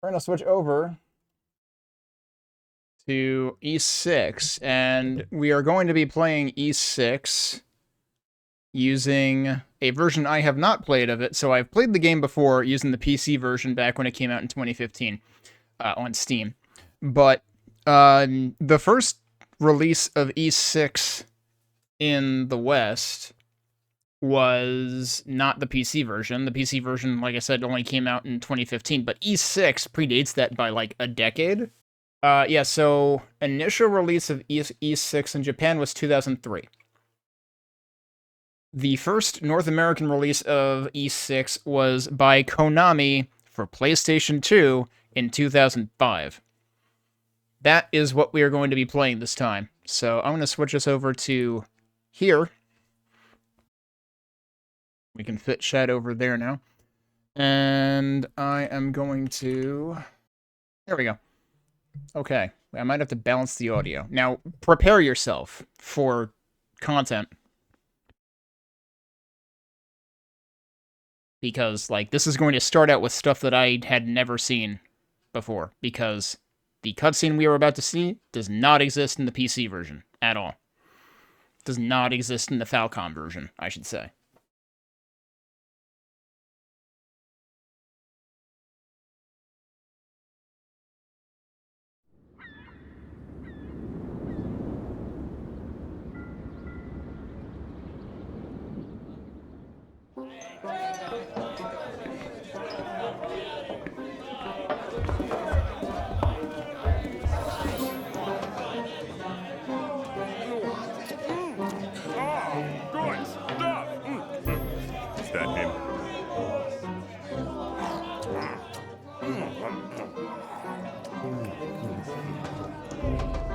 We're going to switch over to E6, and we are going to be playing E6 using a version I have not played of it. So I've played the game before using the PC version back when it came out in 2015 on Steam. But the first release of E6 in the West was not the PC version. The PC version, like I said, only came out in 2015, but E6 predates that by like a decade. Yeah, so initial release of E6 in Japan was 2003. The first North American release of E6 was by Konami for PlayStation 2 in 2005. That is what we are going to be playing this time. So I'm going to switch us over to here. We can fit Shad over there now. And I am going to... There we go. Okay, I might have to balance the audio. Now, prepare yourself for content. Because, like, this is going to start out with stuff that I had never seen before. Because the cutscene we are about to see does not exist in the PC version at all. Does not exist in the Falcom version, I should say.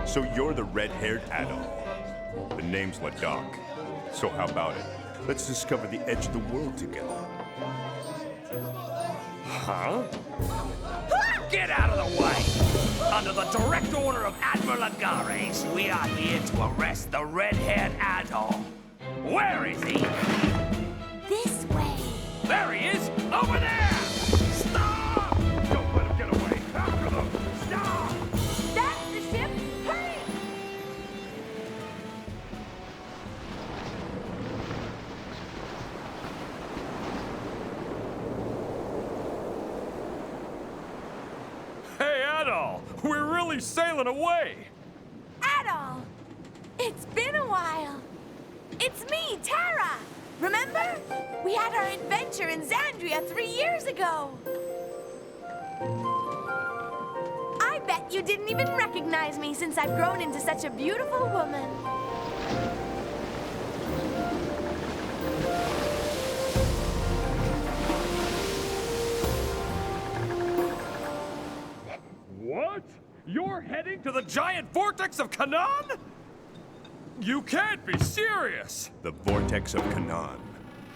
So you're the red-haired adult. The name's Ladakh. So how about it? Let's discover the edge of the world together. Huh? Get out of the way! Under the direct order of Admiral Agares, we are here to arrest the red-haired adult. Where is he? This way. There he is! Over there! Stop! Don't let him get away! After them! Stop! That's the ship. Hurry! Hey, Adol! We're really sailing away! Adol! It's been a while. It's me, Tara. Remember? We had our adventure in Xandria 3 years ago. I bet you didn't even recognize me since I've grown into such a beautiful woman. What? You're heading to the giant vortex of Canaan? You can't be serious! The vortex of Canaan.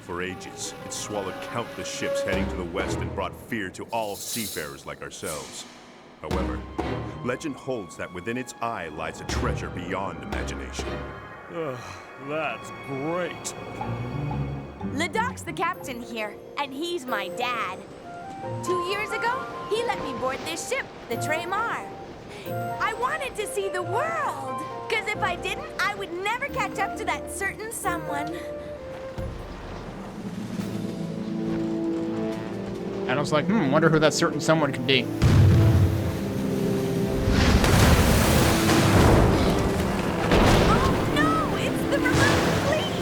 For ages, it swallowed countless ships heading to the west and brought fear to all seafarers like ourselves. However, legend holds that within its eye lies a treasure beyond imagination. Ugh, that's great. Ladak's the captain here, and he's my dad. 2 years ago, he let me board this ship, the Tremar. I wanted to see the world, because if I didn't, I would never catch up to that certain someone. And I was like, wonder who that certain someone could be. Oh no, it's the remote fleet!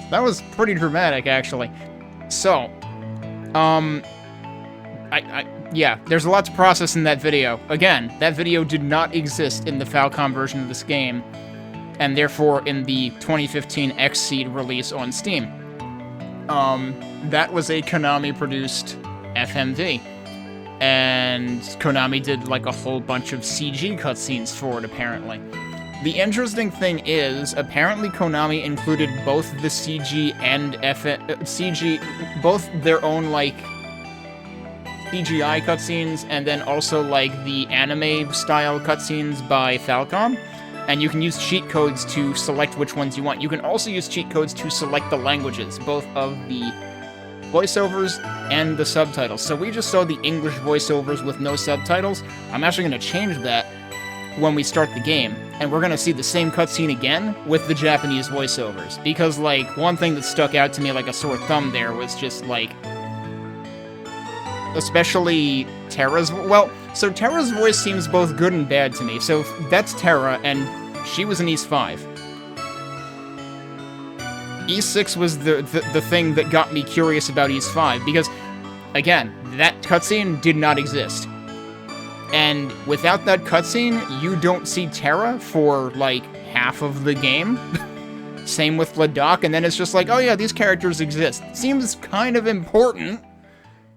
That was pretty dramatic, actually. So, yeah, there's a lot to process in that video. Again, that video did not exist in the Falcom version of this game, and therefore in the 2015 XSEED release on Steam. That was a Konami-produced FMV, and Konami did like a whole bunch of CG cutscenes for it, apparently. The interesting thing is, apparently Konami included both the CG and CG, both their own, like, CGI cutscenes, and then also, like, the anime-style cutscenes by Falcom, and you can use cheat codes to select which ones you want. You can also use cheat codes to select the languages, both of the voiceovers and the subtitles. So we just saw the English voiceovers with no subtitles. I'm actually going to change that when we start the game, and we're gonna see the same cutscene again with the Japanese voiceovers. Because, like, one thing that stuck out to me like a sore thumb there was just, like, especially Terra's, well, so Terra's voice seems both good and bad to me. So that's Terra, and she was in Ys 5. Ys 6 was the thing that got me curious about Ys 5, because, again, that cutscene did not exist. And without that cutscene, you don't see Terra for, like, half of the game. Same with Ladakh, and then it's just like, oh yeah, these characters exist. Seems kind of important,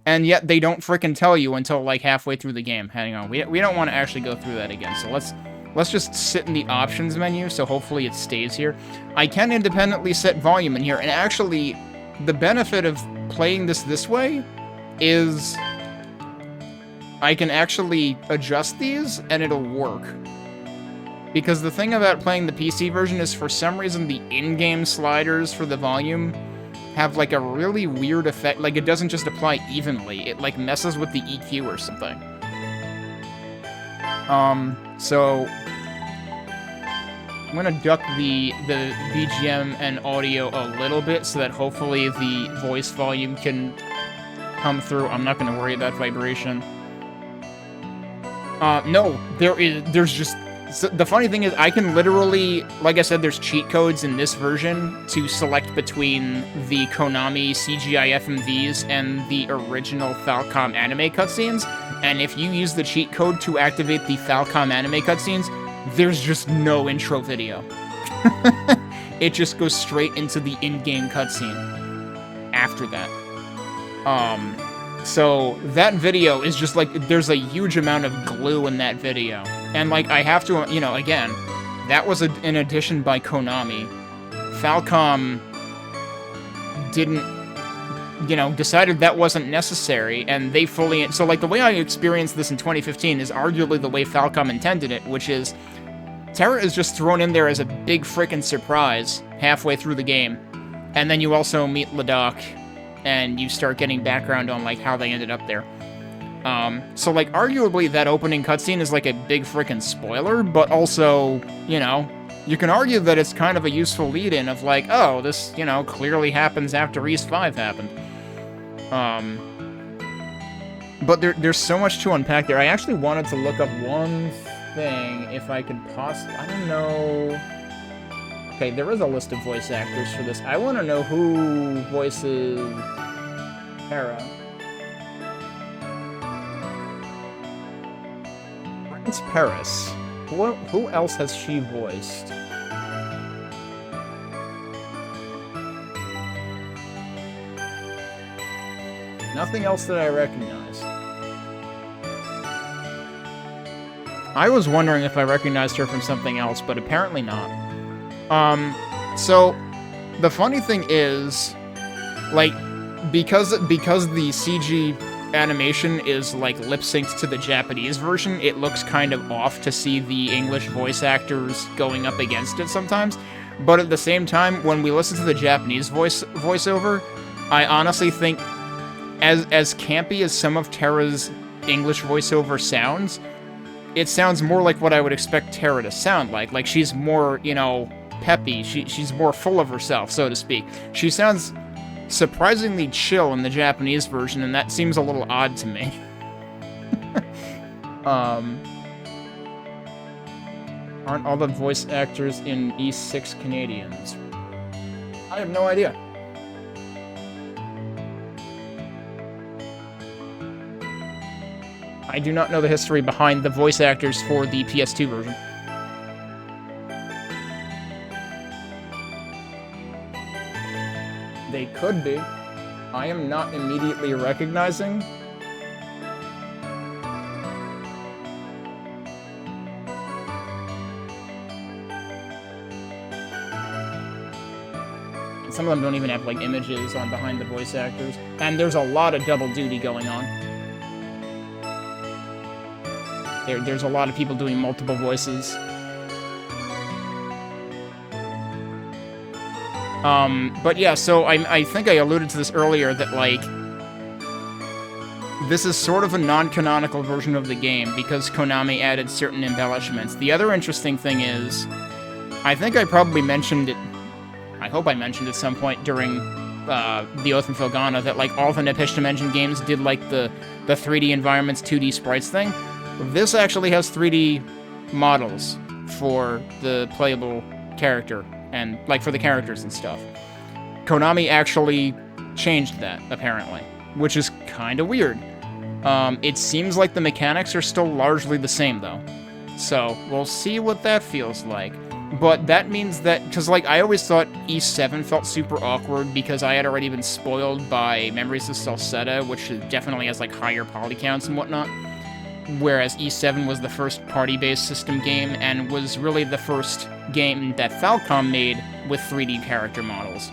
and yet they don't frickin' tell you until, like, halfway through the game. Hang on, we don't want to actually go through that again, so let's just sit in the options menu, so hopefully it stays here. I can independently set volume in here, and actually, the benefit of playing this way is I can actually adjust these, and it'll work. Because the thing about playing the PC version is, for some reason, the in-game sliders for the volume have, like, a really weird effect. Like, it doesn't just apply evenly. It, like, messes with the EQ or something. So I'm gonna duck the BGM and audio a little bit so that hopefully the voice volume can come through. I'm not gonna worry about vibration. No, there's just, so the funny thing is, I can literally, like I said, there's cheat codes in this version to select between the Konami CGI FMVs and the original Falcom anime cutscenes, and if you use the cheat code to activate the Falcom anime cutscenes, there's just no intro video. It just goes straight into the in-game cutscene after that. So that video is just like, there's a huge amount of glue in that video. And like, I have to, you know, again, that was an addition by Konami. Falcom didn't, you know, decided that wasn't necessary, and they fully, so like the way I experienced this in 2015 is arguably the way Falcom intended it, which is, Terra is just thrown in there as a big frickin' surprise halfway through the game. And then you also meet Ladakh, and you start getting background on, like, how they ended up there. So, like, arguably that opening cutscene is, like, a big frickin' spoiler, but also, you know, you can argue that it's kind of a useful lead-in of, like, oh, this, you know, clearly happens after Ys 5 happened. But there's so much to unpack there. I actually wanted to look up one thing, if I could possibly, I don't know. Okay, there is a list of voice actors for this. I want to know who voices Terra. It's Paris. Who else has she voiced? Nothing else that I recognize. I was wondering if I recognized her from something else, but apparently not. So, the funny thing is, like, because the CG animation is, like, lip-synced to the Japanese version, it looks kind of off to see the English voice actors going up against it sometimes. But at the same time, when we listen to the Japanese voiceover, I honestly think, as campy as some of Terra's English voiceover sounds, it sounds more like what I would expect Terra to sound like. Like, she's more, you know, peppy. She's more full of herself, so to speak. She sounds surprisingly chill in the Japanese version, and that seems a little odd to me. Aren't all the voice actors in Ys 6 Canadians? I have no idea. I do not know the history behind the voice actors for the PS2 version. They could be. I am not immediately recognizing. Some of them don't even have, like, images on behind the voice actors. And there's a lot of double duty going on. There's a lot of people doing multiple voices. But yeah, so I think I alluded to this earlier, that, like, this is sort of a non-canonical version of the game because Konami added certain embellishments. The other interesting thing is, I think I probably mentioned it, I hope I mentioned at some point during the Oath from Filgana, that, like, all the Napishtim engine games did, like, the 3D environments, 2D sprites thing. This actually has 3D models for the playable character, and, like, for the characters and stuff. Konami actually changed that, apparently, which is kind of weird. It seems like the mechanics are still largely the same, though. So, we'll see what that feels like. But that means that, because, like, I always thought E7 felt super awkward because I had already been spoiled by Memories of Salsetta, which definitely has, like, higher poly counts and whatnot. Whereas E7 was the first party-based system game and was really the first game that Falcom made with 3D character models.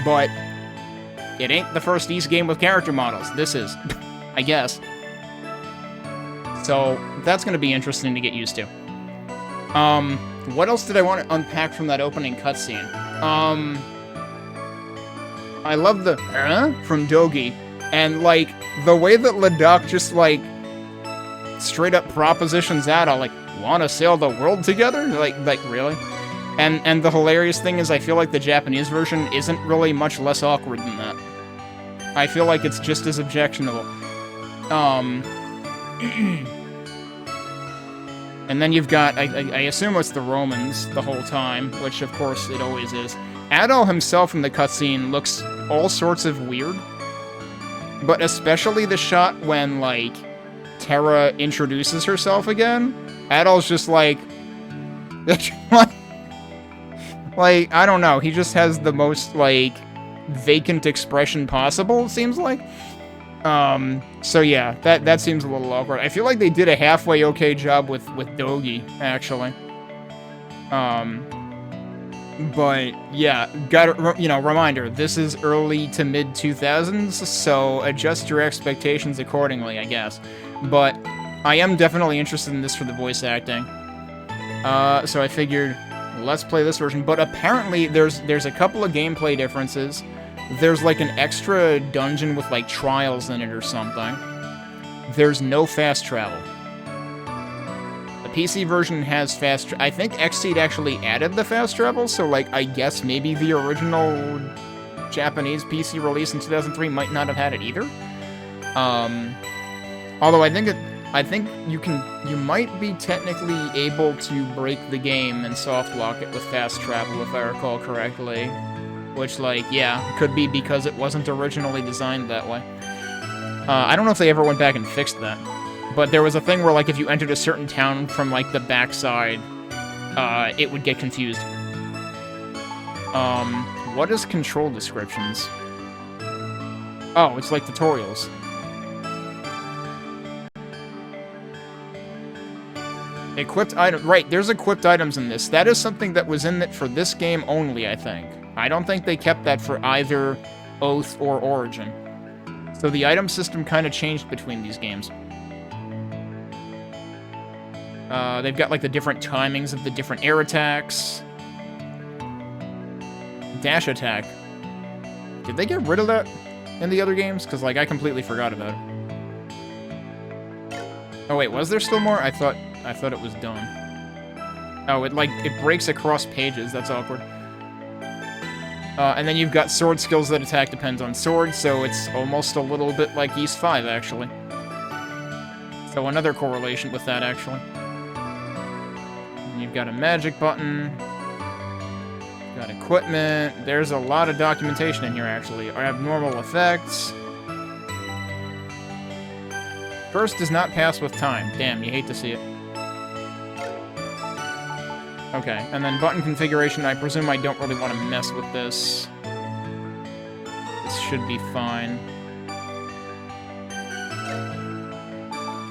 But it ain't the first Ys game with character models. This is, I guess. So that's going to be interesting to get used to. What else did I want to unpack from that opening cutscene? I love the from Dogi, and, like, the way that Ladakh just, like, straight up propositions Adol, like, wanna sail the world together? Like, really? And the hilarious thing is, I feel like the Japanese version isn't really much less awkward than that. I feel like it's just as objectionable. And then you've got, I assume it's the Romans the whole time, which of course it always is. Adol himself in the cutscene looks all sorts of weird, but especially the shot when, like, Terra introduces herself again. Adol's just like, like, I don't know, he just has the most, like, vacant expression possible, it seems like. So yeah, that seems a little awkward. I feel like they did a halfway okay job with Dogi, actually. But yeah, reminder, this is early to mid-2000s, so adjust your expectations accordingly, I guess. But I am definitely interested in this for the voice acting. So I figured, let's play this version. But apparently there's a couple of gameplay differences. There's, like, an extra dungeon with, like, trials in it or something. There's no fast travel. The PC version has fast I think XSEED actually added the fast travel, so, like, I guess maybe the original Japanese PC release in 2003 might not have had it either. Although I think you might be technically able to break the game and soft lock it with fast travel, if I recall correctly. Which, like, yeah, could be because it wasn't originally designed that way. I don't know if they ever went back and fixed that. But there was a thing where, like, if you entered a certain town from, like, the backside, it would get confused. What is control descriptions? Oh, it's like tutorials. Equipped item, right, there's equipped items in this. That is something that was in it for this game only, I think. I don't think they kept that for either Oath or Origin. So the item system kind of changed between these games. They've got, like, the different timings of the different air attacks. Dash attack. Did they get rid of that in the other games? Because, like, I completely forgot about it. Oh, wait, was there still more? I thought it was done. Oh, it breaks across pages. That's awkward. And then you've got sword skills that attack depends on sword, so it's almost a little bit like Ys 5, actually. So another correlation with that, actually. And you've got a magic button. You've got equipment. There's a lot of documentation in here, actually. Abnormal effects. First does not pass with time. Damn, you hate to see it. Okay, and then button configuration, I presume I don't really want to mess with this. This should be fine.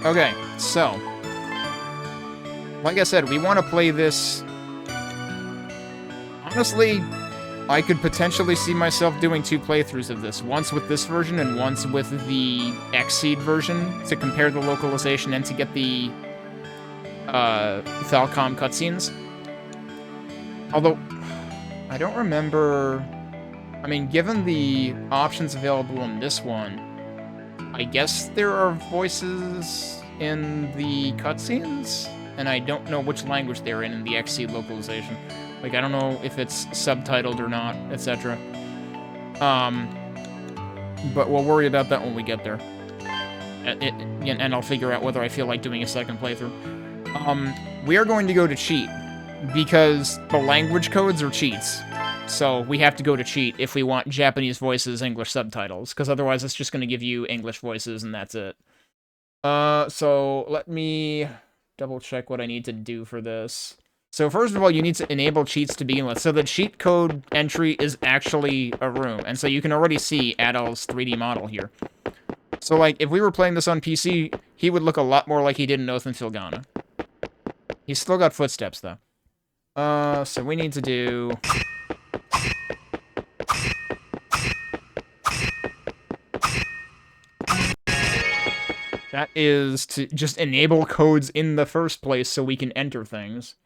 Okay, so. Like I said, we want to play this. Honestly, I could potentially see myself doing 2 playthroughs of this. Once with this version and once with the XSEED version to compare the localization and to get the Falcom cutscenes. Although, I don't remember... I mean, given the options available in this one, I guess there are voices in the cutscenes? And I don't know which language they're in the XSEED localization. Like, I don't know if it's subtitled or not, etc. But we'll worry about that when we get there. And I'll figure out whether I feel like doing a second playthrough. We are going to go to cheat, because the language codes are cheats. So we have to go to cheat if we want Japanese voices, English subtitles, because otherwise it's just going to give you English voices and that's it. So let me double check what I need to do for this. So first of all, you need to enable cheats to begin with. So the cheat code entry is actually a room, and so you can already see Adol's 3D model here. So like, if we were playing this on PC, he would look a lot more like he did in Oath and Filgana. He's still got footsteps, though. So we need to do... That is to just enable codes in the first place so we can enter things.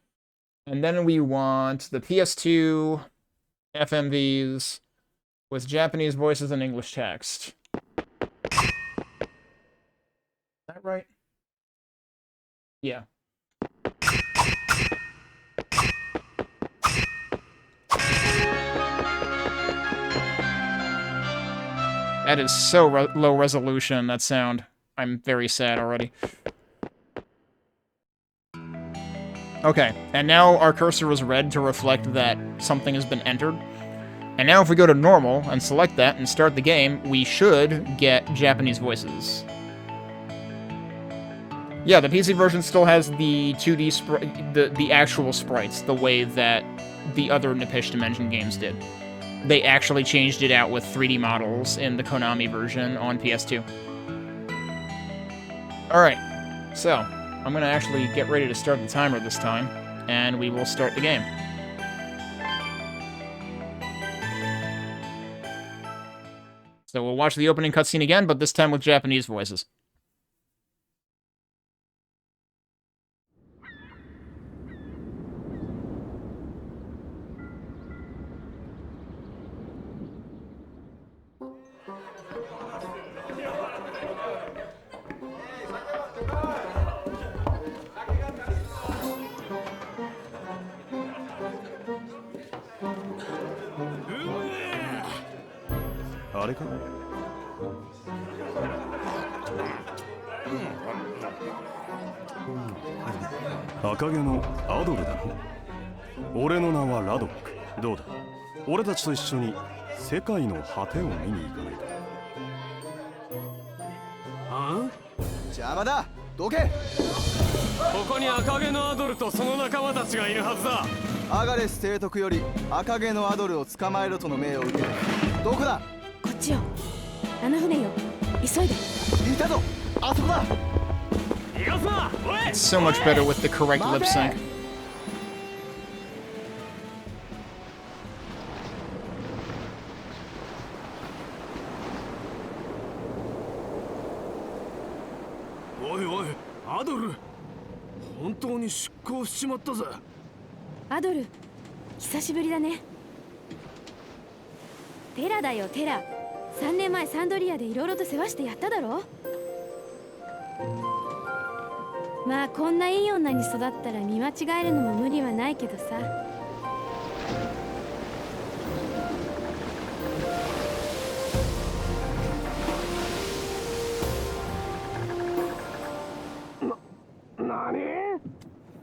And then we want the PS2 FMVs with Japanese voices and English text. Is that right? Yeah. That is so low resolution, that sound. I'm very sad already. Okay, and now our cursor is red to reflect that something has been entered. And now if we go to normal and select that and start the game, we should get Japanese voices. Yeah, the PC version still has the 2D the actual sprites, the way that the other Napishtim engine games did. They actually changed it out with 3D models in the Konami version on PS2. Alright, so I'm gonna actually get ready to start the timer this time, and we will start the game. So we'll watch the opening cutscene again, but this time with Japanese voices. It's so much better with the correct lip sync.アドル、久しぶりだね。テラだよ、テラ。3年前サンドリアでいろいろと世話してやっただろ。まあこんないい女に育ったら見間違えるのも無理はないけどさ。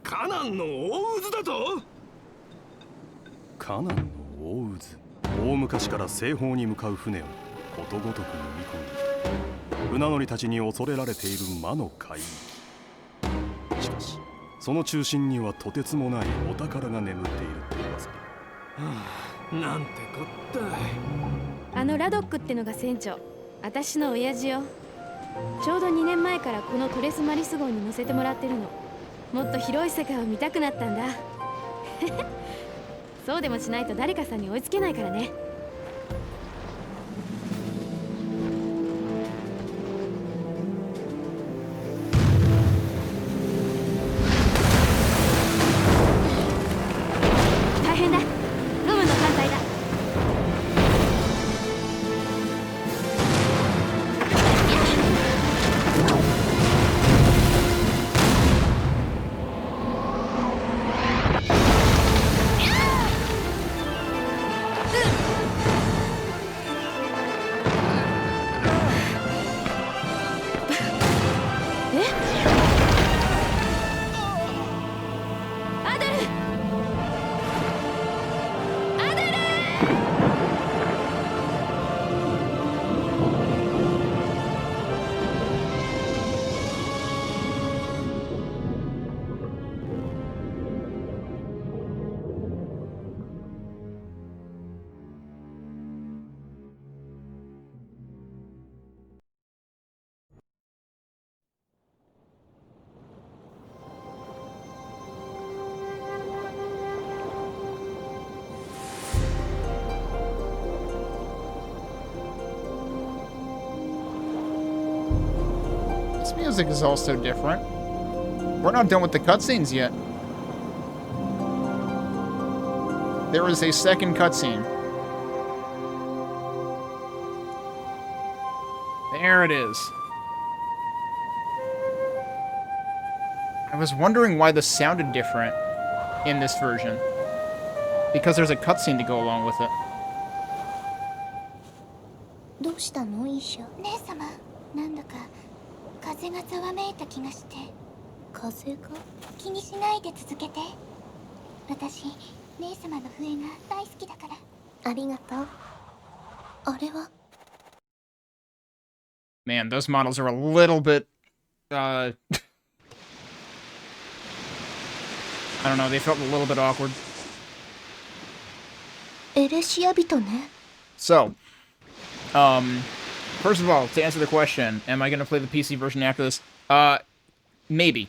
カナンの大渦だと？カナンの大渦。大昔から西方に向かう船をことごとく飲み込み、船乗りたちに恐れられている魔の海域。しかしその中心にはとてつもないお宝が眠っているって噂だ。なんてこった。あのラドックってのが船長、私の親父よ。ちょうど2年前からこのトレスマリス号に乗せてもらってるの。もっと広い世界を見たくなったんだ。そうでもしないと誰かさんに追いつけないからね。大変だ。ロムの艦隊だ。This music is also different. We're not done with the cutscenes yet. There is a second cutscene. There it is. I was wondering why this sounded different in this version. Because there's a cutscene to go along with it. どうしたの医者？姉様、なんだか風がざわめいた気がして。風が？気にしないで続けて。私、姉様の笛が大好きだから。ありがとう。あれは？ Man, those models are a little bit, I don't know, they felt a little bit awkward. エレシア人ね。 So, first of all, to answer the question, am I going to play the PC version after this? Maybe.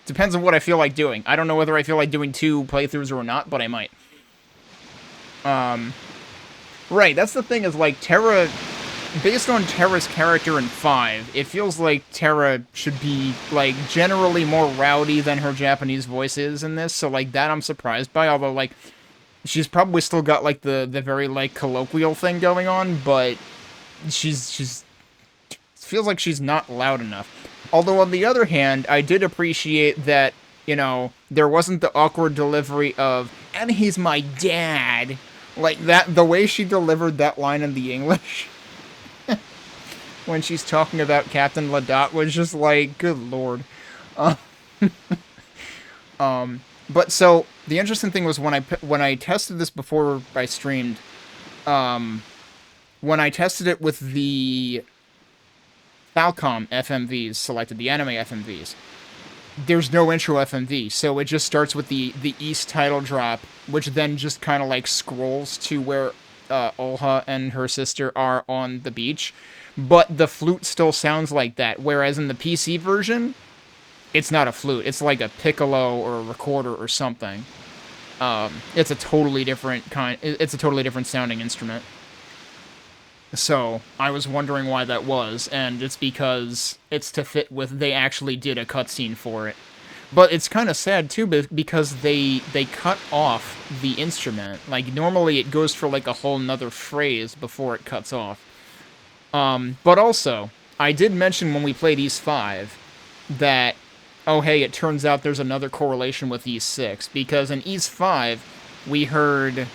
Depends on what I feel like doing. I don't know whether I feel like doing 2 playthroughs or not, but I might. Right, that's the thing is, like, Terra... Based on Terra's character in 5, it feels like Terra should be, like, generally more rowdy than her Japanese voice is in this, so, like, that I'm surprised by, although, like, she's probably still got, like, the very, like, colloquial thing going on, but she's feels like she's not loud enough. Although, on the other hand, I did appreciate that, you know, there wasn't the awkward delivery of, and he's my dad. Like, that, the way she delivered that line in the English... when she's talking about Captain Ladot was just like, good lord. But so, the interesting thing was when I tested this before I streamed, when I tested it with the Falcom FMVs selected, the anime FMVs, there's no intro FMV, so it just starts with the East title drop, which then just kind of like scrolls to where Olha and her sister are on the beach. But the flute still sounds like that, whereas in the PC version, it's not a flute. It's like a piccolo or a recorder or something. It's a totally different it's a totally different sounding instrument. So, I was wondering why that was, and it's because it's to fit with they actually did a cutscene for it. But it's kind of sad, too, because they cut off the instrument. Like, normally it goes for, like, a whole nother phrase before it cuts off. But also, I did mention when we played East 5 that, oh hey, it turns out there's another correlation with East 6, because in East 5, we heard,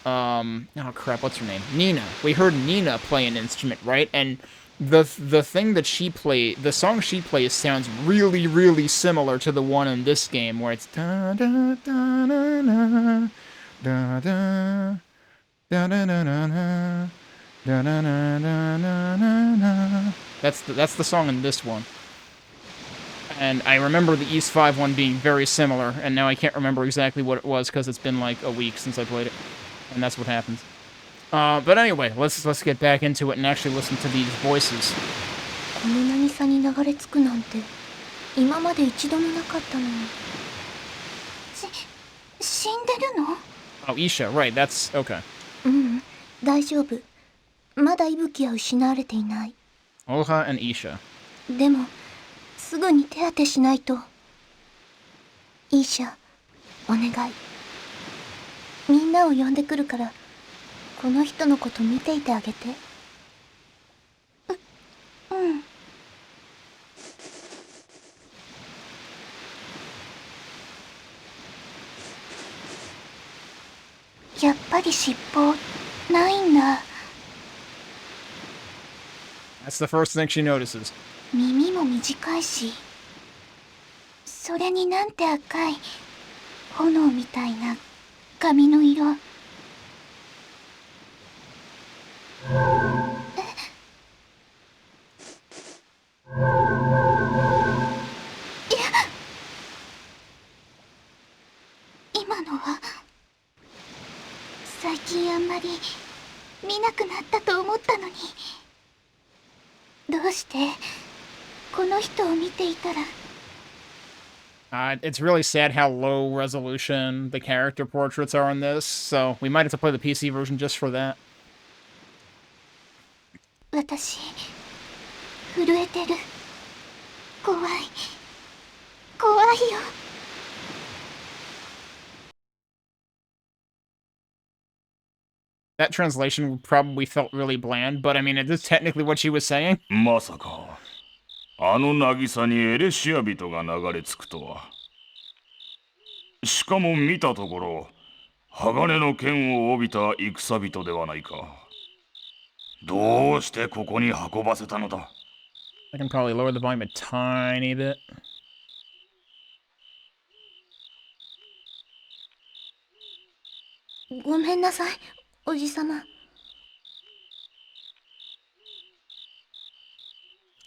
oh crap, what's her name? Nina. We heard Nina play an instrument, right? And the thing that she played, the song she plays sounds really, really similar to the one in this game, where it's da da da da da da da da da da da. That's the song in this one. And I remember the East 5 one being very similar, and now I can't remember exactly what it was because it's been like a week since I played it. And that's what happens. But anyway, let's get back into it and actually listen to these voices. この渚に流れ着くなんて今まで一度もなかったのに。死んでるの？ Oh, Isha, right, that's okay. 大丈夫。まだ息吹は失われていない。 Olha and Isha. でもすぐに手当てしないと。イーシャ、お願い。みんなを呼んでくるからこの人のこと見ていてあげて。うん。やっぱり尻尾ないんだ。 That's the first thing she notices. 耳も短いし、それになんて赤い炎みたいな髪の色。今のは最近あんまり見なくなったと思ったのに、どうしてこの人を見ていたら。 It's really sad how low resolution the character portraits are in this, so we might have to play the PC version just for that. 私震えてる。怖い怖いよ。 That translation probably felt really bland, but I mean, it is technically what she was saying. まさかあの渚にエレシア人が流れ着くとは。しかも見たところ鋼の剣を帯びた戦人ではないか。どうしてここに運ばせたのだ。 I can probably lower the volume a tiny bit. ごめんなさい、おじさま。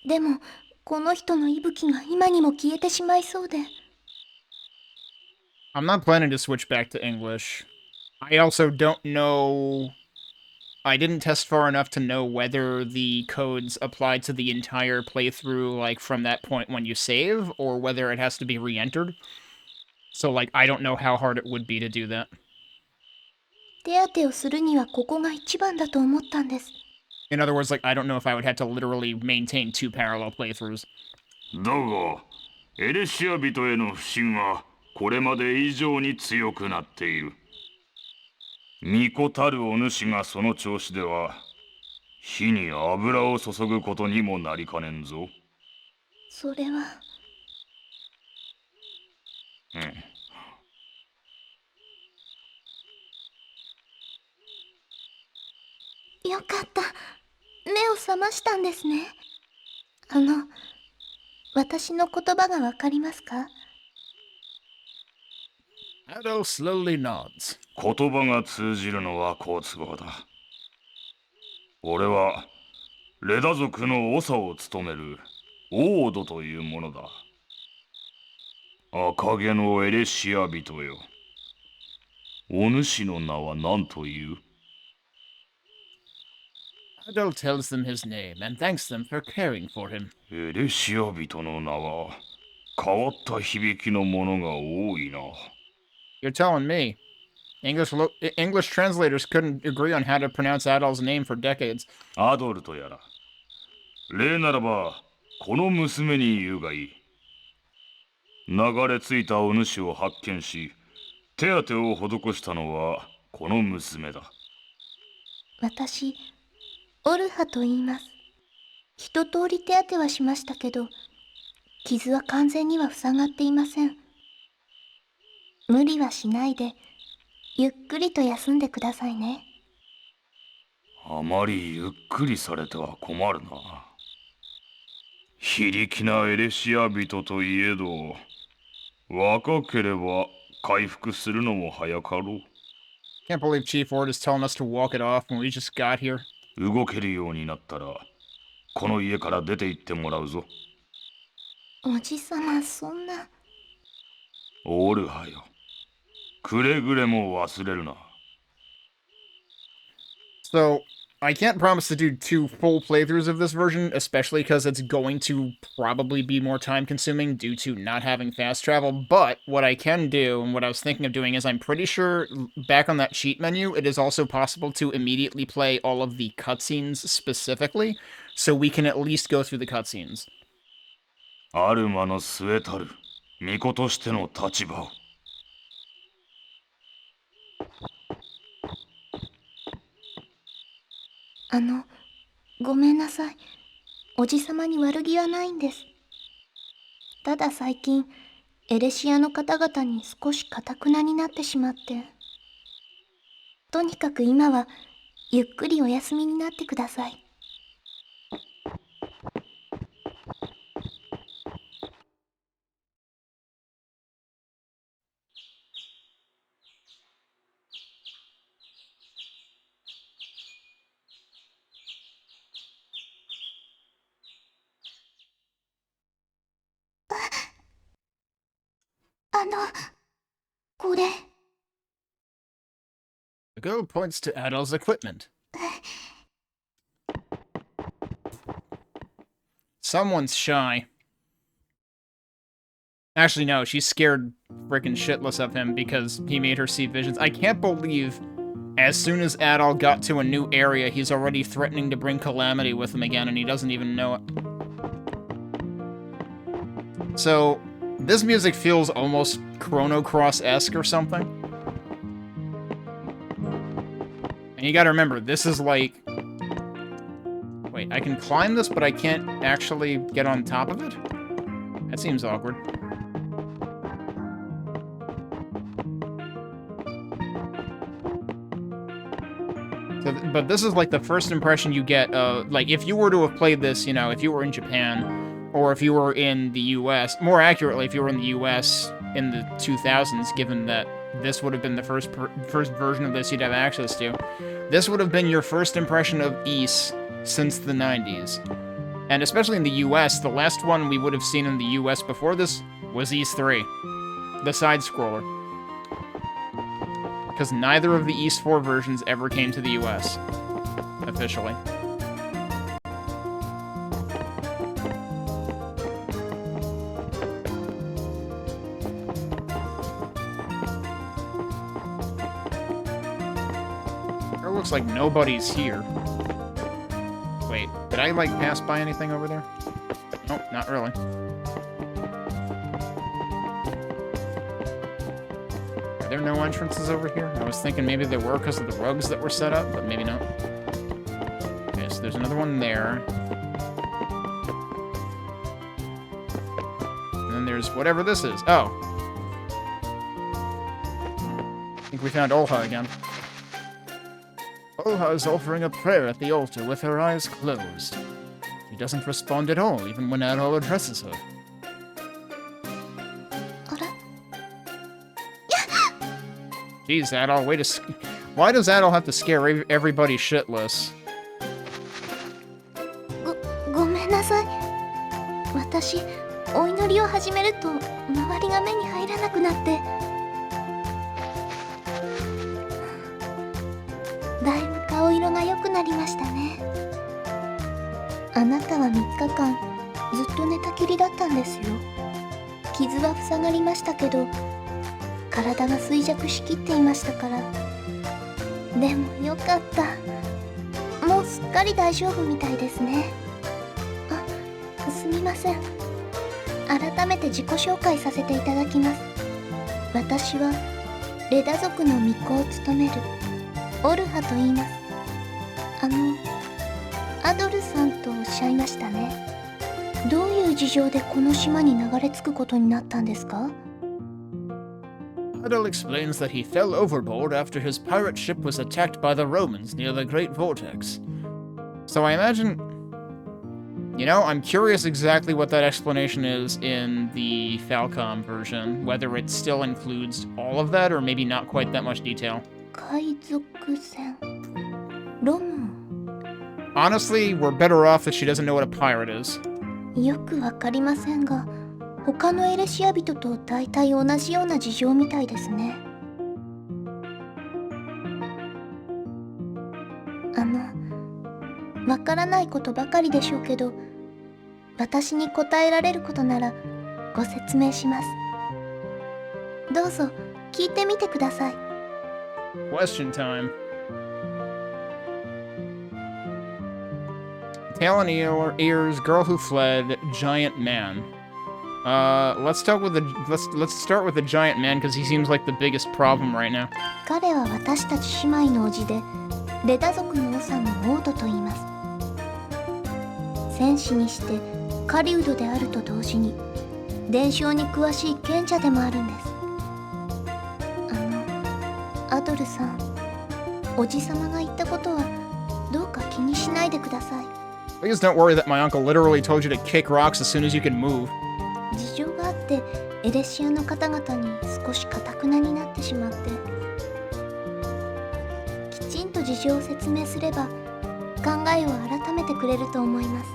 でもこの人の息吹が今にも消えてしまいそうで。 I'm not planning to switch back to English. I also don't know... I didn't test far enough to know whether the codes apply to the entire playthrough, like, from that point when you save, or whether it has to be re-entered. So, like, I don't know how hard it would be to do that. 手当てをするにはここが一番だと思ったんです。 In other words, like, I don't know if I would have to literally maintain 2 parallel playthroughs. だがエレシア人への不信はこれまで以上に強くなっている。巫女たるお主がその調子では火に油を注ぐことにもなりかねんぞ。それは。よかった。目を覚ましたんですね。私の言葉がわかりますか？ Ado slowly nods. 言葉が通じるのは好都合だ。俺はレダ族の長を務めるオードというものだ。赤毛のエレシア人よ。お主の名は何という？ Ado tells them his name and thanks them for caring for him. エレシア人の名は変わった響きのものが多いな。 You're telling me. English translators couldn't agree on how to pronounce Adol's name for decades. アドルとやら。例ならばこの娘に言うがいい。流れ着いたお主を発見し手当てを施したのはこの娘だ。私、オルハと言います。一通り手当てはしましたけど、傷は完全には塞がっていません。無理はしないで、ゆっくりと休んでくださいね。あまりゆっくりされては困るな。非力なエレシア人といえど、若ければ回復するのも早かろう。 Can't believe Chief Ward is telling us to walk it off when we just got here. 動けるようになったらこの家から出て行ってもらうぞ。おじさま、そんな。オルハよ、くれぐれも忘れるな。 So, I can't promise to do 2 full playthroughs of this version, especially because it's going to probably be more time-consuming due to not having fast travel, but what I can do, and what I was thinking of doing, is I'm pretty sure back on that cheat menu, it is also possible to immediately play all of the cutscenes specifically, so we can at least go through the cutscenes. アルマの据えたる巫女としての立場を。ごめんなさい。おじさまに悪気はないんです。ただ最近、エレシアの方々に少し頑なになってしまって。とにかく今は、ゆっくりお休みになってください。これ。The girl points to Adol's equipment. Someone's shy. Actually, no, she's scared frickin' shitless of him because he made her see visions. I can't believe as soon as Adol got to a new area, he's already threatening to bring Calamity with him again, and he doesn't even know it. So, this music feels almost Chrono Cross-esque or something. And you gotta remember, this is like... Wait, I can climb this, but I can't actually get on top of it? That seems awkward. So, but this is like the first impression you get, like, if you were to have played this, you know, if you were in Japan, or if you were in the US, more accurately, if you were in the US in the 2000s, given that this would have been the first version of this you'd have access to, this would have been your first impression of Ys since the 90s. And especially in the US, the last one we would have seen in the US before this was Ys 3, the side-scroller. Because neither of the Ys 4 versions ever came to the US, officially. It looks like nobody's here. Wait, did I, like, pass by anything over there? Nope, not really. Are there no entrances over here? I was thinking maybe there were because of the rugs that were set up, but maybe not. Okay, so there's another one there. And then there's whatever this is. Oh. I think we found Olha again. Olha is offering a prayer at the altar with her eyes closed. She doesn't respond at all, even when Adol addresses her. Jeez, Adol, way to why does Adol have to scare everybody shitless? ごめんなさい。私、お祈りを始めると、周りが目に入らなくなって。だいぶ顔色が良くなりましたね。あなたは3日間ずっと寝たきりだったんですよ。傷は塞がりましたけど、体が衰弱しきっていましたから。でもよかった。もうすっかり大丈夫みたいですね。あ、すみません。改めて自己紹介させていただきます。私はレダ族の巫女を務めるオルハと言います。アドルさんとおっしゃいましたね。どういう事情でこの島に流れ着くことになったんですか？ Adol explains that he fell overboard after his pirate ship was attacked by the Romans near the Great Vortex. So I imagine... You know, I'm curious exactly what that explanation is in the Falcom version, whether it still includes all of that or maybe not quite that much detail. 海賊船ロム honestly, we're better off that she doesn't know what a pirate is. よくわかりませんが、他のエレシア人と大体同じような事情みたいですね。わからないことばかりでしょうけど、私に答えられることならご説明します。どうぞ聞いてみてください。Question time. Tail and ears, girl who fled, giant man. Let's start with the giant man because he seems like the biggest problem right now. 彼は私たち姉妹の叔父で、レダ族の長のオードと言います。戦士にして狩人であると同時に伝承に詳しい賢者でもあるんです。アドルさん、おじさまが言ったことはどうか気にしないでください。 Please don't worry that my uncle literally told you to kick rocks as soon as you can move. 事情があってエレシアの方々に少し堅くなになってしまって、きちんと事情を説明すれば考えを改めてくれると思います。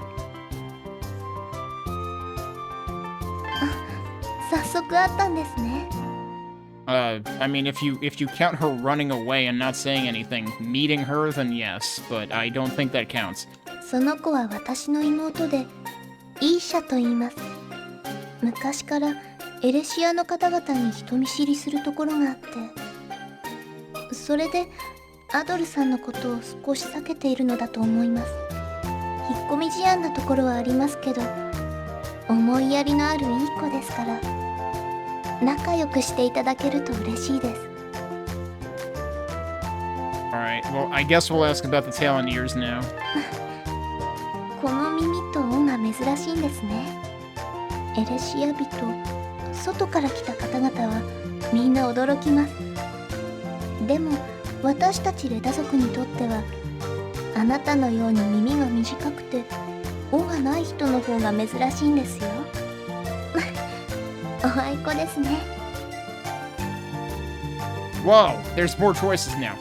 早速あったんですね。I mean, if you count her running away and not saying anything, meeting her, then yes, but I don't think that counts. その子は私の妹でイーシャと言います。昔からエレシアの方々に人見知りするところがあって、それでアドルさんのことを少し避けているのだと思います。引っ込み思案なところはありますけど、思いやりのあるいい子ですから、仲良くしていただけると嬉しいです。 Alright, well, I guess we'll ask about the tail and ears now. この耳と尾が珍しいんですね。エレシア人、外から来た方々はみんな驚きます。でも私たちレダ族にとっては、あなたのように耳が短くて尾がない人の方が珍しいんですよ。おあいこですね。 Whoa, there's more choices now.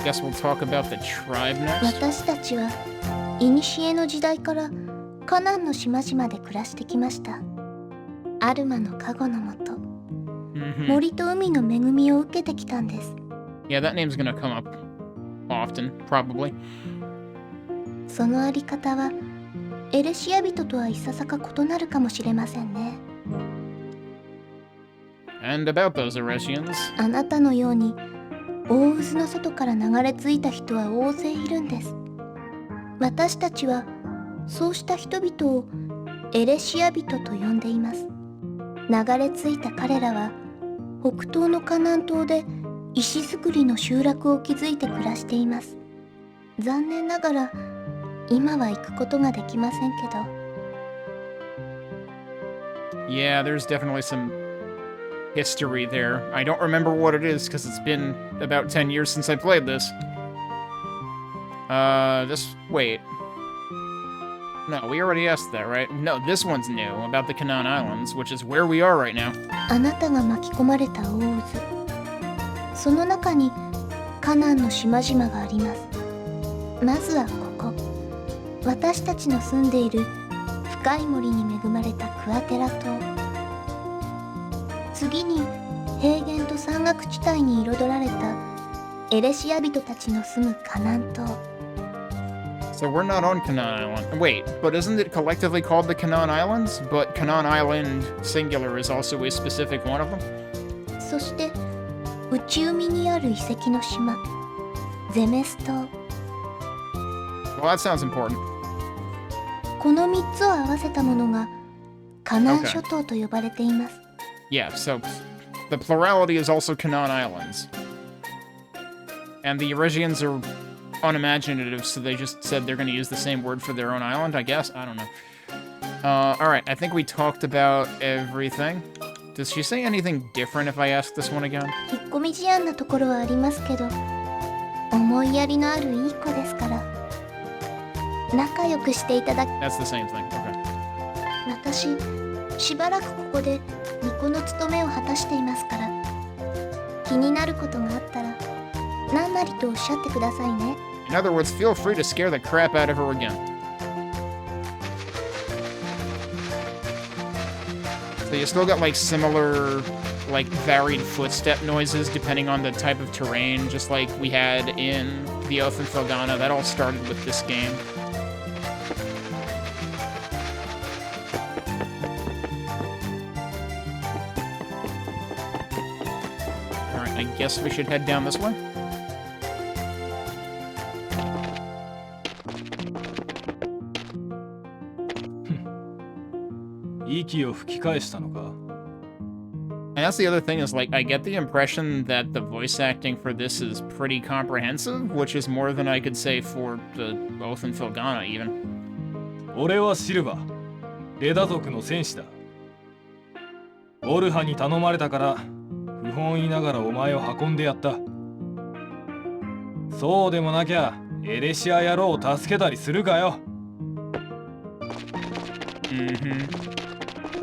Guess we'll talk about the tribe next. 私たちは古の時代からカナンの島々で暮らしてきました。アルマの加護のもと、森と海の恵みを受けてきたんです。 Yeah, that name's gonna come up often, probably. そのあり方はエレシア人とはいささか異なるかもしれませんね。 And about those Eresians. あなたのように大渦の外から流れ着いた人は大勢いるんです。私たちはそうした人々をエレシア人と呼んでいます。流れ着いた彼らは北東のカナン島で石造りの集落を築いて暮らしています。残念ながら今は行くことができませんけど。 Yeah, there's definitely some history there. I don't remember what it is because it's been about 10 years since I played this. Wait. No, we already asked that, right? No, this one's new, about the Canaan Islands, which is where we are right now. あなたが巻き込まれた大渦、その中にカナンの島々があります。まずはここ、私たちの住んでいる深い森に恵まれたクアテラ島。次に平原と山岳地帯に彩られたエレシア人たちの住むカナン島。 So we're not on Canaan Island. Wait, but isn't it collectively called the Canaan Islands? But Canaan Island singular is also a specific one of them? そして内海にある遺跡の島、ゼメス島。 Well, that sounds important. この3つを合わせたものがカナン諸島と呼ばれています。 Yeah, so the plurality is also Canaan Islands. And the Eresians are unimaginative, so they just said they're going to use the same word for their own island, I guess? I don't know. Alright, I think we talked about everything. Does she say anything different if I ask this one again? 引っ込み思案なところはありますけど、思いやりのあるいい子ですから仲良くしていただき。 That's the same thing. Okay. 私しばらくここで巫女の務めを果たしていますから、気になることがあったら何なりとおっしゃってくださいね。 In other words, feel free to scare the crap out of her again. So you still got like similar, like varied footstep noises depending on the type of terrain, just like we had in the Oath and Felghana. That all started with this game. Alright, I guess we should head down this way. And that's the other thing is, like, I get the impression that the voice acting for this is pretty comprehensive, which is more than I could say for the Oath and Felghana, even. 俺はシルバー、レダ族の戦士だ。オルハに頼まれたから、不本意ながらお前を運んでやった。そうでもなきゃ、エレシア野郎を助けたりするかよ。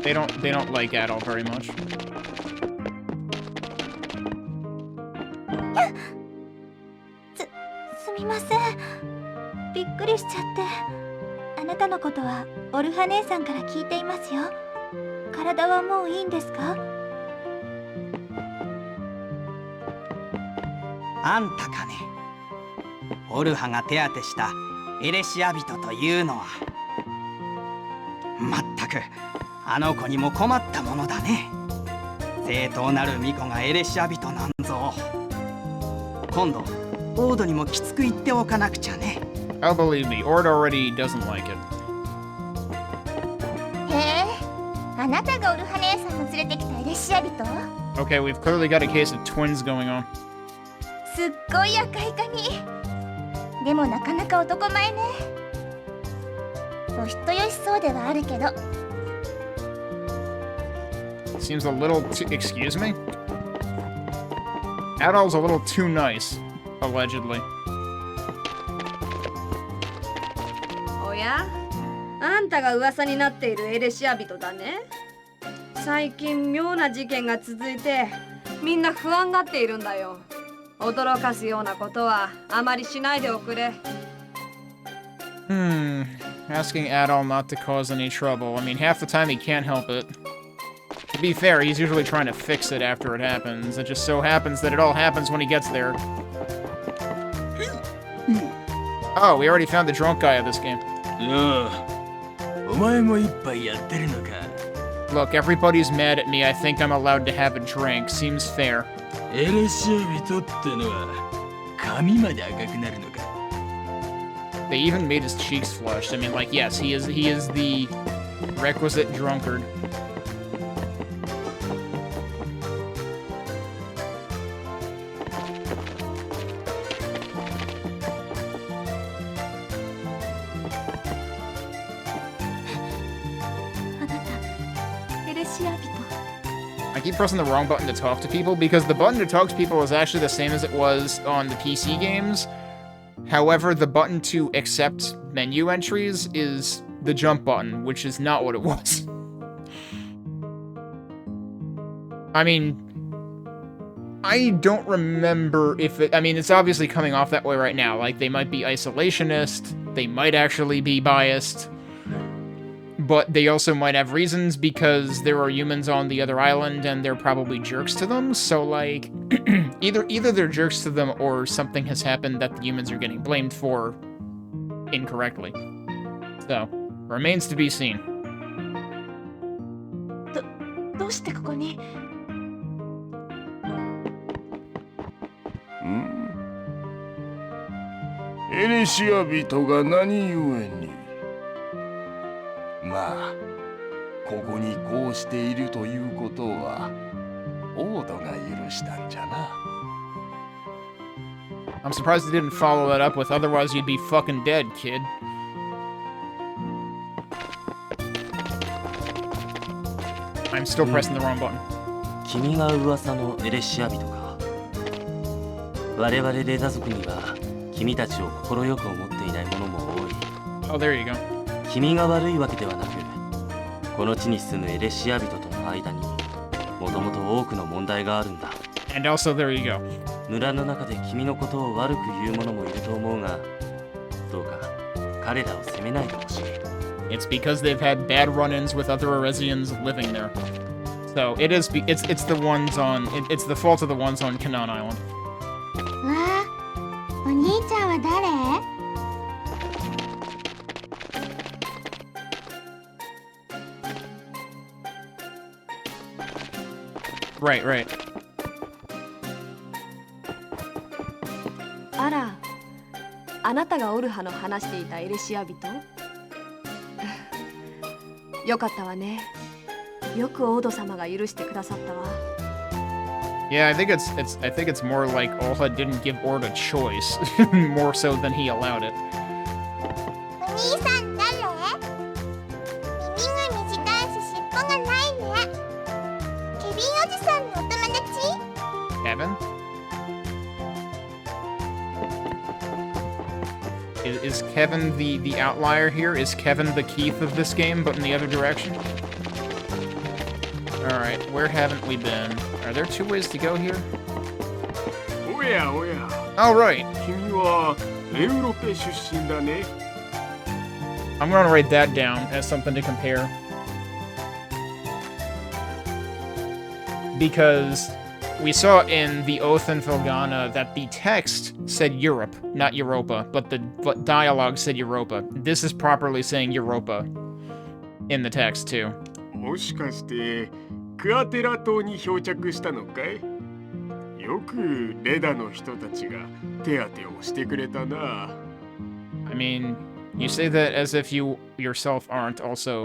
They don't like Adol very much. すみません。びっくりしちゃって。あなたのことはオルハ姉さんから聞いていますよ。体はもういいんですか？あんたかね。オルハが手当てしたエレシア人というのは。まったく、あの子にも困ったものだね。正当なる巫女がエレシア人なんぞ。今度、オードにもきつく言っておかなくちゃね。Oh, believe me, Ord already doesn't like it. へえ、あなたがオルハ姉さんの連れてきたエレシア人？ Okay, we've clearly got a case of twins going on. すっごい赤い髪。でもなかなか男前ね。お人よしそうではあるけど。Seems a little too... Excuse me? Adol's a little too nice, allegedly. おや、あんたが噂になっているエレシア人だね。最近妙な事件が続いてみんな不安がっているんだよ。驚かすようなことはあまりしないでおくれ。Asking Adol not to cause any trouble. I mean, half the time he can't help it. To be fair, he's usually trying to fix it after it happens. It just so happens that it all happens when he gets there. Oh, we already found the drunk guy of this game. Look, everybody's mad at me. I think I'm allowed to have a drink. Seems fair. They even made his cheeks flushed. I mean, like, yes, he is the requisite drunkard. I keep pressing the wrong button to talk to people because the button to talk to people is actually the same as it was on the PC games. However, the button to accept menu entries is the jump button, which is not what it was. I mean, I don't remember if it... I mean, it's obviously coming off that way right now. Like, they might be isolationist, they might actually be biased, but they also might have reasons because there are humans on the other island and they're probably jerks to them, so, like, either they're jerks to them or something has happened that the humans are getting blamed for incorrectly. So, remains to be seen. どうしてここに？エレシア人が何故に？まあ、ここにこうしているということは、オードが許したんじゃな。I'm surprised they didn't follow that up with, otherwise you'd be fucking dead, kid. I'm still pressing the wrong button. 君が噂のエレシア人か。我々レーダ族には君たちを快く思っていない者も多い。Oh, there you go. 君が悪いわけではなく、この地に住むエレシア人との間にもともと多くの問題があるんだ。And also, there you go. 村の中で君のことを悪く言う者もいると思うが、どうか彼らを責めないでほしい。It's because they've had bad run-ins with other Eresians living there. So it's the ones on it's the fault of the ones on Kanan Island. わあ、お兄ちゃんは誰？ Right, right. あら、あなたがオルハの話していたエレシア人？よかったわね。よくオード様が許してくださったわ。Yeah, I think it's more like Olha didn't give Ord a choice, more so than he allowed it. お兄さん誰？耳が短いし尻尾がないね。ケビンおじさんのお友達？ Kevin? Is Kevin the outlier here? Is Kevin the Keith of this game, but in the other direction? Alright, where haven't we been? Are there two ways to go here? おやおや、 Oh, right. 君はエウロペ出身だね。 I'm gonna write that down as something to compare. Because we saw in the Oath in Filgana that the text said Europe, not Europa, but the dialogue said Europa. This is properly saying Europa in the text, too. もしかしてクアテラ島に漂着したのかい？よくレダの人たちが手当てをしてくれたな。 I mean, you say that as if you yourself aren't also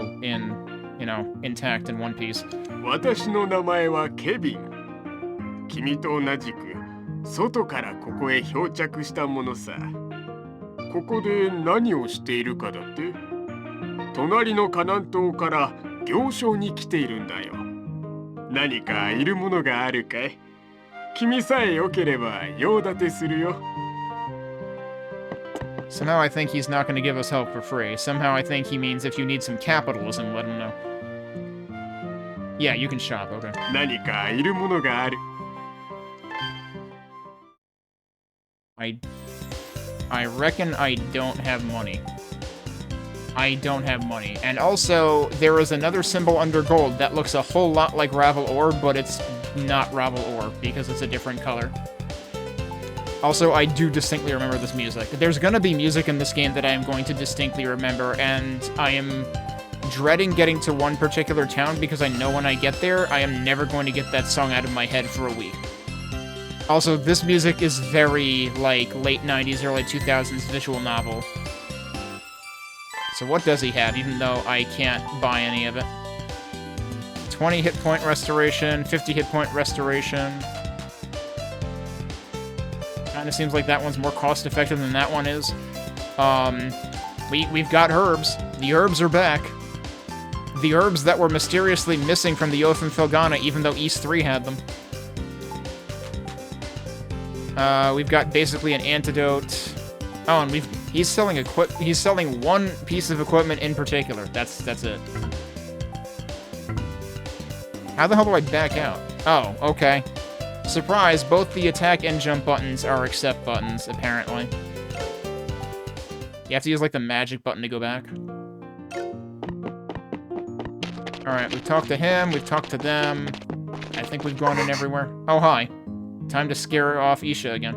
intact in One Piece. 私の名前はケビン。君と同じく外からここへ漂着したものさ。ここで何をしているかだって？隣のカナン島から行商に来ているんだよ。何かいるものがあるかい？君さえ良ければ用立てするよ。 Somehow I think he's not going to give us help for free. Somehow I think he means if you need some capitalism, let him know. Yeah, you can shop, okay. 何かいるものがある。 I reckon I don't have money. I don't have money. And also, there is another symbol under gold that looks a whole lot like Ravel Ore, but it's not Ravel Ore because it's a different color. Also, I do distinctly remember this music. There's gonna be music in this game that I am going to distinctly remember, and I am dreading getting to one particular town because I know when I get there, I am never going to get that song out of my head for a week. Also, this music is very, like, late 90s, early 2000s visual novel. So what does he have, even though I can't buy any of it? 20 hit point restoration, 50 hit point restoration. Kinda seems like that one's more cost effective than that one is. We've got herbs. The herbs are back. The herbs that were mysteriously missing from the Oath in Filgana, even though East 3 had them. We've got basically an antidote. Oh, and he's selling one piece of equipment in particular. That's it. How the hell do I back out? Oh, okay. Surprise, both the attack and jump buttons are accept buttons, apparently. You have to use, like, the magic button to go back. Alright, we've talked to him, we've talked to them. I think we've gone in everywhere. Oh, hi. Time to scare off Isha again.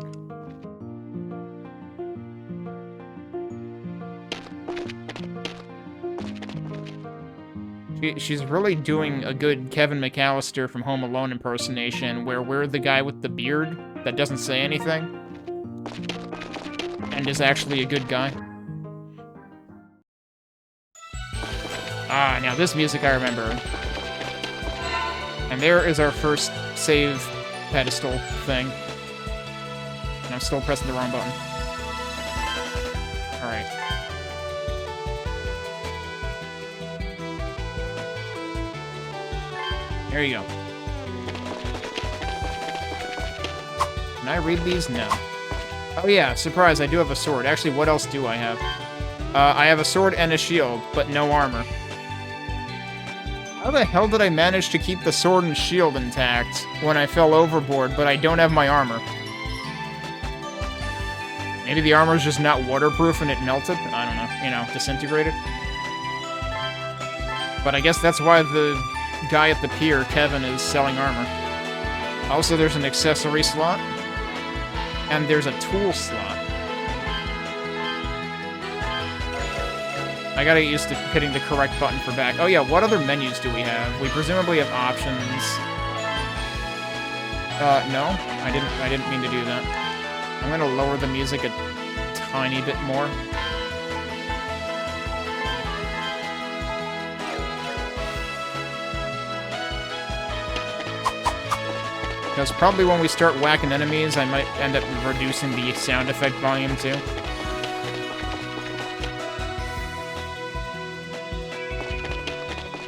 She's really doing a good Kevin McAllister from Home Alone impersonation, where we're the guy with the beard that doesn't say anything and is actually a good guy. Ah, now this music I remember. And there is our first save pedestal thing. And I'm still pressing the wrong button. Alright. There you go. Can I read these? No. Oh yeah, surprise, I do have a sword. Actually, what else do I have? I have a sword and a shield, but no armor. How the hell did I manage to keep the sword and shield intact when I fell overboard, but I don't have my armor? Maybe the armor's just not waterproof and it melted? I don't know. You know, disintegrated? But I guess that's why the guy at the pier, Kevin, is selling armor. Also, there's an accessory slot. And there's a tool slot. I gotta get used to hitting the correct button for back. Oh yeah, what other menus do we have? We presumably have options. No. I didn't mean to do that. I'm gonna lower the music a tiny bit more. Because probably when we start whacking enemies, I might end up reducing the sound effect volume too.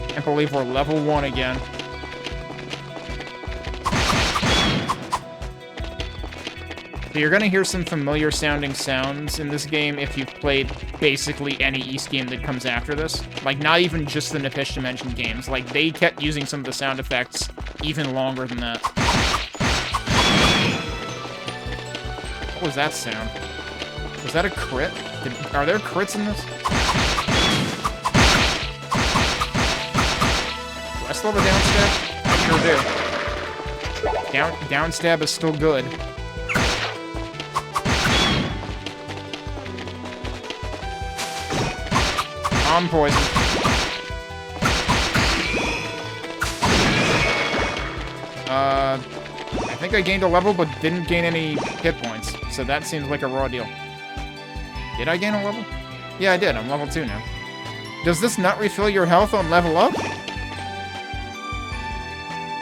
Can't believe we're level 1 again. So you're gonna hear some familiar sounding sounds in this game if you've played basically any East game that comes after this. Like, not even just the Napishtim Engine games. Like, they kept using some of the sound effects even longer than that. What was that sound? Was that a crit? Are there crits in this? Do I still have a down stab? I sure do. Down stab is still good. Bomb poison. I think I gained a level, but didn't gain any hit points. So that seems like a raw deal. Did I gain a level? Yeah, I did. I'm level 2 now. Does this not refill your health on level up?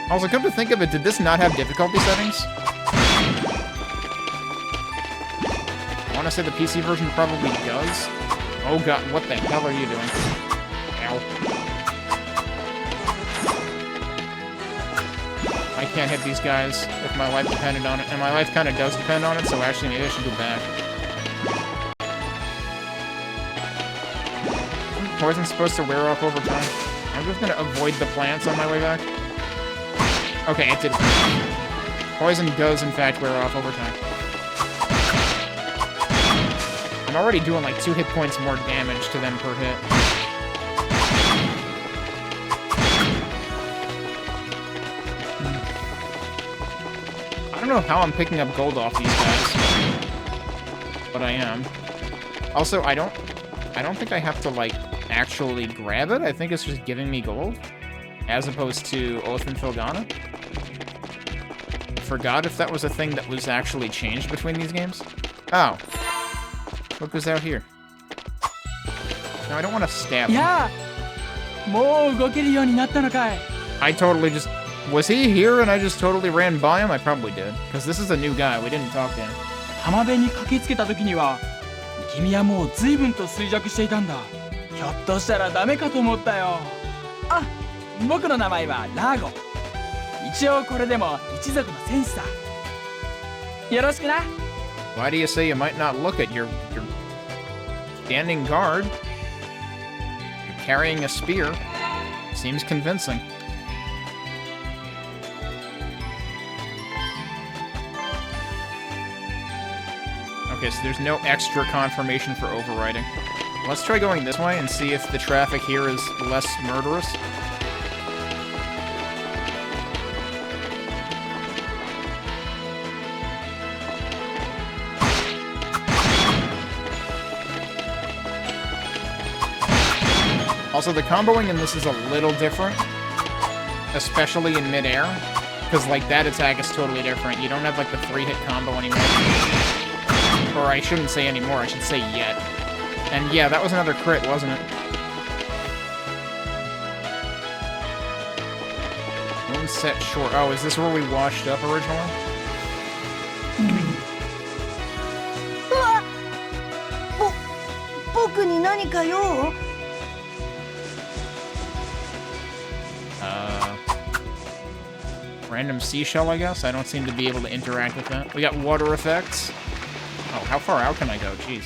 Also, come to think of it, did this not have difficulty settings? I want to say the PC version probably does. Oh god, what the hell are you doing? Ow. I can't hit these guys if my life depended on it, and my life kind of does depend on it, so actually maybe I should go back. Isn't poison supposed to wear off over time? I'm just gonna avoid the plants on my way back. Okay, it did. Poison does in fact wear off over time. I'm already doing like 2 hit points more damage to them per hit. I don't know how I'm picking up gold off these guys, but I am. Also, I don't think I have to like actually grab it. I think it's just giving me gold, as opposed to Oath and Filgana. I forgot if that was a thing that was actually changed between these games. Oh. Look who's out here. No, I don't want to stab him. Yeah. I totally just... Was he here and I just totally ran by him? I probably did. Because this is a new guy. We didn't talk to him. 浜辺に駆けつけた時には君はもう随分と衰弱していたんだ。ひょっとしたらダメかと思ったよ。あ、僕の名前はラーゴ。一応これでも一族の戦士さ。よろしくな。Why do you say you might not look at your standing guard? You're carrying a spear. Seems convincing. Okay, so there's no extra confirmation for overriding. Let's try going this way and see if the traffic here is less murderous. Also, the comboing in this is a little different, especially in midair, because like that attack is totally different. You don't have like the 3-hit combo anymore. Or I shouldn't say anymore, I should say yet. And yeah, that was another crit, wasn't it? One set short. Oh, is this where we washed up originally? Random seashell, I guess? I don't seem to be able to interact with that. We got water effects. Oh, how far out can I go? Jeez.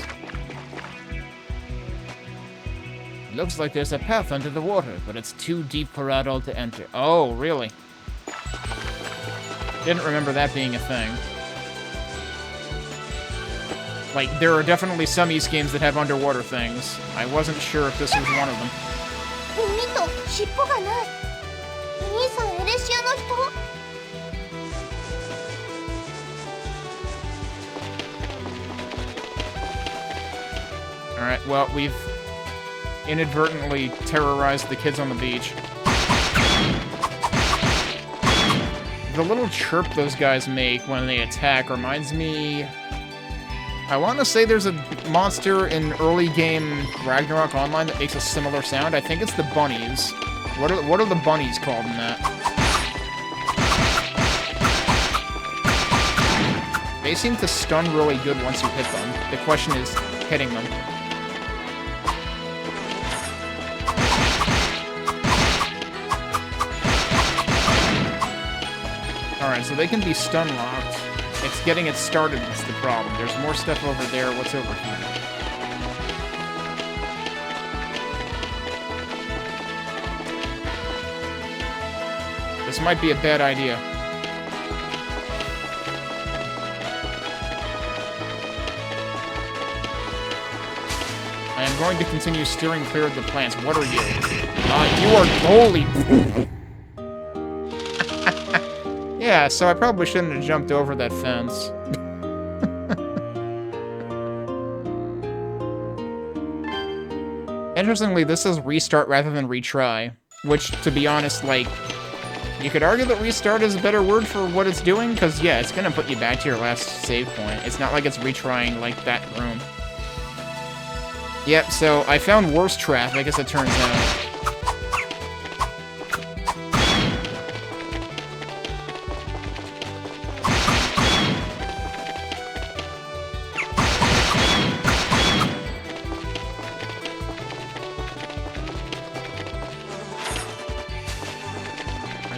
Looks like there's a path under the water, but it's too deep for adult to enter. Oh, really? Didn't remember that being a thing. Like, there are definitely some Ys games that have underwater things. I wasn't sure if this was one of them. 耳と尻尾がない。兄さんエレシアの人？ Alright, well, we've inadvertently terrorized the kids on the beach. The little chirp those guys make when they attack reminds me... I want to say there's a monster in early game Ragnarok Online that makes a similar sound. I think it's the bunnies. What are the bunnies called in that? They seem to stun really good once you hit them. The question is hitting them. Alright, so they can be stun locked. It's getting it started that's the problem. There's more stuff over there. What's over here? This might be a bad idea. I am going to continue steering clear of the plants. What are you? You are... Holy... Yeah, so I probably shouldn't have jumped over that fence. Interestingly, this says restart rather than retry. Which, to be honest, like... You could argue that restart is a better word for what it's doing, because, yeah, it's gonna put you back to your last save point. It's not like it's retrying, like, that room. Yep, so I found worse traffic, as it turns out.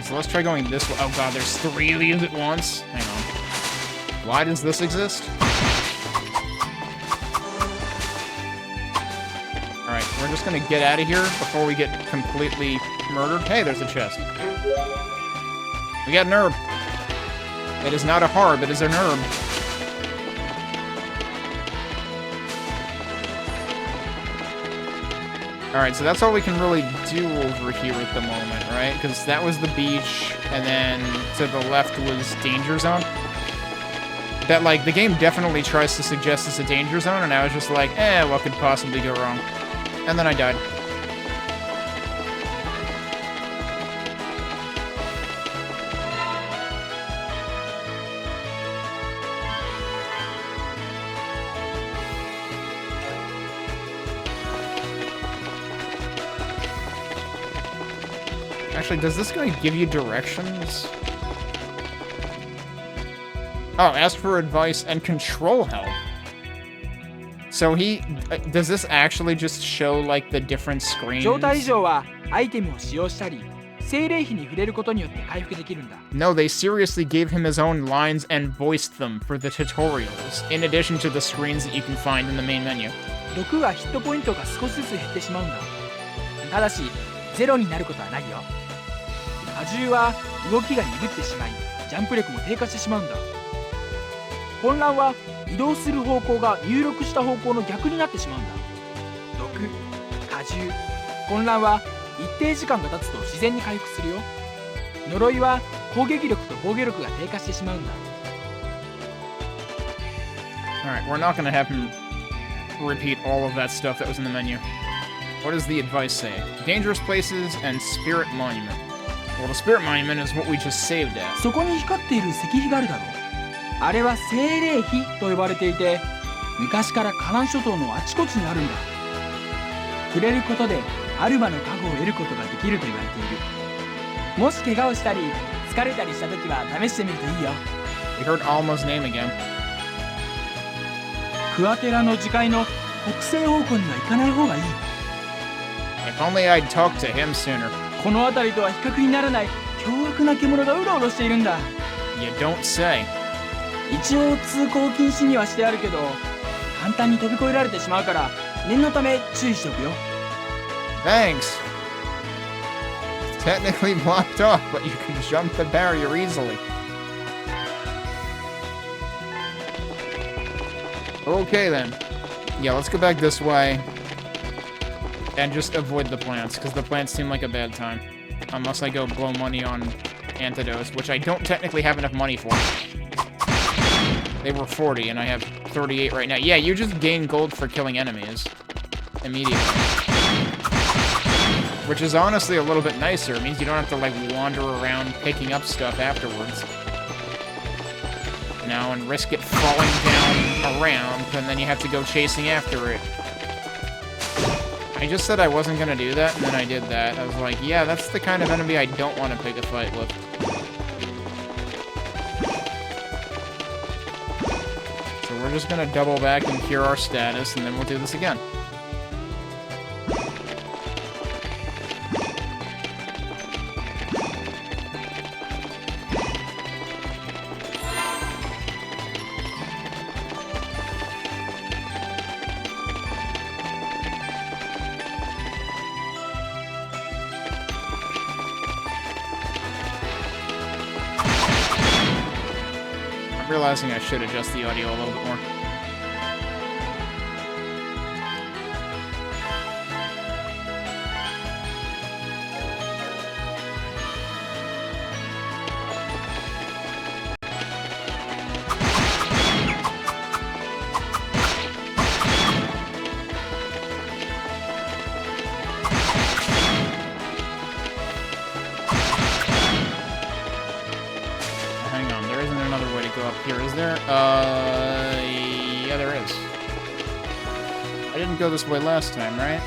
So let's try going this way. Oh god, there's 3 of these at once. Hang on. Why does this exist? Alright, we're just gonna get out of here before we get completely murdered. Hey, there's a chest. We got an herb. It is not a harb, it is an herb. Alright, so that's all we can really do over here at the moment, right? Because that was the beach, and then to the left was danger zone. That, like, the game definitely tries to suggest it's a danger zone, and I was just like, what could possibly go wrong? And then I died. Actually, does this guy give you directions? Oh, ask for advice and control help. So does this actually just show, like, the different screens? No, they seriously gave him his own lines and voiced them for the tutorials, in addition to the screens that you can find in the main menu. 毒はヒットポイントが少しずつ減ってしまうんだ。ただし、ゼロになることはないよ。荷重は動きが鈍ってしまい、ジャンプ力も低下してしまうんだ。混乱は移動する方向が入力した方向の逆になってしまうんだ。毒、荷重、混乱は一定時間が経つと自然に回復するよ。呪いは攻撃力と防御力が低下してしまうんだ。Alright, we're not gonna have him repeat all of that stuff that was in the menu. What does the advice say? Dangerous places and Spirit Monument. Well, the Spirit Monument is what we just saved at. そこに光っている石碑があるだろう。あれは精霊碑と呼ばれていて、昔からカナン諸島のあちこちにあるんだ。触れることでアルマの加護を得ることができると言われている。もし怪我をしたり疲れたりしたときは試してみるといいよ。We heard Alma's name again. クアテラの自戒の北西方向には行かない方がいい。If only I'd talked to him sooner. この辺りとは比較にならない凶悪な獣がうろうろしているんだ。You don't say. 一応通行禁止にはしてあるけど、簡単に飛び越えられてしまうから念のため注意しておくよ。Thanks. It's technically blocked off, but you can jump the barrier easily. Okay then. Yeah, let's go back this way. And just avoid the plants, because the plants seem like a bad time. Unless I go blow money on antidotes, which I don't technically have enough money for. They were 40, and I have 38 right now. Yeah, you just gain gold for killing enemies. Immediately. Which is honestly a little bit nicer. It means you don't have to, like, wander around picking up stuff afterwards. Now, and risk it falling down a ramp, and then you have to go chasing after it. I just said I wasn't gonna do that, and then I did that. I was like, yeah, that's the kind of enemy I don't want to pick a fight with. So we're just gonna double back and cure our status, and then we'll do this again. I'm realizing I should adjust the audio a little bit more. Hang on, there isn't another way to go up here, is there? Yeah, there is. I didn't go this way last time, right?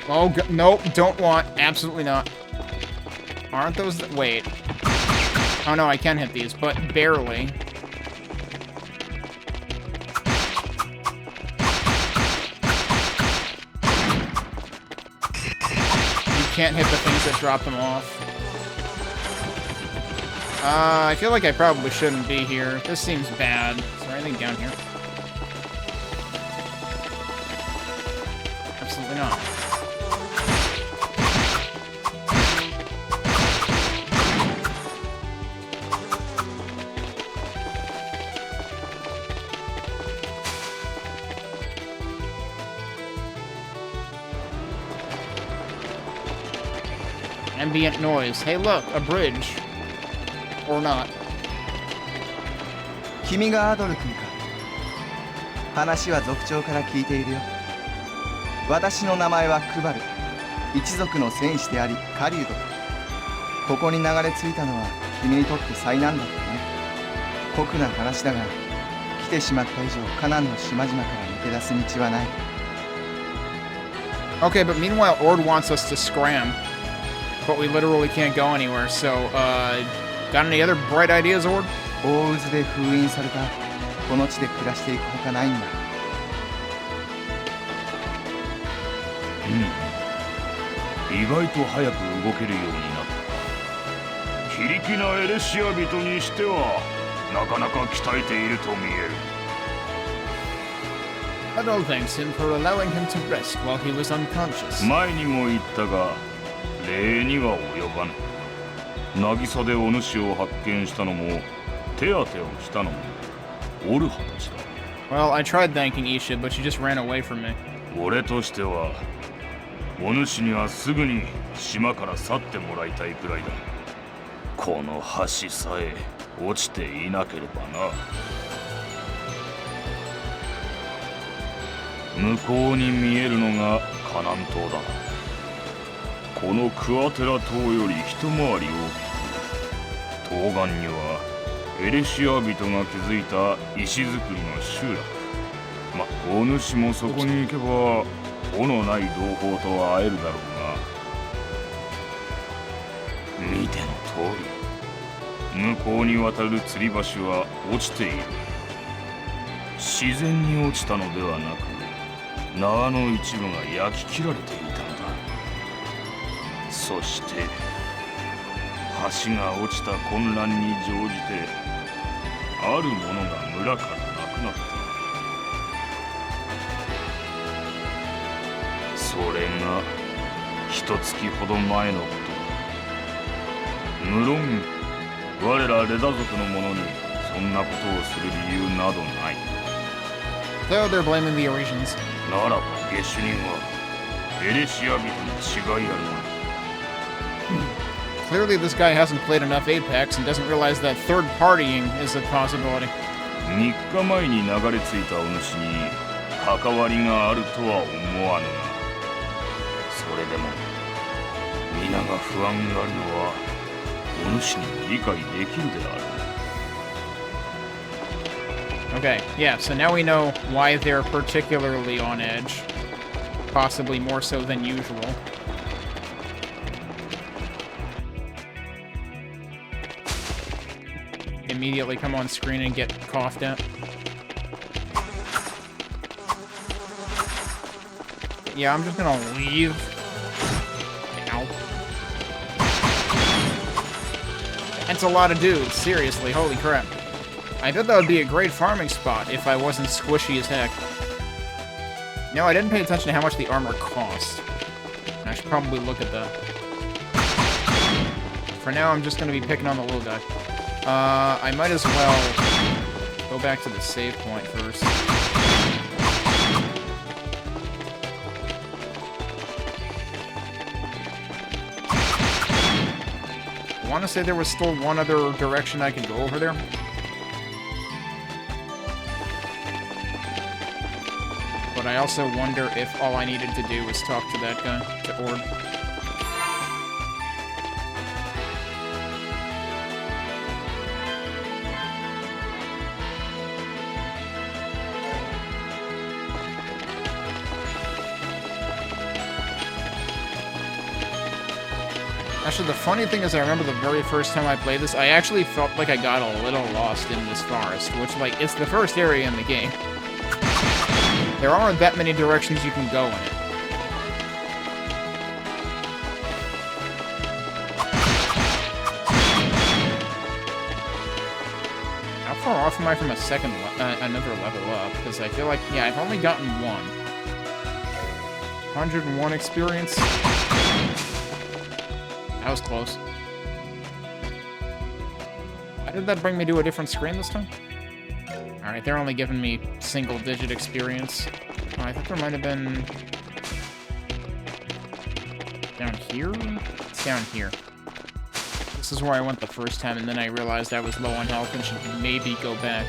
Oh, nope, don't want. Absolutely not. Aren't those the... Wait. Oh, no, I can hit these, but barely. Can't hit the things that drop them off. I feel like I probably shouldn't be here. This seems bad. Is there anything down here? Absolutely not. Ambient noise. Hey, look, a bridge. Or not. 君がアドル君か。話は族長から聞いているよ。私の名前はクバル。一族の戦士であり狩人だ。ここに流れ着いたのは君にとって災難だったね。酷な話だが、来てしまった以上カナンの島々から抜け出す道はない。Okay, but meanwhile, Ord wants us to scram. But we literally can't go anywhere, so, got any other bright ideas, Ord? 大渦で封印されたこの地で暮らしていくほかないんだ。意外と早く動けるようになった。非力なエレシア人にしてはなかなか鍛えていると見える。Adol thanks him for allowing him to rest while he was unconscious. 前にも言ったが礼には及ばぬ。渚でお主を発見したのも手当てをしたのもオルハたちだ。Well, I tried thanking Isha, but she just ran away from me. 俺としてはお主にはすぐに島から去ってもらいたいくらいだ。この橋さえ落ちていなければな。向こうに見えるのがカナン島だ。このクアテラ島より一回り大きく、東岸にはエレシア人が築いた石造りの集落。お主もそこに行けば尾のない同胞と会えるだろうが、見ての通り向こうに渡る吊り橋は落ちている。自然に落ちたのではなく、縄の一部が焼き切られていたのだ。そして橋が落ちた混乱に乗じてあるものが村からなくなった。それが一月ほど前のことだ。無論我らレダ族の者にそんなことをする理由などない。 So they're blaming the Eurasians. ならば下手人はエレシア人に違いあるまい。 Clearly this guy hasn't played enough Apex and doesn't realize that third partying is a possibility. 3日前に流れ着いたお主に関わりがあるとは思わぬが、それでも皆が不安があるのはお主にも理解できるであろう。 Okay, yeah, so now we know why they're particularly on edge. Possibly more so than usual. Immediately come on screen and get coughed at. Yeah, I'm just gonna leave. Ow. That's a lot of dudes, seriously, holy crap. I thought that would be a great farming spot if I wasn't squishy as heck. No, I didn't pay attention to how much the armor cost. I should probably look at that. For now, I'm just gonna be picking on the little guy. I might as well go back to the save point first. I want to say there was still one other direction I could go over there. But I also wonder if all I needed to do was talk to that guy, to Ord. Actually, the funny thing is I remember the very first time I played this, I actually felt like I got a little lost in this forest, which, like, it's the first area in the game. There aren't that many directions you can go in it. How far off am I from another level up? Because I feel like, yeah, I've only gotten one. 101 experience. That was close. Why did that bring me to a different screen this time? Alright, they're only giving me single-digit experience. Oh, I think there might have been... down here? It's down here. This is where I went the first time, and then I realized I was low on health and should maybe go back.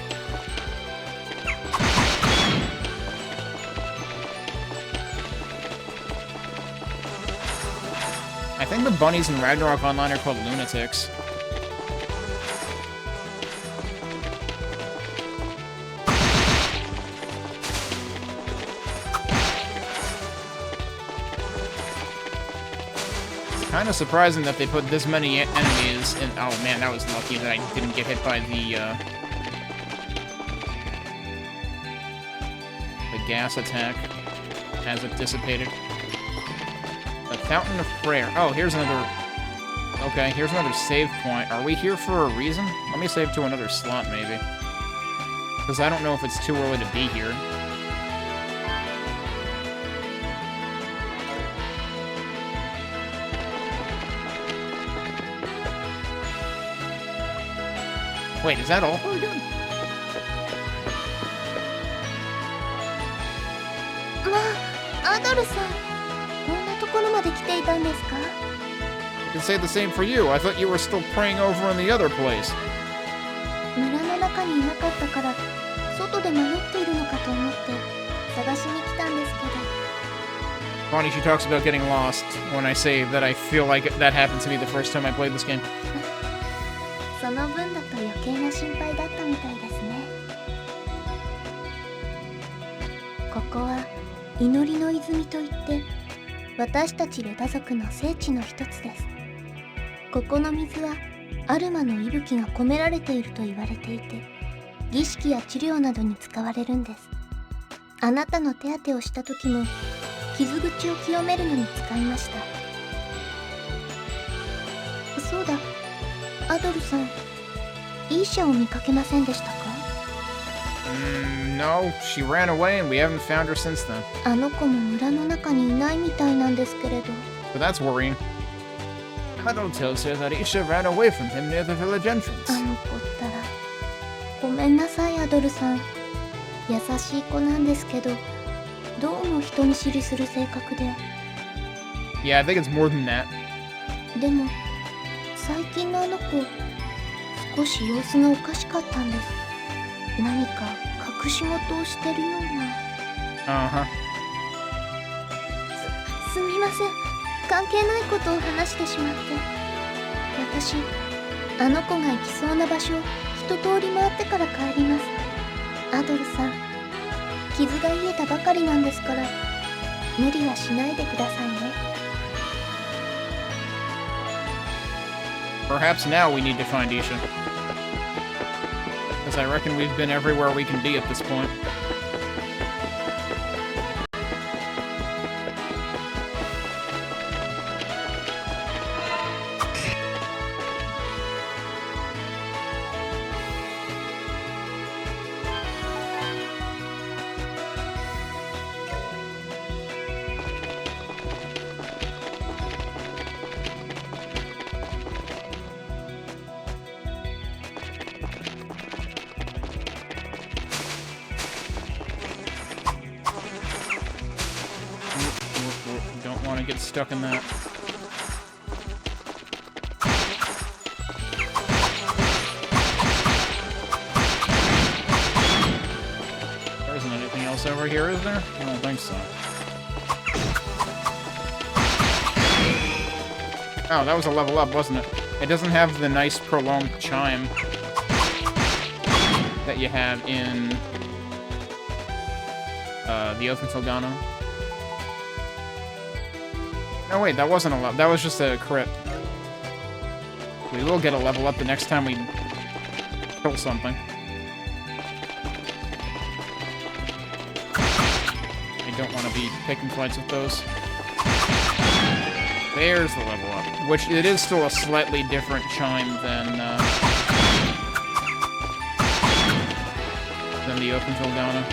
I think the bunnies in Ragnarok Online are called lunatics. Kind of surprising that they put this many enemies in. Oh man, that was lucky that I didn't get hit by the gas attack as it dissipated. The Fountain of Prayer. Oh, here's another. Okay, here's another save point. Are we here for a reason? Let me save to another slot, maybe. Because I don't know if it's too early to be here. Wait, is that all we're doing? まあ、アドルさん、こんなところまで来ていたんですか? I can say the same for you. I thought you were still praying over in the other place. 村の中にいなかったから、外で迷っているのかと思って探しに来たんですけど。Bonnie, she talks about getting lost when I say that I feel like that happened to me the first time I played this game. その分だと余計な心配だったみたいですね。ここは祈りの泉といって、私たちレダ族の聖地の一つです。ここの水はアルマの息吹が込められていると言われていて、儀式や治療などに使われるんです。あなたの手当てをした時も傷口を清めるのに使いました。そうだ、アドルさん、イーシャを見かけませんでしたか？ No, she ran away and we haven't found her since then. あの子も村の中にいないみたいなんですけれど。 But that's worrying. Huddle tells her that Isha ran away from him near the village entrance. あの子ったら。ごめんなさい、アドルさん。優しい子なんですけど、どうも人見知りする性格で。 Yeah, I think it's more than that. でも、最近のあの子、少し様子がおかしかったんです。何か隠し事をしてるような。Uh-huh. すみません。関係ないことを話してしまって。私、あの子が行きそうな場所を一通り回ってから帰ります。アドルさん、傷が癒えたばかりなんですから、無理はしないでくださいね。 Perhaps now we need to find Isha. Because I reckon we've been everywhere we can be at this point. Don't want to get stuck in that. There isn't anything else over here, is there? I don't think so. Oh, that was a level up, wasn't it? It doesn't have the nice prolonged chime that you have in the Oath and Felgana. No, wait, that wasn't a level. That was just a crit. We will get a level up the next time we kill something. I don't want to be picking fights with those. There's the level up. Which, it is still a slightly different chime than the Oath and Felgana.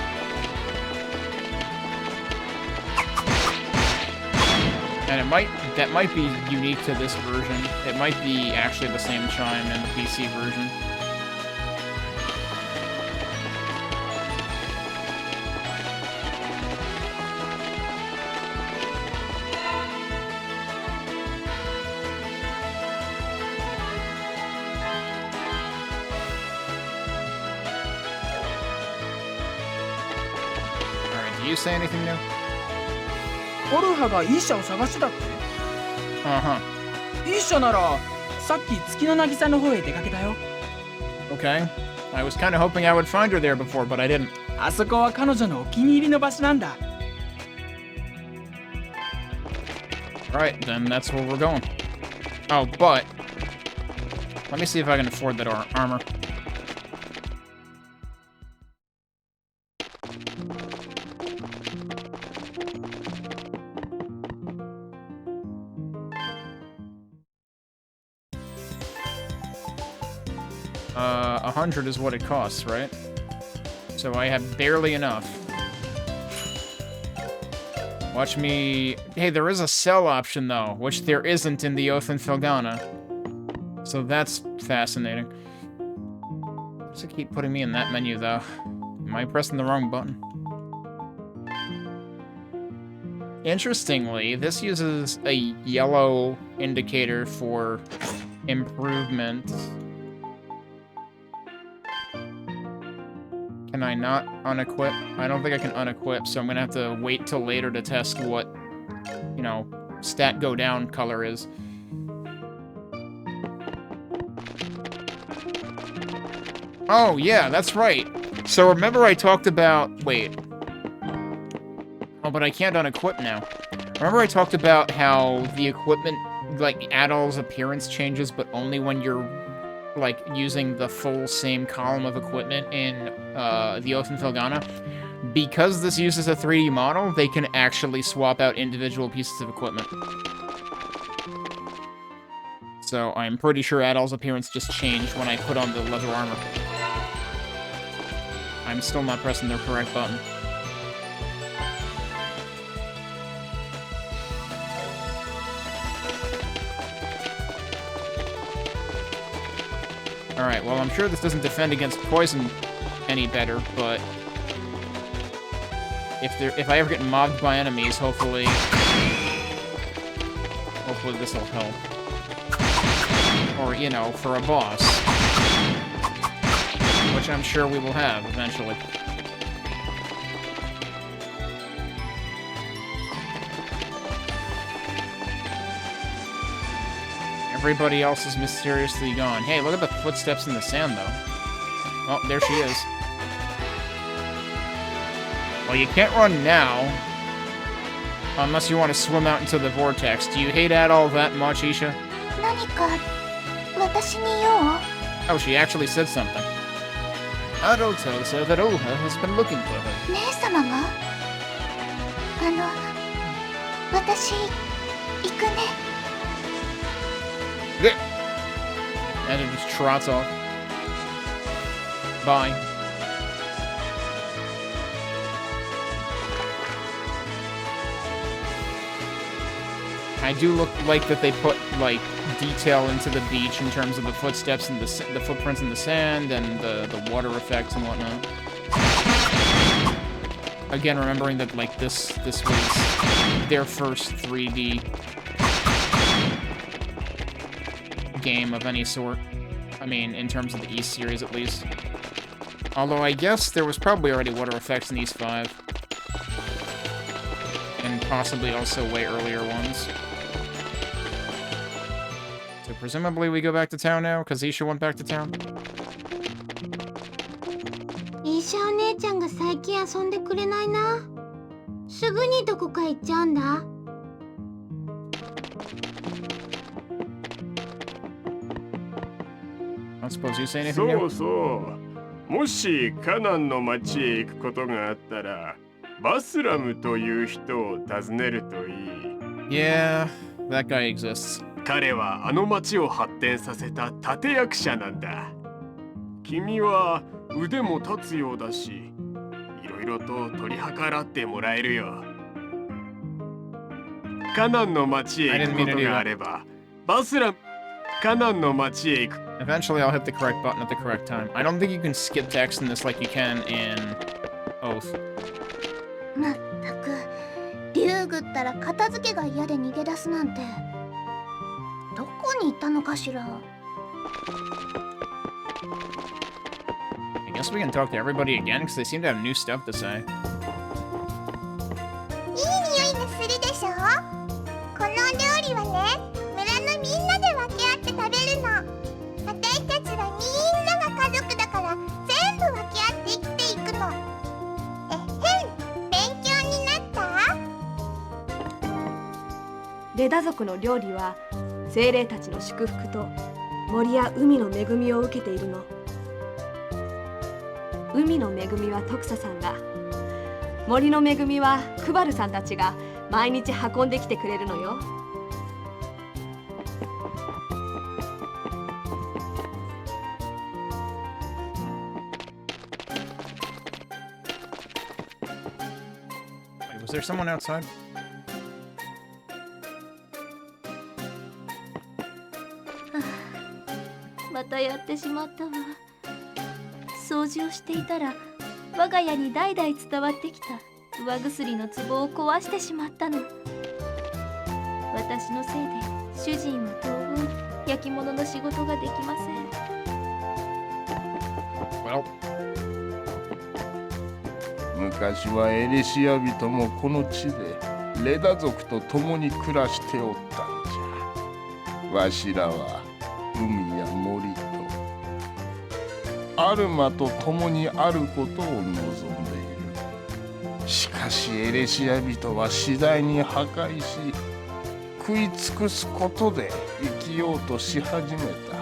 And that might be unique to this version. It might be actually the same chime in the PC version. Alright, do you say anything new? オルハがイーシャを探してたって？ Uh-huh. イーシャならさっき月の渚の方へ出かけたよ。 Okay. I was kind of hoping I would find her there before, but I didn't. あそこは彼女のお気に入りの場所なんだ。 Alright, then that's where we're going. Oh, but... let me see if I can afford that armor. $100 is what it costs, right? So I have barely enough. Watch me... Hey, there is a sell option, though, which there isn't in the Oath and Felgana. So that's fascinating. Does it keep putting me in that menu, though? Am I pressing the wrong button? Interestingly, this uses a yellow indicator for improvement. Can I not unequip? I don't think I can unequip, so I'm gonna have to wait till later to test what, you know, stat go down color is. Oh, yeah, that's right. So remember I talked about... Wait. Oh, but I can't unequip now. Remember I talked about how the equipment, like, Adol's appearance changes, but only when you're, like, using the full same column of equipment in the Oath and Felgana? Because this uses a 3D model, they can actually swap out individual pieces of equipment. So I'm pretty sure Adol's appearance just changed when I put on the leather armor. I'm still not pressing the correct button. Alright, well, I'm sure this doesn't defend against poison any better, but if I ever get mobbed by enemies, hopefully this will help. Or, you know, for a boss. Which I'm sure we will have eventually. Everybody else is mysteriously gone. Hey, look at the footsteps in the sand, though. Oh, there she is. Well, you can't run now. Unless you want to swim out into the vortex. Do you hate Adol that much, Isha? Oh, she actually said something. Adol tells her that Olha has been looking for her. And it just trots off. Bye. I do like that they put, like, detail into the beach in terms of the footsteps and the footprints in the sand and the water effects and whatnot. Again, remembering that, like, this was their first 3D game of any sort. I mean, in terms of the East series, at least. Although I guess there was probably already water effects in East 5. And possibly also way earlier ones. So presumably we go back to town now, because Isha went back to town. Isha お姉ちゃんが最近遊んでくれないな。すぐにどこか行っちゃうんだ。I don't suppose you say anything そ new? うそう。もしカナンの町へ行くことがあったら、バスラムという人を訪ねるといい。Yeah, that guy exists. 彼はあの町を発展させた立役者なんだ。君は腕も立つようだし、いろいろと取り計らってもらえるよ。カナンの町へ行くことがあれば、バスラム、カナンの町へ行く。Eventually I'll hit the correct button at the correct time. I don't think you can skip text in this like you can in Oath. まったく、竜ぐったら片付けが嫌で逃げ出すなんて。どこに行ったのかしら。I guess we can talk to everybody again because they seem to have new stuff to say. いい匂いがするでしょ。この料理はね、村のみんなで分け合って食べるの。私たちはみんなが家族だから全部分け合って生きていくの。えへん、勉強になった？レダ族の料理は精霊たちの祝福と森や海の恵みを受けているの。海の恵みはトクサさんが、森の恵みはクバルさんたちが毎日運んできてくれるのよ。Wait, was there someone outside?「またやってしまったわ。掃除をしていたら我が家に代々伝わってきた上薬の壺を壊してしまったの。私のせいで主人は当分焼き物の仕事ができません。Well. 昔はエレシア人もこの地でレダ族と共に暮らしておったんじゃ。わしらは海や森とアルマと共にあることを望んでいる。しかしエレシア人は次第に破壊し、食い尽くすことで生きようとし始めた。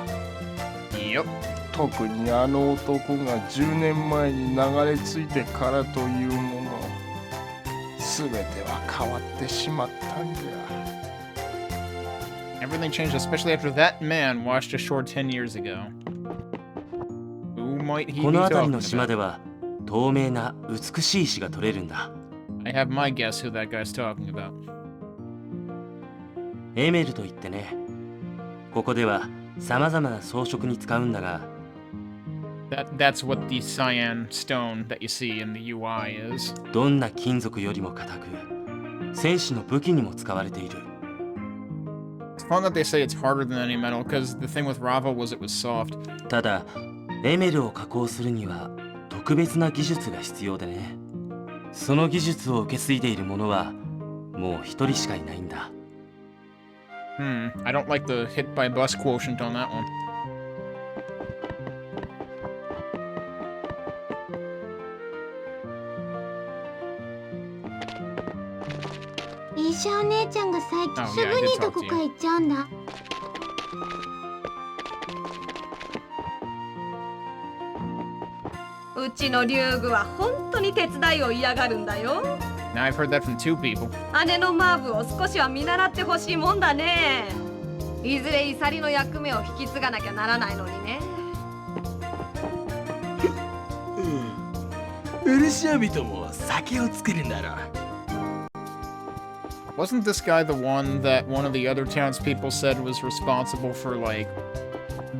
Yep. 特にあの男が10年前に流れ着いてからというもの、すべては変わってしまったんじゃ。Everything changed, especially after that man watched a short 10 years ago. Who might he こ be の辺り talking の島 about? では透明な美しい石が取れるんだ。 I have my guess who that guy's talking about. エメルといってね、ここでは様々な装飾に使うんだが、 That's what the cyan stone that you see in the UI is. どんな金属よりも硬く、戦士の武器にも使われている。 It's fun that they say it's harder than any metal, because the thing with Rava was it was soft. ただ、エメルを加工するには特別な技術が必要でね。その技術を受け継いでいる者はもう一人しかいないんだ。 I don't like the hit by bus quotient on that one. イーシャお姉ちゃんが最近 Oh, す yeah, I ぐ did にど talk こ to か you. 行っちゃうんだ。うちの竜宮は本当に手伝いを嫌がるんだよ。 Now I've heard that from 2 people. 姉のマーブを少しは見習ってほしいもんだね。いずれイサリの役目を引き継がなきゃならないのにね。エレシア人も酒を作るんだろう。 Wasn't this guy the one that one of the other townspeople said was responsible for, like,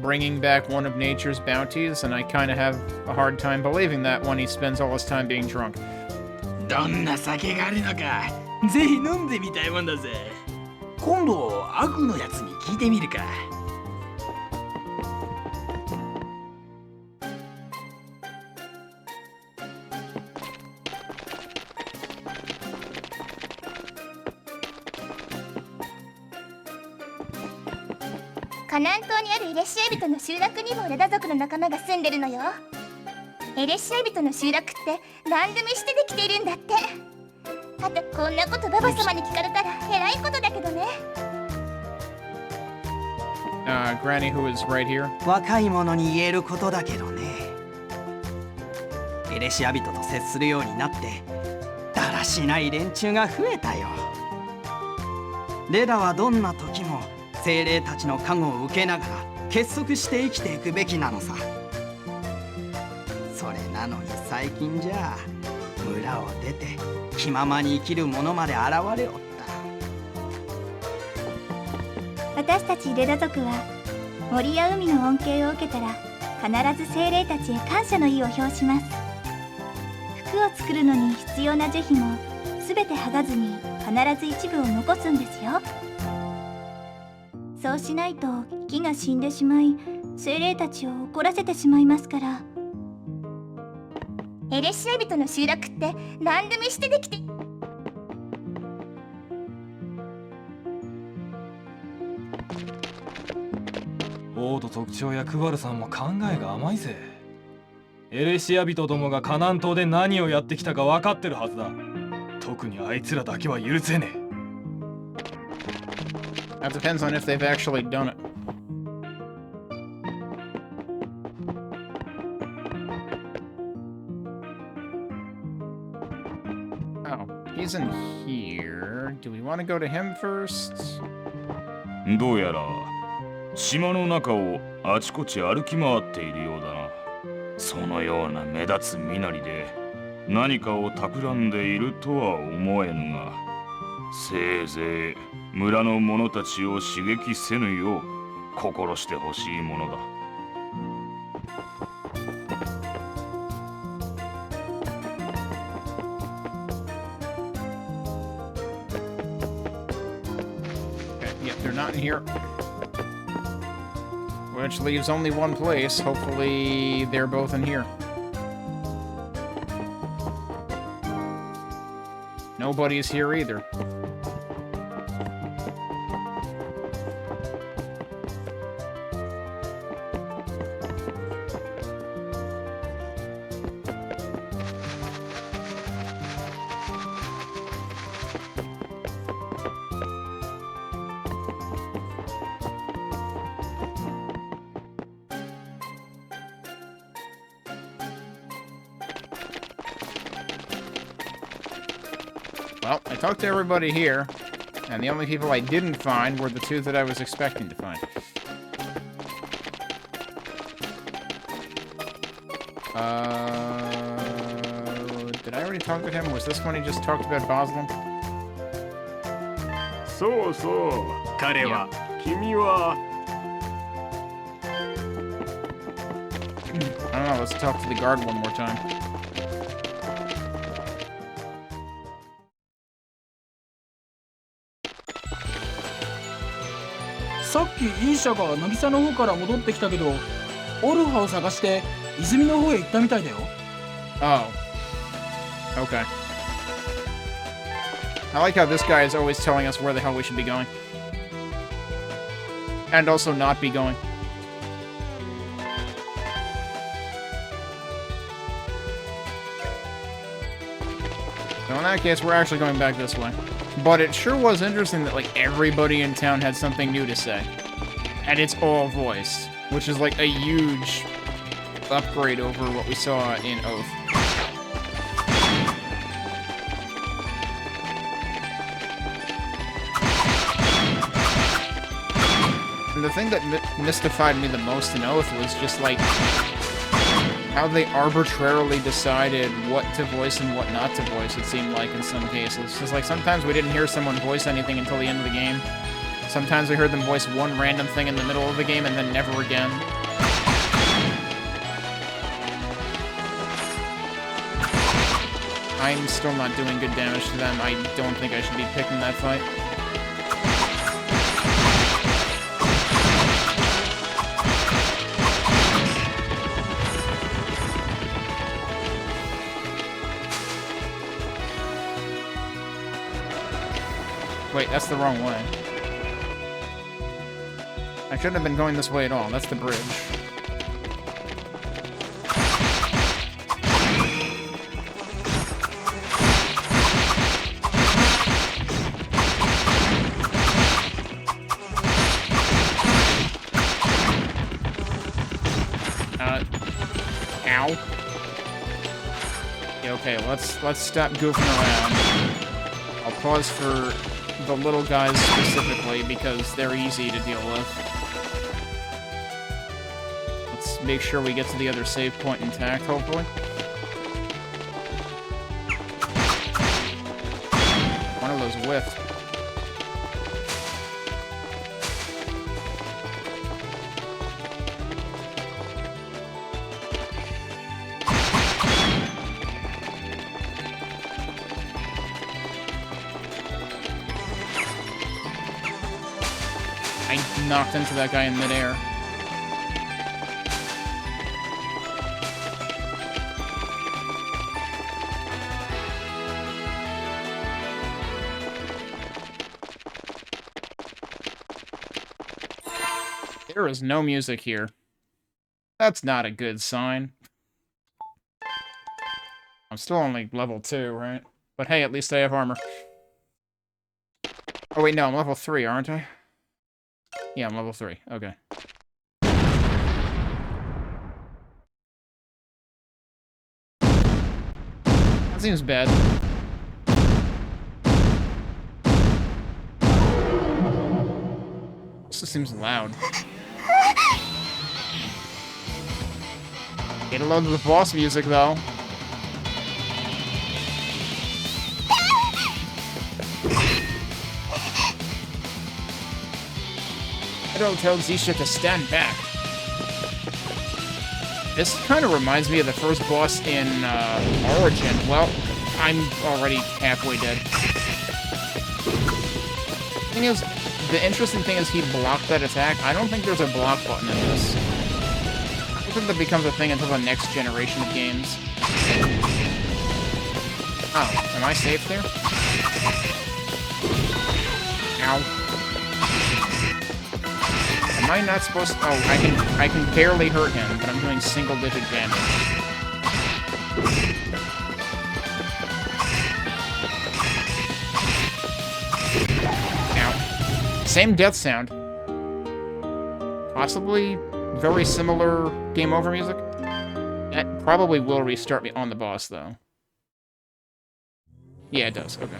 bringing back one of nature's bounties? And I kind of have a hard time believing that when he spends all his time being drunk. どんな酒があるのか、ぜひ飲んでみたいもんだぜ。今度、悪のやつに聞いてみるか。カナン島にあるエレシア人の集落にもレダ族の仲間が住んでるのよ。エレシア人の集落ってランドメしてできているんだって。あとこんなことババ様に聞かれたらえらいことだけどね。Granny, who is right here. 若い者に言えることだけどね。エレシア人と接するようになってだらしない連中が増えたよ。レダはどんな時も精霊たちの加護を受けながら結束して生きていくべきなのさ。それなのに最近じゃ村を出て気ままに生きる者まで現れおった。私たちレダ族は森や海の恩恵を受けたら必ず精霊たちへ感謝の意を表します。服を作るのに必要な樹皮も全て剥がずに必ず一部を残すんですよ。そうしないと木が死んでしまい精霊たちを怒らせてしまいますから。エレシア人の集落ってランドメしてできて。王都特徴やクバルさんも考えが甘いぜ。エレシア人どもがカナン島で何をやってきたか分かってるはずだ。特にあいつらだけは許せねえ。That depends on if they've actually done it. Oh, he's in here. Do we want to go to him first? どうやら島の中をあちこち歩き回っているようだな。そのような目立つ身なりで何かを企んでいるとは思えぬが、せいぜい村の者たちを刺激せぬよう心してほしいものだ。Okay, yep, they're not in here. Which leaves only one place. Hopefully, they're both in here. Nobody's here either. Well, I talked to everybody here, and the only people I didn't find were the 2 that I was expecting to find. Did I already talk to him? Was this when he just talked about Boslam? そうそう、彼は、君は。I don't know, let's talk to the guard one more time. さっきイーシャが渚の方から戻ってきたけど、オルハを探して泉の方へ行ったみたいだよ。Oh. Okay. I like how this guy is always telling us where the hell we should be going. And also not be going. So in that case, we're actually going back this way. But it sure was interesting that, like, everybody in town had something new to say. And it's all voiced, which is, like, a huge upgrade over what we saw in Oath. And the thing that mystified me the most in Oath was just, like, how they arbitrarily decided what to voice and what not to voice, it seemed like, in some cases. Because, like, sometimes we didn't hear someone voice anything until the end of the game. Sometimes we heard them voice one random thing in the middle of the game and then never again. I'm still not doing good damage to them. I don't think I should be picking that fight. Wait, that's the wrong way. I shouldn't have been going this way at all. That's the bridge. Ow. Yeah, okay, let's stop goofing around. I'll pause for the little guys specifically because they're easy to deal with. Let's make sure we get to the other save point intact, hopefully. One of those whiffed. I knocked into that guy in midair. There is no music here. That's not a good sign. I'm still only level 2, right? But hey, at least I have armor. Oh wait, no, I'm level 3, aren't I? Yeah, I'm level 3. Okay. That seems bad. This seems loud. Get a load of the boss music, though. Edo tells Zisha to stand back. This kind of reminds me of the first boss in Origin. Well, I'm already halfway dead. Thing is, the interesting thing is he blocked that attack. I don't think there's a block button in this. I don't think that becomes a thing until the next generation of games. Oh, am I safe there? Ow. Am I not supposed to? Oh, I can barely hurt him, but I'm doing single-digit damage. Ow. Same death sound. Possibly very similar game over music. That probably will restart me on the boss, though. Yeah, it does. Okay.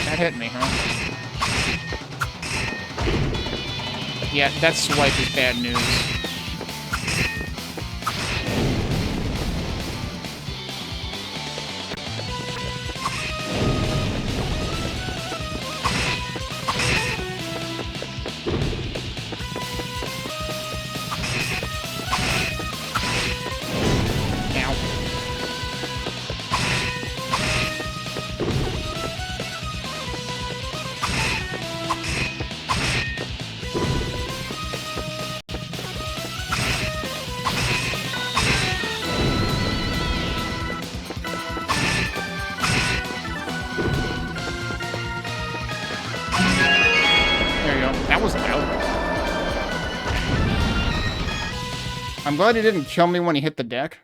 That hit me, huh? Yeah, that swipe is bad news. I'm glad he didn't kill me when he hit the deck.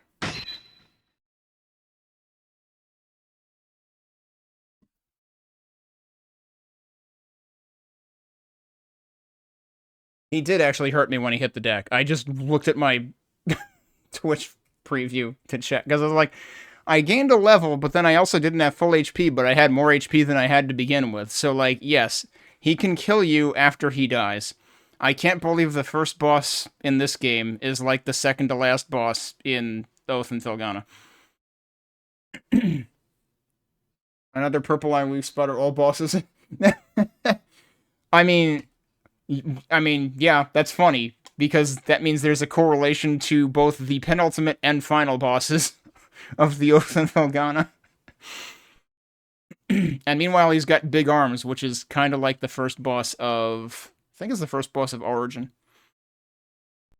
He did actually hurt me when he hit the deck. I just looked at my Twitch preview to check, because I was like, I gained a level, but then I also didn't have full HP, but I had more HP than I had to begin with. So, like, yes, he can kill you after he dies. I can't believe the first boss in this game is like the second to last boss in Oath and Thilgana. Another purple eye leaf spotter, all bosses. I mean, yeah, that's funny, because that means there's a correlation to both the penultimate and final bosses of the Oath and Thilgana. And meanwhile, he's got big arms, which is kind of like the first boss of... I think it's the first boss of Origin.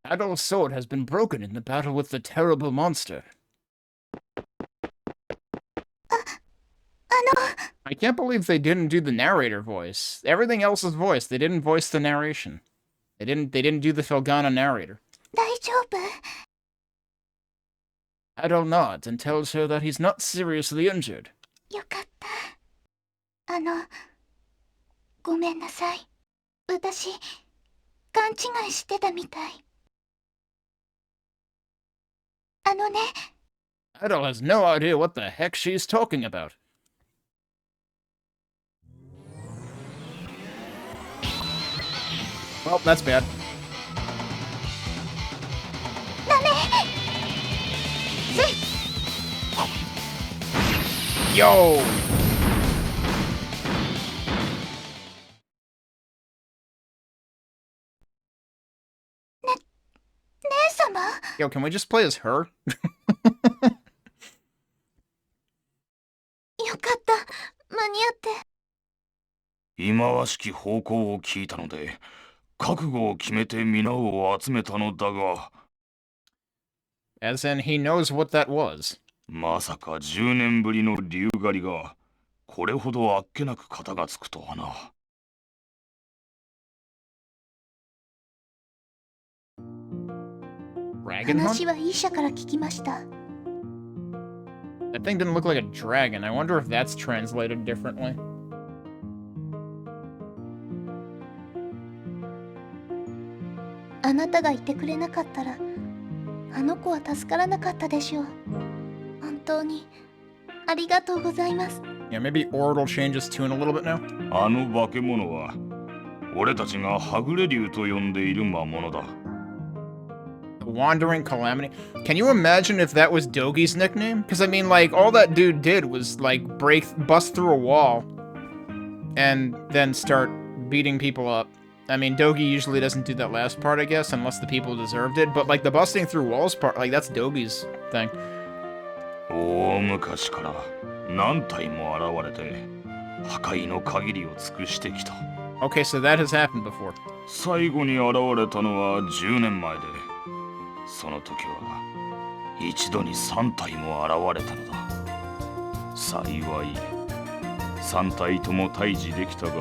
Adol's sword has been broken in the battle with the terrible monster. I can't believe they didn't do the narrator voice. Everything else is voiced. They didn't voice the narration. They didn't do the Thilgana narrator. Adol nods and tells her that he's not seriously injured. よかった。ごめんなさい。私、勘違いしてたみたい。ね。Adol has no idea what the heck she's talking about. Well, that's bad. Yo! Yo, can we just play as her? よかった。間に合って。忌まわしき方向を聞いたので、覚悟を決めて皆を集めたのだが。As in, he knows what that was. まさか10年ぶりの竜狩りが、これほどあっけなく肩がつくとはな。話は医者から聞きました。That thing didn't look like a dragon. I wonder if that's translated differently. あなたがいてくれなかったら、あの子は助からなかったでしょう。本当にありがとうございます。Yeah, maybe Ord will change his tune a little bit now. あの化け物は、俺たちがはぐれ竜と呼んでいる魔物だ。Wandering Calamity. Can you imagine if that was Dogi's nickname? Because I mean, like, all that dude did was like bust through a wall and then start beating people up. I mean, Dogi usually doesn't do that last part, I guess, unless the people deserved it. But like the busting through walls part, like that's Dogi's thing. 大昔から何体も現れて破壊の限りを尽くしてきた。Okay, so that has happened before. 最後に現れたのは10年前で。その時は一度に3体も現れたのだ。幸い3体とも退治できたが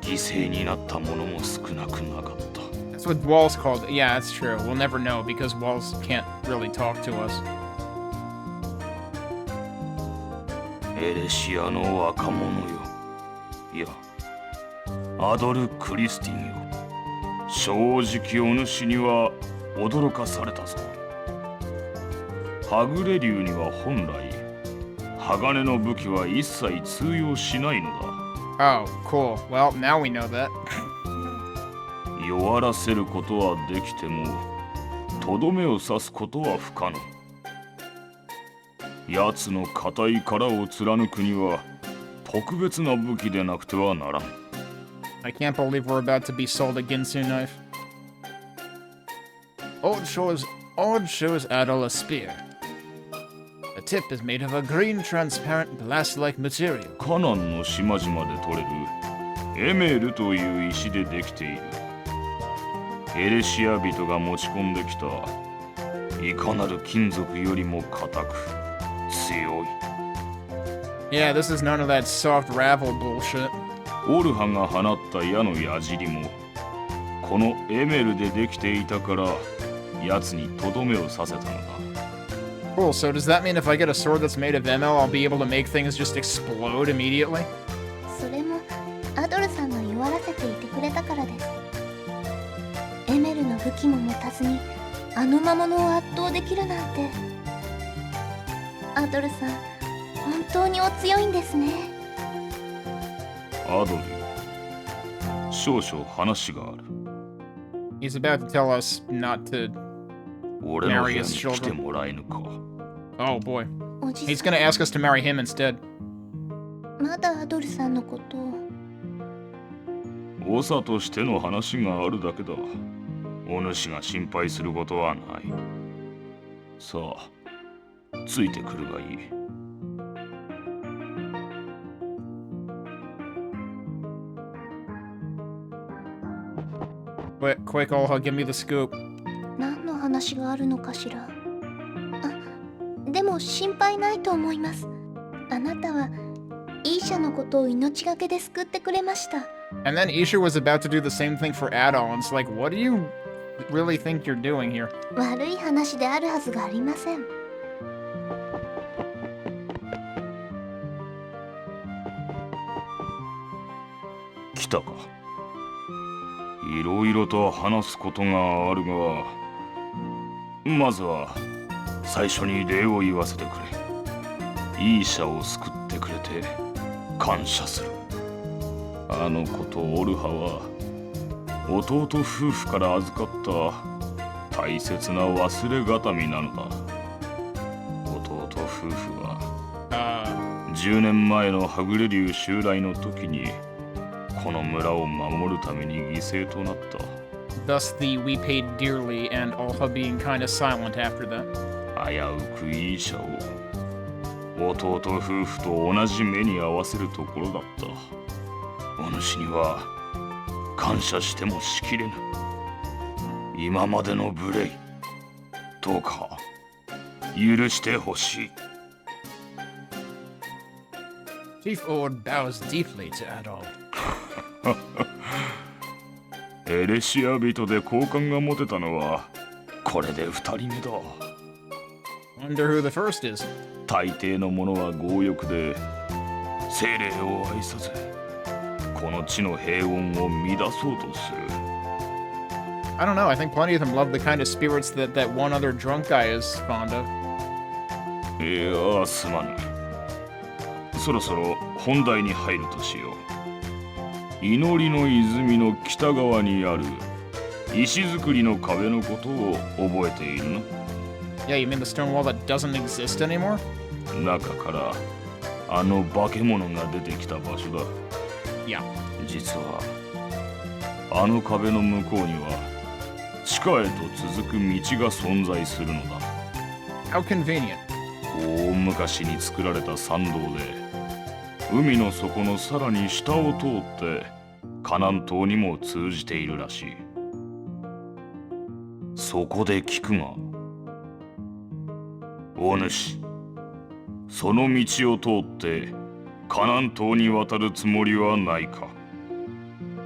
犠牲になった者も少なくなかった。 That's what Wall's called. Yeah, that's true. We'll never know because Walls can't really talk to us. エレシアの若者よ。いや、アドル・クリスティンよ。正直お主には驚かされたぞ。はぐれ竜には本来、鋼の武器は一切通用しないのだ。Oh, cool. Well, now we know that. 弱らせることはできても、とどめを刺すことは不可能。奴の硬い殻を貫くには、特別な武器でなくてはならん。I can't believe we're about to be sold a Ginsu knife. Ord shows Adol a spear. The tip is made of a green, transparent, glass-like material. カナンの島々で採れるエメールという石でできている。エレシア人が持ち込んできたいかなる金属よりも硬く強い。Yeah, this is none of that soft ravel bullshit. オルハが放った矢の矢尻もこのエメルでできていたから奴にとどめを刺せたのだ。 Cool, so does that mean if I get a sword that's made of ML, I'll be able to make things just explode immediately? それもアドルさんが弱らせていてくれたからです。エメルの武器も持たずにあの魔物を圧倒できるなんて。アドルさん、本当にお強いんですね。アドル、少々話がある。 He's about to tell us not to 俺の部 marry 屋 his に来て children. もらえぬか。 Oh boy. おじ He's さん、 gonna ask us to marry him instead. まだアドルさんのことを。長としての話があるだけだ。お主が心配することはない。さあ、ついてくるがいい。 Quick, Olha, give me the scoop. 何の話があるのかしら。あ、でも心配ないと思います。あなたはイーシャのことを命がけで救ってくれました。 And then Isha was about to do the same thing for add-ons. Like, what do you really think you're doing here? 悪い話であるはずがありません。来たか。いろいろと話すことがあるが、まずは最初に礼を言わせてくれ。イーシャを救ってくれて感謝する。あの子とオルハは弟夫婦から預かった大切な忘れがたみなのだ。弟夫婦は10年前のはぐれ竜襲来の時にこの村を守るために犠牲となった。 Thus the we paid dearly and Olha being kinda silent after that. 危うくイーシャを弟夫婦と同じ目に合わせるところだった。お主には感謝してもしきれぬ。今までの無礼、どうか許してほしい。 Chief Ord bows deeply to Adol. エレシア人で好感が持てたのはこれで2人目だ。 Wonder who the first is. 大抵の者は強欲で精霊を愛さずこの地の平穏を乱そうとする。 I don't know, I think plenty of them love the kind of spirits that that one other drunk guy is fond of. いや、すまぬ。そろそろ本題に入るとしよう。祈りの泉の北側にある石造りの壁のことを覚えているな。 Yeah, you mean the stone wall that doesn't exist anymore? 中からあの化け物が出てきた場所だ。 Yeah. 実はあの壁の向こうには地下へと続く道が存在するのだ。 How convenient. 大昔に作られた参道で海の底のさらに下を通ってカナン島にも通じているらしい。そこで聞くが、お主、その道を通ってカナン島に渡るつもりはないか。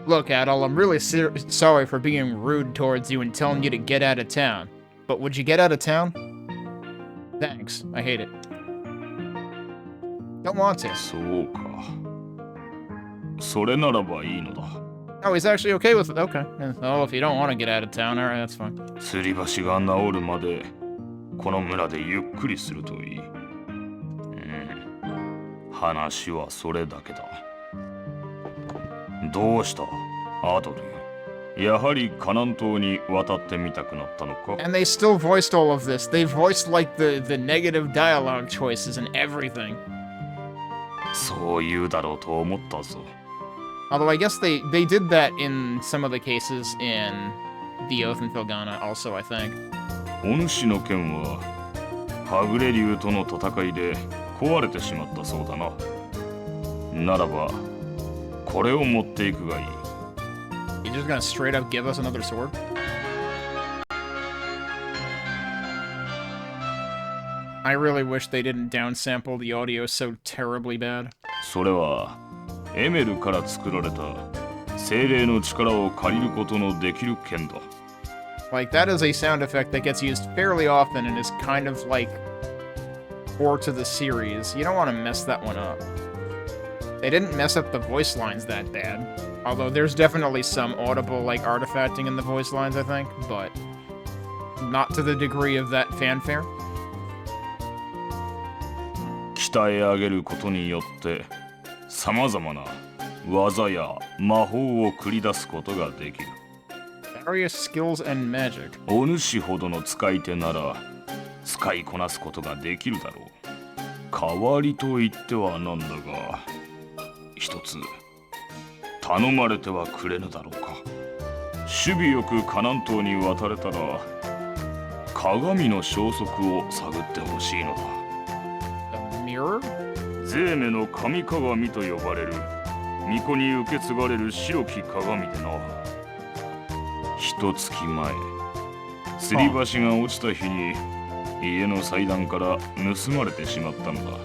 Look, Adol, I'm really sorry for being rude towards you and telling you to get out of town. But would you get out of town? Thanks, I hate it. Don't want to. そうか。それならばいいのだ。 Oh, he's actually okay with it. Okay. Oh, if you don't want to get out of town, alright, that's fine. 吊り橋が治るまでこの村でゆっくりするといい。話はそれだけだ。どうしたアドルよ。やはりカナン島に渡ってみたくなったのか。 And they still voiced all of this. They voiced like the negative dialogue choices and everything. そう言うだろうと思ったぞ。 Although I guess they did that in some of the cases in The Oath and Filgana also, I think. お主の剣ははぐれ竜との戦いで壊れてしまったそうだな。ならばこれを持っていくがいい。 He's just gonna straight up give us another sword? I really wish they didn't downsample the audio so terribly bad. それはエメルから作られた精霊の力を借りることのできる剣だ。Like, that is a sound effect that gets used fairly often and is kind of, like, core to the series. You don't want to mess that one up. They didn't mess up the voice lines that bad. Although there's definitely some audible, like, artifacting in the voice lines, I think, but not to the degree of that fanfare. 鍛え上げることによってさまざまな技や魔法を繰り出すことができる。 Various skills and magic. お主ほどの使い手なら使いこなすことができるだろう。代わりと言ってはなんだが、一つ頼まれてはくれぬだろうか。守備よく河南島に渡れたら鏡の消息を探ってほしいのだ。ゼメの神鏡と呼ばれる巫女に受け継がれる白き鏡でな。一月前、吊り橋が落ちた日に家の祭壇から盗まれてしまったのだ。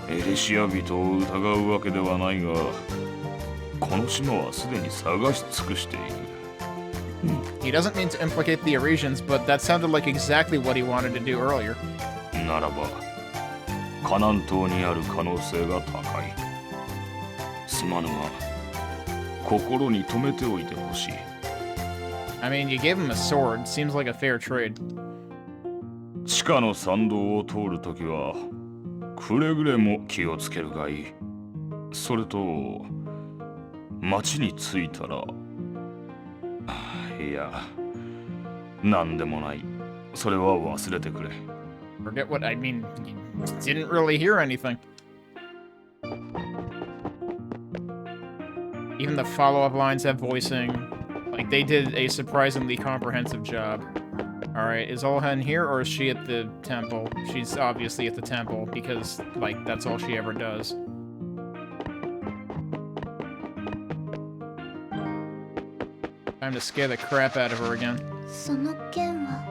エレシア人を疑うわけではないが、この島はすでに探し尽くしている。He doesn't mean to implicate the Eurasians, but that sounded like exactly what he wanted to do earlier. ならば、河南島にある可能性が高い。すまぬが、心に留めておいてほしい。I mean, you gave him a sword. Seems like a fair trade. 地下の参道を通るときは、くれぐれも気をつけるがいい。それと、町に着いたら、いや、なんでもない。それは忘れてくれ。Forget what I mean. You didn't really hear anything. Even the follow-up lines have voicing. Like, they did a surprisingly comprehensive job. Alright, is Olhen here, or is she at the temple? She's obviously at the temple, because, like, that's all she ever does. Time to scare the crap out of her again. その件は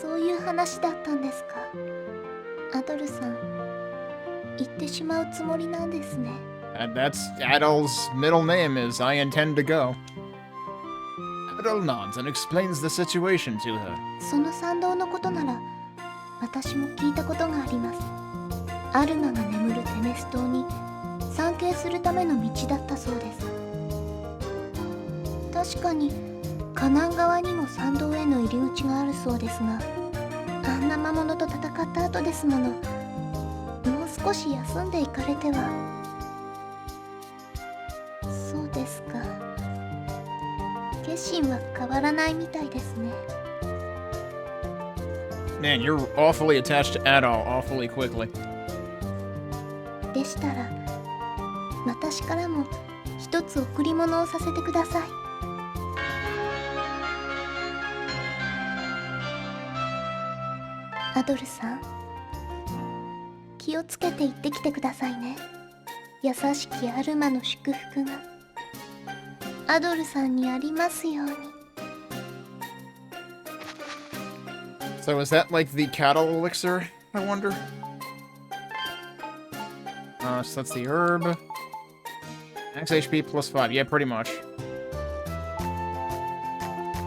そういう話だったんですか。アドルさん、言ってしまうつもりなんですね。And that's Adol's middle name is I intend to go. Adol nods and explains the situation to her. その参道のことなら私も聞いたことがあります。アルマが眠るテメス島に参詣するための道だったそうです。確かに河南側にも参道への入り口があるそうですが、あんな魔物と戦った後ですもの。もう少し休んでいかれては。そうですか。決心は変わらないみたいですね。Man, you're awfully attached to Adol awfully quickly. でしたら、私からも一つ贈り物をさせてください。アドルさん、気をつけて行ってきてくださいね。優しきアルマの祝福がアドルさんにありますように。So is that like the cattle elixir, I wonder? So that's the herb. Max HP plus 5. Yeah, pretty much.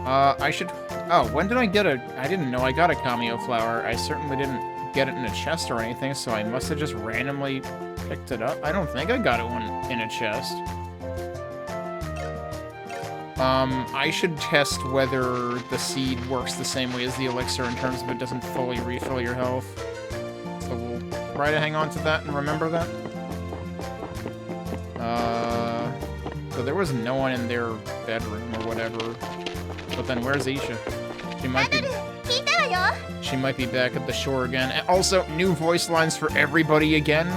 I should... Oh, when did I get a... I didn't know I got a cameo flower. I certainly didn't get it in a chest or anything, so I must have just randomly picked it up. I don't think I got it in a chest. I should test whether the seed works the same way as the elixir in terms of it doesn't fully refill your health. So we'll try to hang on to that and remember that. So there was no one in their bedroom or whatever. But then where's Isha? She might be back at the shore again. And also, new voice lines for everybody again.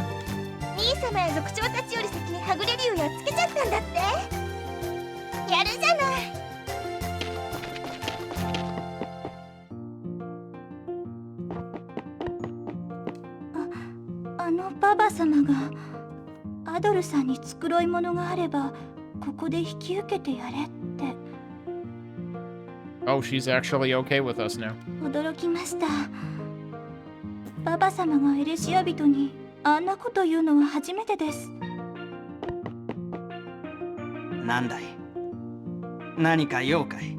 兄様や族長たちより先にはぐれ竜やっつけちゃったんだって。やるじゃない。あのババ様がアドルさんに繕い物があればここで引き受けてやれって。Oh, she's actually okay with us now. 驚きました。ババ様がエレシア人にあんなこと言うのは初めてです。なんだい、何か用かい？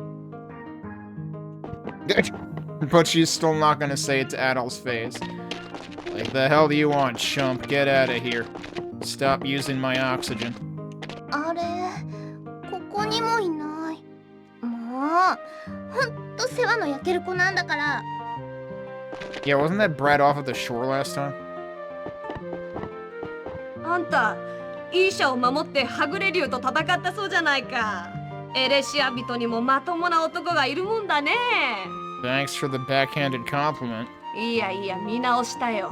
But she's still not gonna say it to Adol's face. Like, the hell do you want, chump? Get out of here. Stop using my oxygen. あれ、ここにもいない。もう、ほんと世話の焼ける子なんだから。Yeah, wasn't that Brad off at the shore last time? あんたイーシャを守ってはぐれ竜と戦ったそうじゃないか。エレシア人にもまともな男がいるもんだね。 Thanks for the backhanded compliment. いやいや、見直したよ。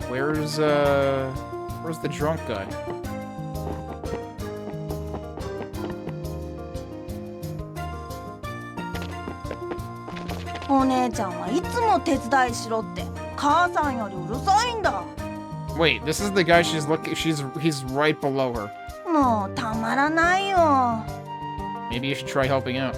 Where's the drunk guy? お姉ちゃんはいつも手伝いしろって母さんよりうるさいんだ。 Wait, this is the guy he's right below her. もうたまらないよ。 Maybe you should try helping out.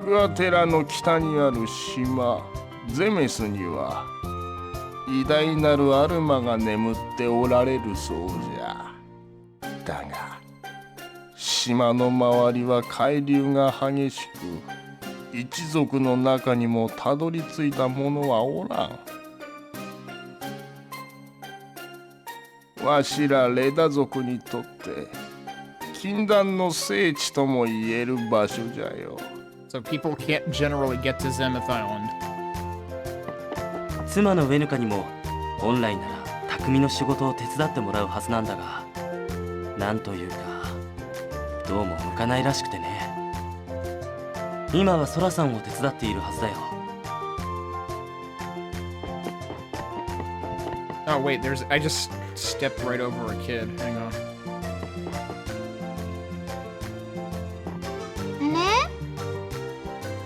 グアテラの北にある島ゼメスには偉大なるアルマが眠っておられるそうじゃ。だが島の周りは海流が激しく、一族の中にもたどり着いた者はおらん。わしらレダ族にとって禁断の聖地とも言える場所じゃよ。So people can't generally get to Zenith Island. 妻のウェヌカにも本来なら匠の仕事を手伝ってもらうはずなんだが、なんというかどうも向かないらしくてね。今はソラさんを手伝っているはずだよ。Oh wait, I just stepped right over a kid. Hang on. あれ？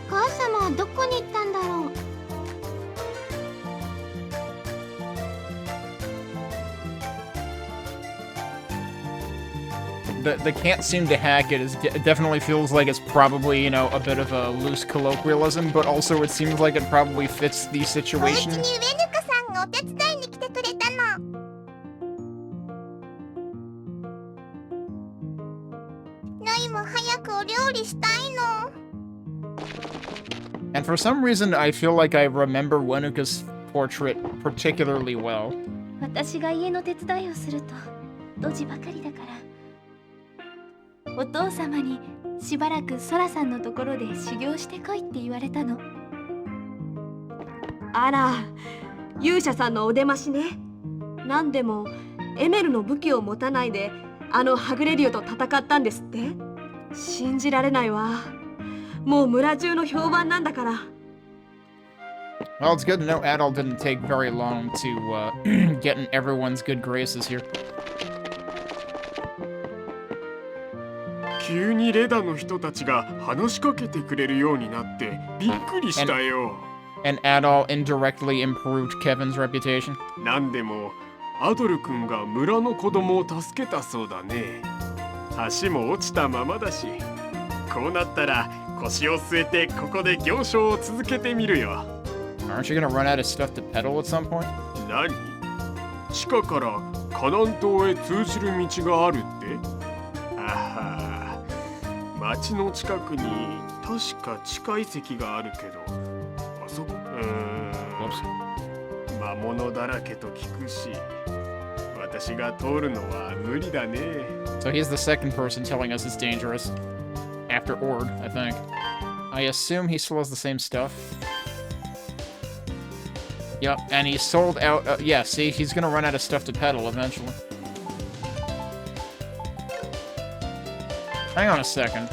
母様はどこに行ったんだろう。The can't seem to hack it definitely feels like it's probably, you know, a bit of a loose colloquialism, but also it seems like it probably fits the お家 situation. にウェヌカさんがお手伝いに来てくれたの。ノイも早くお料理したいの。 And for some reason, I feel like I remember Wenuka's portrait particularly well. 私が家の手伝いをするとドジばかりだから。お父様にしばらくソラさんのところで修行してこいって言われたの。あら、勇者さんのお出ましね。なんでもエメルの武器を持たないであのはぐれ竜と戦ったんですって。信じられないわ。もう村中の評判なんだから。 Well, it's good to know Adol didn't take very long to get in everyone's good graces here. 急にレダの人たちが話しかけてくれるようになってびっくりしたよ。And Adol indirectly improved Kevin's reputation. なんでもアドル君が村の子供を助けたそうだね。橋も落ちたままだし、こうなったら腰を据えてここで行商を続けてみるよ。Aren't you gonna run out of stuff to peddle at some point? 何？地下からカナン島へ通じる道があるって？あは、町の近くに確か地下遺跡があるけど、あそこ、魔物だらけと聞くし、私が通るのは無理だね。So he's the second person telling us it's dangerous. After Ord, I think. I assume he still has the same stuff. Yep, and he sold out. Yeah, see, he's gonna run out of stuff to peddle eventually. Hang on a second.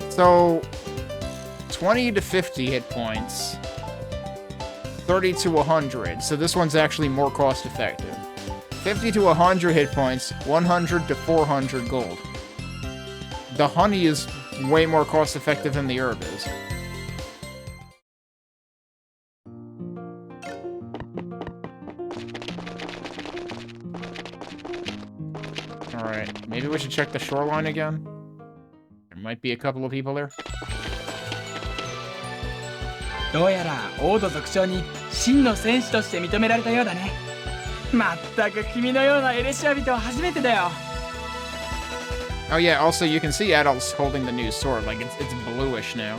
So, 20 to 50 hit points, 30 to 100. So this one's actually more cost effective. 50 to 100 hit points, 100 to 400 gold. The honey is way more cost effective than the herb is. Alright, maybe we should check the shoreline again. There might be a couple of people there. どうやら王都族長に真の戦士として認められたようだね。まったく君のようなエレシア人は初めてだよ。Oh yeah, also you can see Adolf's holding the new sword, like it's bluish now.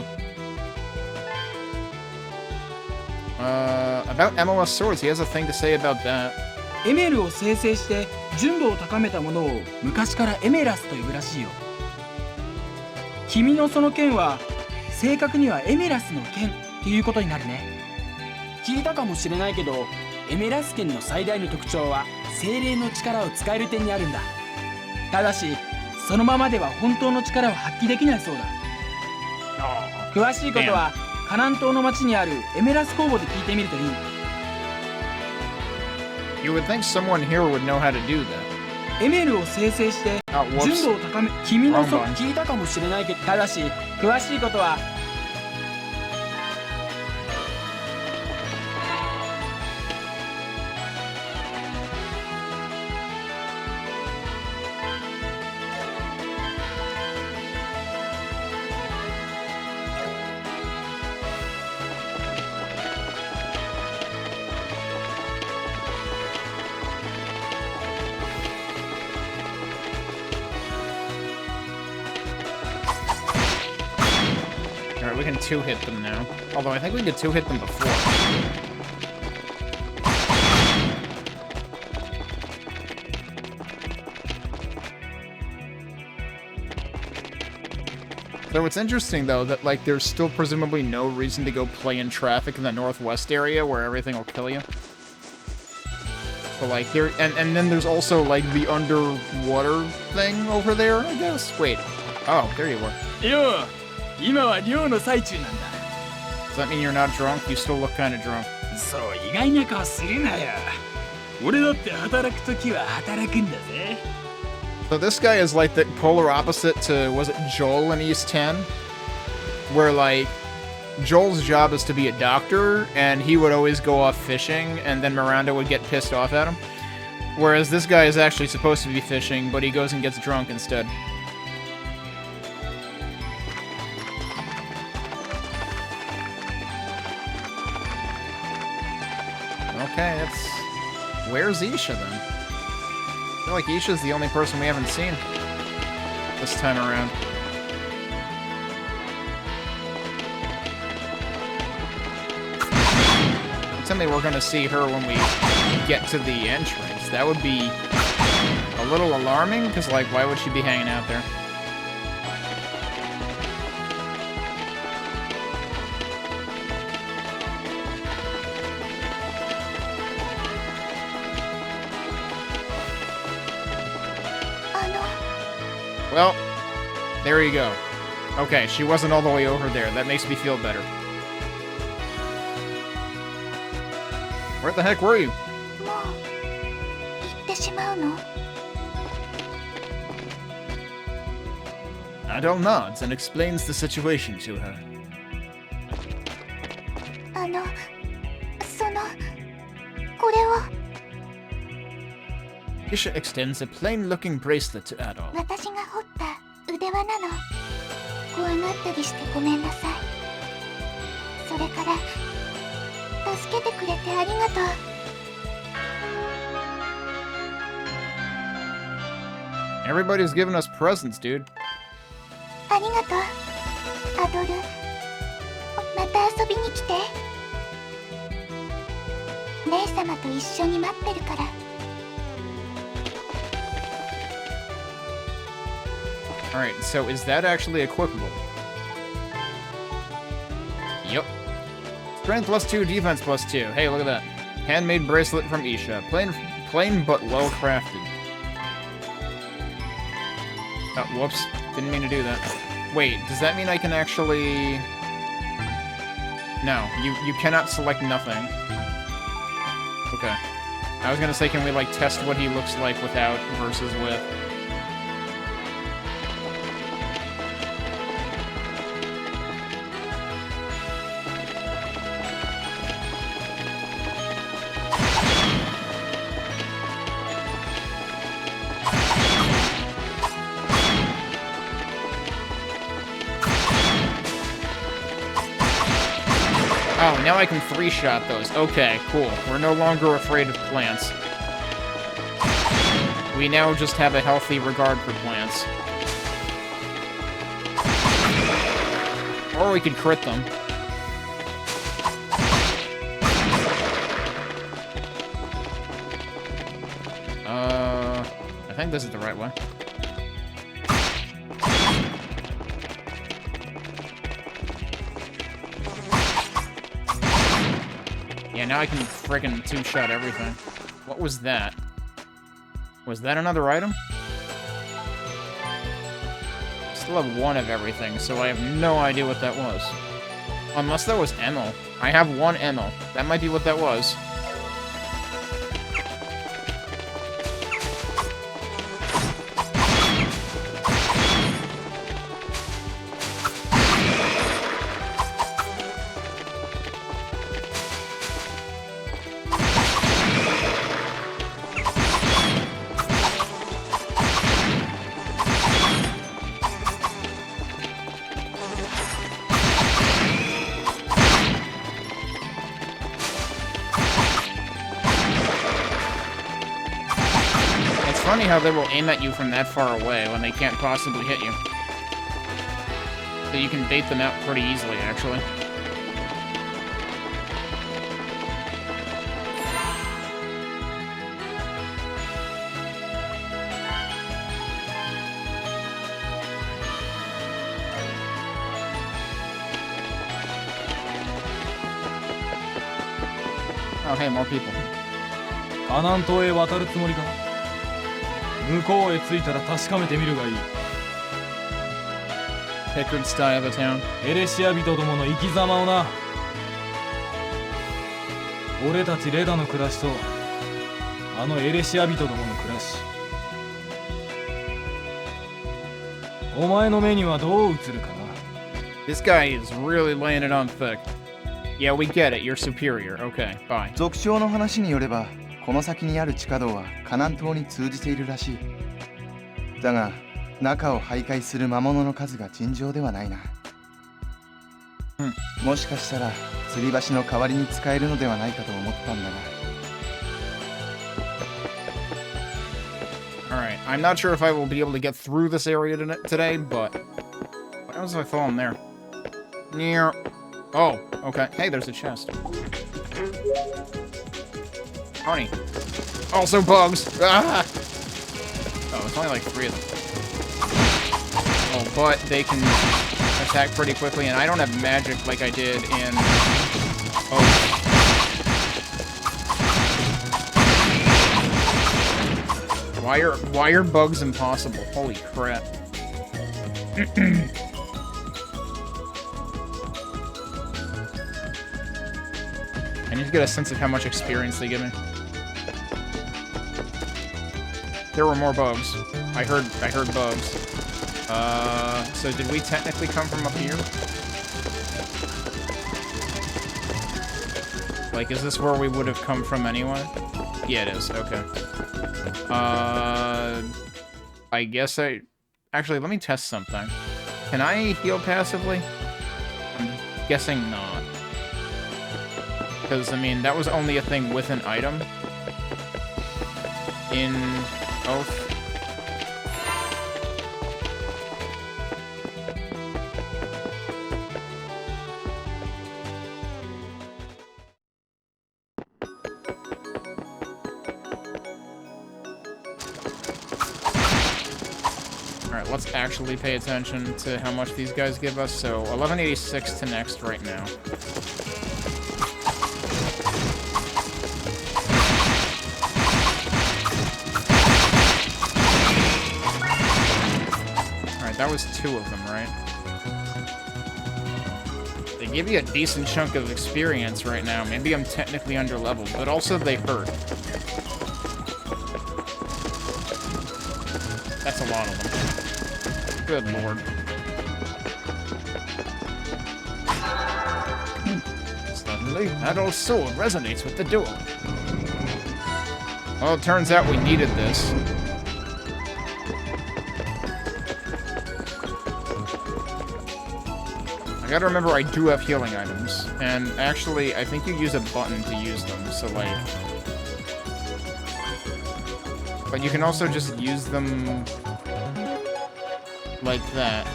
About MOS swords, he has a thing to say about that. エメルを生成して純度を高めたものを昔からエメラスと呼ぶらしいよ。君のその剣は正確にはエメラスの剣っていうことになるね。聞いたかもしれないけど、エメラス剣の最大の特徴は精霊の力を使える点にあるんだ。ただしそのままでは本当の力を発揮できないそうだ。詳しいことはカナン島の町にあるエメラス工房で聞いてみるといい。You would think someone here would know how to do that. エメルを生成して純度を高め、君のそ聞いたかもしれないけど、ただし詳しいことはWe can two-hit them now. Although I think we could two-hit them before. So it's interesting, though, that, like, there's still presumably no reason to go play in traffic in the northwest area where everything will kill you. But, like, here... And then there's also, like, the underwater thing over there, I guess? Wait. Oh, there you were. Yo! 今は漁の最中なんだ。 Does that mean you're not drunk? You still look kind of drunk. そう意外な顔するなよ。俺だって働くときは働くんだぜ。 So this guy is like the polar opposite to, was it Joel in East 10? Where like, Joel's job is to be a doctor, and he would always go off fishing, and then Miranda would get pissed off at him. Whereas this guy is actually supposed to be fishing, but he goes and gets drunk instead. Okay, that's... Where's Isha, then? I feel like Isha's the only person we haven't seen this time around. Tell me we're gonna see her when we get to the entrance. That would be a little alarming, because, like, why would she be hanging out there? Well, there you go. Okay, she wasn't all the way over there. That makes me feel better. Where the heck were you? Adol nods and explains the situation to her. Isha extends a plain-looking bracelet to Adol. Everybody's giving us presents, dude. Alright, so is that actually equipable? Yep. Strength +2, defense +2. Hey, look at that. Handmade bracelet from Isha. Plain but well crafted. Oh, whoops. Didn't mean to do that. Wait, does that mean I can actually... No, you cannot select nothing. Okay. I was gonna say, can we, like, test what he looks like without versus with? Oh, now I can 3-shot those. Okay, cool. We're no longer afraid of plants. We now just have a healthy regard for plants. Or we could crit them. I think this is the right way. Yeah, now I can friggin' 2-shot everything. What was that? Was that another item? Still have one of everything, so I have no idea what that was. Unless that was ammo. I have one ammo. That might be what that was. Funny how they will aim at you from that far away when they can't possibly hit you. So you can bait them out pretty easily, actually. Oh, hey, more people. カナン島へ渡るつもりか？向こうへ着いたら確かめてみるがいい。Pickard style of the town. エレシア人どもの生き様をな。俺たちレダの暮らしとあのエレシア人どもの暮らし。お前の目にはどう映るかな。This guy is really laying it on thick. Yeah, we get it. You're superior. Okay, bye. 族長の話によれば、この先にある地下道はカナン島に通じているらしい。だが、中を徘徊する魔物の数が尋常ではないな。もしかしたら吊り橋の代わりに使えるのではないかと思ったんだが。Alright, I'm not sure if I will be able to get through this area today, but... What else if I fall in there? Near... Oh, okay. Hey, there's a chest. Honey. Also bugs! Ah! Oh, it's only like 3 of them. Oh, but they can attack pretty quickly, and I don't have magic like I did in... Oh. Why are bugs impossible? Holy crap. I need to get a sense of how much experience they give me. There were more bugs. I heard bugs. So did we technically come from up here? Like, is this where we would have come from anyway? Yeah, it is. Okay. I guess I... Actually, let me test something. Can I heal passively? I'm guessing not. Because, I mean, that was only a thing with an item. In Oath. Alright, let's actually pay attention to how much these guys give us. So, 1186 to next right now. That was 2 of them, right? They give you a decent chunk of experience right now. Maybe I'm technically underleveled, but also they hurt. That's a lot of them. Good lord. Suddenly, that old sword resonates with the duel. Well, it turns out we needed this. I I gotta remember I do have healing items. And actually, I think you use a button to use them, so like... But you can also just use them... like that.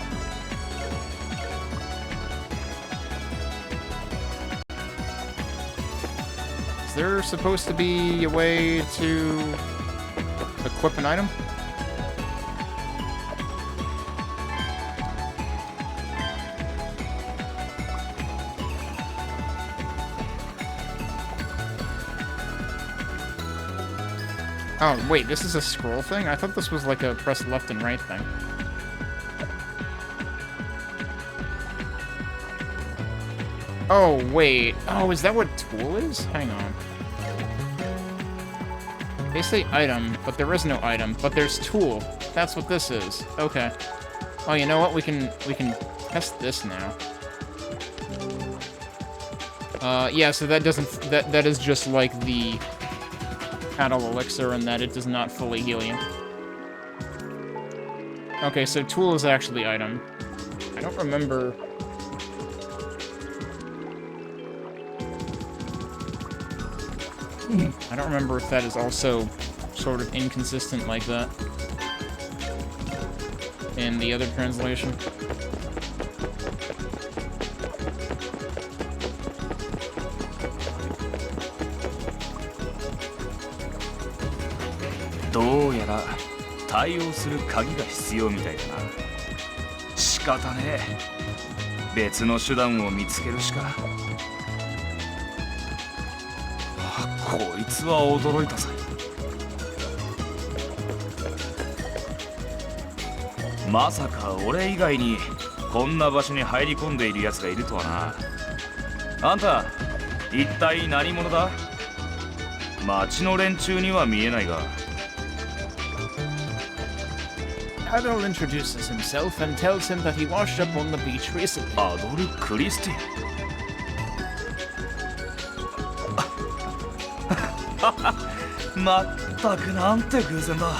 Is there supposed to be a way to equip an item? Oh, wait, this is a scroll thing? I thought this was like a press left and right thing. Oh, wait. Oh, is that what tool is? Hang on. They say item, but there is no item, but there's tool. That's what this is. Okay. Oh, you know what? We can test this now. Yeah, so that doesn't... That is just like the Paddle Elixir in that it does not fully heal you. Okay, so tool is actually item. I don't remember... I don't remember if that is also sort of inconsistent like that in the other translation.どうやら対応する鍵が必要みたいだな。仕方ねえ。別の手段を見つけるしか。こいつは驚いたさ。まさか俺以外にこんな場所に入り込んでいる奴がいるとはな。あんた一体何者だ？町の連中には見えないが。Paddle introduces himself and tells him that he washed up on the beach recently. アドル・クリスティン。まったくなんて偶然だ。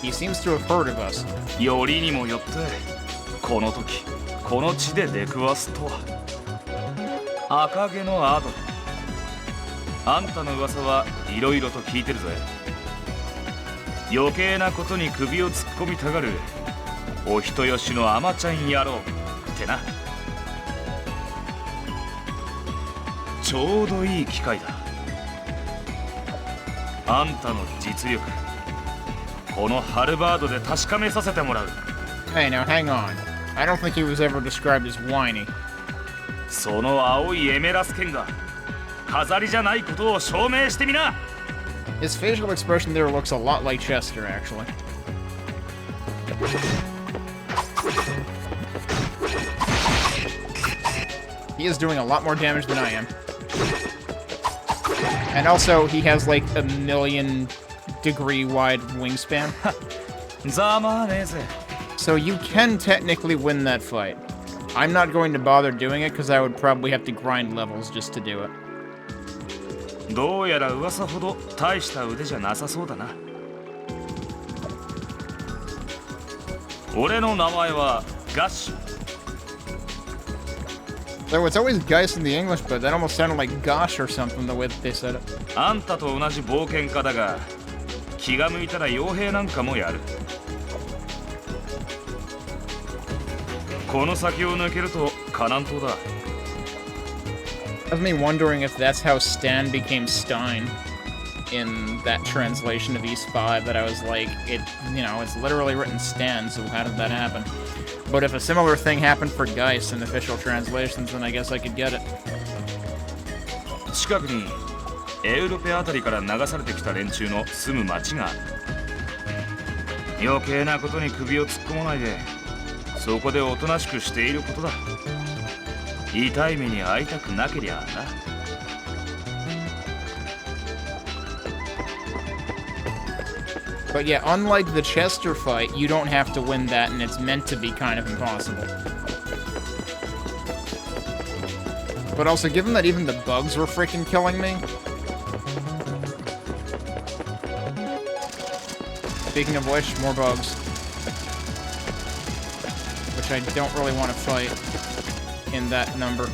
He seems to have heard of us. よりにもよってこの時この地で出くわすとは。赤毛のアドル。あんたの噂はいろいろと聞いてるぜ。余計なことに首を突っ込みたがるお人よしのアマちゃん野郎ってな。ちょうどいい機会だ。あんたの実力このハルバードで確かめさせてもらう。 Hey, now hang on. I don't think he was ever described as whiny. その青いエメラス剣が飾りじゃないことを証明してみな。 His facial expression there looks a lot like Chester, actually. He is doing a lot more damage than I am. And also, he has like a 1,000,000-degree wide wingspan. So you can technically win that fight. I'm not going to bother doing it because I would probably have to grind levels just to do it. どうやら噂ほど大した腕じゃなさそうだな。俺の名前はガッシュ。 So it's always Geist in the English, but that almost sounded like Gosh or something the way that they said it. あんたと同じ冒険家だが、気が向いたら傭兵なんかもやる。この先を抜けるとカナン島だ。Has me wondering if that's how Stan became Stein in that translation of East 5 that I was like, it, you know, it's literally written Stan, so how did that happen? But if a similar thing happened for Geist in official translations, then I guess I could get it. 近くにエウロペあたりから流されてきた連中の住む町がある。余計なことに首を突っ込まないで、そこでおとなしくしていることだ。痛い目に遭いたくなけりゃな。But yeah, unlike the Chester fight, you don't have to win that, and it's meant to be kind of impossible. But also, given that even the bugs were freaking killing me... Speaking of which, more bugs. Which I don't really want to fight. in that number.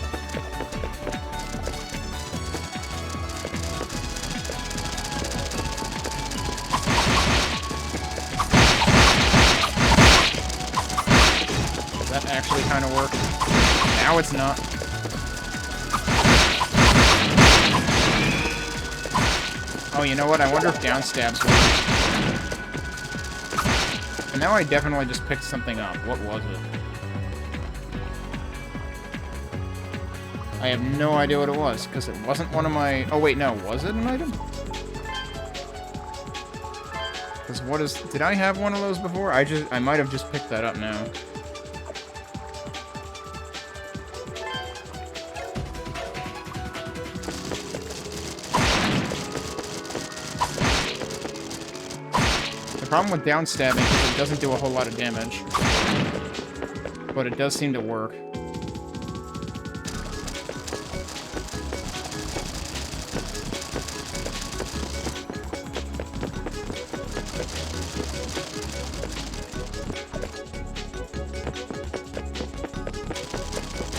That actually kind of worked. Now it's not. Oh, you know what? I wonder if down stabs work. And now I definitely just picked something up. What was it? I have no idea what it was, because it wasn't one of my... Oh, wait, no. Was it an item? Because what is... Did I have one of those before? I might have just picked that up now. The problem with down stabbing is it doesn't do a whole lot of damage. But it does seem to work.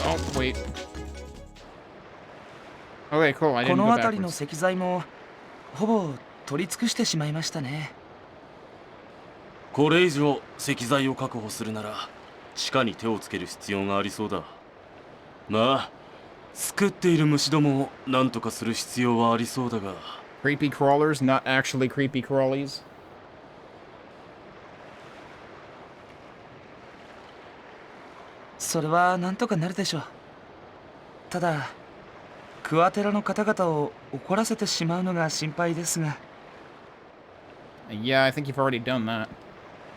Oh, wait. Okay, cool. I こ didn't の go 辺りの backwards. 石材もほぼ取り尽くしてしまいましたね。これ以上石材を確保するなら地下に手をつける必要がありそうだ。まあ救っている虫どもを何とかする必要はありそうだが。 Creepy crawlers, not actually creepy crawlies. それはなんとかなるでしょう。ただクワテラの方々を怒らせてしまうのが心配ですが。 Yeah, I think you've already done that.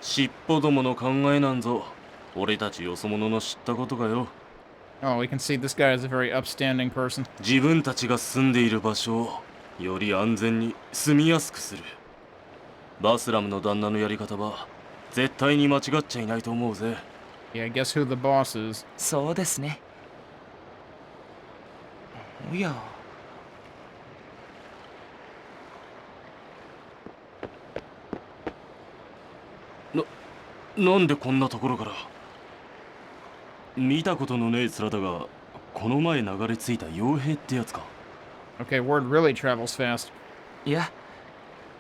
尻尾どもの考えなんぞ俺たちよそ者の知ったことかよ。 Oh, we can see this guy is a very upstanding person. 自分たちが住んでいる場所をより安全に住みやすくする。バスラムの旦那のやり方は絶対に間違っちゃいないと思うぜ。 Yeah, guess who the boss is? そうですね。おや。なんでこんなところから。見たことのねえ面だが、この前流れ着いた傭兵ってやつか。 Okay, word really travels fast. いや、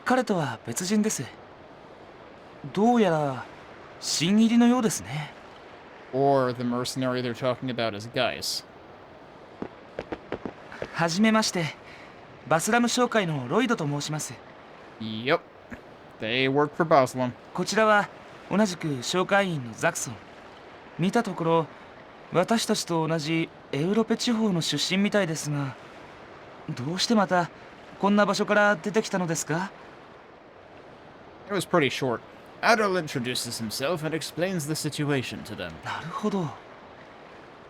彼とは別人です。どうやら新入りのようですね。 Or the mercenary they're talking about is Geis. はじめまして、バスラム商会のロイドと申します。 Yep. They work for Baslam. こちらは同じく商会員のザクソン。見たところ、私たちと同じエウロペ地方の出身みたいですが、どうしてまたこんな場所から出てきたのですか？ It was pretty short. Adol introduces himself and explains the situation to them. なるほど。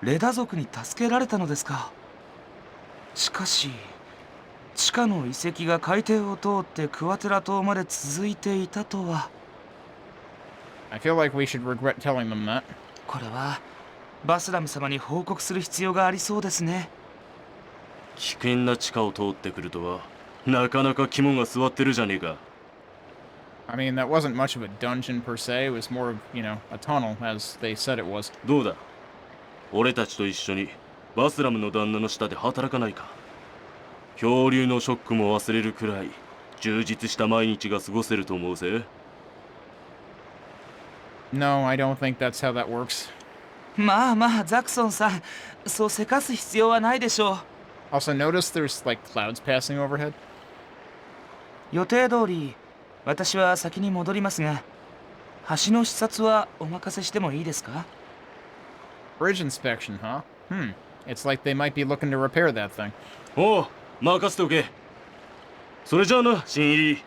レダ族に助けられたのですか。しかし、地下の遺跡が海底を通ってクワテラ島まで続いていたとは。I feel like we should regret telling them that. これはバスラム様に報告する必要がありそうですね。危険な地下を通ってくるとは、なかなか肝が据わってるじゃねえか。I mean, that wasn't much of a dungeon per se. It was more of, you know, a tunnel, as they said it was. どうだ、俺たちと一緒にバスラムの旦那の下で働かないか。恐竜のショックも忘れるくらい充実した毎日が過ごせると思うぜ。No, I don't think that's how that works. まあまあ、ザクソンさん、そうせかす必要はないでしょう。Also, notice there's, like, clouds passing overhead. 予定通り、私は先に戻りますが、橋の視察はお任せしてもいいですか？ Bridge inspection, huh? It's like they might be looking to repair that thing. おう、任せておけ。それじゃあな、新入り。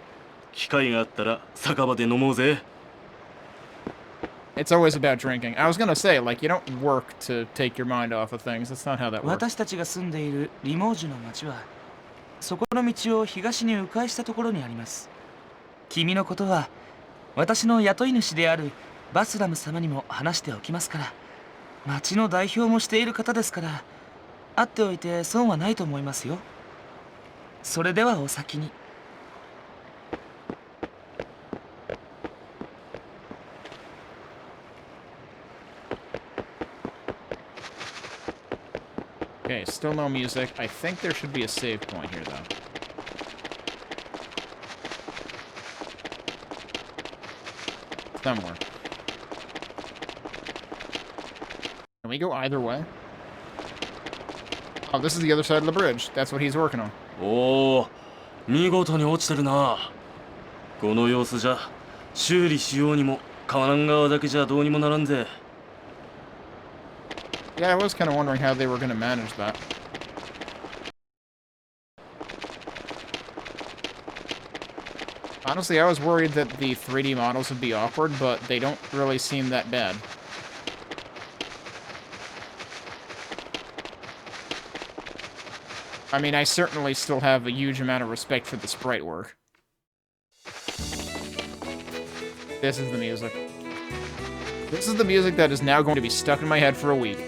機会があったら酒場で飲もうぜ。It's always about drinking. I was gonna say, like, you don't work to take your mind off of things. That's not how that works. 私たちが住んでいるリモージュの町は、そこの道を東に迂回したところにあります。君のことは私の雇い主であるバスラム様にも話しておきますから、町の代表もしている方ですから、会っておいて損はないと思いますよ。それではお先に。Okay, still no music. I think there should be a save point here, though. Somewhere. Can we go either way? Oh, this is the other side of the bridge. That's what he's working on. おお、見事に落ちてるな。この様子じゃ修理しようにも河南側だけじゃどうにもならんぜ。Yeah, I was kind of wondering how they were going to manage that. Honestly, I was worried that the 3D models would be awkward, but they don't really seem that bad. I mean, I certainly still have a huge amount of respect for the sprite work. This is the music. This is the music that is now going to be stuck in my head for a week.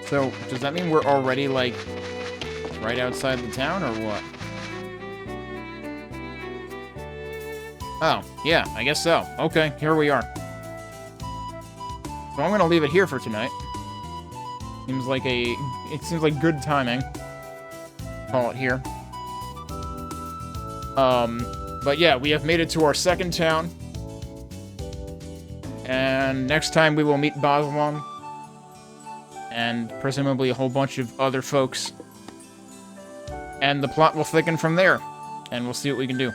So, does that mean we're already, like, right outside the town, or what? Oh, yeah, I guess so. Okay, here we are. So I'm gonna leave it here for tonight. It seems like good timing. Call it here. But yeah, we have made it to our second town. And next time we will meet Baslam. And presumably a whole bunch of other folks. And the plot will thicken from there. And we'll see what we can do.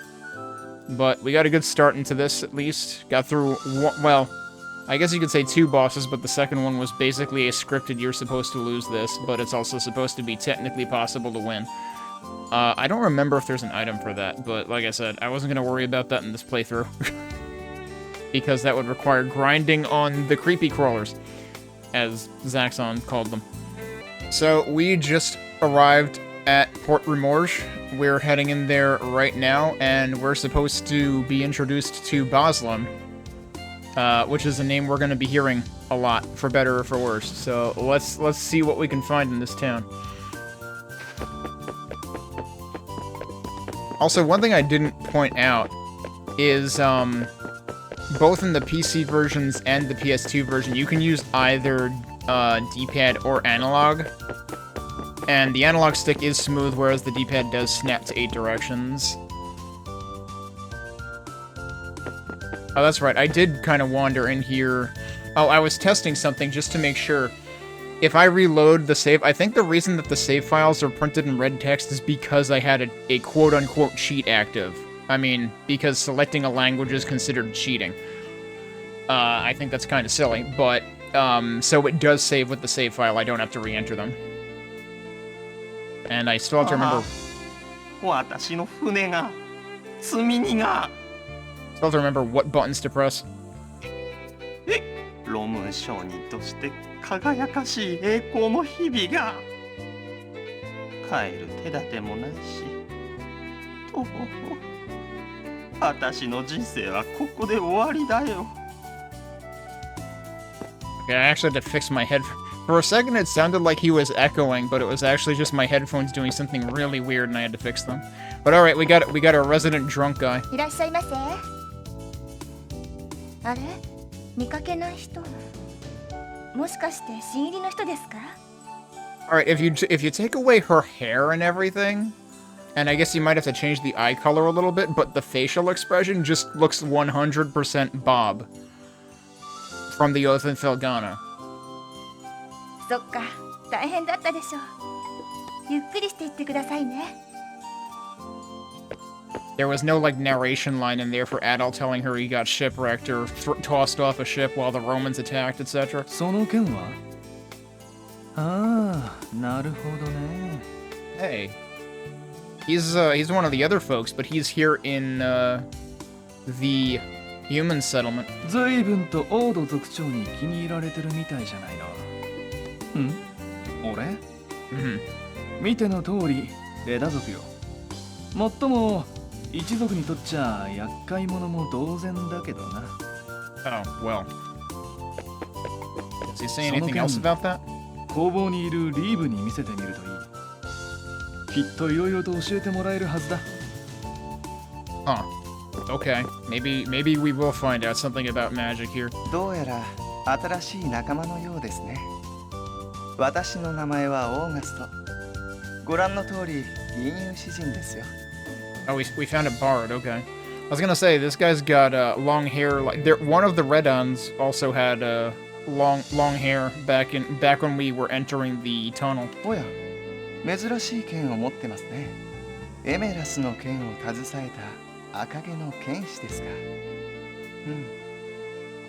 But we got a good start into this, at least. Got through, well, I guess you could say 2 bosses, but the second one was basically a scripted, you're supposed to lose this, but it's also supposed to be technically possible to win. I don't remember if there's an item for that, but like I said, I wasn't going to worry about that in this playthrough. Because that would require grinding on the creepy crawlers, as Zaxxon called them. So we just arrived at Port Remorge. We're heading in there right now, and we're supposed to be introduced to Baslam, which is a name we're going to be hearing a lot, for better or for worse. So let's see what we can find in this town. Also, one thing I didn't point out is, both in the PC versions and the PS2 version, you can use either D-pad or analog. And the analog stick is smooth, whereas the D-pad does snap to 8 directions. Oh, that's right. I did kind of wander in here. Oh, I was testing something just to make sure. If I reload the save, I think the reason that the save files are printed in red text is because I had a quote-unquote cheat active. I mean, because selecting a language is considered cheating. I think that's kind of silly, but, so it does save with the save file. I don't have to re-enter them. And I still have to remember... Still have to remember what buttons to press. ロム商人として輝かしい栄光の日々が帰る手立てもないしと私の人生はここで終わりだよ Okay, I actually had to fix my head. For a second, it sounded like he was echoing, but it was actually just my headphones doing something really weird, and I had to fix them. But all right, we got a resident drunk guy. いらっしゃいませ。あれ？見かけない人。もしかして新入りの人ですか？ All right, if you take away her hair and everything, and I guess you might have to change the eye color a little bit, but the facial expression just looks 100% Bob from the Oath and Felghana. そっか、大変だったでしょう。ゆっくりしていってくださいね。There was no, like, narration line in there for Adol telling her he got shipwrecked or tossed off a ship while the Romans attacked, etc. その件はああ、なるほどね。Hey. He's one of the other folks, but he's here in, the human settlement. 随分とオード族長に気に入られてるみたいじゃないの。俺？見ての通り、レダ族よ。もっとも、一族にとっちゃ厄介者も同然だけどな。Oh, well. Does he say anything else about that? 工房にいるリーブに見せてみるといい。きっといろいろと教えてもらえるはずだ。 Huh. Okay. Maybe we will find out something about magic here. どうやら新しい仲間のようですね。私の名前はオーガスト。ご覧の通り、吟遊詩人ですよ。Oh, we found a bard. Okay. I was gonna say this guy's got long hair. Like one of the Redons also had long hair back when we were entering the tunnel. おや、珍しい剣を持ってますね。エメラスの剣を携えた赤毛の剣士ですか。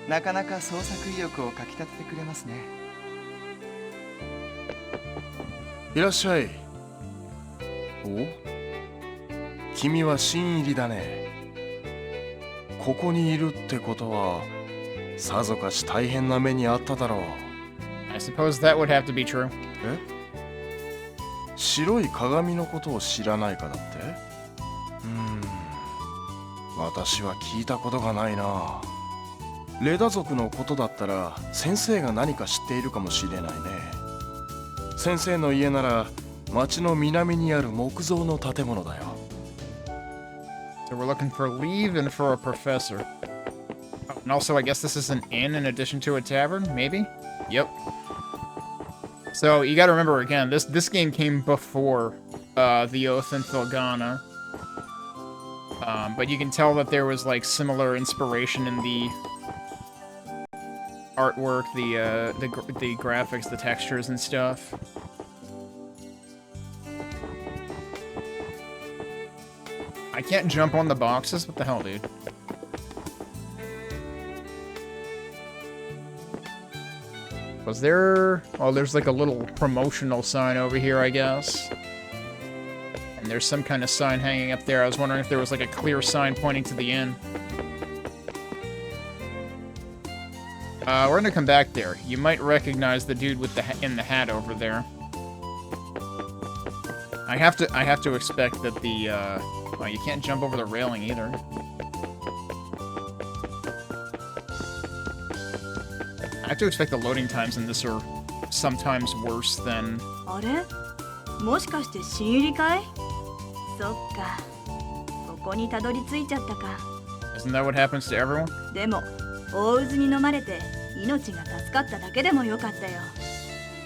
なかなか創作意欲をかき立ててくれますね。いらっしゃい。お？君は新入りだね。ここにいるってことは、さぞかし大変な目にあっただろう。I suppose that would have to be true. え？白い鏡のことを知らないかだって？私は聞いたことがないな。レダ族のことだったら先生が何か知っているかもしれないね。先生の家なら町の南にある木造の建物だよ。So we're looking for leave and for a professor. Oh, and also, I guess this is an inn in addition to a tavern, maybe? Yep. So you gotta remember again, this game came before the Oath and Thilgana. But you can tell that there was like similar inspiration in the artwork, the graphics, the textures and stuff. I can't jump on the boxes? What the hell, dude? Was there... Oh, there's like a little promotional sign over here, I guess. And there's some kind of sign hanging up there. I was wondering if there was like a clear sign pointing to the inn. We're gonna come back there. You might recognize the dude with in the hat over there. I have to expect that the, well, you can't jump over the railing either. I have to expect the loading times in this are sometimes worse than... あれ？もしかして新入りかい？そっか。ここにたどり着いちゃったか。 Isn't that what happens to everyone? でも、大渦に飲まれて命が助かっただけでもよかったよ。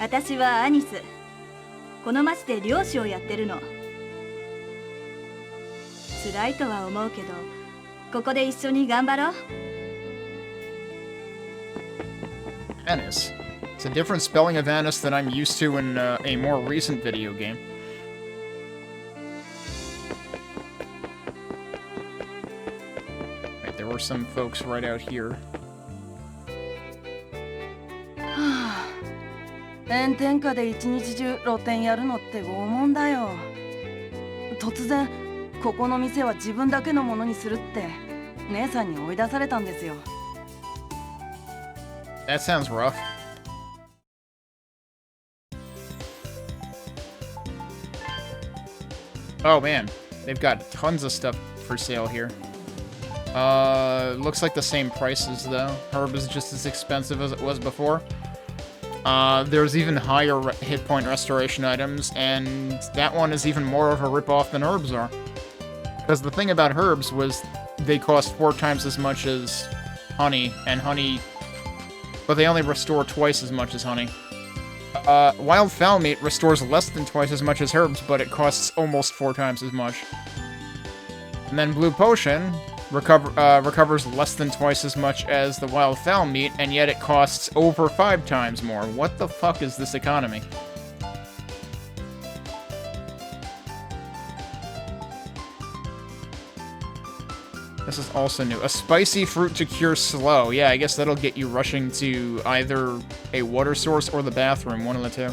私はアニス。この町で漁師をやってるの。辛いとは思うけど、ここで一緒に頑張ろう。Anis. It's a different spelling of Anis than I'm used to in a more recent video game. Right, there were some folks right out here. 炎天下で一日中露店やるのって拷問だよ。突然ここの店は自分だけのものにするって姉さんに追い出されたんですよ。 That sounds rough. Oh man, they've got tons of stuff for sale here. Looks like the same prices though. Herb is just as expensive as it was before. There's even higher hit point restoration items, and that one is even more of a ripoff than herbs are. Because the thing about herbs was they cost 4 times as much as honey, and honey... But they only restore twice as much as honey. Wild fowl meat restores less than twice as much as herbs, but it costs almost 4 times as much. And then blue potion recovers less than twice as much as the wild fowl meat, and yet it costs over 5 times more. What the fuck is this economy? This is also new. A spicy fruit to cure slow. Yeah, I guess that'll get you rushing to either a water source or the bathroom, one of the two.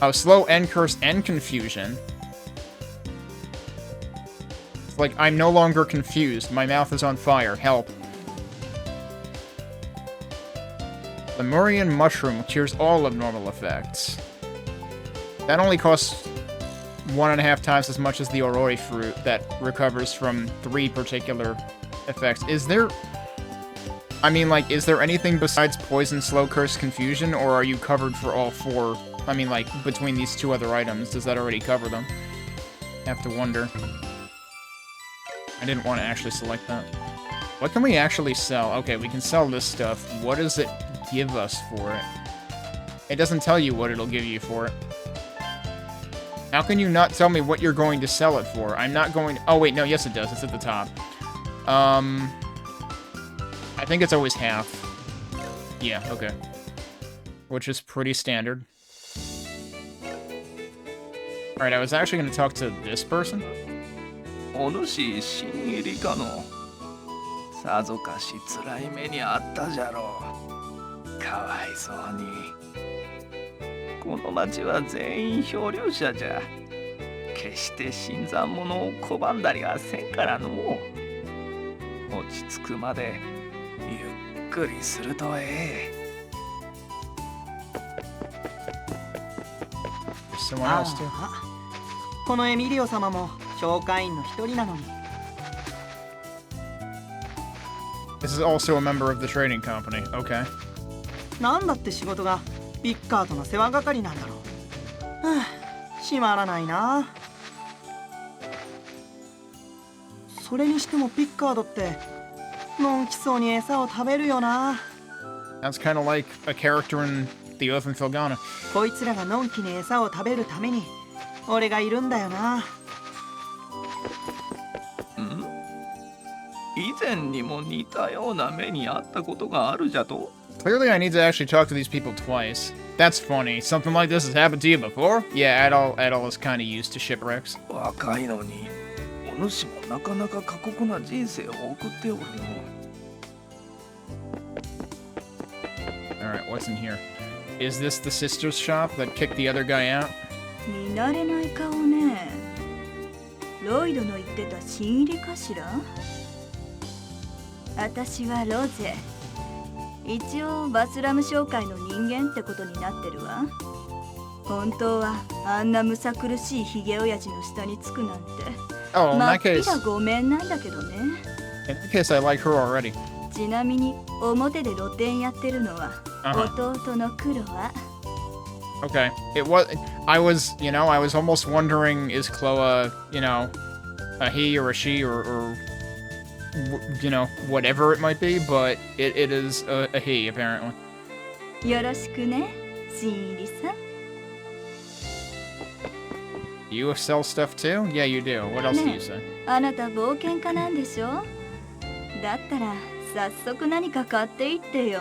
Oh, slow and curse and confusion. It's like, I'm no longer confused. My mouth is on fire. Help. The Murian mushroom cures all abnormal effects. That only costs 1.5 times as much as the Aurori fruit that recovers from 3 particular effects. Is there... I mean, like, is there anything besides poison, slow, curse, confusion, or are you covered for all 4? I mean, like, between these 2 other items, does that already cover them? have to wonder. I didn't want to actually select that. What can we actually sell? Okay, we can sell this stuff. What does it give us for it? It doesn't tell you what it'll give you for it. How can you not tell me what you're going to sell it for? I'm not going... Oh, wait, no, yes it does. It's at the top. I think it's always half. Yeah, okay. Which is pretty standard. Alright, I was actually going to talk to this person. お主新入りかのさぞかし辛い目にあったじゃろうかわいそうにこの町は全員漂流者じゃ決して新参者を拒んだりはせんからの落ち着くまでゆっくりするとええ Someone else too. このエミリオ様も教会員の一人なのに。This is also a member of the trading company. Okay. なんだって仕事がピッカートの世話係なんだろう。はあ、閉まらないな。それにしてもピッカードってのんきそうに餌を食べるよな。That's kind of like a character in The Oath and Filgana. こいつらがのんきに餌を食べるために俺がいるんだよな。以前にも似たような目にあったことがあるじゃと Clearly, I need to actually talk to these people twice. That's funny. Something like this has happened to you before? Yeah, Adol is kind of used to shipwrecks. 若いのにお主もなかなか過酷な人生を送っておるの。 Alright, what's in here? Is this the sister's shop that kicked the other guy out? 見慣れない顔ね。ロイドの言ってた新入りかしら？私はロゼ。一応バスラム商会の人間ってことになってるわ。本当はあんなむさ苦しいヒゲ親父の下につくなんて。Oh, in ま that っぴ case... らごめんなんだけどね。In that case, I like her already. ちなみに表で露店やってるのは弟のクロア。Okay. I was almost wondering, is Chloe, a he or a she or whatever it might be, but it is a he, apparently. よろしくね、新入りさん。You sell stuff too? Yeah, you do. What else do you say? あなた冒険家なんでしょ？だったら早速何か買っていってよ。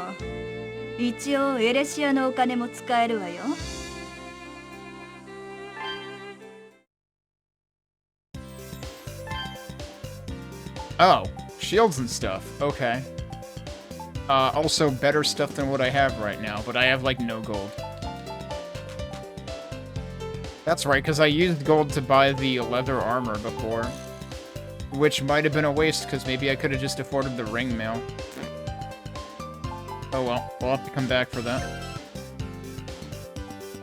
一応エレシアのお金も使えるわよ。Oh, shields and stuff. Okay. Also better stuff than what I have right now, but I have like no gold. That's right, because I used gold to buy the leather armor before. Which might have been a waste, because maybe I could have just afforded the ring mail. Oh well, we'll have to come back for that.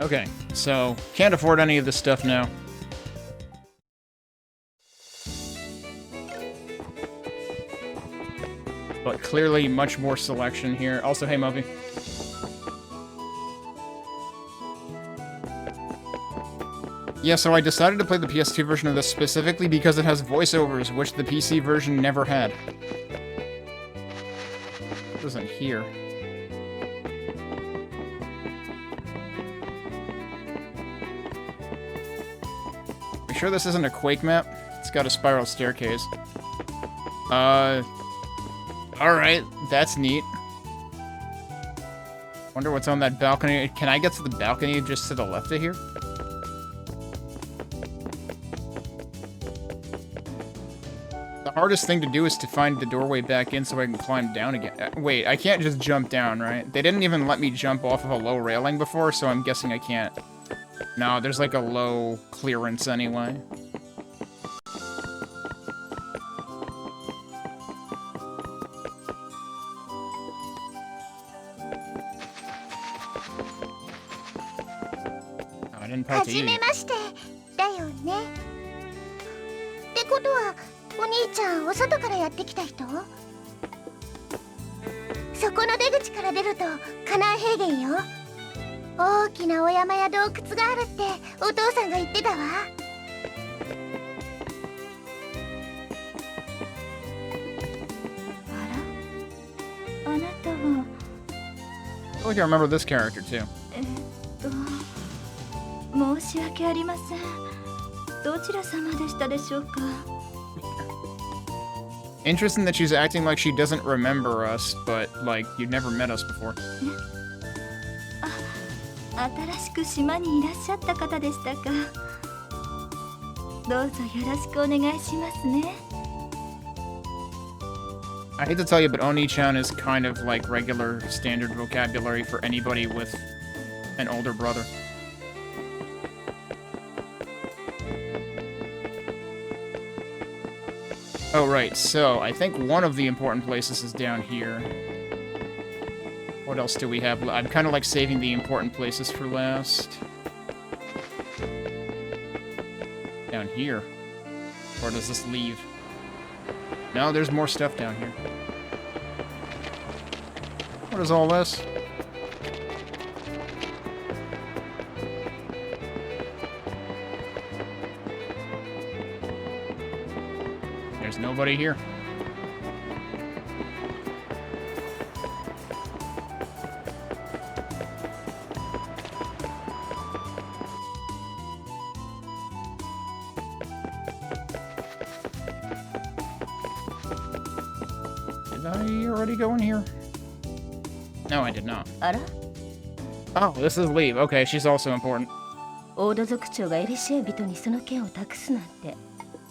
Okay, so, can't afford any of this stuff now. But clearly much more selection here. Also, hey Moby. Yeah, so I decided to play the PS2 version of this specifically because it has voiceovers, which the PC version never had. What is in here? You sure this isn't a Quake map? It's got a spiral staircase. Alright, that's neat. Wonder what's on that balcony. Can I get to the balcony just to the left of here? The hardest thing to do is to find the doorway back in so I can climb down again. Wait, I can't just jump down, right? They didn't even let me jump off of a low railing before, so I'm guessing I can't. No, there's like a low clearance anyway. I didn't talk to you. はじめましてだよね。ってことはお兄ちゃんお外からやってきた人？そこの出口から出るとカナン平原よ。大きなお山や洞窟があるってお父さんが言ってたわ。like I remember this character too. 申し訳ありません。どちら様でしたでしょうか。 Interesting that she's acting like she doesn't remember us, but like you've never met us before. 新しく島にいらっしゃった方でしたか。どうぞよろしくお願いしますね。 I hate to tell you, but Oni-chan is kind of like regular standard vocabulary for anybody with an older brother. Oh, right, so I think one of the important places is down here. What else do we have? I'm kind of like saving the important places for last. Down here. Or does this leave? No, there's more stuff down here. What is all this? There's nobody here. Did I already go in here? No, I did not. あら、 Oh, this is leave. Okay, she's also important. オード族長がエレシア人にその件を託すなんて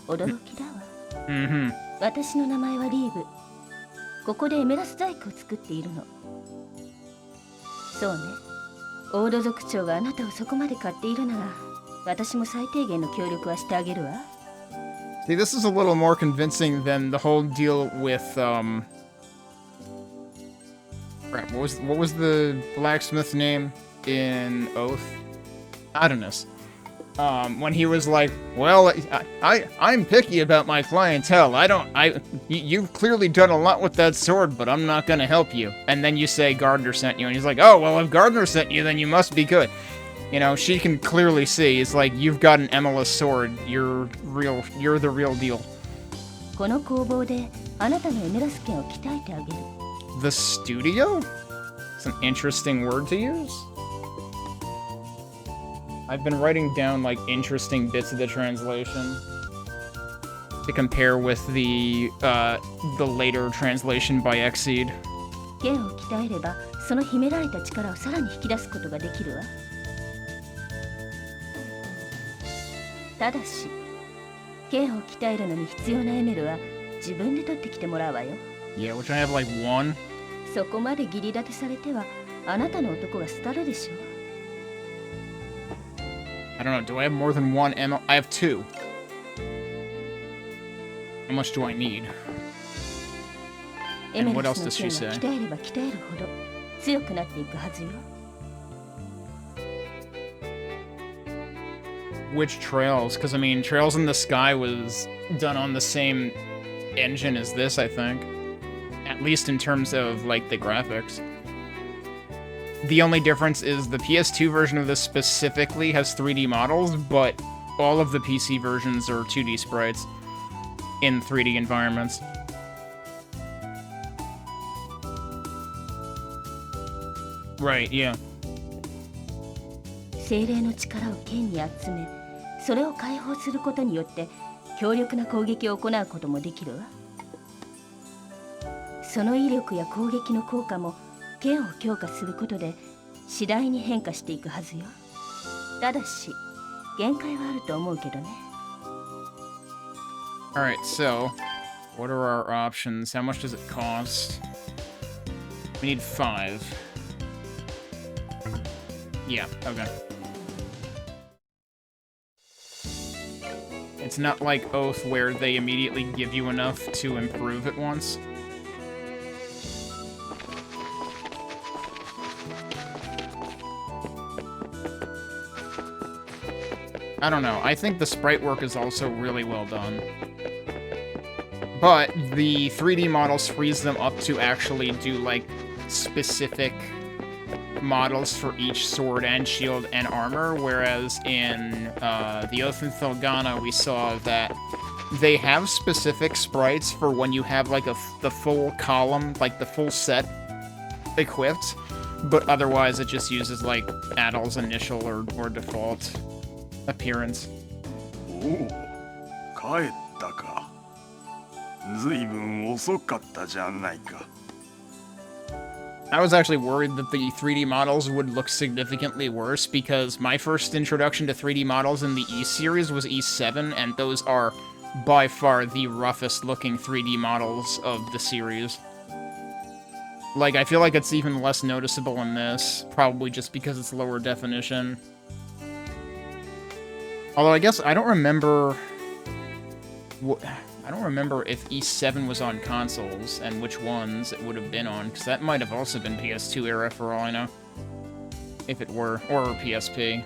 驚きだわ。Mm-hmm. 私の名前はリーブ。ここでエメラス細工を作っているの。そうね。オード族長があなたをそこまで買っているなら、私も最低限の協力はしてあげるわ。See, this is a little more convincing than the whole deal with, crap, what was the blacksmith's name in Oath? Adonis. When he was like, well, I'm picky about my clientele. You've clearly done a lot with that sword, but I'm not gonna help you. And then you say Gardner sent you, and he's like, oh, well, if Gardner sent you, then you must be good. You know, she can clearly see, it's like, you've got an Emilus sword. You're the real deal. この工房であなたのエメラス剣を鍛えてあげる。The studio? It's an interesting word to use. I've been writing down, like, interesting bits of the translation to compare with the later translation by XSEED. 剣を鍛えれば、その秘められた力をさらに引き出すことができるわ。ただし、剣を鍛えるのに必要なエメルは自分で取ってきてもらうわよ。Yeah, which I have like one. そこまで義理立てされては、あなたの男が廃るでしょう。I don't know, do I have more than one ammo? I have two. How much do I need? エメ And ル what ス else の does she 剣 say? は鍛えれば鍛えるほど強くなっていくはずよ。Which Trails? Because, I mean, Trails in the Sky was done on the same engine as this, I think. At least in terms of, like, the graphics. The only difference is the PS2 version of this specifically has 3D models, but all of the PC versions are 2D sprites in 3D environments. Right, yeah. 精霊の力を剣に集め、それを解放することによって強力な攻撃を行うこともできるわ。その威力や攻撃の効果も剣を強化することで次第に変化していくはずよ。ただし限界はあると思うけどね。Alright, so, what are our options? How much does it cost? We need 5. Yeah, okay. It's not like Oath where they immediately give you enough to improve it once. I don't know, I think the sprite work is also really well done. But the 3D models frees them up to actually do, like, specific models for each sword and shield and armor, whereas in the Oath and Thilgana we saw that they have specific sprites for when you have, like, the full column, like, the full set equipped, But otherwise, it just uses, like, Adol's initial or default appearance. おお、帰ったか。ずいぶん遅かったじゃないか。I was actually worried that the 3D models would look significantly worse because my first introduction to 3D models in the East series was East 7, and those are by far the roughest looking 3D models of the series. Like, I feel like it's even less noticeable in this, probably just because it's lower definition. Although I guess I don't remember if East 7 was on consoles and which ones it would have been on, because that might have also been PS2 era for all I know. If it were, or PSP.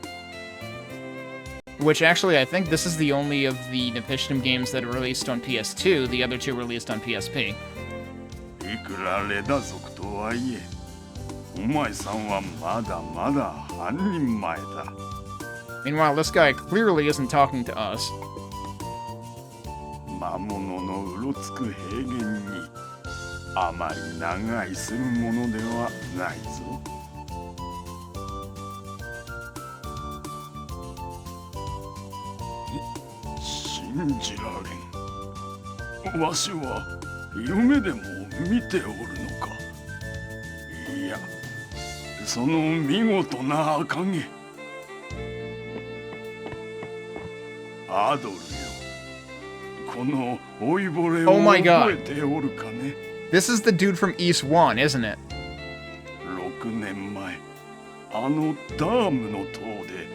Which actually, I think this is the only of the Napishtim games that are released on PS2, the other two released on PSP. いくらレダ族とはいえ、お前さんはまだまだ半人前だ。Meanwhile, this guy clearly isn't talking to us. 魔物のうろつく平原にあまり長居するものではないぞ。信じられん。わしは夢でも見ておるのか。いや、その見事な赤毛。アドルよ、この老いぼれを Oh my god. 覚えておるかね。This is the dude from East 1, isn't it? 6年前、あのダームの塔で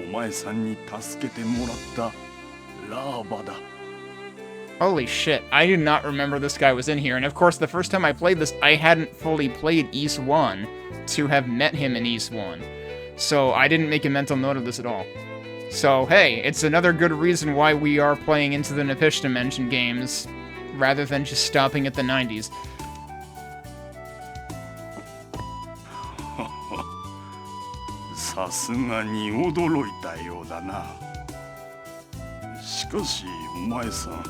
お前さんに助けてもらったラーバだ。Holy shit, I did not remember this guy was in here, and of course the first time I played this, I hadn't fully played East 1 to have met him in East 1. So I didn't make a mental note of this at all. So hey, it's another good reason why we are playing into the Napishtim engine games, rather than just stopping at the 90s. さすがに驚いたようだな。しかしお前さん、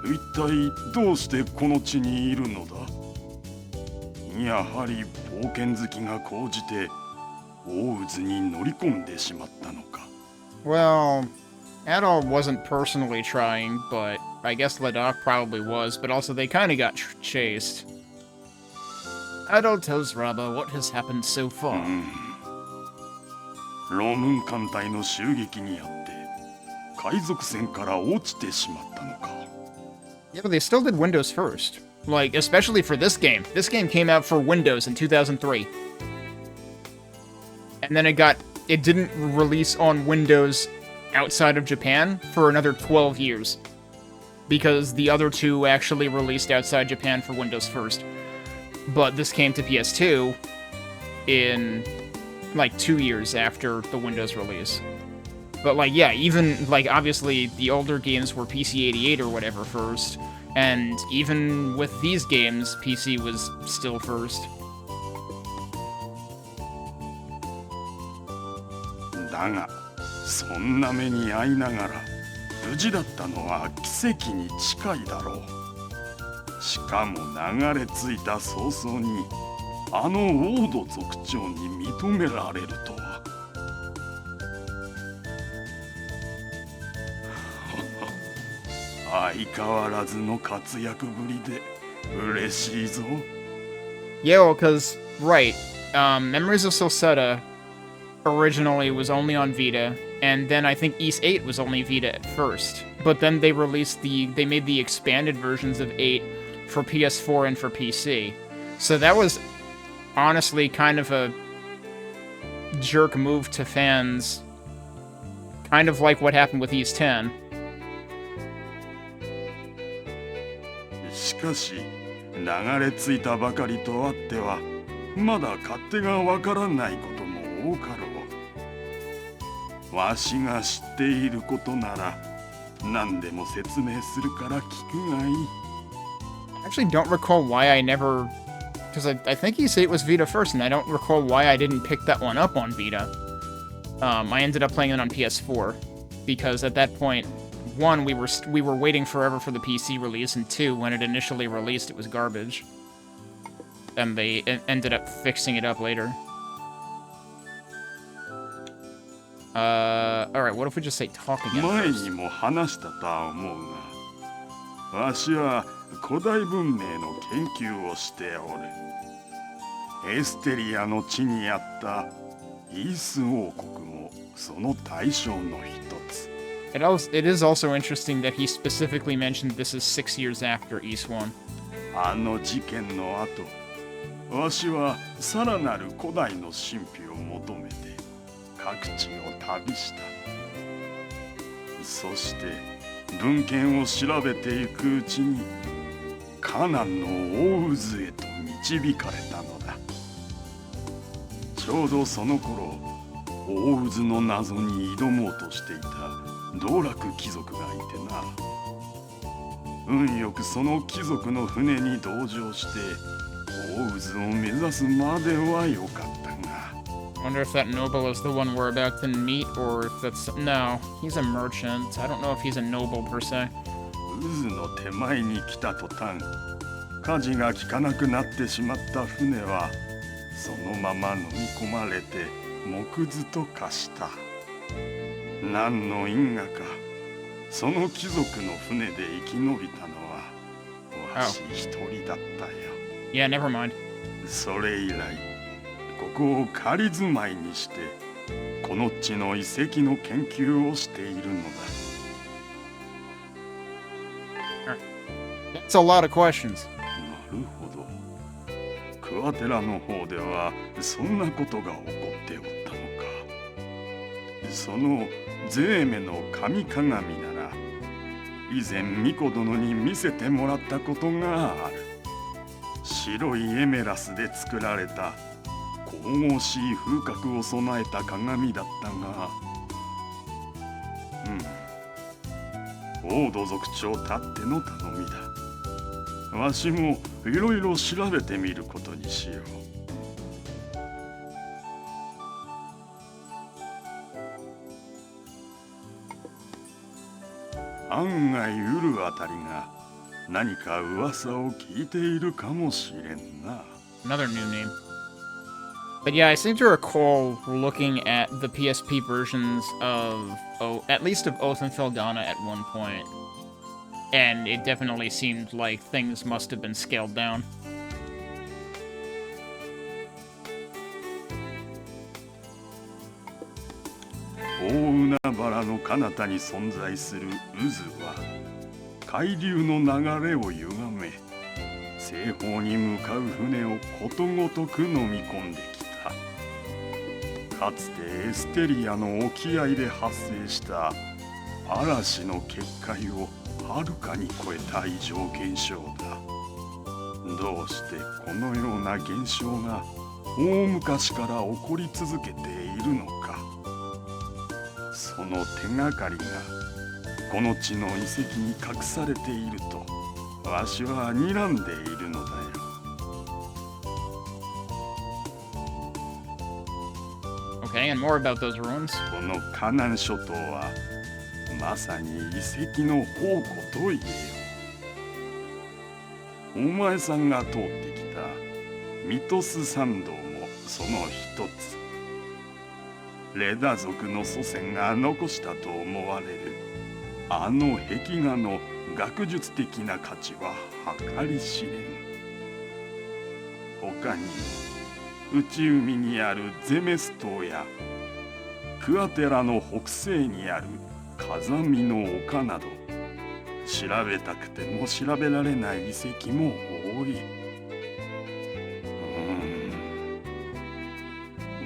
一体どうしてこの地にいるのだ？やはり冒険好きが高じて大渦に乗り込んでしまったのか。Well, Adol wasn't personally trying, but I guess Ladakh probably was, but also they kinda got chased. Adol tells Rabba what has happened so far. ロームン艦隊の襲撃にあって海賊船から落ちてしまったのか。Yeah, but they still did Windows first. Like, especially for this game. This game came out for Windows in 2003. And then it didn't release on Windows outside of Japan for another 12 years. Because the other two actually released outside Japan for Windows first. But this came to PS2 in, like, 2 years after the Windows release. But, like, yeah, even, like, obviously, the older games were PC-88 or whatever first, and even with these games, PC was still first. だが、そんな目に遭いながら、無事だったのは奇跡に近いだろう。しかも流れ着いた早々に、あのオード族長に認められるとは。相変わらずの活躍ぶりで嬉しいぞ。Yeah, well, because, right, Memories of Solseta originally was only on Vita, and then I think East 8 was only Vita at first. But then they made the expanded versions of 8 for PS4 and for PC. So that was honestly kind of a jerk move to fans, kind of like what happened with East 10. しかし流れ着いたばかりとあってはまだ勝手がわからないことも多かろう。わしが知っていることなら何でも説明するから聞くがいい。I actually don't recall why I never... Because I think East 8 was Vita first, and I don't recall why I didn't pick that one up on Vita. I ended up playing it on PS4, because at that point, one, we were waiting forever for the PC release, and two, when it initially released, it was garbage. and they ended up fixing it up later. Alright, what if we just say talk again 前 first? にも話したとは思うが、わしは古代文明の研究をしておる。エステリアの地にあったイース王国もその対象の一つ。It is also interesting that he specifically mentioned this is 6 years after East 1. あの事件の後、わしはさらなる古代の神秘を求めて各地を旅した。そして文献を調べていくうちにカナンの大渦へと導かれたのだ。ちょうどその頃、大渦の謎に挑もうとしていた道楽貴族がいてな。運よくその貴族の船に同乗して大渦を目指すまではよかったが。 Wonder if that noble is the one we're about to meet, or if that's... No, he's a merchant. I don't know if he's a noble per se. 渦の手前に来た途端、舵が効かなくなってしまった船はそのまま飲み込まれて木図と化した。何の因果か、その貴族の船で生き延びたのはわし一人だったよ。Yeah, never mind. それ以来、ここを仮住まいにしてこの地の遺跡の研究をしているのだ。That's a lot of questions. なるほど。クワテラの方ではそんなことが起こっておったのか。そのゼーメの神鏡なら以前ミコ殿に見せてもらったことがある。白いエメラスで作られた神々しい風格を備えた鏡だったが、王土族長たっての頼みだ。わしもいろいろ調べてみることにしよう。案外ウルあたりが何か噂を聞いているかもしれんな。 Another new name. But yeah, I seem to recall looking at the PSP versions of, at least of Oath and Feldana at one point. And it definitely seemed like things must have been scaled down. 大海原の彼方に存在する渦は海流の流れを歪め、西方に向かう船をことごとく飲み込んできた。かつてエステリアの沖合で発生した嵐の結界をはるかに超えた異常現象だ。どうしてこのような現象が大昔から起こり続けているのか。その手がかりがこの地の遺跡に隠されているとわしは睨んでいるのだよ。Okay, and more about those ruins. このカナン諸島はまさに遺跡の宝庫と言えよう。お前さんが通ってきたミトス山道もその一つ。レダ族の祖先が残したと思われるあの壁画の学術的な価値は計り知れん。他にも内海にあるゼメス島やクアテラの北西にある風見の丘など調べたくても調べられない遺跡も多い。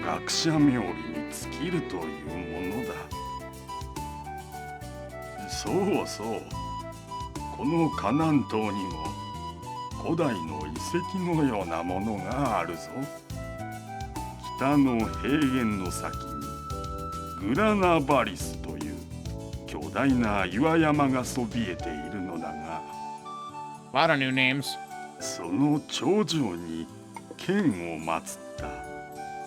学者冥利に尽きるというものだ。そうそう、このカナン島にも古代の遺跡のようなものがあるぞ。北の平原の先にグラナバリスという巨大な岩山がそびえているのだが、 A lot of new names. その頂上に剣を祀った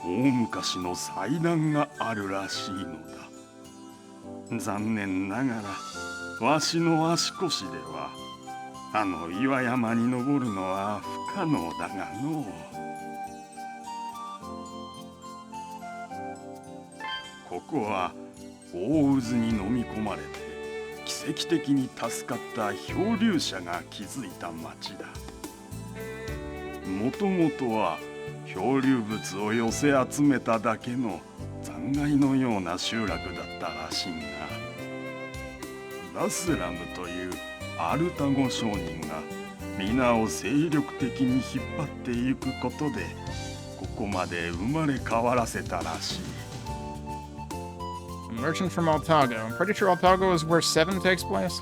大昔の祭壇があるらしいのだ。残念ながらわしの足腰ではあの岩山に登るのは不可能だがのう。ここは大渦に飲み込まれて奇跡的に助かった漂流者が築いた町だ。もともとは漂流物を寄せ集めただけの残骸のような集落だったらしいが、バスラムというアルタゴ商人が皆を精力的に引っ張っていくことでここまで生まれ変わらせたらしい。Merchant from Altago. I'm pretty sure Altago is where 7 takes place.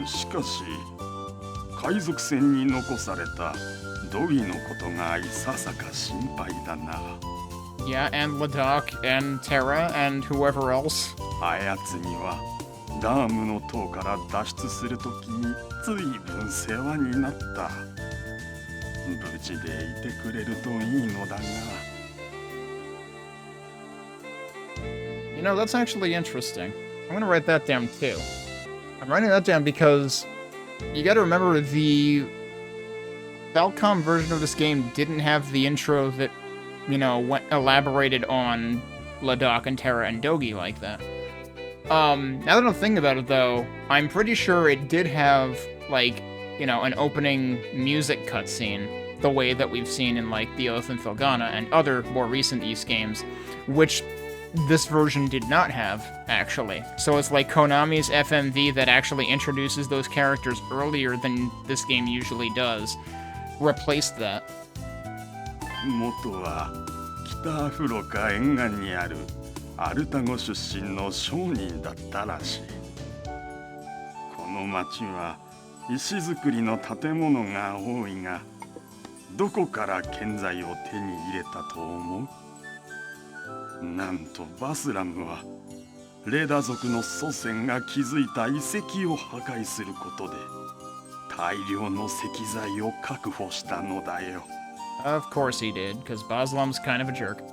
しかし海賊船に残されたドギのことがいささか心配だな。Yeah, and Ladakh, and Terra, and whoever else. あやつにはダームの塔から脱出するときに随分世話になった。無事でいてくれるといいのだが。You know, that's actually interesting. I'm gonna write that down too. I'm writing that down because you gotta remember the Falcom version of this game didn't have the intro that, you know, elaborated on Ladakh and Terra and Dogi like that. Now that I'm thinking about it though, I'm pretty sure it did have, like, you know, an opening music cutscene, the way that we've seen in, like, The Oath and Felghana and other more recent Ys games, which this version did not have, actually. So it's like Konami's FMV that actually introduces those characters earlier than this game usually does, replaced that. 元は北アフロカ沿岸にあるアルタゴ出身の商人だったらしい。この町は石造りの建物が多いが、どこから建材を手に入れたと思う？なんとバスラムはレダ族の祖先が築いた遺跡を破壊することで大量の石材を確保したのだよ。Of course he did, because Baslam's kind of a jerk.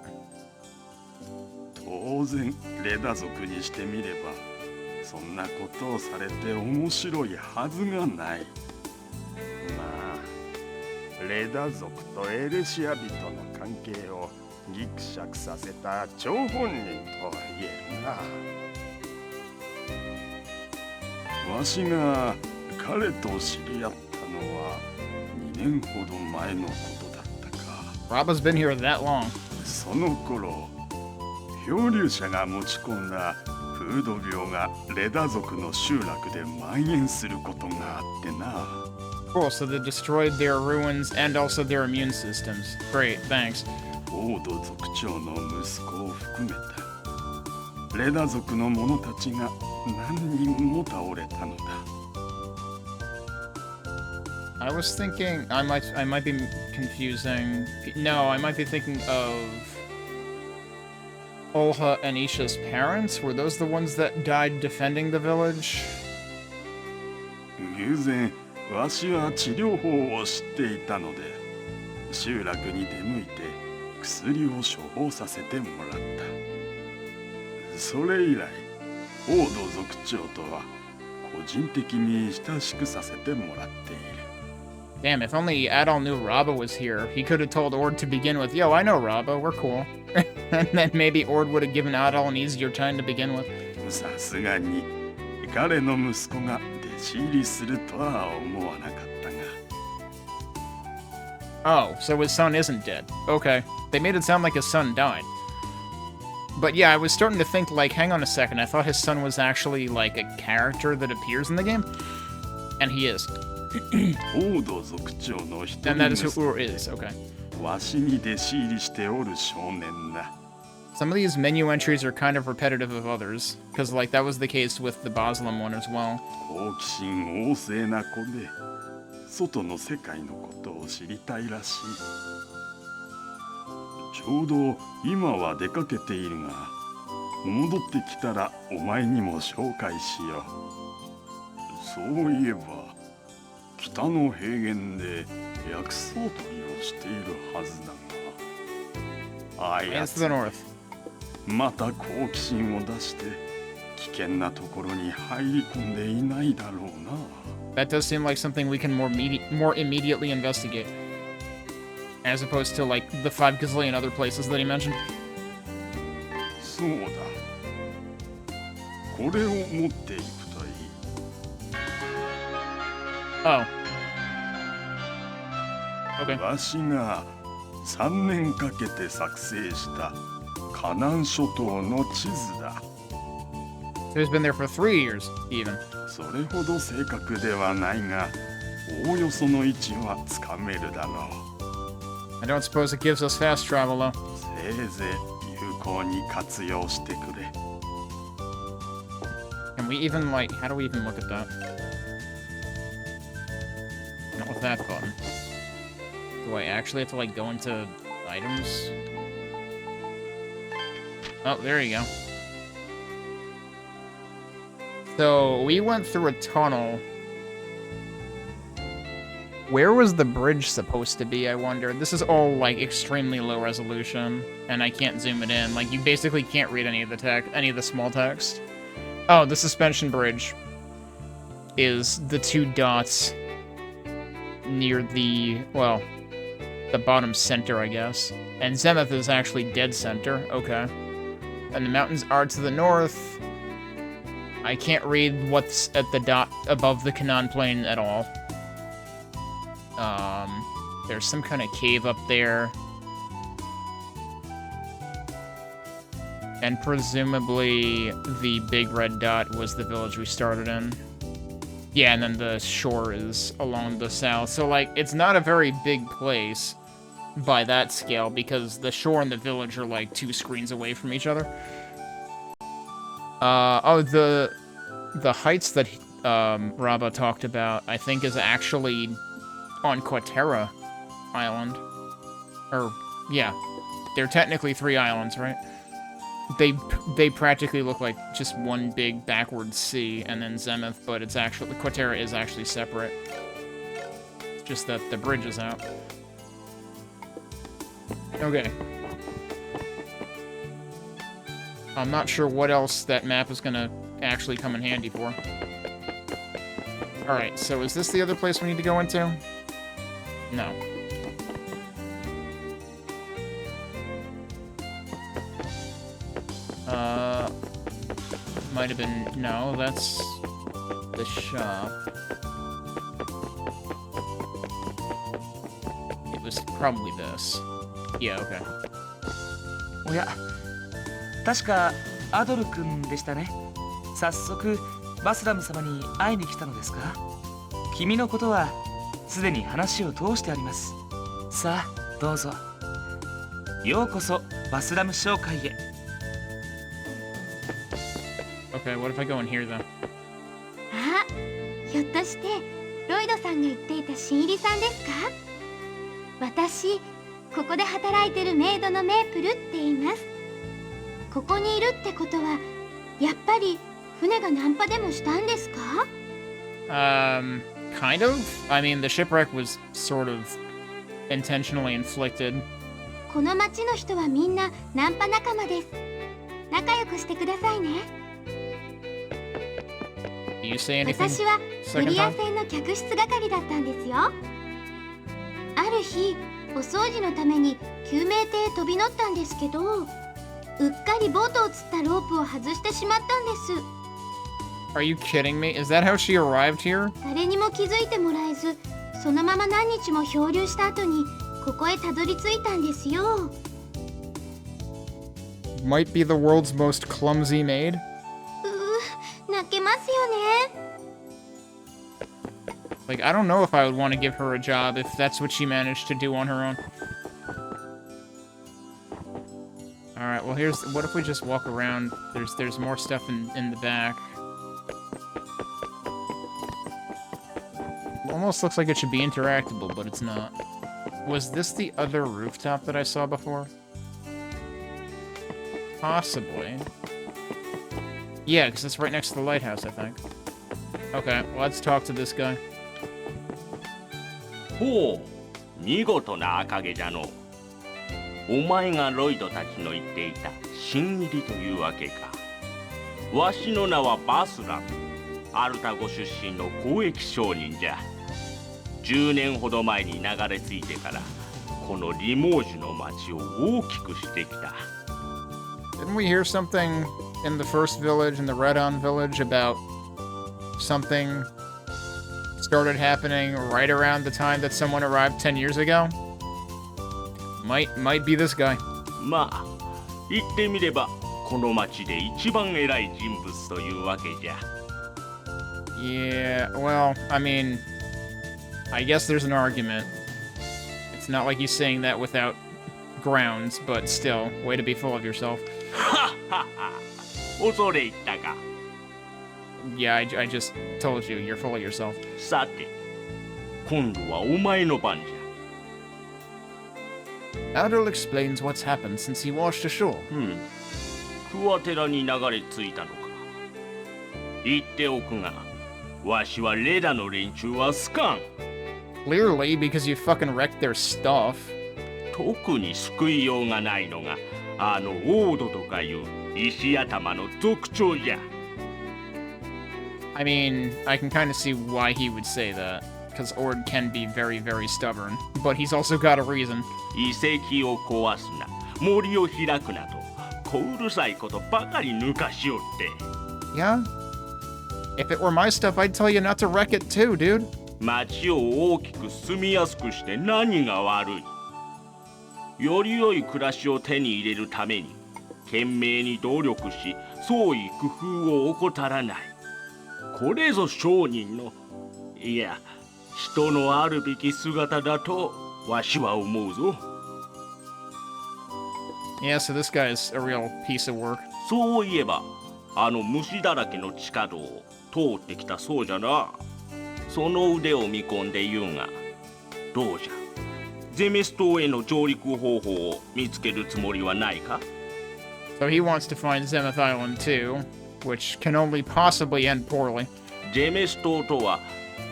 当然レダ族にしてみればそんなことをされて面白いはずがない。まあレダ族とエレシア人の関係をギクシャクさせた張本人とは言えるな。わしが彼と知り合ったのは2年ほど前のことだったか。Robba's been here that long. その頃漂流者が持ち込んだ風土病がレダ族の集落で蔓延することがあってな。Cool, so they destroyed their ruins and also their immune systems. Great, thanks. オード族長の息子を含めたレダ族の者たちが何人も倒れたのだ。I was thinking I might be confusing. No, I might be thinking of Olha and Isha's parents. Were those the ones that died defending the village? 偶然わしは治療法を知っていたので集落に出向いて薬を処方させてもらった。それ以来オード族長とは個人的に親しくさせてもらっている。Damn, if only Adol knew Robba was here, he could have told Ord to begin with, yo, I know Robba, we're cool. And then maybe Ord would have given Adol an easier time to begin with. さすがに彼の息子が弟子入りするとは思わなかったが。Oh, so his son isn't dead. Okay. They made it sound like his son died. But yeah, I was starting to think, like, hang on a second, I thought his son was actually, like, a character that appears in the game? And he is. And that is who Ur is, okay. わしに弟子入りしておる少年だ。Some of these menu entries are kind of repetitive of others, because, like, that was the case with the Baslam one as well. 好奇心旺盛な子で外の世界のことを知りたいらしい。ちょうど今は出かけているが、戻ってきたらお前にも紹介しよう。そういえば、北の平原で薬草取りをしているはずだが、あやつまた好奇心を出して危険なところに入り込んでいないだろうな。 That does seem like something we can more immediately investigate, as opposed to like the 5 gazillion other places that he mentioned. そうだ。これを持っていくといい。Oh. Okay. わしが3年かけて作成したカナン諸島の地図だ。So he's been there for 3 years, even. それほど正確ではないが、おおよその位置はつかめるだろう。 I don't suppose it gives us fast travel, though. せいぜい有効に活用してくれ。 Can we even, like, how do we even look at that? Not with that button. Do I actually have to, like, go into items? Oh, there you go. So, we went through a tunnel. Where was the bridge supposed to be, I wonder? This is all, like, extremely low resolution, and I can't zoom it in. Like, you basically can't read any of the small text. Oh, the suspension bridge is the 2 dots near the, well, the bottom center, I guess. And Zenith is actually dead center. Okay. And the mountains are to the north. I can't read what's at the dot above the Canaan Plain at all. There's some kind of cave up there. And presumably the big red dot was the village we started in. Yeah, and then the shore is along the south. So, like, it's not a very big place by that scale because the shore and the village are, like, 2 screens away from each other. Oh, the heights that Rabba talked about, I think, is actually on Quatera Island. Or, yeah. They're technically 3 islands, right? They practically look like just one big backward sea, and then Zenith, but it's actually, Quatera is actually separate. It's just that the bridge is out. Okay. I'm not sure what else that map is gonna actually come in handy for. Alright, so is this the other place we need to go into? No. Might have been, no, that's the shop. It was probably this. Yeah, okay. おや、確かアドル君でしたね。早速バスラム様に会いに来たのですか？君のことはすでに話を通してあります。さあ、どうぞ。ようこそバスラム商会へ。Okay, what if I go in here then? あ、ひょっとしてロイドさんが言っていた新入りさんですか？私、ここで働いてるメイドのメープルって言います。ここにいるってことは、やっぱり船がナンパでもしたんですか？ Kind of. I mean, the shipwreck was sort of intentionally inflicted. この町の人はみんなナンパ仲間です。仲良くしてくださいね。Do you say anything? 私はク second リア time? 船の客室係だったんですよ。ある日、お掃除のために救命艇へ飛び乗ったんですけど、うっかりボートを釣ったロープを外してしまったんです。 Are you kidding me? Is that how she arrived here? 誰にも気づいてもらえず、そのまま何日も漂流した後にここへたどり着いたんですよ。Might be the world's most clumsy maid? 泣けますよね。 Like, I don't know if I would want to give her a job if that's what she managed to do on her own. Alright, well here's, what if we just walk around? There's more stuff in the back. Almost looks like it should be interactable, but it's not. Was this the other rooftop that I saw before? Possibly. Yeah, because it's right next to the lighthouse, I think. Okay, well, let's talk to this guy. ほう、見事な赤毛じゃの。お前がロイドたちの言っていた新入りというわけか。わしの名はバスラム。アルタゴ出身の交易商人じゃ。10年ほど前に流れ着いてからこのリモージュの町を大きくしてきた。 Didn't we hear something in the first village, in the Redon village, about something started happening right around the time that someone arrived 10 years ago? Might be this guy. まあ言ってみればこの町で一番偉い人物というわけじゃ。 Yeah, well, I mean, I guess there's an argument. It's not like he's saying that without grounds, but still, way to be full of yourself. 恐れ入ったか。 Yeah, I just told you, you're full of yourself. さて、今度はお前の番じゃ。 Adol explains what's happened since he washed ashore. クワテラに流れ着いたのか。言っておくが、わしはレダの連中は好かん。 Clearly, because you fucking wrecked their stuff. 特に救いようがないのが、あのオードとかいう石頭の族長じゃ。 I mean, I can kind of see why he would say that, because Ord can be very, very stubborn, but he's also got a reason. 遺跡を壊すな、森を開くなと、こうるさいことばかり抜かしよって。 Yeah? If it were my stuff, I'd tell you not to wreck it too, dude. 町を大きく住みやすくして何が悪い。より良い暮らしを手に入れるために懸命に努力し創意工夫を怠らない。これぞ商人の、いや人のあるべき姿だとわしは思うぞ。 Yeah, so this guy's a real piece of work. そういえばあの虫だらけの地下道を通ってきたそうじゃな。その腕を見込んで言うが、どうじゃゼメス島への上陸方法を見つけるつもりはないか？ So he wants to find Zemeth Island too, which can only possibly end poorly. ゼメス島とは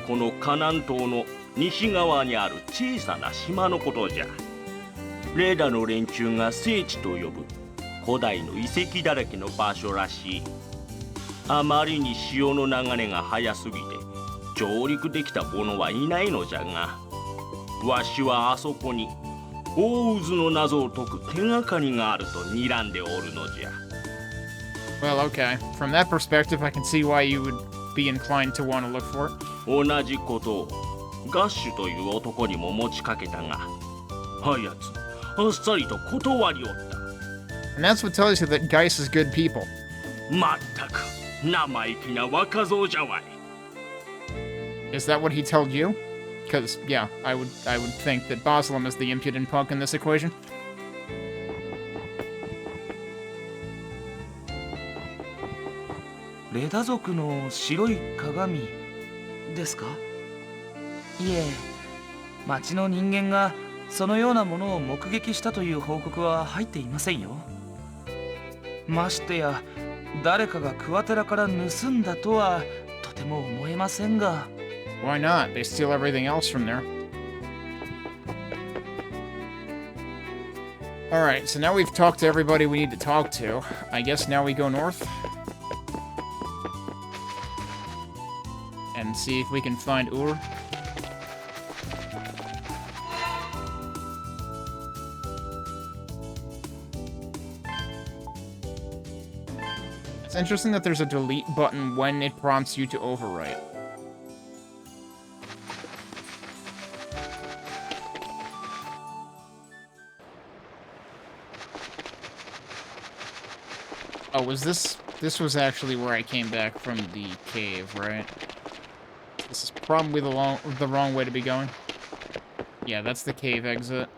このカナン島の西側にある小さな島のことじゃ。レーダの連中が聖地と呼ぶ古代の遺跡だらけの場所らしい。あまりに潮の流れが速すぎて上陸できた者はいないのじゃが、わしはあそこに大渦の謎を解く手がかりがあると睨んでおるのじゃ。 Well, okay. From that perspective, I can see why you would be inclined to want to look for it. 同じことをガッシュという男にも持ちかけたが、あやつあっさりと断りおった。 And that's what tells you that Geis is good people. まったく生意気な若造じゃわい。 Is that what he told you? Because, yeah, I would think that Boslam is the impudent punk in this equation. レダ族の白い鏡ですか？いえ、町の人間がそのようなものを目撃したという報告は入っていませんよ。ましてや誰かがクワテラから盗んだとはとても思えませんが。 Why not? They steal everything else from there. Alright, so now we've talked to everybody we need to talk to. I guess now we go north. And see if we can find Ur. It's interesting that there's a delete button when it prompts you to overwrite. Oh, was this... This was actually where I came back from the cave, right? This is probably the wrong way to be going. Yeah, that's the cave exit.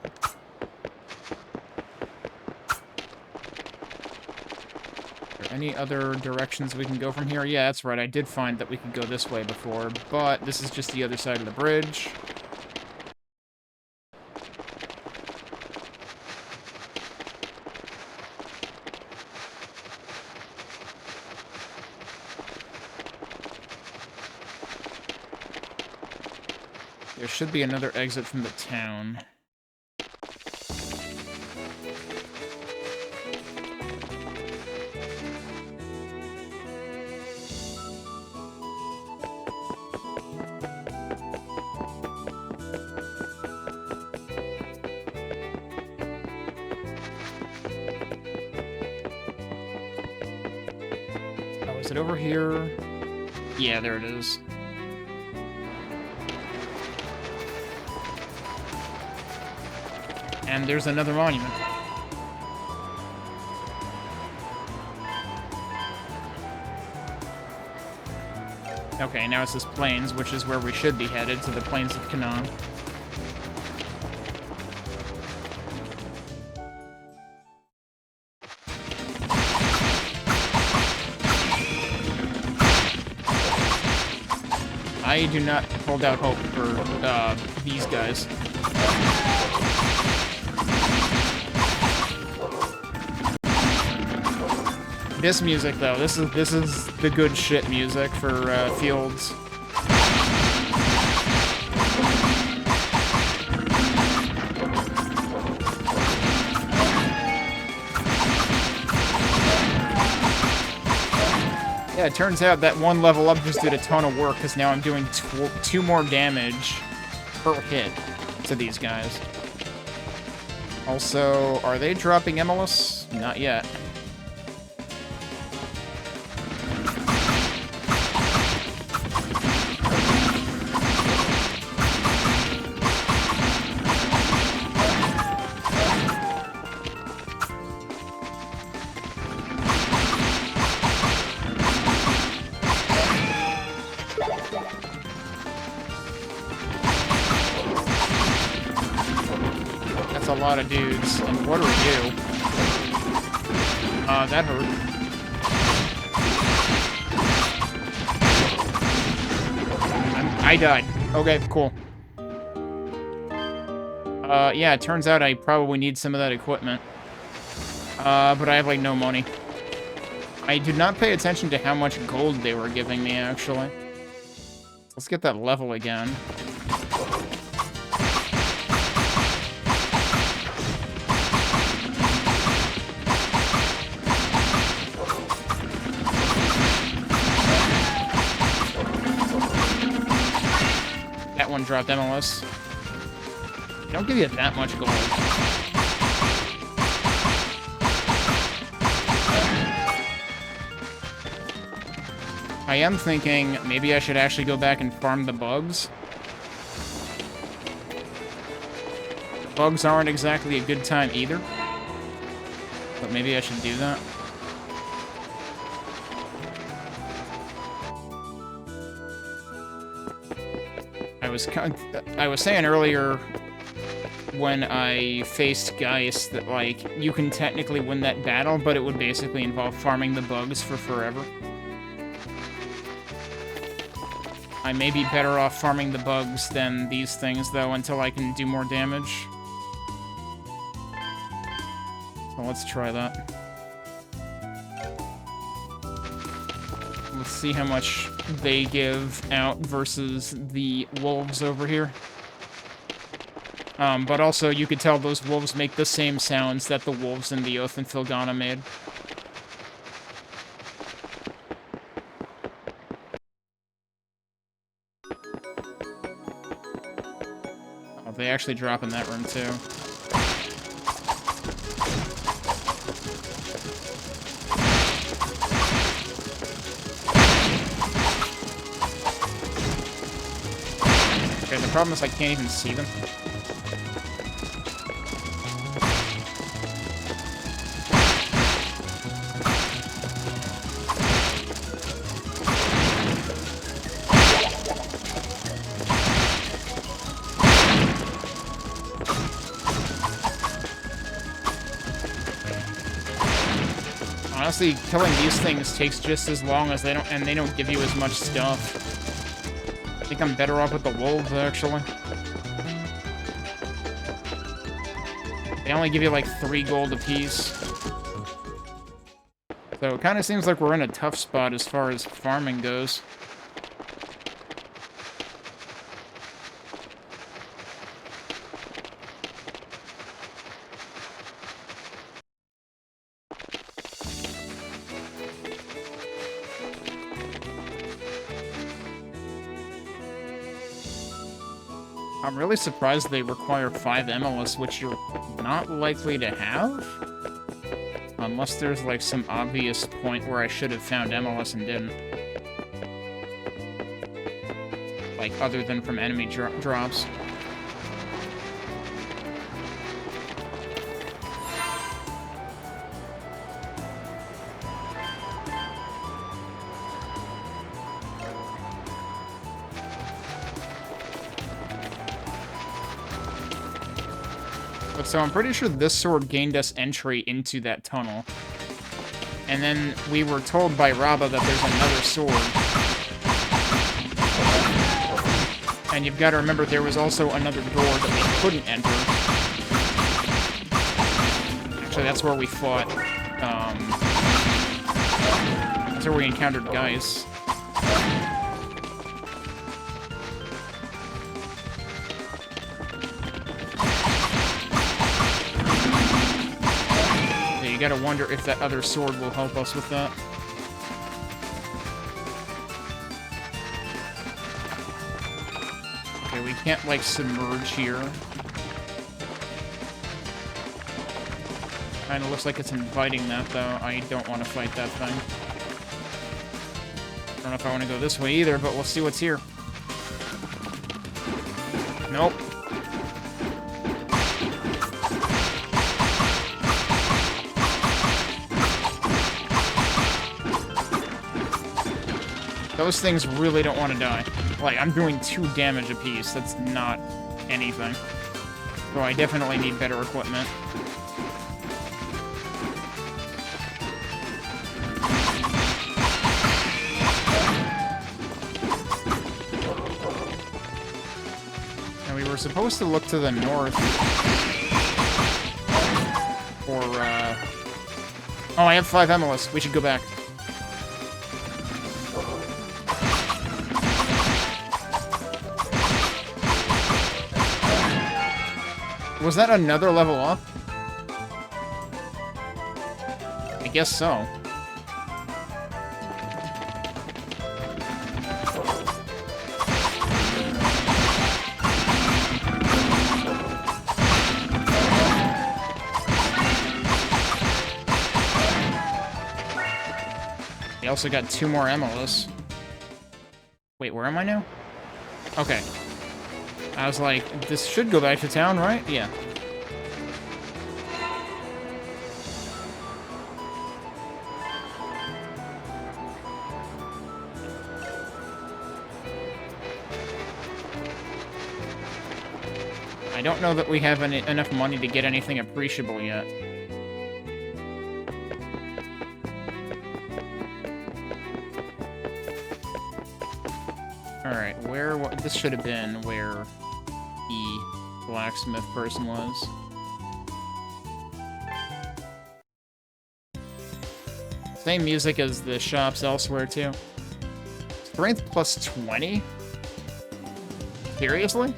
Are there any other directions we can go from here? Yeah, that's right. I did find that we could go this way before, but this is just the other side of the bridge. There should be another exit from the town. Is it over here? Yeah, there it is. And there's another monument. Okay, now it's this plains, which is where we should be headed, to the plains of Canaan. I do not hold out hope for these guys. This music, though, this is the good shit music for Fields. Yeah, it turns out that one level up just did a ton of work, because now I'm doing 2 more damage per hit to these guys. Also, are they dropping Emilus? Not yet. A lot of dudes. And what are you? That hurt. I died. Okay, cool. Yeah, it turns out I probably need some of that equipment. But I have, like, no money. I did not pay attention to how much gold they were giving me, actually. Let's get that level again. Dropped MLS. They don't give you that much gold. I am thinking maybe I should actually go back and farm the bugs. Bugs aren't exactly a good time either. But maybe I should do that. I was saying earlier when I faced Geist that, like, you can technically win that battle, but it would basically involve farming the bugs for forever. I may be better off farming the bugs than these things, though, until I can do more damage. So let's try that. Let's see how much they give out versus the wolves over here. But also, you could tell those wolves make the same sounds that the wolves in the Oath and Filgana made. Oh, they actually drop in that room, too. The problem is I can't even see them. Honestly, killing these things takes just as long as they don't give you as much stuff. I think I'm better off with the wolves, actually. They only give you, like, 3 gold apiece. So it kind of seems like we're in a tough spot as far as farming goes. I'm really surprised they require 5 MLS, which you're not likely to have. Unless there's, like, some obvious point where I should have found MLS and didn't. Like, other than from enemy drops. So I'm pretty sure this sword gained us entry into that tunnel. And then we were told by Rabba that there's another sword. And you've got to remember there was also another door that we couldn't enter. Actually, that's where we fought. That's where we encountered guys. You gotta wonder if that other sword will help us with that. Okay, we can't, like, submerge here. Kinda looks like it's inviting that, though. I don't want to fight that thing. I don't know if I want to go this way either, but we'll see what's here. Nope. Those things really don't want to die. Like, I'm doing 2 damage apiece. That's not anything. So I definitely need better equipment. And we were supposed to look to the north. For, Oh, I have 5 MLS. We should go back. Was that another level up? I guess so. We also got 2 more MLS. Wait, where am I now? Okay. I was like, this should go back to town, right? Yeah. I don't know that we have enough money to get anything appreciable yet. Alright, this should have been where the blacksmith person was. Same music as the shops elsewhere, too. Strength plus 20? Seriously?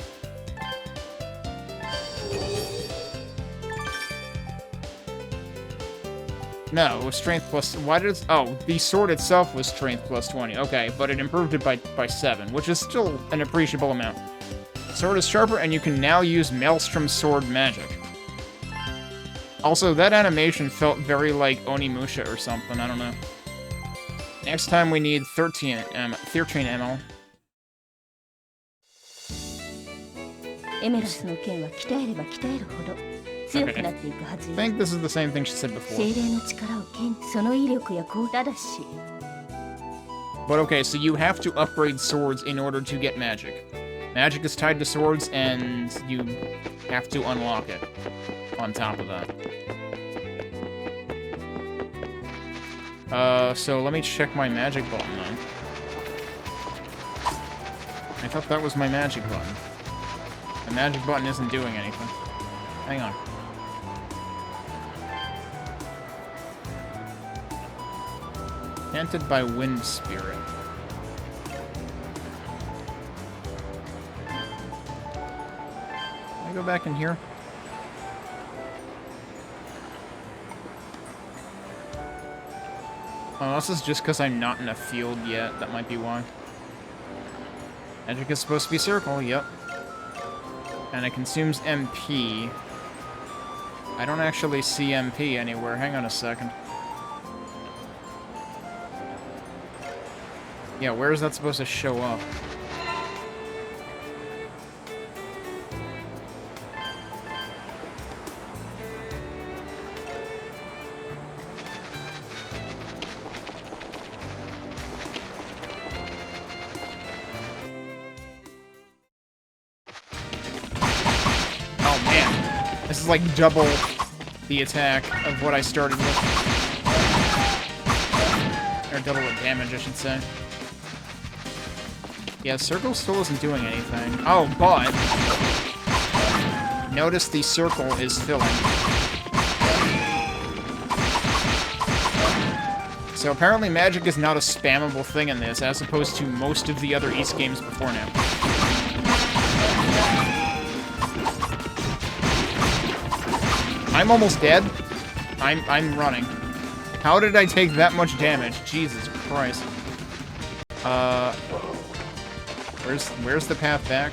No, it was strength plus... Why did it... Oh, the sword itself was strength plus 20. Okay, but it improved it by 7, which is still an appreciable amount. Sword is sharper, and you can now use Maelstrom sword magic. Also, that animation felt very like Onimusha or something, I don't know. Next time we need 13 ML. Okay. I think this is the same thing she said before. But okay, so you have to upgrade swords in order to get magic. Magic is tied to swords, and you have to unlock it on top of that. So let me check my magic button then. I thought that was my magic button. The magic button isn't doing anything. Hang on. Enchanted by Wind Spirit. Can I go back in here? Oh, this is just because I'm not in a field yet. That might be why. Magic is supposed to be circle, yep. And it consumes MP. I don't actually see MP anywhere. Hang on a second. Yeah, where is that supposed to show up? Oh man, this is like double the attack of what I started with. Or double the damage, I should say. Yeah, circle still isn't doing anything. Oh, but notice the circle is filling. So apparently magic is not a spammable thing in this, as opposed to most of the other East games before now. I'm almost dead. I'm running. How did I take that much damage? Jesus Christ. Where's the path back?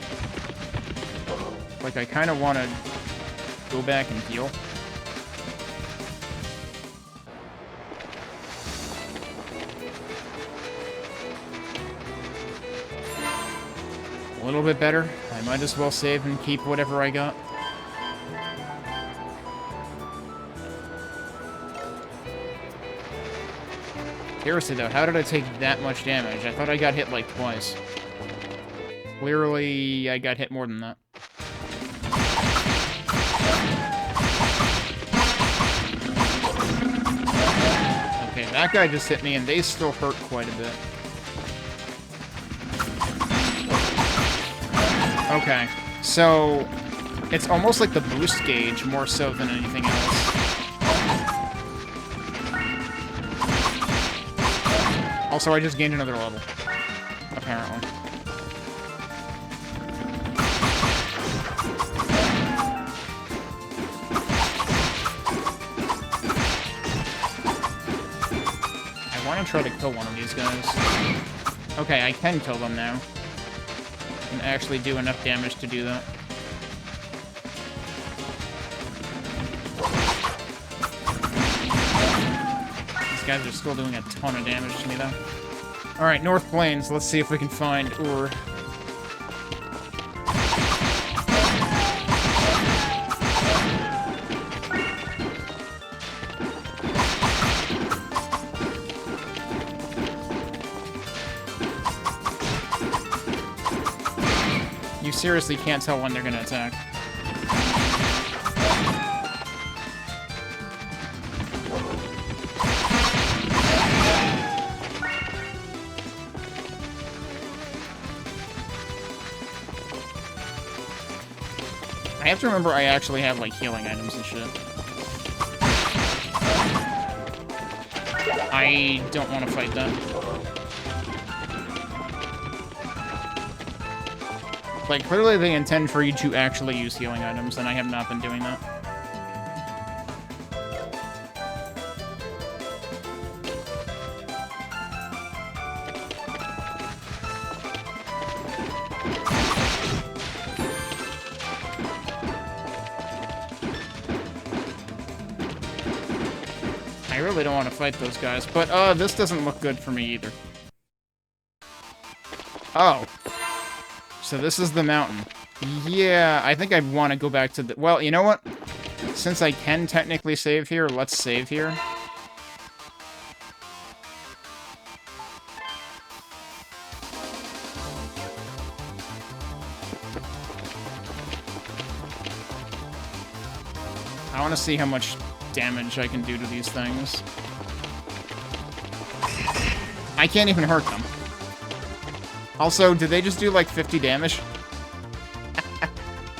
Like, I kind of want to go back and heal. A little bit better. I might as well save and keep whatever I got. Seriously though, how did I take that much damage? I thought I got hit like twice. Clearly, I got hit more than that. Okay, that guy just hit me, and they still hurt quite a bit. Okay, so it's almost like the boost gauge more so than anything else. Also, I just gained another level, apparently. I want to try to kill one of these guys. Okay, I can kill them now. I can actually do enough damage to do that. These guys are still doing a ton of damage to me, though. Alright, North Plains. Let's see if we can find Ur. You seriously can't tell when they're gonna attack. I have to remember I actually have, like, healing items and shit. I don't want to fight that. Like, clearly they intend for you to actually use healing items, and I have not been doing that. I really don't want to fight those guys, but, this doesn't look good for me either. Oh. So this is the mountain. Yeah, I think I want to go back to the... Well, you know what? Since I can technically save here, let's save here. I want to see how much damage I can do to these things. I can't even hurt them. Also, did they just do like 50 damage?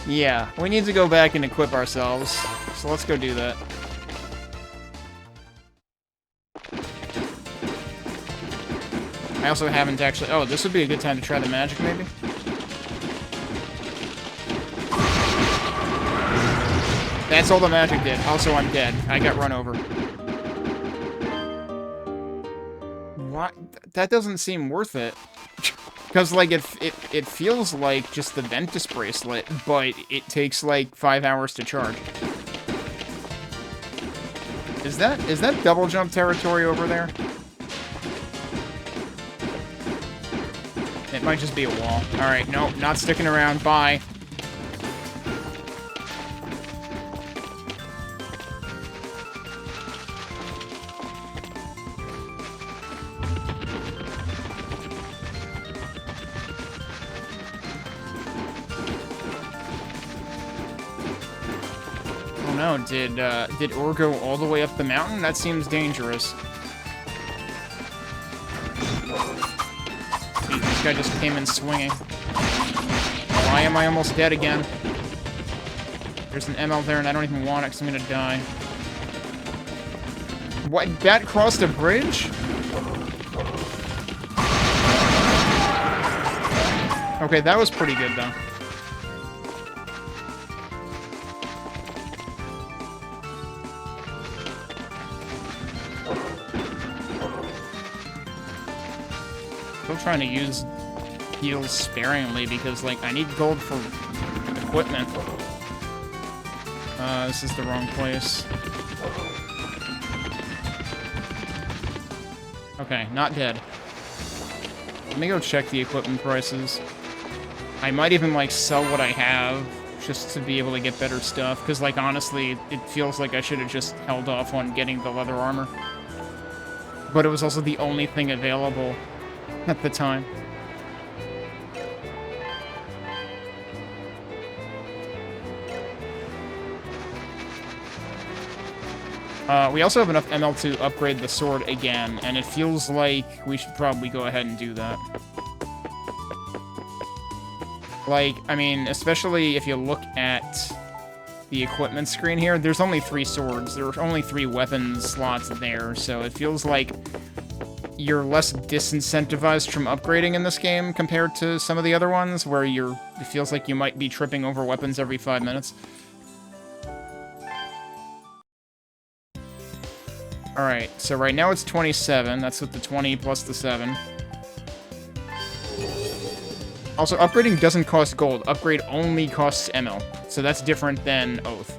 Yeah, we need to go back and equip ourselves. So let's go do that. I also haven't actually... Oh, this would be a good time to try the magic, maybe? That's all the magic did. Also, I'm dead. I got run over. What? That doesn't seem worth it. Because, like, it feels like just the Ventus bracelet, but it takes, like, 5 hours to charge. Is that double jump territory over there? It might just be a wall. Alright, nope, not sticking around. Bye. Oh no, did Ur go all the way up the mountain? That seems dangerous. This guy just came in swinging. Why am I almost dead again? There's an ML there and I don't even want it because I'm gonna die. What? That crossed a bridge? Okay, that was pretty good though. Still trying to use heals sparingly because, like, I need gold for equipment. This is the wrong place. Okay, not dead. Let me go check the equipment prices. I might even, like, sell what I have just to be able to get better stuff. Because, like, honestly, it feels like I should have just held off on getting the leather armor. But it was also the only thing available at the time. We also have enough ML to upgrade the sword again, and it feels like we should probably go ahead and do that. Like, I mean, especially if you look at the equipment screen here, there's only 3 swords. There are only 3 weapon slots there, so it feels like you're less disincentivized from upgrading in this game compared to some of the other ones, where it feels like you might be tripping over weapons every 5 minutes. Alright, so right now it's 27. That's with the 20 plus the 7. Also, upgrading doesn't cost gold. Upgrade only costs ML. So that's different than Oath.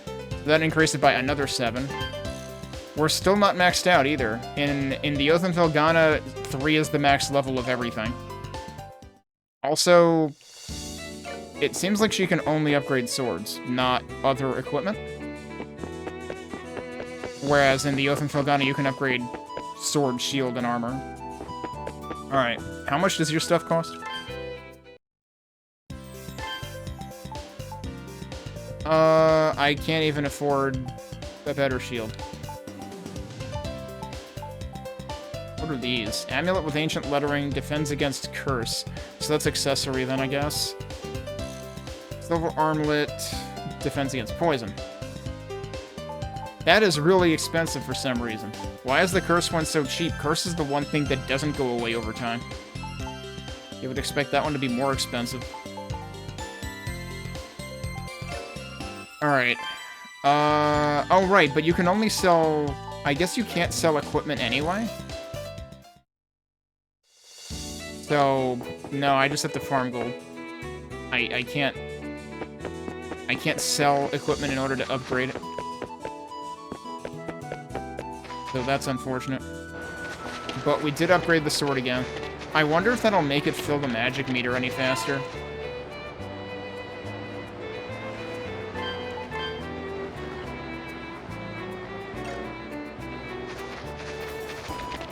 So that increased it by another 7. We're still not maxed out either. In the Oath and Felghana, 3 is the max level of everything. Also, it seems like she can only upgrade swords, not other equipment. Whereas in the Oath and Felghana, you can upgrade sword, shield, and armor. Alright, how much does your stuff cost? I can't even afford a better shield. What are these? Amulet with ancient lettering, defends against curse. So that's accessory then, I guess. Silver armlet, defends against poison. That is really expensive for some reason. Why is the curse one so cheap? Curse is the one thing that doesn't go away over time. You would expect that one to be more expensive. Alright. Oh right, but you can only sell... I guess you can't sell equipment anyway? So, no, I just have to farm gold. I can't sell equipment in order to upgrade it. So that's unfortunate. But we did upgrade the sword again. I wonder if that'll make it fill the magic meter any faster.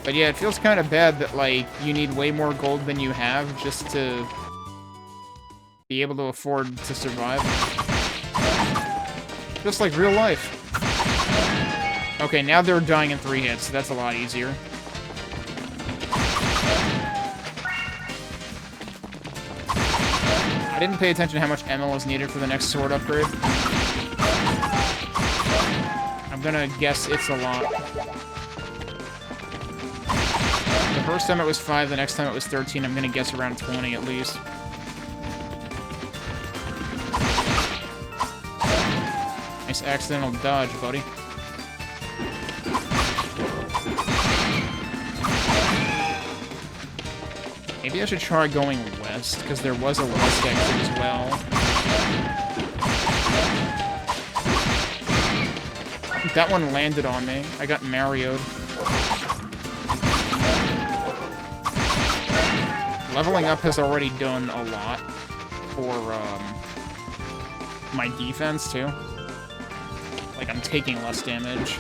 But yeah, it feels kind of bad that, like, you need way more gold than you have just to be able to afford to survive. Just like real life. Okay, now they're dying in 3 hits, so that's a lot easier. I didn't pay attention to how much ML is needed for the next sword upgrade. I'm gonna guess it's a lot. The first time it was 5, the next time it was 13. I'm gonna guess around 20 at least. Nice accidental dodge, buddy. Maybe I should try going west, because there was a west exit as well. That one landed on me. I got Mario'd. Leveling up has already done a lot for my defense, too. Like, I'm taking less damage.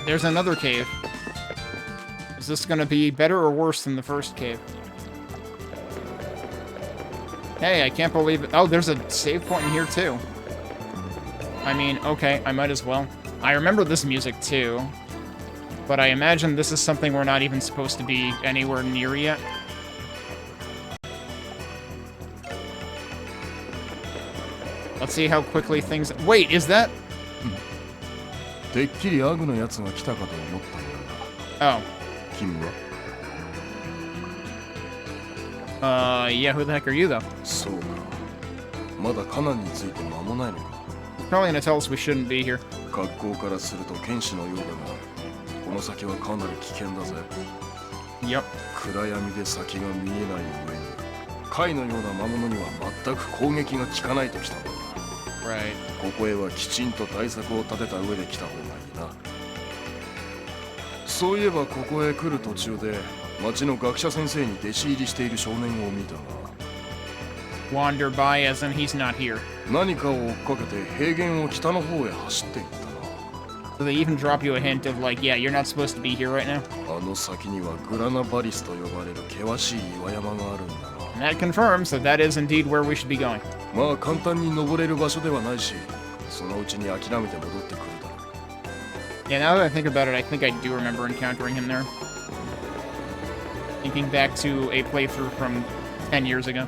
There's another cave. Is this gonna be better or worse than the first cave? Hey, I can't believe it. Oh, there's a save point in here, too. I mean, okay, I might as well. I remember this music, too. But I imagine this is something we're not even supposed to be anywhere near yet. Let's see how quickly things... Wait, is that...てっきりアグのやつが来たかと思ったんだが。Oh. 君は yeah, who the heck are you, though? そうか。まだカナンについて間もないのか。Probably gonna tell us we shouldn't be here. 学校からすると剣士のようだが、この先はかなり危険だぜ。Yep. 暗闇で先が見えない上に、貝のような魔物には全く攻撃が効かないときたんだ。Right. ここへはきちんと対策を立てた上で来た方がいいな。そういえばここへ来る途中で町の学者先生に弟子入りしている少年を見たが。Wander by as in he's not here. 何かを追っかけて平原を北の方へ走っていったな。So they even drop you a hint of like, yeah, you're not supposed to be here right now. あの先にはグラナバリスと呼ばれる険しい岩山があるんだな。And that confirms that that is indeed where we should be going. まあ簡単に登れる場所ではないし、そのうちに諦めて戻ってくるだろう。Yeah, now that I think about it, I think I do remember encountering him there. Thinking back to a playthrough from 10 years ago.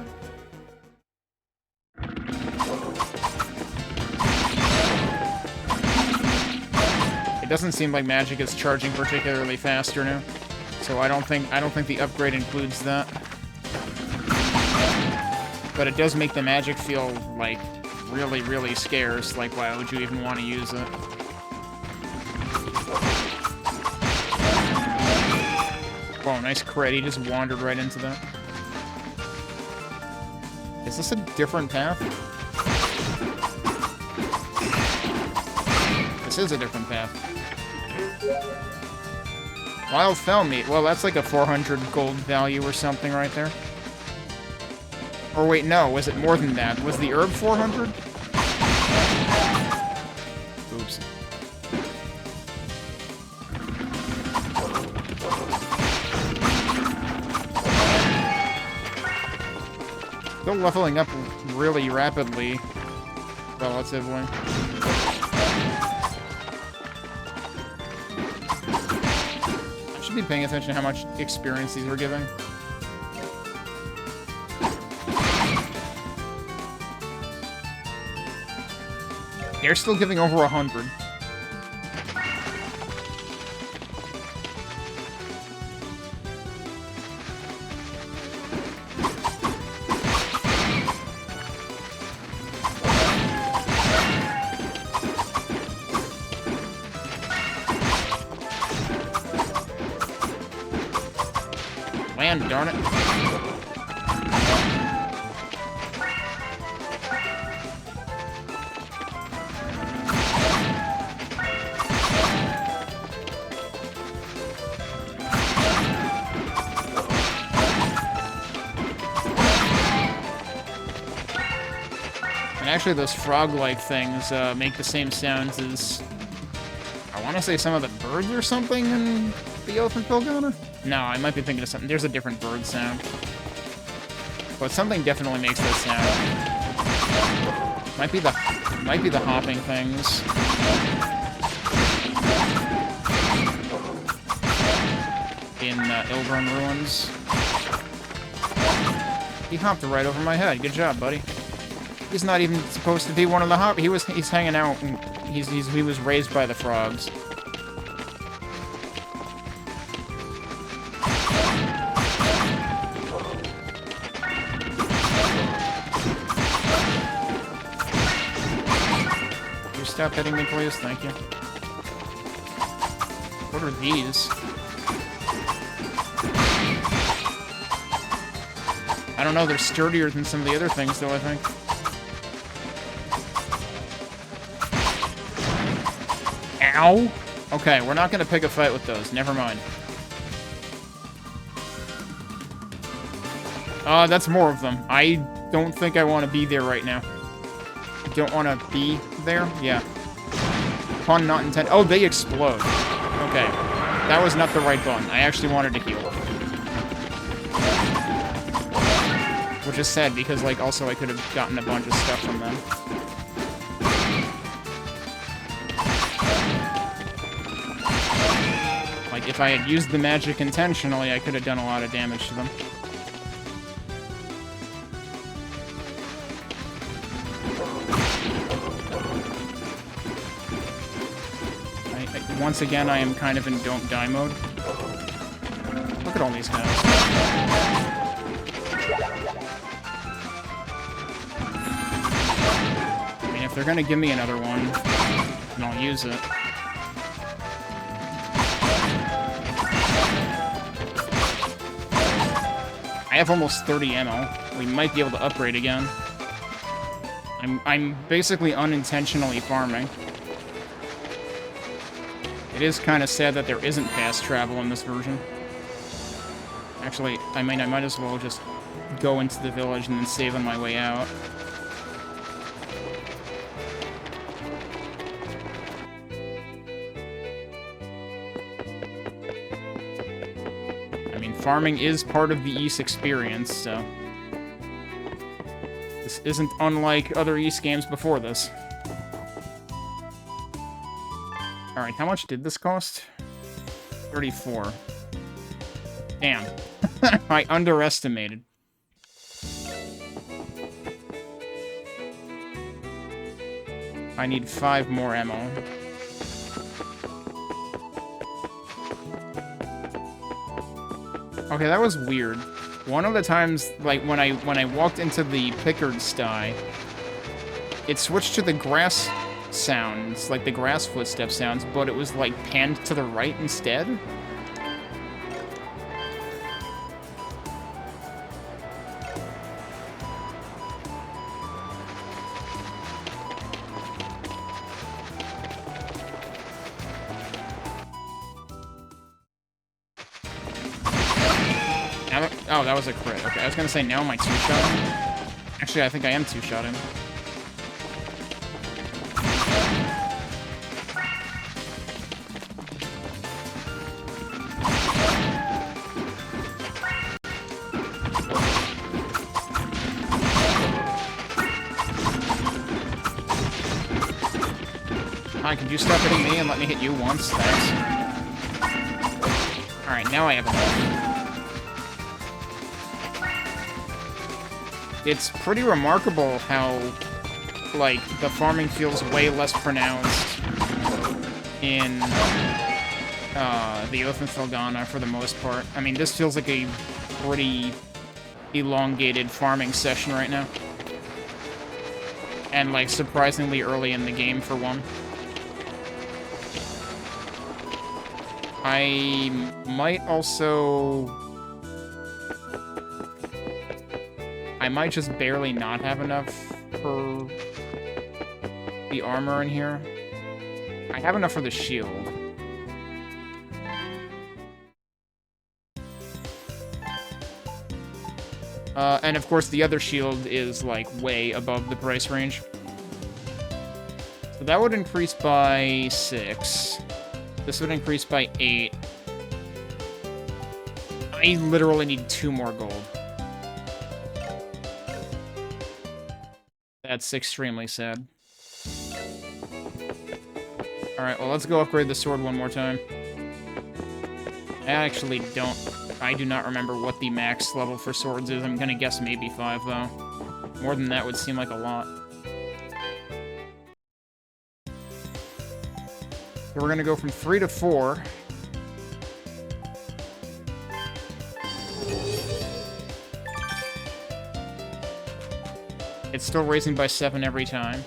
It doesn't seem like magic is charging particularly faster now, so I don't think the upgrade includes that. But it does make the magic feel like really, really scarce. Like, why would you even want to use it? Oh, nice crit. He just wandered right into that. Is this a different path? This is a different path. Wild fell meat. Well, that's like a 400 gold value or something right there. Or wait, no. Was it more than that? Was the herb 400? Oops. Still leveling up really rapidly, relatively. I should be paying attention to how much experience these were giving. They're still giving over 100. Man, darn it. And actually, those frog-like things make the same sounds as, I want to say, some of the birds or something in the Elephant Pilgana? No, I might be thinking of something. There's a different bird sound. But something definitely makes that sound. Might be the hopping things. In Ilgrim Ruins. He hopped right over my head. Good job, buddy. He's not even supposed to be one of the he's hanging out and he was raised by the frogs. You stop hitting me, please? Thank you. What are these? I don't know, they're sturdier than some of the other things, though, I think. Ow! Okay, we're not gonna pick a fight with those. Never mind. That's more of them. I don't think I want to be there right now. I don't want to be there? Yeah. Pun not intended. Oh, they explode. Okay. That was not the right button. I actually wanted to heal. Which is sad, because, like, also I could have gotten a bunch of stuff from them. Like, if I had used the magic intentionally, I could have done a lot of damage to them. Once again, I am kind of in don't die mode. Look at all these guys. I mean, if they're gonna give me another one, then I'll use it. I have almost 30 ammo. We might be able to upgrade again. I'm basically unintentionally farming. It is kind of sad that there isn't fast travel in this version. Actually, I mean, I might as well just go into the village and then save on my way out. I mean, farming is part of the Ys experience, so... This isn't unlike other Ys games before this. Alright, how much did this cost? 34. Damn. I underestimated. I need 5 more ammo. Okay, that was weird. One of the times, like, when I walked into the Pickard sty, it switched to the grass sounds, like the grass footstep sounds, but it was like panned to the right instead. Oh, that was a crit. Okay, I was gonna say, now am I two-shotting? Actually, I think I am two-shotting. Hi, could you stop hitting me and let me hit you once? Thanks. Alright, now I have enough. It's pretty remarkable how, like, the farming feels way less pronounced in the Oath and Felghana for the most part. I mean, this feels like a pretty elongated farming session right now. And, like, surprisingly early in the game for one. I might also... I might just barely not have enough for the armor in here. I have enough for the shield. And of course the other shield is like way above the price range. So that would increase by 6. This would increase by 8. I literally need 2 more gold. That's extremely sad. Alright, well, let's go upgrade the sword one more time. I do not remember what the max level for swords is. I'm gonna guess maybe 5, though. More than that would seem like a lot. So we're gonna go from 3 to 4. It's still raising by 7 every time.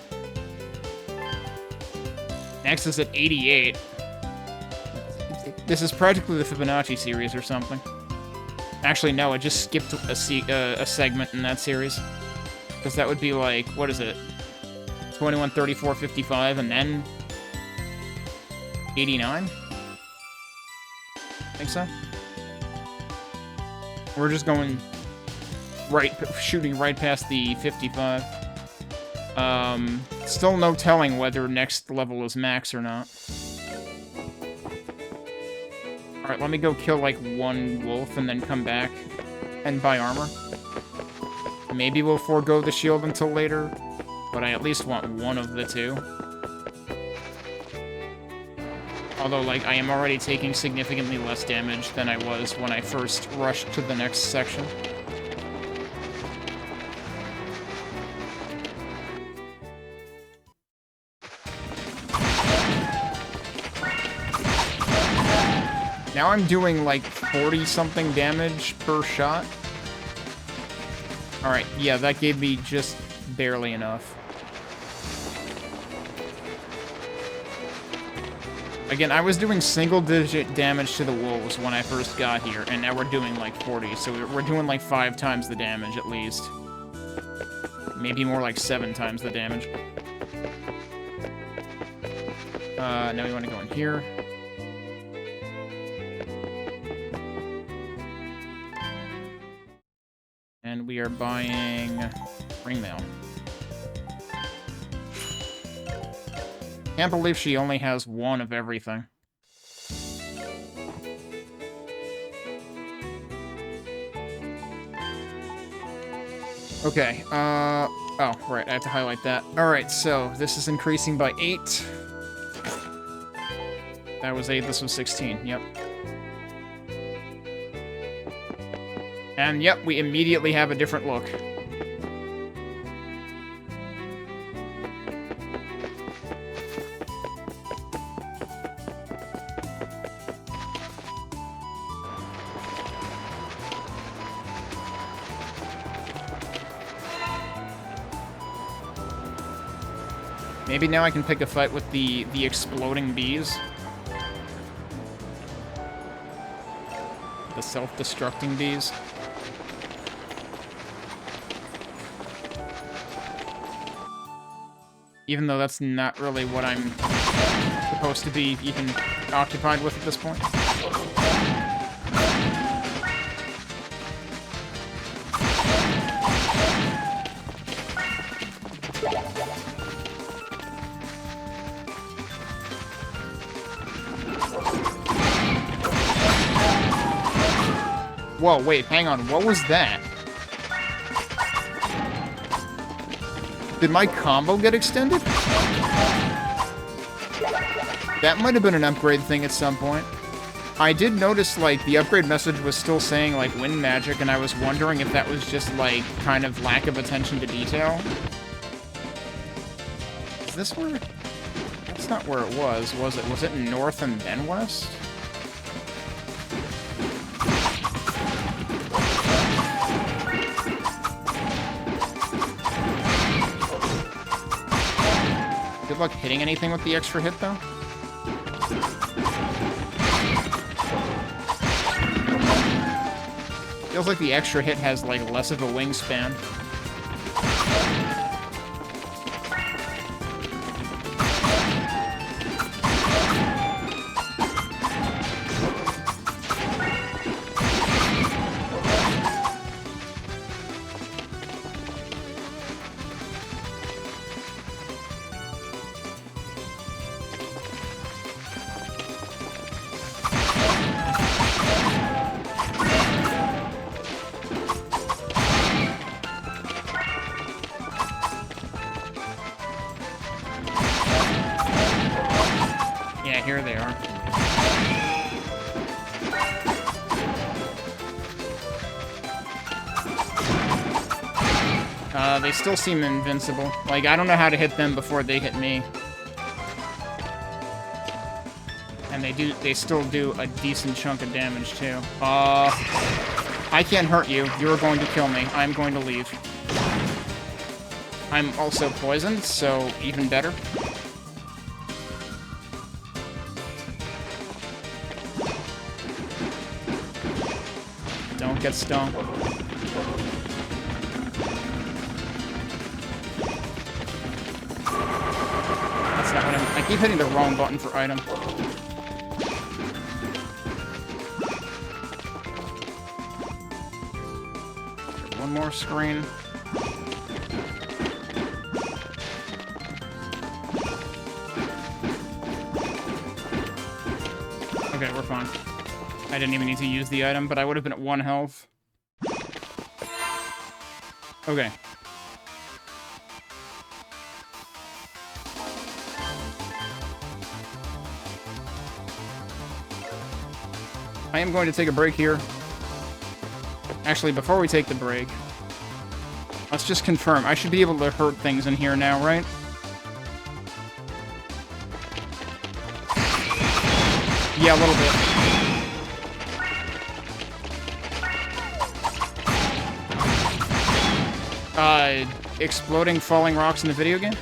Next is at 88. This is practically the Fibonacci series or something. Actually, no, I just skipped a segment in that series. Because that would be like, what is it? 21, 34, 55, and then 89? I think so. We're just going right, shooting right past the 55. Still no telling whether next level is max or not. Alright, let me go kill, like, one wolf and then come back and buy armor. Maybe we'll forego the shield until later, but I at least want one of the two. Although, like, I am already taking significantly less damage than I was when I first rushed to the next section. Now I'm doing like 40-something damage per shot. Alright, yeah, that gave me just barely enough. Again, I was doing single-digit damage to the wolves when I first got here, and now we're doing like 40, so we're doing like 5 times the damage at least. Maybe more like 7 times the damage. Now we want to go in here. And we are buying ringmail. Can't believe she only has one of everything. Okay, oh, right, I have to highlight that. Alright, so this is increasing by 8. That was 8, this was 16, yep. And yep, we immediately have a different look. Maybe now I can pick a fight with the exploding bees. The self-destructing bees. Even though that's not really what I'm supposed to be even occupied with at this point. Whoa, wait, hang on, what was that? Did my combo get extended? That might have been an upgrade thing at some point. I did notice, like, the upgrade message was still saying, like, wind magic, and I was wondering if that was just, like, kind of lack of attention to detail. Is this where... That's not where it was it? Was it north and then west? Good luck hitting anything with the extra hit, though. Feels like the extra hit has, like, less of a wingspan. Here they are. They still seem invincible. Like, I don't know how to hit them before they hit me. And they still do a decent chunk of damage, too. I can't hurt you. You're going to kill me. I'm going to leave. I'm also poisoned, so even better. Don't get stung. That's not what I keep hitting the wrong button for item. One more screen. Okay, we're fine. I didn't even need to use the item, but I would have been at 1 health. Okay. I am going to take a break here. Actually, before we take the break, let's just confirm. I should be able to hurt things in here now, right? Yeah, a little bit. Exploding falling rocks in the video game?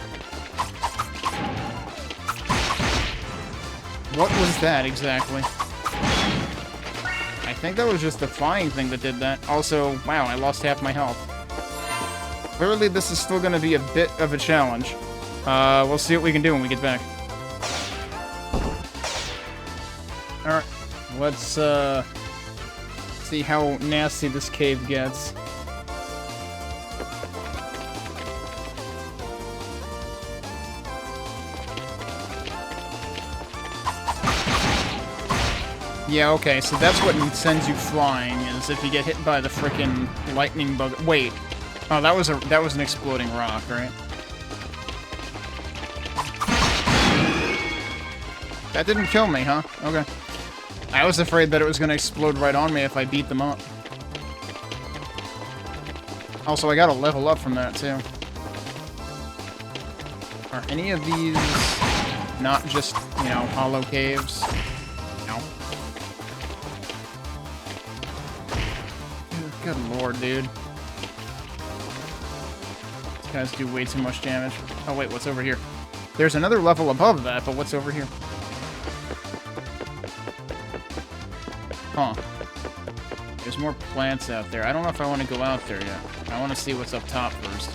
What was that exactly? I think that was just the flying thing that did that. Also, wow, I lost half my health. Clearly, this is still going to be a bit of a challenge. We'll see what we can do when we get back. Alright, let's see how nasty this cave gets. Yeah, okay, so that's what sends you flying, is if you get hit by the frickin' lightning bug. Wait. Oh, that was an exploding rock, right? That didn't kill me, huh? Okay. I was afraid that it was gonna explode right on me if I beat them up. Also, I gotta level up from that, too. Are any of these not just, you know, hollow caves? No. Good lord, dude. These guys do way too much damage. Oh, wait, what's over here? There's another level above that, but what's over here? Huh. There's more plants out there. I don't know if I want to go out there yet. I want to see what's up top first.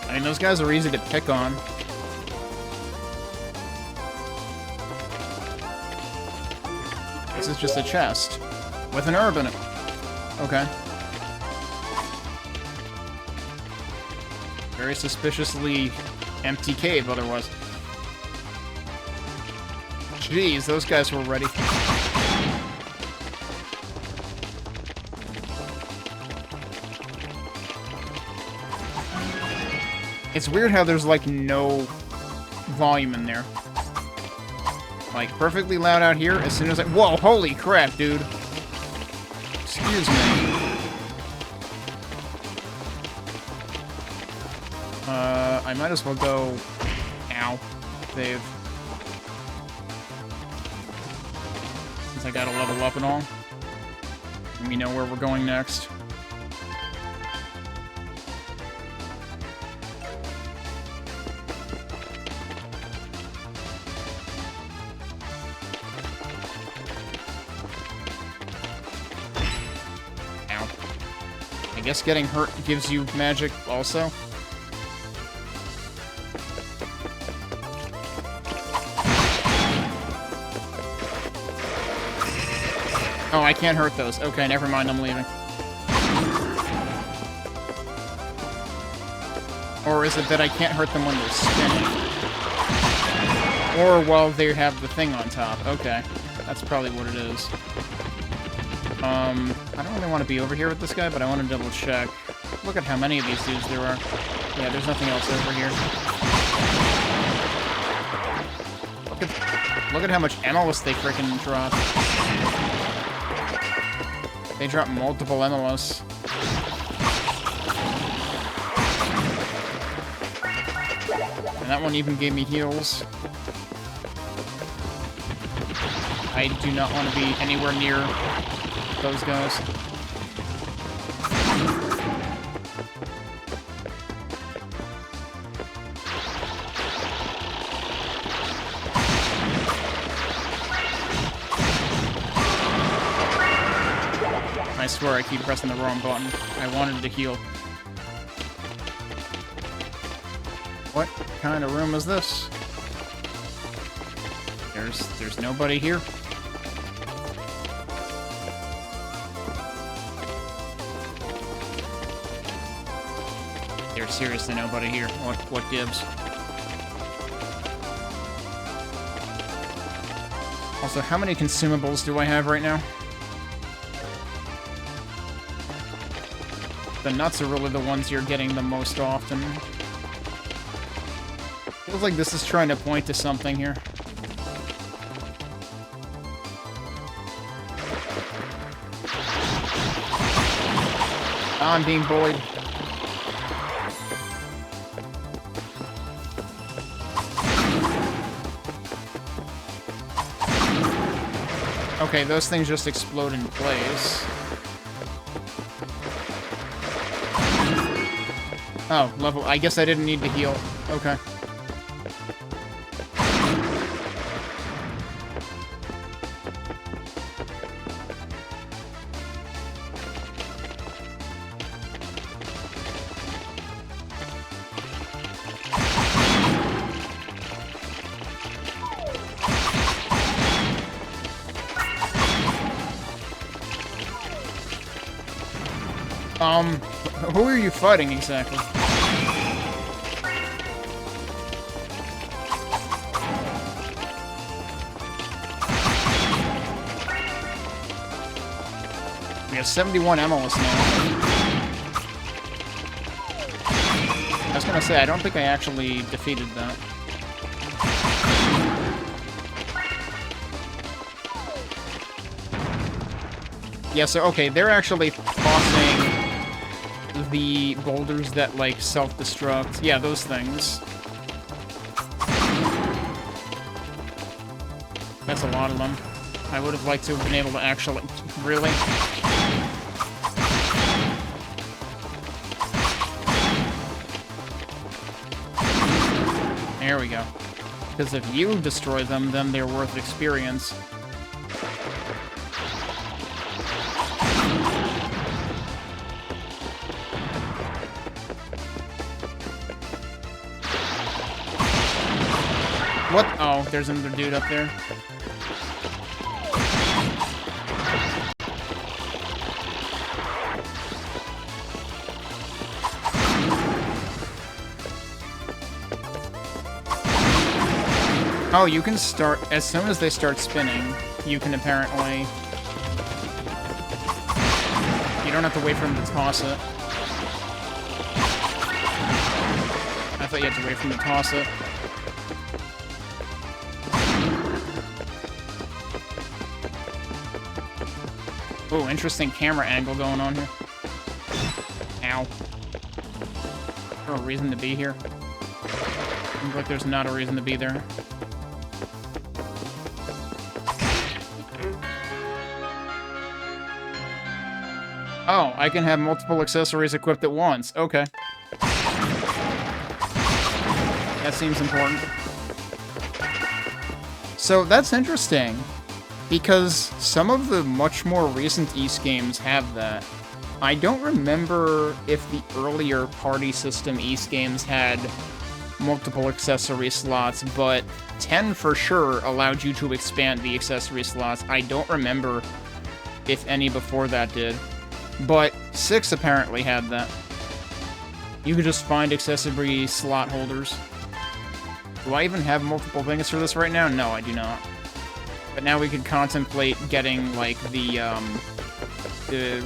I mean, those guys are easy to pick on. This is just a chest with an herb in it. Okay. Very suspiciously empty cave otherwise. Jeez, those guys were ready. It's weird how there's like no volume in there. Like, perfectly loud out here as soon as I... Whoa, holy crap, dude. Excuse me. I might as well go... Ow. Save. Since I gotta level up and all. And we know where we're going next. I guess getting hurt gives you magic also. Oh, I can't hurt those. Okay, never mind, I'm leaving. Or is it that I can't hurt them when they're spinning? Or while they have the thing on top. Okay, that's probably what it is. I don't really want to be over here with this guy, but I want to double check. Look at how many of these dudes there are. Yeah, there's nothing else over here. Look at how much MLS they freaking drop. They drop multiple MLS. And that one even gave me heals. I do not want to be anywhere near those guys. I swear I keep pressing the wrong button. I wanted to heal. What kind of room is this? There's nobody here. There's seriously nobody here. What gives? Also, how many consumables do I have right now? The nuts are really the ones you're getting the most often. Feels like this is trying to point to something here. I'm being bullied. Okay, those things just explode in place. Oh, level. I guess I didn't need to heal. Okay. Who are you fighting exactly? We have 71 emeralds now. I was gonna say, I don't think I actually defeated that. Yeah, so, okay, they're actually tossing the boulders that, like, self-destruct. Yeah, those things. That's a lot of them. I would have liked to have been able to actually... Really? There we go. Because if you destroy them, then they're worth experience. What? Oh, there's another dude up there. Oh, you can start... As soon as they start spinning, you can apparently... You don't have to wait for them to toss it. I thought you had to wait for them to toss it. Oh, interesting camera angle going on here. Ow. Is there a reason to be here? Seems like there's not a reason to be there. Oh, I can have multiple accessories equipped at once. Okay. That seems important. So, that's interesting. Because some of the much more recent Ys games have that. I don't remember if the earlier party system Ys games had multiple accessory slots, but 10 for sure allowed you to expand the accessory slots. I don't remember if any before that did. But 6 apparently had that. You could just find accessory slot holders. Do I even have multiple things for this right now? No, I do not. But now we could contemplate getting, like, the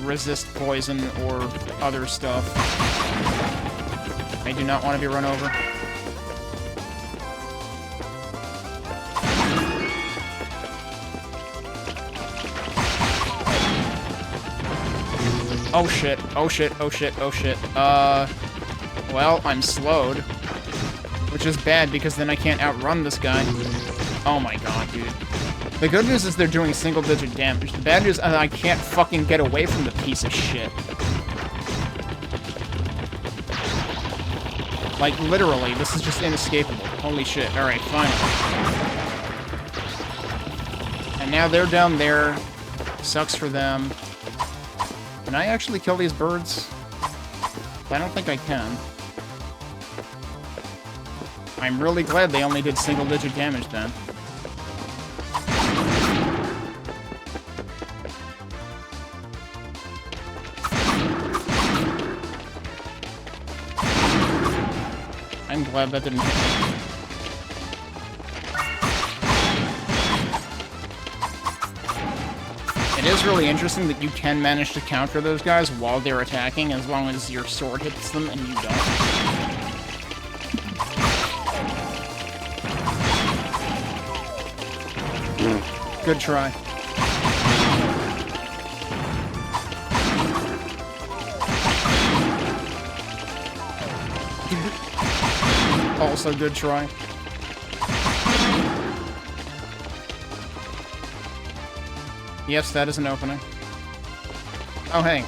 resist poison or other stuff. I do not want to be run over. Oh shit, oh shit, oh shit, oh shit. Well, I'm slowed. Which is bad, because then I can't outrun this guy. Oh my god, dude. The good news is they're doing single-digit damage. The bad news is I can't fucking get away from the piece of shit. Like, literally, this is just inescapable. Holy shit. Alright, finally. And now they're down there. Sucks for them. Can I actually kill these birds? I don't think I can. I'm really glad they only did single-digit damage then. I'm glad that didn't hit me. It is really interesting that you can manage to counter those guys while they're attacking, as long as your sword hits them and you don't. Good try. Also good try. Yes, that is an opening. Oh, hey.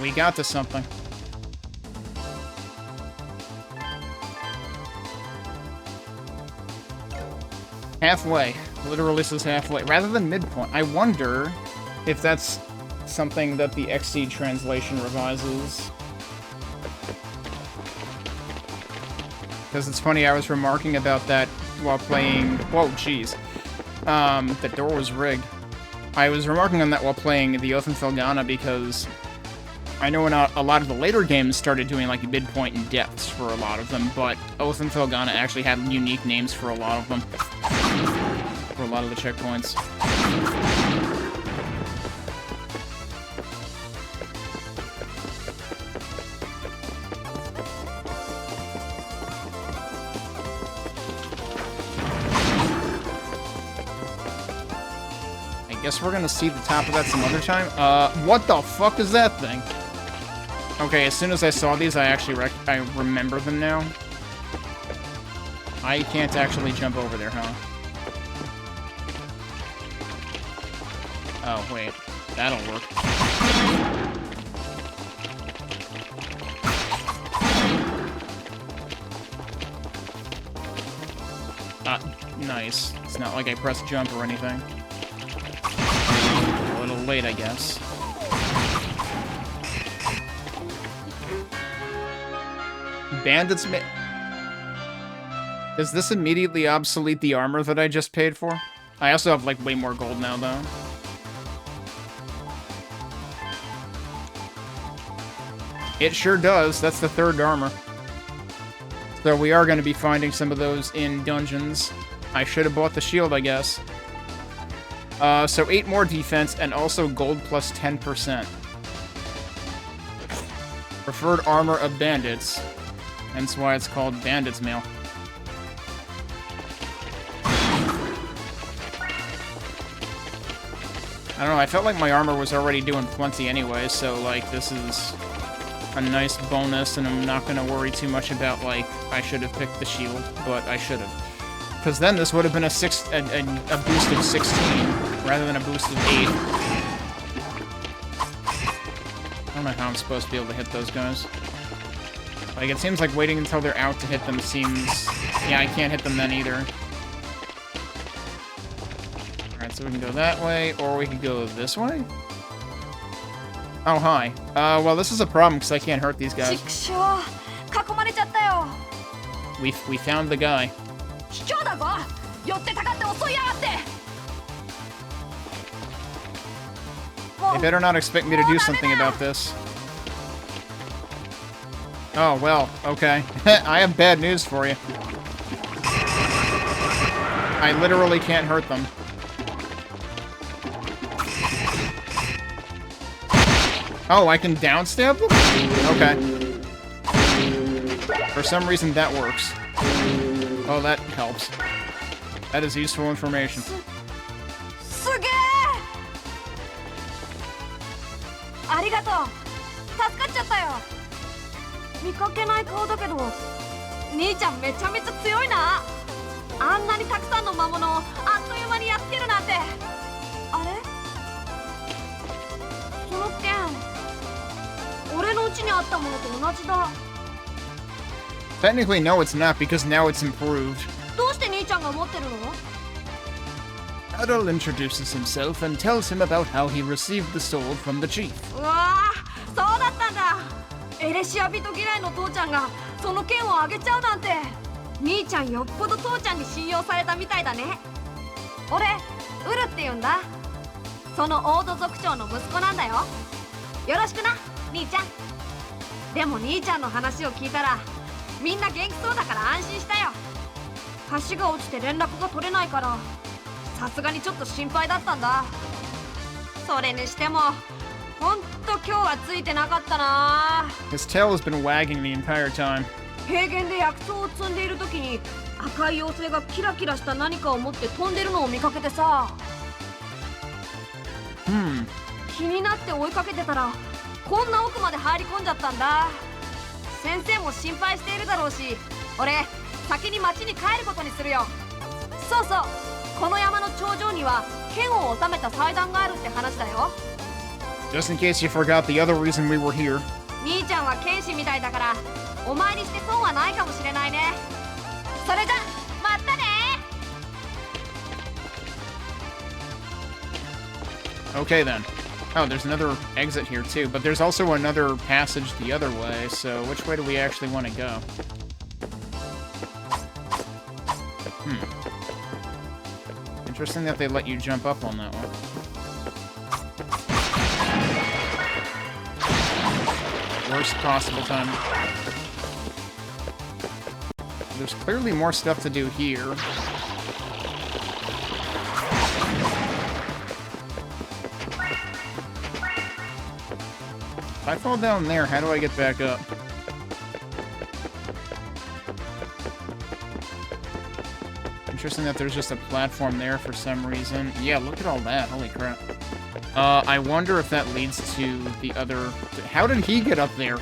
We got to something. Halfway. Literally says halfway. Rather than midpoint. I wonder if that's something that the XSEED translation revises. Because it's funny, I was remarking about that while playing... Whoa, jeez. The door was rigged. I was remarking on that while playing the Oath and Felghana because I know a lot of the later games started doing like midpoint and depths for a lot of them, but Oath and Felghana actually had unique names for a lot of them. For a lot of the checkpoints. Guess we're gonna see the top of that some other time. What the fuck is that thing? Okay, as soon as I saw these, I actually I remember them now. I can't actually jump over there, huh? Oh, wait. That'll work. Nice. It's not like I pressed jump or anything. A little late, I guess. Bandits Does this immediately obsolete the armor that I just paid for? I also have, like, way more gold now, though. It sure does. That's the third armor. So we are going to be finding some of those in dungeons. I should have bought the shield, I guess. So 8 more defense, and also gold plus 10%. Preferred armor of bandits. Hence why it's called Bandit's Mail. I don't know, I felt like my armor was already doing plenty anyway, so, like, this is a nice bonus, and I'm not gonna worry too much about, like, I should have picked the shield, but I should have. Because then this would have been a boost of 16, rather than a boost of 8. I don't know how I'm supposed to be able to hit those guys. Like, it seems like waiting until they're out to hit them seems... Yeah, I can't hit them then either. Alright, so we can go that way, or we could go this way? Oh, hi. Well, this is a problem, because I can't hurt these guys. We found the guy. They better not expect me to do something about this. Oh, well, okay. I have bad news for you. I literally can't hurt them. Oh, I can downstab them? Okay. For some reason, that works. Oh, that helps. That is useful information. 兄ちゃんめちゃめちゃ強いな。あんなにたくさんの魔物をあっという間にやっつけるなんて。あれ、その剣俺のうちにあったものと同じだ。 Technically, no, it's not, because now it's improved. どうして兄ちゃんが持ってるの？ Adol introduces himself and tells him about how he received the sword from the chief. うわー、そうだったんだ。エレシア人嫌いの父ちゃんがその剣をあげちゃうなんて。兄ちゃんよっぽど父ちゃんに信用されたみたいだね。俺ウルって言うんだ。そのオード族長の息子なんだよ。よろしくな兄ちゃん。でも兄ちゃんの話を聞いたらみんな元気そうだから安心したよ。橋が落ちて連絡が取れないからさすがにちょっと心配だったんだ。それにしてもほんと今日はついてなかったな。 His tail has been wagging the entire time. 平原で薬草を積んでいる時に赤い妖精がキラキラした何かを持って飛んでるのを見かけてさ、気になって追いかけてたらこんな奥まで入り込んじゃったんだ。先生も心配しているだろうし、俺先に町に帰ることにするよ。そうそう、この山の頂上には剣を収めた祭壇があるって話だよ。 Just in case you forgot the other reason we were here. 兄ちゃんは剣士みたいだからお参りして損はないかもしれないね。それじゃまたね。 Okay then. Oh, there's another exit here too, but there's also another passage the other way, so which way do we actually want to go? Interesting that they let you jump up on that one. Worst possible time. There's clearly more stuff to do here. If I fall down there, how do I get back up? Interesting that there's just a platform there for some reason. Yeah, look at all that. Holy crap. I wonder if that leads to the other... How did he get up there?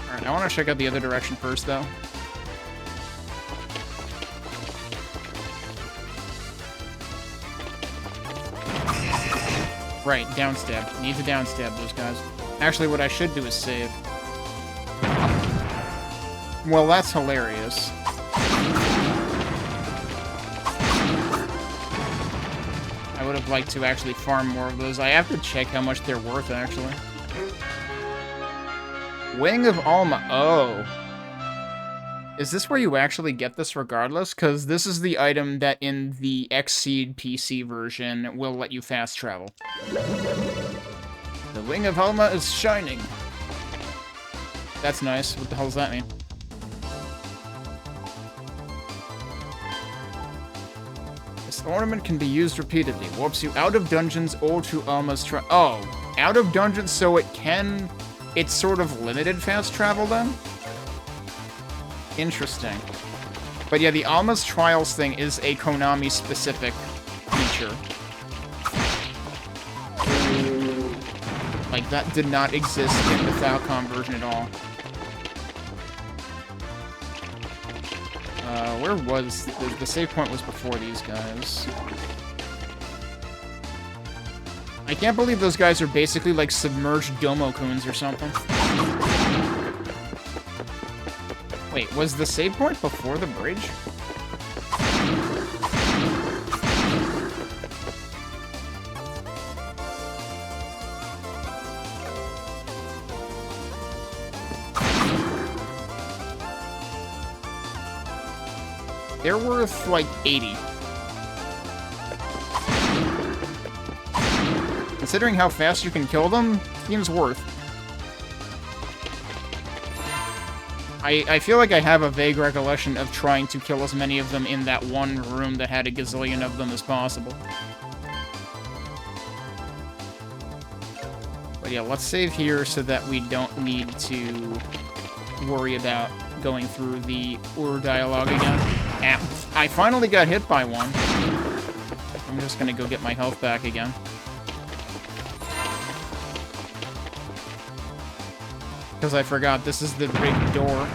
Alright, I want to check out the other direction first, though. Right, downstab. Need to downstab those guys. Actually, what I should do is save. Well, that's hilarious. I would have liked to actually farm more of those. I have to check how much they're worth, actually. Wing of Alma. Oh. Is this where you actually get this regardless? Because this is the item that in the XSEED PC version will let you fast travel. The Wing of Alma is shining. That's nice. What the hell does that mean? This ornament can be used repeatedly. Warps you out of dungeons or to Alma's Oh, out of dungeons, so it can... It's sort of limited fast travel, then? Interesting. But yeah, the Alma's Trials thing is a Konami-specific feature. Like, that did not exist in the Falcom version at all. Where was... The save point was before these guys. I can't believe those guys are basically like submerged Domo-kuns or something. Wait, was the save point before the bridge? They're worth, like, 80. Considering how fast you can kill them, seems worth. I feel like I have a vague recollection of trying to kill as many of them in that one room that had a gazillion of them as possible. But yeah, let's save here so that we don't need to worry about going through the Ur dialogue again. Ow. I finally got hit by one. I'm just gonna go get my health back again. Because I forgot, this is the big door.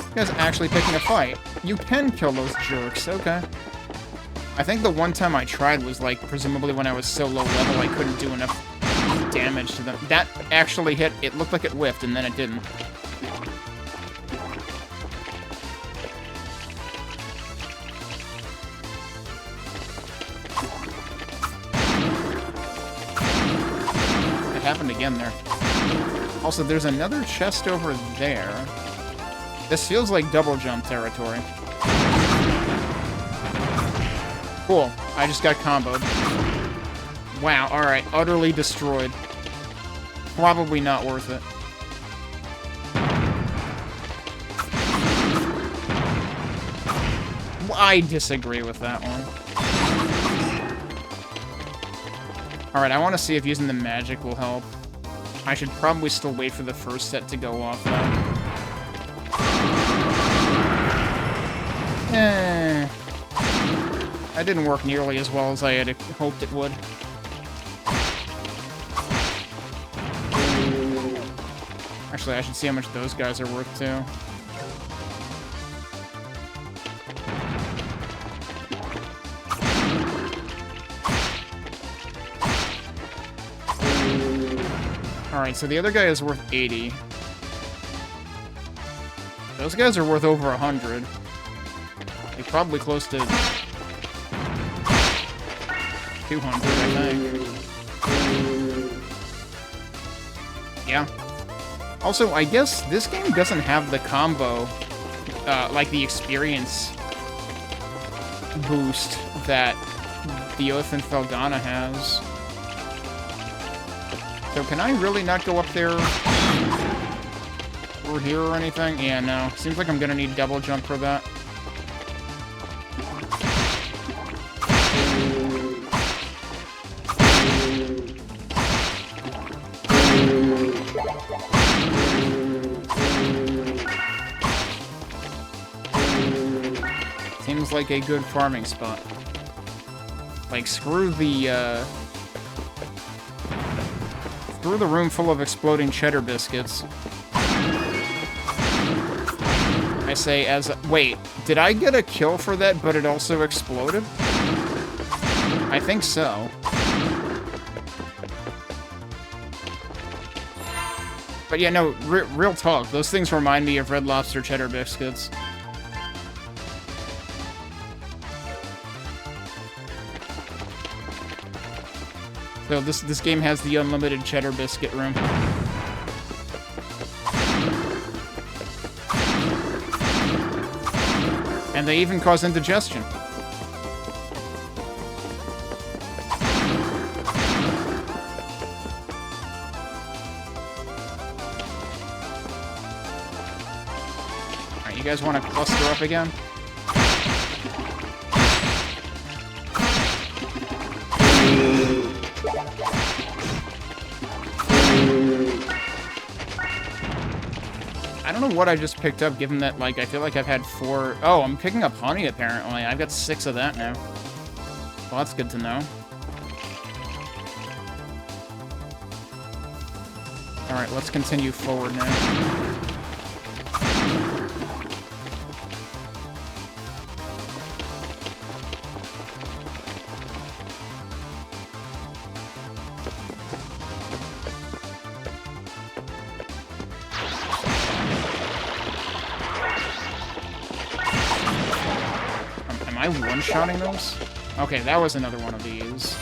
You guys actually picking a fight. You can kill those jerks, okay. I think the one time I tried was, like, presumably when I was so low level I couldn't do enough damage to them. That actually hit, it looked like it whiffed, and then it didn't. It happened again there. Also, there's another chest over there. This feels like double jump territory. Cool. I just got comboed. Wow, alright. Utterly destroyed. Probably not worth it. I disagree with that one. Alright, I want to see if using the magic will help. I should probably still wait for the first set to go off, though. That didn't work nearly as well as I had hoped it would. Actually, I should see how much those guys are worth, too. Alright, so the other guy is worth 80. Those guys are worth over 100. Like, probably close to 200, I think. Yeah. Also, I guess this game doesn't have the combo, like the experience boost that the Oath and Felghana has. So can I really not go up there or here or anything? Yeah, no. Seems like I'm gonna need double jump for that. Seems like a good farming spot. Like, screw the room full of exploding cheddar biscuits. I say as a... Wait, did I get a kill for that, but it also exploded? I think so. But yeah, no, real talk. Those things remind me of Red Lobster cheddar biscuits. So this game has the unlimited cheddar biscuit room. And they even cause indigestion. Alright, you guys want to cluster up again? I don't know what I just picked up, given that, like, I feel like I've had 4... Oh, I'm picking up honey, apparently. I've got 6 of that now. Well, that's good to know. Alright, let's continue forward now. Am I one-shotting those? Okay, that was another one of these.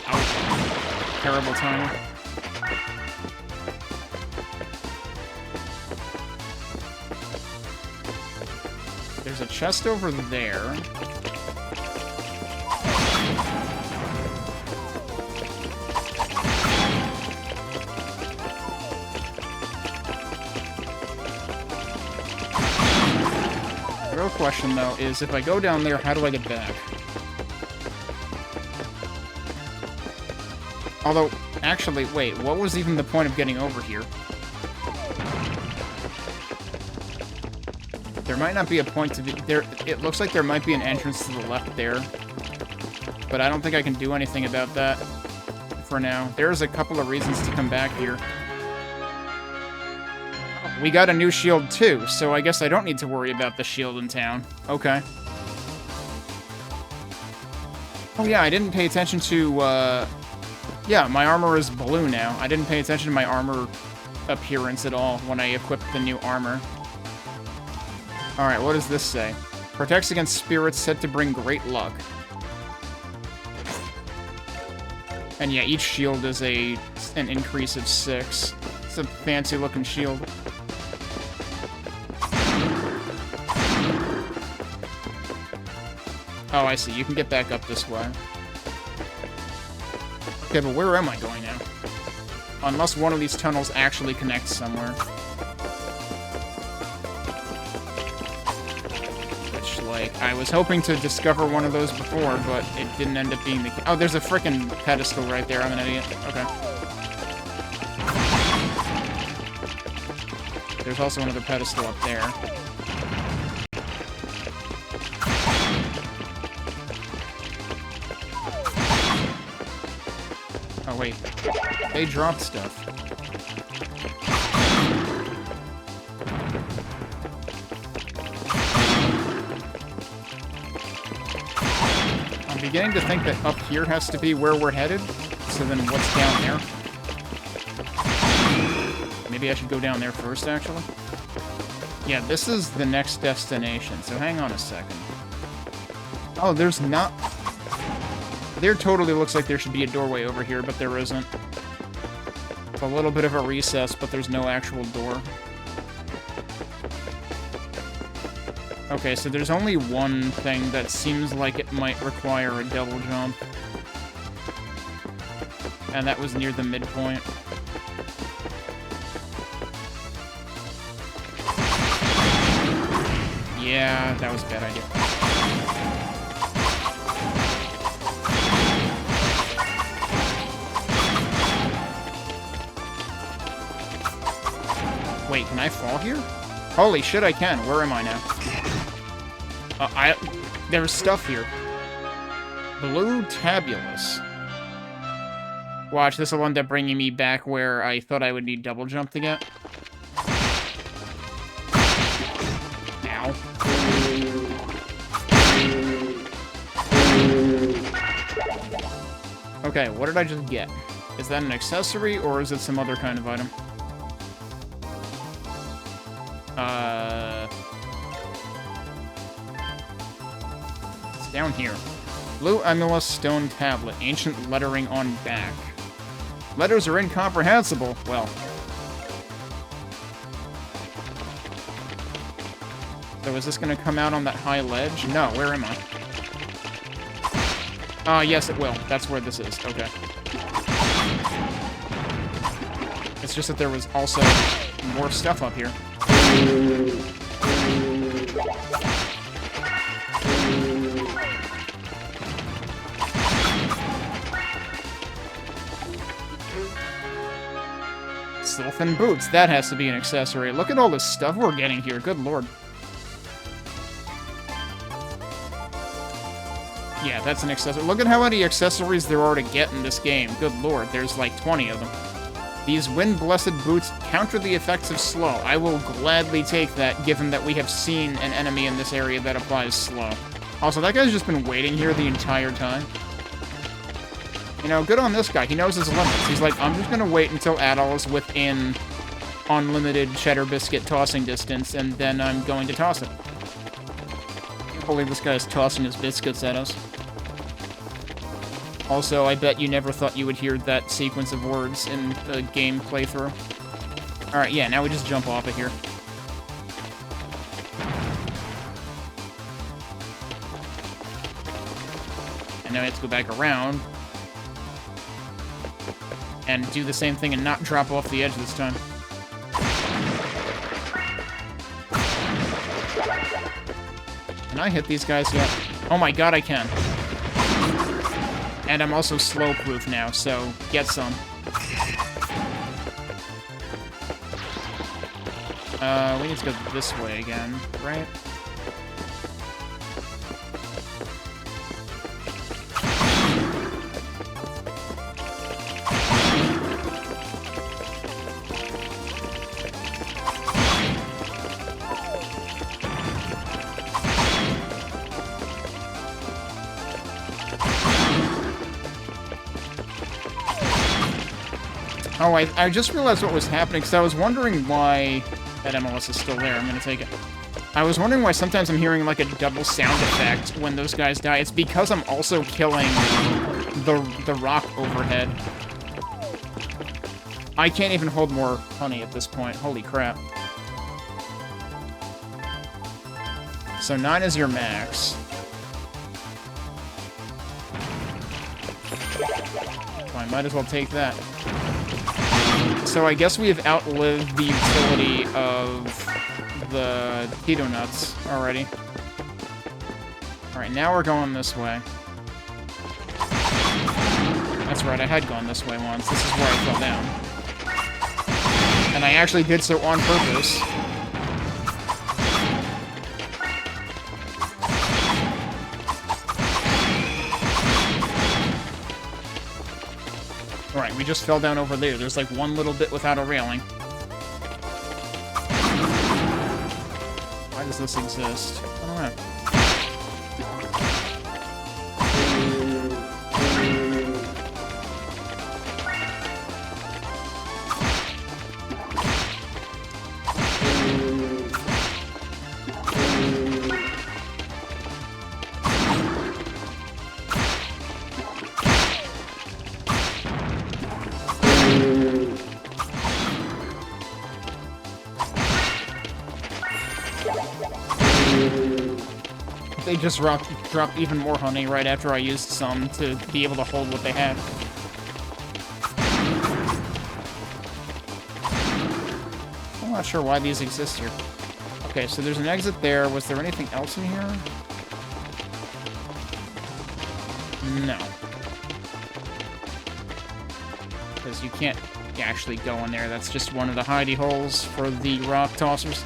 Ow. Terrible timing. There's a chest over there. The real question, though, is if I go down there, how do I get back? Although, actually, wait, what was even the point of getting over here? There might not be a point to be... There, it looks like there might be an entrance to the left there. but I don't think I can do anything about that for now. There's a couple of reasons to come back here. We got a new shield too, so I guess I don't need to worry about the shield in town. Okay. Oh yeah, I didn't pay attention to, yeah, my armor is blue now. I didn't pay attention to my armor appearance at all when I equipped the new armor. Alright, what does this say? Protects against spirits said to bring great luck. And yeah, each shield is an increase of 6. It's a fancy looking shield. Oh, I see. You can get back up this way. Okay, but where am I going now? Unless one of these tunnels actually connects somewhere. Which, like, I was hoping to discover one of those before, but it didn't end up being the case. Oh, there's a frickin' pedestal right there. I'm an idiot. Okay. There's also another pedestal up there. Oh, wait. They dropped stuff. I'm beginning to think that up here has to be where we're headed. So then what's down there? Maybe I should go down there first, actually? Yeah, this is the next destination, so hang on a second. Oh, there's not... There totally looks like there should be a doorway over here, but there isn't. It's a little bit of a recess, but there's no actual door. Okay, so there's only one thing that seems like it might require a double jump. And that was near the midpoint. Yeah, that was a bad idea. Wait, can I fall here? Holy shit, I can. Where am I now? There's stuff here. Blue tabulous. Watch, this will end up bringing me back where I thought I would need double jump to get. Ow. Okay, what did I just get? Is that an accessory, or is it some other kind of item? It's down here. Blue Emulous Stone Tablet. Ancient lettering on back. Letters are incomprehensible. Well. So is this going to come out on that high ledge? No, where am I? Yes, it will. That's where this is. Okay. It's just that there was also more stuff up here. Sylphin boots. That has to be an accessory. Look at all this stuff we're getting here. Good lord. Yeah, that's an accessory. Look at how many accessories there are to get in this game. Good lord, there's like 20 of them. These wind-blessed boots counter the effects of slow. I will gladly take that, given that we have seen an enemy in this area that applies slow. Also, that guy's just been waiting here the entire time. You know, good on this guy. He knows his limits. He's like, I'm just gonna wait until Adol is within unlimited cheddar biscuit tossing distance, and then I'm going to toss it. I can't believe this guy is tossing his biscuits at us. Also, I bet you never thought you would hear that sequence of words in the game playthrough. Alright, yeah, now we just jump off of here. And now we have to go back around. And do the same thing and not drop off the edge this time. Can I hit these guys yet? Oh my god, I can. And I'm also slow-proof now, so get some. We need to go this way again, right? Oh, I just realized what was happening, because I was wondering why... That MLS is still there, I'm gonna take it. I was wondering why sometimes I'm hearing like a double sound effect when those guys die. It's because I'm also killing the rock overhead. I can't even hold more honey at this point. Holy crap. So 9 is your max. So I might as well take that. So I guess we have outlived the utility of the Tito nuts already. Alright, now we're going this way. That's right, I had gone this way once. This is where I fell down. And I actually did so on purpose. Alright, we just fell down over there. There's like one little bit without a railing. Why does this exist? I don't know. They just dropped even more honey right after I used some to be able to hold what they had. I'm not sure why these exist here. Okay, so there's an exit there. Was there anything else in here? No. Because you can't actually go in there. That's just one of the hidey holes for the rock tossers.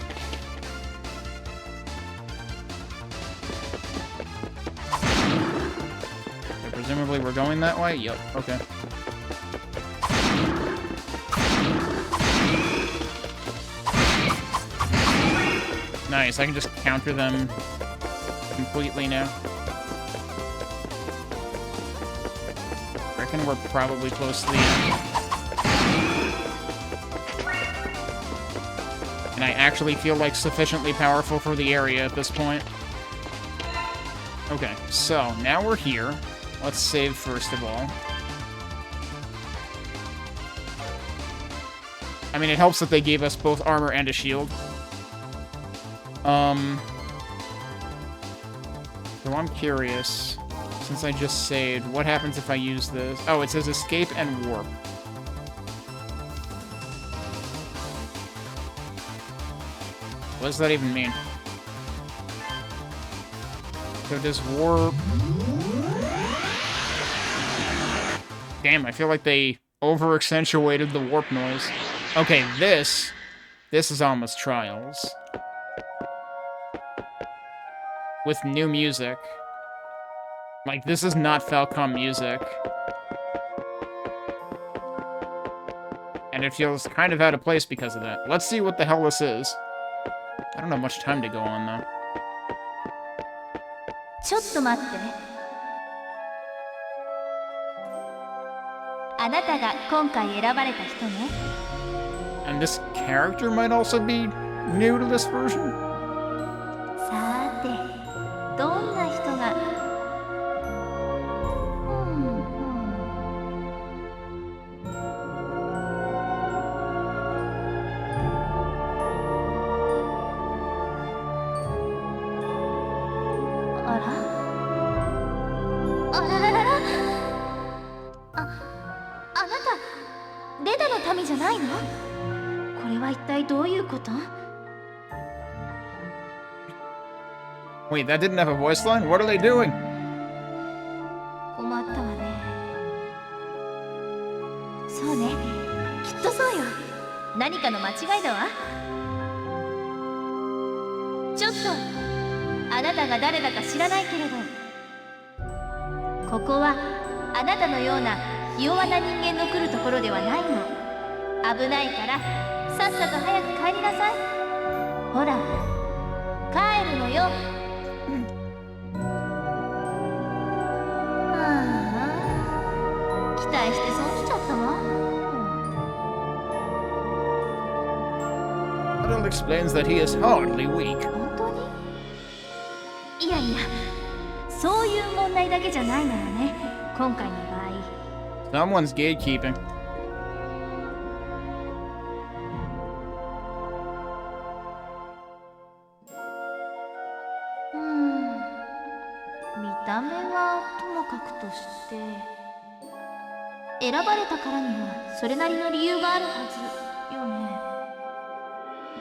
Presumably we're going that way? Yep, okay. Nice, I can just counter them completely now. I reckon we're probably close to the end. And I actually feel like sufficiently powerful for the area at this point. Okay, so now we're here. Let's save first of all. I mean, it helps that they gave us both armor and a shield. So I'm curious, since I just saved, what happens if I use this? Oh, it says escape and warp. What does that even mean? So does warp... Damn, I feel like they over-accentuated the warp noise. Okay, this is almost Trials. With new music. Like, this is not Falcom music. And it feels kind of out of place because of that. Let's see what the hell this is. I don't have much time to go on, though. ちょっと待って。あなたが今回選ばれた人ね。And this character might also be new to this version? さて、どんな人が。あら。あらららら。あなた、レダの民じゃないの？これは一体どういうこと？ Wait, that didn't have a voice line? What are they doing? 困ったわね。そうね、きっとそうよ。何かの間違いだわ。ちょっと、あなたが誰だか知らないけれど、ここはあなたのようなひ弱な人間の来るところではないの。危ないからさっさと早く帰りなさい。ほら、帰るのよ。期待して損しちゃったわ。Adult explains that he is hardly weak. 本当に？いやいや、そういう問題だけじゃないのよね、今回の場合。Someone's gatekeeping. 見た目はともかくとして、選ばれたからにはそれなりの理由があるはずよね。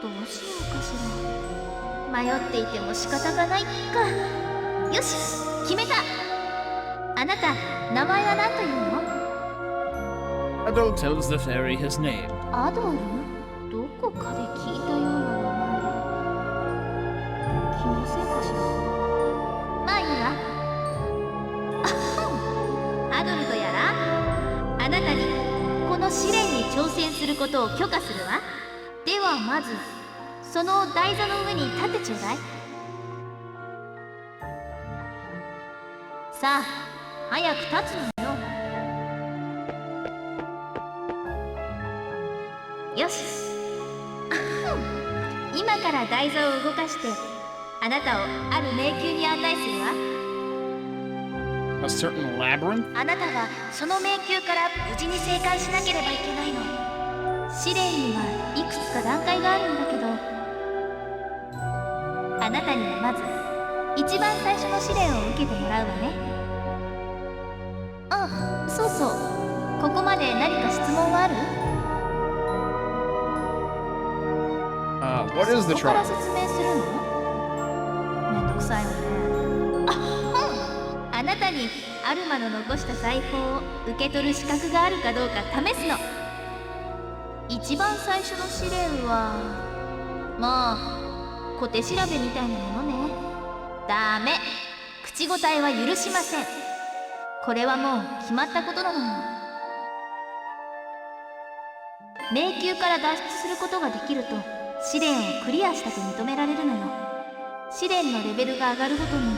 どうしようかしら。迷っていても仕方がないか。よし、決めた。あなた、名前は何というの？ Adult tells the fairy his name. アドル？どこかで聞いたような名前。気のせいかしら。まあいいわ。アドルとやら、あなたにこの試練に挑戦することを許可するわ。ではまず、その台座の上に立ってちょうだい。さあ、早く立つのよ。よし。今から台座を動かして、あなたをある迷宮に案内するわ。A certain labyrinth? あなたはその迷宮から無事に正解しなければいけないの。試練にはいくつか段階があるんだけど、あなたにはまず一番最初の試練を受けてもらうわね。あ、そうそう。ここまで何か質問はある？What is the そこから trial? 説明するの？めんどくさいわね。あなたにアルマの残した財宝を受け取る資格があるかどうか試すの。一番最初の試練はまあ小手調べみたいなものね。ダメ、口答えは許しません。これはもう決まったことなのよ。迷宮から脱出することができると試練をクリアしたと認められるのよ。試練のレベルが上がるごとに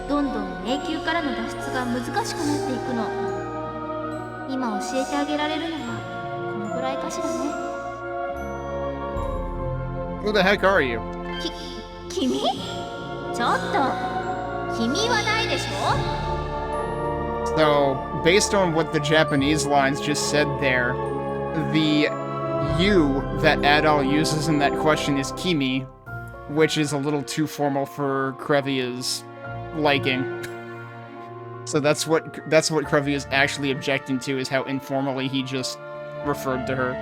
どんどん迷宮からの脱出が難しくなっていくの。今教えてあげられるのはこのぐらいかしらね。Who the heck are you? 君？ちょっと君はないでしょ。 So, based on what the Japanese lines just said there, the you that Adol uses in that question is Kimi, which is a little too formal for Krevia's liking. So that's what Krevia is actually objecting to, is how informally he just referred to her.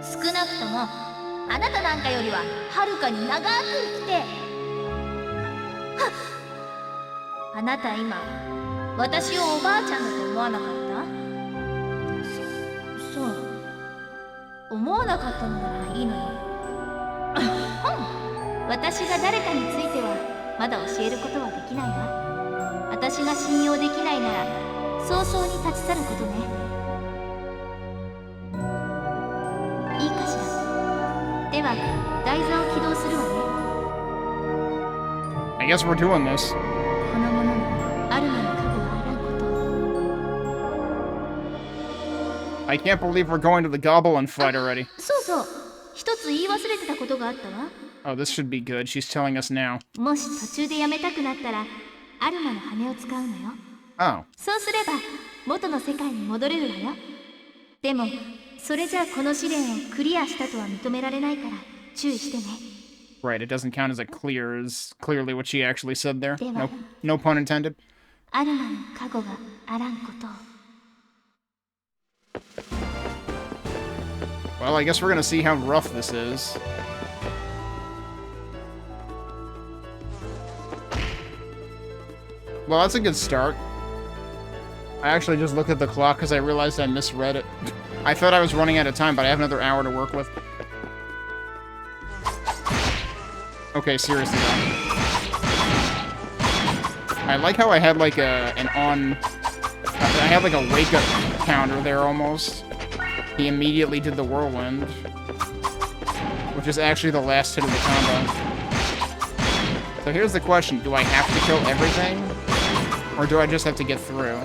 少なくともあなたなんかよりははるかに長く生きて。はっ、あなた今私をおばあちゃんだと思わなかった？そう思わなかったのならいいのよ。私が誰かについてはまだ教えることはできないわ。私が信用できないなら早々に立ち去ることね。いいかしら。では台座を起動するわね。 I guess we're doing this. このもののアルマの加護があらんことを。 I can't believe we're going to the Goblin fight already. そうそう、一つ言い忘れてたことがあったわ。 Oh, this should be good. She's telling us now. もし途中でやめたくなったらアルマの羽を使うのよ。 Oh. そうすれば元の世界に戻れるわよ。でもそれじゃあこの試練をクリアしたとは認められないから注意してね。 Right, it doesn't count as clearly what she actually said there. No pun intended. アルマの加護があらんことを。 Well, I guess we're gonna see how rough this is. Well, that's a good start. I actually just looked at the clock because I realized I misread it. I thought I was running out of time, but I have another hour to work with. Okay, seriously though. I like how I had like I had like a wake-up counter there almost. He immediately did the whirlwind, which is actually the last hit of the combo. So here's the question, do I have to kill everything? Or do I just have to get through?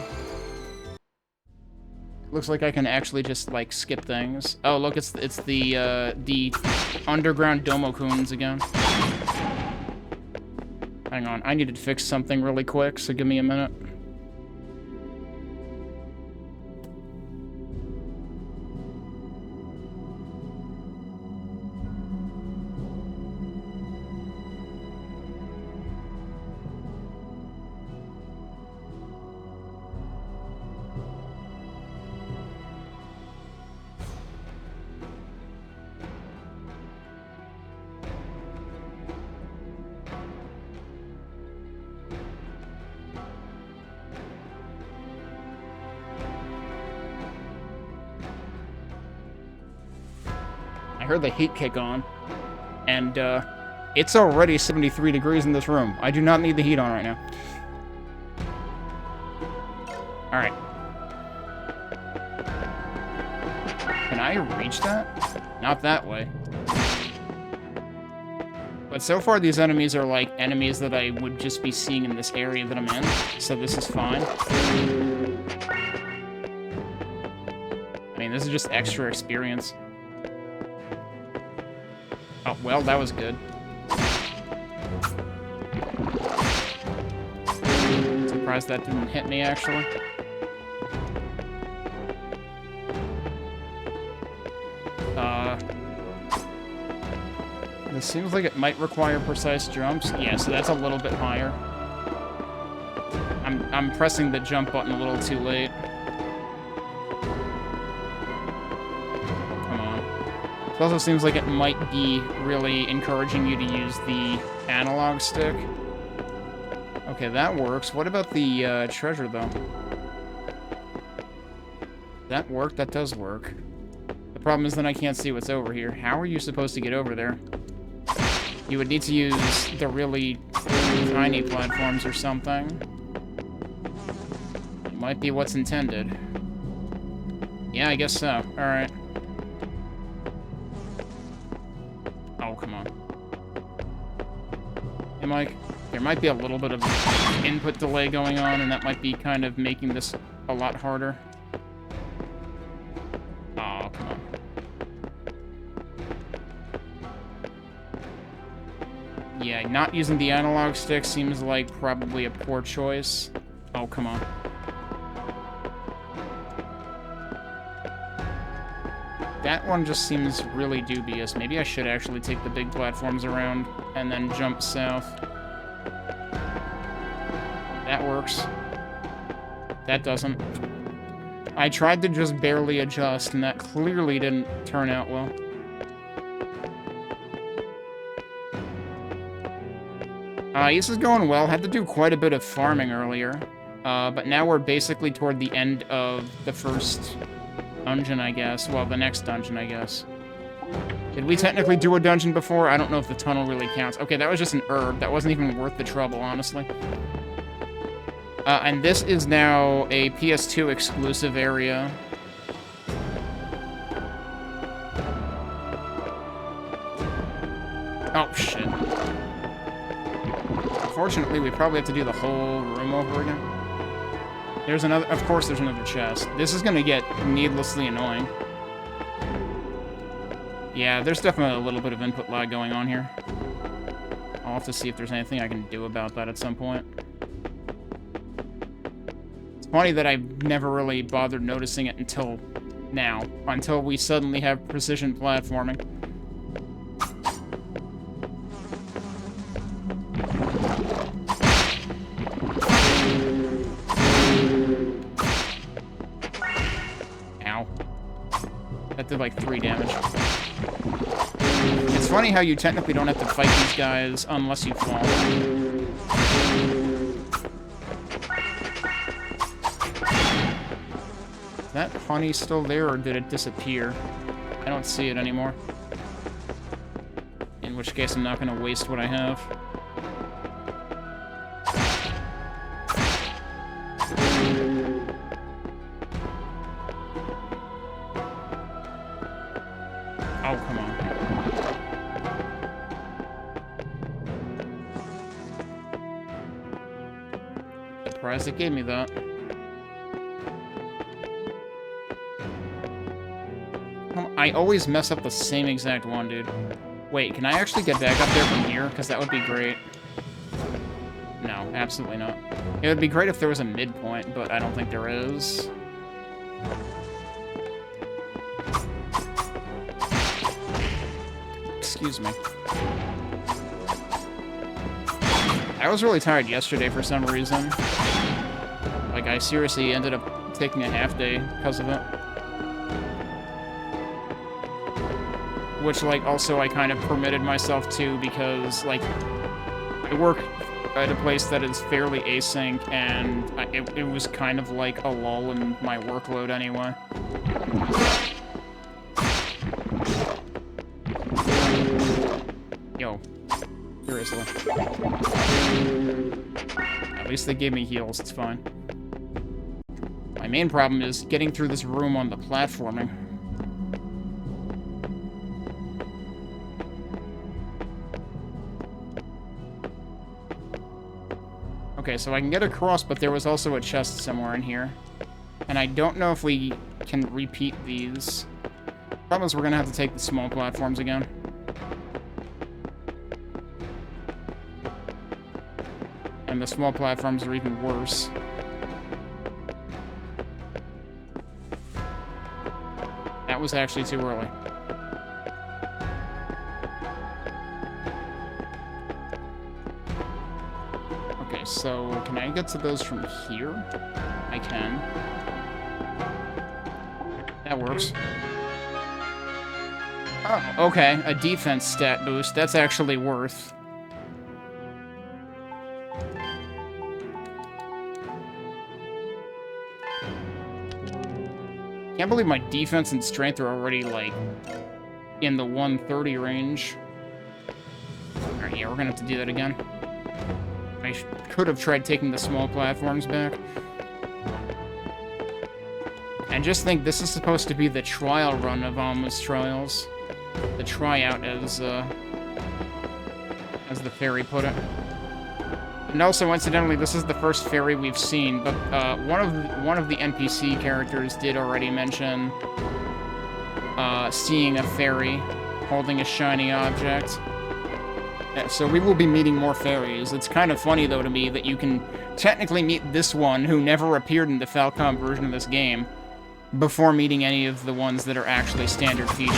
Looks like I can actually just, like, skip things. Oh, look, it's the underground Domo-kuns again. Hang on, I needed to fix something really quick, so give me a minute. I heard the heat kick on, and it's already 73 degrees in this room. I do not need the heat on right now. Alright. Can I reach that? Not that way. But so far these enemies are like enemies that I would just be seeing in this area that I'm in, so this is fine. I mean, this is just extra experience. Oh, well, that was good. Surprised that didn't hit me, actually. This seems like it might require precise jumps. Yeah, so that's a little bit higher. I'm pressing the jump button a little too late. It also seems like it might be really encouraging you to use the analog stick. Okay, that works. What about the treasure, though? That worked? That does work. The problem is then I can't see what's over here. How are you supposed to get over there? You would need to use the really tiny platforms or something. It might be what's intended. Yeah, I guess so. Alright. Oh, come on. Hey, Mike. There might be a little bit of input delay going on, and that might be kind of making this a lot harder. Oh, come on. Yeah, not using the analog stick seems like probably a poor choice. Oh, come on. That one just seems really dubious. Maybe I should actually take the big platforms around and then jump south. That works. That doesn't. I tried to just barely adjust, and that clearly didn't turn out well. This is going well. Had to do quite a bit of farming earlier. But now we're basically toward the end of the first dungeon, I guess. Well, the next dungeon, I guess. Did we technically do a dungeon before? I don't know if the tunnel really counts. Okay, that was just an herb. That wasn't even worth the trouble, honestly. And this is now a PS2 exclusive area. Oh, shit. Unfortunately, we probably have to do the whole room over again. There's another, of course there's another chest. This is gonna get needlessly annoying. Yeah, there's definitely a little bit of input lag going on here. I'll have to see if there's anything I can do about that at some point. It's funny that I've never really bothered noticing it until now, until we suddenly have precision platforming. That did like 3 damage. It's funny how you technically don't have to fight these guys unless you fall. Is that honey still there, or did it disappear? I don't see it anymore. In which case I'm not going to waste what I have. Oh, come on. Surprised it gave me that. I always mess up the same exact one, dude. Wait, can I actually get back up there from here? Because that would be great. No, absolutely not. It would be great if there was a midpoint, but I don't think there is. Excuse me. I was really tired yesterday for some reason. Like, I seriously ended up taking a half day because of it. Which, like, also I kind of permitted myself to because, like, I work at a place that is fairly async, and it was kind of like a lull in my workload anyway. Yo, seriously. At least they gave me heals, it's fine. My main problem is getting through this room on the platforming. Okay, so I can get across, but there was also a chest somewhere in here. And I don't know if we can repeat these. Problem is we're gonna have to take the small platforms again. And the small platforms are even worse. That was actually too early. Okay, so can I get to those from here? I can. That works. Oh, okay. A defense stat boost. That's actually worth. Can't believe my defense and strength are already, like, in the 130 range. Alright, yeah, we're gonna have to do that again. I could have tried taking the small platforms back. And just think, this is supposed to be the trial run of Alma's Trials. The tryout, as the fairy put it. And also, incidentally, this is the first fairy we've seen, but one of the NPC characters did already mention seeing a fairy holding a shiny object. So we will be meeting more fairies. It's kind of funny, though, to me that you can technically meet this one, who never appeared in the Falcom version of this game, before meeting any of the ones that are actually standard features.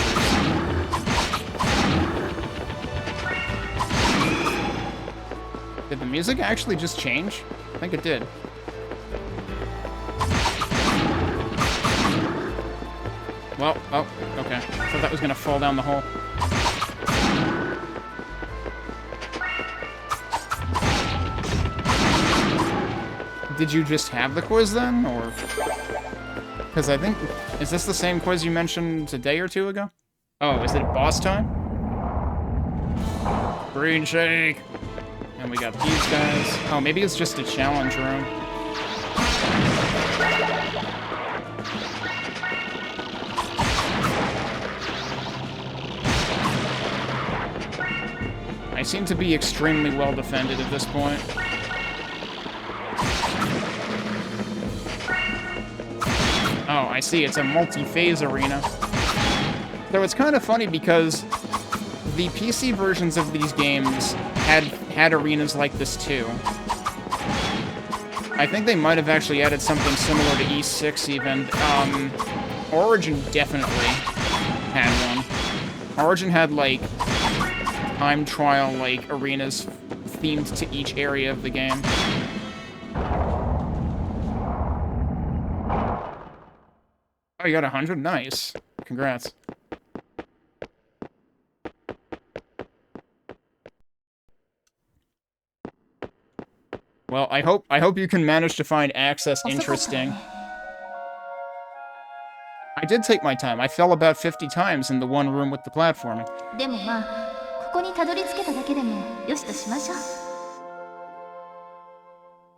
Did the music actually just change? I think it did. Well, oh, okay. I thought that was gonna fall down the hole. Did you just have the quiz then, or? Because I think, is this the same quiz you mentioned a day or two ago? Oh, is it boss time? Green shake! And we got these guys. Oh, maybe it's just a challenge room. I seem to be extremely well defended at this point. Oh, I see. It's a multi-phase arena. So it's kind of funny because the PC versions of these games had arenas like this too. I think they might have actually added something similar to E6 even. Origin definitely had one. Origin had like time trial like arenas themed to each area of the game. Oh, you got 100? Nice. Congrats. Well, I hope you can manage to find access interesting. I did take my time. I fell about 50 times in the one room with the platforming. でもまあ、ここにたどり着けただけでもよしとしましょう。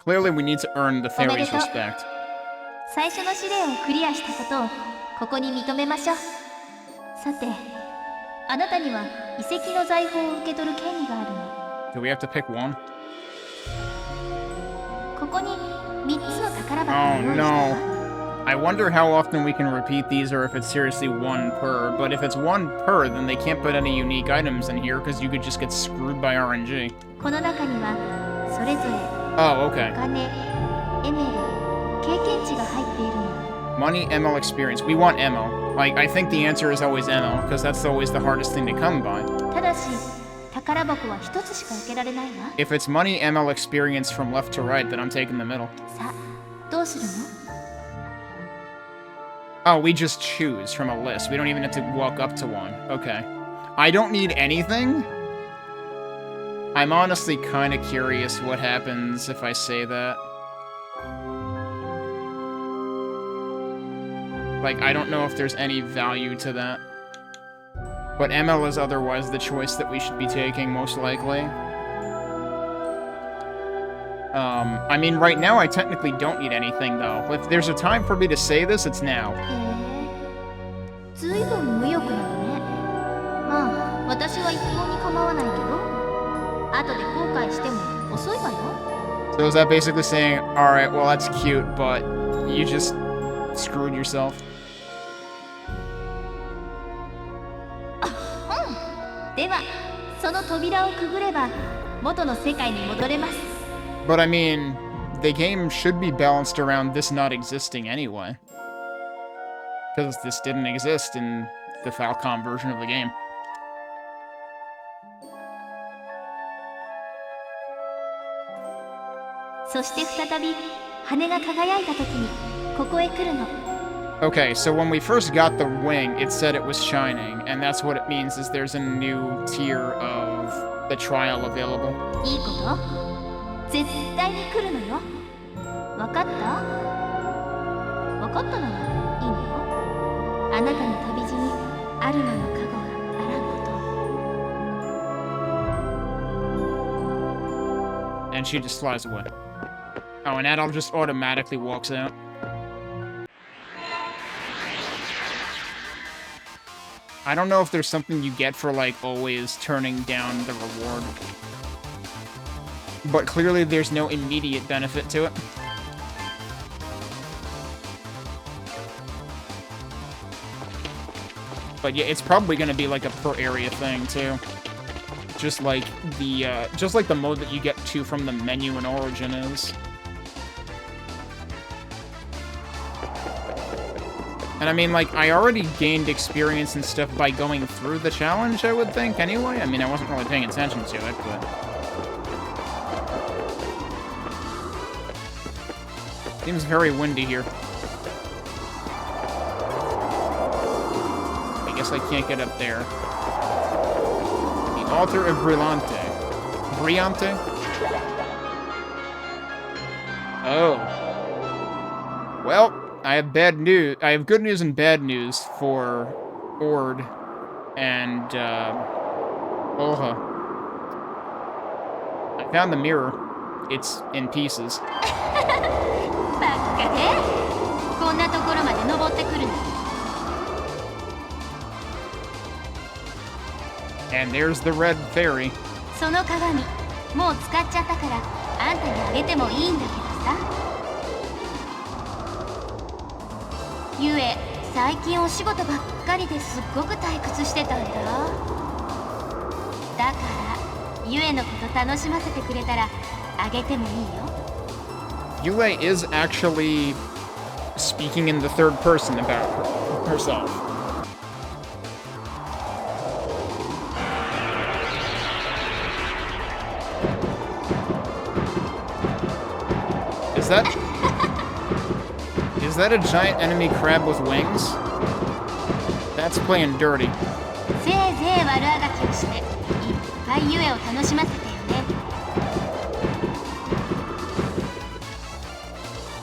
Clearly, we need to earn the fairy's respect. 最初の試練をクリアしたことをここに認めましょう。さて、あなたには遺跡の財宝を受け取る権利があるの。 Do we have to pick one? ここに3つの宝箱を用意したわ。I wonder how often we can repeat these or if it's seriously one per, but if it's one per, then they can't put any unique items in here because you could just get screwed by RNG. この中にはそれぞれ Oh, okay. お金、エメル、経験値が入っているの。 Money, ML experience. We want ML. Like, I think the answer is always ML, because that's always the hardest thing to come by. ただし、宝箱は一つしか受けられないわ。 If it's money, ML experience from left to right, then I'm taking the middle. さあ、どうするの？ Oh, we just choose from a list. We don't even have to walk up to one. Okay. I don't need anything? I'm honestly kind of curious what happens if I say that. Like, I don't know if there's any value to that. But ML is otherwise the choice that we should be taking, most likely. I mean, right now I technically don't need anything, though. If there's a time for me to say this, it's now. ずいぶん無欲なのね。まあ、私は一向に構わないけど、後で後悔しても遅いわよ。 So is that basically saying, alright, well that's cute, but you just screwed yourself? では、その扉をくぐれば元の世界に戻れます。 But I mean, the game should be balanced around this not existing anyway. Because this didn't exist in the Falcom version of the game. そして再び羽が輝いた時にここへ来るの。 Okay, so when we first got the wing, it said it was shining, and that's what it means is there's a new tier of the trial available. いいこと？絶対に来るのよ。わかった？わかったならいいのよ。あなたの旅路にアルマの加護があらんこと。 And she just flies away. Oh, and Adol just automatically walks out. I don't know if there's something you get for, like, always turning down the reward. But clearly there's no immediate benefit to it. But yeah, it's probably gonna be like a per area thing, too. Just like the mode that you get to from the menu in Origin is. And I mean, like, I already gained experience and stuff by going through the challenge, I would think, anyway. I mean, I wasn't really paying attention to it, but... Seems very windy here. I guess I can't get up there. The Altar of Brillante. Brillante? Oh. Well... I have bad news. I have good news and bad news for Ord and Olha. I found the mirror. It's in pieces. バカで、こんなところまで登ってくるの。 And there's the red fairy. その鏡、もう使っちゃったからあんたにあげてもいいんだけどさ。 ゆえ、最近お仕事ばっかりですっごく退屈してたんだ。だから、ゆえのこと楽しませてくれたらあげてもいいよ。 Yue is actually speaking in the third person about herself. Is that a giant enemy crab with wings? That's playing dirty. せいぜい悪あがきをしていっぱいゆえを楽しませてよね。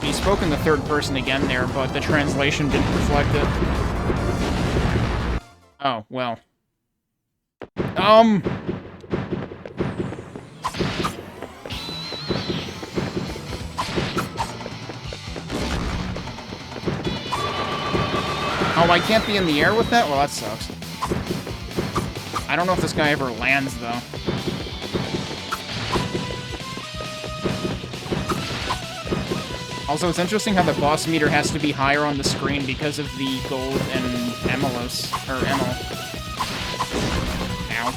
He spoke in the third person again there, but the translation didn't reflect it. Oh, well. Oh, I can't be in the air with that? Well, that sucks. I don't know if this guy ever lands, though. Also, it's interesting how the boss meter has to be higher on the screen because of the gold and emelos, or emel. Ow.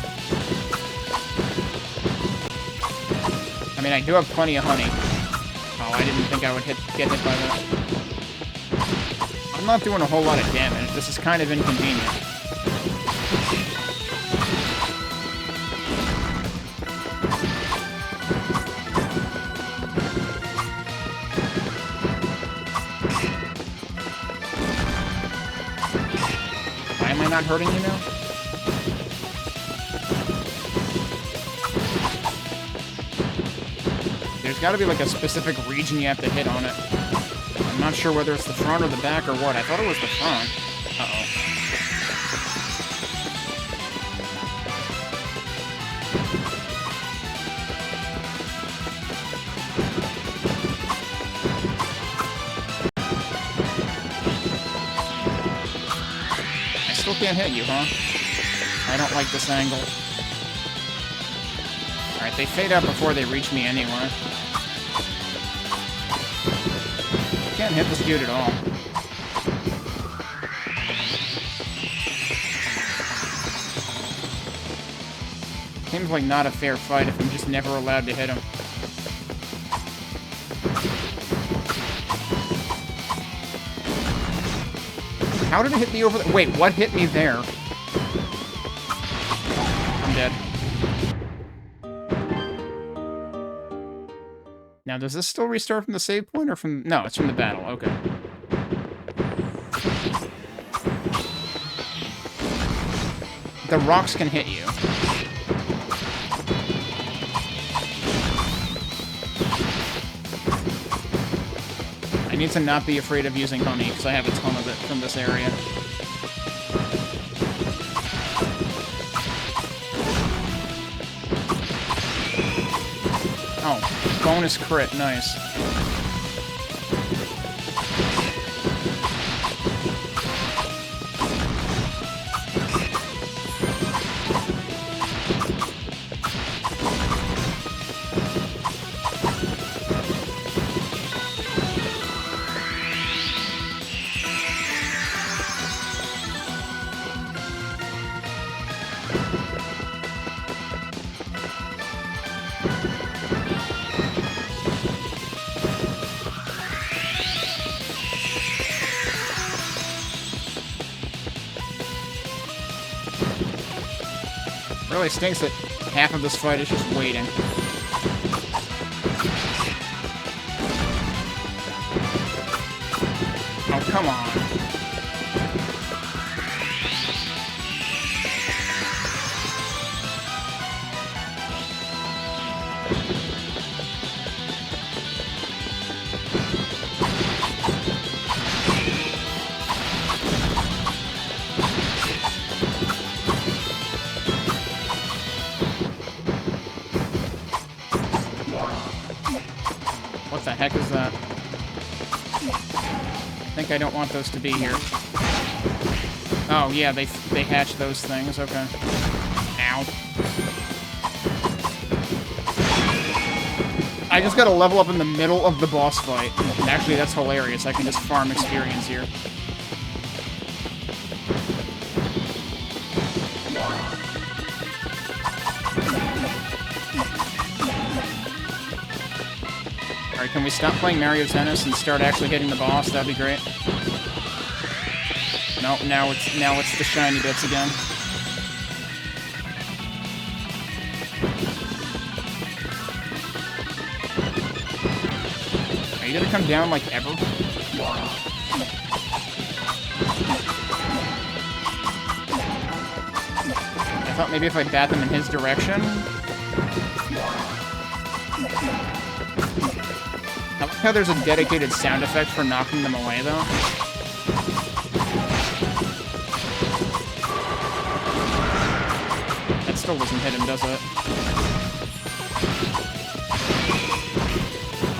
I mean, I do have plenty of honey. Oh, I didn't think I would get hit by that. I'm not doing a whole lot of damage. This is kind of inconvenient. Why am I not hurting you now? There's got to be like a specific region you have to hit on it. I'm not sure whether it's the front or the back or what. I thought it was the front. Uh-oh. I still can't hit you, huh? I don't like this angle. Alright, they fade out before they reach me anyway. Can't hit this dude at all. Seems like not a fair fight if I'm just never allowed to hit him. How did it hit me over there? Wait, what hit me there? I'm dead. Now, does this still restart from the save point or from... No, it's from the battle. Okay. The rocks can hit you. I need to not be afraid of using honey, because I have a ton of it from this area. Oh, bonus crit, nice. Really stinks that half of this fight is just waiting. Oh, come on. What the heck is that? I think I don't want those to be here. Oh, yeah, they hatch those things. Okay. Ow. I just gotta level up in the middle of the boss fight. Actually, that's hilarious. I can just farm experience here. Alright, can we stop playing Mario Tennis and start actually hitting the boss? That'd be great. No, now it's the shiny bits again. Are you gonna come down like ever? I thought maybe if I bat them in his direction. I like how there's a dedicated sound effect for knocking them away, though. That still doesn't hit him, does it?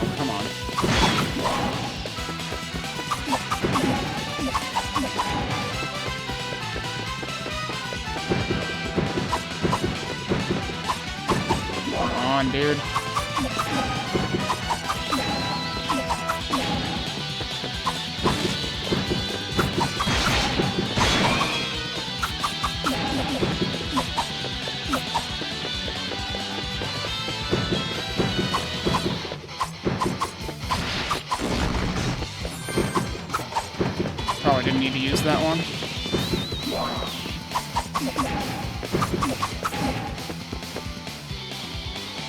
Oh, come on. Come on, dude. need to use that one.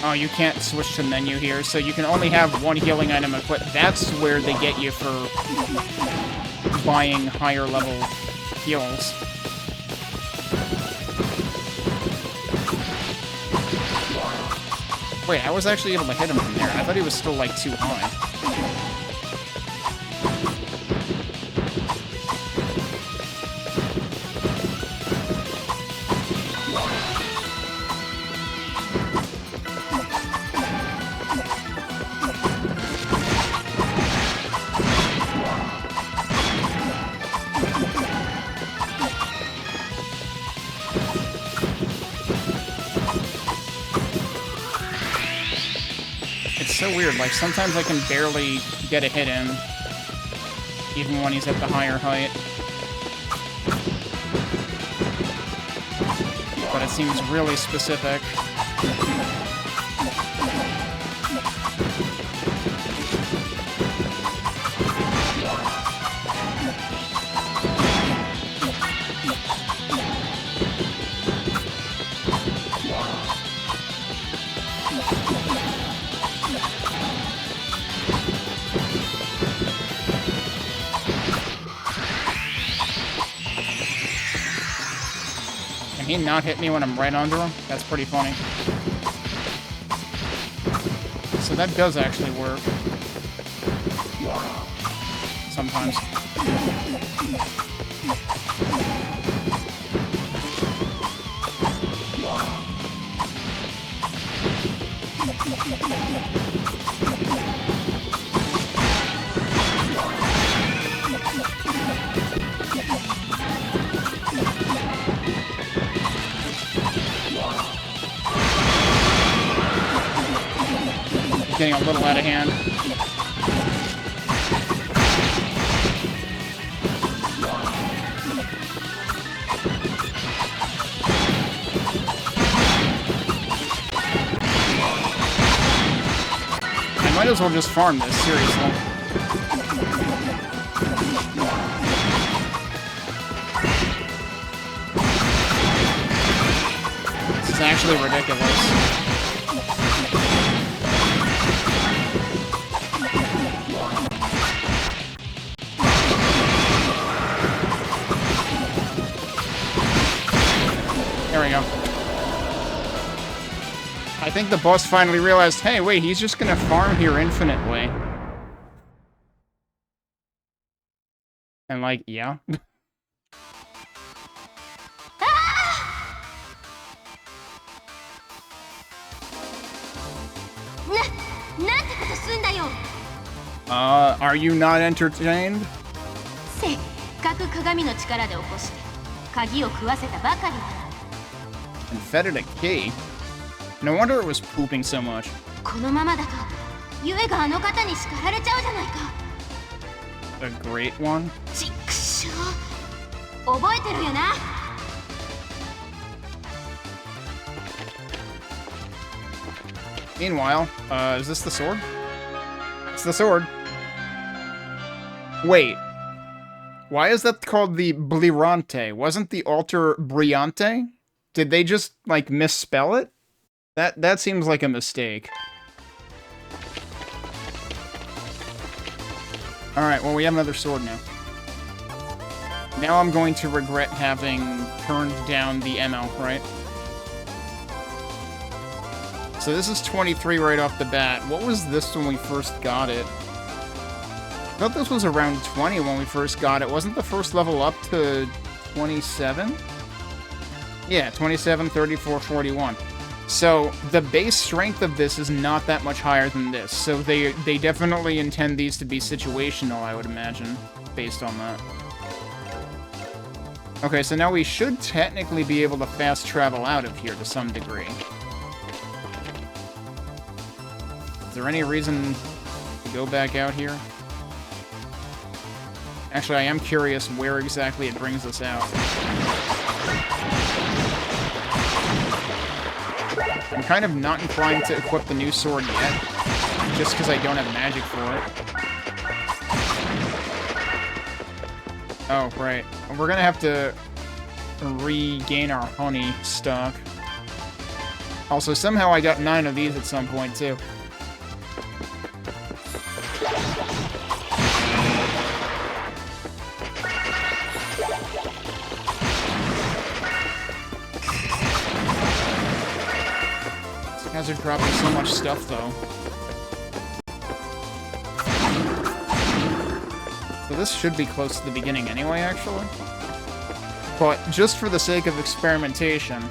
Oh, you can't switch to menu here, so you can only have one healing item equipped. That's where they get you for buying higher level heals. Wait, I was actually able to hit him from there. I thought he was still, like, too high. So weird, like sometimes I can barely get a hit in, even when he's at the higher height. But it seems really specific. Can he not hit me when I'm right under him? That's pretty funny. So that does actually work. Sometimes. Getting a little out of hand. I might as well just farm this, seriously. This is actually ridiculous. There we go. I think the boss finally realized, hey, wait, he's just gonna farm here infinitely. And like, yeah. なんてことすんだよ。 Are you not entertained? せっかく鏡の力で起こして鍵を食わせたばかりだ。 And fed it a key? No wonder it was pooping so much. このままだとゆえがあの方に叱られちゃうじゃないか。 A great one? ちくしょう。覚えてるよな。 Meanwhile, is this the sword? It's the sword. Wait. Why is that called the Blirante? Wasn't the altar Briante? Did they just, like, misspell it? That seems like a mistake. Alright, well, we have another sword now. Now I'm going to regret having turned down the ML, right? So this is 23 right off the bat. What was this when we first got it? I thought this was around 20 when we first got it. Wasn't the first level up to 27? Yeah, 27, 34, 41. So the base strength of this is not that much higher than this. So they definitely intend these to be situational, I would imagine, based on that. Okay, so now we should technically be able to fast travel out of here to some degree. Is there any reason to go back out here? Actually, I am curious where exactly it brings us out. I'm kind of not inclined to equip the new sword yet, just because I don't have magic for Oh, right. We're gonna have to regain our honey stock. Also, somehow I got 9 of these at some point, too. These guys are dropping so much stuff, though. So this should be close to the beginning anyway, actually. But just for the sake of experimentation.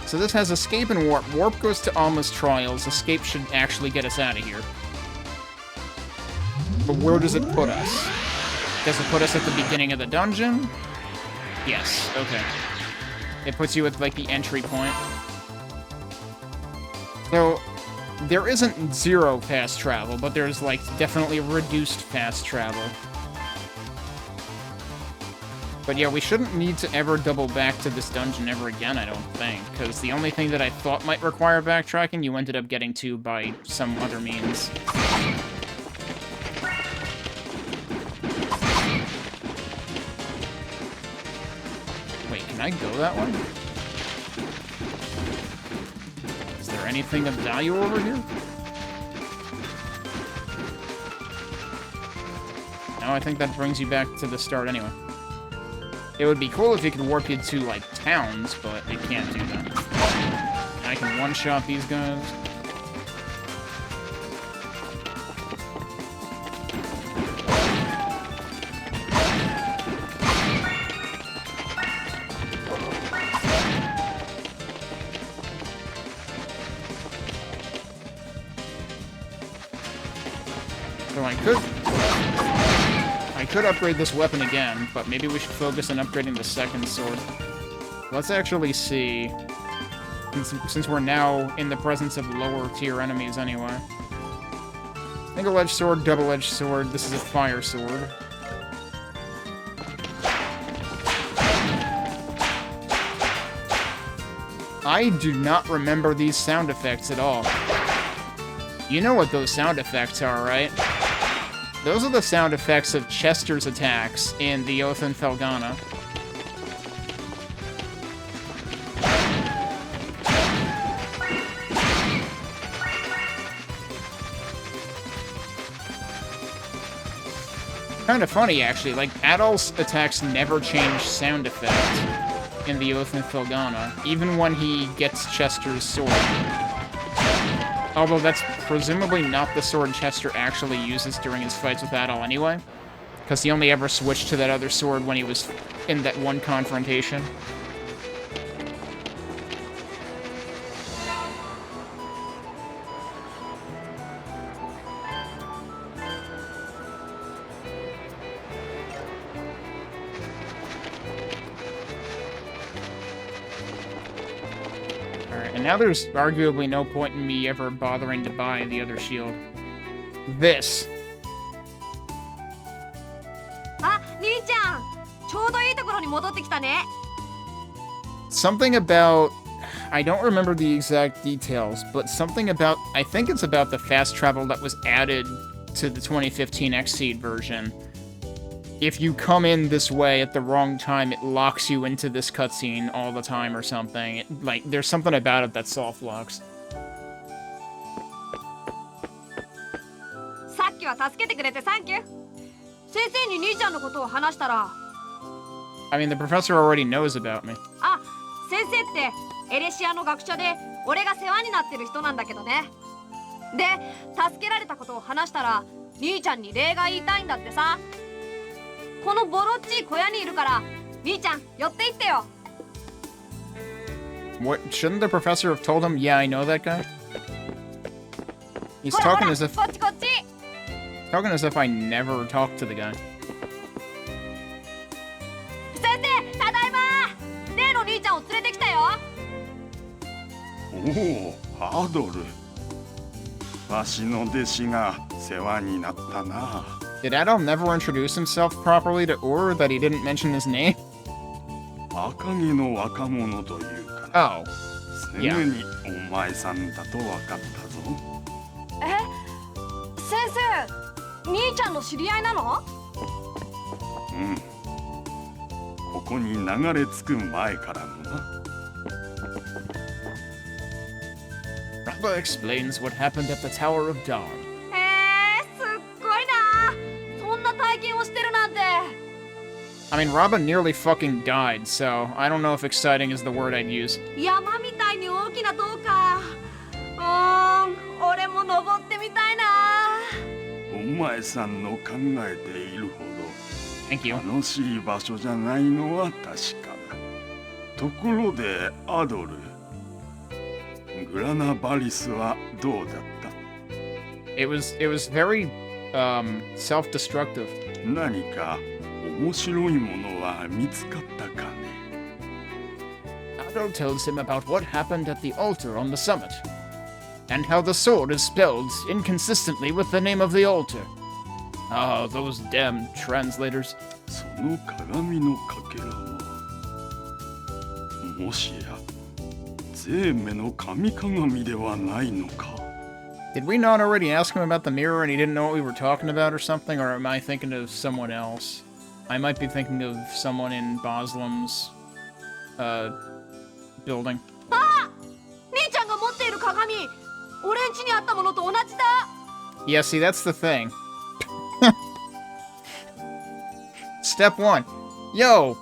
So this has escape and warp. Warp goes to Alma's trials. Escape should actually get us out of here. But where does it put us? Does it put us at the beginning of the dungeon? Yes, okay. It puts you at, like, the entry point. So, there isn't 0 fast travel, but there's, like, definitely reduced fast travel. But yeah, we shouldn't need to ever double back to this dungeon ever again, I don't think. Because the only thing that I thought might require backtracking, you ended up getting to by some other means. Wait, can I go that way? Is there anything of value over here? No, I think that brings you back to the start anyway. It would be cool if you could warp you to, like, towns, but it can't do that. I can one-shot these guys. So I could upgrade this weapon again, but maybe we should focus on upgrading the second sword. Let's actually see, since we're now in the presence of lower tier enemies anyway. Single-edged sword, double-edged sword, this is a fire sword. I do not remember these sound effects at all. You know what those sound effects are, right? Those are the sound effects of Chester's attacks in the Oath and Felghana. Kind of funny, actually. Like, Adol's attacks never change sound effect in the Oath and Felghana, even when he gets Chester's sword. Although that's presumably not the sword Chester actually uses during his fights with Adol anyway. Because he only ever switched to that other sword when he was in that one confrontation. And now there's arguably no point in me ever bothering to buy the other shield. This. Something about... I don't remember the exact details, but something about... I think it's about the fast travel that was added to the 2015 XSEED version. If you come in this way at the wrong time, it locks you into this cutscene all the time or something. Like, there's something about it that soft locks. I mean, the professor already knows about me. What? Shouldn't the professor have told him, yeah, I know that guy? He's talking as if... Talking as if I never talked to the guy. Oh, ハドル。わしの弟子が世話になったな。Did Adol never introduce himself properly to Ur that he didn't mention his name? 赤毛の若者というか。Oh. すぐにお前さんだと分かったぞ。先生、兄ちゃんの知り合いなの？うん。ここに流れ着く前からのな。Rabba explains what happened at the Tower of Dawn. すっごいな。そんな体験をしてるなんて。I mean, Rabba nearly fucking died, so I don't know if exciting is the word I'd use. 山みたいに大きな塔か。俺も登ってみたいな。お前さんの考えているほど Thank you. 楽しい場所じゃないのは確かだ。ところでアドル、グラナバリスはどうだった？ It was very self-destructive. 何か面白いものは見つかったかね？ Ado tells him about what happened at the altar on the summit, and how the sword is spelled inconsistently with the name of the altar. Oh, those damn translators. その鏡のかけらは、もしやゼーメの神鏡ではないのか？ Did we not already ask him about the mirror and he didn't know what we were talking about or something, or am I thinking of someone else? I might be thinking of someone in Boslam's building. あ！兄ちゃんが持っている鏡、俺ん家にあったものと同じだ。Yeah, see, that's the thing. Step 1. Yo!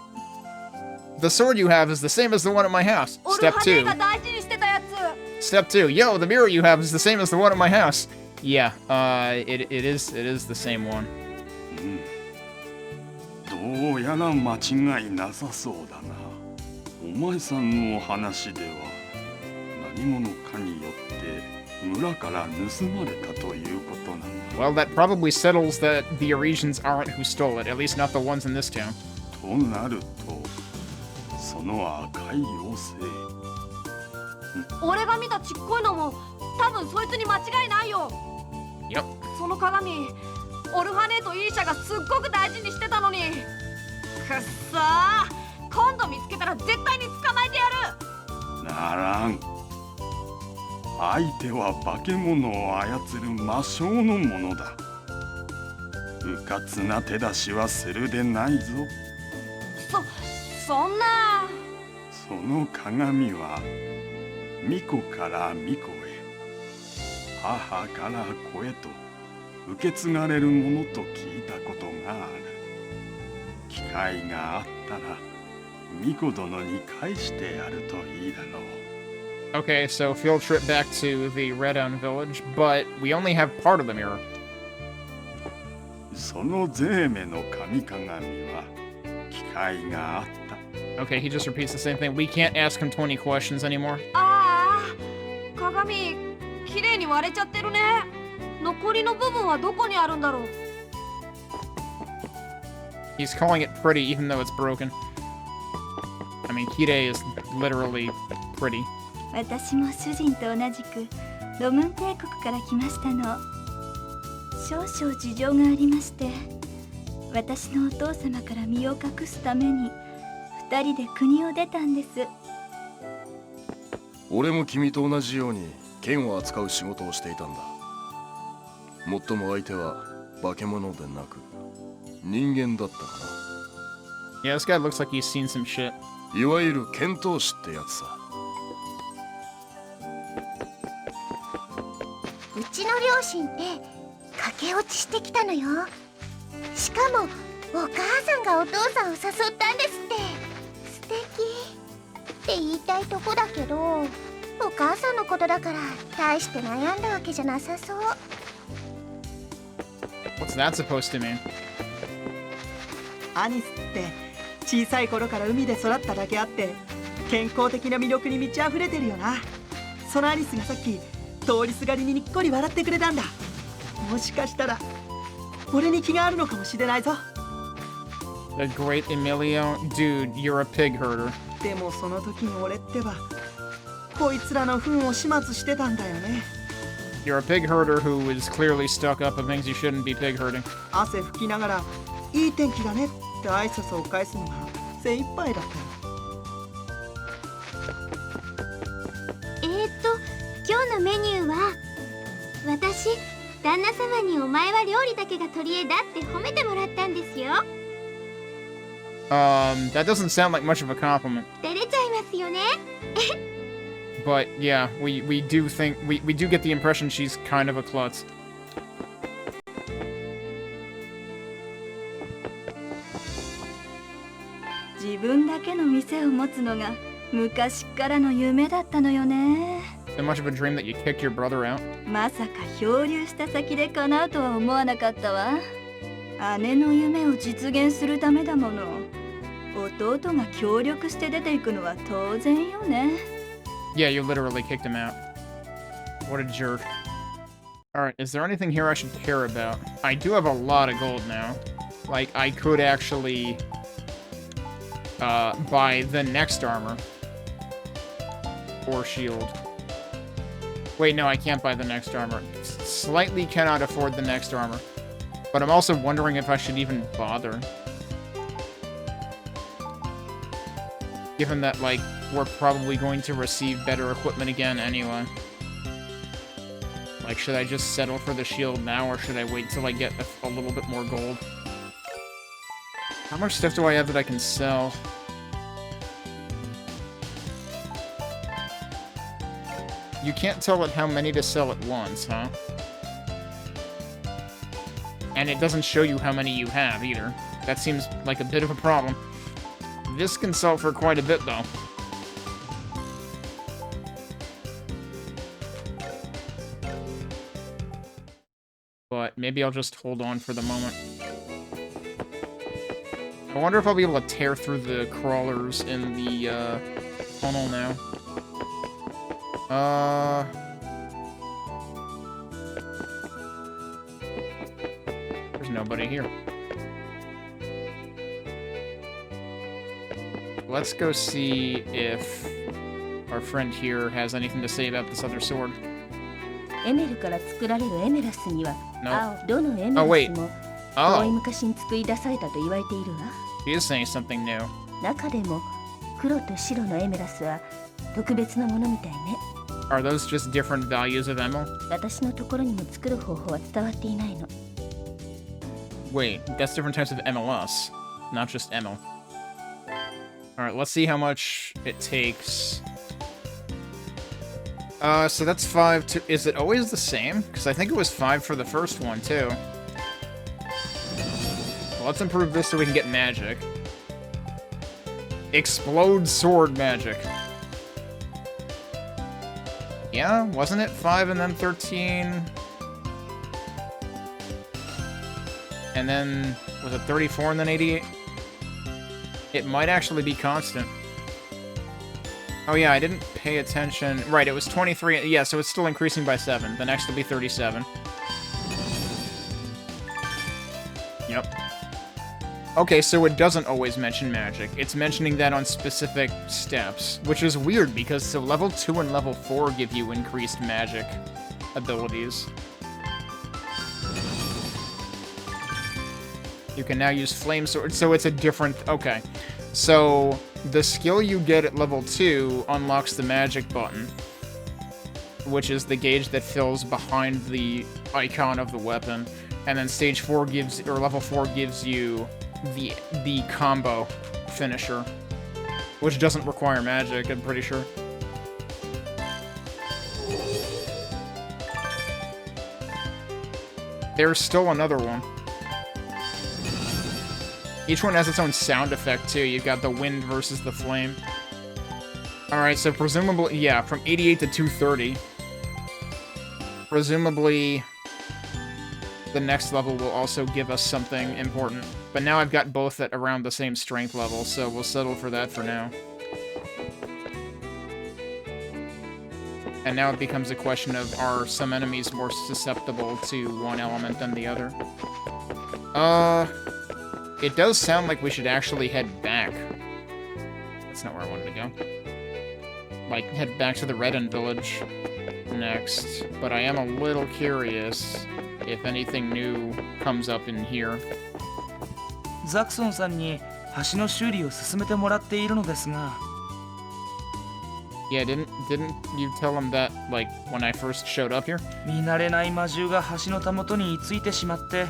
The sword you have is the same as the one at my house. Step 2. が大事にしてたやつ。Step 2. Yo, the mirror you have is the same as the one at my house. Yeah, it is the same one. どうやら間違いなさそうだな。お前さんの話では何者かによって村から盗まれたということなの。Well, that probably settles that the Eurasians aren't who stole it, at least not the ones in this town. となると、その赤い妖精。俺が見たちっこいのも多分そいつに間違いないよ。Yep. その鏡、オルファネートイーシャがすっごく大事にしてたのに。くっそー、今度見つけたら絶対に捕まえてやる。ならん。相手は化け物を操る魔性のものだ。うかつな手出しはするでないぞ。そんな。その鏡は巫女から巫女へ、母から子へと受け継がれるものと聞いたことがある。機会があったら巫女殿に返してやるといいだろう。Okay, so field trip back to the Reddown village, but we only have part of the mirror. そのゼーメの神鏡は機会があった。Okay, he just repeats the same thing. We can't ask him 20 questions anymore. ああ、鏡きれいに割れちゃってるね。残りの部分はどこにあるんだろう。He's calling it pretty even though it's broken. I mean, Kirei is literally pretty. 私も主人と同じくロムン帝国から来ましたの。少々事情がありまして、私のお父様から身を隠すために二人で国を出たんです。俺も君と同じように剣を扱う仕事をしていたんだ。もっとも相手は化け物でなく人間だったかな。Yeah, this guy looks like he's seen some shit. いわゆる剣闘士ってやつさ。うちの両親って駆け落ちしてきたのよ。しかもお母さんがお父さんを誘ったんですって。素敵って言いたいとこだけど、お母さんのことだから大して悩んだわけじゃなさそう。What's that supposed to mean? アニスって小さい頃から海で育っただけあって健康的な魅力に満ち溢れてるよな。そのアニスがさっき通りすがりににっこり笑ってくれたんだ。もしかしたら俺に気があるのかもしれないぞ。 The great Emilio? Dude, you're a pig herder. でもその時に俺ってばこいつらの糞を始末してたんだよね。 You're a pig herder who is clearly stuck up on things you shouldn't be pig herding. 汗拭きながらいい天気だねって挨拶を返すのが精一杯だったよ。今日のメニューは私旦那様にお前は料理だけが取り柄だって褒めてもらったんですよ。That doesn't sound like much of a compliment. 照れちゃいますよね。But yeah, we do think we do get the impression she's kind of a klutz. 自分だけの店を持つのが昔からの夢だったのよね。So much of a dream that you kicked your brother out? まさか漂流した先で叶うとは思わなかったわ。姉の夢を実現するためだもの。弟が協力して出ていくのは当然よね。Yeah, you literally kicked him out. What a jerk. Alright, is there anything here I should care about? I do have a lot of gold now. Like, I could actually buy the next armor. Or shield. Wait, no, I can't buy the next armor. Slightly cannot afford the next armor. But I'm also wondering if I should even bother. Given that, like, we're probably going to receive better equipment again anyway. Like, should I just settle for the shield now, or should I wait till I get a little bit more gold? How much stuff do I have that I can sell? You can't tell it how many to sell at once, huh? And it doesn't show you how many you have, either. That seems like a bit of a problem. This can sell for quite a bit, though. But maybe I'll just hold on for the moment. I wonder if I'll be able to tear through the crawlers in the tunnel now. There's nobody here. Let's go see if our friend here has anything to say about this other sword. エメルから作られるエメラスには、 No. どのエメラ Oh, wait. スも Oh. 遠い昔に作り出されたと言われているわ。 He is saying something new. 中でも黒と白のエメラスは特別なものみたいね。 Are those just different values of emerald? 私のところにも作る方法は伝わっていないの。 Wait, that's different types of MLS, not just emerald. Alright, let's see how much it takes. So that's 5 to... Is it always the same? Because I think it was 5 for the first one, too. Well, let's improve this so we can get magic. Explode sword magic. Yeah, wasn't it 5 and then 13? And then, was it 34 and then 88? It might actually be constant. Oh yeah, I didn't pay attention. Right, it was 23. Yeah, so it's still increasing by 7. The next will be 37. Yep. Okay, so it doesn't always mention magic. It's mentioning that on specific steps, which is weird because so level 2 and level 4 give you increased magic abilities. You can now use flame sword, so it's a different... Okay. So, the skill you get at level 2 unlocks the magic button, which is the gauge that fills behind the icon of the weapon. And then stage 4 gives... or level 4 gives you the combo finisher, which doesn't require magic, I'm pretty sure. There's still another one. Each one has its own sound effect, too. You've got the wind versus the flame. Alright, so presumably... Yeah, from 88 to 230. Presumably, the next level will also give us something important. But now I've got both at around the same strength level, so we'll settle for that for now. And now it becomes a question of, are some enemies more susceptible to one element than the other? It does sound like we should actually head back. That's not where I wanted to go. Like, head back to the Redden village next. But I am a little curious if anything new comes up in here. ザクソンさんに橋の修理を進めてもらっているのですが、Yeah, didn't you tell him that, like, when I first showed up here? 見慣れない魔獣が橋のたもとに居ついてしまって、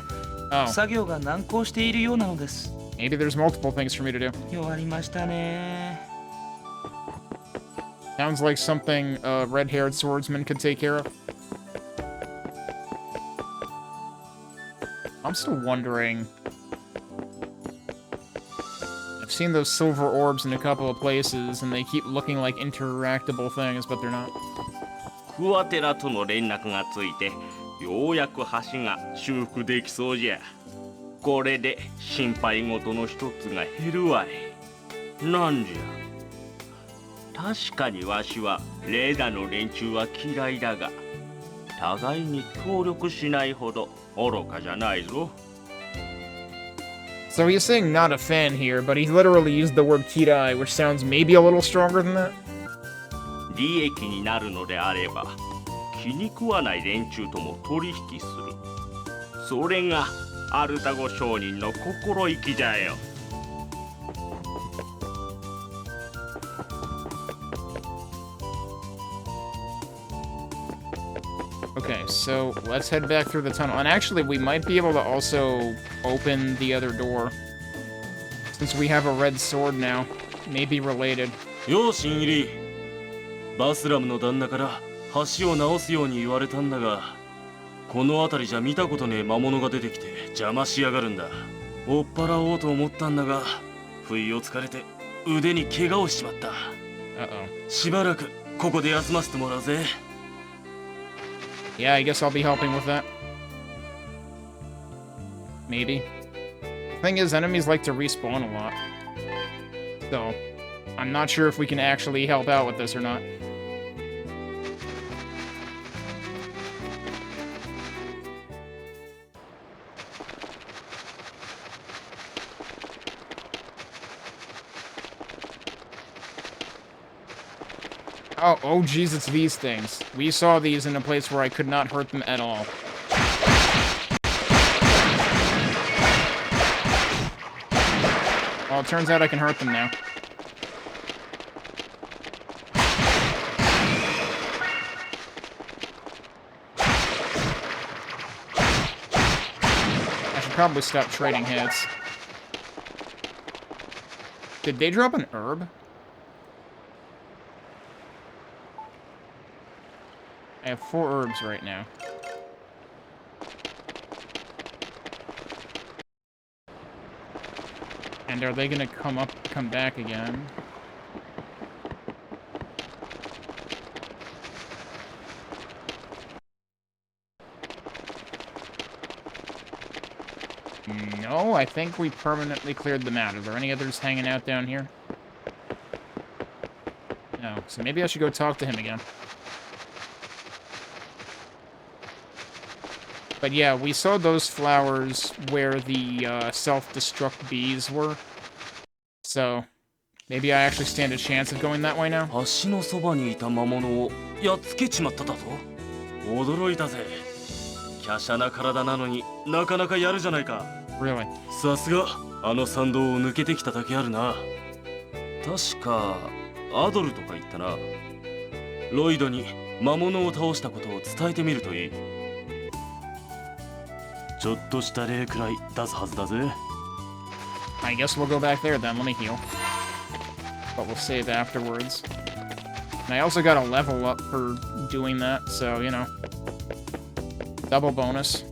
作業が難航しているようなのです。Maybe there's multiple things for me to do. 弱りましたね。Sounds like something a red-haired swordsman could take care of. I'm still wondering. I've seen those silver orbs in a couple of places, and they keep looking like interactable things, but they're not. クワテラとの連絡がついて、ようやく橋が修復できそうじゃ。これで心配事の一つが減るわい。なんじゃ。確かにわしはレーダの連中は嫌いだが、互いに協力しないほど愚かじゃないぞ。So he's saying not a fan here, but he literally used the word kirai, which sounds maybe a little stronger than that. 利益になるのであれば、気に食わない連中とも取引する。それがアルタゴ商人の心意気じゃよ。Okay, so let's head back through the tunnel. And actually, we might be able to also open the other door. Since we have a red sword now. Maybe related. よし、インギリ。バスラムの旦那から橋を直すように言われたんだが、この辺りじゃ見たことねえ魔物が出てきて邪魔しやがるんだ。追っ払おうと思ったんだが、不意をつかれて腕に怪我をしちまった。しばらくここで休ませてもらうぜ。Yeah, I guess I'll be helping with that. Maybe. Thing is, enemies like to respawn a lot. So, I'm not sure if we can actually help out with this or not. Oh, geez, it's these things. We saw these in a place where I could not hurt them at all. Well, it turns out I can hurt them now. I should probably stop trading hits. Did they drop an herb? I have 4 herbs right now. And are they gonna come back again? No, I think we permanently cleared them out. Are there any others hanging out down here? No, so maybe I should go talk to him again. But yeah, we saw those flowers where the self-destruct bees were. So, maybe I actually stand a chance of going that way now. 橋のそばにいた魔物をやっつけちまっただぞ。驚いたぜ。華奢な体なのになかなかやるじゃないか。Really? さすがあの参道を抜けてきただけあるな。確かアドルとか言ったな。ロイドに魔物を倒したことを伝えてみるといい。ちょっとした礼くらい出すはずだぜ。I guess we'll go back there then. Let me heal. But we'll save afterwards. And I also got a level up for doing that, so, you know. Double bonus.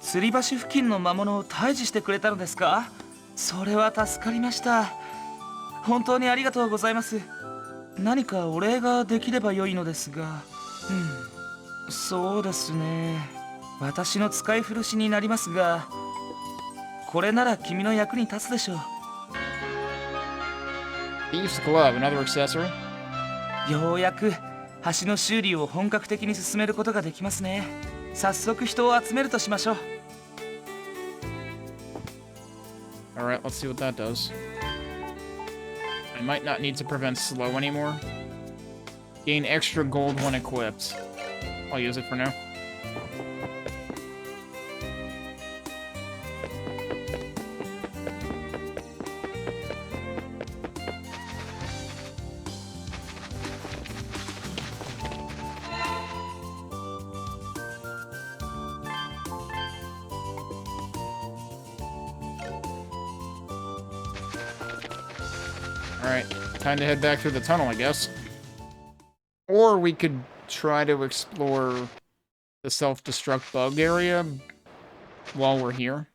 吊り橋付近の魔物を退治してくれたのですか？それは助かりました。本当にありがとうございます。何かお礼ができれば良いのですが。そうですね。私の使い古しになりますが、これなら君の役に立つでしょう。Thieves Glove, another accessory? ようやく橋の修理を本格的に進めることができますね。早速人を集めるとしましょう。Alright, let's see what that does. I might not need to prevent slow anymore. Gain extra gold when equipped. I'll use it for now. Alright, time to head back through the tunnel, I guess. Or we could try to explore the self-destruct bug area while we're here.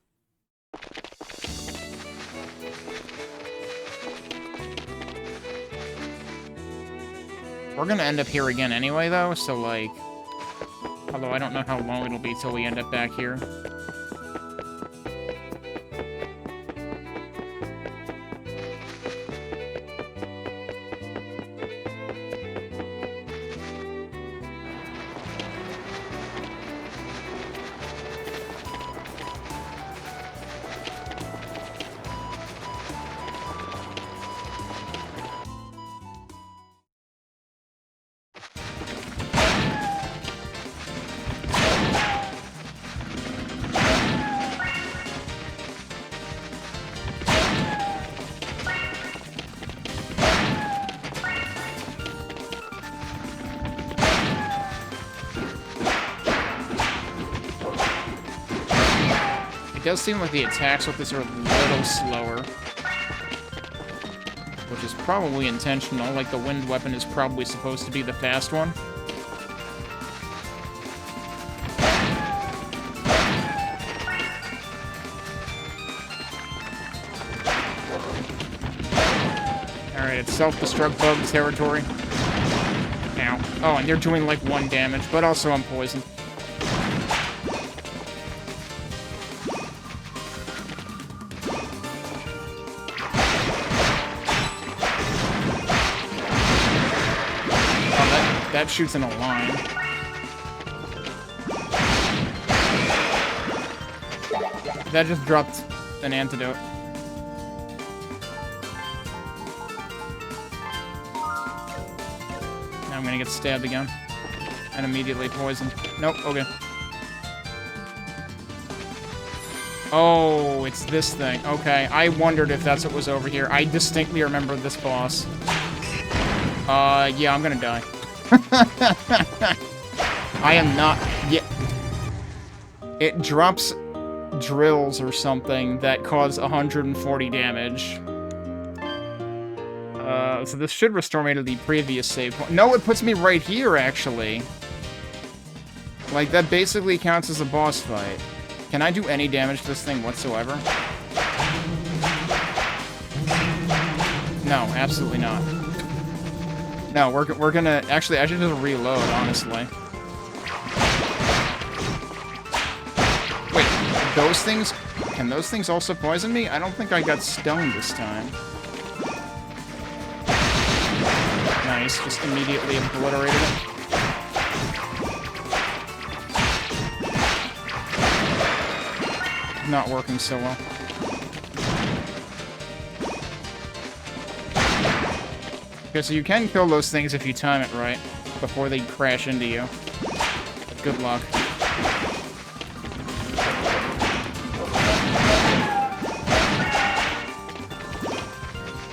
We're gonna end up here again anyway, though, so, like... Although I don't know how long it'll be till we end up back here. It does seem like the attacks with this are a little slower. Which is probably intentional, like the wind weapon is probably supposed to be the fast one. Alright, it's self-destruct bug territory. Ow. Oh, and they're doing like 1 damage, but also I'm poisoned. That shoots in a line. That just dropped an antidote. Now I'm gonna get stabbed again. And immediately poisoned. Nope, okay. Oh, it's this thing. Okay, I wondered if that's what was over here. I distinctly remember this boss. Yeah, I'm gonna die. I am not yet. It drops drills or something that cause 140 damage. So this should restore me to the previous save point. No, it puts me right here, actually. Like, that basically counts as a boss fight. Can I do any damage to this thing whatsoever? No, absolutely not. No, we're gonna... Actually, I should just reload, honestly. Wait, those things... Can those things also poison me? I don't think I got stoned this time. Nice, just immediately obliterated it. Not working so well. Okay, so you can kill those things if you time it right, before they crash into you. But good luck.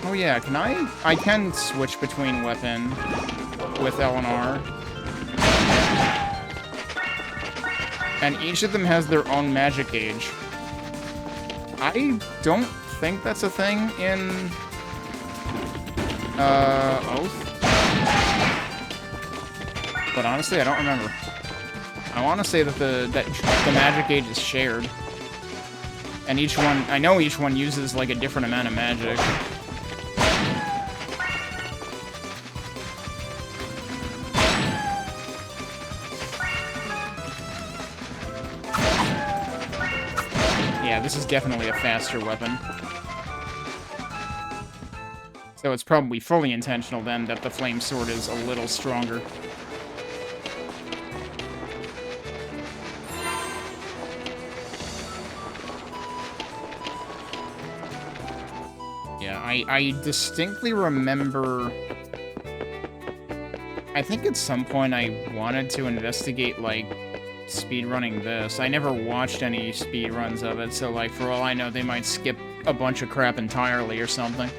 Oh yeah, can I can switch between weapon with L and R. And each of them has their own magic gauge. I don't think that's a thing in... Oath? But honestly, I don't remember. I want to say that the magic gauge is shared. And each one... I know each one uses, like, a different amount of magic. Yeah, this is definitely a faster weapon. So it's probably fully intentional, then, that the flame sword is a little stronger. Yeah, I distinctly remember... I think at some point I wanted to investigate, like, speedrunning this. I never watched any speedruns of it, so, like, for all I know, they might skip a bunch of crap entirely or something.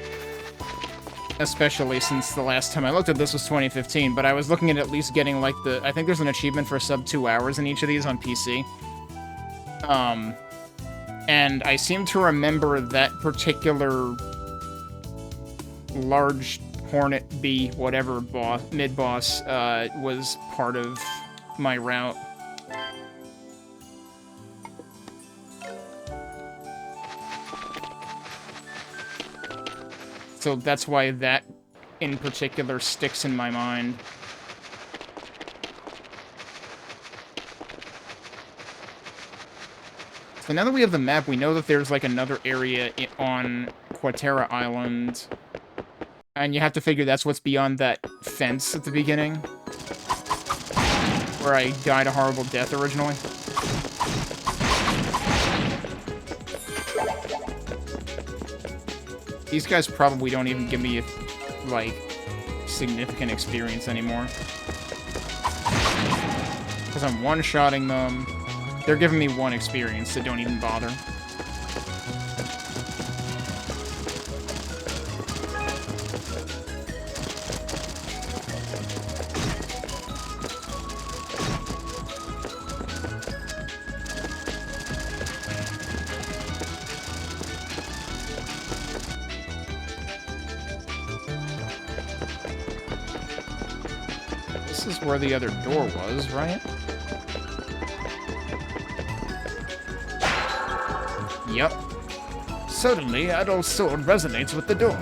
Especially since the last time I looked at this was 2015, but I was looking at least getting, like, the... I think there's an achievement for sub 2 hours in each of these on PC. And I seem to remember that particular large Hornet Bee, whatever boss, mid-boss, was part of my route. So that's why that in particular sticks in my mind. So now that we have the map, we know that there's like another area on Quatera Island. And you have to figure that's what's beyond that fence at the beginning. Where I died a horrible death originally. These guys probably don't even give me, like, significant experience anymore. Because I'm one-shotting them. They're giving me 1 experience, so don't even bother. This is where the other door was, right? Yep. Suddenly, Adol's sword resonates with the door.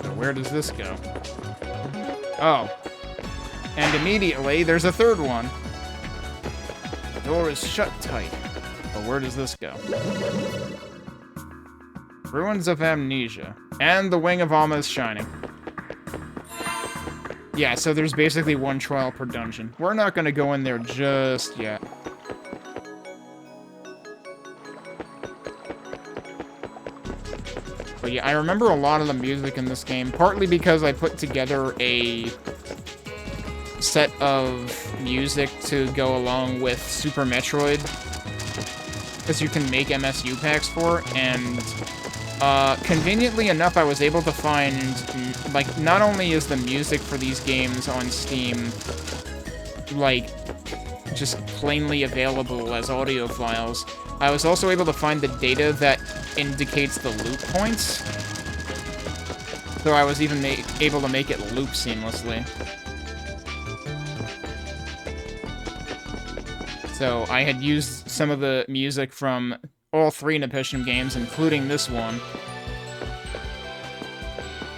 So where does this go? Oh. And immediately, there's a third one. The door is shut tight. But where does this go? Ruins of Amnesia. And the Wing of Alma is shining. Yeah, so there's basically 1 trial per dungeon. We're not gonna go in there just yet. But yeah, I remember a lot of the music in this game, partly because I put together a set of music to go along with Super Metroid. Because you can make MSU packs for, and conveniently enough, I was able to find, like, not only is the music for these games on Steam, like, just plainly available as audio files, I was also able to find the data that indicates the loop points. So I was even able to make it loop seamlessly. So I had used some of the music from all 3 Napishtim games, including this one.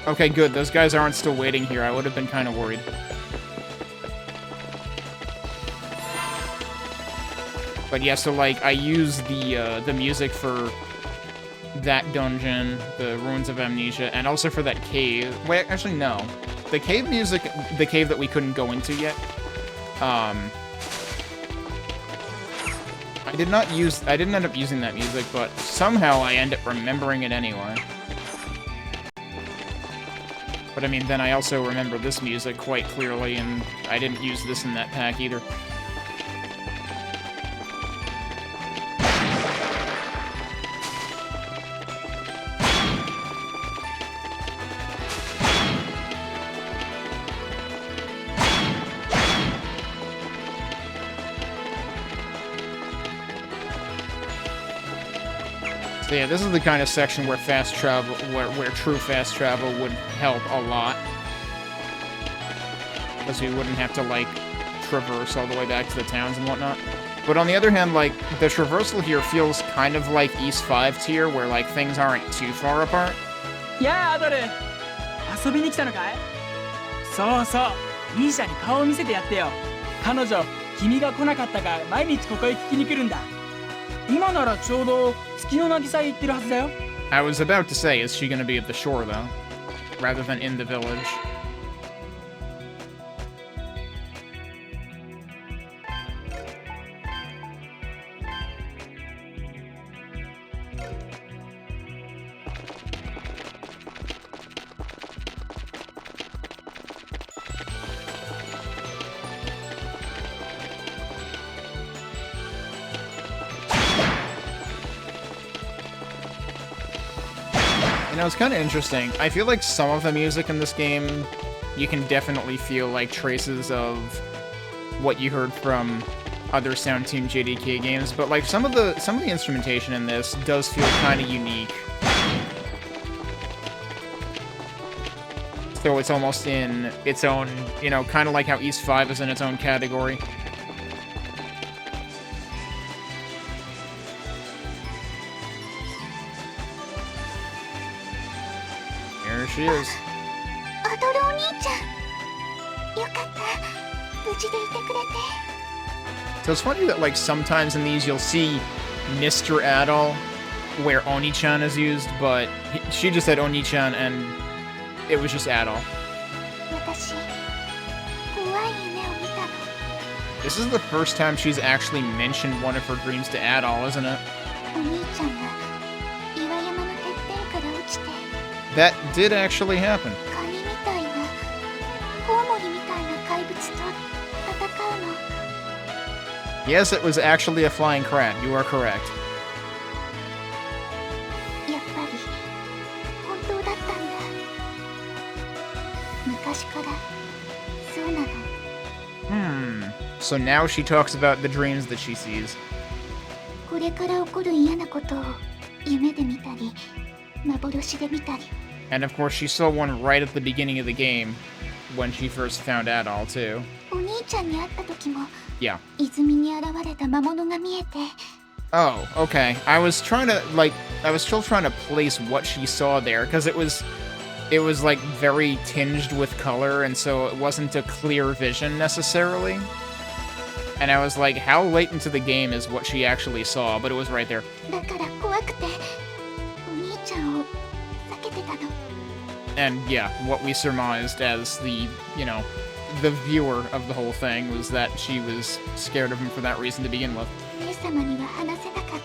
Okay, good. Those guys aren't still waiting here. I would have been kind of worried. But yeah, so, like, I used the music for that dungeon, the Ruins of Amnesia, and also for that cave. Wait, actually, no. The cave music, the cave that we couldn't go into yet, I didn't end up using that music, but somehow I end up remembering it anyway. But I mean, then I also remember this music quite clearly, and I didn't use this in that pack either. So yeah, this is the kind of section where fast travel, where true fast travel would help a lot. Because we wouldn't have to, like, traverse all the way back to the towns and whatnot. But on the other hand, like, the traversal here feels kind of like East 5 tier, where, like, things aren't too far apart. やあ、アドル。遊びに来たのかい？そうそう。ミーシャに顔を見せてやってよ。彼女、君が来なかったか毎日ここへ聞きに来るんだ。今ならちょうど月の渚へ行ってるはずだよ。I was about to say, is she gonna be at the shore, though? Rather than in the village. You know, it's kind of interesting. I feel like some of the music in this game, you can definitely feel like traces of what you heard from other sound team JDK games, but like some of the instrumentation in this does feel kind of unique. So it's almost in its own, you know, kind of like how East 5 is in its own category. Here she is. アドルお兄ちゃん、よかった。無事でいてくれて。 So it's funny that, like, sometimes in these you'll see Mr. Adol where Oni-chan is used, but she just said Oni-chan and it was just Adol. 私、怖い夢を見たの。 This is the first time she's actually mentioned one of her dreams to Adol, isn't it? お兄ちゃんが岩山のてっぺんから落ちて、 That did actually happen. カニみたいな、コウモリみたいな怪物と戦うの。 Yes, it was actually a flying crab. You are correct. やっぱり本当だったんだ。昔からそうなの。 So now she talks about the dreams that she sees. これから起こる嫌なことを夢で見たり、幻で見たり。 And of course, she saw one right at the beginning of the game when she first found Adol, too. お兄ちゃんに会った時も、 Yeah. 泉に現れた魔物が見えて。 Oh, okay. I was still trying to place what she saw there, because it was like very tinged with color, and so it wasn't a clear vision necessarily. And I was like, how late into the game is what she actually saw? But it was right there. だから怖くて、お兄ちゃんを避けてたの。 And yeah, what we surmised as the, you know, the viewer of the whole thing was that she was scared of him for that reason to begin with. 姉様には話せなかっ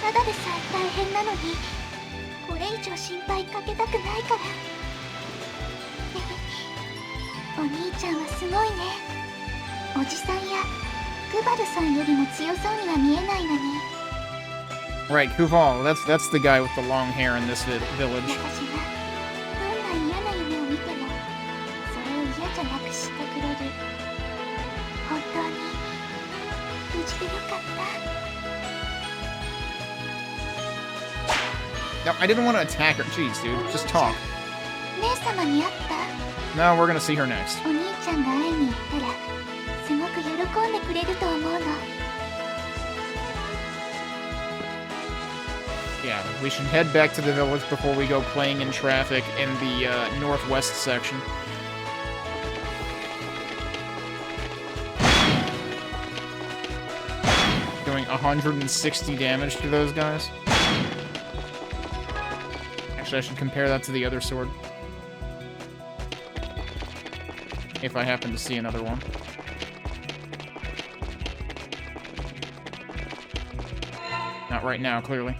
た。ただでさえ大変なのに、これ以上心配かけたくないから。お兄ちゃんはすごいね。おじさんやクバルさんよりも強そうには見えないのに。 Right, Kuval, that's the guy with the long hair in this village. 私がどんな嫌な夢を見ても、それを嫌じゃなくしてくれる。本当に無事でよかった。 No, I didn't want to attack her. Jeez, dude, just talk. 姉様に会った。 No, we're gonna see her next. お兄ちゃんが会いに行ったらすごく喜んでくれると思うの。 Yeah, we should head back to the village before we go playing in traffic in the northwest section. Doing 160 damage to those guys. Actually, I should compare that to the other sword. If I happen to see another one. Not right now, clearly.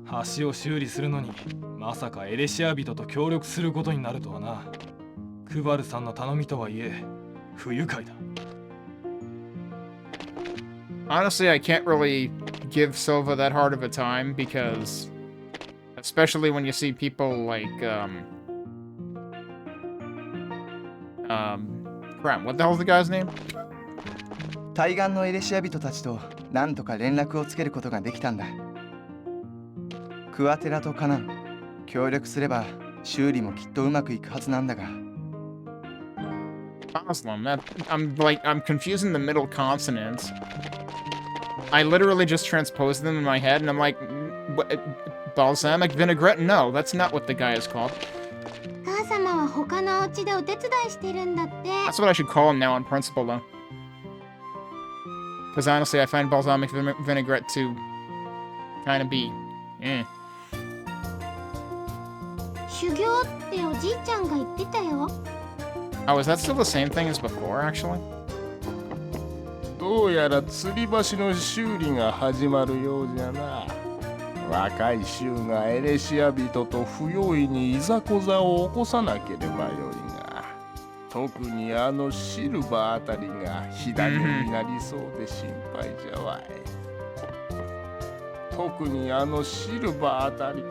Hashio 橋を修理するのにまさかエレシア人と協力することになるとはな。クバルさんの頼みとはいえ不愉快だ。 Honestly, I can't really give Silva that hard of a time because, especially when you see people like, crap, what the hell's the guy's name? 対岸のエレシア人たちとなんとか連絡をつけることができたんだ。クワテラとカナン、協力すれば修理もきっとうまくいくはずなんだが。 Muslim, I'm confusing the middle consonants. I literally just transposed them in my head, and I'm like, balsamic vinaigrette? No, that's not what the guy is called. 母様は他のお家でお手伝いしてるんだって。 That's what I should call him now on principle, though. Because honestly, I find balsamic vinaigrette to kind of be, eh. 修行っておじいちゃんが言ってたよ。 Oh, is that still the same thing as before, actually? どうやら吊り橋の修理が始まるようじゃな。若い衆がエレシア人と不用意にいざこざを起こさなければよいが。特にあのシルバーあたりが火種になりそうで心配じゃわい。特にあのシルバーあたり。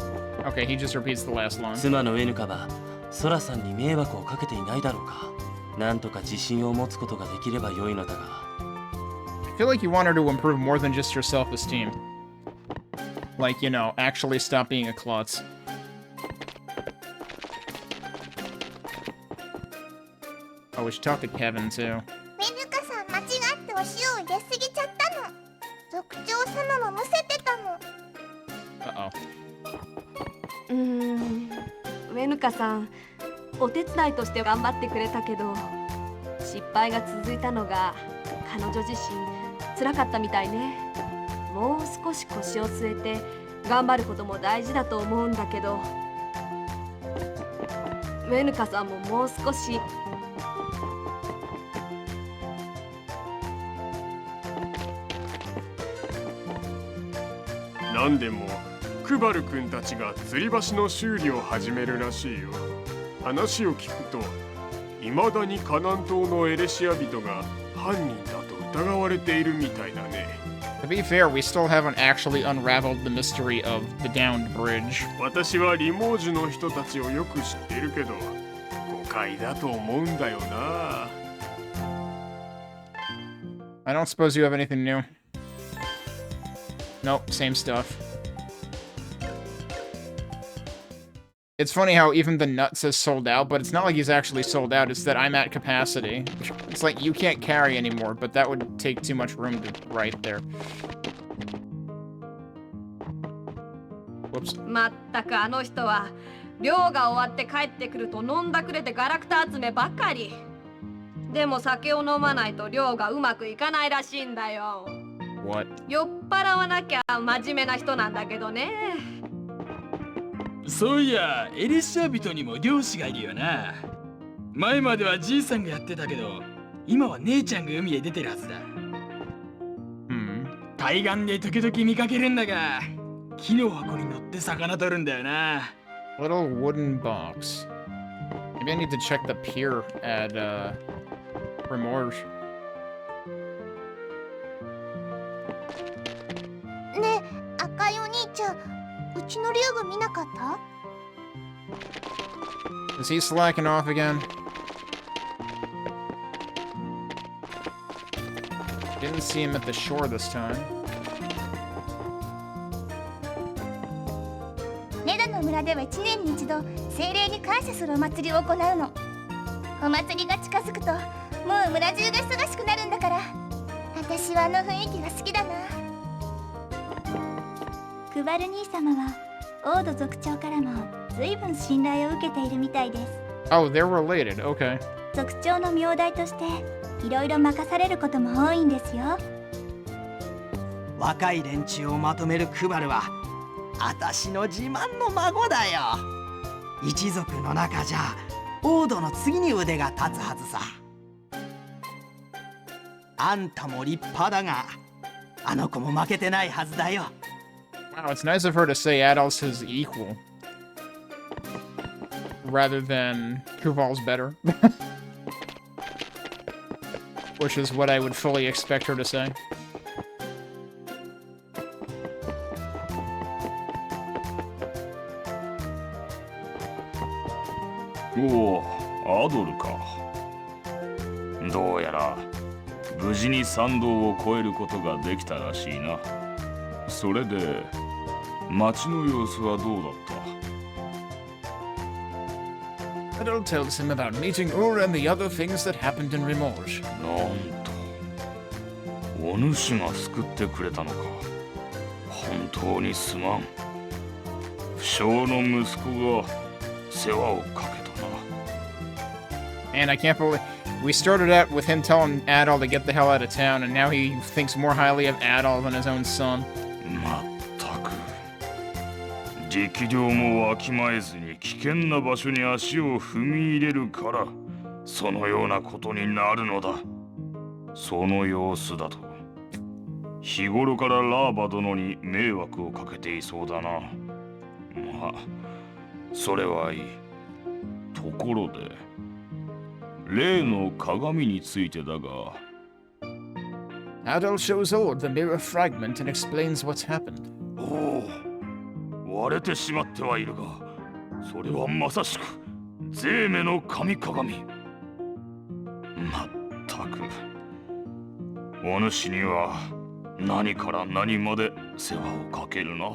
Okay, he just repeats the last line. 妻のエヌカはソラさんに迷惑をかけていないだろうか。なんとか自信を持つことができれば良いのだが。I feel like you want her to improve more than just her self-esteem. Like, you know, actually stop being a klutz. Oh, we should talk to Kevin, too. メルカさん間違ってお塩を入れすぎちゃったの。族長様もむせてたの。Uh-oh. ウェヌカさん、お手伝いとして頑張ってくれたけど、失敗が続いたのが彼女自身辛かったみたいね。もう少し腰を据えて頑張ることも大事だと思うんだけど、ウェヌカさんももう少し。なんでもクバル君たちが吊り橋の修理を始めるらしいよ。話を聞くと、未だにカナン島のエレシア人が犯人だと疑われているみたいだね。To be fair, we still haven't actually unraveled the mystery of the downed bridge. 私はリモージュの人たちをよく知っているけど、誤解だと思うんだよな。I don't suppose you have anything new? Nope, same stuff. It's funny how even the nut says sold out, but it's not like he's actually sold out, it's that I'm at capacity. It's like you can't carry anymore, but that would take too much room to write there. Whoops. まったくあの人は漁が終わって帰ってくると飲んだくれてガラクタ集めばかり。でも酒を飲まないと漁がうまくいかないらしいんだよ。What? 酔っ払わなきゃ真面目な人なんだけどね。そういや、エレシア人にも漁師がいるよな。前まではじいさんがやってたけど、今は姉ちゃんが海へ出てるはずだ。海岸で時々見かけるんだが、木の箱に乗って魚取るんだよな。Little wooden box. Maybe I need to check the pier at, Remorge. ねえ、赤いお兄ちゃん、うちの竜が見なかった？ Is he slacking off again? Didn't see him at the shore this time. レダの村では1年に一度精霊に感謝するお祭りを行うの。お祭りが近づくともう村中が忙しくなるんだから、私はあの雰囲気が好きだな。クバル兄様はオード族長からも随分信頼を受けているみたいです。 Oh, they're related. Okay. 族長の名代としていろいろ任されることも多いんですよ。若い連中をまとめるクバルは私の自慢の孫だよ。一族の中じゃオードの次に腕が立つはずさ。あんたも立派だが、あの子も負けてないはずだよ。Wow, it's nice of her to say Adol's his equal. Rather than Kuval's better. Which is what I would fully expect her to say. おお、アドルか。どうやら無事に山道を越えることができたらしいな。それで町の様子はどうだった？ Adol tells him about meeting Ur and the other things that happened in Remorge. なんと、お主が救ってくれたのか。本当にすまん。不肖の息子が世話をかけたな。And I can't believe we started out with him telling Adol to get the hell out of town, and now he thinks more highly of Adol than his own son. まったく、力量もわきまえずに危険な場所に足を踏み入れるから、そのようなことになるのだ。その様子だと、日頃からラーバ殿に迷惑をかけていそうだな。まあ、それはいい。ところで、例の鏡についてだが。Adol shows Old the mirror fragment and explains what's happened. おお、割れてしまってはいるが、それはまさしくゼーメの神鏡。まったく、お主には何から何まで世話をかけるな。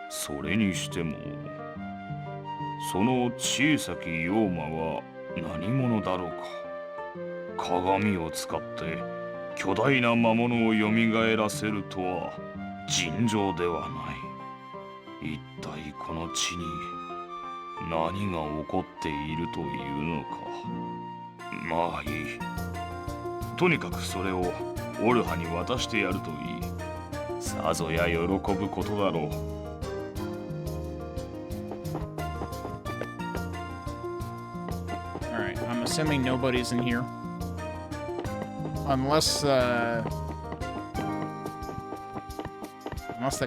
それにしても、その小さき妖魔は何者だろうか。鏡を使って巨大な魔物をよみがえらせるとは尋常ではない。一体この地に何が起こっているというのか。まあいい。とにかくそれをオルハに渡してやるといい。さぞや喜ぶことだろう。Alright, I'm assuming nobody's in here. Unless that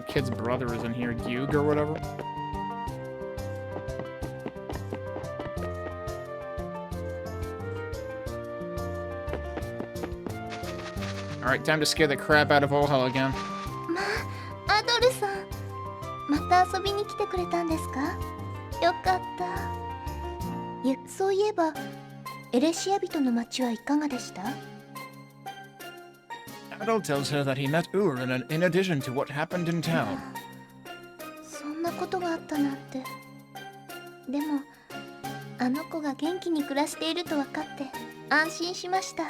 kid's brother is in here, Gyug or whatever. Alright, time to scare the crap out of Olha again. まあ、アドルさん、また遊びに来てくれたんですか？よかった。そういえば、エレシア人の町はいかがでした？ Adol tells her that he met Ur in addition to what happened in town. そんなことがあったなんて。でも、あの子が元気に暮らしていると分かって安心しました。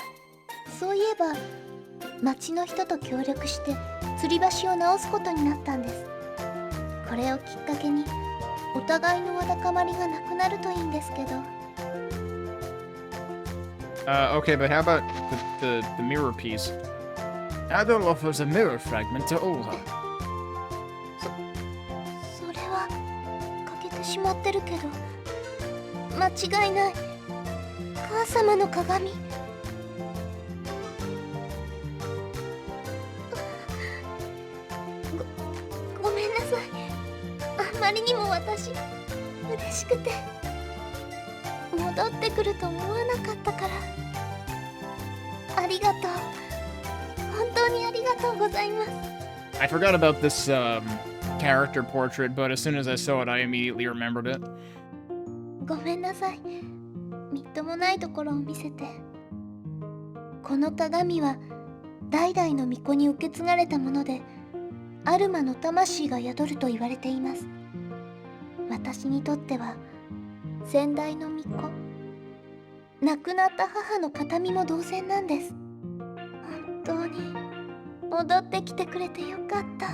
そういえば、町の人と協力して吊り橋を直すことになったんです。これをきっかけにお互いのわだかまりがなくなるといいんですけど。Okay, but how about the mirror piece? Adol offers a mirror fragment to Olha. それは欠けてしまってるけど、間違いない。母様の鏡。ごめんなさい。あんまりにも私嬉しくて戻ってくると思わなかったから。ありがとう。本当にありがとうございます。I forgot about this character portrait, but as soon as I saw it, I immediately remembered it. ごめんなさい。みっともないところを見せて。この鏡は代々の巫女に受け継がれたもので、アルマの魂が宿ると言われています。私にとっては先代の巫女、亡くなった母の形見も同然なんです。本当に戻ってきてくれてよかった。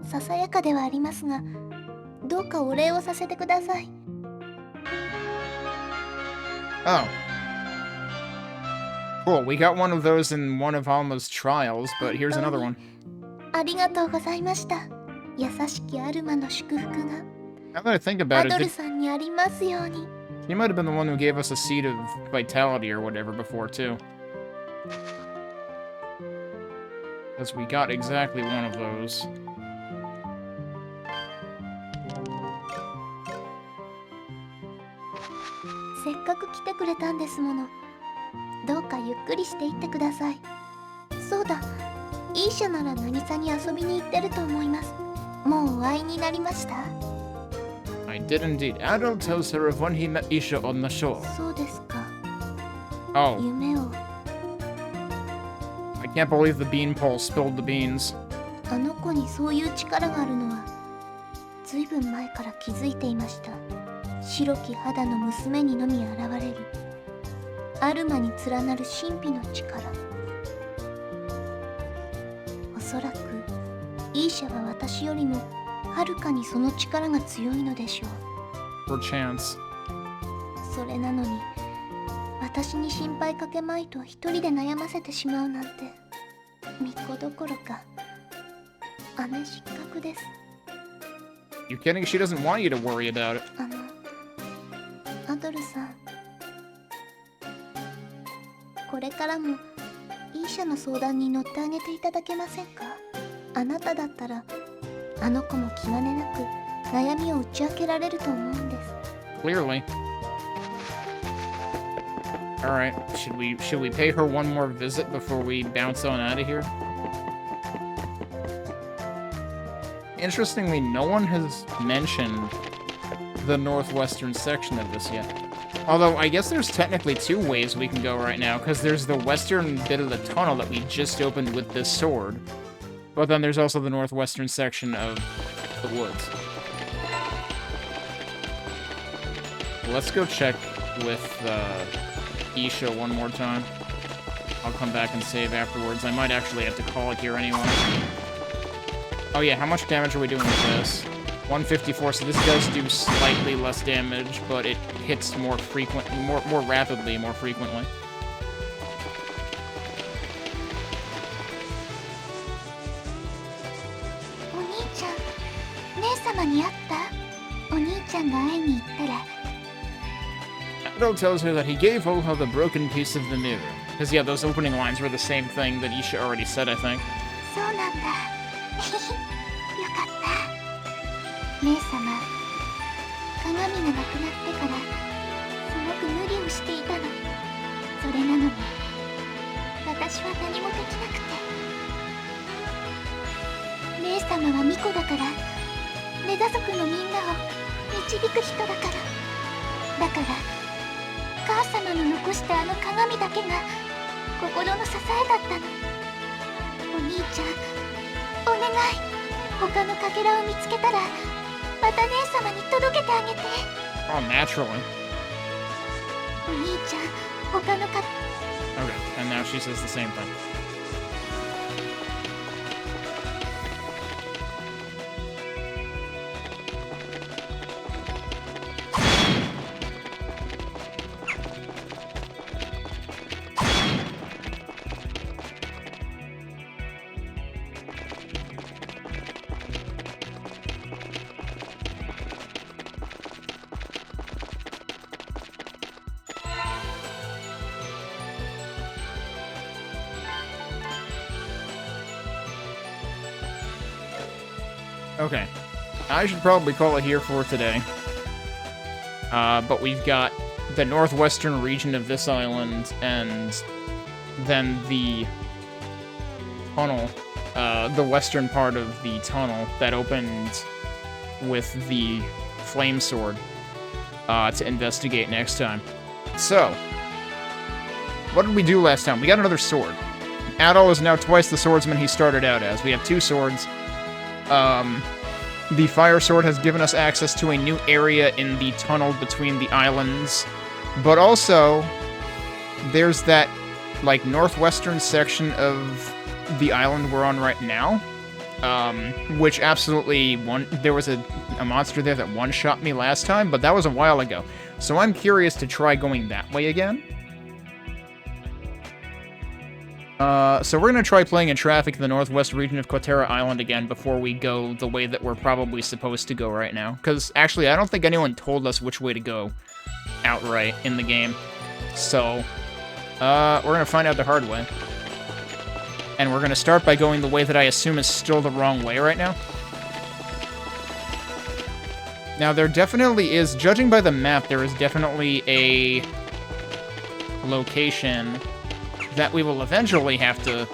ささやかではありますが、どうかお礼をさせてください。Oh. Cool, we got one of those in one of Alma's trials, but here's another one. ありがとうございました。優しきアルマの祝福が Now that I think ア about ド it, ルさんにありますように。 he might have been the one who gave us a seed of vitality or whatever before, too. Because we got exactly one of those. せっかく来てくれたんですもの。どうかゆっくりしていってください。そうだ、イーシャなら渚に遊びに行ってると思います。もうお会いになりました？ I did indeed. Adol tells her of when he met Isha on the shore. そうですか。 Oh, 夢を。 I can't believe the beanpole spilled the beans. あの子にそういう力があるのはずいぶん前から気づいていました。白き肌の娘にのみ現れるアルマに連なる神秘の力。おそらくイーシャは私よりもはるかにその力が強いのでしょう。 Perchance. それなのに私に心配かけまいと一人で悩ませてしまうなんて、巫女どころか姉失格です。 You kidding? She doesn't want you to worry about it. アドルさん、これからもイーシャの相談に乗ってあげていただけませんか？あなただったらあの子も気兼ねなく悩みを打ち明けられると思うんです。 Clearly. Alright, should we pay her one more visit before we bounce on out of here? Interestingly, no one has mentioned the northwestern section of this yet. Although, I guess there's technically two ways we can go right now, because there's the western bit of the tunnel that we just opened with this sword. But then there's also the northwestern section of the woods. Let's go check with Isha one more time. I'll come back and save afterwards. I might actually have to call it here anyway. Oh yeah, how much damage are we doing with this? 154, so this does do slightly less damage, but it hits more rapidly, more frequently. Adol tells her that he gave Olha the broken piece of the mirror. Because yeah, those opening lines were the same thing that Isha already said, I think. 姉様、鏡がなくなってからすごく無理をしていたの。それなのに私は何もできなくて。姉様は巫女だから、レダ族のみんなを導く人だから。だから母様の残したあの鏡だけが心の支えだったの。お兄ちゃん、お願い、他のかけらを見つけたらまた姉様に届けてあげて。 Oh, naturally. お兄ちゃん、他のか... Okay, and now she says the same thing. Okay, I should probably call it here for today. But we've got the northwestern region of this island, and then the tunnel, the western part of the tunnel that opened with the flame sword, to investigate next time. So, what did we do last time? We got another sword. Adol is now twice the swordsman he started out as. We have two swords. The fire sword has given us access to a new area in the tunnel between the islands, but also there's that, like, northwestern section of the island we're on right now, which absolutely there was a monster there that one-shot me last time, but that was a while ago, so I'm curious to try going that way again. So we're going to try playing in traffic in the northwest region of Quatera Island again before we go the way that we're probably supposed to go right now. Because, actually, I don't think anyone told us which way to go outright in the game. So, we're going to find out the hard way. And we're going to start by going the way that I assume is still the wrong way right now. Now, there definitely is, judging by the map, there is definitely a location that we will eventually have to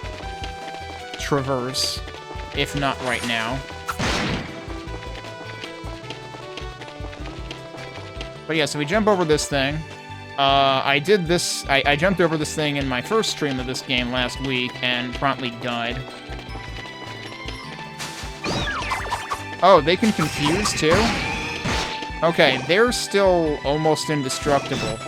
traverse, if not right now. But yeah, so we jump over this thing. I jumped over this thing in my first stream of this game last week and promptly died. Oh, they can confuse too? Okay, they're still almost indestructible.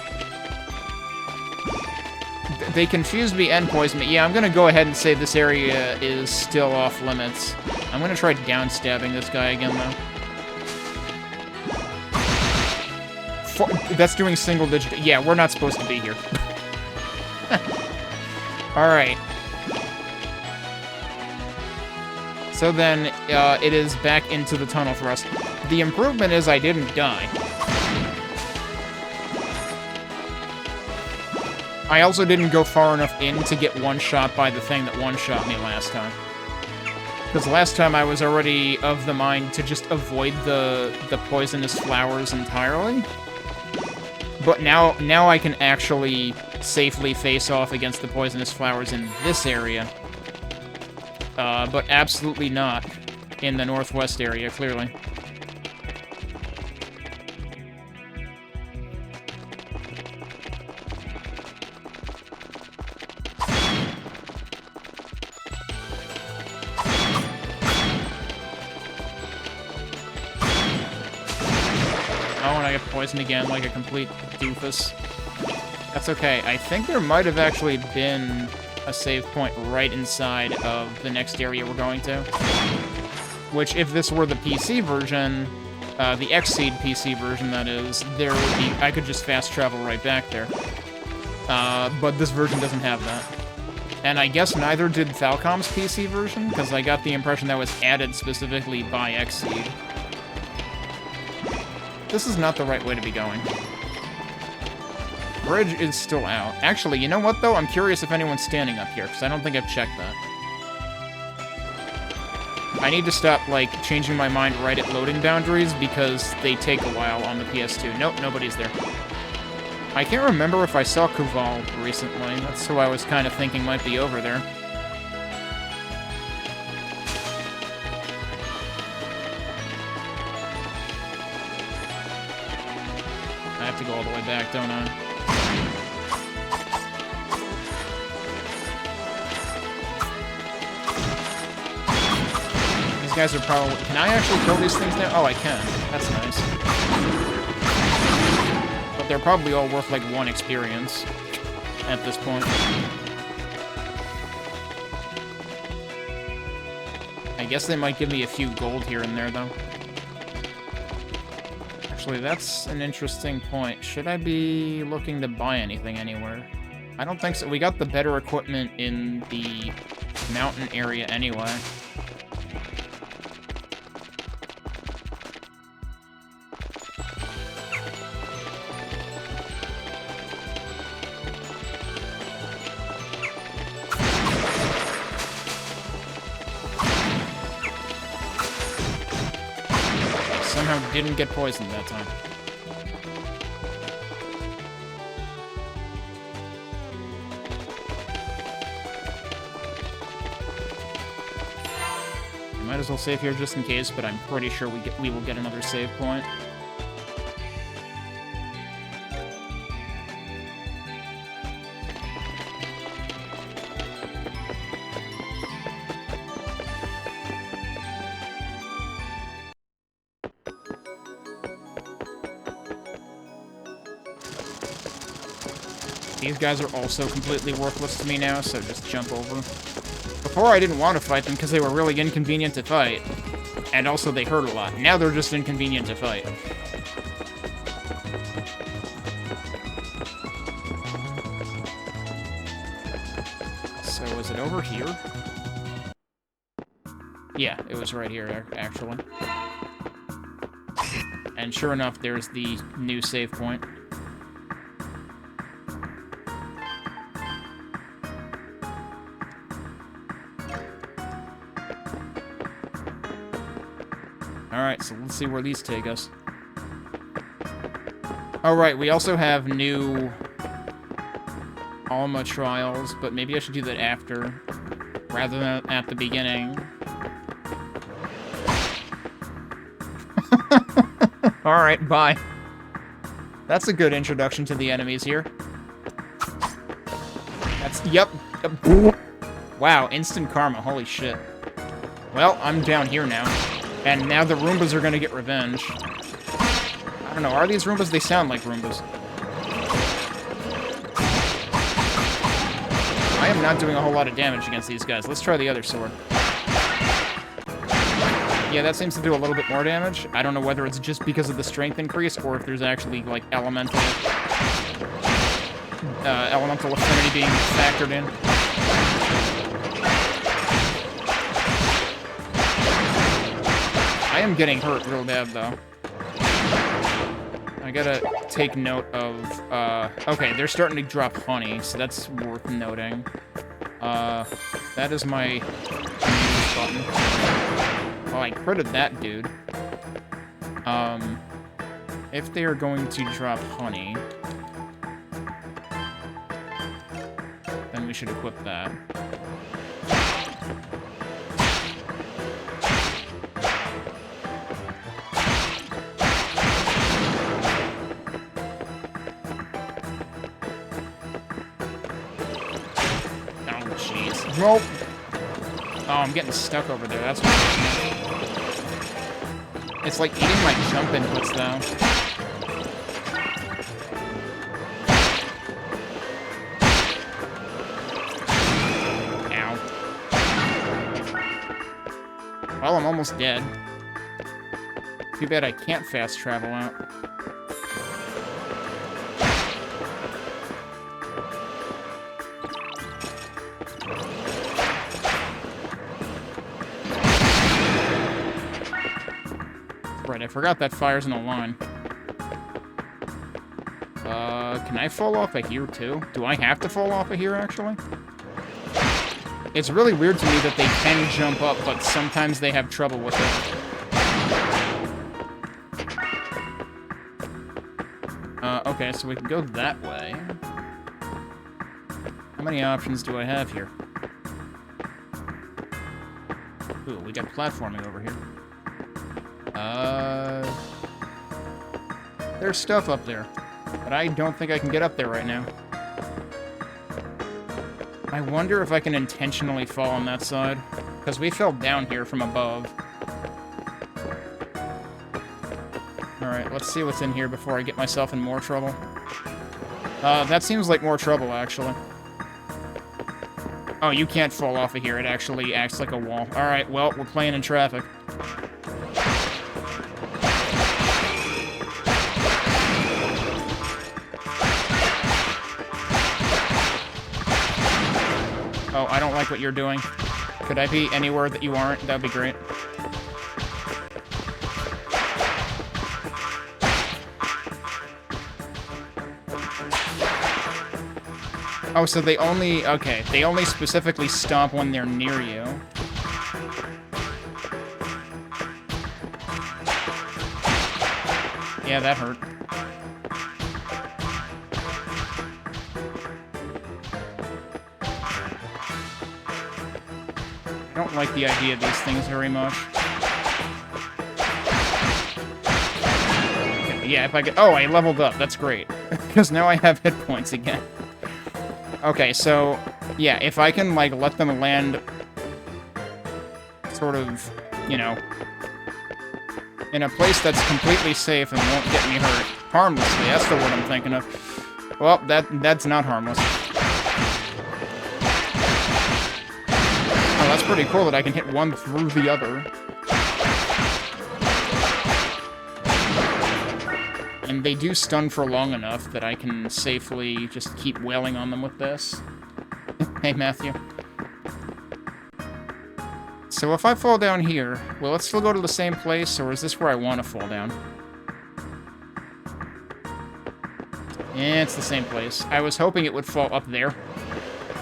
They confused me and poisoned me. Yeah, I'm gonna go ahead and say this area is still off limits. I'm gonna try down-stabbing this guy again, though. That's doing single-digit... Yeah, we're not supposed to be here. Alright. So then, it is back into the tunnel for us. The improvement is I didn't die. I also didn't go far enough in to get one-shot by the thing that one-shot me last time. Because last time I was already of the mind to just avoid the poisonous flowers entirely. But now I can actually safely face off against the poisonous flowers in this area. But absolutely not in the northwest area, clearly. Oh, and I get poisoned again like a complete doofus. That's okay. I think there might have actually been a save point right inside of the next area we're going to. Which, if this were the PC version, the XSEED PC version, that is, there would be... I could just fast travel right back there. But this version doesn't have that. And I guess neither did Falcom's PC version, because I got the impression that was added specifically by XSEED. This is not the right way to be going. Bridge is still out. Actually, you know what, though? I'm curious if anyone's standing up here, because I don't think I've checked that. I need to stop, like, changing my mind right at loading boundaries, because they take a while on the PS2. Nope, nobody's there. I can't remember if I saw Kuval recently. That's who I was kind of thinking might be over there. I have to go all the way back, don't I? These guys are probably... Can I actually kill these things now? Oh, I can. That's nice. But they're probably all worth, like, 1 experience at this point. I guess they might give me a few gold here and there, though. Actually, that's an interesting point. Should I be looking to buy anything anywhere? I don't think so. We got the better equipment in the mountain area anyway. Somehow didn't get poisoned that time. Might as well save here just in case, but I'm pretty sure we will get another save point. These guys are also completely worthless to me now, so just jump over. Before I didn't want to fight them because they were really inconvenient to fight. And also they hurt a lot. Now they're just inconvenient to fight. So is it over here? Yeah, it was right here, actually. And sure enough, there's the new save point. Alright, so let's see where these take us. Alright, we also have new Alma trials, but maybe I should do that after, rather than at the beginning. Alright, bye. That's a good introduction to the enemies here. That's... Yep. Wow, instant karma. Holy shit. Well, I'm down here now. And now the Roombas are gonna get revenge. I don't know, are these Roombas? They sound like Roombas. I am not doing a whole lot of damage against these guys. Let's try the other sword. Yeah, that seems to do a little bit more damage. I don't know whether it's just because of the strength increase or if there's actually, like, elemental affinity being factored in. I am getting hurt real bad, though. I gotta take note of, okay, they're starting to drop honey, so that's worth noting. That is my use button. Well, I critted that dude. If they are going to drop honey... we should equip that. Oh, jeez. Nope. Oh, I'm getting stuck over there. That's what it's like eating my jump inputs, though. Well, I'm almost dead. Too bad I can't fast travel out. Right, I forgot that fire's in a line. Can I fall off of here too? Do I have to fall off of here, actually? It's really weird to me that they can jump up, but sometimes they have trouble with it. Okay, so we can go that way. How many options do I have here? Ooh, we got platforming over here. There's stuff up there, but I don't think I can get up there right now. I wonder if I can intentionally fall on that side, because we fell down here from above. Alright, let's see what's in here before I get myself in more trouble. That seems like more trouble, actually. Oh, you can't fall off of here. It actually acts like a wall. Alright, well, we're playing in traffic. Oh, I don't like what you're doing. Could I be anywhere that you aren't? That'd be great. Oh, so they only... Okay, they only specifically stomp when they're near you. Yeah, that hurt. I don't like the idea of these things very much. Okay, yeah, if I get... Oh, I leveled up. That's great. Because now I have hit points again. Okay, so... Yeah, if I can, like, let them land... sort of, you know... in a place that's completely safe and won't get me hurt. Harmlessly, that's the word I'm thinking of. Well, that's not harmless. Oh, that's pretty cool that I can hit one through the other. And they do stun for long enough that I can safely just keep wailing on them with this. Hey, Matthew. So if I fall down here, will it still go to the same place, or is this where I want to fall down? Yeah, it's the same place. I was hoping it would fall up there.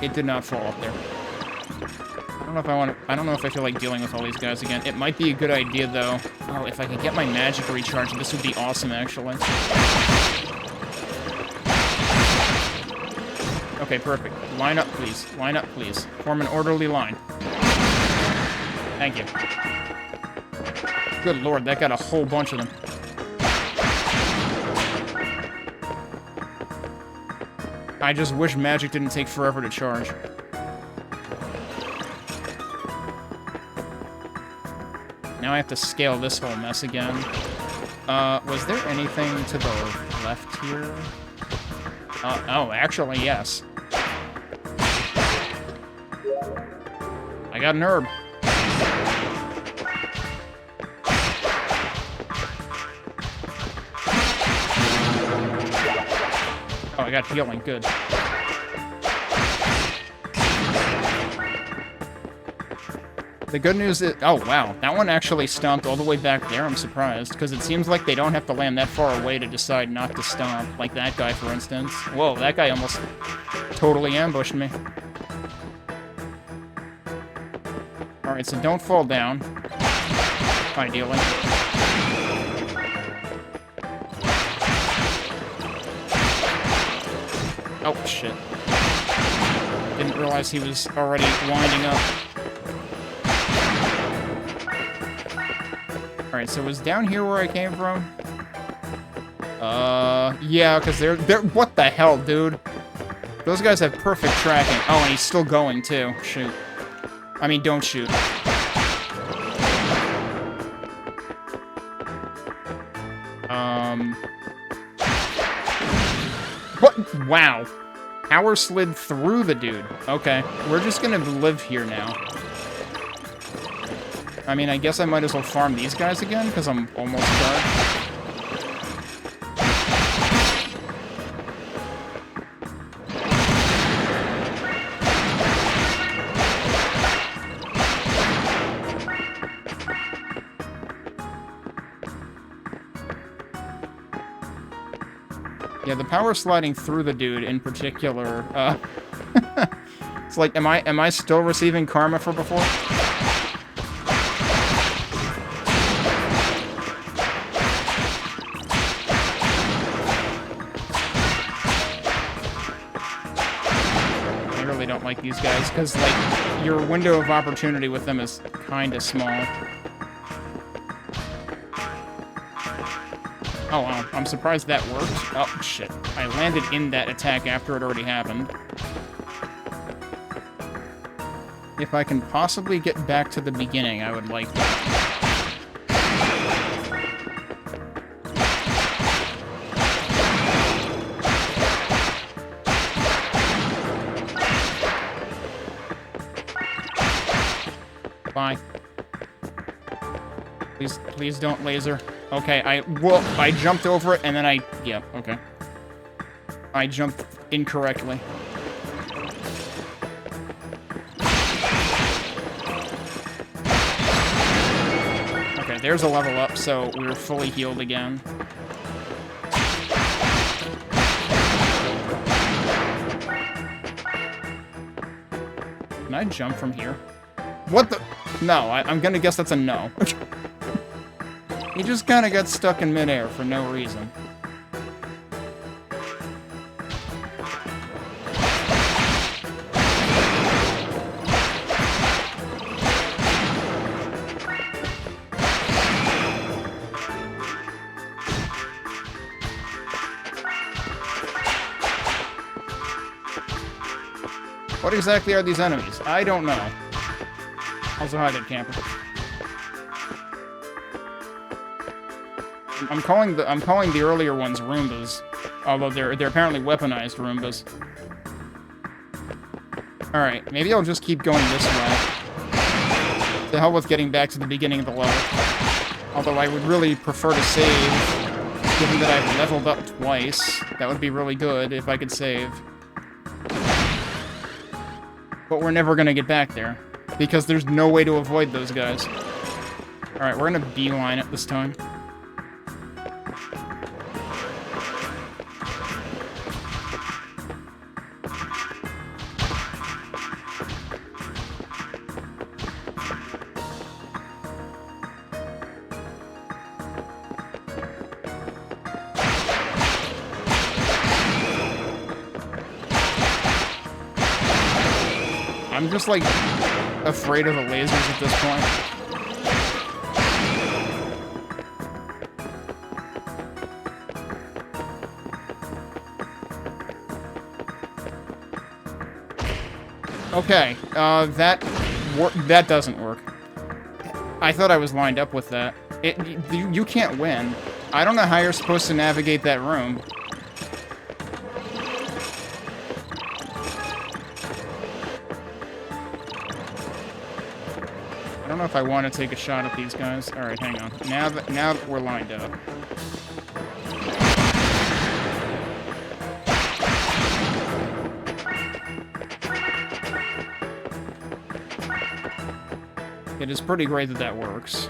It did not fall up there. I don't know if I feel like dealing with all these guys again. It might be a good idea, though. Oh, if I could get my magic recharged, this would be awesome, actually. Okay, perfect. Line up, please. Line up, please. Form an orderly line. Thank you. Good lord, that got a whole bunch of them. I just wish magic didn't take forever to charge. Now I have to scale this whole mess again. Was there anything to the left here? Oh, actually, yes. I got an herb. Oh, I got healing. Good. The good news is... Oh, wow. That one actually stomped all the way back there. I'm surprised, because it seems like they don't have to land that far away to decide not to stomp. Like that guy, for instance. Whoa, that guy almost totally ambushed me. Alright, so don't fall down. Ideally. Oh, shit. Didn't realize he was already winding up. Alright, so it was down here where I came from? Yeah, because they're... What the hell, dude? Those guys have perfect tracking. Oh, and he's still going, too. Shoot. I mean, don't shoot. What? Wow. Power slid through the dude. Okay. We're just gonna live here now. I mean, I guess I might as well farm these guys again, because I'm almost done. Yeah, the power sliding through the dude in particular, it's like, am I still receiving karma for before? I really don't like these guys, because, like, your window of opportunity with them is kinda small. Oh, wow. I'm surprised that worked. Oh, shit. I landed in that attack after it already happened. If I can possibly get back to the beginning, I would like that. Bye. Please don't laser. Okay, I jumped over it, and then yeah, okay. I jumped incorrectly. Okay, there's a level up, so we're fully healed again. Can I jump from here? What the? No, I'm gonna guess that's a no. He just kind of got stuck in midair for no reason. What exactly are these enemies? I don't know. Also, hi there, camper. I'm calling the earlier ones Roombas, although they're apparently weaponized Roombas. All right, maybe I'll just keep going this way. To hell with getting back to the beginning of the level. Although I would really prefer to save, given that I've leveled up twice. That would be really good if I could save. But we're never gonna get back there, because there's no way to avoid those guys. All right, we're gonna beeline it this time. I'm just, like, afraid of the lasers at this point. Okay, that doesn't work. I thought I was lined up with that. You can't win. I don't know how you're supposed to navigate that room. I don't know if I want to take a shot at these guys. All right, hang on. Now that we're lined up. It is pretty great that that works.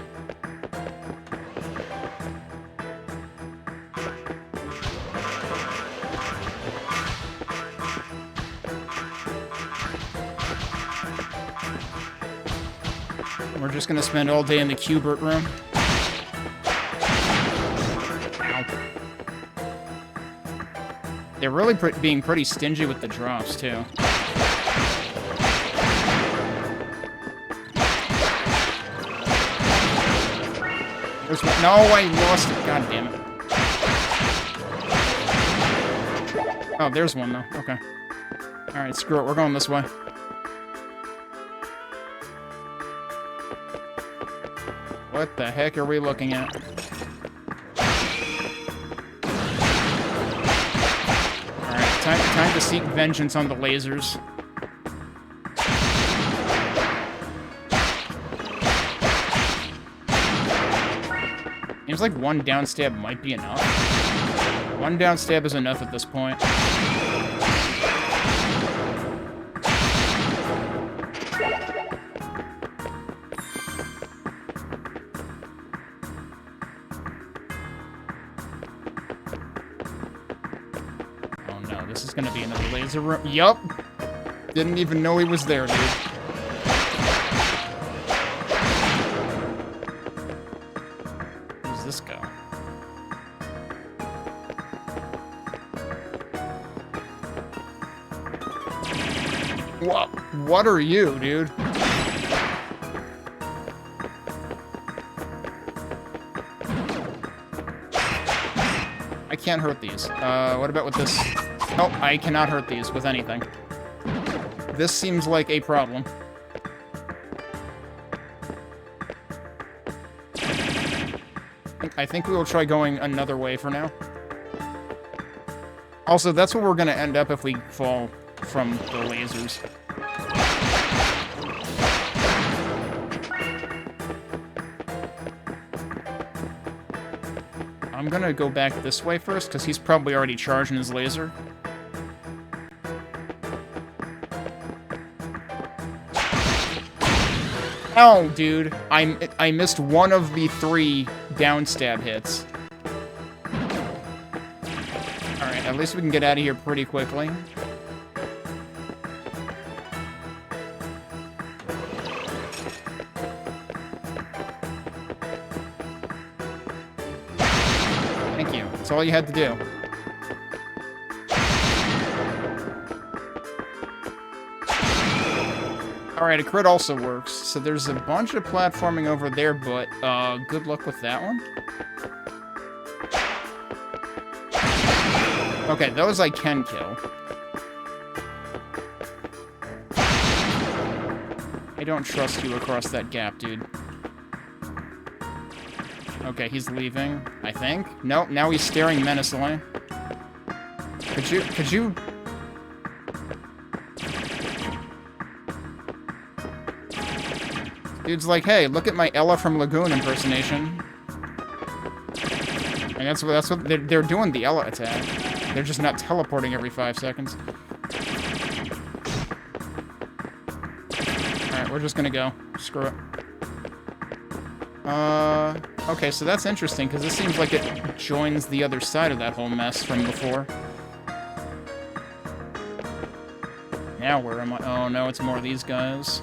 We're just gonna spend all day in the Cubert room. Ow. They're really being pretty stingy with the drops, too. There's one. No, I lost it. God damn it. Oh, there's one, though. Okay. Alright, screw it. We're going this way. What the heck are we looking at? Alright, time to seek vengeance on the lasers. Seems like one down stab might be enough. One down stab is enough at this point. Oh no, this is gonna be another laser room. Yup! Didn't even know he was there, dude. Where's this go? What are you, dude? I can't hurt these. What about with this? Nope, I cannot hurt these with anything. This seems like a problem. I think we will try going another way for now. Also, that's where we're gonna end up if we fall from the lasers. I'm gonna go back this way first, because he's probably already charging his laser. Oh, dude. I missed one of the 3 down stab hits. Alright, at least we can get out of here pretty quickly. Thank you. That's all you had to do. Alright, a crit also works. So there's a bunch of platforming over there, but good luck with that one. Okay, those I can kill. I don't trust you across that gap, dude. Okay, he's leaving, I think. Nope, now he's staring menacingly. Could you... Dude's like, hey, look at my Ella from Lagoon impersonation. And that's what they're doing, the Ella attack. They're just not teleporting every 5 seconds. Alright, we're just gonna go. Screw it. Okay, so that's interesting, because this seems like it joins the other side of that whole mess from before. Now where am I? Oh no, it's more of these guys.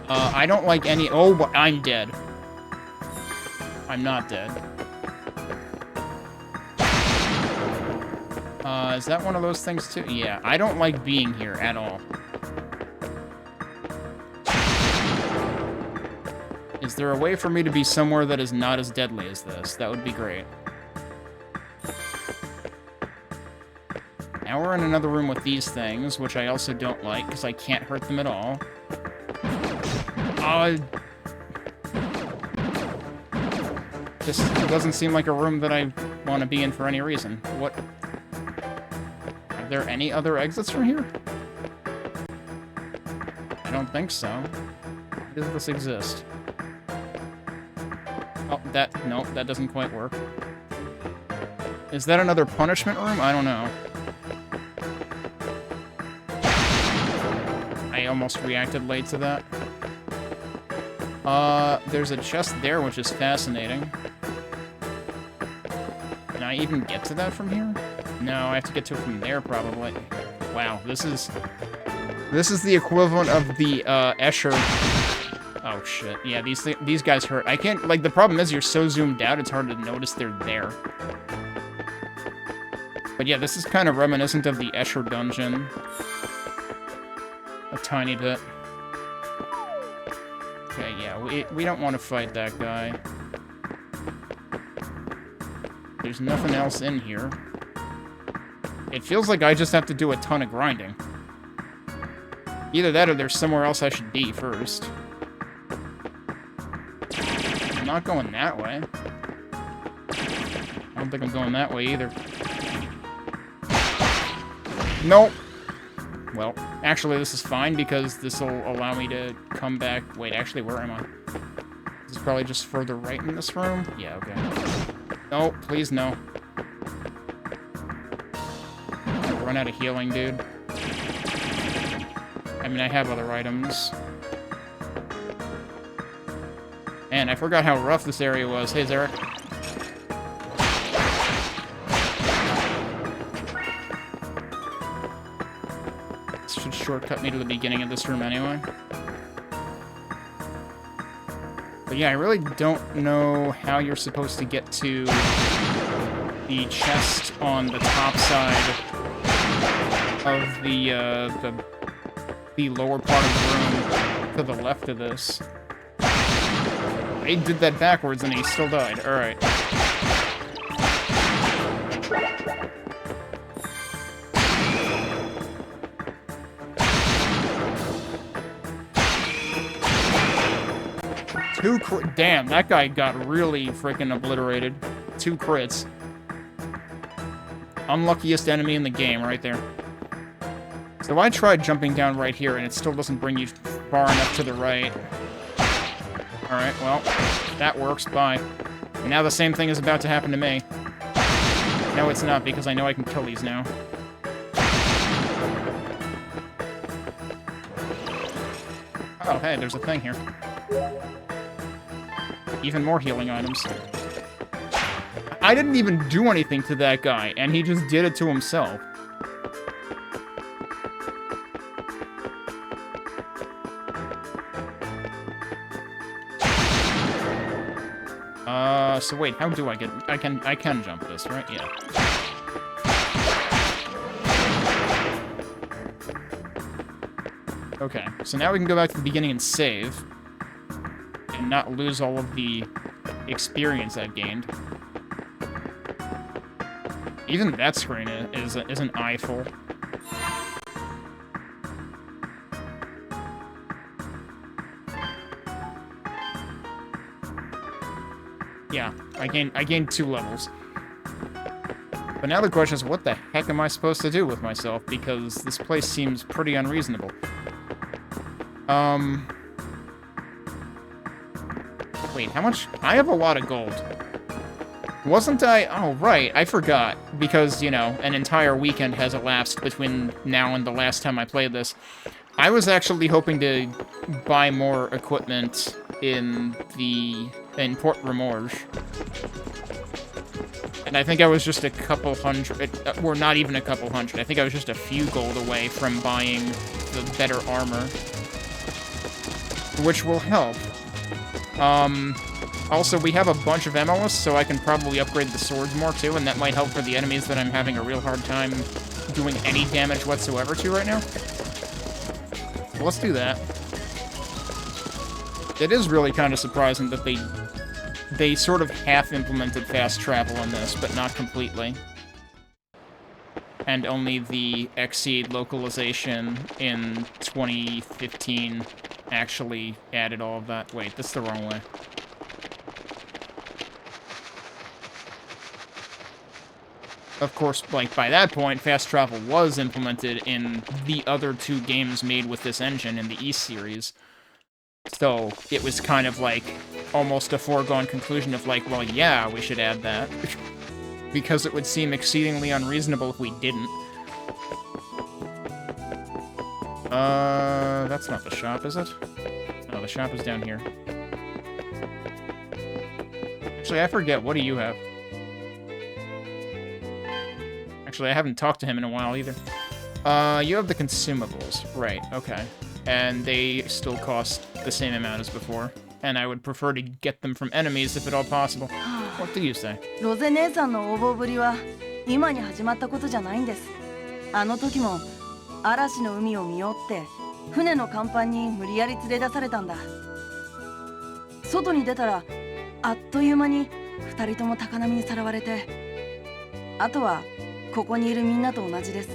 I don't like any... Oh, I'm dead. I'm not dead. Is that one of those things too? Yeah, I don't like being here at all. Is there a way for me to be somewhere that is not as deadly as this? That would be great. Now we're in another room with these things, which I also don't like, because I can't hurt them at all. This doesn't seem like a room that I want to be in for any reason. What? Are there any other exits from here? I don't think so. Why does this exist? Oh, nope, that doesn't quite work. Is that another punishment room? I don't know. I almost reacted late to that. There's a chest there, which is fascinating. Can I even get to that from here? No, I have to get to it from there, probably. Wow, this is the equivalent of the, Escher... Oh, shit. Yeah, these guys hurt. I can't... Like, the problem is you're so zoomed out, it's hard to notice they're there. But yeah, this is kind of reminiscent of the Escher dungeon. A tiny bit. Okay, yeah, we don't want to fight that guy. There's nothing else in here. It feels like I just have to do a ton of grinding. Either that or there's somewhere else I should be first. I'm not going that way. I don't think I'm going that way either. Nope. Well, actually this is fine because this will allow me to come back. Wait, actually, where am I? This is probably just further right in this room? Yeah, okay. No, please no. I'll run out of healing, dude. I mean, I have other items. Man, I forgot how rough this area was. Hey, Zarek. This should shortcut me to the beginning of this room anyway. But yeah, I really don't know how you're supposed to get to the chest on the top side of the lower part of the room to the left of this. I did that backwards and he still died. Alright. Damn, that guy got really freaking obliterated. 2 crits. Unluckiest enemy in the game right there. So I tried jumping down right here and it still doesn't bring you far enough to the right. Alright, well, that works. Bye. And now the same thing is about to happen to me. No, it's not, because I know I can kill these now. Oh, hey, there's a thing here. Even more healing items. I didn't even do anything to that guy, and he just did it to himself. So wait, how do I get... I can jump this, right? Yeah. Okay, so now we can go back to the beginning and save. And not lose all of the experience I've gained. Even that screen is an eyeful. Yeah, I gained 2 levels. But now the question is, what the heck am I supposed to do with myself? Because this place seems pretty unreasonable. Wait, how much? I have a lot of gold. Wasn't I? Oh, right, I forgot. Because, you know, an entire weekend has elapsed between now and the last time I played this. I was actually hoping to buy more equipment in Port Remorge. And I think I was just a couple hundred, or not even a couple hundred. I think I was just a few gold away from buying the better armor. Which will help. Also, we have a bunch of MOs, so I can probably upgrade the swords more, too, and that might help for the enemies that I'm having a real hard time doing any damage whatsoever to right now. So let's do that. It is really kind of surprising that they sort of half-implemented fast travel in this, but not completely. And only the XSEED localization in 2015 actually added all of that. Wait, that's the wrong way. Of course, like, by that point, fast travel was implemented in the other 2 games made with this engine in the East series. So, it was kind of like, almost a foregone conclusion of like, well, yeah, we should add that. Because it would seem exceedingly unreasonable if we didn't. That's not the shop, is it? No, the shop is down here. Actually, I forget, what do you have? Actually, I haven't talked to him in a while either. You have the consumables. Right, okay. And they still cost the same amount as before. And I would prefer to get them from enemies if at all possible. What do you say? ロゼ姉さんの応募ぶりは今に始まったことじゃないんです。あの時も嵐の海を見ようって船の甲板に無理やり連れ出されたんだ。外に出たらあっという間に2人とも高波にさらわれて、あとはここにいるみんなと同じです。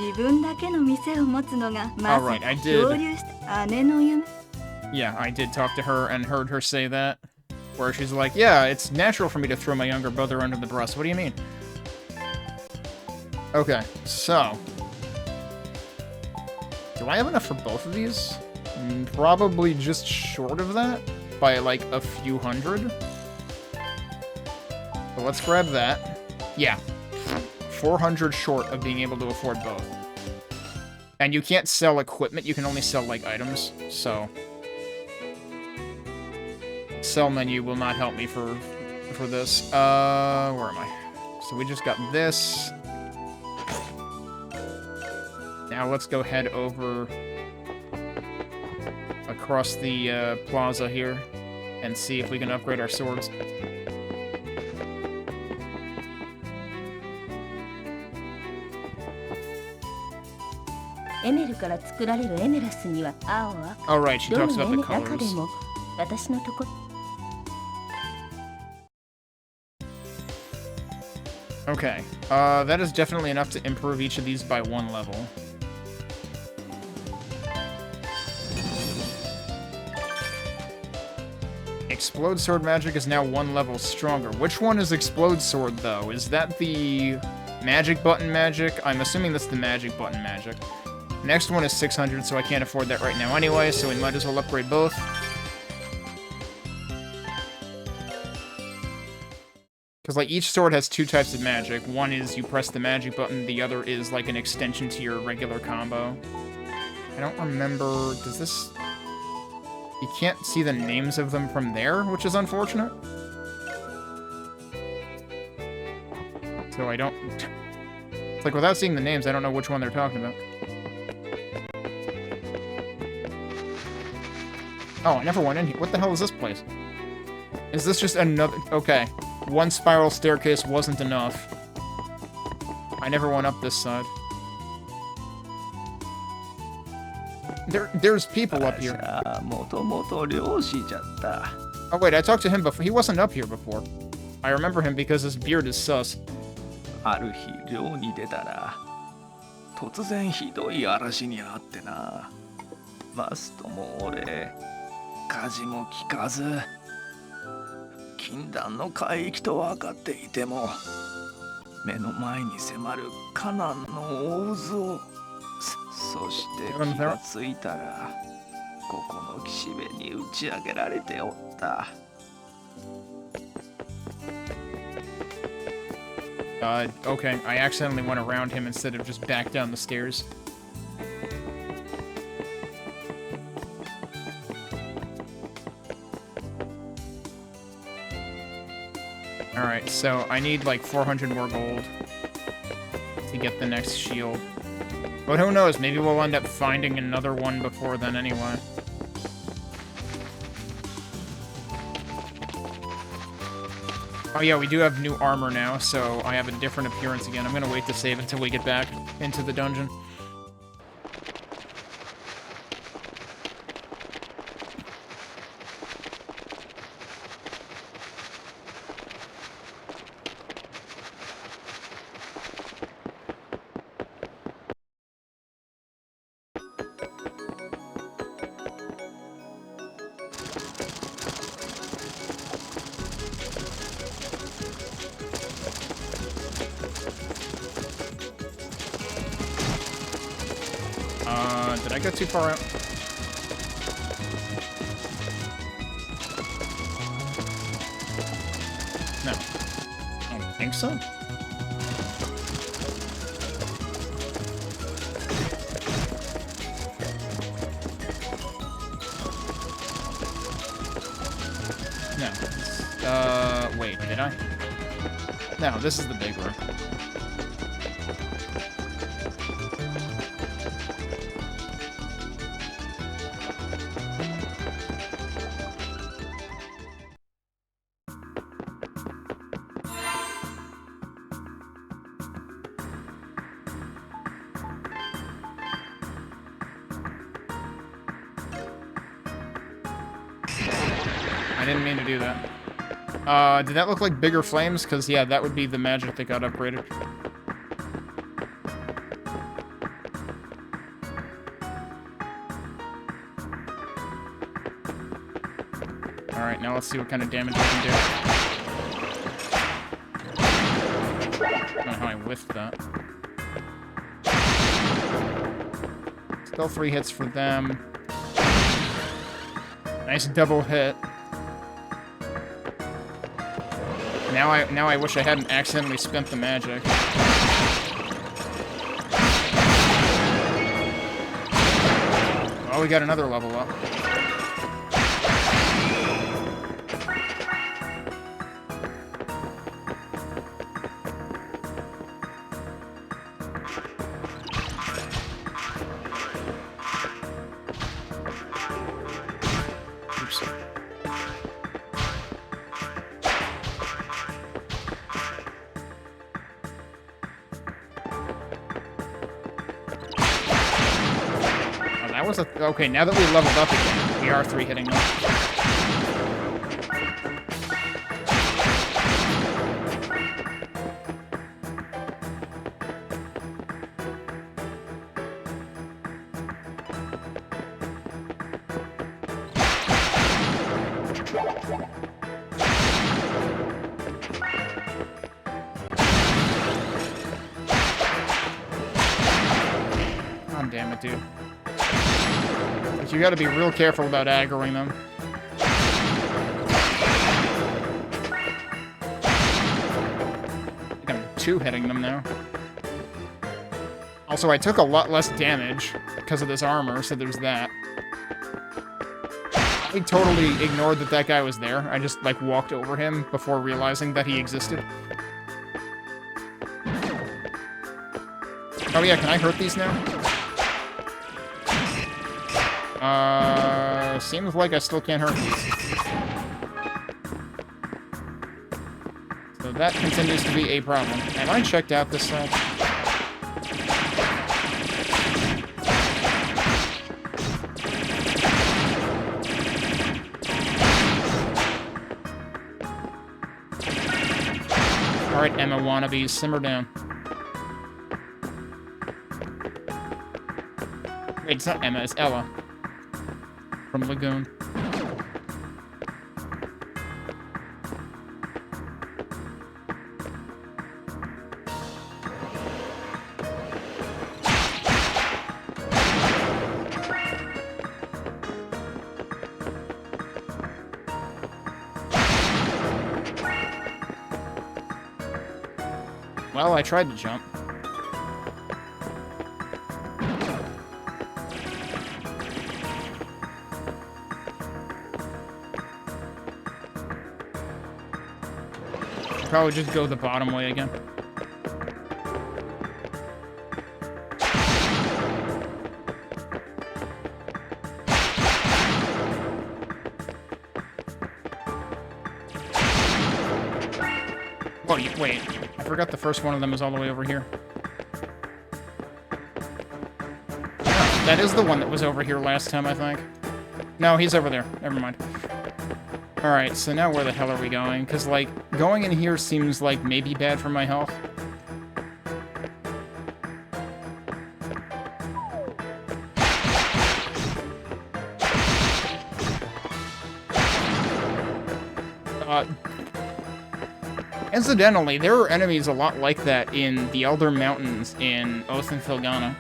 自分だけの店を持つのがまさ Alright, に I did. 漂流した姉の夢。 Yeah, I did talk to her and heard her say that. Where she's like, yeah, it's natural for me to throw my younger brother under the bus. What do you mean? Okay, so... do I have enough for both of these? Probably just short of that. By like a few hundred. So let's grab that. Yeah. 400 short of being able to afford both. And you can't sell equipment, you can only sell, like, items, so... sell menu will not help me for this. Where am I? So we just got this. Now let's go head over across the plaza here and see if we can upgrade our swords. エメルから作られるエメラスには青赤、 Alright, she ど talks の about the 中で colors. も私のとこ。 Okay, that is definitely enough to improve each of these by 1 level. Explode Sword magic is now 1 level stronger. Which one is Explode Sword, though? Is that the magic button magic? I'm assuming that's the magic button magic. Next one is 600, so I can't afford that right now anyway, so we might as well upgrade both. Because, like, each sword has 2 types of magic. One is you press the magic button, the other is, like, an extension to your regular combo. I don't remember... does this... you can't see the names of them from there, which is unfortunate. So I don't... it's like, without seeing the names, I don't know which one they're talking about. Oh, I never went in here. What the hell is this place? Is this just another... okay. 1 spiral staircase wasn't enough. I never went up this side. There's people up here. Oh wait, I talked to him before. He wasn't up here before. I remember him because his beard is sus. ある日漁に出たら突然ひどい嵐にあってな、マストも俺舵も利かず禁断の海域と分かっていても目の前に迫るカナンの大渦をそして気がついたらここの岸辺に打ち上げられておった。Okay, I accidentally went around him instead of just back down the stairs. Alright, so I need like 400 more gold to get the next shield. But who knows, maybe we'll end up finding another one before then anyway. Oh yeah, we do have new armor now, so I have a different appearance again. I'm gonna wait to save until we get back into the dungeon. Did I go too far out? No. I don't think so. No. Wait, did I? No, this is the big room. I didn't mean to do that. Did that look like bigger flames? Because, yeah, that would be the magic that got upgraded. Alright, now let's see what kind of damage I can do. I don't know how I whiffed that. Still 3 hits for them. Nice double hit. Now I wish I hadn't accidentally spent the magic. Oh, we got another level up. Oops. That was a... Okay, now that we leveled up again, we are 3-hitting them. God damn it, dude. But you gotta be real careful about aggroing them. I think I'm 2-hitting them now. Also, I took a lot less damage because of this armor, so there's that. I totally ignored that that guy was there. I just, like, walked over him before realizing that he existed. Oh yeah, can I hurt these now? Seems like I still can't hurt these. So that continues to be a problem. Have I checked out this side? Alright, Emma wannabes, simmer down. Wait, it's not Emma, it's Ella. From Lagoon. Well, I tried to jump. Probably just go the bottom way again. Oh, wait. I forgot the first one of them is all the way over here. Oh, that is the one that was over here last time, I think. No, he's over there. Never mind. Alright, so now where the hell are we going? Because, like, going in here seems like maybe bad for my health. Incidentally, there are enemies a lot like that in the Elder Mountains in Oath and Filgana.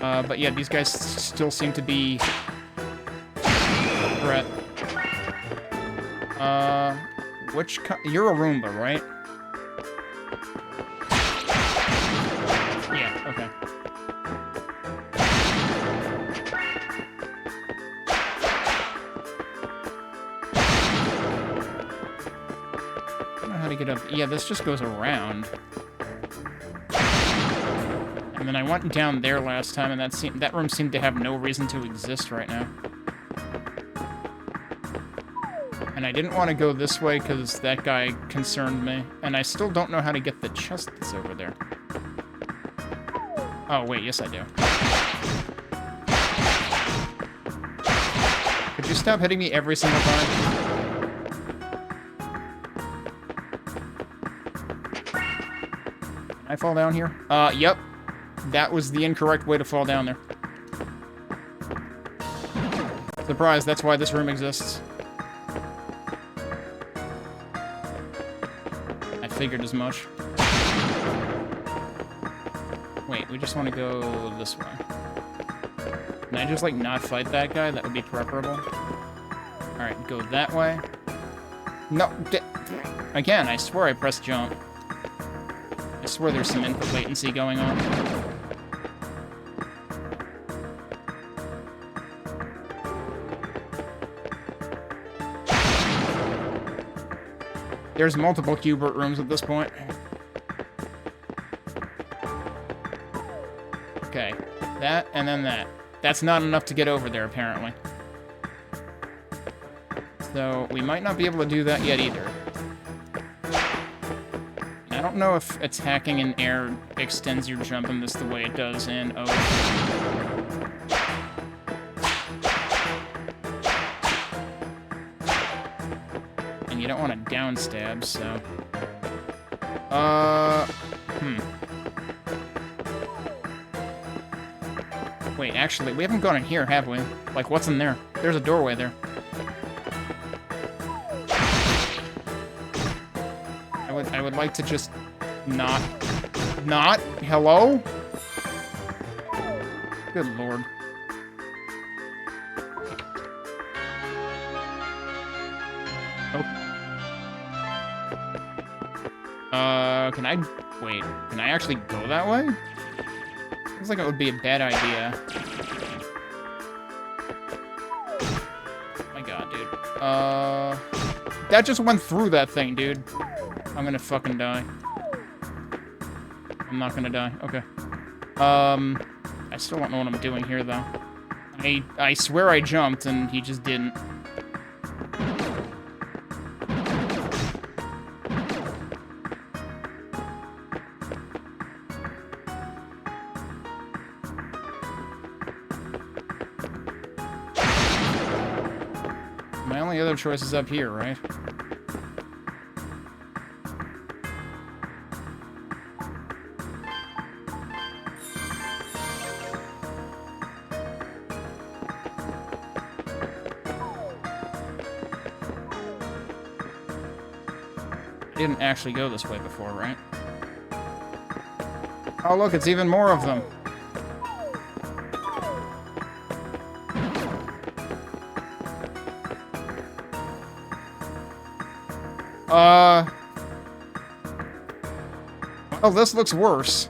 But yeah, these guys still seem to be... threat. You're a Roomba, right? Yeah, okay. I don't know how to get up. Yeah, this just goes around. And then I went down there last time, and that room seemed to have no reason to exist right now. And I didn't want to go this way because that guy concerned me. And I still don't know how to get the chest that's over there. Oh, wait, yes I do. Would you stop hitting me every single time? Can I fall down here? Yep. That was the incorrect way to fall down there. Surprise, that's why this room exists. I figured as much. Wait, we just want to go this way. Can I just, like, not fight that guy? That would be preferable. Alright, go that way. No, again, I swear I pressed jump. I swear there's some input latency going on. There's multiple Q*bert rooms at this point. Okay, that and then that. That's not enough to get over there, apparently. So, we might not be able to do that yet either. I don't know if attacking in air extends your jump in this the way it does in O. And you don't want to down stab, so... Wait, actually, we haven't gone in here, have we? Like, what's in there? There's a doorway there. I would like to just not... Hello? Good lord. Oh. Can I... Wait, can I actually go that way? Seems like it would be a bad idea. Oh my god, dude. That just went through that thing, dude. I'm gonna fucking die. I'm not gonna die. Okay. I still don't know what I'm doing here, though. I swear I jumped, and he just didn't. My only other choice is up here, right? I didn't actually go this way before, right? Oh, look, it's even more of them. Oh, this looks worse.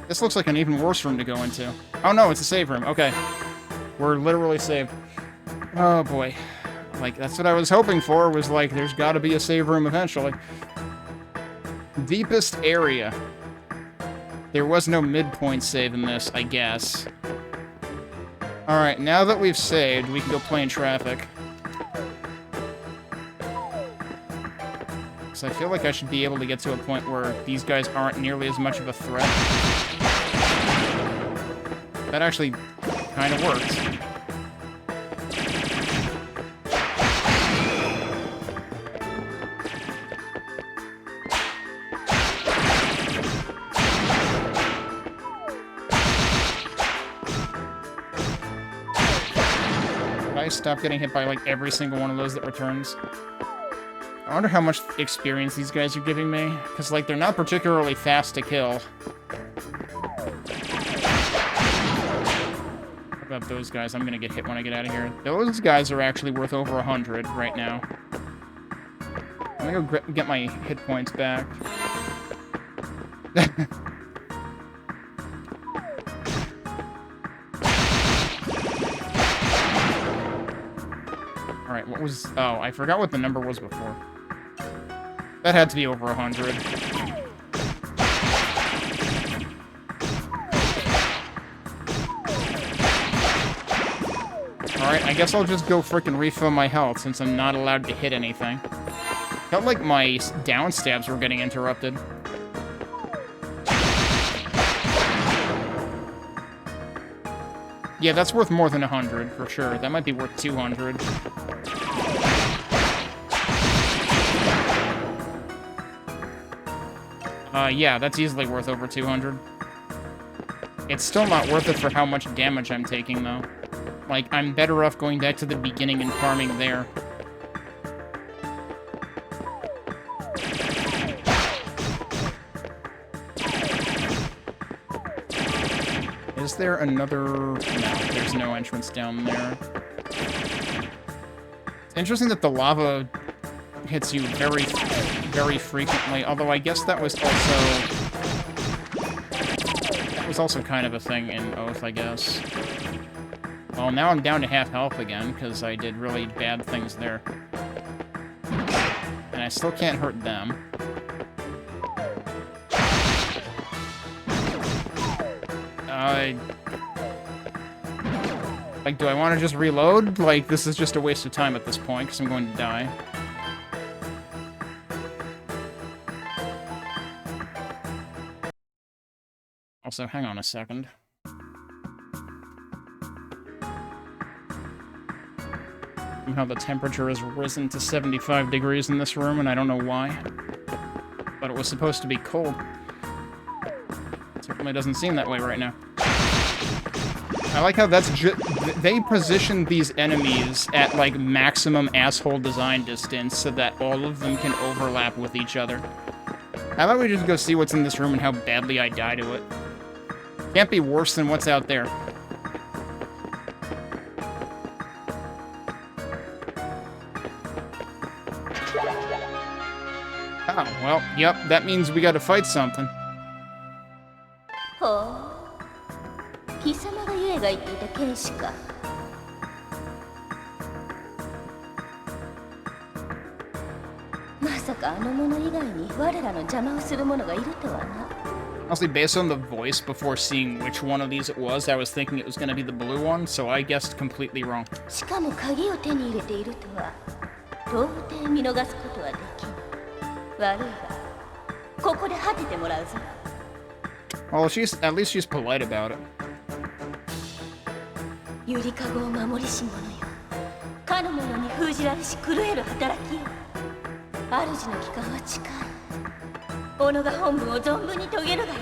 This looks like an even worse room to go into. Oh no, it's a save room. Okay. We're literally saved. Oh boy. Like, that's what I was hoping for, was like, there's gotta be a save room eventually. Deepest area. There was no midpoint save in this, I guess. Alright, now that we've saved, we can go play in traffic. So I feel like I should be able to get to a point where these guys aren't nearly as much of a threat. That actually kind of works. I stop getting hit by like every single one of those that returns. I wonder how much experience these guys are giving me, because like they're not particularly fast to kill. What about those guys? I'm gonna get hit when I get out of here. Those guys are actually worth over 100 right now. I'm gonna go get my hit points back. Alright, what was... Oh, I forgot what the number was before. That had to be over 100. Alright, I guess I'll just go frickin' refill my health since I'm not allowed to hit anything. Felt like my down stabs were getting interrupted. Yeah, that's worth more than 100, for sure. That might be worth 200. Yeah, that's easily worth over 200. It's still not worth it for how much damage I'm taking, though. Like, I'm better off going back to the beginning and farming there. Is there another... No, there's no entrance down there. It's interesting that the lava hits you very, very frequently, although I guess that was also kind of a thing in Oath, I guess. Well, now I'm down to half health again, because I did really bad things there. And I still can't hurt them. Like, do I want to just reload? Like, this is just a waste of time at this point, because I'm going to die. Also, hang on a second. Somehow the temperature has risen to 75 degrees in this room, and I don't know why. But it was supposed to be cold. It certainly doesn't seem that way right now. I like how that's they position these enemies at, like, maximum asshole design distance so that all of them can overlap with each other. How about we just go see what's in this room and how badly I die to it? Can't be worse than what's out there. Oh, well, yep, that means we gotta fight something. ほう。貴様がユエが言っていた剣士か。まさかあの者以外に我らの邪魔をする者がいるとはな。Honestly, based on the voice before seeing which one of these it was, I was thinking it was gonna be the blue one, so I guessed completely wrong. しかも鍵を手に入れているとは、到底見逃すことはできん。悪いが、ここで果ててもらうぞ。Well, at least she's polite about it. ゆりかごを守りし者よ。かの者に封じられし狂える働きよ。主の帰還は近い。己が本分を存分に遂げるがよ。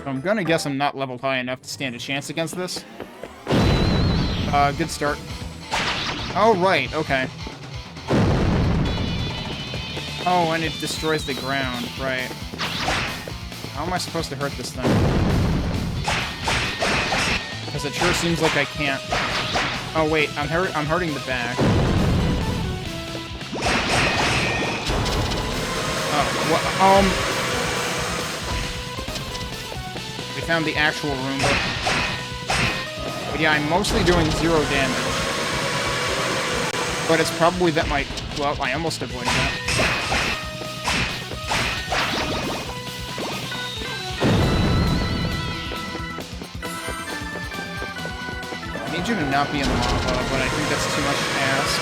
I'm gonna guess I'm not leveled high enough to stand a chance against this. Good start. Oh, right, okay. Oh, and it destroys the ground, right. How am I supposed to hurt this thing? Because it sure seems like I can't. Oh, wait, I'm hurting the back. Oh, we found the actual Roomba. But yeah, I'm mostly doing 0 damage. But it's probably that my... Well, I almost avoided that. I need you to not be in lava, but I think that's too much to ask.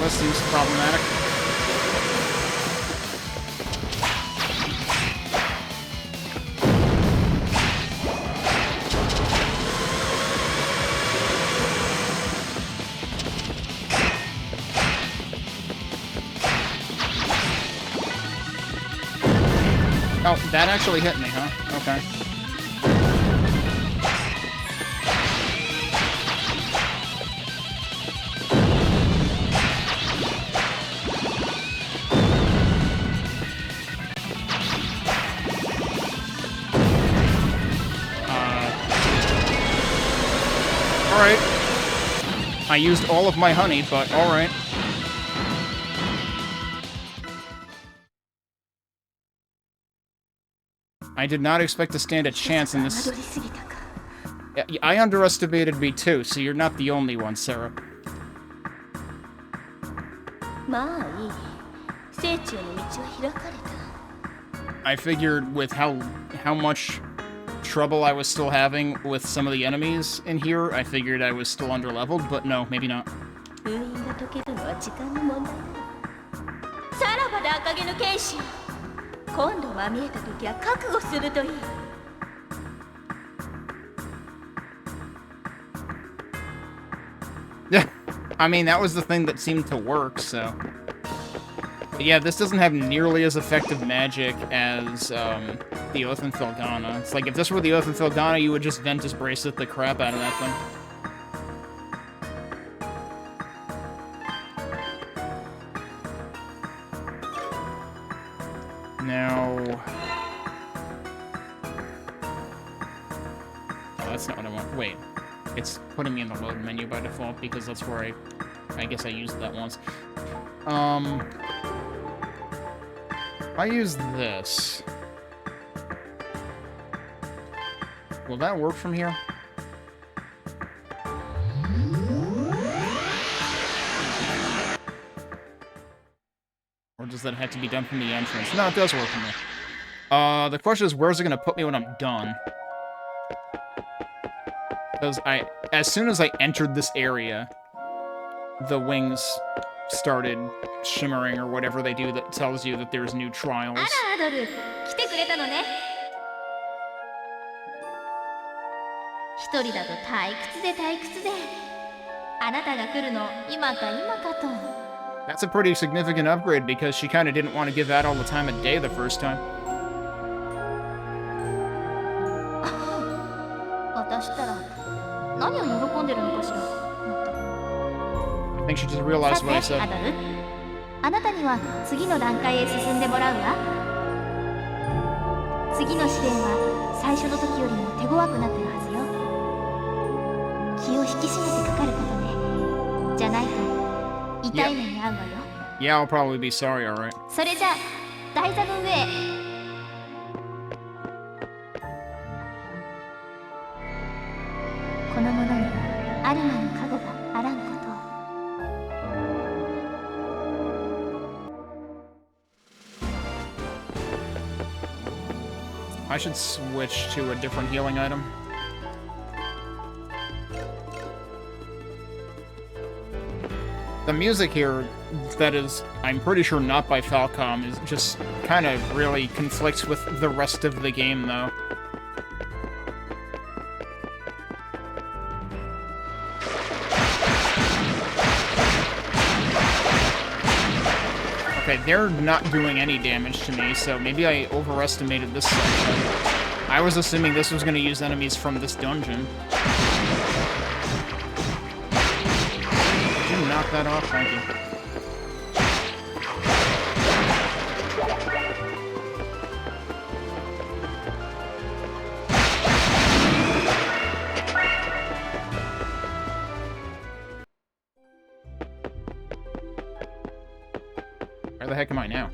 This seems problematic. Oh, that actually hit me, huh? Okay. Alright. I used all of my honey, but alright. I did not expect to stand a chance in this. Yeah, I underestimated me too, so you're not the only one, Sarah. I figured with how much trouble I was still having with some of the enemies in here, I figured I was still underleveled, but no, maybe not. Yeah, I mean, that was the thing that seemed to work, so... But yeah, this doesn't have nearly as effective magic as, the Oath and Felgana. It's like, if this were the Oath and Felgana, you would just Ventus Bracelet the crap out of that thing. Now... Oh, that's not what I want. Wait. It's putting me in the load menu by default, because that's where I guess I used that once. I use this. Will that work from here? Or does that have to be done from the entrance? No, it does work from there. The question is, where's it gonna put me when I'm done? Because as soon as I entered this area, the wings started shimmering or whatever they do that tells you that there's new trials. That's a pretty significant upgrade because she kind of didn't want to give out all the time of day the first time. I think she just realized what I said. あなたには次の段階へ進んでもらうわ。次の試練は最初の時よりも手強くなってるはずよ。気を引き締めてかかることね。じゃないと痛い目に遭うわよ。Yeah, I'll probably be sorry, alright. それじゃあ台座の上へ。この者にアルマの加護があらんこと。I should switch to a different healing item. The music here, that is, I'm pretty sure not by Falcom, is just kind of really conflicts with the rest of the game, though. Okay, they're not doing any damage to me, so maybe I overestimated this section. I was assuming this was going to use enemies from this dungeon. Did you knock that off? Thank you. Where the heck am I now?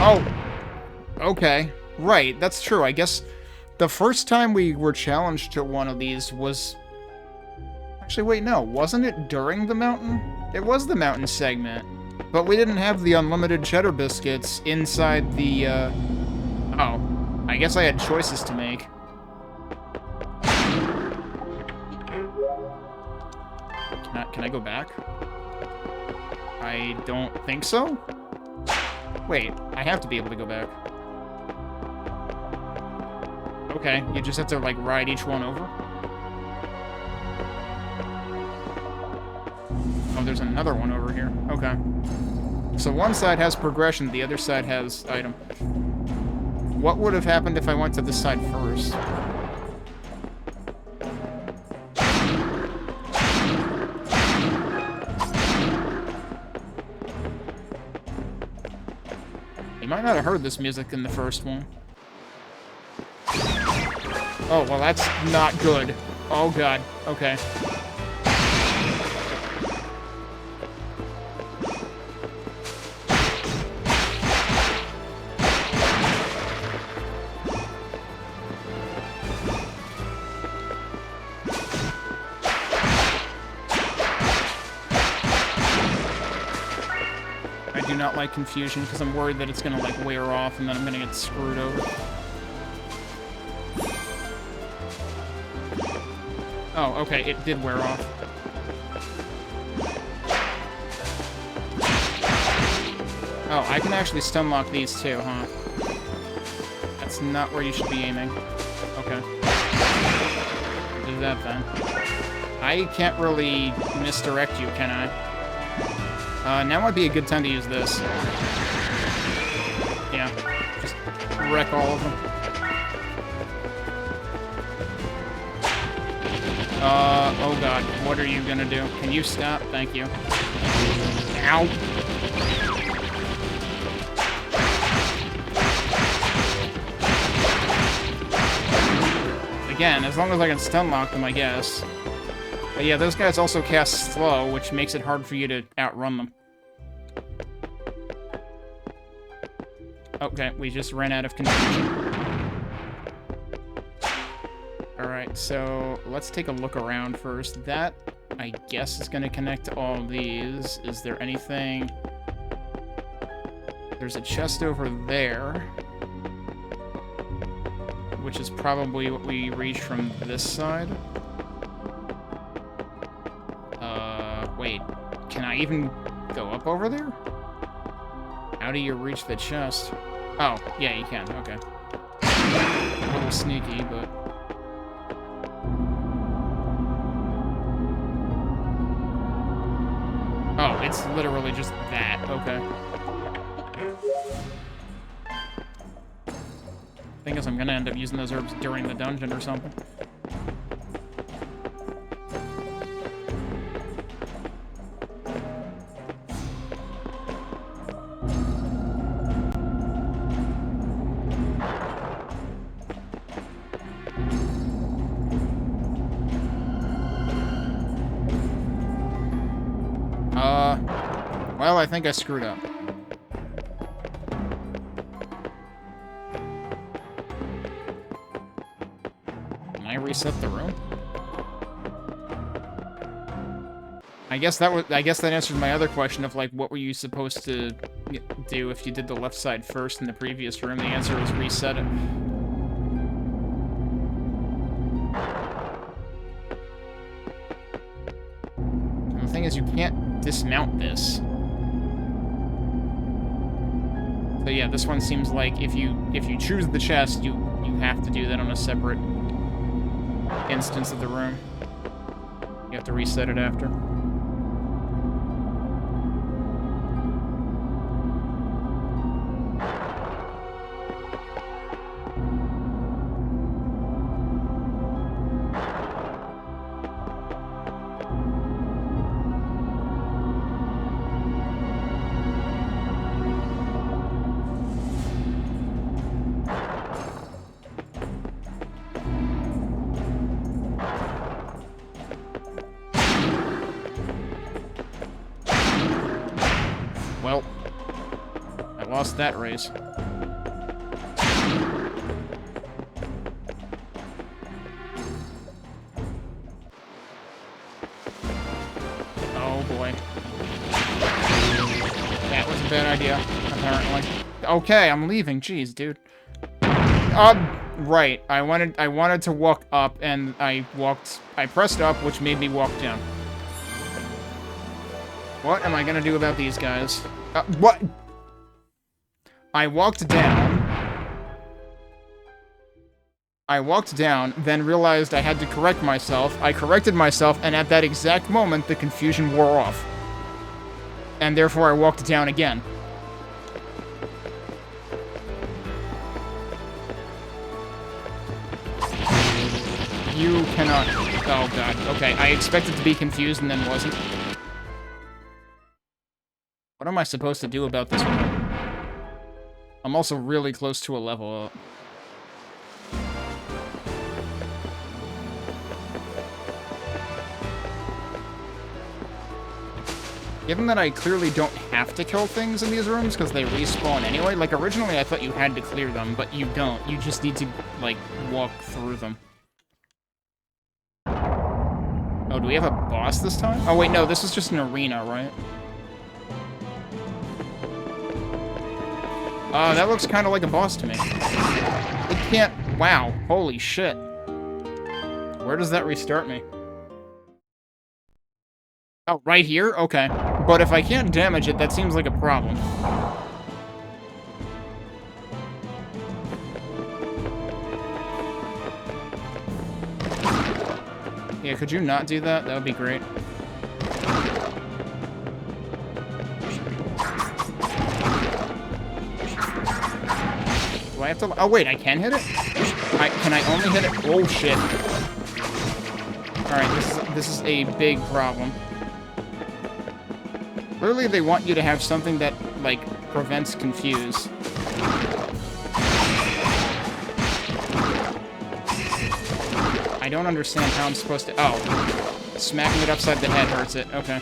Oh! Okay. Right, that's true. I guess the first time we were challenged to one of these was... Actually, wait, no. Wasn't it during the mountain? It was the mountain segment. But we didn't have the unlimited cheddar biscuits inside the, Oh. I guess I had choices to make. Can I go back? I don't think so? Wait, I have to be able to go back. Okay, you just have to, like, ride each one over? Oh, there's another one over here. Okay. So one side has progression, the other side has item. What would have happened if I went to this side first? You might not have heard this music in the first one. Oh, well, that's not good. Oh, God. Okay. I do not like confusion because I'm worried that it's gonna, like, wear off and then I'm gonna get screwed over. Oh, okay, it did wear off. Oh, I can actually stun lock these too, huh? That's not where you should be aiming. Okay. Do that then. I can't really misdirect you, can I? Now might be a good time to use this. Yeah, just wreck all of them. Oh god, what are you gonna do? Can you stop? Thank you. Ow! Again, as long as I can stun lock them, I guess. But yeah, those guys also cast slow, which makes it hard for you to outrun them. Okay, we just ran out of confusion. Alright, so let's take a look around first. That, I guess, is going to connect to all these. Is there anything... There's a chest over there, which is probably what we reach from this side. Wait, can I even go up over there? How do you reach the chest? Oh, yeah, you can, okay. A little sneaky, but... Oh, it's literally just that, okay. Thing is, I'm gonna end up using those herbs during the dungeon or something. Well, I think I screwed up. Can I reset the room? I guess that answered my other question of, like, what were you supposed to do if you did the left side first in the previous room? The answer was reset it. And the thing is, you can't dismount this. So yeah, this one seems like if you choose the chest, you have to do that on a separate instance of the room. You have to reset it after. Well, I lost that race. Oh boy. That was a bad idea, apparently. Okay, I'm leaving. Jeez, dude. Right. I wanted to walk up, and I pressed up, which made me walk down. What am I gonna do about these guys? What? I walked down, then realized I had to correct myself. I corrected myself, and at that exact moment, the confusion wore off. And therefore I walked down again. You cannot... Oh god, okay. I expected to be confused and then wasn't. What am I supposed to do about this one? I'm also really close to a level up. Given that I clearly don't have to kill things in these rooms because they respawn anyway, like originally I thought you had to clear them, but you don't. You just need to, like, walk through them. Oh, do we have a boss this time? Oh wait, no, this is just an arena, right? That looks kind of like a boss to me. It can't... Wow, holy shit. Where does that restart me? Oh, right here? Okay. But if I can't damage it, that seems like a problem. Yeah, could you not do that? That would be great. Do I have to... Oh, wait, I can hit it? Can I only hit it? Oh, shit. Alright, this is a big problem. Clearly, they want you to have something that, like, prevents confuse. I don't understand how I'm supposed to... Oh. Smacking it upside the head hurts it. Okay.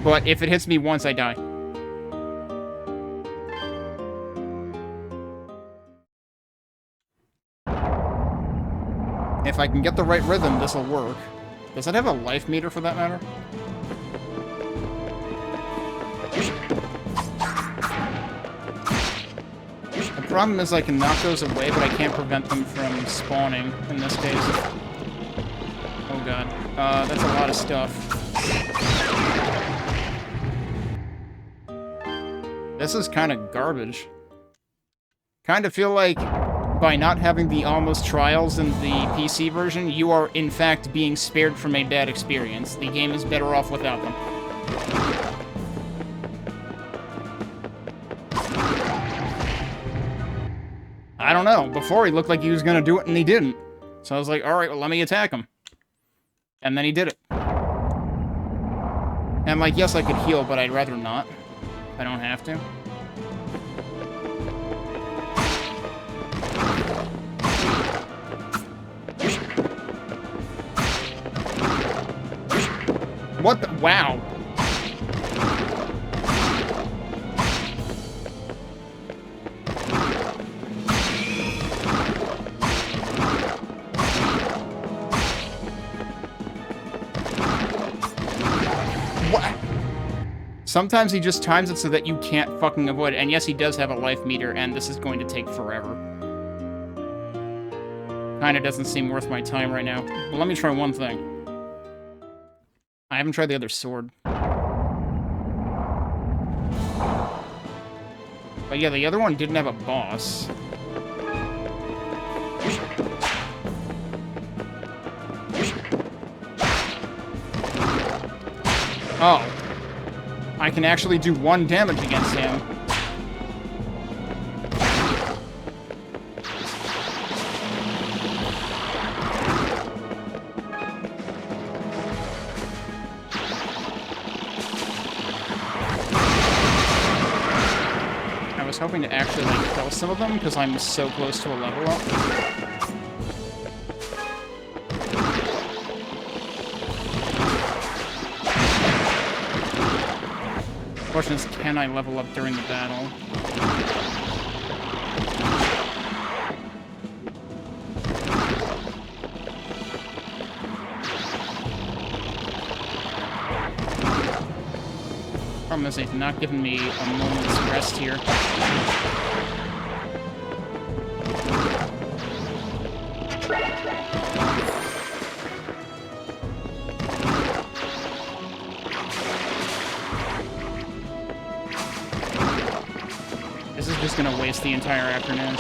But if it hits me once, I die. If I can get the right rhythm, this'll work. Does it have a life meter for that matter? The problem is I can knock those away, but I can't prevent them from spawning in this case. Oh god. That's a lot of stuff. This is kind of garbage. Kind of feel like by not having the almost trials in the PC version, you are in fact being spared from a bad experience. The game is better off without them. I don't know. Before he looked like he was gonna do it and he didn't. So I was like, alright, well let me attack him. And then he did it. And like, yes, I could heal, but I'd rather not. I don't have to. What the? Wow. What? Sometimes he just times it so that you can't fucking avoid it. And yes, he does have a life meter, and this is going to take forever. Kinda doesn't seem worth my time right now. But let me try one thing. I haven't tried the other sword. But yeah, the other one didn't have a boss. Oh. I can actually do 1 damage against him. I was hoping to actually, like, kill some of them, because I'm so close to a level up. The question is, can I level up during the battle? Problem is, they've not given me a moment's rest here. This is just gonna waste the entire afternoon.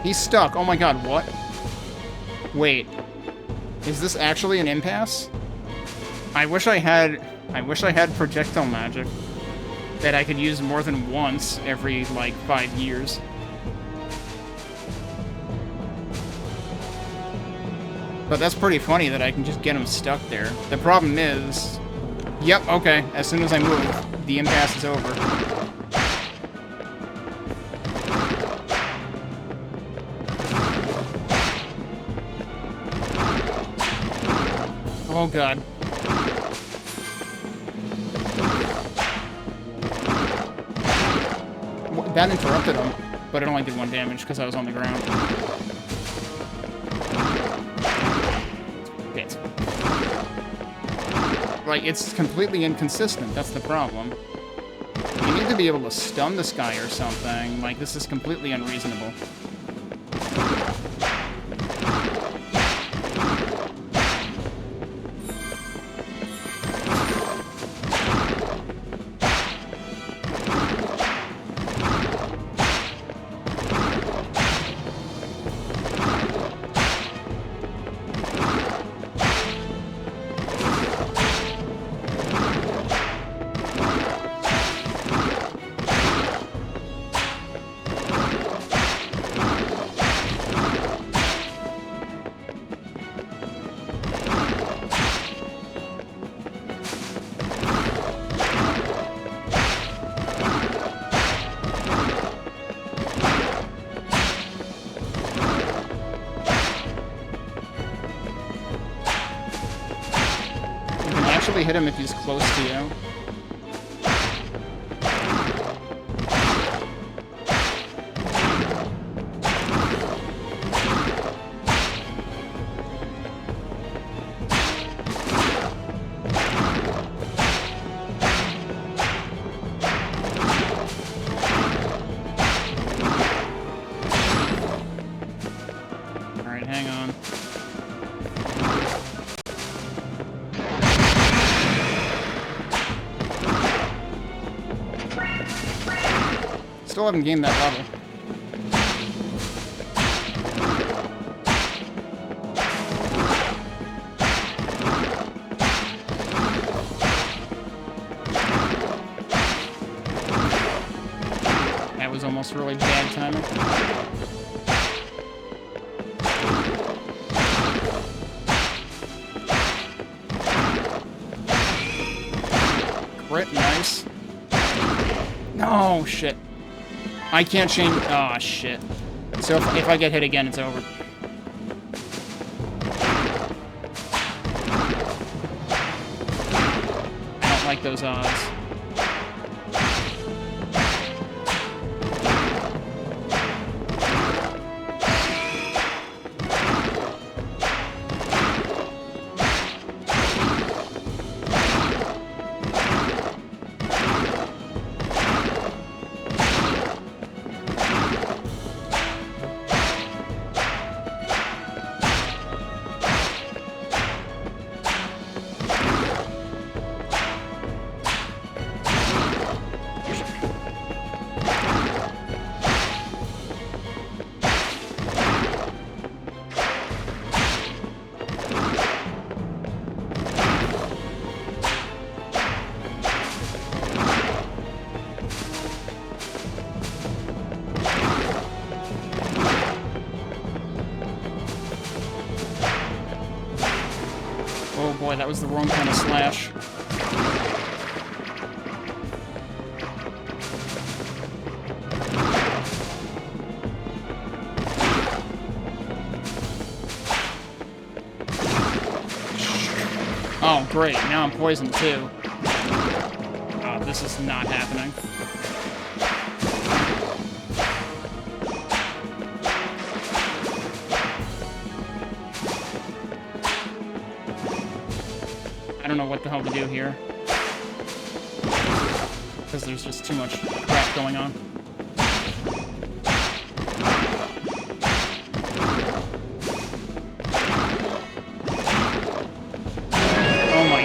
He's stuck. Oh my god, what? Wait. Is this actually an impasse? I wish I had projectile magic that I could use more than once every, like, 5 years. But that's pretty funny that I can just get him stuck there. The problem is... Yep, okay. As soon as I move, the impasse is over. Oh god. That interrupted him, but it only did 1 damage because I was on the ground. Hit. Like, it's completely inconsistent, that's the problem. You need to be able to stun this guy or something. Like, this is completely unreasonable. Hit him if he's close to you. Alright, hang on. Still haven't gained that level. That was almost really bad timing. Crit, nice. No, shit. I can't change. Oh, shit. So if I get hit again, it's over. I don't like those odds. Oh boy, that was the wrong kind of slash. Oh, great. Now I'm poisoned, too. Oh, this is not happening. I don't know what the hell to do here. Because there's just too much crap going on.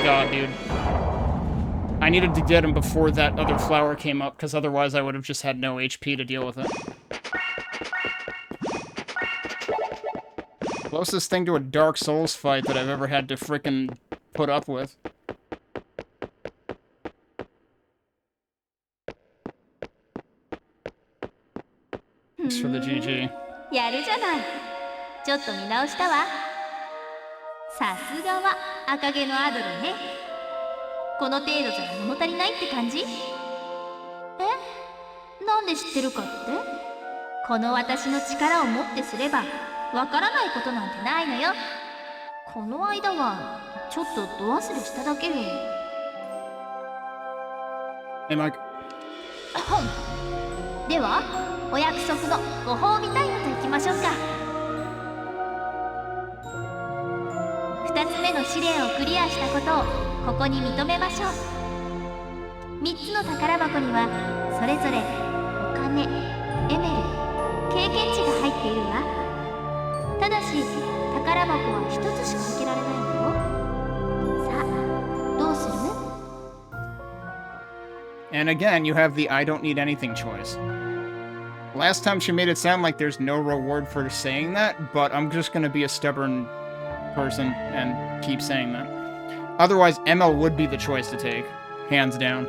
God, dude. I needed to get him before that other flower came up, because otherwise I would have just had no HP to deal with it. Closest thing to a Dark Souls fight that I've ever had to frickin' put up with. Thanks for the GG. やるじゃない。ちょっと見直したわ。さすがは赤毛のアドルね。この程度じゃ物足りないって感じ？なんで知ってるかって？この私の力をもってすればわからないことなんてないのよ。この間はちょっとど忘れしただけよ。Hey, Mike. ではお約束のご褒美タイムといきましょうか。2つ目の試練をクリアしたことをここに認めましょう。3つの宝箱にはそれぞれお金、エメル、経験値が入っているわ。ただし宝箱は1つしか開けられないのよ。さあどうする？ And again, you have the I don't need anything choice. Last time she made it sound like there's no reward for saying that, but I'm just gonna be a stubborn person and keep saying that. Otherwise, ML would be the choice to take, hands down.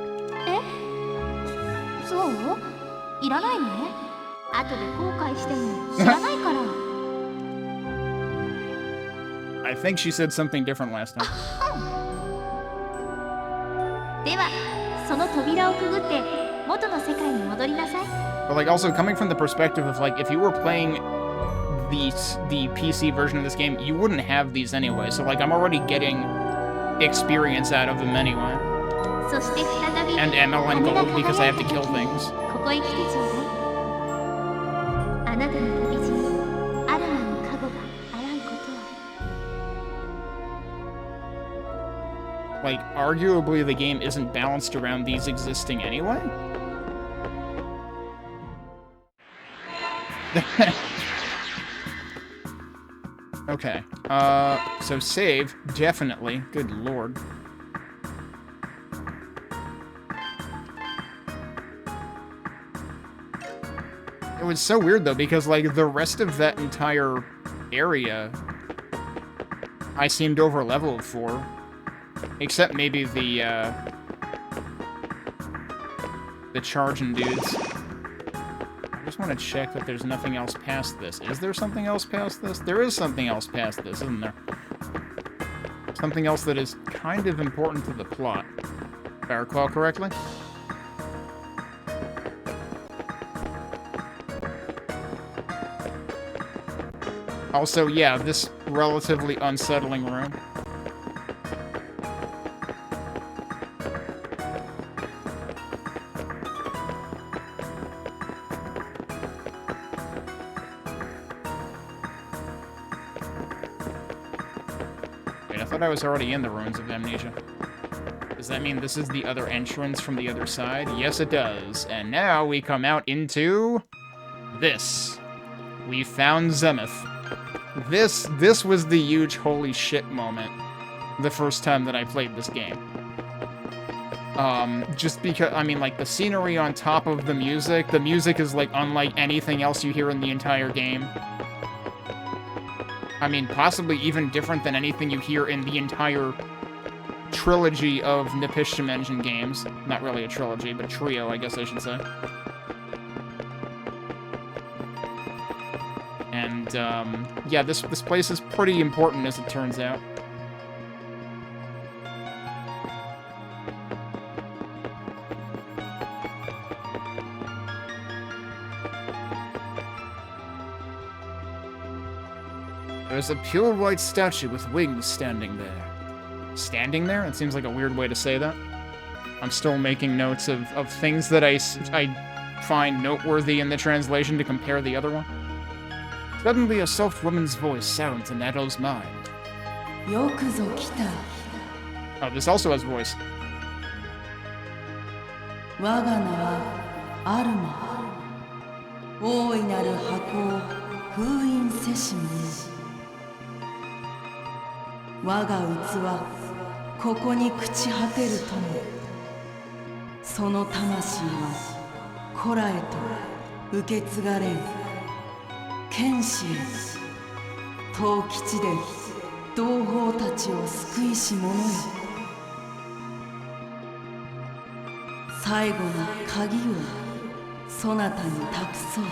そう？いらないのね。後で後悔しても知らないから。I think she said something different last time. では、その扉をくぐって元の世界に戻りなさい。But like also coming from the perspective of like if you were playing the PC version of this game, you wouldn't have these anyway. So like I'm already getting experience out of them anyway. そして再び And ML and gold because I have to kill things. ここへ来てちょうだい。あなたの旅路にアルマの加護があらんことは。Like arguably the game isn't balanced around these existing anyway. Okay. So save, definitely. Good lord. It was so weird, though, because, like, the rest of that entire area I seemed over-leveled for. Except maybe the charging dudes. I just want to check that there's nothing else past this. Is there something else past this? There is something else past this, isn't there? Something else that is kind of important to the plot, if I recall correctly. Also, yeah, this relatively unsettling room. Wait, I thought I was already in the ruins of Amnesia. Does that mean this is the other entrance from the other side? Yes, it does. And now we come out into this. We found Zemeth. This was the huge holy shit moment the first time that I played this game. Just because, I mean, like, the scenery on top of the music is, like, unlike anything else you hear in the entire game. I mean, possibly even different than anything you hear in the entire trilogy of Napishtim engine games. Not really a trilogy, but trio, I guess I should say. And, yeah, this place is pretty important, as it turns out. There's a pure white statue with wings standing there. Standing there? It seems like a weird way to say that. I'm still making notes of things that I find noteworthy in the translation to compare the other one. Suddenly a soft woman's voice sounds in Ado's mind. Oh, this also has voice. 我が名はアルマ。大いなる箱を封印せし者。我が器、ここに朽ち果てるとも。その魂は古来と受け継がれん。剣士へ陶吉で同胞たちを救いし者よ。最後の鍵をそなたに託そう。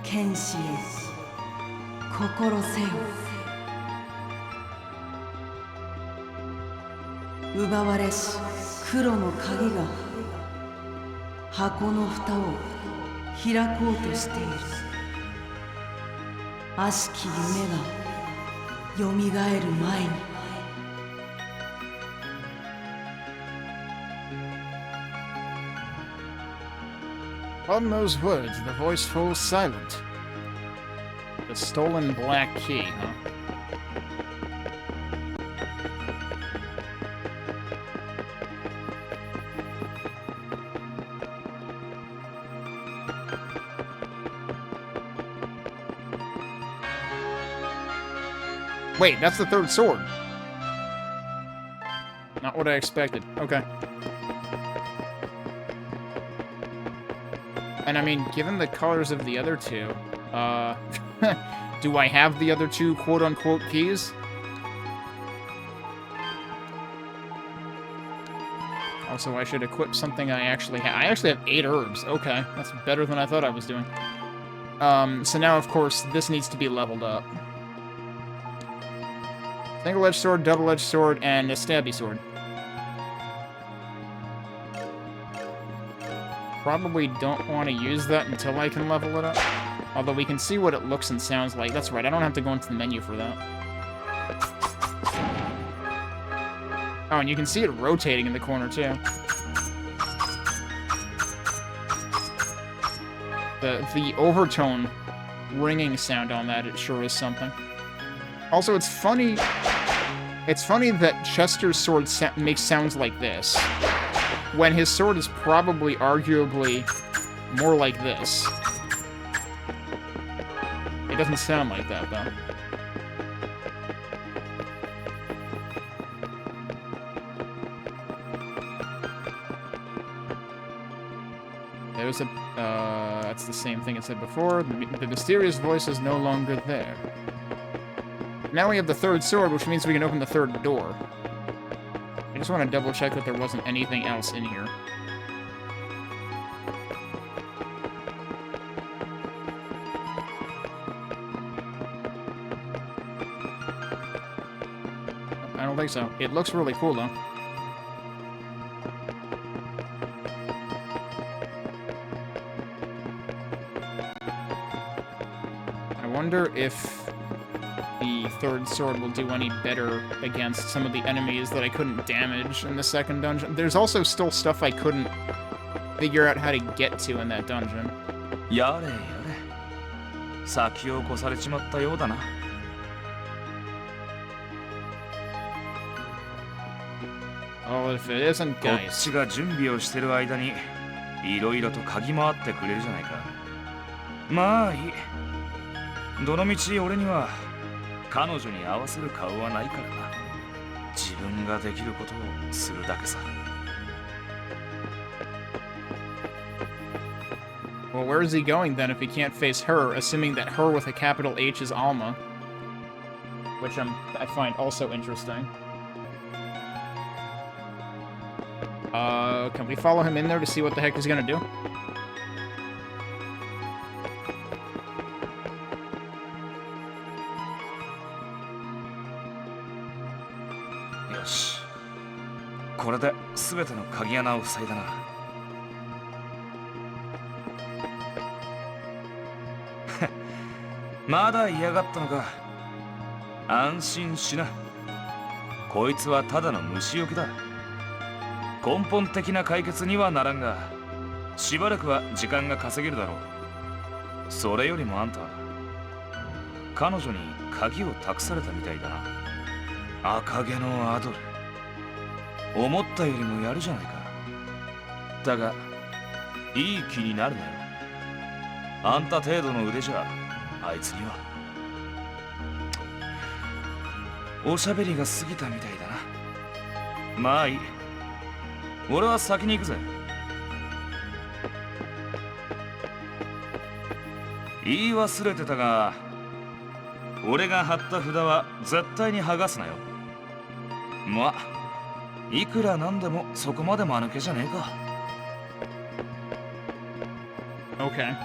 剣士よ、心せよ。奪われし黒の鍵が箱の蓋を開こうとしている。悪しき夢がよみがえる前に。On those words, the voice falls silent. The stolen black key, huh? Wait, that's the third sword. Not what I expected. Okay. And I mean, given the colors of the other two, do I have the other two quote-unquote keys? Also, I should equip something I actually have. I actually have 8 herbs. Okay, that's better than I thought I was doing. So now, of course, this needs to be leveled up. Single-edged sword, double-edged sword, and a stabby sword. Probably don't want to use that until I can level it up. Although we can see what it looks and sounds like. That's right, I don't have to go into the menu for that. Oh, and you can see it rotating in the corner, too. The overtone ringing sound on that, it sure is something. Also, it's funny... It's funny that Chester's sword makes sounds like this, when his sword is probably, arguably, more like this. It doesn't sound like that, though. There's a... that's the same thing it said before. The mysterious voice is no longer there. Now we have the third sword, which means we can open the third door. I just want to double check that there wasn't anything else in here. I don't think so. It looks really cool, though. I wonder if the third sword will do any better against some of the enemies that I couldn't damage in the second dungeon. There's also still stuff I couldn't figure out how to get to in that dungeon. やれやれ。先を越されちまったようだな。Oh, if it isn't こ guys. っちが準備をしてる間にいろいろと嗅ぎ回ってくれるじゃないか。まあいい。どのみち俺には彼女に合わせる顔はないからな。自分ができることをするだけさ。Well, where is he going then if he can't face her, assuming that her with a capital H is Alma? Which I find also interesting. Can we follow him in there to see what the heck he's gonna do? Yosh. これで全ての鍵穴を塞いだな。まだ嫌がったのか。安心しな。こいつはただの虫よけだ。根本的な解決にはならんが、しばらくは時間が稼げるだろう。それよりもあんた、彼女に鍵を託されたみたいだな。赤毛のアドル。思ったよりもやるじゃないか。だが、いい気になるなよ。あんた程度の腕じゃ、あいつには。おしゃべりが過ぎたみたいだな。まあいい。俺は先に行くぜ。言い忘れてたが、俺が貼った札は絶対に剥がすなよ。ま、いくらなんでもそこまで間抜けじゃねえか。Okay.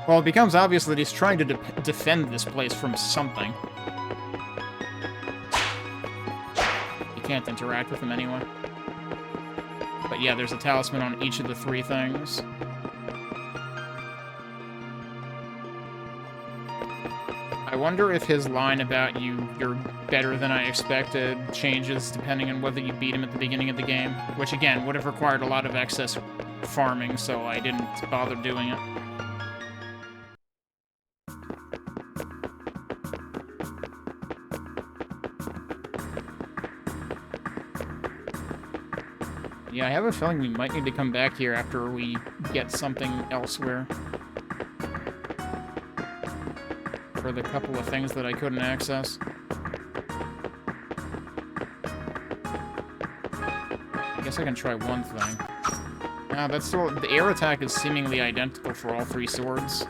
Well, it becomes obvious that he's trying to defend this place from something. You can't interact with him anyway. But yeah, there's a talisman on each of the 3 things. I wonder if his line about you're better than I expected changes depending on whether you beat him at the beginning of the game, which again would have required a lot of excess farming, so I didn't bother doing it. Yeah, I have a feeling we might need to come back here after we get something elsewhere. For the couple of things that I couldn't access. I guess I can try one thing. That's still... The air attack is seemingly identical for all 3 swords.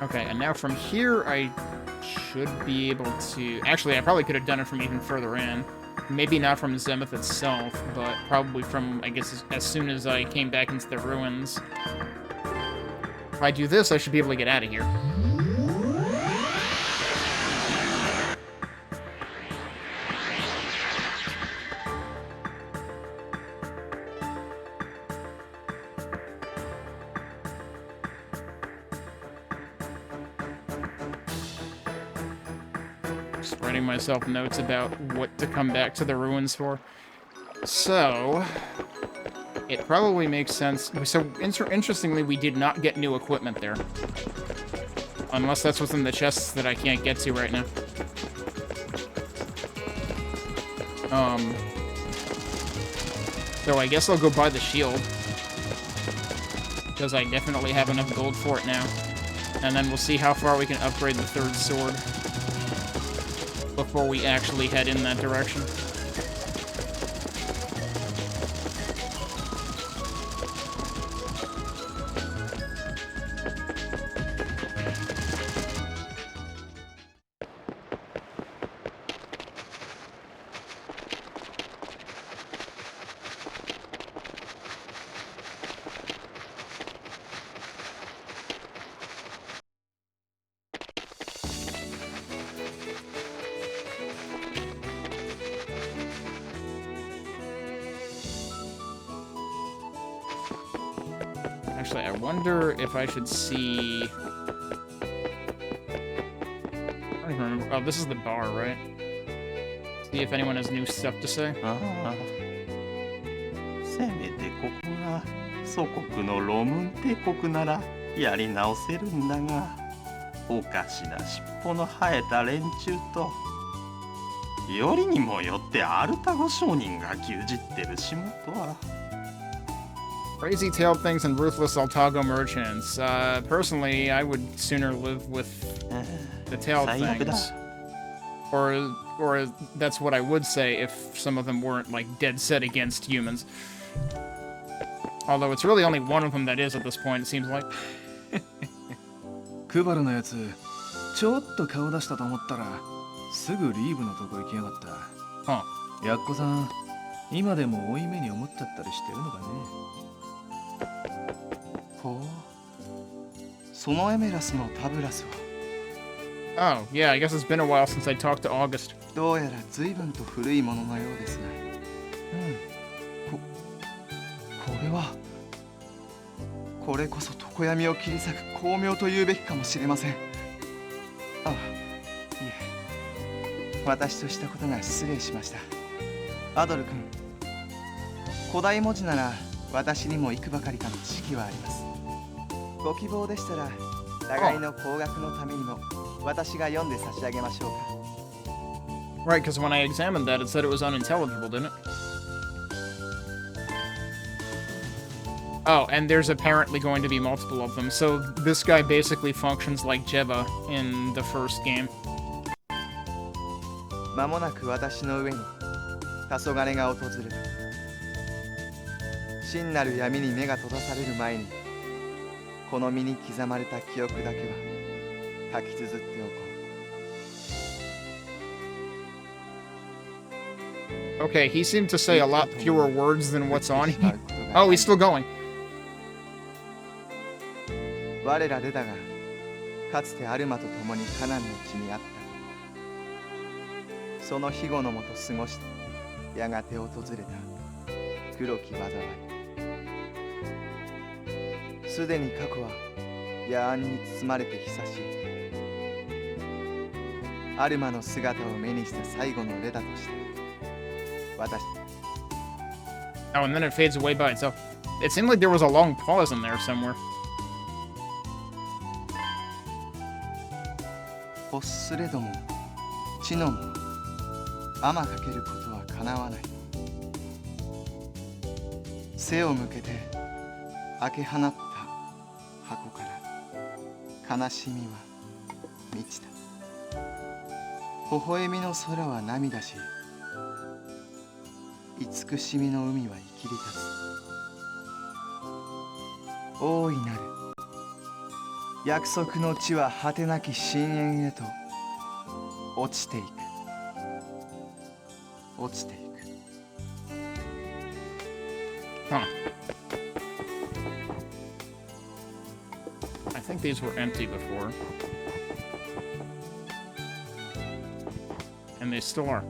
Okay, and now from here, I should be able to... Actually, I probably could have done it from even further in. Maybe not from Zenith itself, but probably from, I guess, as soon as I came back into the ruins. If I do this, I should be able to get out of here. Just writing myself notes about what to come back to the ruins for. So, it probably makes sense. So, interestingly, we did not get new equipment there. Unless that's within the chests that I can't get to right now. So I guess I'll go buy the shield. Because I definitely have enough gold for it now. And then we'll see how far we can upgrade the 3rd sword before we actually head in that direction. Actually, I wonder if I should see... I don't even remember. Oh, this is the bar, right? See if anyone has new stuff to say. せめてここが祖国のロムン帝国ならやり直せるんだが、おかしな尻尾の生えた連中と、よりにもよってアルタゴ商人が牛耳ってる仕事は。Crazy-tailed things and ruthless Altago merchants. Personally, I would sooner live with the tailed things. Or that's what I would say if some of them weren't, like, dead set against humans. Although it's really only one of them that is at this point, it seems like. クバルのやつ、ちょっと顔出したと思ったら、すぐリーブのとこ行きやがった。やっこさん、今でも負い目に思っちゃったりしてるのかね。ほう。そのエメラスのタブラスは。Oh, yeah, I guess it's been a while since I talked to August. どうやら随分と古いもののようですね。これは。これこそ常闇を切り裂く巧妙と言うべきかもしれません。あ、いえ。私としたことが失礼しました。アドル君、古代文字なら私にも幾ばかりかの知識はあります。ご希望でしたら互いの工学のためにも私が読んで差し上げましょうか。 Right, because when I examined that, it said it was unintelligible, didn't it? Oh, and there's apparently going to be multiple of them, so this guy basically functions like Jeva in the first game. 間もなく私の上に黄昏が訪れる。真なる闇に目が閉ざされる前にこの身に刻まれた記憶だけは書き綴っておこう。 Okay, he seemed to say a lot fewer words than what's on here. Oh, he's still going. 我らレダがかつてアルマと共にカナンの地にあった。その庇護のもと過ごしてやがて訪れた黒き災い。すでに過去は野暗に包まれて久しい。アルマの姿を目にした最後のレダとして私。 Oh, and then it fades away by itself. It seemed like there was a long pause in there somewhere. 欲すれども地のもの天かけることはかなわない。背を向けて開け放った箱から悲しみは満ちた。微笑みの空は涙し慈しみの海は生きり立つ。大いなる約束の地は果てなき深淵へと落ちていく。落ちていく。 Huh. I think these were empty before. And they still are.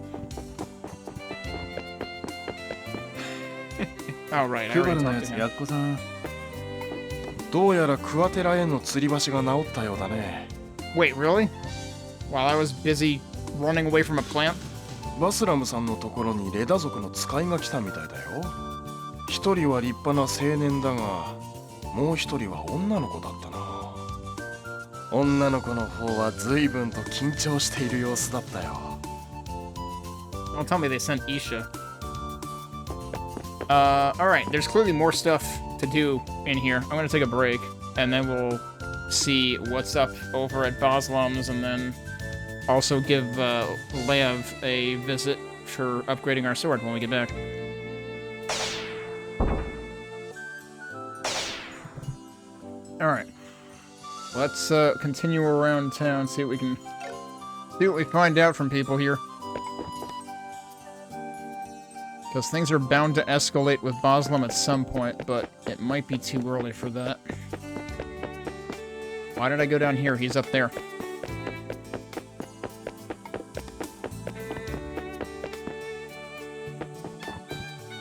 Oh, right. I クバ already ルの talked や to つ him. ヤッコさん。どうやらクワテラへの吊り橋が治ったようだね。 Wait, really? While I was busy running away from a plant? バスラムさんのところにレダ族の使いが来たみたいだよ。一人は立派な青年だが、もう一人は女の子だったな。女の子の方は随分と緊張している様子だったよ。 Well, tell me they sent Isha. Alright, there's clearly more stuff to do in here. I'm gonna take a break, and then we'll see what's up over at Boslam's, and then also give Lev a visit for upgrading our sword when we get back. Alright. Let's continue around town, see what we find out from people here. Because things are bound to escalate with Boslam at some point, but it might be too early for that. Why did I go down here? He's up there.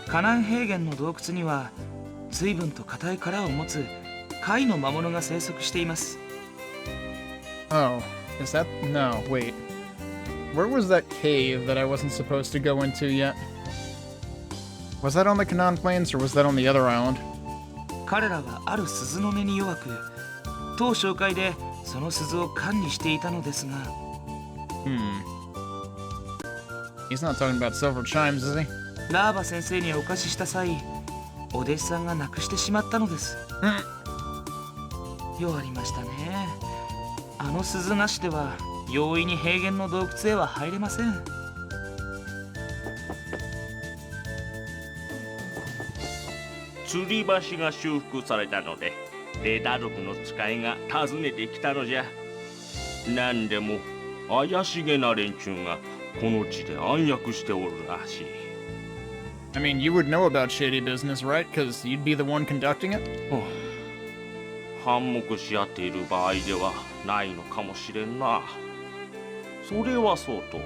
Kanan平原の洞窟には随分と硬い殻を持つ貝の魔物が生息しています。 Oh, is that... No, wait. Where was that cave that I wasn't supposed to go into yet? Was that on the Kanan Plains, or was that on the other island? 彼らはある鈴の音に弱く、当紹介でその鈴を管理していたのですが。He's not talking about silver chimes, is he? ラーバ先生にお貸しした際、お弟子さんがなくしてしまったのです。弱りましたね。あの鈴なしでは容易に平原の洞窟へは入れません。吊り橋が修復されたので、レダ族の使いが訪ねてきたのじゃ。なんでも怪しげな連中がこの地で暗躍しておるらしい。I mean, you would know about shady business, right? Because you'd be the one conducting it? 反目し合っている場合ではないのかもしれんな。それはそうと、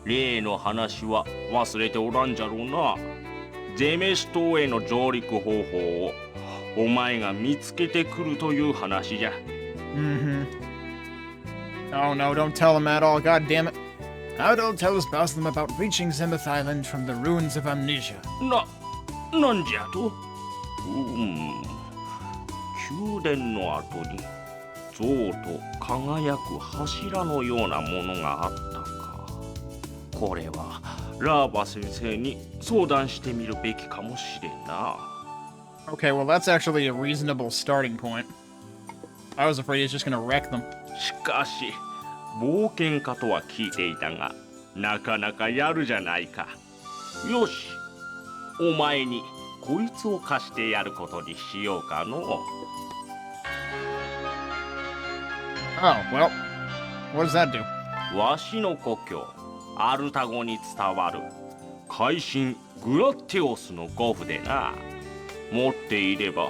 例の話は忘れておらんじゃろうな。ゼメス島への上陸方法をお前が見つけてくるという話じゃ。Oh no, don't tell him at all, god damn it. How don't tell us Boslam about reaching Zenith Island from the ruins of Amnesia? なんじゃと？宮殿の後に象と輝く柱のようなものがあったか。これはラーバ先生に相談してみるべきかもしれんな。Okay, well that's actually a reasonable starting point. I was afraid he's just gonna wreck them. しかし冒険家とは聞いていたが、なかなかやるじゃないか。よし、お前にこいつを貸してやることにしようかの。Oh, well, what does that do? わしの故郷アルタゴに伝わる海神グラテオスのゴフでな。持っていれば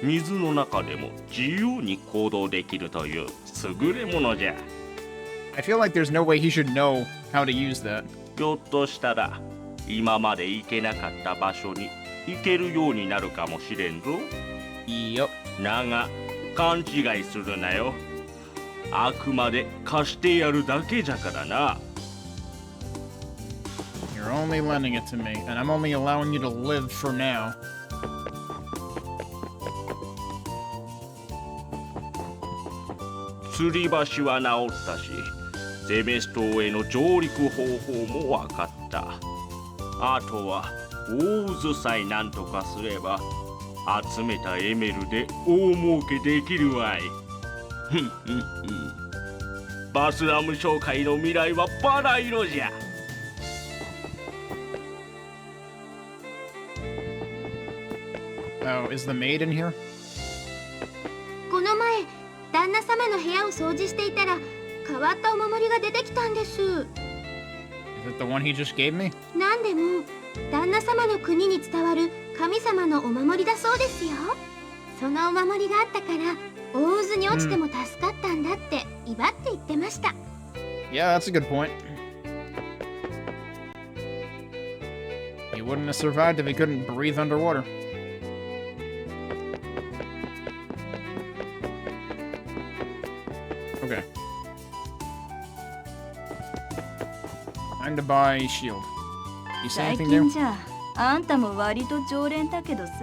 水の中でも自由に行動できるという優れものじゃ。I feel like there's no way he should know how to use that. ひょっとしたら今まで行けなかった場所に行けるようになるかもしれんぞ。いいよ。だが勘違いするなよ。あくまで貸してやるだけじゃからな。You're only lending it to me, and I'm only allowing you to live for now. 吊り橋は治ったし、ゼメス島への上陸方法も分かった。あとは大渦さえなんとかすれば集めたエメルで大儲けできるわい。バスラム商会の未来はバラ色じゃ。Oh, is the maid in here? この前旦那様の部屋を掃除していたら変わったお守りが出てきたんです。 Is it the one he just gave me? なんでも旦那様の国に伝わる神様のお守りだそうですよ。そのお守りがあったから大渦に落ちても助かったんだって威張って言ってました。Yeah, that's a good point. He wouldn't have survived if he couldn't breathe underwater. Okay. Time to buy shield. You say 最 anything 近 new? じゃあんたも割と常連だけどさ、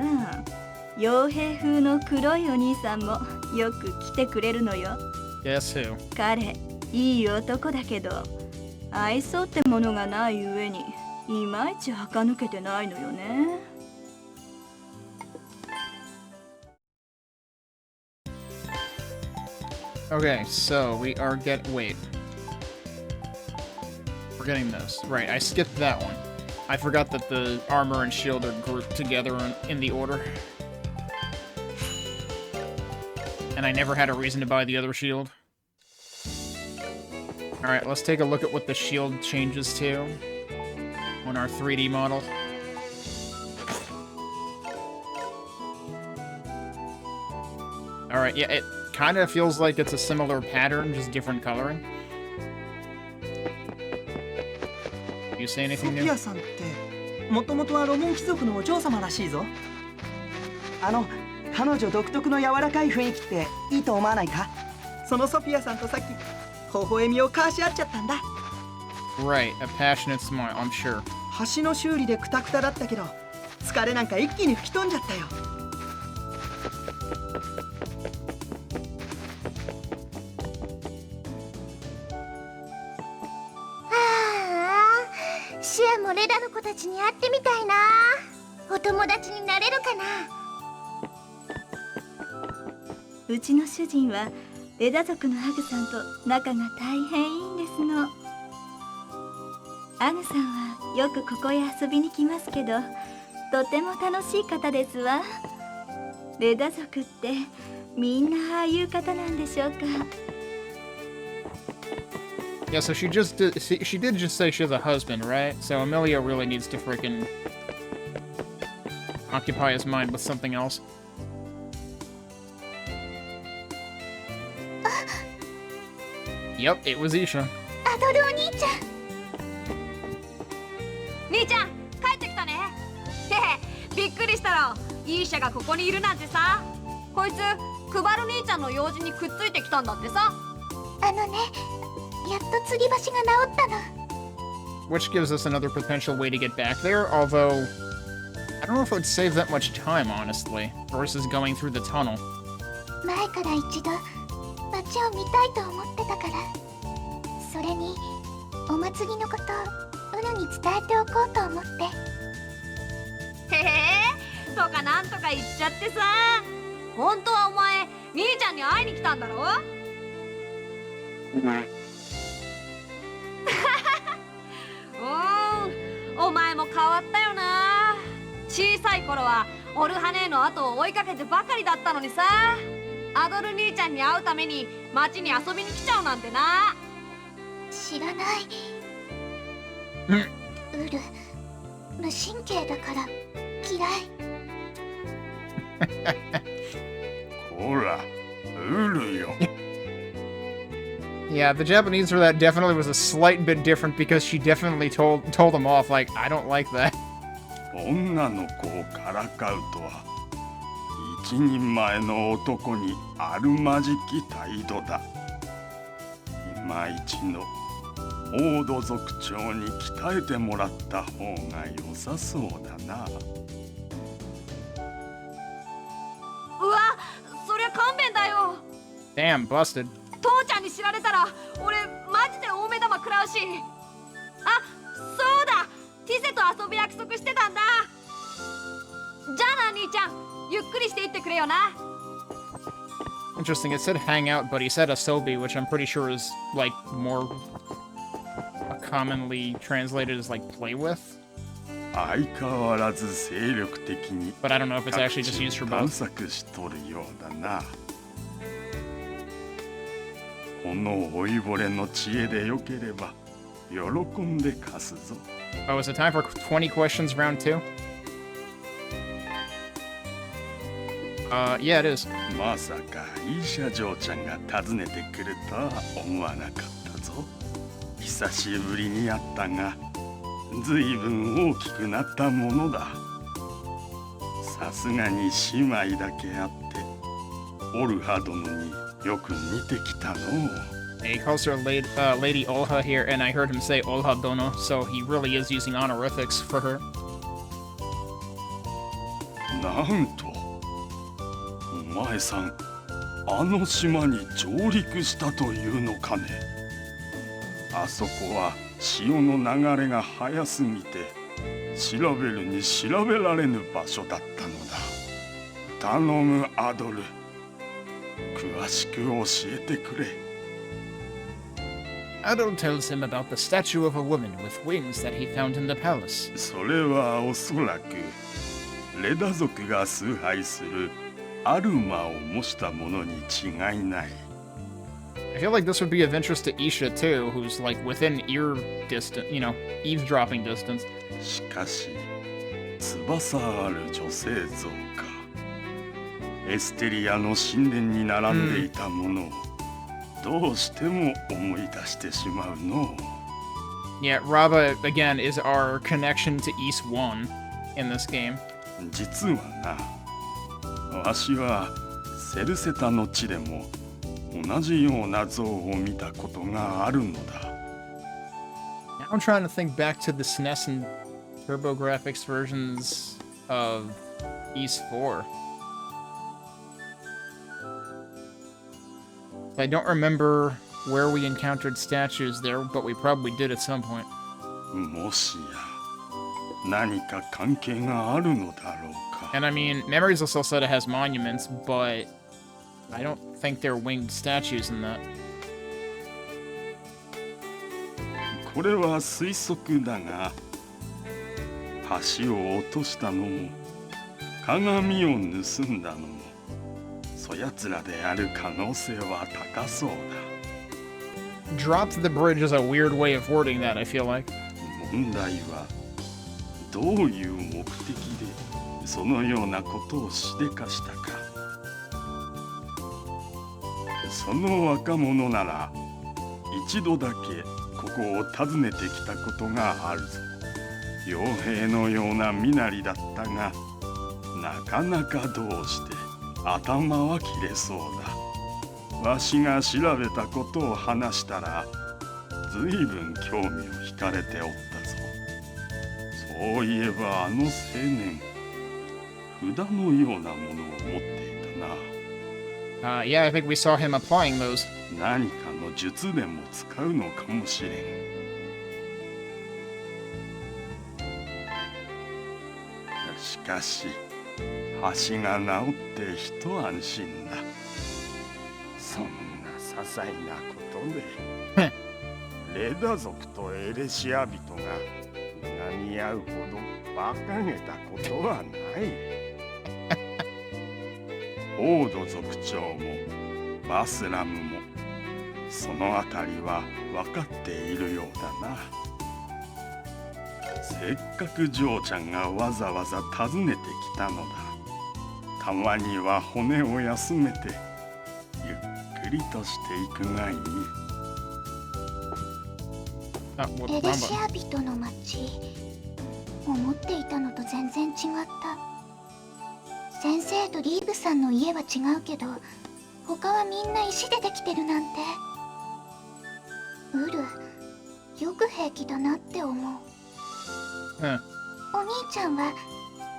傭兵風の黒いお兄さんもよく来てくれるのよ。 Guess who? 彼いい男だけど愛想ってものがない上にいまいち垢抜けてないのよね。Okay, so we are wait. We're getting this. Right, I skipped that one. I forgot that the armor and shield are grouped together in the order. And I never had a reason to buy the other shield. Alright, let's take a look at what the shield changes to on our 3D model. Alright, yeah, it kind of feels like it's a similar pattern, just different coloring. You say anything ソフ new? ィアさんってもともとはロモン貴族のお嬢様らしいぞ。彼女独特の柔らかい雰囲気っていいと思わないか？そのソフィアさんとさっき微笑みを交わし合っちゃったんだ。 Right, a passionate smile, I'm sure. 橋の修理でクタクタだったけど疲れなんか一気に吹き飛んじゃったよ。シアもレダの子たちに会ってみたいな。お友達になれるかな。うちの主人はレダ族のアグさんと仲が大変いいんですの。アグさんはよくここへ遊びに来ますけどとても楽しい方ですわ。レダ族ってみんなああいう方なんでしょうか。 Yeah, so she did just say she has a husband, right? So Amelia really needs to freaking occupy his mind with something else. Yep, it was Isha. アドルお兄ちゃん。兄ちゃん帰ってきたね。へへ、びっくりしたろ。イーシャがここにいるなんてさ。こいつクバル兄ちゃんの用事にくっついてきたんだってさ。あのね、やっと吊り橋が治ったの。 Which gives us another potential way to get back there, although I don't know if it would save that much time, honestly, versus going through the tunnel. 前から一度街を見たいと思ってたから。それにお祭りのことウヌに伝えておこうと思って。へへとかなんとか言っちゃってさ。本当はお前兄ちゃんに会いに来たんだろ。お前も変わったよな。小さい頃はオルハネーの後を追いかけてばかりだったのにさ。アドル兄ちゃんに会うために町に遊びに来ちゃうなんてな。知らない。ウル、無神経だから嫌い。ほら、ウルよ。Yeah, the Japanese for that definitely was a slight bit different because she definitely told them off, like, I don't like that. 女の子をからかうとは一人前の男にあるまじき態度だ。今一度オード族長に鍛えてもらった方が良さそうだな。うわ、そりゃ勘弁だよ。 Damn, busted. 父ちゃんに知られたら俺マジで大目玉食らうし。あ、そうだ、ティセと遊ぶ約束してたんだ。じゃあな兄ちゃん、ゆっくりしていってくれよな。 Interesting, it said hang out, but he said asobi, which I'm pretty sure is, like, more commonly translated as, like, play with. 相変わらず精力的に But I don't know if it's actually just used for 探 both. 索しとるようだな。この老いぼれの知恵でよければ喜んで貸すぞ。 Oh, is it time for 20 questions round 2? Yeah, it is. まさかイーシャ嬢ちゃんが訪ねてくるとは思わなかったぞ。久しぶりに会ったが、ずいぶん大きくなったものだ。さすがに姉妹だけあって、オルハ殿によく似てきたの。 He calls her Lady Olha here, and I heard him say Olha Dono, so he really is using honorifics for her. なんと、お前さん、あの島に上陸したというのかね。あそこは潮の流れが速すぎて、調べるに調べられぬ場所だったのだ。頼むアドル、詳しく教えてくれ。Adol tells him about the statue of a woman with wings that he found in the palace. それはおそらくレダ族が崇拝するアルマを模したものに違いない。 I feel like this would be of interest to Isha too, who's like within ear distance, you know, eavesdropping distance. しかし、翼ある女性像か。エステリアの神殿に並んでいたものを、どうしても思い出してしまうの。Yeah, Raba again is our connection to East 1 in this game. 実はな、わしはセルセタの地でも同じような像を見たことがあるのだ。Now I'm trying to think back to the SNES and TurboGrafx versions of East 4. I don't remember where we encountered statues there, but we probably did at some point. もしや何か関係があるのだろうか。 And I mean, Memories of Solseta has monuments, but I don't think they're winged statues in that. これは推測だが、橋を落としたのも鏡を盗んだのもそやつらである可能性は高そうだ。 Dropped the bridge is a weird way of wording that, I feel like. 問題はどういう目的でそのようなことをしでかしたか。その若者なら一度だけここを訪ねてきたことがあるぞ。傭兵のような身なりだったが、なかなかどうして頭は切れそうだ。わしが調べたことを話したらずいぶん興味を惹かれておったぞ。そういえばあの青年札のようなものを持っていたな。Yeah, I think we saw him applying those. 何かの術伝も使うのかもしれん。しかし橋が治って一安心だ。そんな些細なことでレダ族とエレシア人がいがみ合うほど馬鹿げたことはない。オード族長もバスラムもそのあたりは分かっているようだな。せっかくジョーちゃんがわざわざ訪ねてきたのだ。たまには骨を休めてゆっくりとしていくがいい。エレシア人の町、思っていたのと全然違った。先生とリーブさんの家は違うけど、他はみんな石でできてるなんて。ウル、よく平気だなって思う。お兄ちゃんは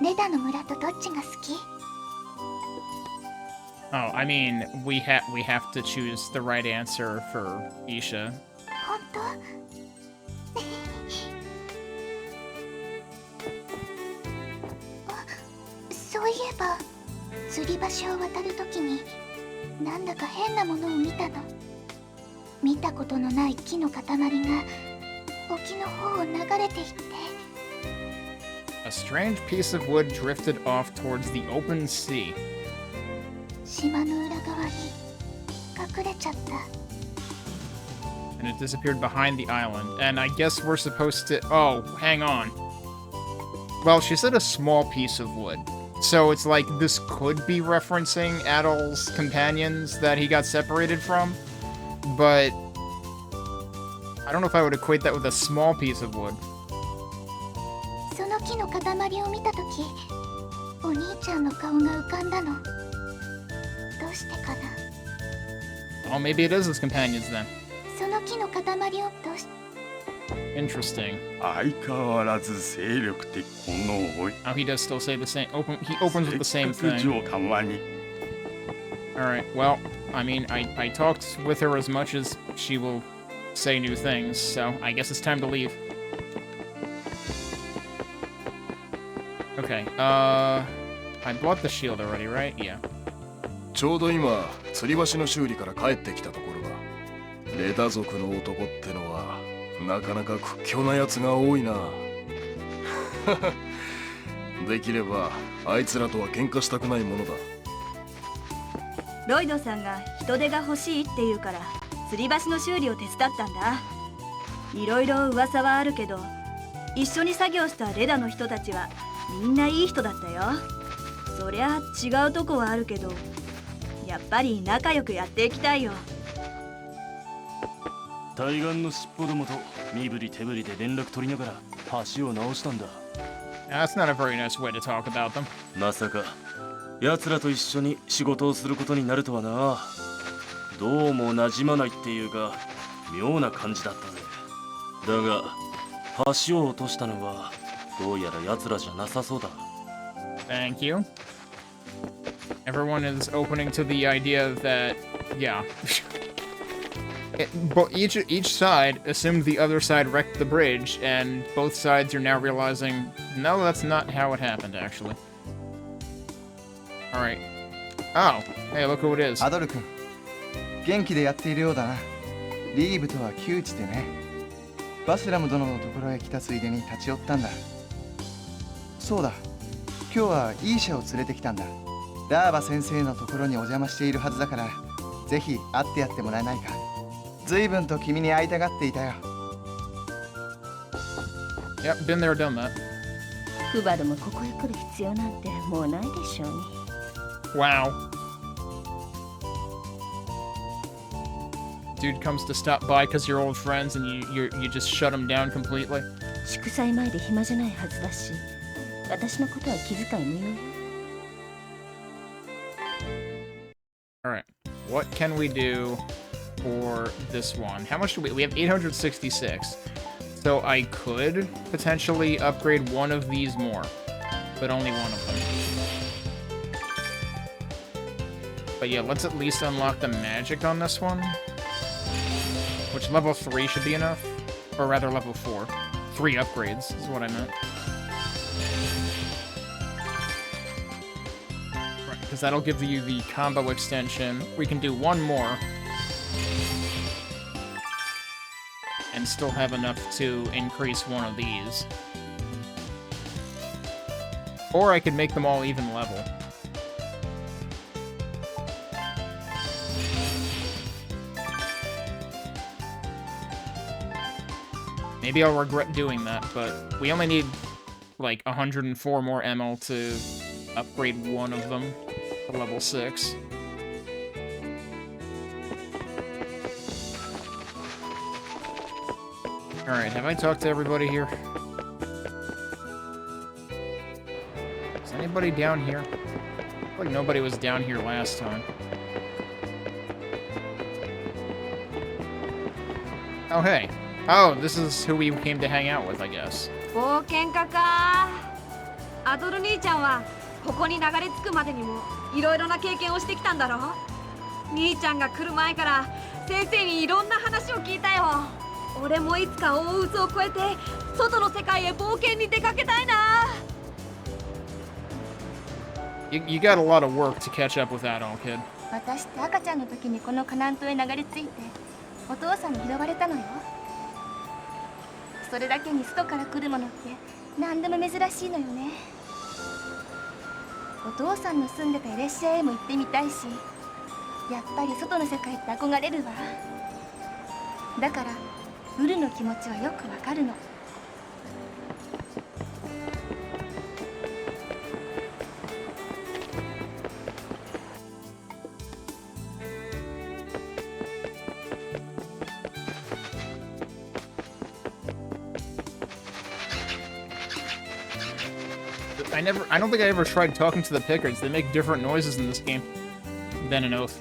レダの村とどっちが好き？ Oh, I mean, we have to choose the right answer for Isha. 本当？そういえば吊り橋を渡るときになんだか変なものを見たの。見たことのない木の塊が沖の方を流れていって。A strange piece of wood drifted off towards the open sea. 島の裏側に隠れちゃった。And it disappeared behind the island. And I guess we're supposed to... Oh, hang on. Well, she said a small piece of wood. So it's like this could be referencing Adol's companions that he got separated from. But I don't know if I would equate that with a small piece of wood. その木の塊を見たとき、お兄ちゃんの顔が浮かんだの。どうしてかな。 Oh, maybe it is his companions then. その木の塊をどうし Interesting. 相変わらず精力的このおい。Oh, he does still say the same. He opens with the same thing. Alright, well, I mean, I talked with her as much as she will say new things, so I guess it's time to leave. Okay, I bought the shield already, right? Yeah. ちょうど今、吊り橋の修理から帰ってきたところだ。レダ族の男ってのは、なかなか屈強なやつが多いな。できれば、あいつらとは喧嘩したくないものだ。ロイドさんが人手が欲しいって言うから、吊り橋の修理を手伝ったんだ。いろいろ噂はあるけど、一緒に作業したレダの人たちはみんないい人だったよ。そりゃ違うとこはあるけど、やっぱり仲良くやっていきたいよ。対岸の尻尾どもと身振り手振りで連絡取りながら橋を直したんだ。That's not a very nice way to talk about them. まさか奴らと一緒に仕事をすることになるとはな。どうも馴染まないっていうか妙な感じだったぜ。だが橋を落としたのはどうやら奴らじゃなさそうだ。 Thank you. Everyone is opening to the idea that, yeah. But each side assumed the other side wrecked the bridge, and both sides are now realizing, no, that's not how it happened, actually. Alright. Oh, hey, look who it is. アドル君、元気でやっているようだな。リーブとは旧知でね。バスラム殿のところへ来たついでに立ち寄ったんだ。そうだ、今日はイーシャを連れてきたんだ。ラーバ先生のところにお邪魔しているはずだから、ぜひ会ってやってもらえないか。随分と君に会いたがっていたよ。Yep, been there, done that. クバルもここへ来る必要なんてもうないでしょうに。Wow. Dude comes to stop by because you're old friends and you just shut him down completely. 祝祭前で暇じゃないはずだし、私のことは気遣い無用よ。Alright, what can we do for this one? How much do we have 866. So I could potentially upgrade one of these more, but only one of them. But yeah, let's at least unlock the magic on this one. Which level 3 should be enough. Or rather, level 4. 3 upgrades is what I meant. Right, because that'll give you the combo extension. We can do one more. And still have enough to increase one of these. Or I could make them all even level. Maybe I'll regret doing that, but we only need, like, 104 more ML to upgrade one of them to level 6. Alright, have I talked to everybody here? Is anybody down here? I feel like nobody was down here last time. Oh, hey. Oh, this is who we came to hang out with, I guess. 冒険家か。アドル兄ちゃんはここに流れ着くまでにもいろいろな経験をしてきたんだろ。兄ちゃんが来る前から先生にいろんな話を聞いたよ。俺もいつか大渦を越えて外の世界へ冒険に出かけたいな。You got a lot of work to catch up with that all, kid. 私って赤ちゃんの時にこのカナン島へ流れ着いてお父さんに拾われたのよ。それだけに外から来るものって何でも珍しいのよね。お父さんの住んでたエレシアへも行ってみたいし、やっぱり外の世界って憧れるわ。だからウルの気持ちはよくわかるの。I don't think I ever tried talking to the Pickards. They make different noises in this game than an oath.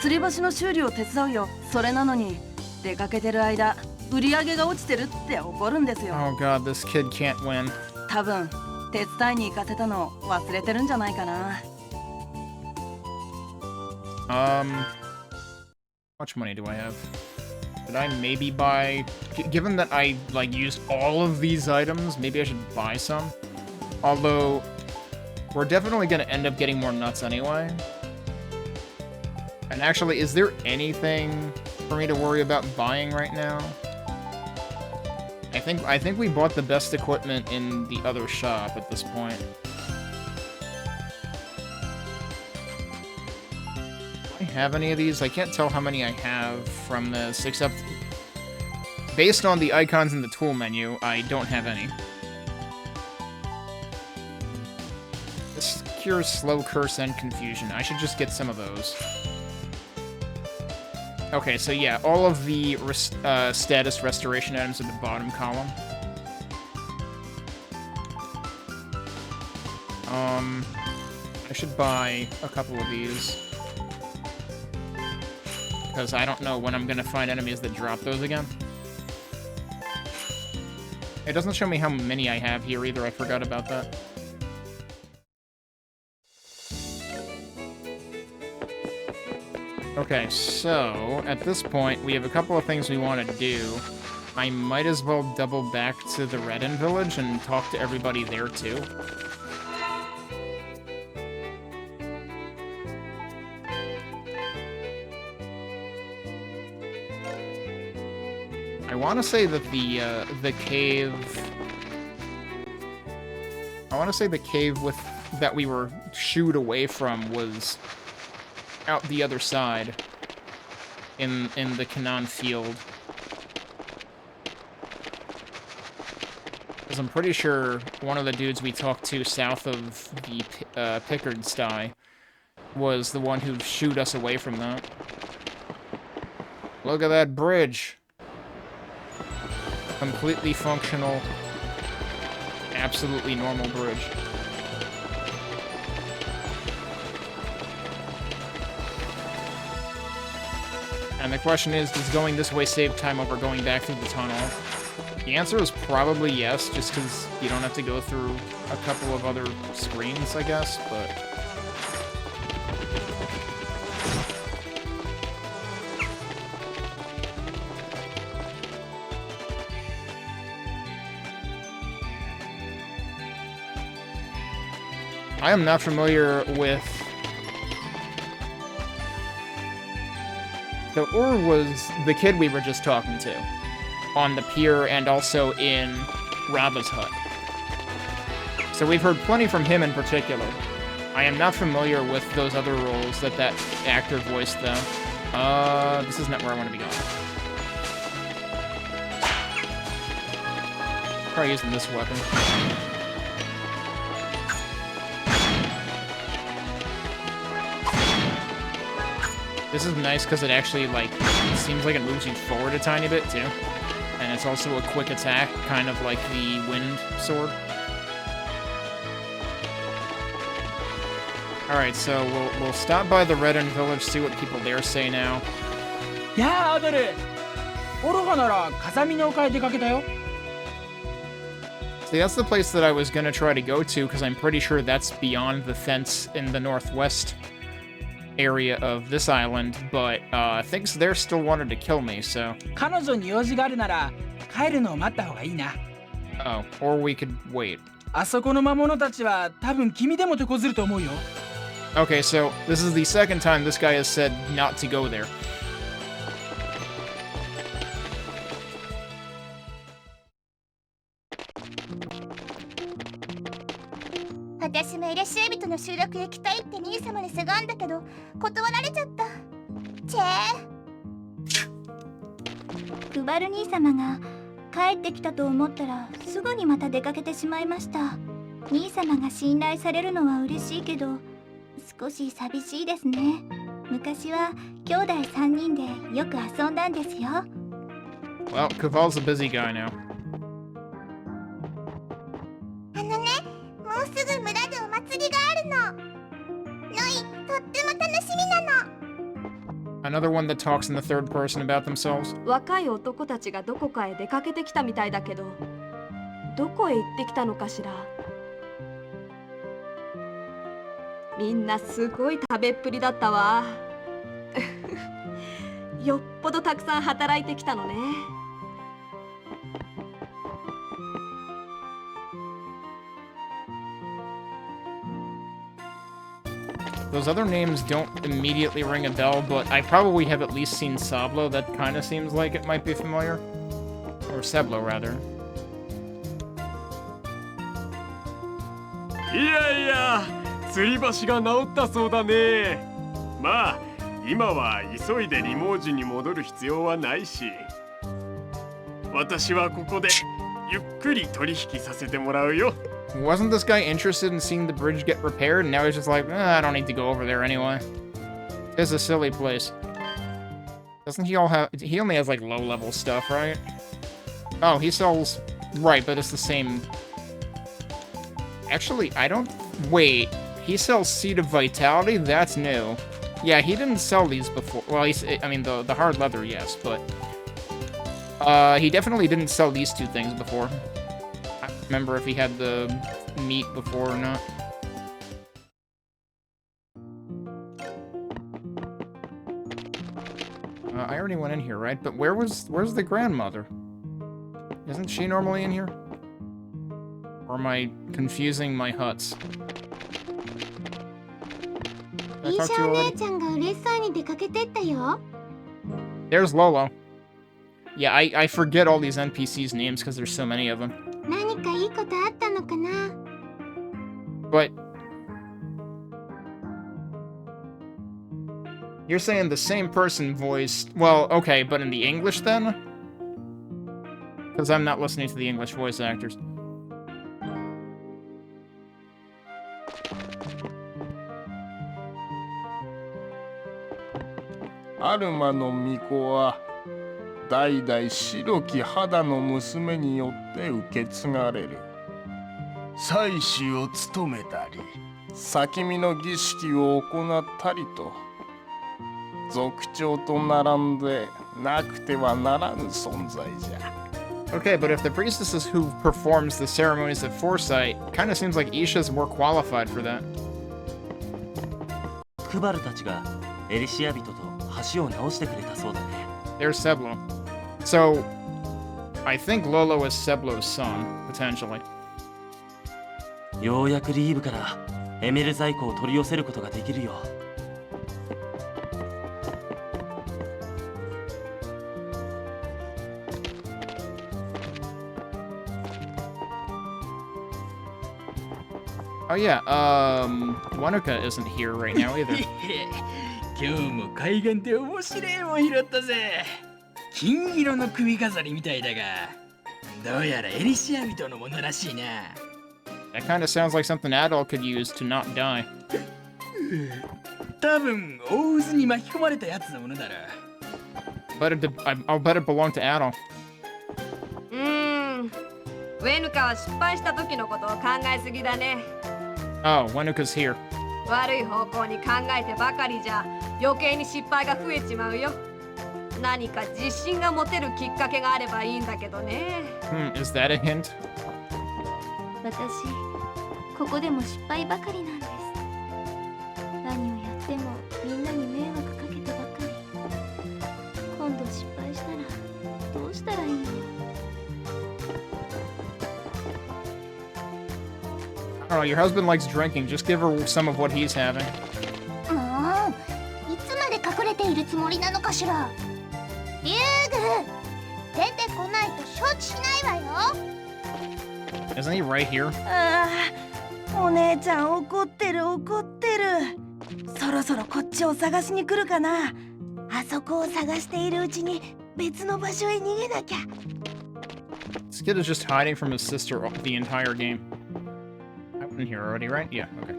吊り橋の修理を手伝うよ。それなのに出かけてる間売り上げが落ちてるって怒るんですよ。 Oh god, this kid can't win. 多分手伝いに行かせたの忘れてるんじゃないかな。How much money do I have? Could I maybe buy... Given that I, like, use all of these items, maybe I should buy some? Although, we're definitely going to end up getting more nuts anyway. And actually, is there anything for me to worry about buying right now? I think we bought the best equipment in the other shop at this point. Do I have any of these? I can't tell how many I have from this, except based on the icons in the tool menu, I don't have any. This cures slow curse and confusion. I should just get some of those. Okay, so yeah, all of the status restoration items at the bottom column. I should buy a couple of these. Because I don't know when I'm gonna find enemies that drop those again. It doesn't show me how many I have here either, I forgot about that. Okay, so, at this point, we have a couple of things we want to do. I might as well double back to the Redden village and talk to everybody there, too. I want to say that the cave... I want to say the cave that we were shooed away from was out the other side in the Canaan field. Because I'm pretty sure one of the dudes we talked to south of the Pickard sty was the one who shooed us away from that. Look at that bridge. Completely functional, absolutely normal bridge. And the question is, does going this way save time over going back through the tunnel? The answer is probably yes, just because you don't have to go through a couple of other screens, I guess, but... I am not familiar with... So Ur was the kid we were just talking to on the pier and also in Rava's hut. So we've heard plenty from him in particular. I am not familiar with those other roles that actor voiced, though. This is not where I want to be going. Try using this weapon. This is nice because it actually, like, it seems like it moves you forward a tiny bit, too. And it's also a quick attack, kind of like the wind sword. Alright, so we'll stop by the Red End Village, see what people there say now. Yeah, Adore! Oroha nara Kazami no Oka e dekaketa yo. See, that's the place that I was gonna try to go to, because I'm pretty sure that's beyond the fence in the northwest area of this island, but thinks there still wanted to kill me, so... Oh, or we could wait. Okay, so this is the second time this guy has said not to go there.クバル兄様が帰ってきたと思ったらすぐにまた出かけてしまいました。兄様が信頼されるのは嬉しいけど少し寂しいですね。昔は兄弟3人でよく遊んだんですよ。Well, Kaval's a busy guy now. あのね、もうすぐ村でお祭りがあるの。ノイ、とっても楽しみなの。Another one that talks in the third person about themselves. 若い男たちがどこかへ出かけてきたみたいだけど、どこへ行ってきたのかしら。みんなすごい食べっぷりだったわ。よっぽどたくさん働いてきたのね。Those other names don't immediately ring a bell, but I probably have at least seen Sablo. That kind of seems like it might be familiar. Or Seblo, rather. いやいや、吊り橋が治ったそうだね。まあ、今は急いでリモージュに戻る必要はないし。私はここでゆっくり取引させてもらうよ。Wasn't this guy interested in seeing the bridge get repaired? And now he's just like, I don't need to go over there anyway. It's a silly place. Doesn't he all have... He only has, like, low-level stuff, right? Oh, he sells... Right, but it's the same... Actually, I don't... Wait. He sells Seed of Vitality? That's new. Yeah, he didn't sell these before. Well, I mean, the hard leather, yes, but... he definitely didn't sell these two things before. I don't remember if he had the meat before or not. I already went in here, right? But where's the grandmother? Isn't she normally in here? Or am I confusing my huts? Did I talk to you already? There's Lolo. Yeah, I forget all these NPCs' names because there's so many of them. But... You're saying the same person voiced... Well, okay, but in the English then? Because I'm not listening to the English voice actors. Aruma no Miko wa 代々白き肌の娘によって受け継がれる。祭祀を務めたり、先見の儀式を行ったりと、族長と並んでなくてはならぬ存在じゃ。Okay, but if the priestess is who performs the ceremonies of foresight, kind of seems like Isha's more qualified for that. クバルたちがエリシア人と橋を直してくれたそうだね。There's Seblo. So, I think Lolo is Seblo's son, potentially. ようやくリーブからエメル在庫を取り寄せることができるよ。Oh yeah, Wanuka isn't here right now either. 今日も海岸で面白いもん拾ったぜ。金色の首飾りみたいだが、どうやらエリシア人のものらしいな。That kind of sounds like something Adol could use to not die. 多分大渦に巻き込まれたやつのものだろ。I'll bet it belonged to Adol. ウェヌカは失敗した時のことを考えすぎだね。Oh, Wanuka's here. 悪い方向に考えてばかりじゃ余計に失敗が増えちまうよ。何か自信が持てるきっかけがあればいいんだけどね。Is that a hint? 私、ここでも失敗ばかりなんです。何をやってもみんなに迷惑かけてばかり。今度失敗したらどうしたらいいの？ Oh, your husband likes drinking. Just give her some of what he's having. もう、いつまで隠れているつもりなのかしら。リュウグ、出てこないと承知しないわよ。 Isn't he right here? ああ、お姉ちゃん怒ってる怒ってる。そろそろこっちを探しに来るかな。あそこを探しているうちに別の場所へ逃げなきゃ。 This kid is just hiding from his sister the entire game. I went in here already, right? Yeah, okay.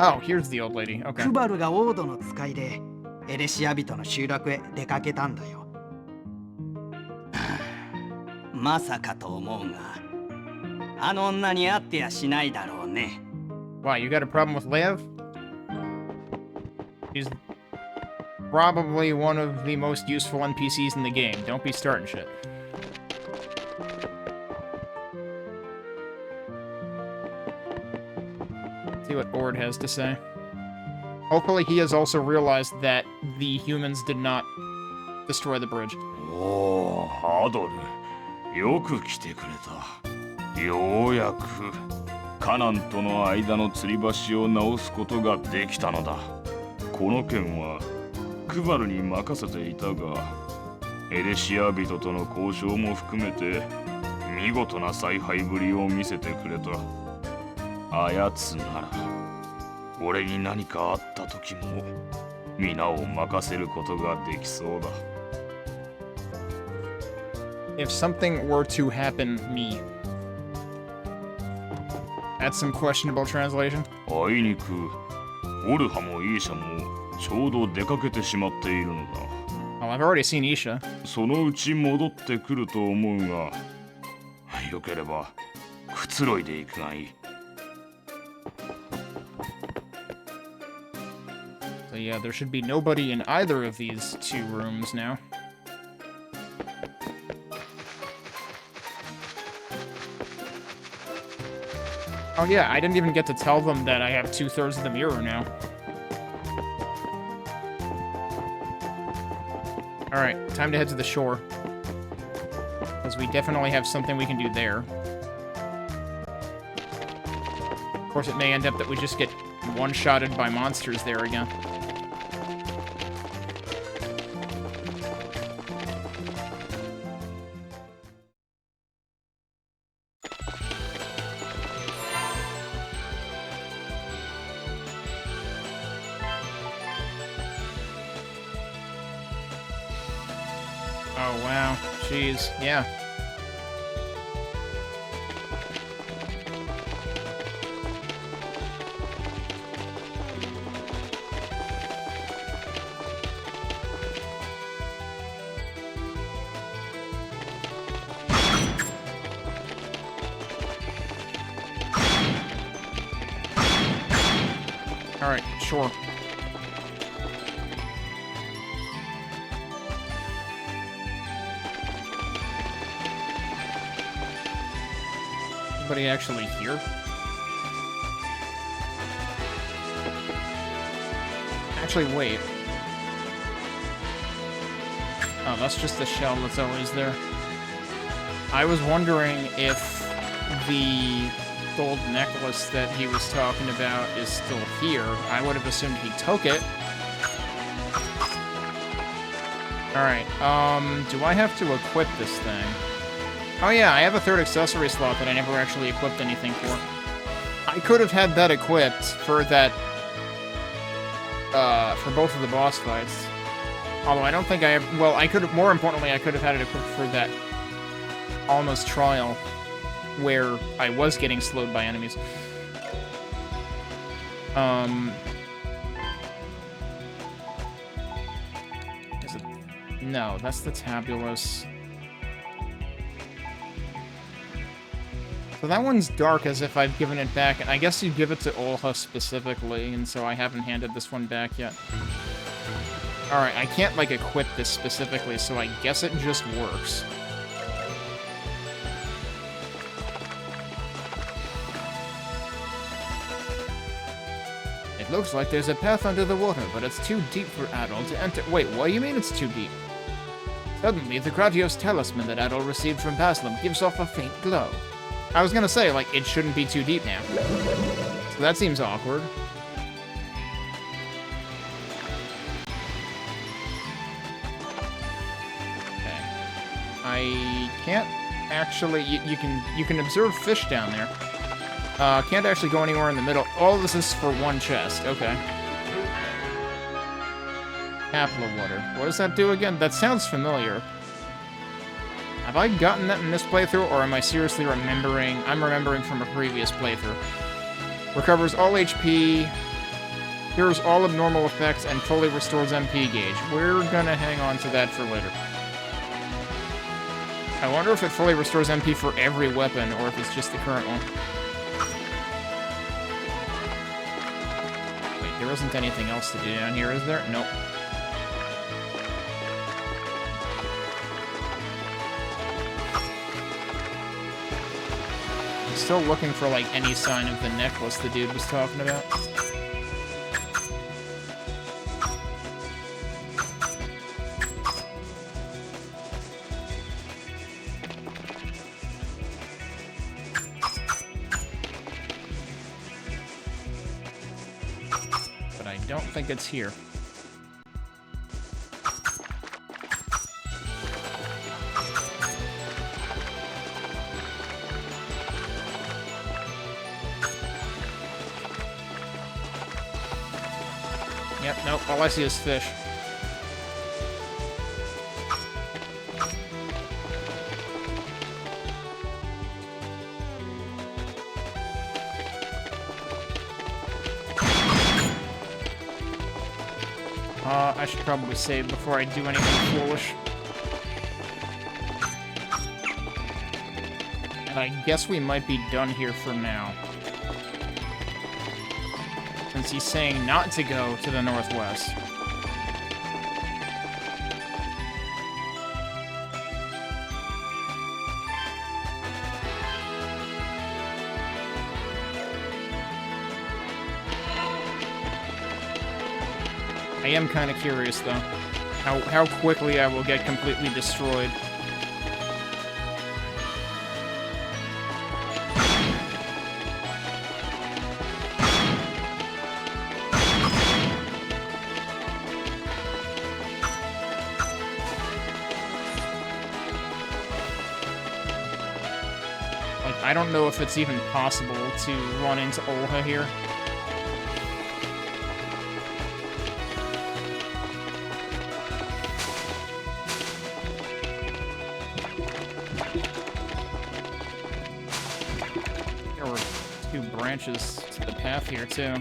Oh, here's the old lady. Okay. クバルがオードの使いでエレシア人の集落へ出かけたんだよ。まさかと思うが、あの女に会ってやしないだろうね。Why, you got a problem with Lev? She's probably one of the most useful NPCs in the game. Don't be starting shit. See what Ord has to say. Hopefully he has also realized that the humans did not destroy the bridge. おお、アドル、よく来てくれた。ようやくカナンとの間の吊り橋を直すことができたのだ。この件はクバルに任せていたが、エレシア人との交渉も含めて見事な采配ぶりを見せてくれた。あやつなら俺に何かあった時も皆を任せることができそうだ。If something were to happen me. That's some questionable translation. あいにくオルハもイーシャもちょうど出かけてしまっているのだ。Well, I've already seen Isha. そのうち戻ってくると思うが、よければくつろいでいくがいい。So yeah, there should be nobody in either of these two rooms now. Oh yeah, I didn't even get to tell them that I have 2/3 of the mirror now. Alright, time to head to the shore. Because we definitely have something we can do there. Of course, it may end up that we just get one-shotted by monsters there again. Oh, wow. Jeez. Yeah. Alright, sure. Anybody actually here? Actually, wait. Oh, that's just the shell that's always there. I was wondering if the gold necklace that he was talking about is still here. I would have assumed he took it. Alright, do I have to equip this thing? Oh yeah, I have a third accessory slot that I never actually equipped anything for. I could have had that equipped for that, for both of the boss fights. Although I don't think I have, well, I could have, more importantly, I could have had it equipped for that almost trial where I was getting slowed by enemies. Is it? No, that's the tabulous. So that one's dark as if I've given it back. I guess you give it to Olha specifically, and so I haven't handed this one back yet. Alright, I can't, like, equip this specifically, so I guess it just works. It looks like there's a path under the water, but it's too deep for Adol to enter. Wait, what do you mean it's too deep? Suddenly, the Gratios talisman that Adol received from Baslam gives off a faint glow. I was gonna say, like, it shouldn't be too deep now. So that seems awkward. Okay. I can't actually... You can observe fish down there. Can't actually go anywhere in the middle. All this is for one chest. Okay. Apple water. What does that do again? That sounds familiar. Have I gotten that in this playthrough, or am I seriously remembering? I'm remembering from a previous playthrough. Recovers all HP, cures all abnormal effects, and fully restores MP gauge. We're gonna hang on to that for later. I wonder if it fully restores MP for every weapon, or if it's just the current one. Wait, there isn't anything else to do down here, is there? Nope. Still looking for, like, any sign of the necklace the dude was talking about. But I don't think it's here. Yep, nope, all I see is fish. I should probably save before I do anything foolish. And I guess we might be done here for now. Since he's saying not to go to the northwest. I am kind of curious, though, how quickly I will get completely destroyed. I don't know if it's even possible to run into Olha here. There were two branches to the path here, too.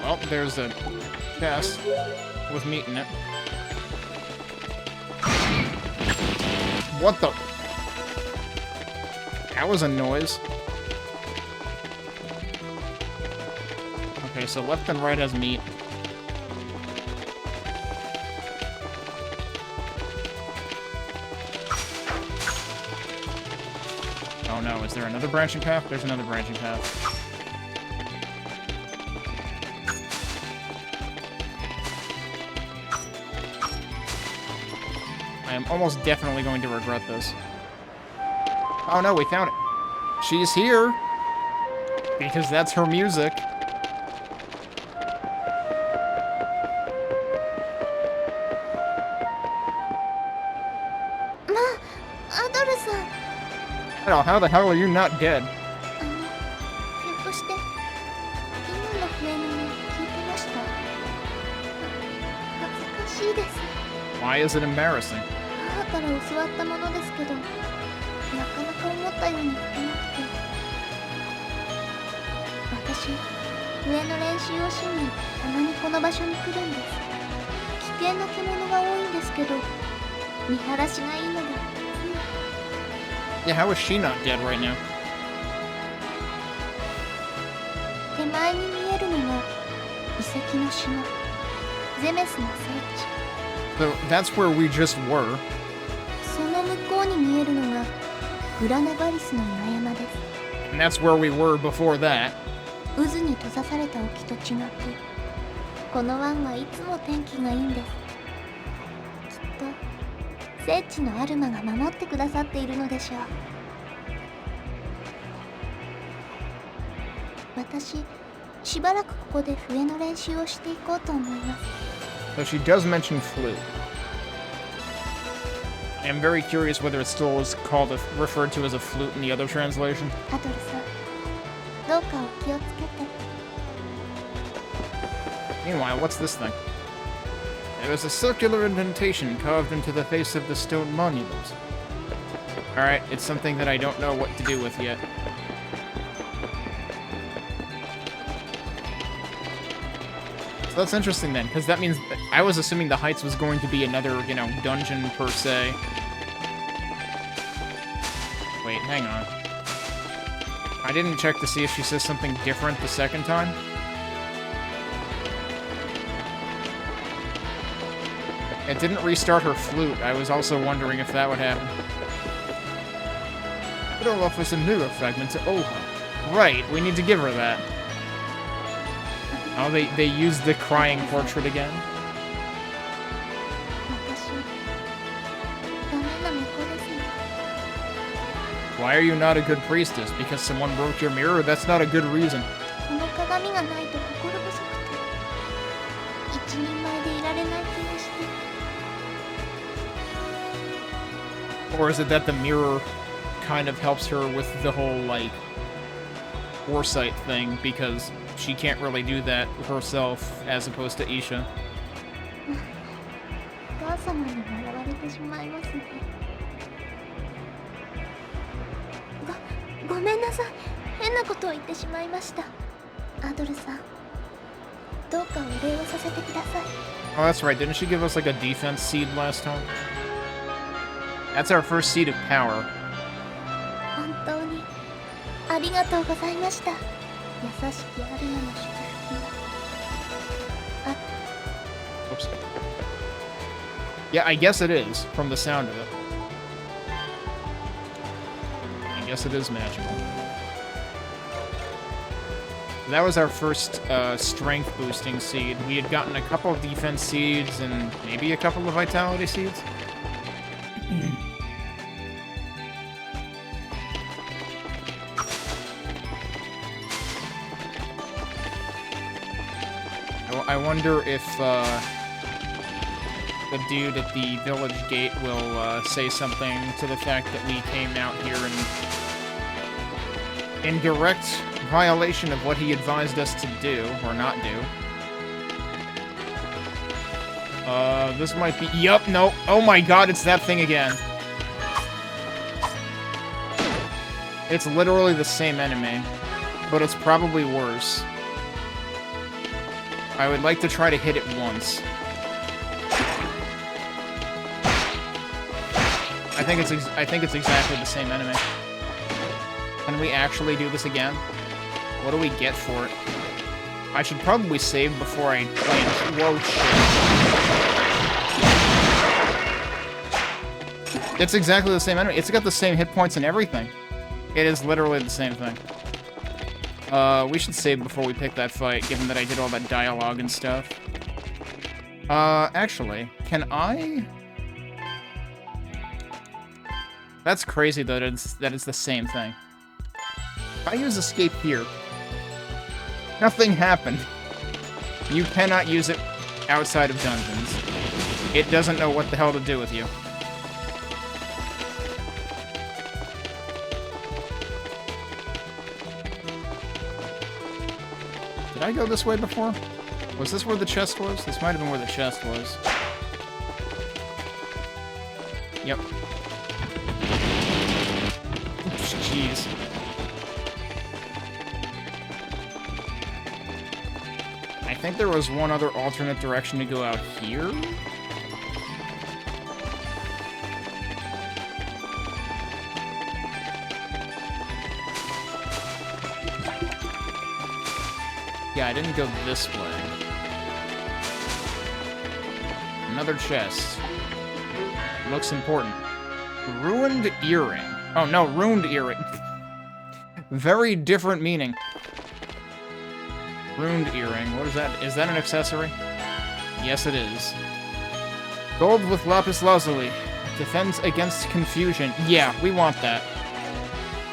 Well, there's a chest with meat in it. What the? That was a noise. Okay, so left and right has meat. Oh no, is there another branching path? There's another branching path. I am almost definitely going to regret this. Oh no, we found it. She's here. Because that's her music. Oh, how the hell are you not dead? Why is it embarrassing? 母から教わったものですけど、なかなか思ったように吹けなくて。私、笛の練習をしにたまにこの場所に来るんです。危険な獣が多いんですけど、見晴らしがいいので。Yeah, how is she not dead right now? 手前に見えるのが遺跡の島、ゼメスの聖地。 So that's where we just were. その向こうに見えるのがグラナバリスの岩山です。 And that's where we were before that. 渦に閉ざされた沖と違って、この湾はいつも天気がいいんです。きっと聖地のアルマが守ってくださっているのでしょう。私、しばらくここで笛の練習をしていこうと思います。 So she does mention flute. I'm very curious whether it still is called referred to as a flute in the other translation. アドルさん、どうかお気をつけて。 Meanwhile, what's this thing? There is a circular indentation carved into the face of the stone monument. Alright, it's something that I don't know what to do with yet. So that's interesting then, because that means that I was assuming the Heights was going to be another, you know, dungeon per se. Wait, hang on. I didn't check to see if she says something different the second time. It didn't restart her flute. I was also wondering if that would happen. It'll offers a mirror fragment to Oha. Right, we need to give her that. Oh, they used the crying portrait again? Why are you not a good priestess? Because someone broke your mirror? That's not a good reason. Or is it that the mirror kind of helps her with the whole, like, foresight thing, because she can't really do that herself as opposed to Isha? お母様に笑われてしまいますね。ごめんなさい。変なことを言ってしまいました。アドルさん、どうかお礼をさせてください。 Oh, that's right. Didn't she give us, like, a defense seed last time? That's our first seed of power. 本当にありがとうございました。優しきアルマの祝福が。Oops. Yeah, I guess it is, from the sound of it. I guess it is magical. That was our first strength boosting seed. We had gotten a couple of defense seeds and maybe a couple of vitality seeds. I wonder if the dude at the village gate will say something to the fact that we came out here in direct violation of what he advised us to do, or not do. This might be... Yup, no. Oh my god, it's that thing again. It's literally the same enemy, but it's probably worse. I would like to try to hit it once. I think it's exactly the same enemy. Can we actually do this again? What do we get for it? I should probably save before I play it. Whoa, shit. It's exactly the same enemy. It's got the same hit points and everything. It is literally the same thing. We should save before we pick that fight, given that I did all that dialogue and stuff. Actually, can I... That's crazy that it's the same thing. If I use escape here, nothing happened. You cannot use it outside of dungeons. It doesn't know what the hell to do with you. Did I go this way before? Was this where the chest was? This might have been where the chest was. Yep. Oops, jeez. I think there was one other alternate direction to go out here? Yeah, I didn't go this way. Another chest. Looks important. Ruined earring. Oh no, ruined earring. Very different meaning. Ruined earring. What is that? Is that an accessory? Yes, it is. Gold with lapis lazuli. Defends against confusion. Yeah, we want that.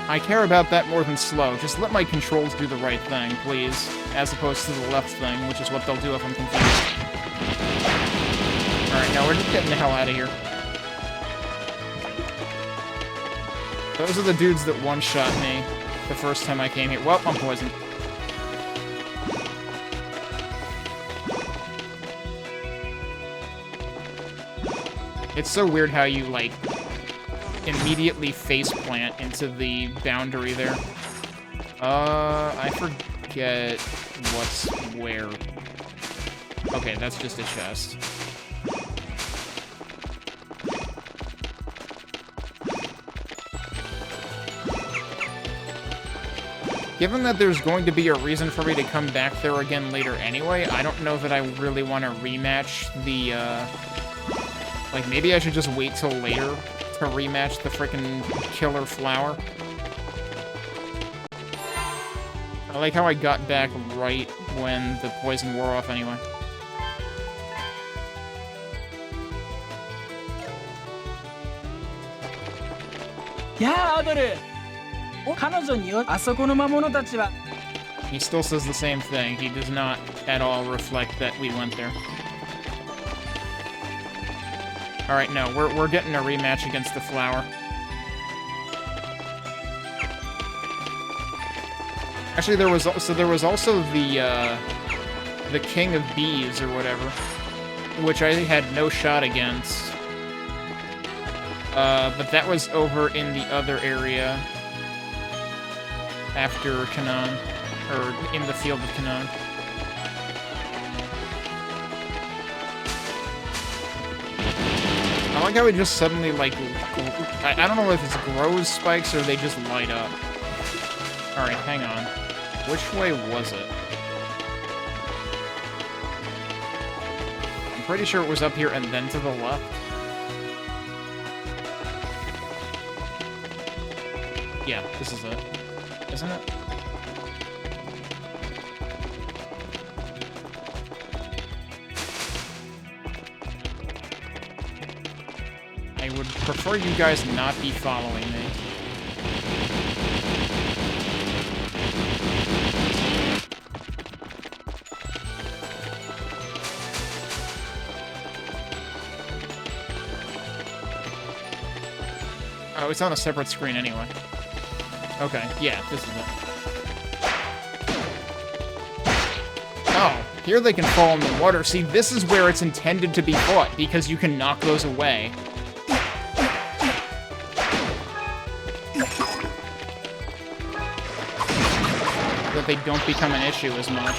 I care about that more than slow. Just let my controls do the right thing, please. As opposed to the left thing, which is what they'll do if I'm confused. Alright, now we're just getting the hell out of here. Those are the dudes that one-shot me the first time I came here. Well, I'm poisoned. It's so weird how you, like, immediately faceplant into the boundary there. I forget what's where. Okay, that's just a chest. Given that there's going to be a reason for me to come back there again later anyway, I don't know that I really want to rematch the, like, maybe I should just wait till later to rematch the frickin' killer flower. I like how I got back right when the poison wore off anyway. Yeah, Adoru! He still says the same thing. He does not at all reflect that we went there. Alright, no, we're getting a rematch against the flower. Actually, there was also the King of Bees or whatever, which I had no shot against. But that was over in the other area after Canaan, or in the field of Canaan. I like how it just suddenly, like, I don't know if it's grows spikes or they just light up. Alright, hang on. Which way was it? I'm pretty sure it was up here and then to the left. Yeah, this is it. Isn't it? I would prefer you guys not be following me. Oh, it's on a separate screen anyway. Okay, yeah, this is it. Oh, here they can fall in the water. See, this is where it's intended to be fought, because you can knock those away. That they don't become an issue as much.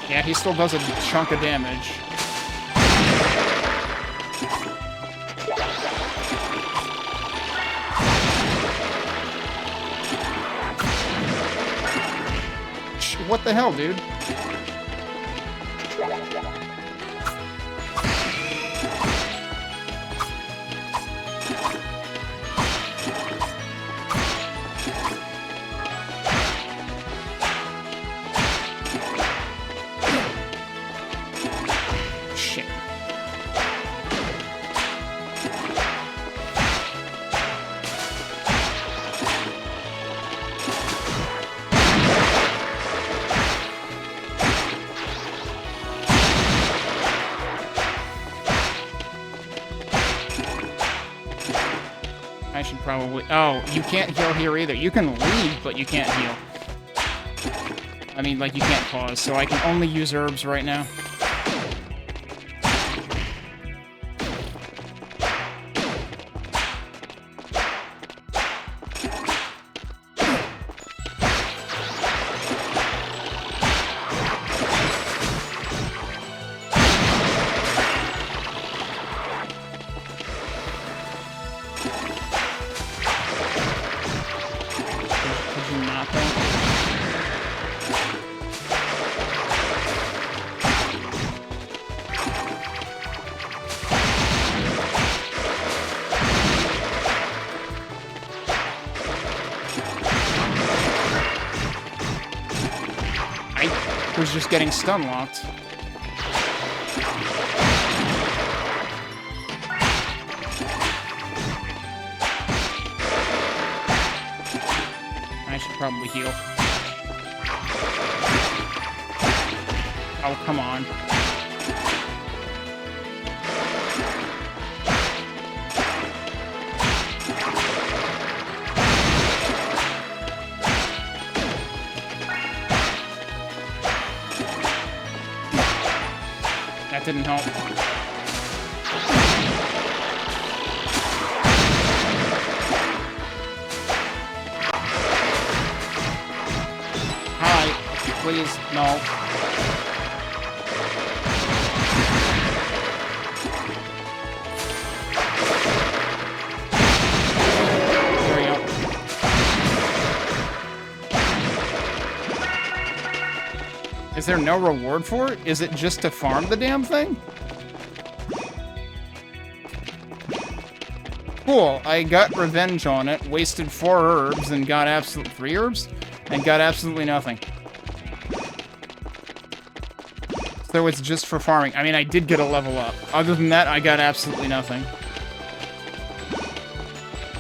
Yeah, he still does a chunk of damage. What the hell, dude? I should probably... Oh, you can't heal here either. You can leave, but you can't heal. I mean, like, you can't pause, so I can only use herbs right now. Was just getting stun locked. I should probably heal. Oh, come on. That didn't help. Hi, please, no. There we go. Is there no reward for it? Is it just to farm the damn thing? Cool, I got revenge on it, wasted 4 herbs, and got 3 herbs? And got absolutely nothing. So it's just for farming. I mean, I did get a level up. Other than that, I got absolutely nothing.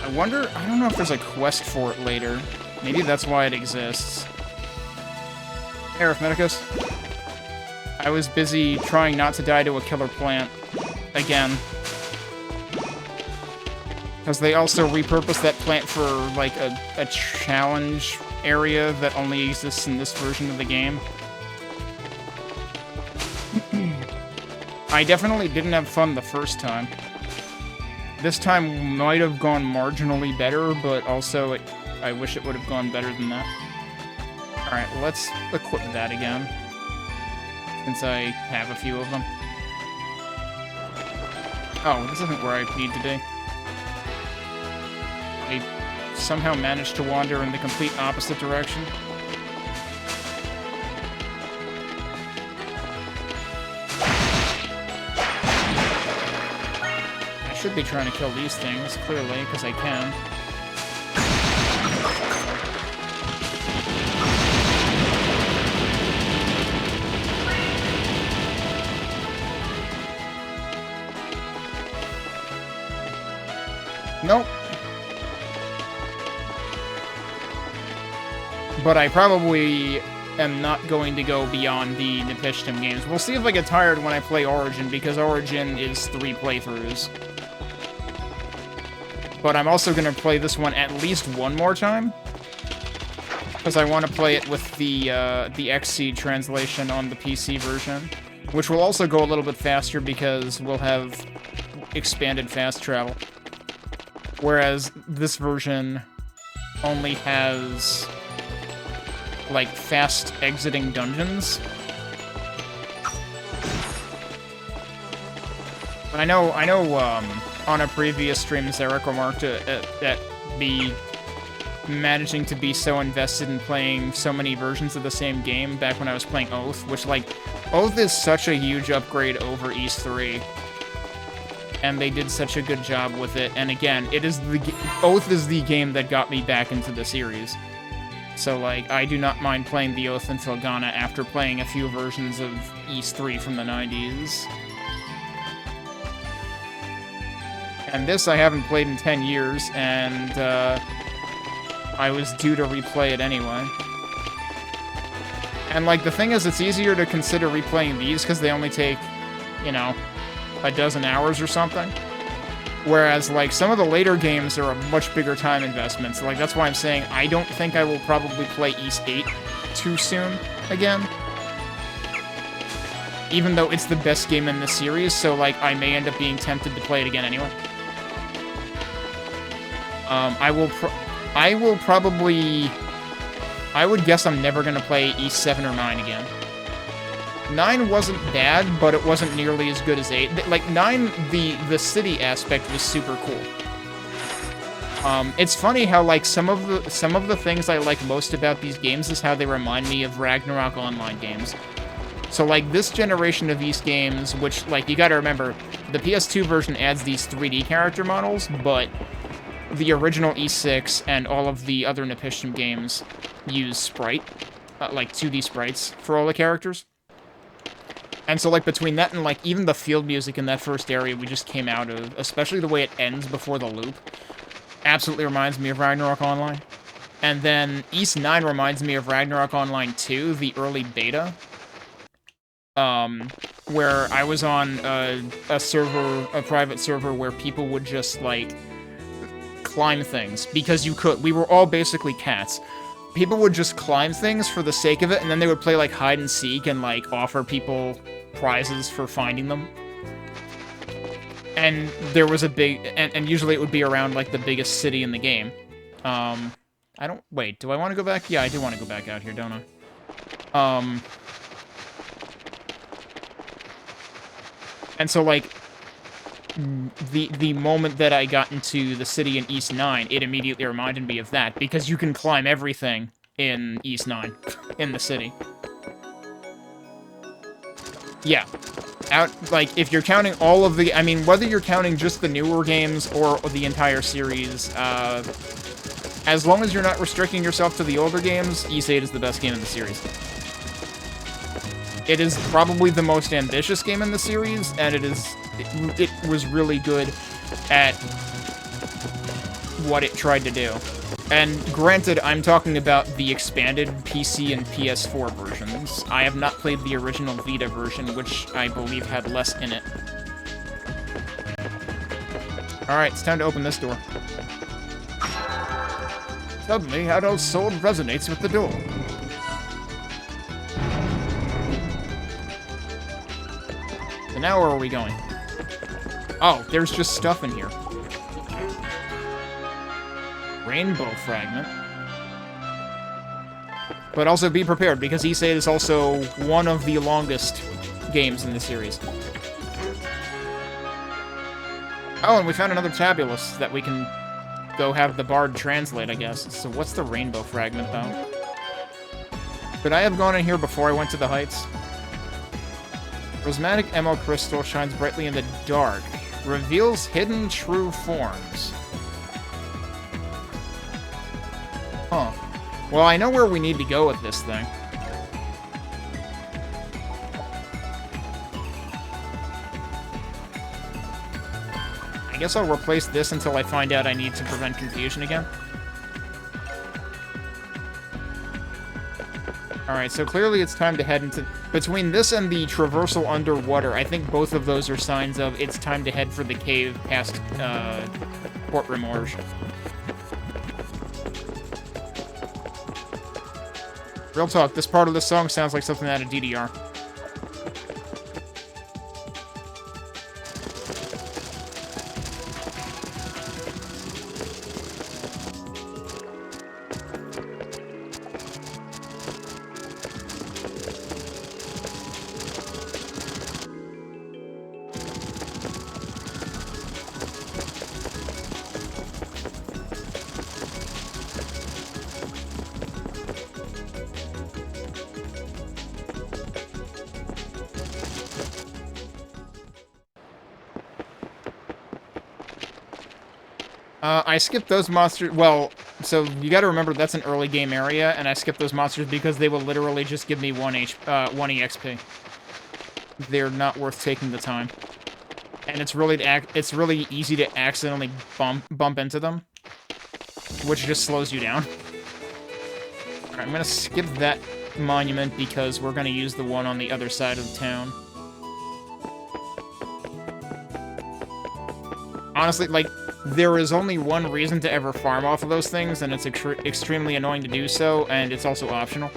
I wonder, I don't know if there's a quest for it later. Maybe that's why it exists. Hey, Arithmeticus. I was busy trying not to die to a killer plant. Again. Because they also repurposed that plant for, like, a challenge area that only exists in this version of the game. I definitely didn't have fun the first time. This time might have gone marginally better, but also I wish it would have gone better than that. Alright, let's equip that again. Since I have a few of them. Oh, this isn't where I need to be. I somehow managed to wander in the complete opposite direction. I should be trying to kill these things, clearly, because I can. Nope. But I probably am not going to go beyond the Napishtim games. We'll see if I get tired when I play Origin, because Origin is 3 playthroughs. But I'm also going to play this one at least one more time. Because I want to play it with the XSEED translation on the PC version. Which will also go a little bit faster because we'll have expanded fast travel. Whereas this version only has, like, fast exiting dungeons. But I know, on a previous stream, Zarek remarked at me managing to be so invested in playing so many versions of the same game back when I was playing Oath, which, like, Oath is such a huge upgrade over Ys 3. And they did such a good job with it. And again, Oath is the game that got me back into the series. So, like, I do not mind playing the Oath and Felghana after playing a few versions of Ys 3 from the 90s. And this I haven't played in 10 years, and I was due to replay it anyway. And, like, the thing is, it's easier to consider replaying these because they only take, you know, a dozen hours or something. Whereas, like, some of the later games are a much bigger time investment. So, like, that's why I'm saying I don't think I will probably play East 8 too soon again. Even though it's the best game in the series, so, like, I may end up being tempted to play it again anyway. I would guess I'm never gonna play East 7 or 9 again. 9 wasn't bad, but it wasn't nearly as good as 8. Like, 9, the city aspect was super cool. It's funny how, like, some of the things I like most about these games is how they remind me of Ragnarok Online games. So, like, this generation of East games, which, like, you gotta remember, the PS2 version adds these 3D character models, but the original East 6 and all of the other Napishtim games use sprite, like 2D sprites for all the characters. And so, like, between that and, like, even the field music in that first area we just came out of, especially the way it ends before the loop, absolutely reminds me of Ragnarok Online. And then East 9 reminds me of Ragnarok Online 2, the early beta, where I was on a private server where people would just, like, climb things, because you could. We were all basically cats. People would just climb things for the sake of it, and then they would play, like, hide and seek and, like, offer people prizes for finding them. And there was a big... And usually it would be around, like, the biggest city in the game. Wait, do I want to go back? Yeah, I do want to go back out here, don't I? And so, like, the moment that I got into the city in East 9, it immediately reminded me of that, because you can climb everything in East 9, in the city. Yeah. Like, if you're counting all of the... I mean, whether you're counting just the newer games or the entire series, as long as you're not restricting yourself to the older games, East 8 is the best game in the series. It is probably the most ambitious game in the series, and it was really good at what it tried to do. And granted, I'm talking about the expanded PC and PS4 versions. I have not played the original Vita version, which I believe had less in it. Alright, it's time to open this door. Suddenly, Adol's soul resonates with the door. So now where are we going? Oh, there's just stuff in here. Rainbow fragment. But also be prepared, because East 8 is also one of the longest games in the series. Oh, and we found another tabulus that we can go have the bard translate, I guess. So what's the rainbow fragment, though? Could I have gone in here before I went to the heights? Prismatic emerald crystal shines brightly in the dark. Reveals hidden true forms. Huh. Well, I know where we need to go with this thing. I guess I'll replace this until I find out I need to prevent confusion again. Alright, so clearly it's time to head into... Between this and the traversal underwater, I think both of those are signs of it's time to head for the cave past Port Remorge. Real talk, this part of the song sounds like something out of DDR. I skipped those monsters. Well, so you gotta remember that's an early game area, and I skipped those monsters because they will literally just give me 1 EXP. They're not worth taking the time. And it's really easy to accidentally bump into them, which just slows you down. Alright, I'm gonna skip that monument because we're gonna use the one on the other side of town. Honestly, like, there is only one reason to ever farm off of those things, and it's extremely annoying to do so, and it's also optional.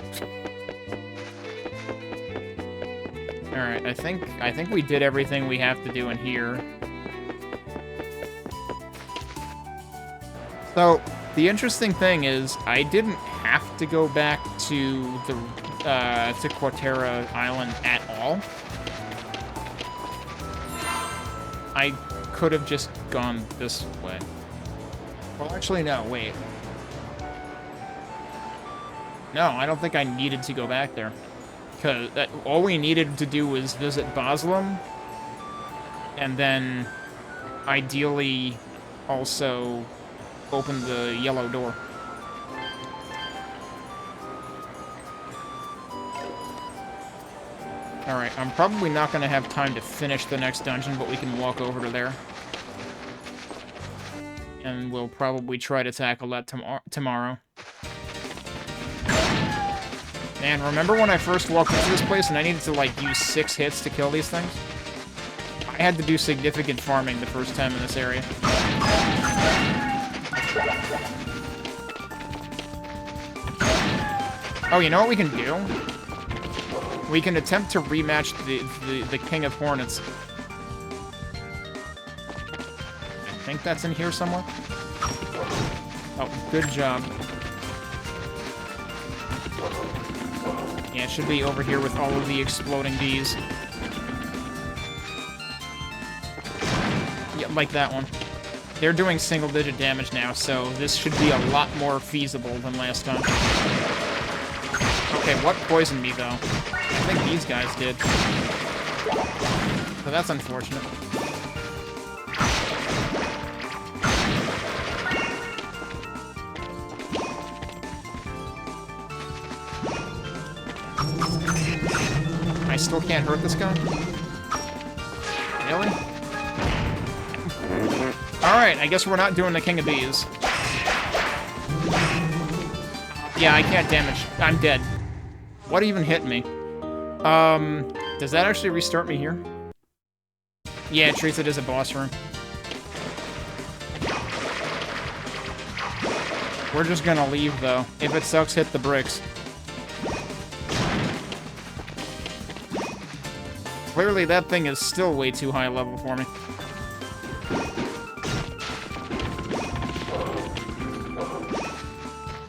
Alright, I think we did everything we have to do in here. So, the interesting thing is, I didn't have to go back to the to Quatera Island at all. I could have just gone this way. Well, actually, no, wait. No, I don't think I needed to go back there. Because all we needed to do was visit Baslam, and then, ideally, also open the yellow door. Alright, I'm probably not going to have time to finish the next dungeon, but we can walk over to there. And we'll probably try to tackle that tomorrow. Man, remember when I first walked into this place and I needed to, like, use 6 hits to kill these things? I had to do significant farming the first time in this area. Oh, you know what we can do? We can attempt to rematch the King of Hornets. I think that's in here somewhere. Oh, good job. Yeah, it should be over here with all of the exploding bees. Yeah, like that one. They're doing single-digit damage now, so this should be a lot more feasible than last time. Okay, what poisoned me, though? I think these guys did. So that's unfortunate. I still can't hurt this guy? Really? Alright, I guess we're not doing the King of Bees. Yeah, I can't damage. I'm dead. What even hit me? Does that actually restart me here? Yeah, it treats it as a boss room. We're just gonna leave, though. If it sucks, hit the bricks. Clearly, that thing is still way too high level for me.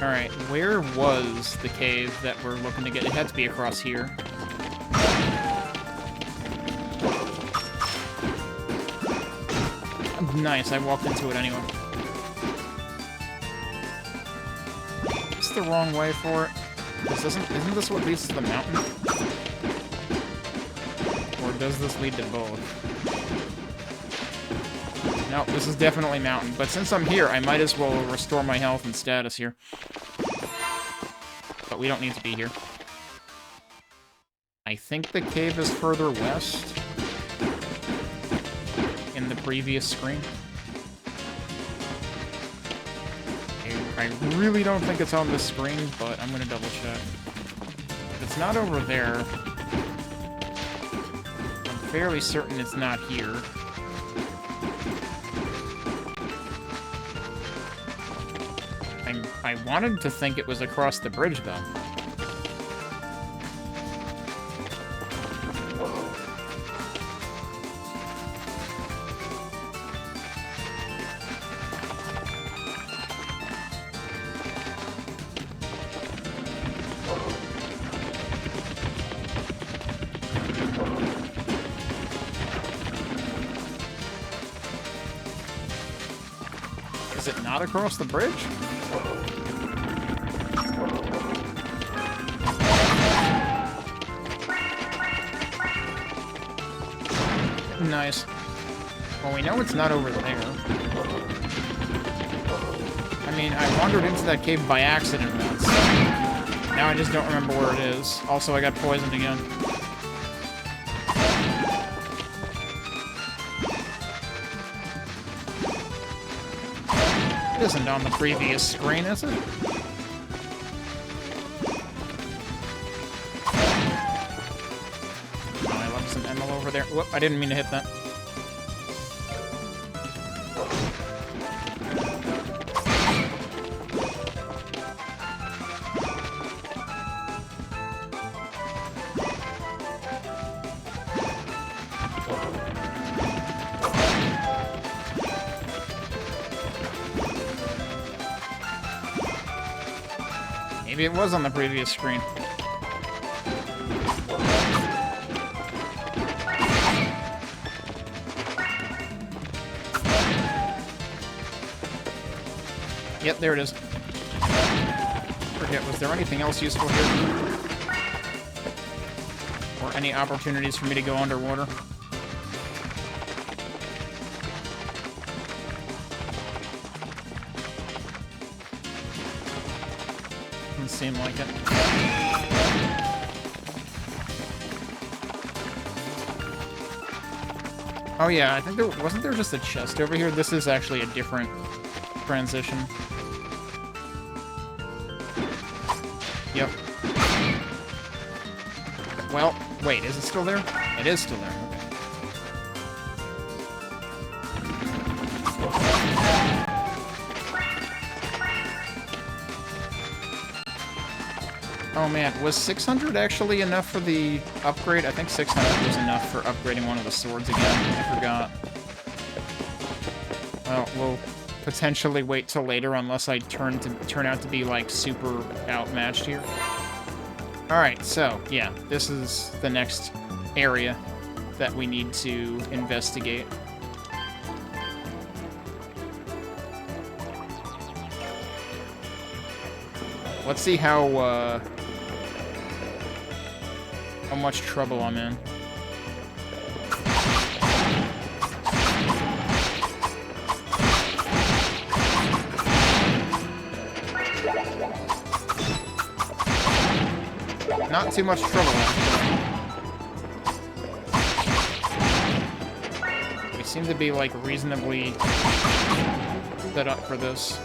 Alright, where was the cave that we're looking to get? It had to be across here. Nice, I walked into it anyway. It's the wrong way for it. Isn't this what leads to the mountain? Or does this lead to both? No, this is definitely mountain. But since I'm here, I might as well restore my health and status here. But we don't need to be here. I think the cave is further west. In the previous screen. I really don't think it's on this screen, but I'm gonna double check. If it's not over there, I'm fairly certain it's not here. I wanted to think it was across the bridge, though. Is it not across the bridge? Nice. Well, we know it's not over there. I mean, I wandered into that cave by accident once. Now I just don't remember where it is. Also, I got poisoned again. It isn't on the previous screen, is it? Oh, I left some ML over there. Whoop, I didn't mean to hit that. Maybe it was on the previous screen. Yep, there it is. Forget, was there anything else useful here? Or any opportunities for me to go underwater? Doesn't seem like it. Oh yeah, I think wasn't there just a chest over here? This is actually a different transition. Yep. Well, wait, is it still there? It is still there. Oh man, was 600 actually enough for the upgrade? I think 600 was enough for upgrading one of the swords again. I forgot. Well, we'll potentially wait till later unless I turn out to be like super outmatched here. Alright, so yeah, this is the next area that we need to investigate. Let's see how much trouble I'm in. Not too much trouble, actually. We seem to be, like, reasonably set up for this.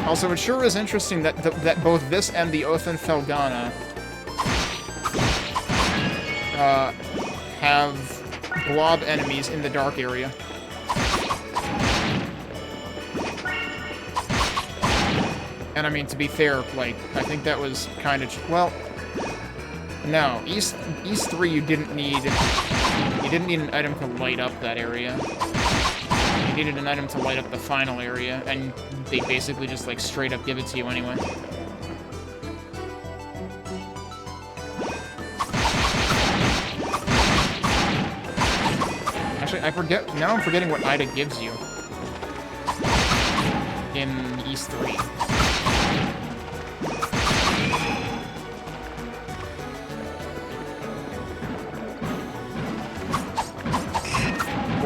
Also, it sure is interesting that that both this and the Othen Felgana have blob enemies in the dark area. And I mean, to be fair, like, I think that was kind of... Well, no. East 3, you didn't need an item to light up that area. You needed an item to light up the final area, and they basically just, like, straight up give it to you anyway. Actually, I forget... Now I'm forgetting what Ida gives you in East 3.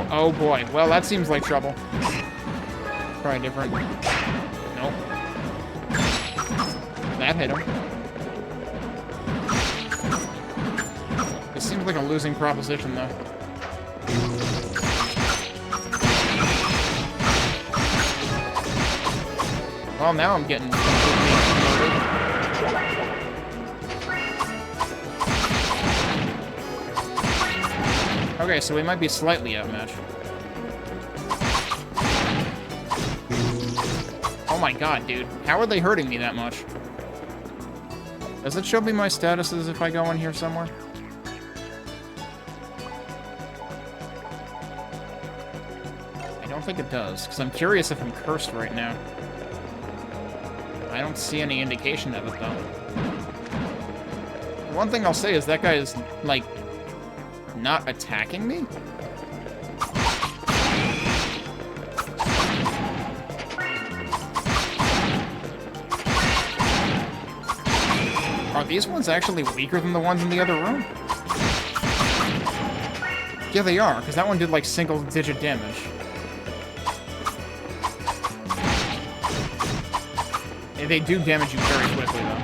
Oh boy, well that seems like trouble. Try different. Nope. That hit him. This seems like a losing proposition though. Well, now I'm getting completely okay, so we might be slightly outmatched. Oh my god, dude. How are they hurting me that much? Does it show me my statuses if I go in here somewhere? I don't think it does, because I'm curious if I'm cursed right now. I don't see any indication of it, though. One thing I'll say is that guy is, like, not attacking me? Are these ones actually weaker than the ones in the other room? Yeah, they are, because that one did, like, single-digit damage. They do damage you very quickly, though.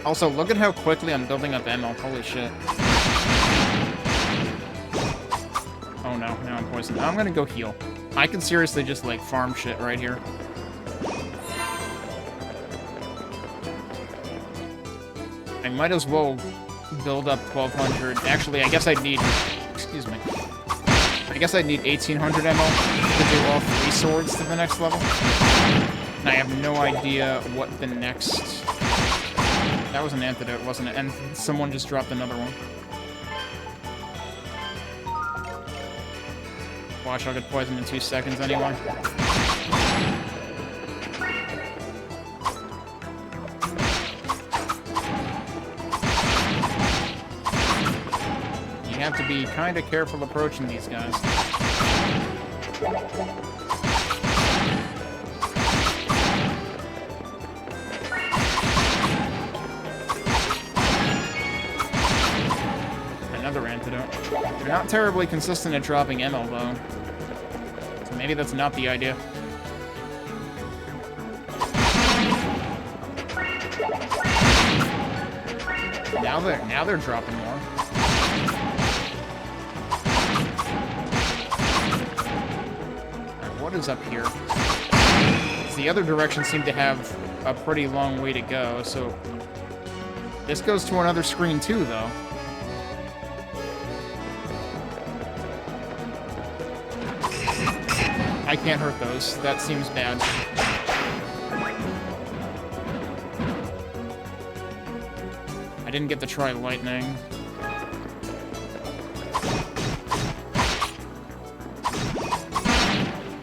Also, look at how quickly I'm building up ammo. Holy shit. Oh no, now I'm poisoned. I'm gonna go heal. I can seriously just, like, farm shit right here. I might as well build up 1,200. Actually, I guess I'd need... Excuse me. I guess I'd need 1,800 ammo to do all 3 swords to the next level. And I have no idea what the next... That was an antidote, wasn't it? And someone just dropped another one. Watch, I'll get poisoned in 2 seconds anyway. have to be kind of careful approaching these guys. Another antidote. They're not terribly consistent at dropping ammo, though. So maybe that's not the idea. Now they're dropping more. Alright, what is up here? The other direction seemed to have a pretty long way to go, so this goes to another screen too, though. I can't hurt those. That seems bad. I didn't get to try lightning.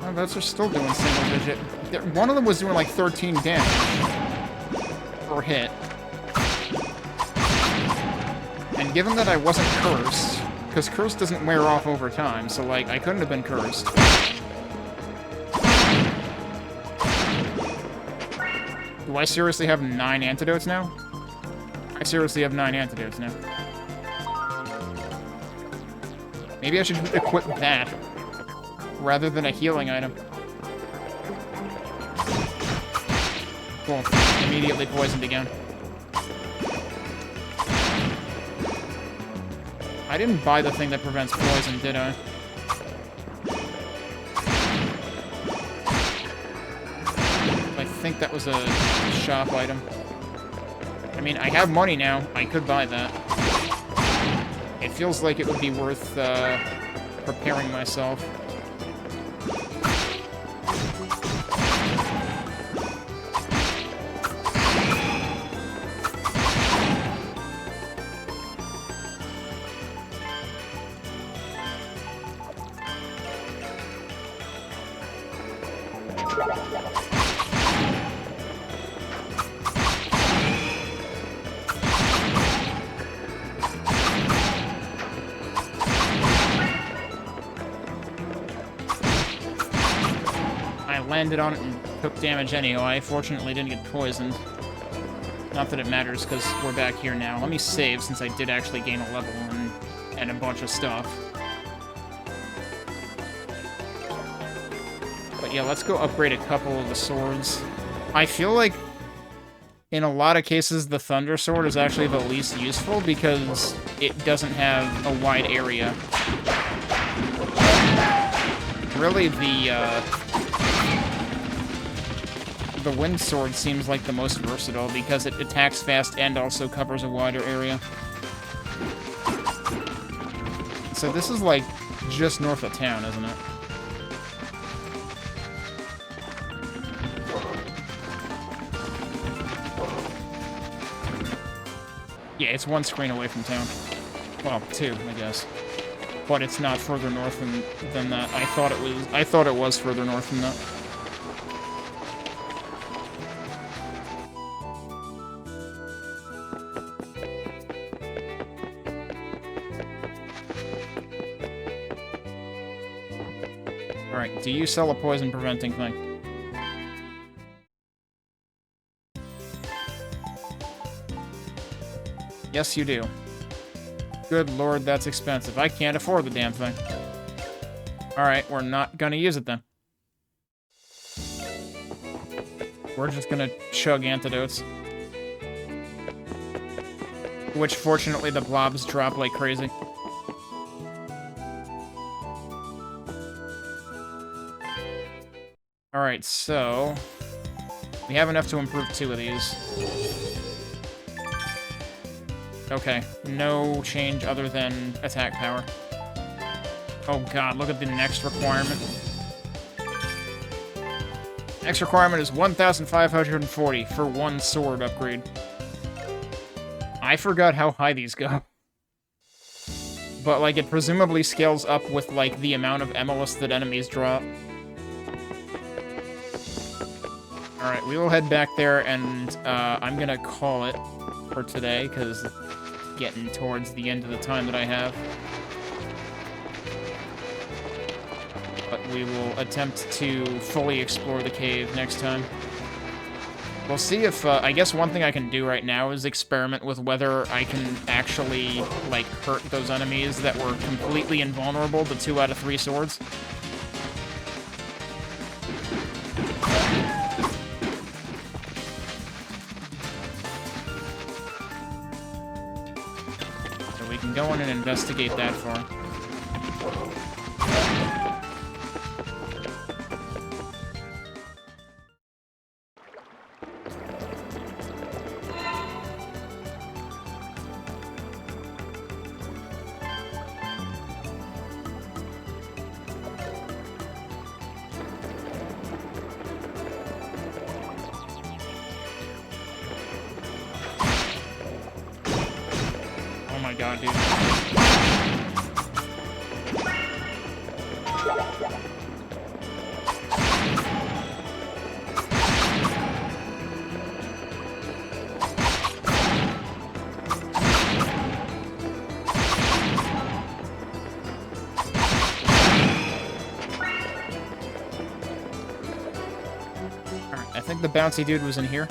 Oh, those are still doing single digit. One of them was doing like 13 damage per hit. And given that I wasn't cursed, because curse doesn't wear off over time, so like I couldn't have been cursed. Do I seriously have 9 antidotes now? I seriously have 9 antidotes now. Maybe I should equip that rather than a healing item. Cool. Immediately poisoned again. I didn't buy the thing that prevents poison, did I? I think that was a shop item. I mean, I have money now. I could buy that. It feels like it would be worth preparing myself. Landed on it and took damage anyway. I fortunately didn't get poisoned. Not that it matters, because we're back here now. Let me save, since I did actually gain a level and a bunch of stuff. But yeah, let's go upgrade a couple of the swords. I feel like, in a lot of cases, the Thunder Sword is actually the least useful, because it doesn't have a wide area. Really, the Wind Sword seems like the most versatile because it attacks fast and also covers a wider area. So this is like just north of town, isn't it? Yeah, it's one screen away from town. Well, 2, I guess. But it's not further north than that. I thought it was further north than that. Alright, do you sell a poison preventing thing? Yes, you do. Good lord, that's expensive. I can't afford the damn thing. Alright, we're not gonna use it then. We're just gonna chug antidotes. Which, fortunately, the blobs drop like crazy. Alright, so... we have enough to improve 2 of these. Okay, no change other than attack power. Oh god, look at the next requirement. Next requirement is 1,540 for 1 sword upgrade. I forgot how high these go. But, like, it presumably scales up with, like, the amount of Emolus that enemies drop. Alright, we will head back there, and I'm gonna call it for today, because it's getting towards the end of the time that I have. we will attempt to fully explore the cave next time. We'll see if, I guess one thing I can do right now is experiment with whether I can actually, like, hurt those enemies that were completely invulnerable to 2 out of 3 swords. So we can go in and investigate that far. Oh my god, dude. Alright, I think the bouncy dude was in here.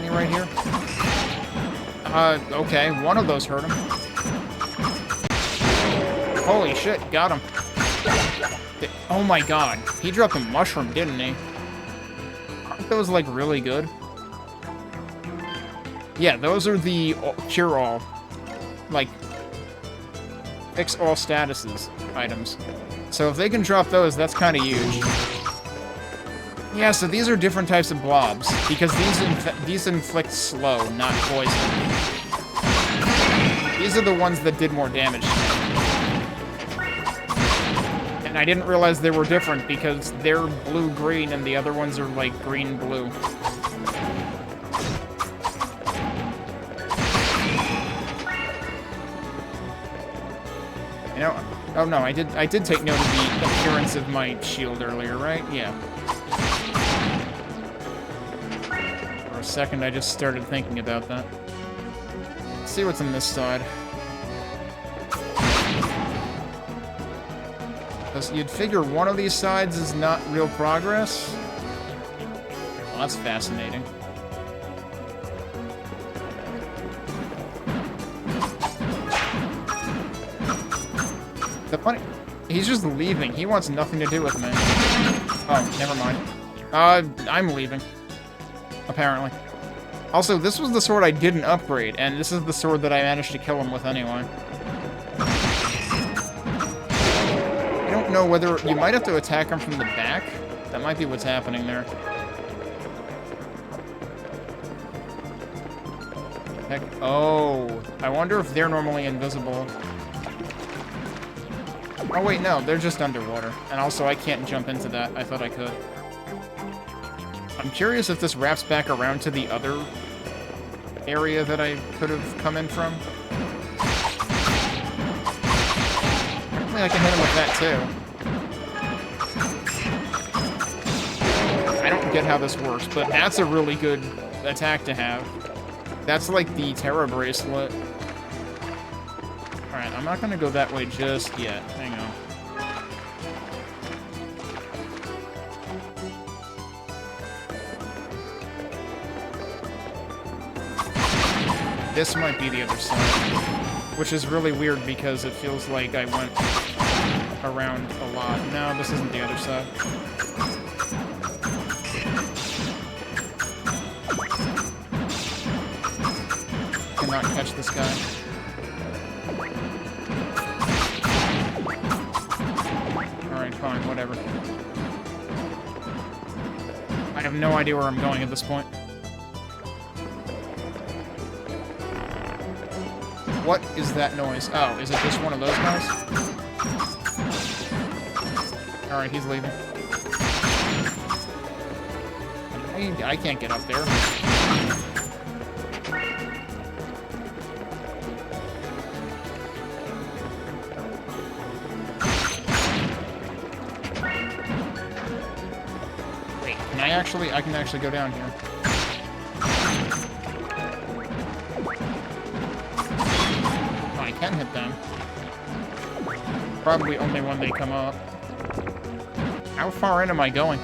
Right here? Okay, one of those hurt him. Holy shit, got him. Oh my god, he dropped a mushroom, didn't he? Aren't those, like, really good? Yeah, those are the cure-all. Like, fix all statuses items. So if they can drop those, that's kind of huge. Yeah, so these are different types of blobs, because these inflict slow, not poison. These are the ones that did more damage to me. And I didn't realize they were different, because they're blue-green and the other ones are, like, green-blue. You know, oh no, I did take note of the appearance of my shield earlier, right? Yeah. For a second, I just started thinking about that. Let's see what's on this side. Because you'd figure one of these sides is not real progress. Well, that's fascinating. The funny... He's just leaving. He wants nothing to do with me. Oh, never mind. I'm leaving. Apparently. Also, this was the sword I didn't upgrade, and this is the sword that I managed to kill him with anyway. I don't know whether... You might have to attack him from the back. That might be what's happening there. Heck... Oh. I wonder if they're normally invisible. Oh wait, no, they're just underwater. And also, I can't jump into that. I thought I could. I'm curious if this wraps back around to the other area that I could have come in from. Apparently I can hit him with that too. I don't get how this works, but that's a really good attack to have. That's like the Terra Bracelet. Alright, I'm not gonna go that way just yet. Hang on. This might be the other side. Which is really weird because it feels like I went around a lot. No, this isn't the other side. Cannot catch this guy. Alright, fine, whatever. I have no idea where I'm going at this point. What is that noise? Oh, is it just one of those guys? Alright, he's leaving. I can't get up there. Wait, I can actually go down here. thing. Probably only when they come up. How far in am I going?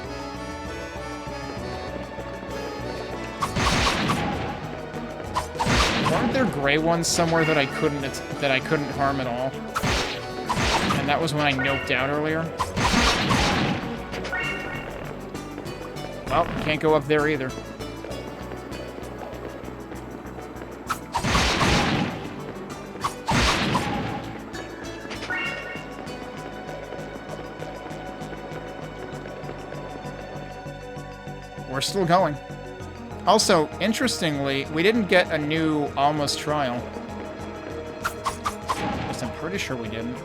Weren't there gray ones somewhere that I couldn't harm at all? And that was when I noped out earlier? Well, can't go up there either. We're still going. Also, interestingly, we didn't get a new Alma's trial. At least I'm pretty sure we didn't.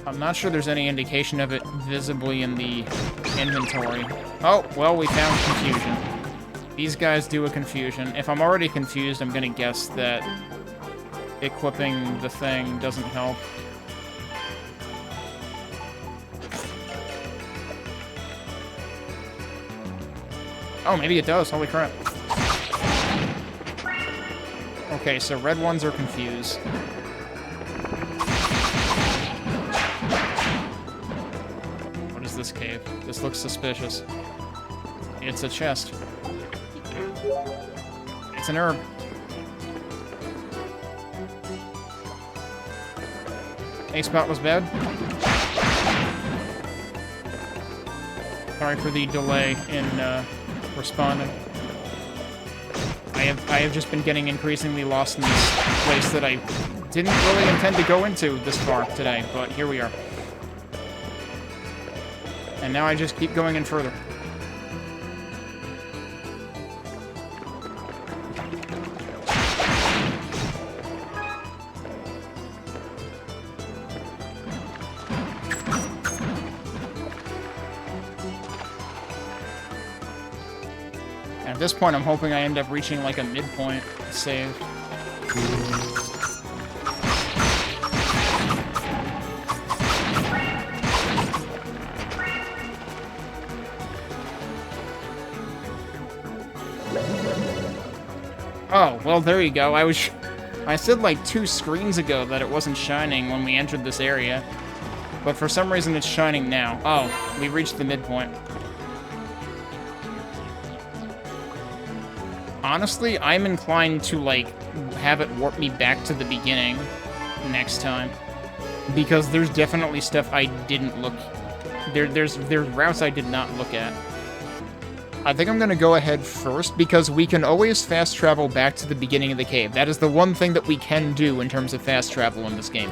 I'm not sure there's any indication of it visibly in the inventory. Oh, well, we found confusion. These guys do a confusion. If I'm already confused, I'm gonna guess that equipping the thing doesn't help. Oh, maybe it does. Holy crap. Okay, so red ones are confused. What is this cave? This looks suspicious. It's a chest. It's an herb. A-spot was bad. Sorry for the delay in, responding. I have just been getting increasingly lost in this place that I didn't really intend to go into this far today, but here we are. And now I just keep going in further. At this point, I'm hoping I end up reaching like a midpoint save. Oh, well, there you go. I said like 2 screens ago that it wasn't shining when we entered this area, but for some reason it's shining now. Oh, we reached the midpoint. Honestly, I'm inclined to, like, have it warp me back to the beginning next time. Because there's definitely stuff I didn't look... There's routes I did not look at. I think I'm gonna go ahead first, because we can always fast travel back to the beginning of the cave. That is the one thing that we can do in terms of fast travel in this game.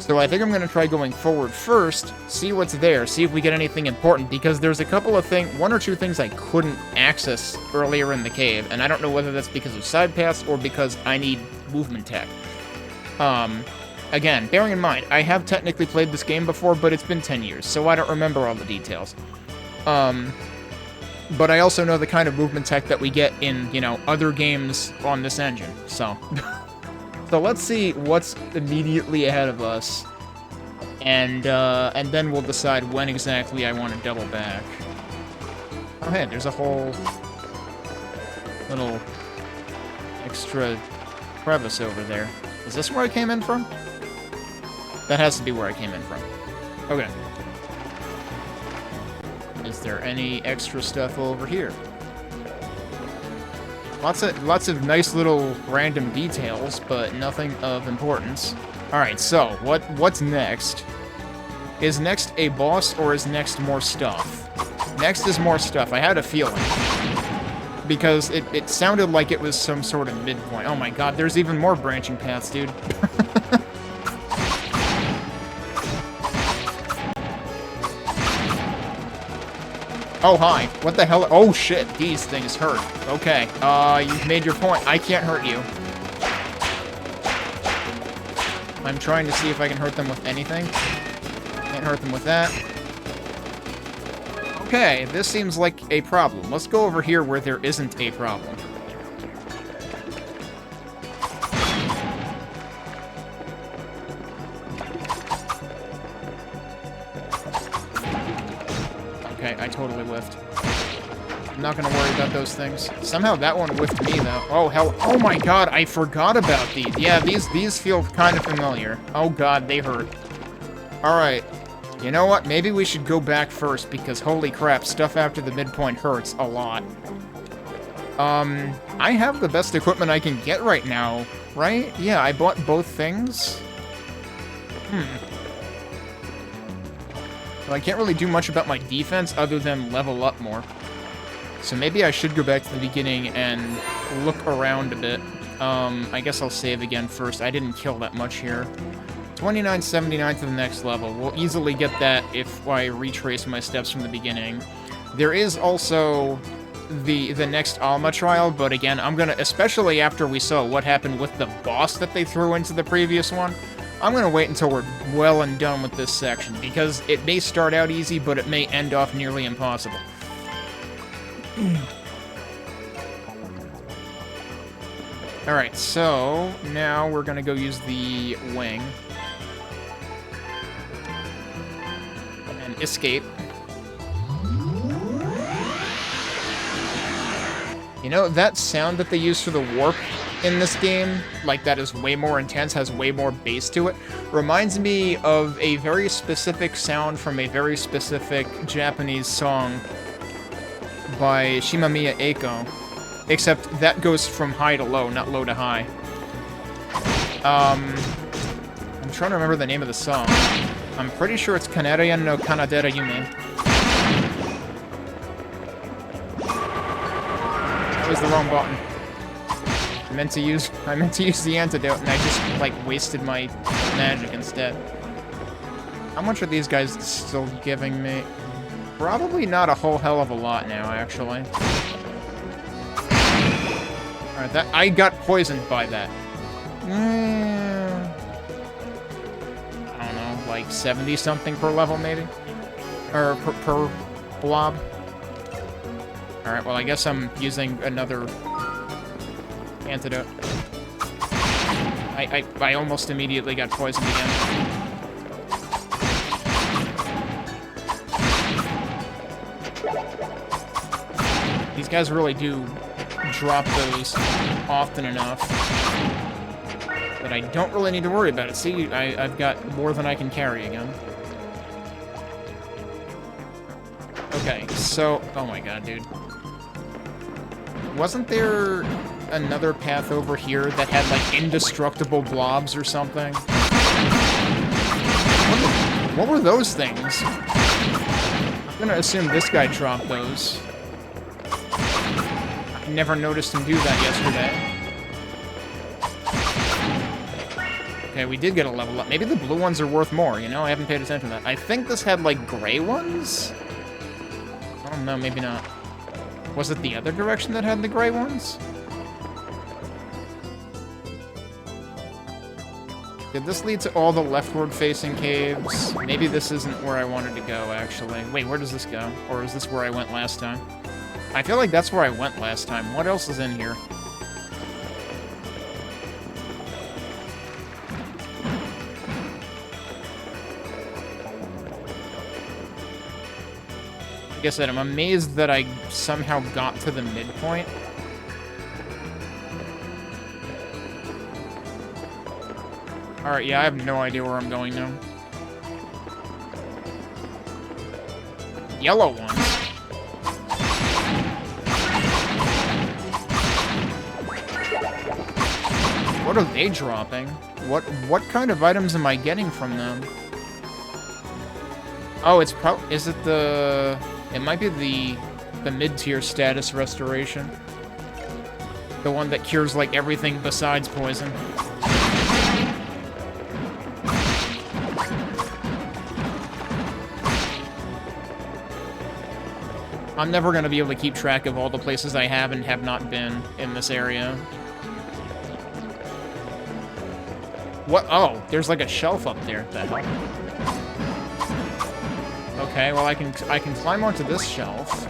So I think I'm gonna try going forward first, see what's there, see if we get anything important, because there's a couple of things, 1 or 2 things I couldn't access earlier in the cave, and I don't know whether that's because of side paths or because I need movement tech. Again, bearing in mind, I have technically played this game before, but it's been 10 years, so I don't remember all the details. But I also know the kind of movement tech that we get in, you know, other games on this engine, so... So let's see what's immediately ahead of us, and then we'll decide when exactly I want to double back. Oh hey, there's a whole little extra crevice over there. Is this where I came in from? That has to be where I came in from. Okay. Is there any extra stuff over here? Lots of nice little random details, but nothing of importance. Alright, so, what's next? Is next a boss, or is next more stuff? Next is more stuff. I had a feeling. Because it sounded like it was some sort of midpoint. Oh my god, there's even more branching paths, dude. Oh, hi. What the hell? Oh, shit. These things hurt. Okay. You've made your point. I can't hurt you. I'm trying to see if I can hurt them with anything. Can't hurt them with that. Okay, this seems like a problem. Let's go over here where there isn't a problem. Okay, I totally whiffed. not gonna worry about those things. Somehow that one whiffed me, though. Oh, hell. Oh my god, I forgot about these. Yeah, these feel kind of familiar. Oh god, they hurt. Alright. You know what? Maybe we should go back first, because holy crap, stuff after the midpoint hurts a lot. I have the best equipment I can get right now, right? Yeah, I bought both things. Well, I can't really do much about my defense other than level up more. So maybe I should go back to the beginning and look around a bit. I guess I'll save again first. I didn't kill that much here. 2979 to the next level. We'll easily get that if I retrace my steps from the beginning. There is also the next Alma trial, but again, I'm gonna, especially after we saw what happened with the boss that they threw into the previous one, I'm gonna wait until we're well and done with this section, because it may start out easy, but it may end off nearly impossible. Alright, so now we're gonna go use the wing. And escape. You know, that sound that they use for the warp in this game, like that is way more intense, has way more bass to it, reminds me of a very specific sound from a very specific Japanese song by Shimamiya Eiko. Except that goes from high to low, not low to high. I'm trying to remember the name of the song. I'm pretty sure it's Kanarea no Kanadera Yume. That was the wrong button. I meant to use the antidote, and I just, like, wasted my magic instead. How much are these guys still giving me? Probably not a whole hell of a lot now, actually. Alright, that I got poisoned by that. I don't know, like 70-something per level, maybe? Or per blob? Alright, well, I guess I'm using another antidote. I almost immediately got poisoned again. These guys really do drop those often enough that I don't really need to worry about it. See, I've got more than I can carry again. Okay, so... Oh my god, dude. Wasn't there another path over here that had, like, indestructible blobs or something? What were those things? I'm gonna assume this guy dropped those. I never noticed him do that yesterday. Okay, we did get a level up. Maybe the blue ones are worth more, you know? I haven't paid attention to that. I think this had, like, gray ones? I don't know, maybe not. Was it the other direction that had the gray ones? Did this lead to all the leftward-facing caves? Maybe this isn't where I wanted to go, actually. Wait, where does this go? Or is this where I went last time? I feel like that's where I went last time. What else is in here? Like I said, I'm amazed that I somehow got to the midpoint. Alright, yeah, I have no idea where I'm going now. Yellow ones. What are they dropping? What kind of items am I getting from them? Oh, it's is it the... It might be the mid-tier status restoration. The one that cures, like, everything besides poison. I'm never going to be able to keep track of all the places I have and have not been in this area. What? Oh, there's like a shelf up there. What the hell? Okay, well I can climb onto this shelf.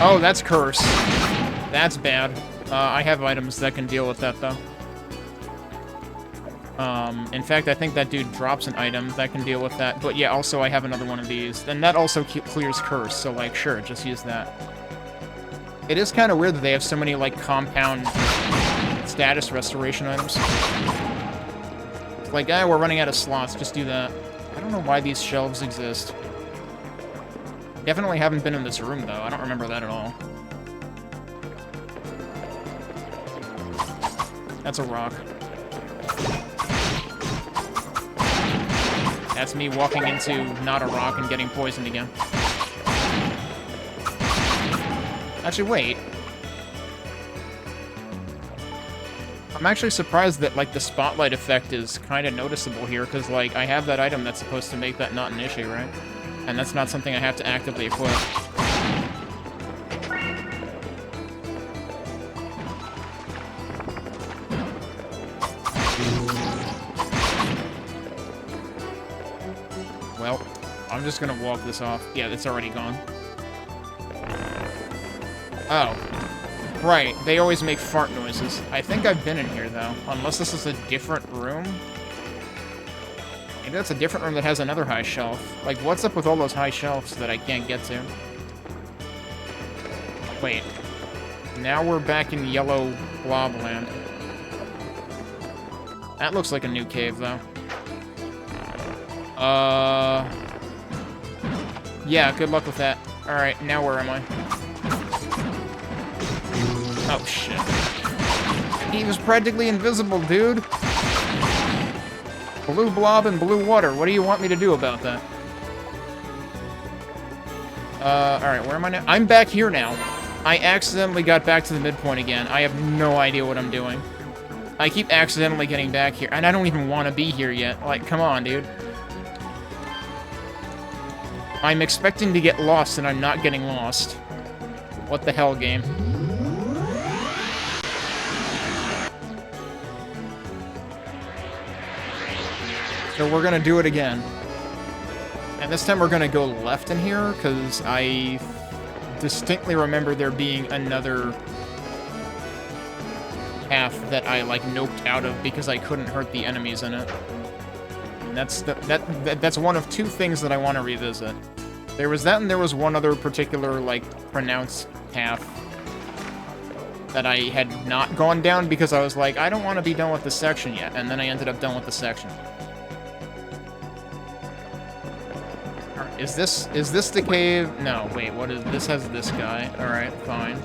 Oh, that's curse. That's bad. I have items that can deal with that though. In fact, I think that dude drops an item that can deal with that. But yeah, also I have another one of these. And that also clears curse, so like, sure, just use that. It is kind of weird that they have so many, like, compound status restoration items. It's like, we're running out of slots, just do that. I don't know why these shelves exist. Definitely haven't been in this room, though. I don't remember that at all. That's a rock. That's me walking into not a rock and getting poisoned again. Actually, wait. I'm actually surprised that, like, the spotlight effect is kind of noticeable here, because, like, I have that item that's supposed to make that not an issue, right? And that's not something I have to actively equip. Well, I'm just gonna walk this off. Yeah, it's already gone. Oh. Right, they always make fart noises. I think I've been in here, though. Unless this is a different room. Maybe that's a different room that has another high shelf. Like, what's up with all those high shelves that I can't get to? Wait. Now we're back in yellow blob land. That looks like a new cave, though. Yeah, good luck with that. Alright, now where am I? Oh, shit. He was practically invisible, dude. Blue blob and blue water. What do you want me to do about that? Alright, where am I now? I'm back here now. I accidentally got back to the midpoint again. I have no idea what I'm doing. I keep accidentally getting back here, and I don't even want to be here yet. Like, come on, dude. I'm expecting to get lost, and I'm not getting lost. What the hell, game? So we're gonna do it again. And this time we're gonna go left in here, because I distinctly remember there being another path that I, like, noped out of because I couldn't hurt the enemies in it. And that's one of two things that I want to revisit. There was that, and there was one other particular, like, pronounced path that I had not gone down because I was like, I don't want to be done with this section yet, and then I ended up done with the section. Is this the cave? No, wait, what is this? Has this guy. Alright, fine.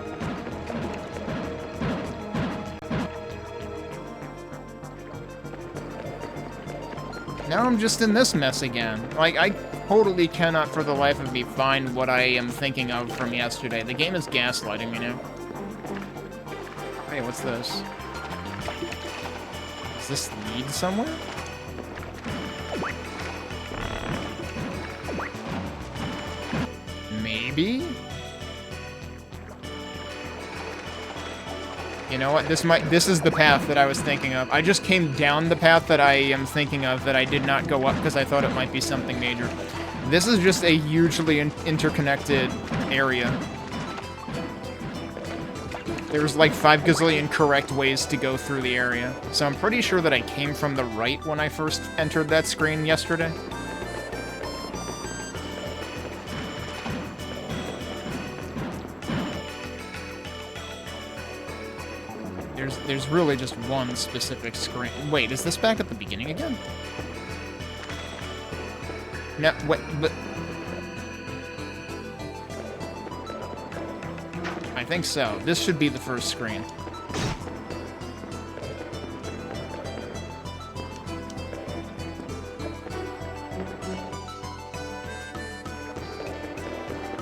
Now I'm just in this mess again. Like, I totally cannot for the life of me find what I am thinking of from yesterday. The game is gaslighting me now. Hey, what's this? Does this lead somewhere? Maybe? You know what? This is the path that I was thinking of. I just came down the path that I am thinking of that I did not go up because I thought it might be something major. This is just a hugely interconnected area. There's like 5 gazillion correct ways to go through the area. So I'm pretty sure that I came from the right when I first entered that screen yesterday. There's really just one specific screen. Wait, is this back at the beginning again? No, wait, but... I think so. This should be the first screen.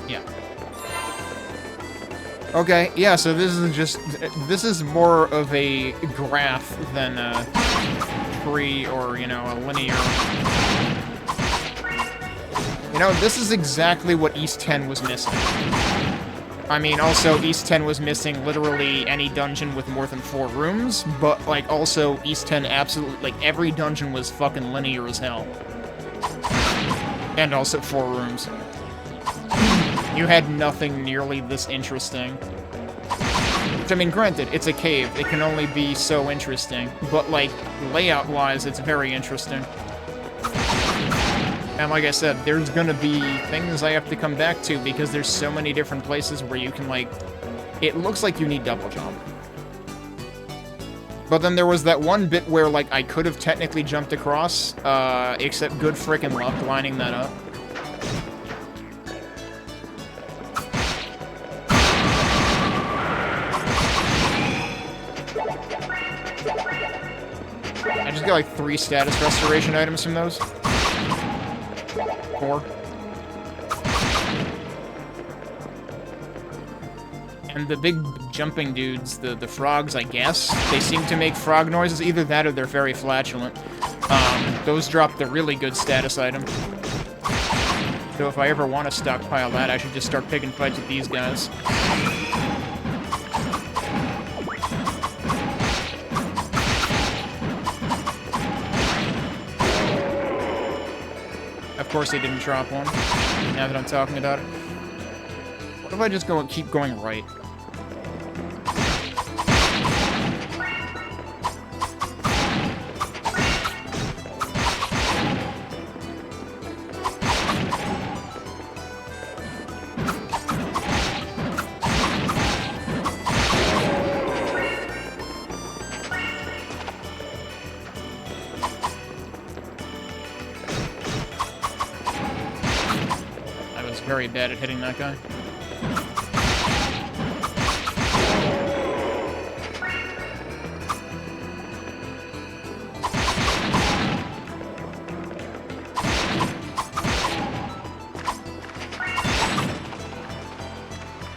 Yeah. Okay, yeah, so this is more of a graph than a free or, you know, a linear. You know, this is exactly what East 10 was missing. I mean, also, East 10 was missing literally any dungeon with more than 4 rooms, but, like, also, East 10 absolutely, like, every dungeon was fucking linear as hell. And also 4 rooms. You had nothing nearly this interesting. Which, I mean, granted, it's a cave. It can only be so interesting. But, like, layout-wise, it's very interesting. And like I said, there's gonna be things I have to come back to because there's so many different places where you can, like... It looks like you need double jump. But then there was that one bit where, like, I could have technically jumped across, except good frickin' luck lining that up. I just got, like, 3 status restoration items from those. 4. And the big jumping dudes, the frogs, I guess, they seem to make frog noises. Either that or they're very flatulent. Those drop the really good status item. So if I ever want to stockpile that, I should just start picking fights with these guys. Of course they didn't drop one, now that I'm talking about it. What if I just keep going right? Very bad at hitting that guy.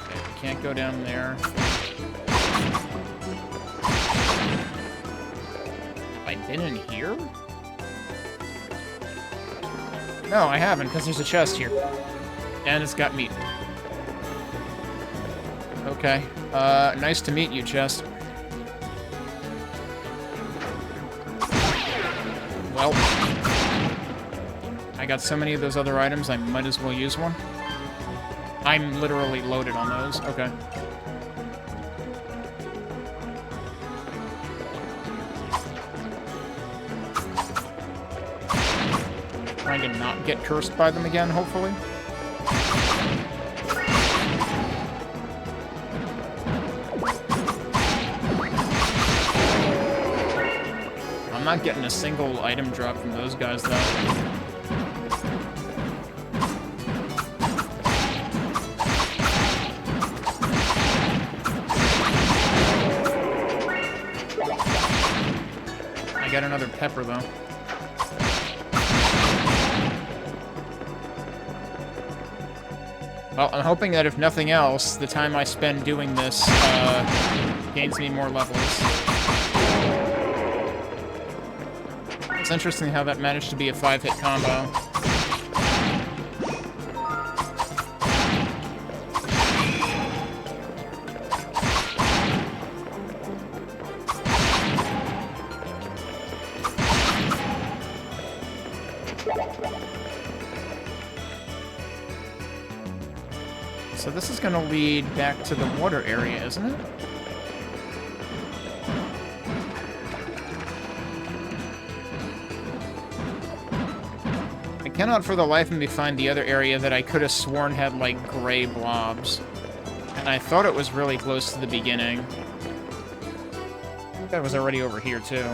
Okay, we can't go down there. Have I been in here? No, I haven't, because there's a chest here. And it's got meat. Okay. Nice to meet you, chest. Well. I got so many of those other items, I might as well use one. I'm literally loaded on those. Okay. Trying to not get cursed by them again, hopefully. I'm not getting a single item drop from those guys, though. I got another pepper, though. Well, I'm hoping that if nothing else, the time I spend doing this gains me more levels. It's interesting how that managed to be a 5-hit combo. So this is going to lead back to the water area, isn't it? I cannot for the life of me find the other area that I could have sworn had, like, gray blobs. And I thought it was really close to the beginning. I think that was already over here, too.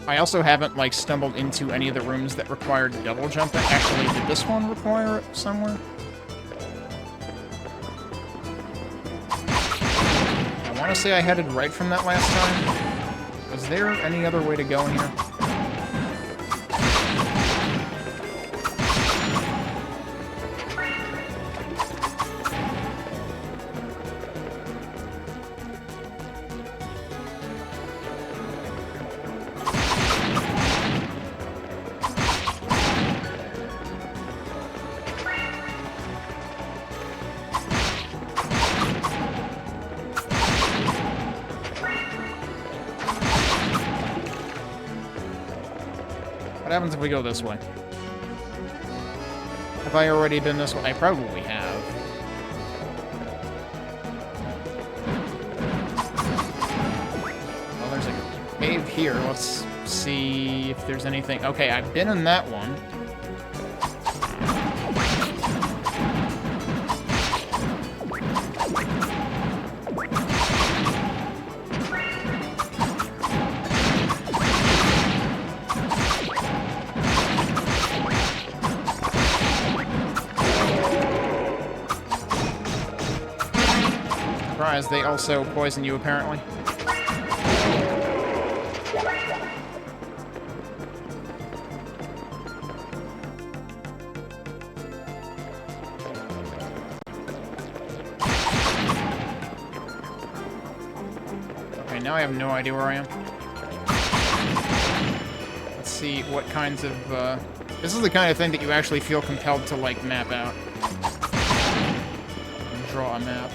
I also haven't, like, stumbled into any of the rooms that required double jumping. Actually, did this one require it somewhere? I want to say I headed right from that last time. Was there any other way to go in here? What happens if we go this way? Have I already been this way? I probably have. Well, there's a cave here. Let's see if there's anything. Okay, I've been in that one. They also poison you, apparently. Okay, now I have no idea where I am. Let's see what kinds of, this is the kind of thing that you actually feel compelled to, like, map out. And draw a map.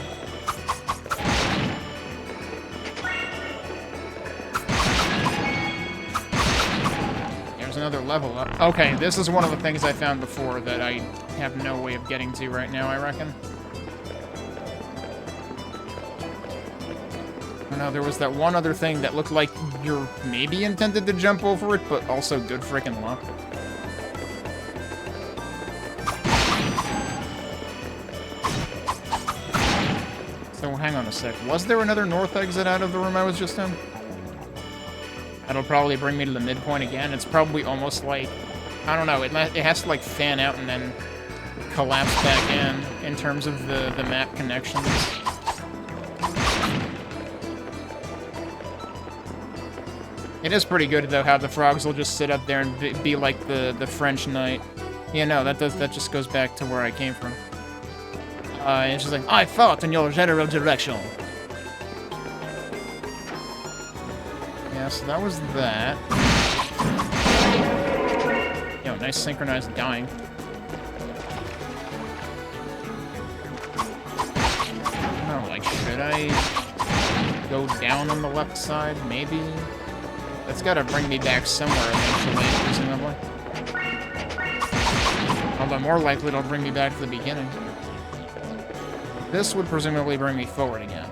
Another level up. Okay, this is one of the things I found before that I have no way of getting to right now, I reckon. Oh no, there was that one other thing that looked like you're maybe intended to jump over it, but also good frickin' luck. So hang on a sec. Was there another north exit out of the room I was just in? That'll probably bring me to the midpoint again. It's probably almost like, I don't know, it has to like fan out and then collapse back in terms of the map connections. It is pretty good though how the frogs will just sit up there and be like the French knight. Yeah, no, that just goes back to where I came from. It's just like, I fought in your general direction. Yeah, so that was that. Yo, nice synchronized dying. I don't know, like, should I go down on the left side? Maybe? That's gotta bring me back somewhere eventually, presumably. Although more likely it'll bring me back to the beginning. This would presumably bring me forward again.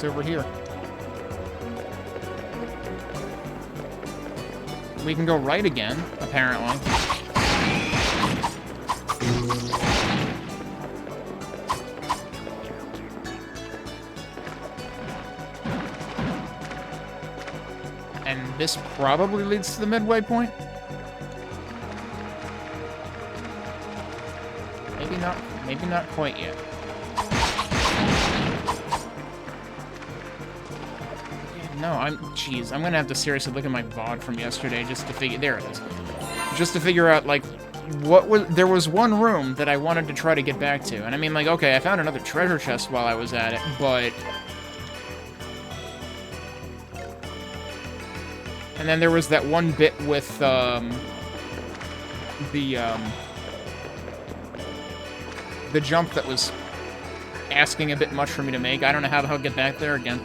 Over here. We can go right again, apparently. And this probably leads to the midway point? Maybe not quite yet. No, jeez, I'm gonna have to seriously look at my VOD from yesterday just to figure, there it is. Just to figure out, like, there was one room that I wanted to try to get back to. And I mean, like, okay, I found another treasure chest while I was at it, but... And then there was that one bit with, the jump that was asking a bit much for me to make. I don't know how the hell to get back there again.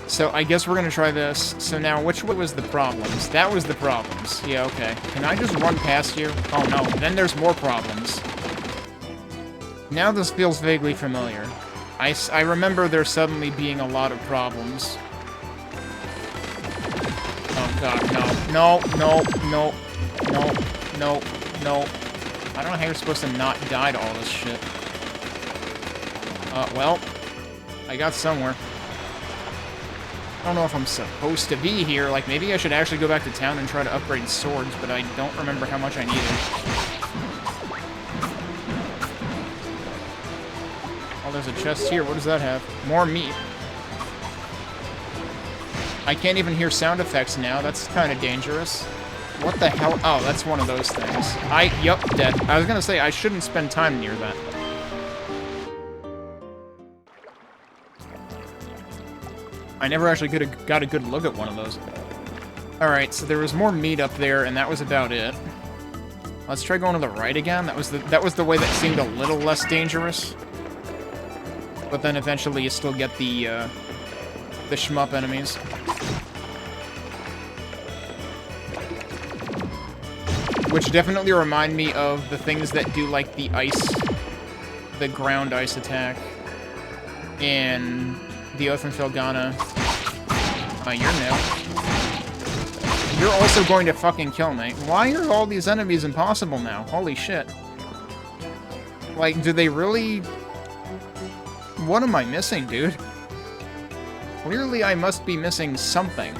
So I guess we're gonna try this. So now, which way was the problems? That was the problems. Yeah, okay. Can I just run past you? Oh no, then there's more problems. Now this feels vaguely familiar. I remember there suddenly being a lot of problems. Oh god, no. No. I don't know how you're supposed to not die to all this shit. Well, I got somewhere. I don't know if I'm supposed to be here. Like, maybe I should actually go back to town and try to upgrade swords, but I don't remember how much I needed. Oh, there's a chest here. What does that have? More meat. I can't even hear sound effects now. That's kind of dangerous. What the hell? Oh, that's one of those things. Yup, dead. I was gonna say, I shouldn't spend time near that. I never actually got a good look at one of those. Alright, so there was more meat up there, and that was about it. Let's try going to the right again. That was the way that seemed a little less dangerous. But then eventually you still get the shmup enemies. Which definitely remind me of the things that do like the ground ice attack in the Oath and Felghana. You're new. You're also going to fucking kill me. Why are all these enemies impossible now? Holy shit. Like, do they really... What am I missing, dude? Clearly I must be missing something.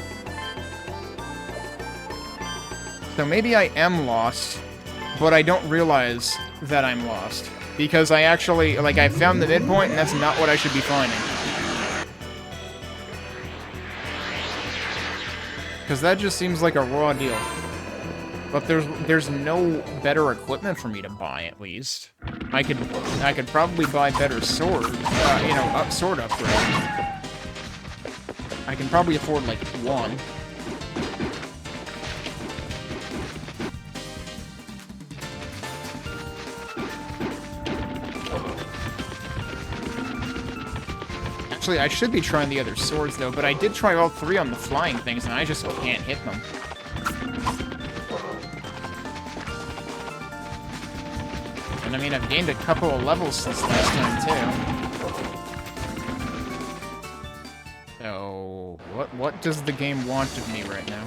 So maybe I am lost, but I don't realize that I'm lost. Because I actually, like, I found the midpoint and that's not what I should be finding. Because that just seems like a raw deal. But there's no better equipment for me to buy, at least. I could probably buy better sword, sword upgrade. I can probably afford, like, one. Actually, I should be trying the other swords, though, but I did try all three on the flying things, and I just can't hit them. And I mean, I've gained a couple of levels since last time, too. So, what does the game want of me right now?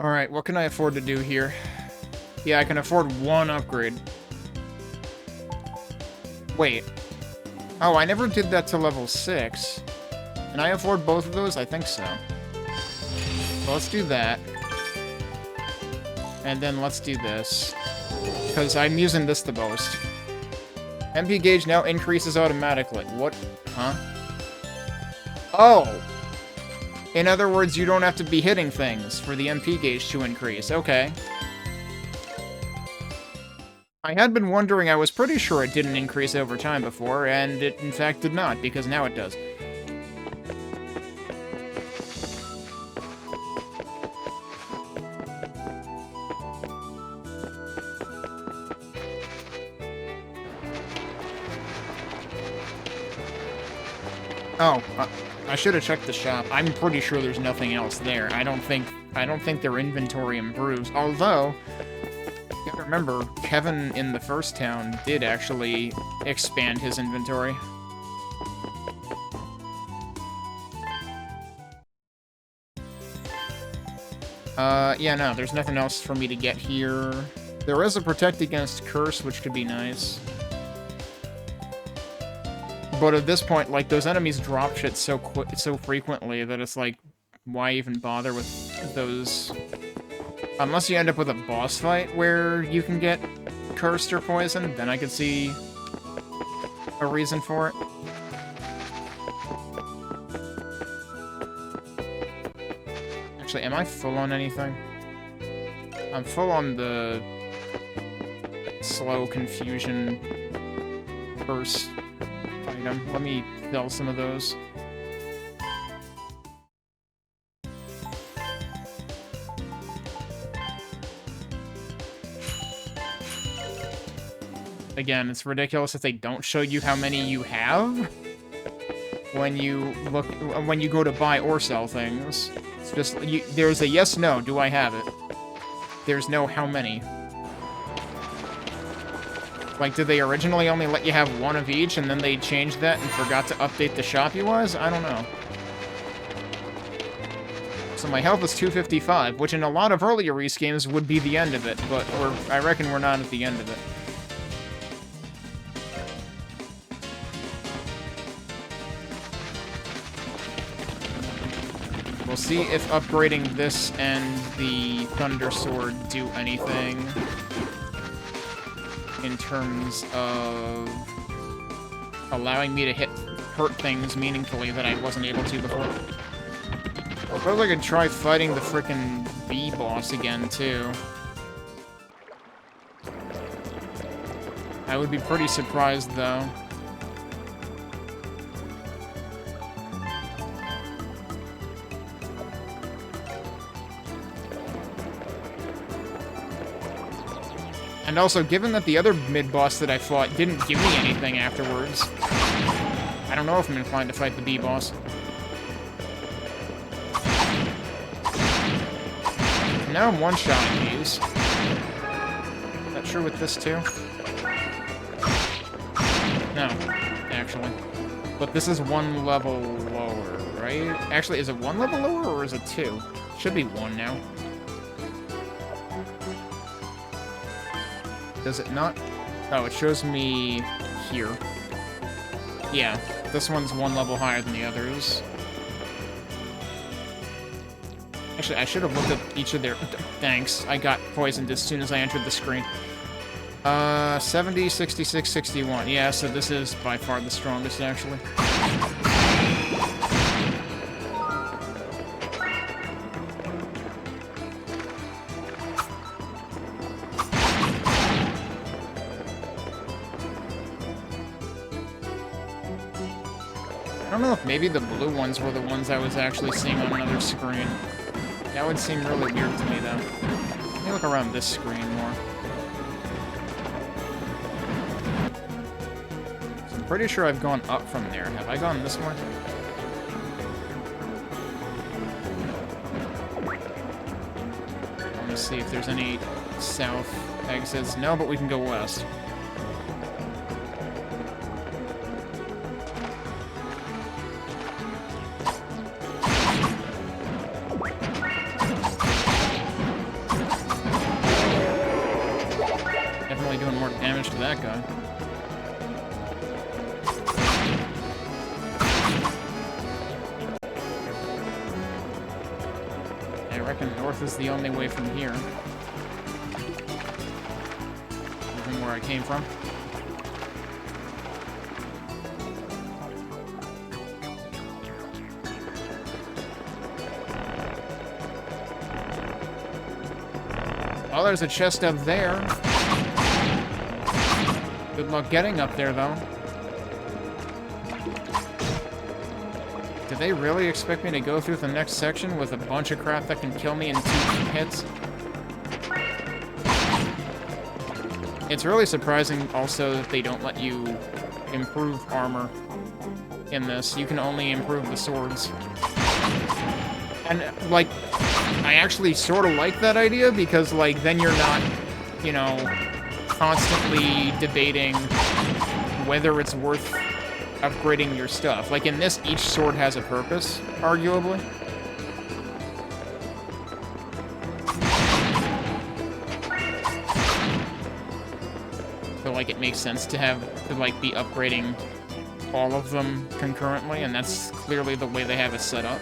Alright, what can I afford to do here? Yeah, I can afford one upgrade. Wait. Oh, I never did that to level 6. Can I afford both of those? I think so. So let's do that. And then let's do this. Because I'm using this the most. MP gauge now increases automatically. What? Huh? Oh! In other words, you don't have to be hitting things for the MP gauge to increase. Okay. I had been wondering, I was pretty sure it didn't increase over time before, and it in fact did not, because now it does. Oh, I should have checked the shop. I'm pretty sure there's nothing else there. I don't think their inventory improves. Although, you gotta remember, Kevin in the first town did actually expand his inventory. Yeah, no, there's nothing else for me to get here. There is a protect against curse, which could be nice. But at this point, like, those enemies drop shit so frequently that it's like, why even bother with those? Unless you end up with a boss fight where you can get cursed or poisoned, then I could see a reason for it. Actually, am I full on anything? I'm full on the slow confusion burst item. Let me fill some of those. Again, it's ridiculous if they don't show you how many you have when you go to buy or sell things. It's just there's a yes, no, do I have it? There's no how many. Like, did they originally only let you have one of each, and then they changed that and forgot to update the shop you was? I don't know. So my health is 255, which in a lot of earlier Reese games would be the end of it, but I reckon we're not at the end of it. We'll see if upgrading this and the Thunder Sword do anything in terms of allowing me to hit hurt things meaningfully that I wasn't able to before. I suppose I could try fighting the frickin' bee boss again, too. I would be pretty surprised, though. And also, given that the other mid-boss that I fought didn't give me anything afterwards, I don't know if I'm inclined to fight the bee-boss. Now I'm one-shotting these. Is that true with this, too? No, actually. But this is one level lower, right? Actually, is it one level lower, or is it two? Should be one now. Does it not? Oh, it shows me here. Yeah, this one's one level higher than the others. Actually, I should have looked at each of their... Thanks, I got poisoned as soon as I entered the screen. 70, 66, 61. Yeah, so this is by far the strongest, actually. I don't know if maybe the blue ones were the ones I was actually seeing on another screen. That would seem really weird to me, though. Let me look around this screen more. So I'm pretty sure I've gone up from there. Have I gone this way? Let me see if there's any south exits. No, but we can go west. Damage to that guy. I reckon north is the only way from here. From where I came from. Oh, there's a chest up there. Good luck getting up there, though. Do they really expect me to go through the next section with a bunch of crap that can kill me in 2 hits? It's really surprising, also, that they don't let you improve armor in this. You can only improve the swords. And, like, I actually sort of like that idea, because, like, then you're not, you know... constantly debating whether it's worth upgrading your stuff. Like in this, each sword has a purpose, arguably. So like it makes sense to like be upgrading all of them concurrently, and that's clearly the way they have it set up.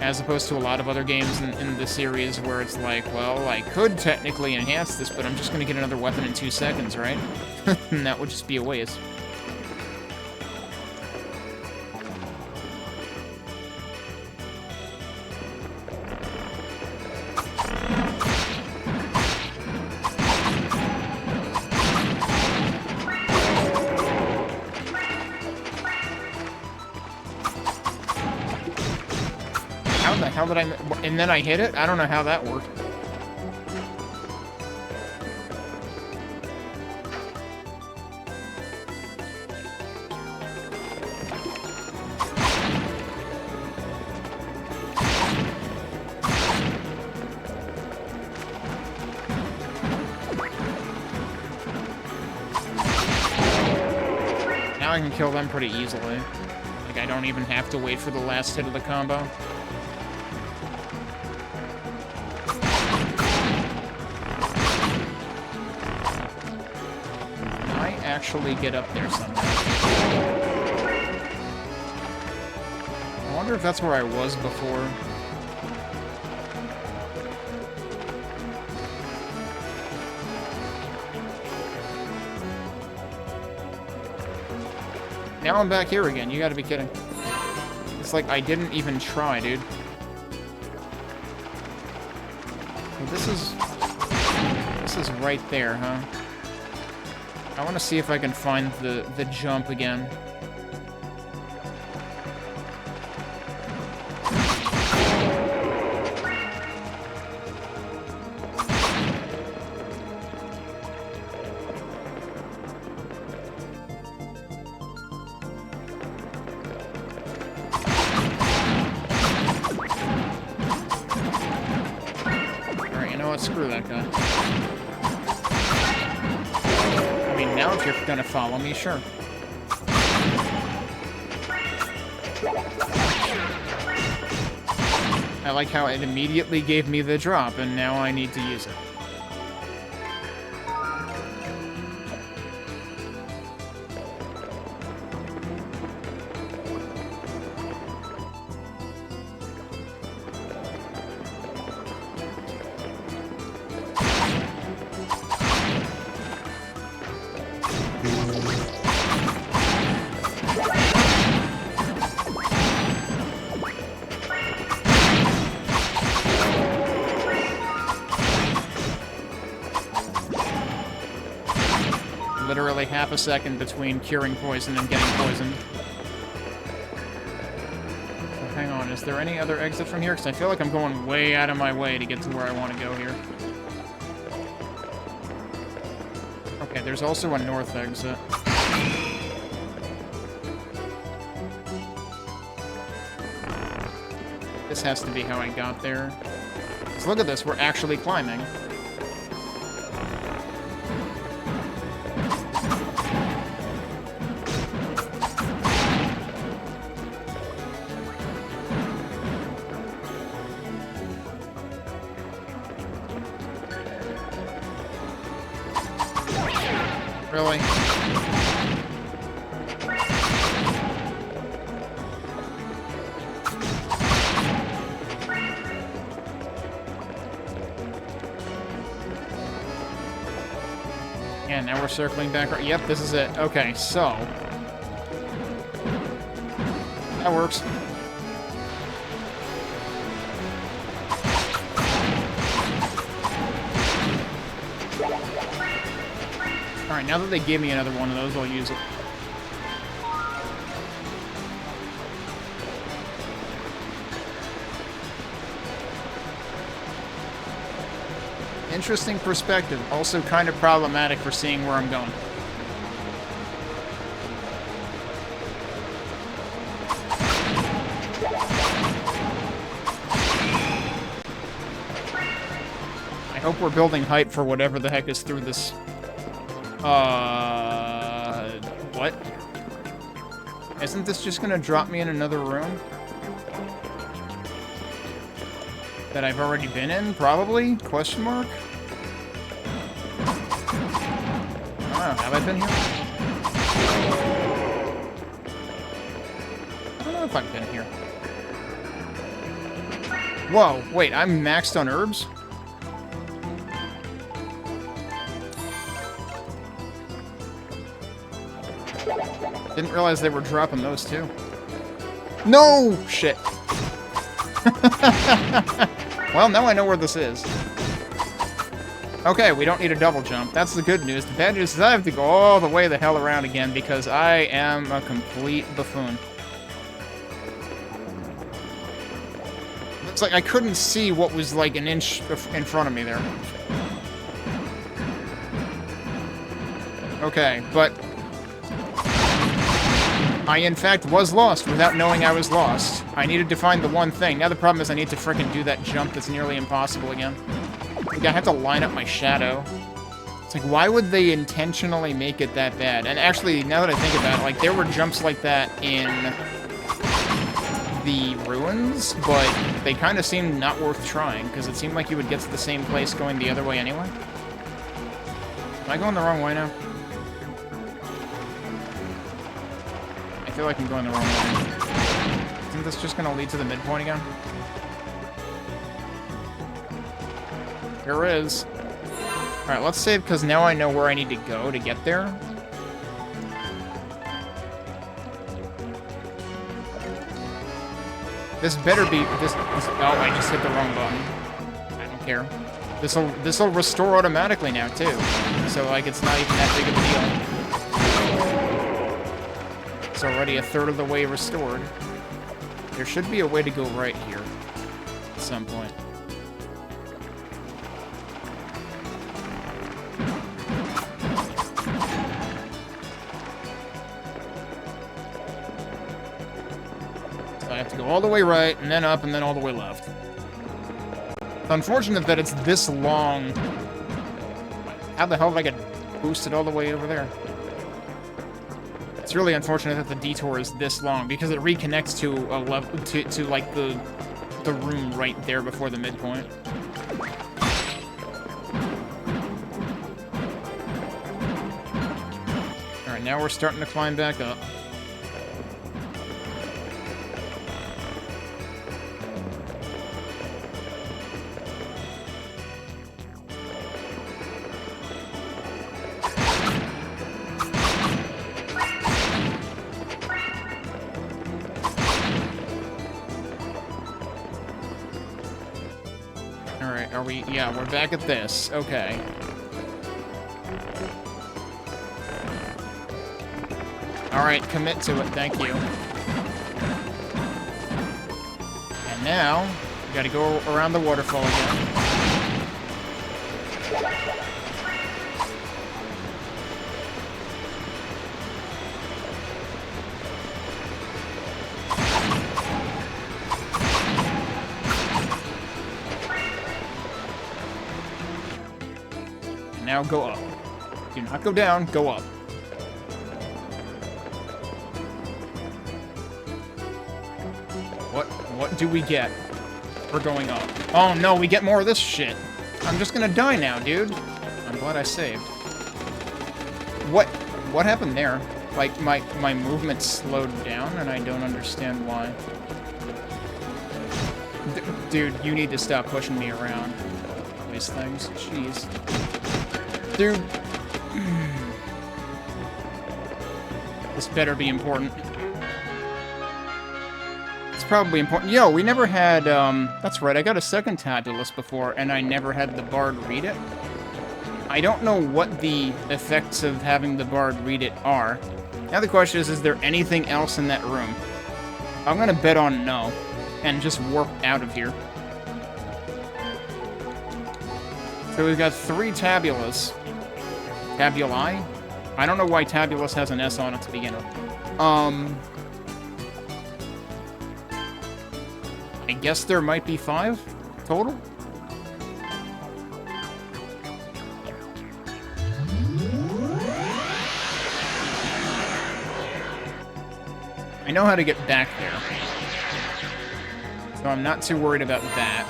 As opposed to a lot of other games in the series where it's like, well, I could technically enhance this, but I'm just going to get another weapon in 2 seconds, right? And that would just be a waste. How did I... And then I hit it? I don't know how that worked. Now I can kill them pretty easily. Like, I don't even have to wait for the last hit of the combo. Actually get up there somehow. I wonder if that's where I was before. Now I'm back here again. You gotta be kidding. It's like I didn't even try, dude. This is right there, huh? I want to see if I can find the jump again. Screw that guy. I mean, now if you're gonna follow me, sure. I like how it immediately gave me the drop, and now I need to use it. Literally half a second between curing poison and getting poisoned. So hang on, is there any other exit from here? Because I feel like I'm going way out of my way to get to where I want to go here. Okay, there's also a north exit. This has to be how I got there. So look at this, we're actually climbing. Really? Yeah, now we're circling back. Yep, this is it. Okay, so that works. Alright, now that they gave me another one of those, I'll use it. Interesting perspective, also kind of problematic for seeing where I'm going. I hope we're building height for whatever the heck is through this. What? Isn't this just gonna drop me in another room? That I've already been in, probably? Question mark? I don't know, have I been here? I don't know if I've been here. Whoa, wait, I'm maxed on herbs? Didn't realize they were dropping those too. No! Shit. Well, now I know where this is. Okay, we don't need a double jump. That's the good news. The bad news is I have to go all the way the hell around again because I am a complete buffoon. Looks like I couldn't see what was like an inch in front of me there. Okay, but I, in fact, was lost without knowing I was lost. I needed to find the one thing. Now the problem is I need to frickin' do that jump that's nearly impossible again. Like, I have to line up my shadow. It's like, why would they intentionally make it that bad? And actually, now that I think about it, like, there were jumps like that in the ruins, but they kind of seemed not worth trying, because it seemed like you would get to the same place going the other way anyway. Am I going the wrong way now? I feel like I'm going the wrong way. Isn't this just going to lead to the midpoint again? Here is. Alright, let's save, because now I know where I need to go to get there. This better be this. Oh, I just hit the wrong button. I don't care. This'll restore automatically now too. So like it's not even that big of a deal. It's already a third of the way restored. There should be a way to go right here at some point. I have to go all the way right, and then up, and then all the way left. It's unfortunate that it's this long. How the hell did I get boosted all the way over there? It's really unfortunate that the detour is this long, because it reconnects to a level to like the room right there before the midpoint. Alright, now we're starting to climb back up. Yeah, we're back at this. Okay. Alright, commit to it. Thank you. And now, we gotta go around the waterfall again. Now go up. Do not go down, go up. What do we get for going up? Oh no, we get more of this shit. I'm just gonna die now, dude. I'm glad I saved. What happened there? Like, my movement slowed down, and I don't understand why. Dude, you need to stop pushing me around. These things. Jeez. Dude. This better be important. It's probably important. Yo, we never had, that's right, I got a second tabulus before, and I never had the bard read it. I don't know what the effects of having the bard read it are. Now the question is there anything else in that room? I'm gonna bet on no, and just warp out of here. So we've got 3 tabulas. Tabuli? I don't know why tabulus has an S on it to begin with. I guess there might be 5 total? I know how to get back there. So I'm not too worried about that.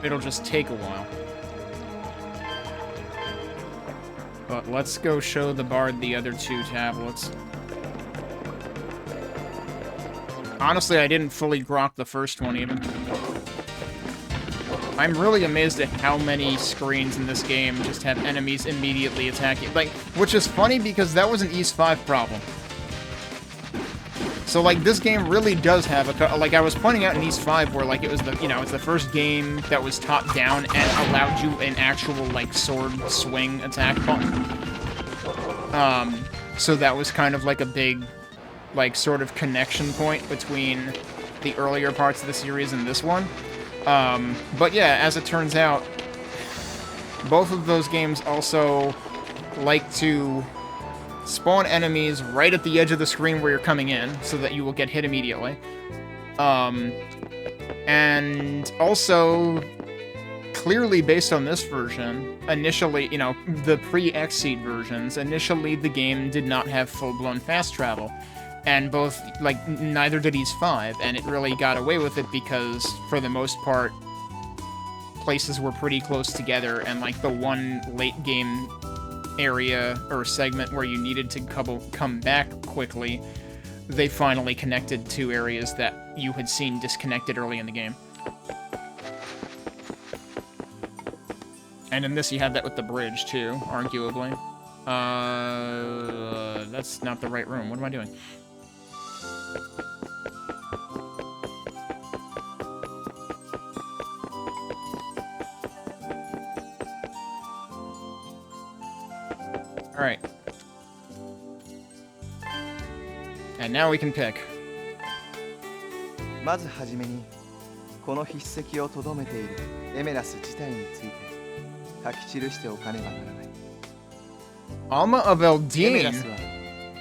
It'll just take a while. But let's go show the bard the other 2 tablets. Honestly, I didn't fully grok the first one even. I'm really amazed at how many screens in this game just have enemies immediately attacking. Like, which is funny because that was an East 5 problem. So, like, this game really does have a... Like, I was pointing out in East 5 where, like, it was the, you know, it's the first game that was top-down and allowed you an actual, like, sword swing attack button. So that was kind of like a big, like, sort of connection point between the earlier parts of the series and this one. But yeah, as it turns out, both of those games also like to spawn enemies right at the edge of the screen where you're coming in, so that you will get hit immediately. And also, clearly based on this version, initially, you know, the pre-XSEED versions, initially the game did not have full-blown fast travel. And both, like, neither did East 5, and it really got away with it because, for the most part, places were pretty close together, and, like, the one late-game area or segment where you needed to come back quickly, they finally connected to areas that you had seen disconnected early in the game. And in this you had that with the bridge too, arguably. That's not the right room. What am I doing? Alright. And now we can pick. まずはじめにこの筆跡をとどめているエメラス自体について書き記しておかねばならない。 Alma of エメ Eldine. ラスは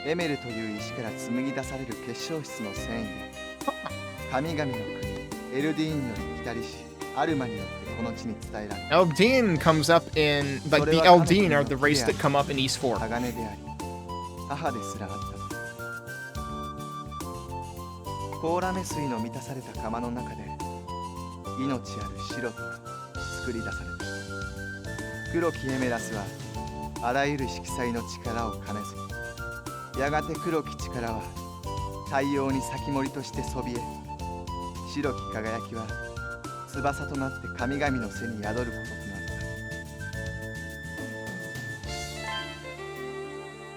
エメルという石から紡ぎ出される結晶質の繊維で神々の国エルディーンより来たりしアルマによってこの地に伝えられ Eldine comes up in, like, the Eldine are the race that come up in East 4. 鋼であり母ですらあった。コーラメ水の満たされた釜の中で命ある白とが作り出された。黒きエメラスはあらゆる色彩の力を兼ねず、やがて黒き力は太陽に先森としてそびえ、白き輝きは翼となって神々の背に宿ることとなっ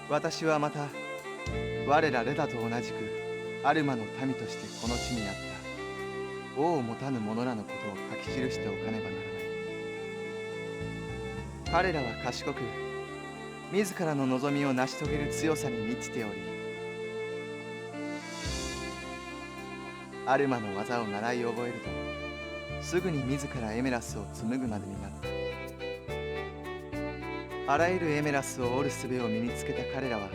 た。私はまた我らレダと同じくアルマの民としてこの地にあった王を持たぬ者らのことを書き記しておかねばならない。彼らは賢く自らの望みを成し遂げる強さに満ちており、アルマの技を習い覚えるとすぐに自らエメラスを紡ぐまでになった。あらゆるエメラスを折る術を身につけた彼らは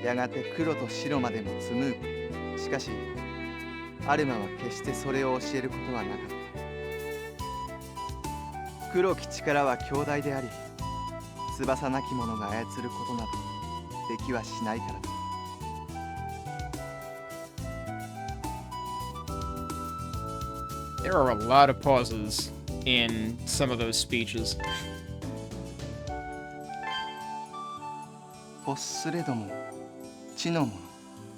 やがて黒と白までも紡ぐ。しかしアルマは決してそれを教えることはなかった。黒き力は強大であり、翼なき者が操ることなどできはしないからだ。There are a lot of pauses in some of those speeches. 欲すれども地のもの。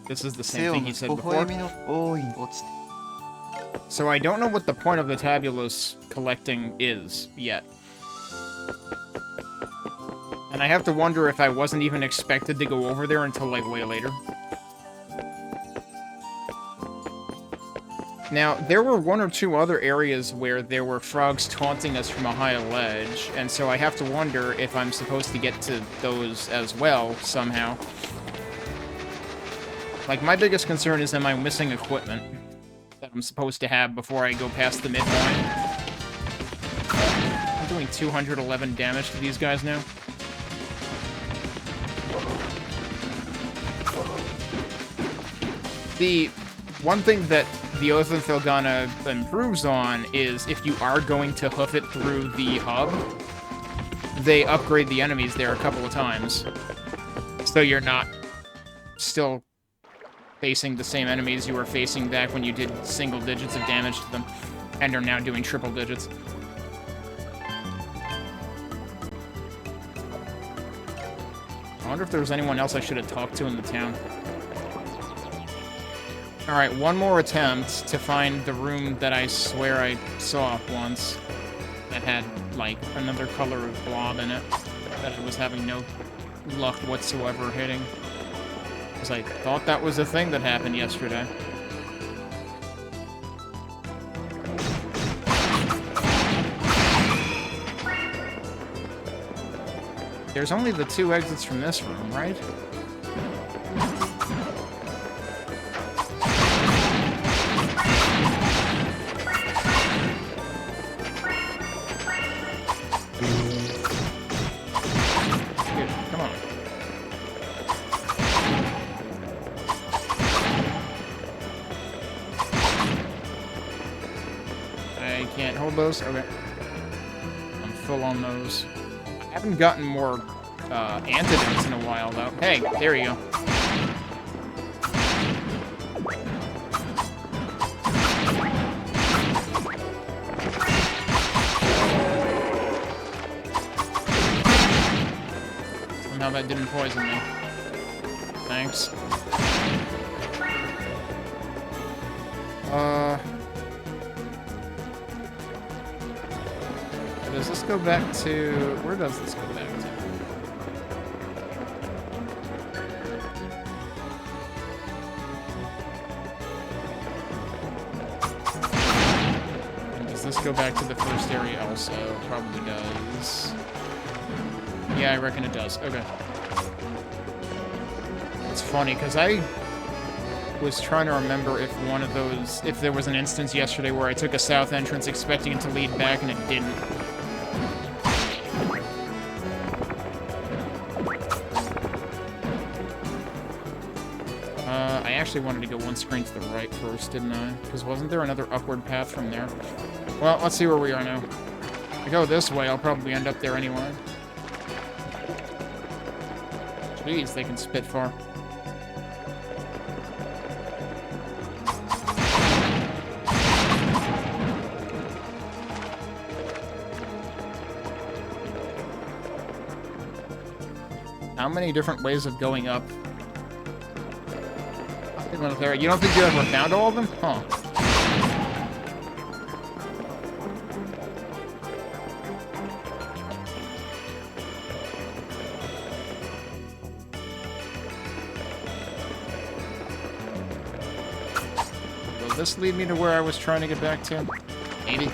This is the same thing he said before. 大いに落ちて。 So I don't know what the point of the tabulous collecting is yet. And I have to wonder if I wasn't even expected to go over there until like way later. Now, there were one or two other areas where there were frogs taunting us from a high ledge, and so I have to wonder if I'm supposed to get to those as well, somehow. Like, my biggest concern is, am I missing equipment that I'm supposed to have before I go past the midpoint? I'm doing 211 damage to these guys now. The one thing that the Oath of Thilgana improves on is if you are going to hoof it through the hub, they upgrade the enemies there a couple of times. So you're not still facing the same enemies you were facing back when you did single digits of damage to them, and are now doing triple digits. I wonder if there was anyone else I should have talked to in the town. Alright, one more attempt to find the room that I swear I saw once that had, like, another color of blob in it that I was having no luck whatsoever hitting. Because I thought that was a thing that happened yesterday. There's only the two exits from this room, right? Those? Okay. I'm full on those. I haven't gotten more antidotes in a while, though. Hey, there you go. Somehow that didn't poison me. Thanks. Does this go back to... Where does this go back to? And does this go back to the first area also? Probably does. Yeah, I reckon it does. Okay. It's funny, because I was trying to remember if one of those... If there was an instance yesterday where I took a south entrance expecting it to lead back and it didn't. I actually wanted to go one screen to the right first, didn't I? Because wasn't there another upward path from there? Well, let's see where we are now. If I go this way, I'll probably end up there anyway. Jeez, they can spit far. How many different ways of going up? You don't think you ever found all of them? Huh. Will this lead me to where I was trying to get back to? Maybe.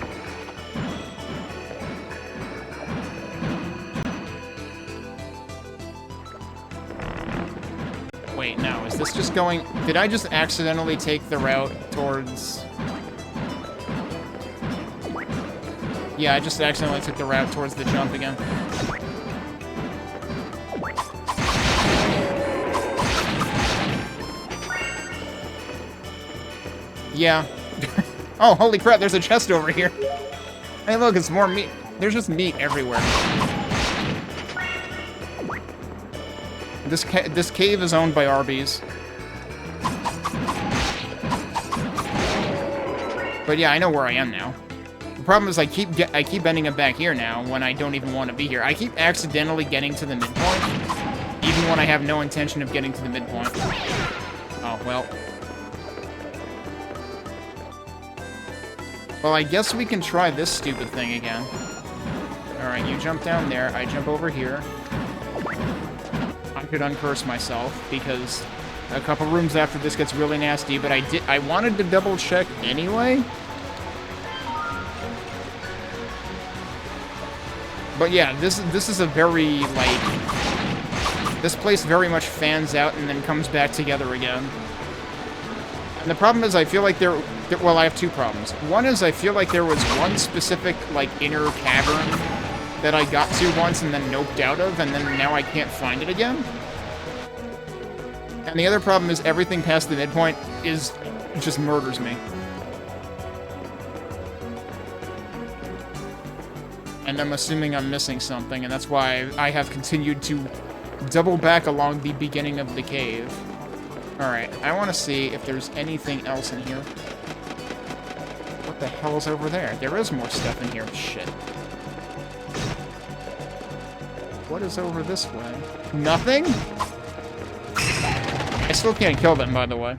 Wait, no. Is this just going... Did I just accidentally take the route towards... Yeah, I just accidentally took the route towards the jump again. Yeah. Oh, holy crap, there's a chest over here. Hey, look, it's more meat. There's just meat everywhere. This cave is owned by Arby's. But yeah, I know where I am now. The problem is I keep ending up back here now when I don't even want to be here. I keep accidentally getting to the midpoint, even when I have no intention of getting to the midpoint. Oh, well. Well, I guess we can try this stupid thing again. Alright, you jump down there, I jump over here. I could uncurse myself, because a couple rooms after this gets really nasty, but I wanted to double check anyway. But yeah, this is a very, like... This place very much fans out and then comes back together again. And the problem is I feel like well, I have two problems. One is I feel like there was one specific, like, inner cavern that I got to once and then noped out of, and then now I can't find it again. And the other problem is everything past the midpoint just murders me. And I'm assuming I'm missing something, and that's why I have continued to double back along the beginning of the cave. Alright, I want to see if there's anything else in here. What the hell is over there? There is more stuff in here. Shit. What is over this way? Nothing? I still can't kill them, by the way.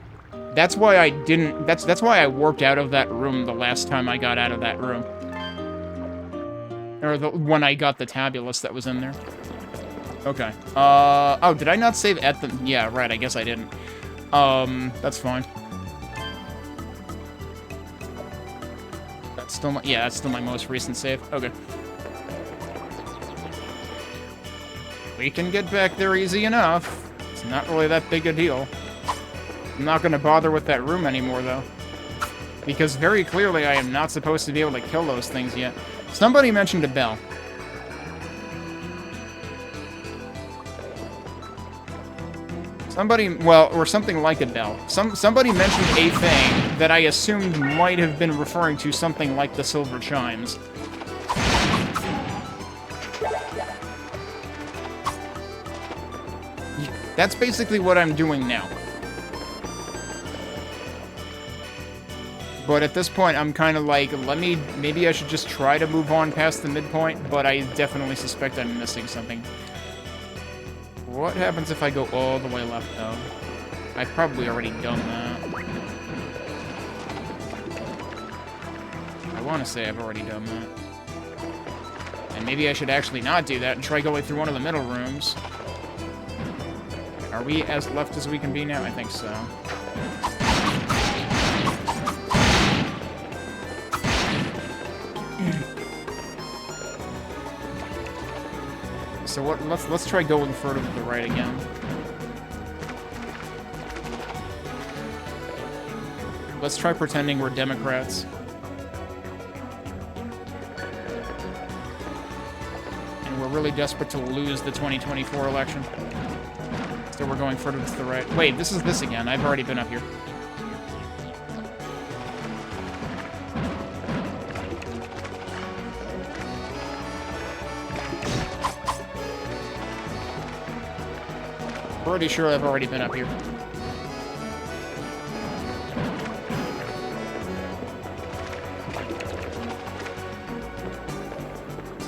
That's why I didn't... That's why I warped out of that room the last time I got out of that room. Or when I got the tabulus that was in there. Okay. Oh, did I not save at the... Yeah, right, I guess I didn't. That's fine. That's still my... Yeah, that's still my most recent save. Okay. We can get back there easy enough. It's not really that big a deal. I'm not going to bother with that room anymore, though. Because very clearly I am not supposed to be able to kill those things yet. Somebody mentioned a bell. Somebody, well, or something like a bell. Somebody mentioned a thing that I assumed might have been referring to something like the silver chimes. That's basically what I'm doing now. But at this point, I'm kind of like, maybe I should just try to move on past the midpoint, but I definitely suspect I'm missing something. What happens if I go all the way left, though? I've probably already done that. I want to say I've already done that. And maybe I should actually not do that and try going through one of the middle rooms. Are we as left as we can be now? I think so. So let's try going further to the right again. Let's try pretending we're Democrats. And we're really desperate to lose the 2024 election. So we're going further to the right. Wait, this is this again. I've already been up here. Pretty sure I've already been up here.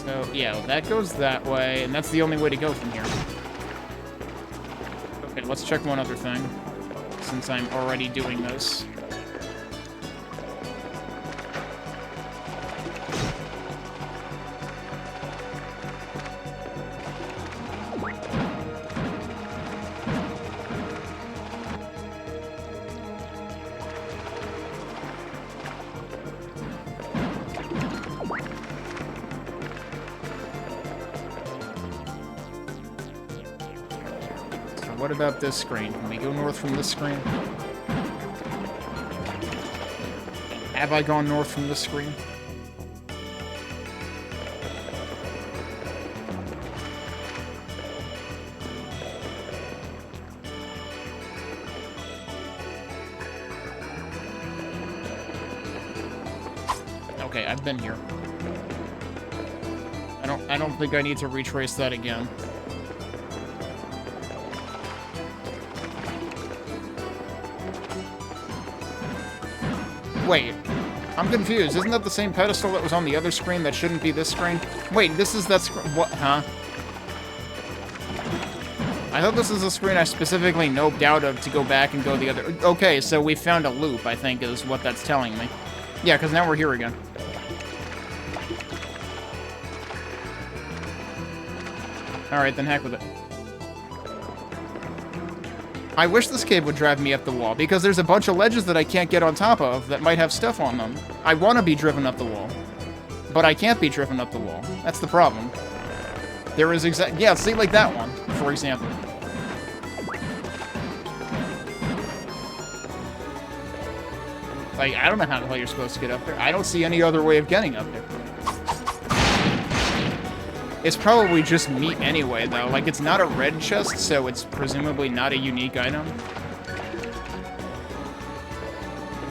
So, yeah, that goes that way, and that's the only way to go from here. Okay, let's check one other thing, since I'm already doing this. What about this screen? Can we go north from this screen? Have I gone north from this screen? Okay, I've been here. I don't think I need to retrace that again. Wait, I'm confused. Isn't that the same pedestal that was on the other screen that shouldn't be this screen? Wait, this is that screen. What? Huh? I thought this is a screen I specifically noped out of to go back and go the other. Okay, so we found a loop, I think, is what that's telling me. Yeah, because now we're here again. Alright, then heck with it. I wish this cave would drive me up the wall, because there's a bunch of ledges that I can't get on top of that might have stuff on them. I want to be driven up the wall, but I can't be driven up the wall. That's the problem. There is yeah, see, like that one, for example. Like, I don't know how the hell you're supposed to get up there. I don't see any other way of getting up there. It's probably just meat anyway, though. Like, it's not a red chest, so it's presumably not a unique item.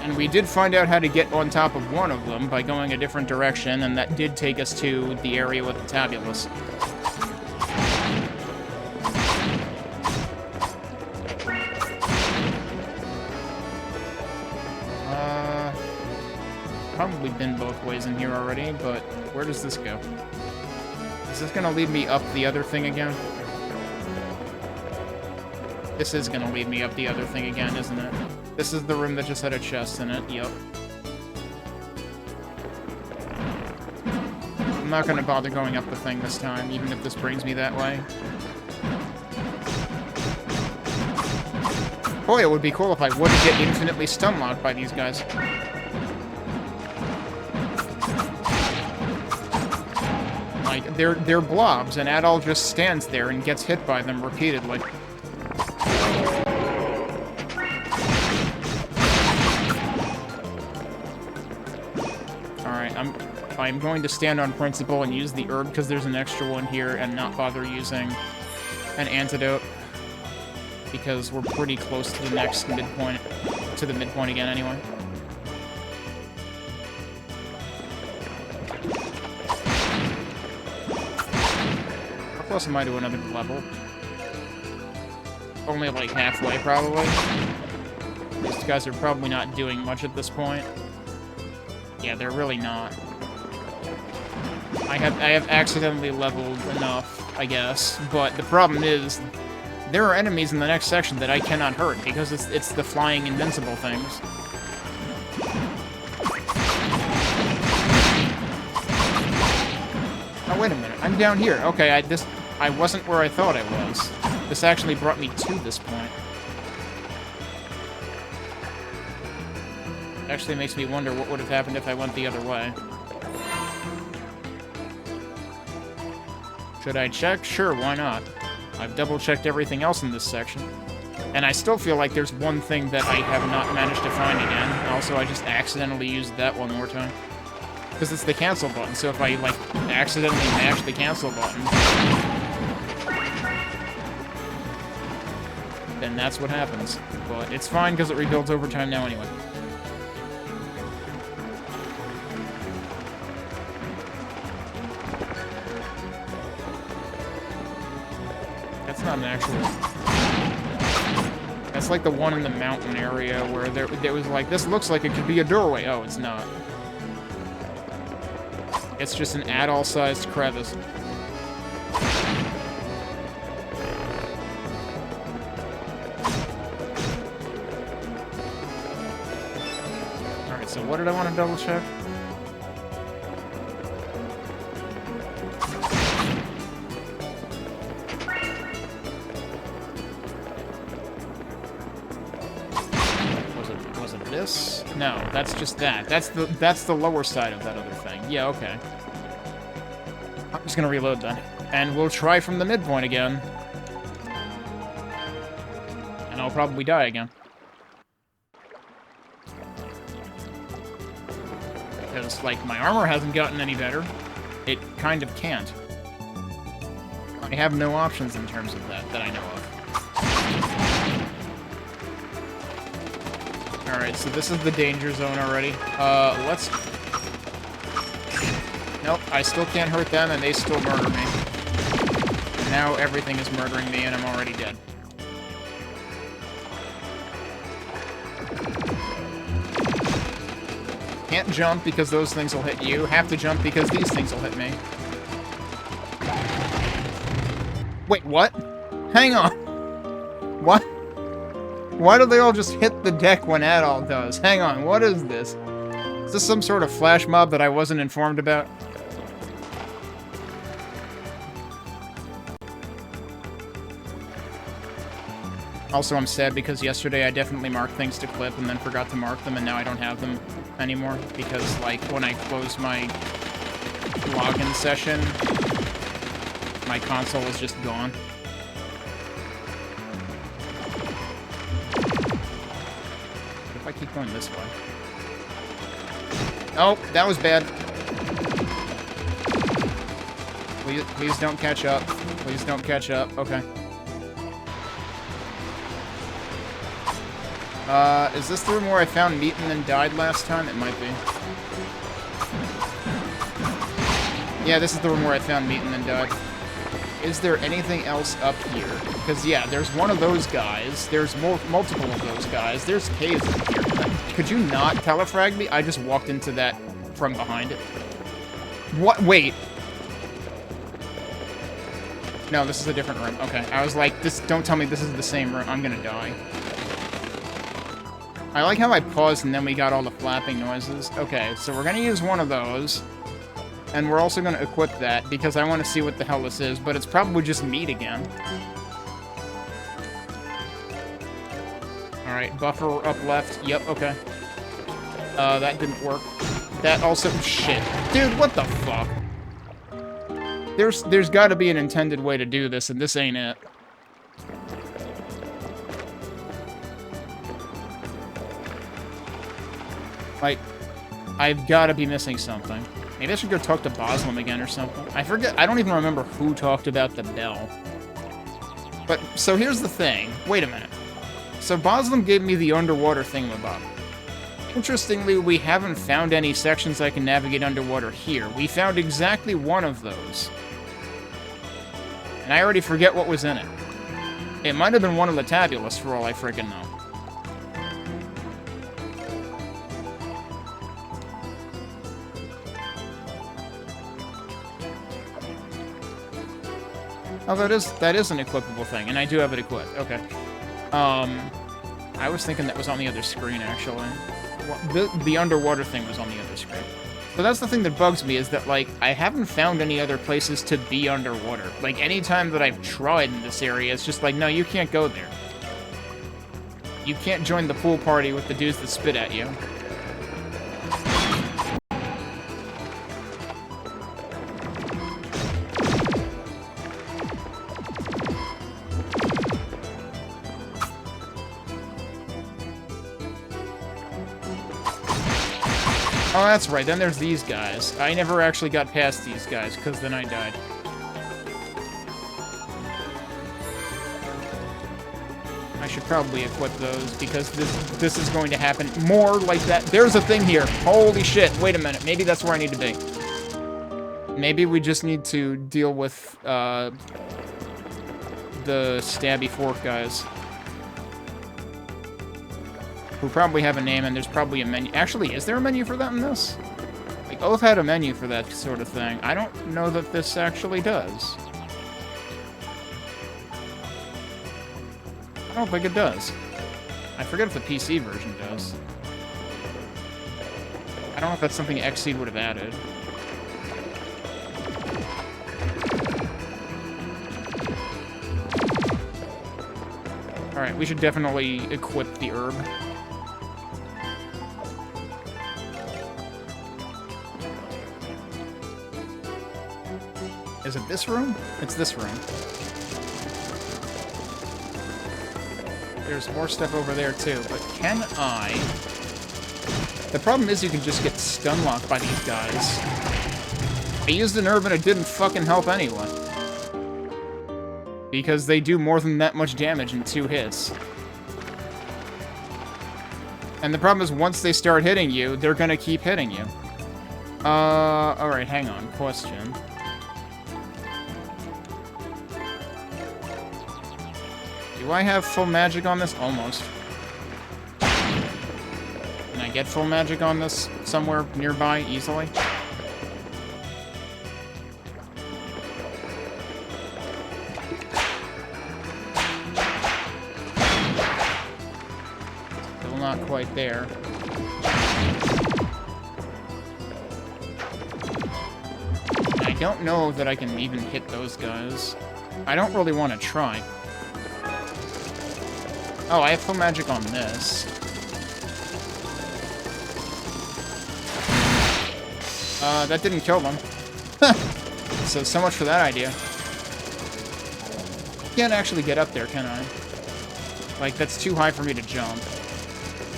And we did find out how to get on top of one of them by going a different direction, and that did take us to the area with the tabulus. Probably been both ways in here already, but where does this go? Is this gonna lead me up the other thing again? This is gonna lead me up the other thing again, isn't it? This is the room that just had a chest in it, yep. I'm not gonna bother going up the thing this time, even if this brings me that way. Boy, it would be cool if I wouldn't get infinitely stun-locked by these guys. Like, they're blobs, and Adol just stands there and gets hit by them repeatedly. Alright, I'm going to stand on principle and use the herb because there's an extra one here and not bother using an antidote. Because we're pretty close to the next midpoint, to the midpoint again anyway. How close am I to another level? Only like halfway, probably. These guys are probably not doing much at this point. Yeah, they're really not. I have accidentally leveled enough, I guess, but the problem is there are enemies in the next section that I cannot hurt because it's the flying invincible things. Oh, wait a minute. I'm down here. Okay, I wasn't where I thought I was. This actually brought me to this point. Actually makes me wonder what would have happened if I went the other way. Should I check? Sure, why not? I've double-checked everything else in this section. And I still feel like there's one thing that I have not managed to find again. Also, I just accidentally used that one more time. Because it's the cancel button, so if I, like, accidentally mash the cancel button, then that's what happens. But it's fine, because it rebuilds over time now anyway. That's not an actual... That's like the one in the mountain area where there was like, this looks like it could be a doorway. Oh, it's not. It's just an adult-sized crevice. Alright, so what did I want to double-check? Was it this? No, that's just that. That's the lower side of that other thing. Yeah, okay. I'm just gonna reload then. And we'll try from the midpoint again. And I'll probably die again. Because, like, my armor hasn't gotten any better. It kind of can't. I have no options in terms of that I know of. Alright, so this is the danger zone already. Let's... Nope, I still can't hurt them, and they still murder me. Now everything is murdering me, and I'm already dead. Can't jump because those things will hit you. Have to jump because these things will hit me. Wait, what? Hang on. What? Why do they all just hit the deck when Adol does? Hang on, what is this? Is this some sort of flash mob that I wasn't informed about? Also, I'm sad because yesterday I definitely marked things to clip and then forgot to mark them, and now I don't have them anymore. Because, like, when I closed my login session, my console is just gone. What if I keep going this way? Oh, that was bad. Please don't catch up. Please don't catch up. Okay. Is this the room where I found meat and then died last time? It might be. Yeah, this is the room where I found meat and then died. Is there anything else up here? Because, yeah, there's one of those guys. There's multiple of those guys. There's caves in here. Could you not telefrag me? I just walked into that from behind it. What? Wait. No, this is a different room. Okay. I was like, don't tell me this is the same room. I'm gonna die. I like how I paused and then we got all the flapping noises. Okay, so we're gonna use one of those. And we're also gonna equip that because I want to see what the hell this is, but it's probably just meat again. Alright, buffer up left. Yep, okay. That didn't work. That also... Shit. Dude, what the fuck? There's gotta be an intended way to do this, and this ain't it. Like, I've gotta be missing something. Maybe I should go talk to Boslam again or something. I forget, I don't even remember who talked about the bell. But, so here's the thing. Wait a minute. So Boslam gave me the underwater thingamabob. Interestingly, we haven't found any sections I can navigate underwater here. We found exactly one of those. And I already forget what was in it. It might have been one of the tabulous for all I friggin' know. Oh, that is an equipable thing, and I do have it equipped. Okay. I was thinking that was on the other screen, actually. The underwater thing was on the other screen. So that's the thing that bugs me, is that, like, I haven't found any other places to be underwater. Like, any time that I've tried in this area, it's just like, no, you can't go there. You can't join the pool party with the dudes that spit at you. Oh, that's right. Then there's these guys. I never actually got past these guys, because then I died. I should probably equip those, because this is going to happen more like that. There's a thing here. Holy shit. Wait a minute. Maybe that's where I need to be. Maybe we just need to deal with, the stabby fork guys. Who probably have a name, and there's probably a menu. Actually, is there a menu for that in this? Like, Oath had a menu for that sort of thing. I don't know that this actually does. I don't think it does. I forget if the PC version does. I don't know if that's something XSEED would have added. Alright, we should definitely equip the herb. Is it this room? It's this room. There's more stuff over there too, but can I... The problem is you can just get stun locked by these guys. I used an herb and it didn't fucking help anyway. Because they do more than that much damage in 2 hits. And the problem is once they start hitting you, they're gonna keep hitting you. Alright, hang on. Question. Do I have full magic on this? Almost. Can I get full magic on this somewhere nearby easily? Still not quite there. I don't know that I can even hit those guys. I don't really want to try. Oh, I have full magic on this. That didn't kill them. So much for that idea. Can't actually get up there, can I? Like, that's too high for me to jump.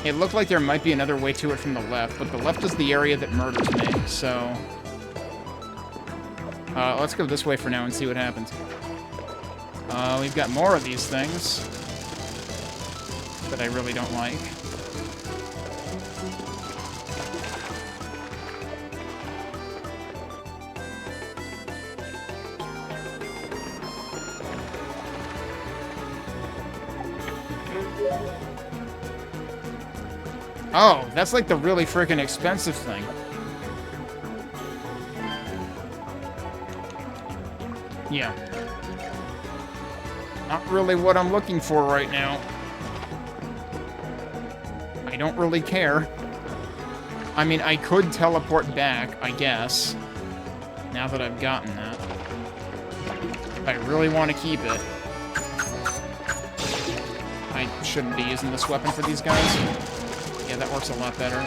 It looked like there might be another way to it from the left, but the left is the area that murders me, so... let's go this way for now and see what happens. We've got more of these things that I really don't like. Oh, that's like the really freaking expensive thing. Yeah. Not really what I'm looking for right now. I don't really care. I mean, I could teleport back, I guess. Now that I've gotten that. I really want to keep it. I shouldn't be using this weapon for these guys. Yeah, that works a lot better.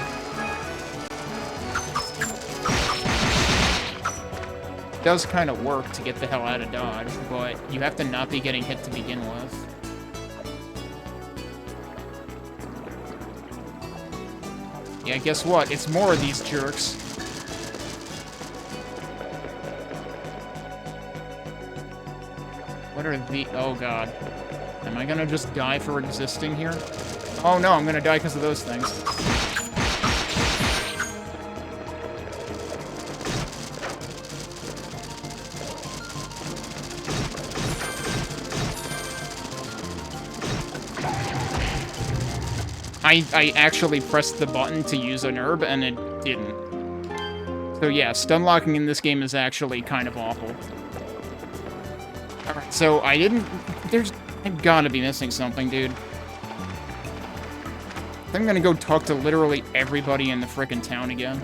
It does kind of work to get the hell out of dodge, but you have to not be getting hit to begin with. Yeah, guess what? It's more of these jerks. What are the... Oh, God. Am I gonna just die for existing here? Oh, no, I'm gonna die because of those things. I actually pressed the button to use an herb, and it didn't. So yeah, stun locking in this game is actually kind of awful. Alright, so I didn't... I've gotta be missing something, dude. I'm gonna go talk to literally everybody in the frickin' town again.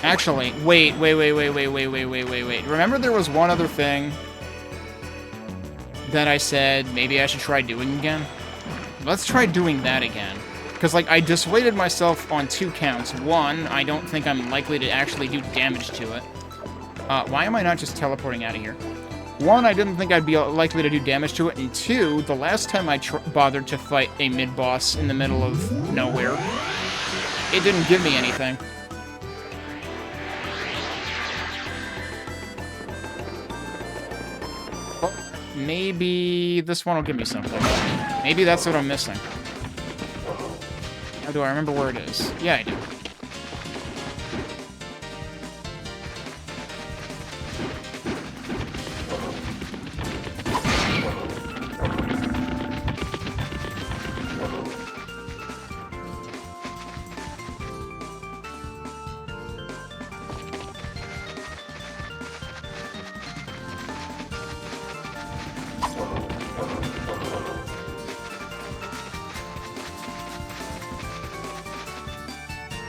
Actually, wait. Remember there was one other thing that I said maybe I should try doing again? Let's try doing that again. Because, like, I dissuaded myself on 2 counts. 1, I don't think I'm likely to actually do damage to it. Why am I not just teleporting out of here? One, I didn't think I'd be likely to do damage to it, and two, the last time I bothered to fight a mid-boss in the middle of nowhere, it didn't give me anything. Well, maybe this one will give me something. Maybe that's what I'm missing. How do I remember where it is? Yeah, I do.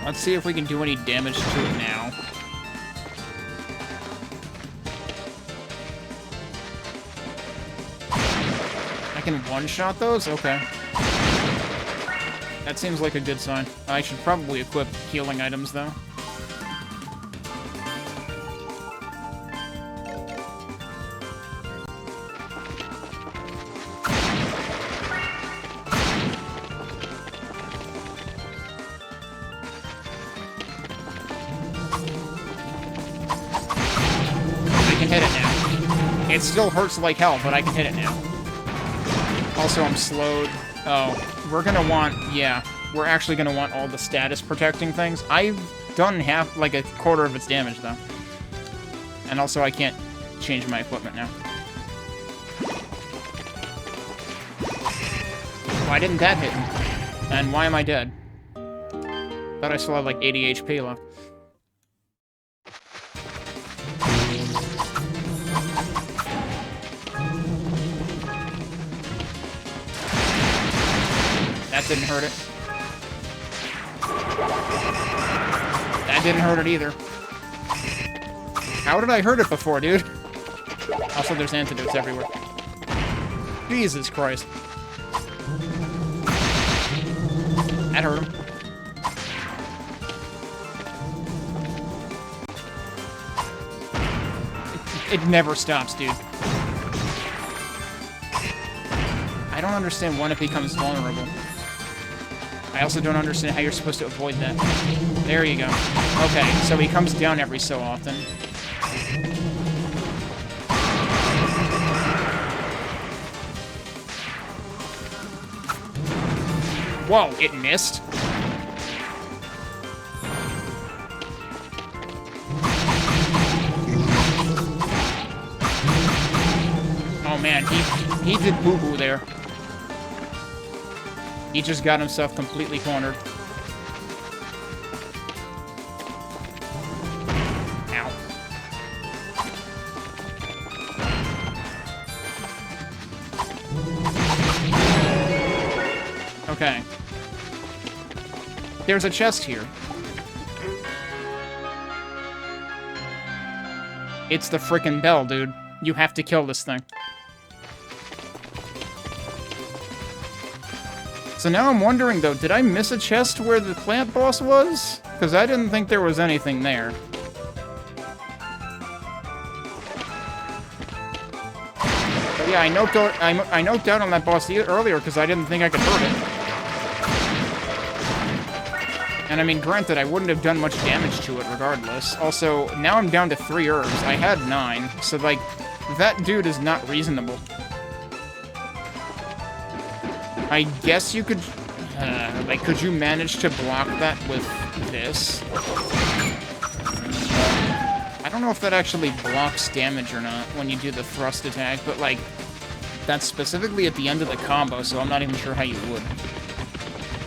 Let's see if we can do any damage to it now. I can one-shot those? Okay. That seems like a good sign. I should probably equip healing items, though. It still hurts like hell, but I can hit it now. Also, I'm slowed. Oh, we're gonna want... Yeah, we're actually gonna want all the status protecting things. I've done half, like a quarter of its damage, though. And also, I can't change my equipment now. Why didn't that hit him? And why am I dead? Thought I still had like 80 HP left. That didn't hurt it. That didn't hurt it either. How did I hurt it before, dude? Also, there's antidotes everywhere. Jesus Christ. That hurt him. It never stops, dude. I don't understand when it becomes vulnerable. I also don't understand how you're supposed to avoid that. There you go. Okay, so he comes down every so often. Whoa, it missed? Oh man, he did boo-boo there. He just got himself completely cornered. Ow. Okay. There's a chest here. It's the frickin' bell, dude. You have to kill this thing. So now I'm wondering, though, did I miss a chest where the plant boss was? Because I didn't think there was anything there. But yeah, I noped out on that boss earlier because I didn't think I could hurt it. And I mean, granted, I wouldn't have done much damage to it regardless. Also, now I'm down to 3 herbs. I had 9, so, like, that dude is not reasonable. I guess you could... like, could you manage to block that with this? I don't know if that actually blocks damage or not when you do the thrust attack, but, like, that's specifically at the end of the combo, so I'm not even sure how you would.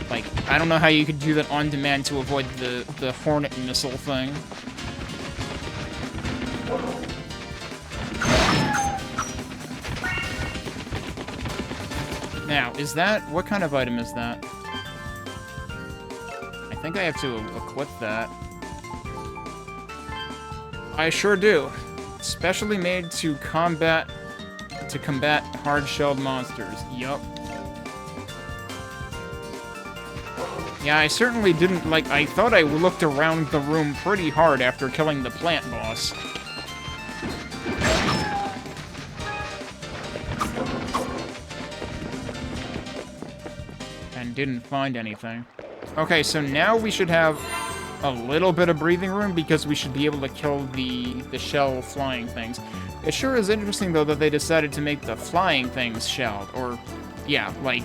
Like, I don't know how you could do that on demand to avoid the Hornet missile thing. Now, is that... What kind of item is that? I think I have to equip that. I sure do. Specially made to combat hard-shelled monsters. Yup. Yeah, I certainly didn't, like, I thought I looked around the room pretty hard after killing the plant boss. didn't find anything. Okay, so now we should have a little bit of breathing room because we should be able to kill the shell flying things. It sure is interesting, though, that they decided to make the flying things shelled. Or, yeah, like,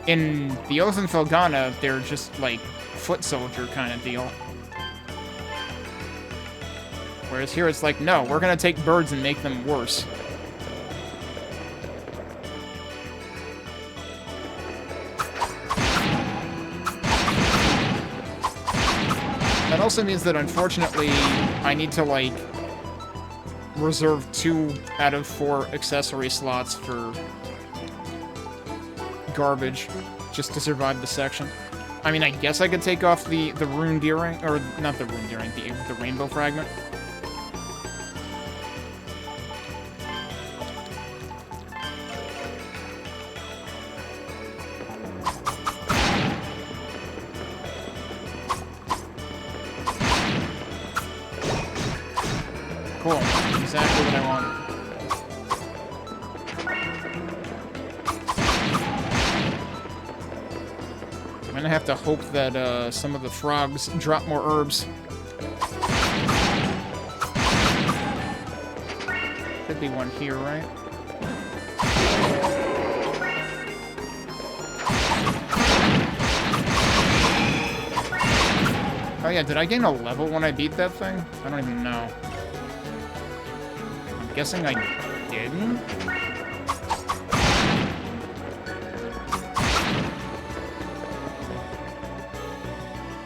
in the Oath and Felghana, they're just, like, foot soldier kind of deal. Whereas here it's like, no, we're gonna take birds and make them worse. That also means that, unfortunately, I need to, like, reserve 2 out of 4 accessory slots for garbage just to survive the section. I mean, I guess I could take off the rune earring, or not the rune earring, the rainbow fragment. Cool. Exactly what I wanted. I'm gonna have to hope that some of the frogs drop more herbs. Could be one here, right? Oh yeah, did I gain a level when I beat that thing? I don't even know. Guessing I didn't?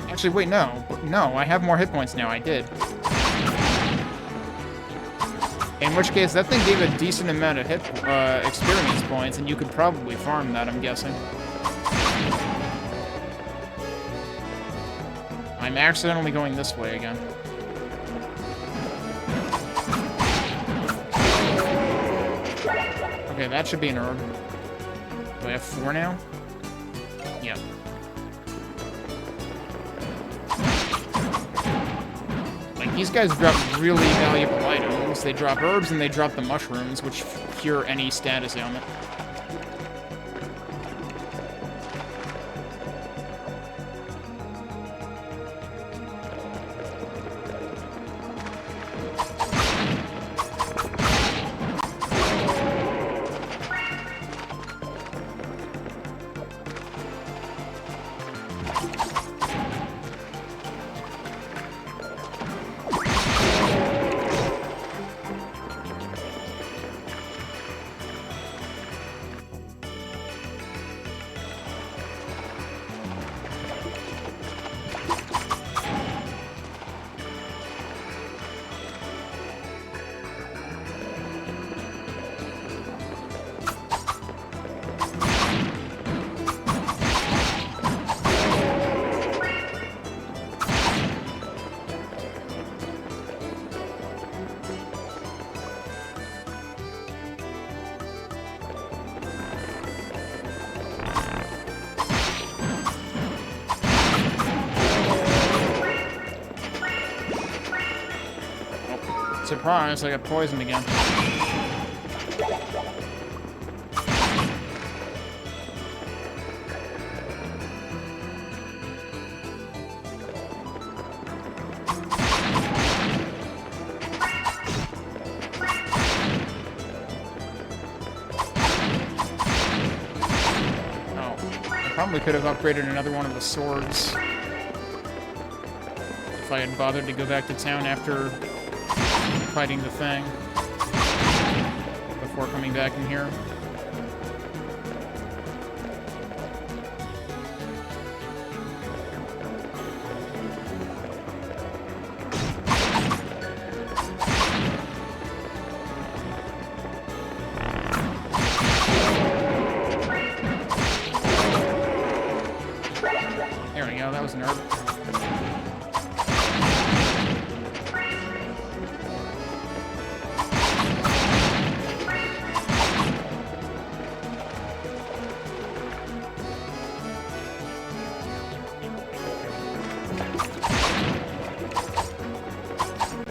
Actually, wait, no. No, I have more hit points now. I did. In which case, that thing gave a decent amount of experience points, and you could probably farm that, I'm guessing. I'm accidentally going this way again. Okay, that should be an herb. Do I have 4 now? Yeah. Like, these guys drop really valuable items. They drop herbs and they drop the mushrooms, which cure any status ailment. Surprise, I got poisoned again. Probably could have upgraded another one of the swords if I had bothered to go back to town after fighting the thing before coming back in here. There we go, that was an herb.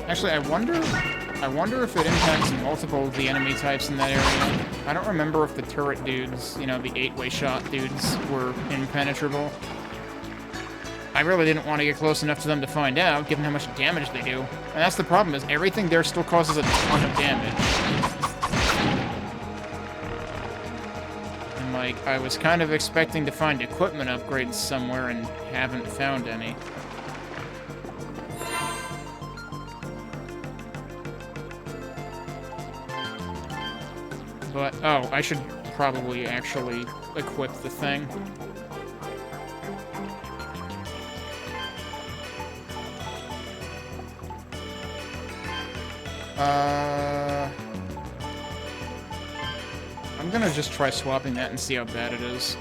Actually, I wonder I wonder if it impacts multiple of the enemy types in that area. I don't remember if the turret dudes, you know, the 8-way shot dudes, were impenetrable. I really didn't want to get close enough to them to find out, given how much damage they do. And that's the problem, is everything there still causes a ton of damage. And, like, I was kind of expecting to find equipment upgrades somewhere and haven't found any. But, oh, I should probably actually equip the thing. I'm gonna just try swapping that and see how bad it is.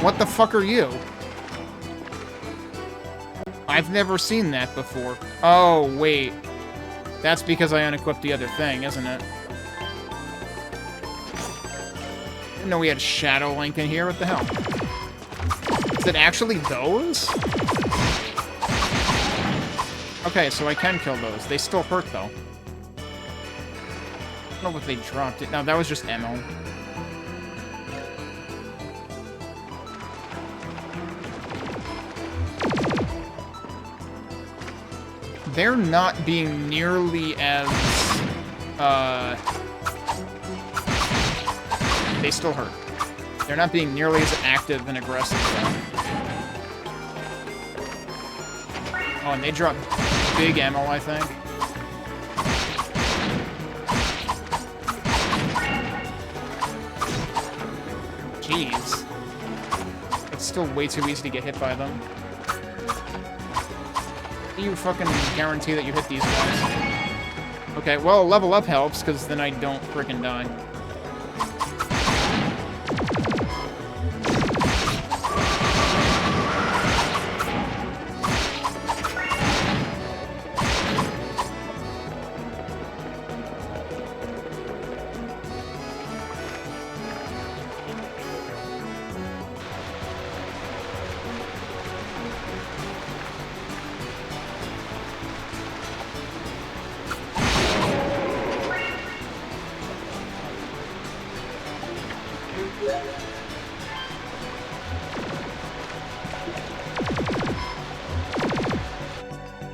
What the fuck are you? I've never seen that before. Oh, wait. That's because I unequipped the other thing, isn't it? Didn't know we had Shadow Link in here. What the hell? Is it actually those? Okay, so I can kill those. They still hurt, though. I don't know what they dropped. No, that was just ammo. They're not being nearly as, they still hurt. They're not being nearly as active and aggressive, though. Oh, and they drop big ammo, I think. Jeez. It's still way too easy to get hit by them. You fucking guarantee that you hit these guys. Okay, well, level up helps, because then I don't frickin' die.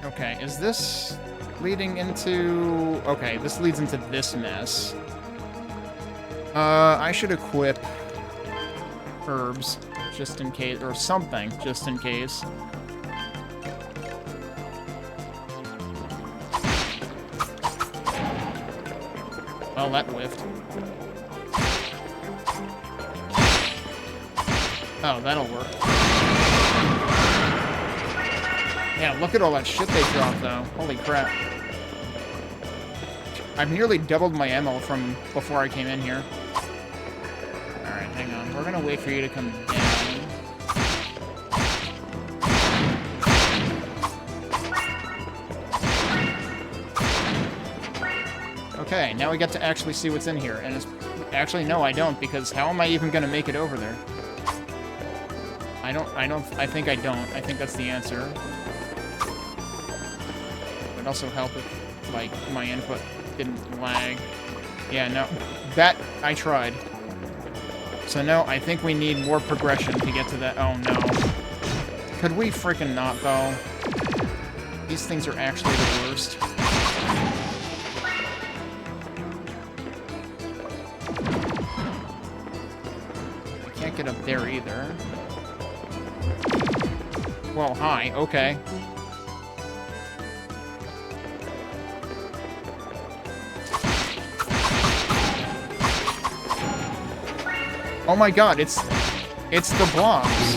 Okay, is this leading into... Okay, this leads into this mess. I should equip herbs, just in case, or something, just in case. Well, that whiffed. Oh, that'll work. Yeah, look at all that shit they dropped, though. Holy crap. I've nearly doubled my ammo from before I came in here. Alright, hang on. We're gonna wait for you to come down. Okay, now we get to actually see what's in here. And it's... Actually, no, I don't, because how am I even gonna make it over there? I think I don't. I think that's the answer. It would also help if, like, my input didn't lag. Yeah, no. That, I tried. So no, I think we need more progression to get to that. Oh, no. Could we freaking not, though? These things are actually the worst. I can't get up there either. Well, hi, okay. Oh my god, it's the blobs.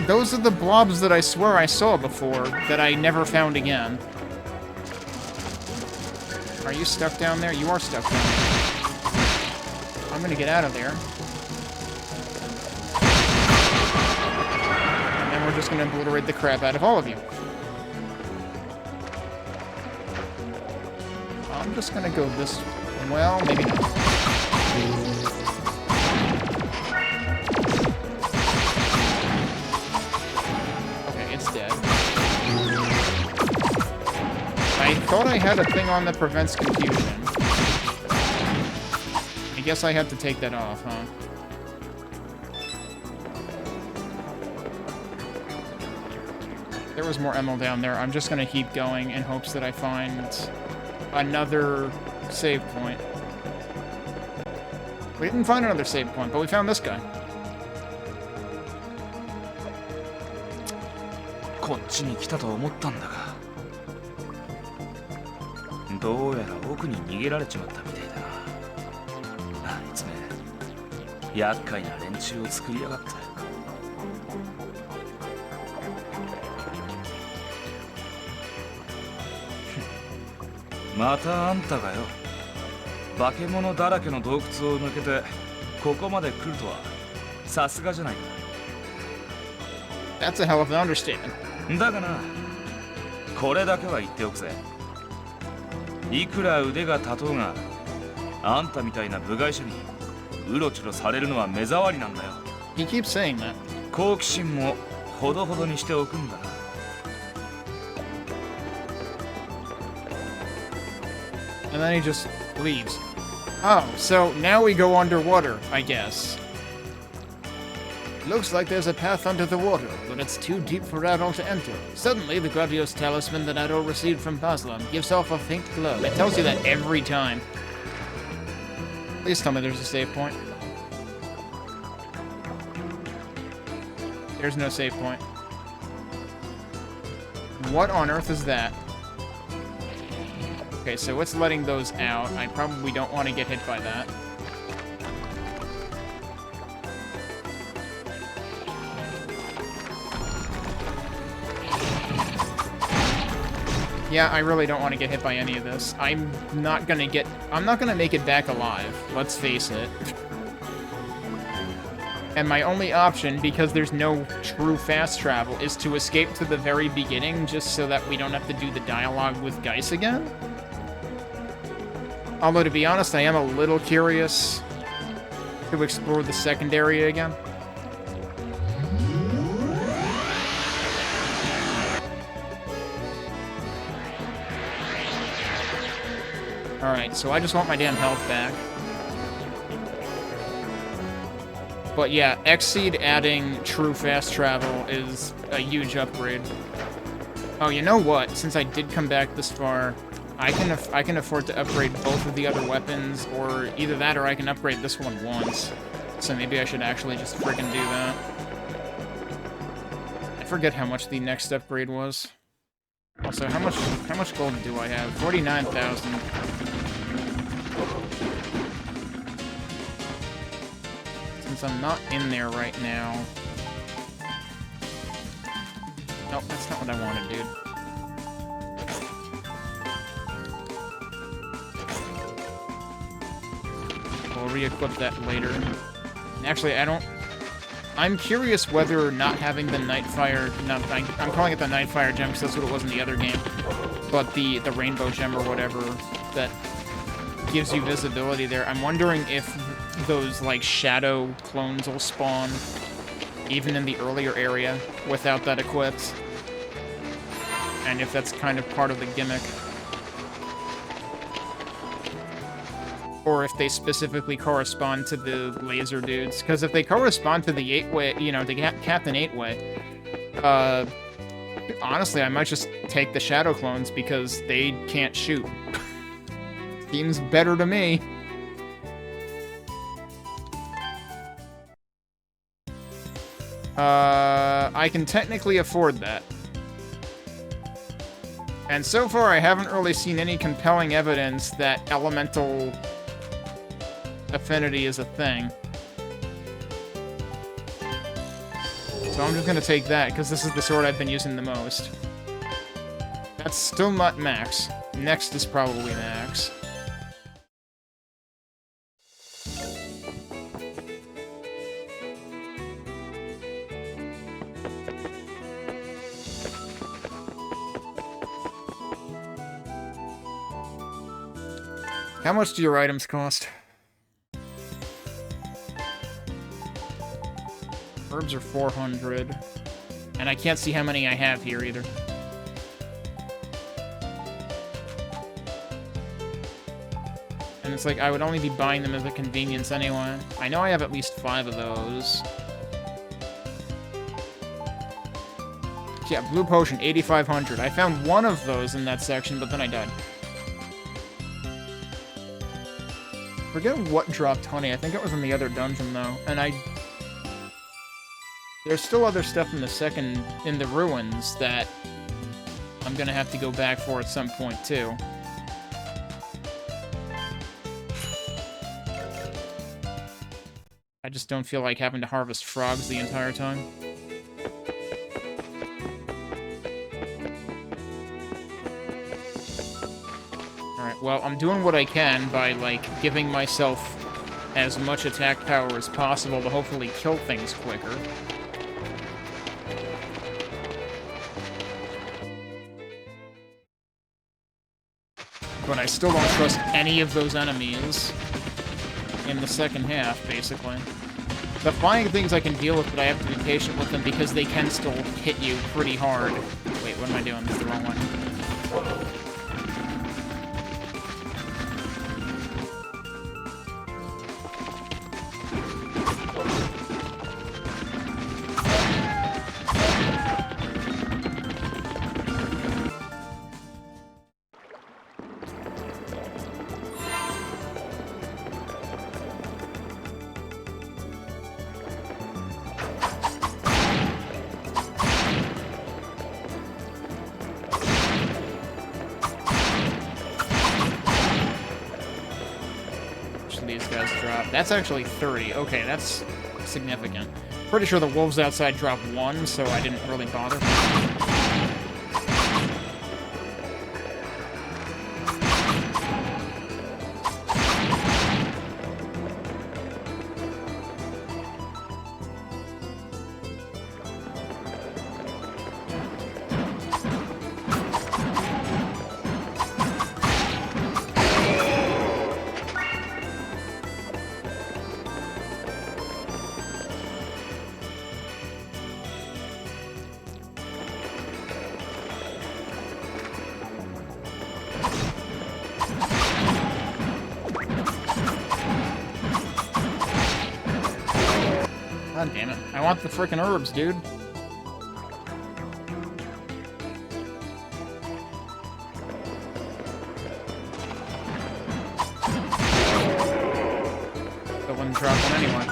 Those are the blobs that I swear I saw before, that I never found again. Are you stuck down there? You are stuck down there. I'm gonna get out of there. We're just going to obliterate the crap out of all of you. I'm just gonna go this... Well, maybe not. Okay, it's dead. I thought I had a thing on that prevents confusion. I guess I have to take that off, huh? There was more ammo down there. I'm just gonna keep going in hopes that I find another save point. We didn't find another save point, but we found this guy. こっちに来たと思ったんだが、どうやら奥に逃げられちまったみたいだな。あいつめ、厄介な連中を作りやがった。またあんたがよ、化け物だらけの洞窟を抜けてここまで来るとはさすがじゃないか。 That's a hell of an understatement. だがな、これだけは言っておくぜ。いくら腕が立とうが、あんたみたいな部外者にうろちょろされるのは目障りなんだよ。He keeps saying that. 好奇心もほどほどにしておくんだな。And then he just leaves. Oh, so now we go underwater, I guess. Looks like there's a path under the water, but it's too deep for Adol to enter. Suddenly, the Gradios talisman that Adol received from Baslam gives off a faint glow. It tells you that every time. Please tell me there's a save point. There's no save point. What on earth is that? Okay, so it's letting those out. I probably don't want to get hit by that. Yeah, I really don't want to get hit by any of this. I'm not gonna make it back alive. Let's face it. And my only option, because there's no true fast travel, is to escape to the very beginning just so that we don't have to do the dialogue with Geis again. Although, to be honest, I am a little curious to explore the second area again. Alright, so I just want my damn health back. But yeah, XSEED adding true fast travel is a huge upgrade. Oh, you know what? Since I did come back this far, I can afford to upgrade both of the other weapons, or either that or I can upgrade this one once. So maybe I should actually just friggin' do that. I forget how much the next upgrade was. Also, how much gold do I have? 49,000. Since I'm not in there right now. Nope, that's not what I wanted, dude. We'll re-equip that later. Actually, I'm curious whether not having the Nightfire... No, I'm calling it the Nightfire gem because that's what it was in the other game. But the Rainbow gem or whatever that gives you visibility there. I'm wondering if those, like, shadow clones will spawn even in the earlier area without that equipped. And if that's kind of part of the gimmick. Or if they specifically correspond to the laser dudes. Because if they correspond to the 8-way, you know, the Captain 8-way, honestly, I might just take the Shadow Clones because they can't shoot. Seems better to me. I can technically afford that. And so far, I haven't really seen any compelling evidence that elemental affinity is a thing. So I'm just gonna take that, because this is the sword I've been using the most. That's still not max. Next is probably max. How much do your items cost? Herbs are 400. And I can't see how many I have here either. And it's like, I would only be buying them as a convenience anyway. I know I have at least 5 of those. Yeah, blue potion, 8,500. I found one of those in that section, but then I died. Forget what dropped honey. I think it was in the other dungeon, though. And there's still other stuff in the ruins that I'm gonna have to go back for at some point, too. I just don't feel like having to harvest frogs the entire time. Alright, well, I'm doing what I can by, like, giving myself as much attack power as possible to hopefully kill things quicker. But I still don't trust any of those enemies in the second half, basically. The flying things I can deal with, but I have to be patient with them because they can still hit you pretty hard. Wait, what am I doing? This is the wrong one. That's actually 30. Okay, that's significant. Pretty sure the wolves outside drop 1, so I didn't really bother. God damn it. I want the frickin' herbs, dude. That wouldn't drop one anyway.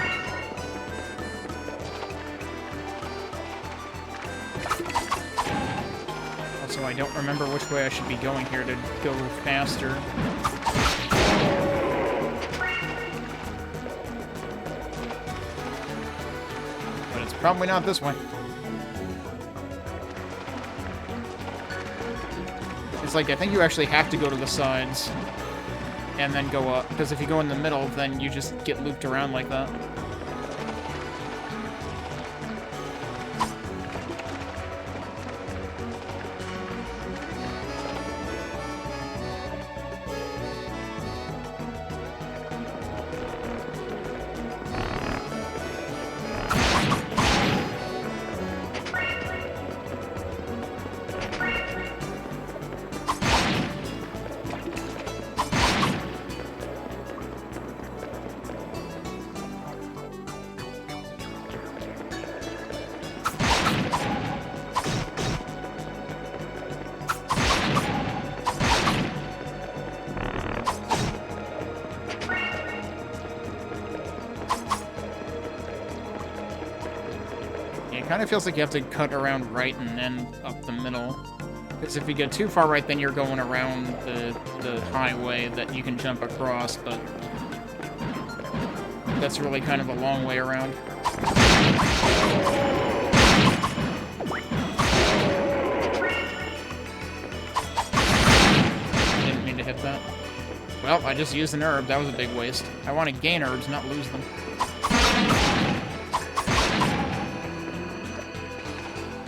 Also, I don't remember which way I should be going here to go faster. Probably not this way. It's like, I think you actually have to go to the sides and then go up, because if you go in the middle, then you just get looped around like that. It kind of feels like you have to cut around right and then up the middle. Because if you go too far right, then you're going around the highway that you can jump across, but that's really kind of a long way around. Didn't mean to hit that. Well, I just used an herb. That was a big waste. I want to gain herbs, not lose them.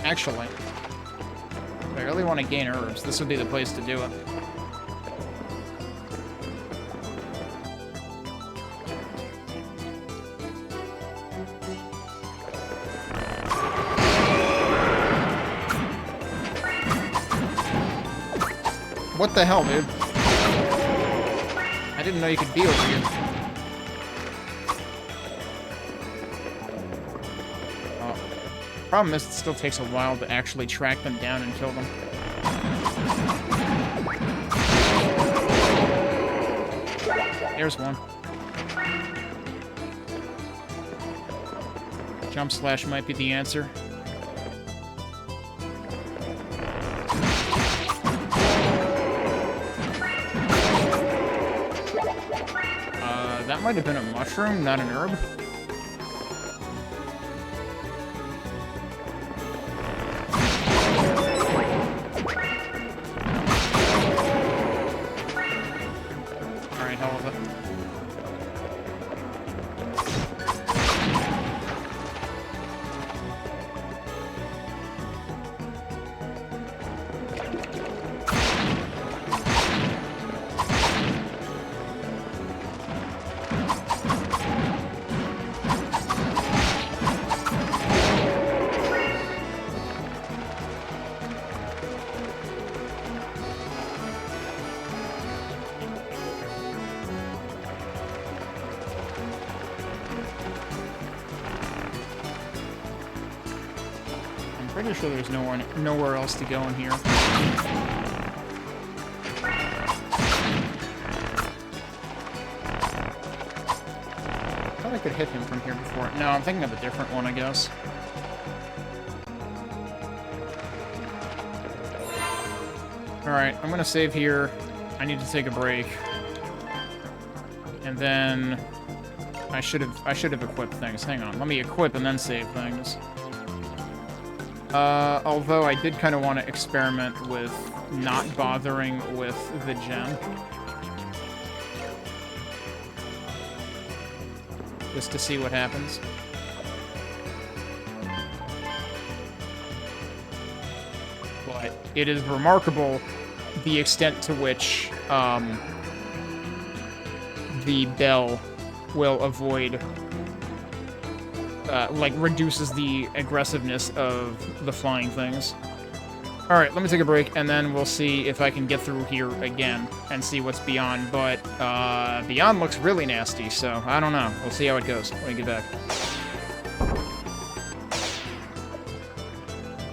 Actually, if I really want to gain herbs, this would be the place to do it. What the hell, dude? I didn't know you could be over here. Oh. Problem is, it still takes a while to actually track them down and kill them. There's one. Jump slash might be the answer. That might have been a mushroom, not an herb. Alright, hell of it. Pretty sure there's nowhere else to go in here. I thought I could hit him from here before. No, I'm thinking of a different one, I guess. Alright, I'm gonna save here. I need to take a break. And then I should have equipped things. Hang on, let me equip and then save things. Although I did kind of want to experiment with not bothering with the gem. Just to see what happens. But it is remarkable the extent to which, the bell will avoid like, reduces the aggressiveness of the flying things. Alright, let me take a break, and then we'll see if I can get through here again and see what's beyond. But, beyond looks really nasty, so I don't know. We'll see how it goes when we get back.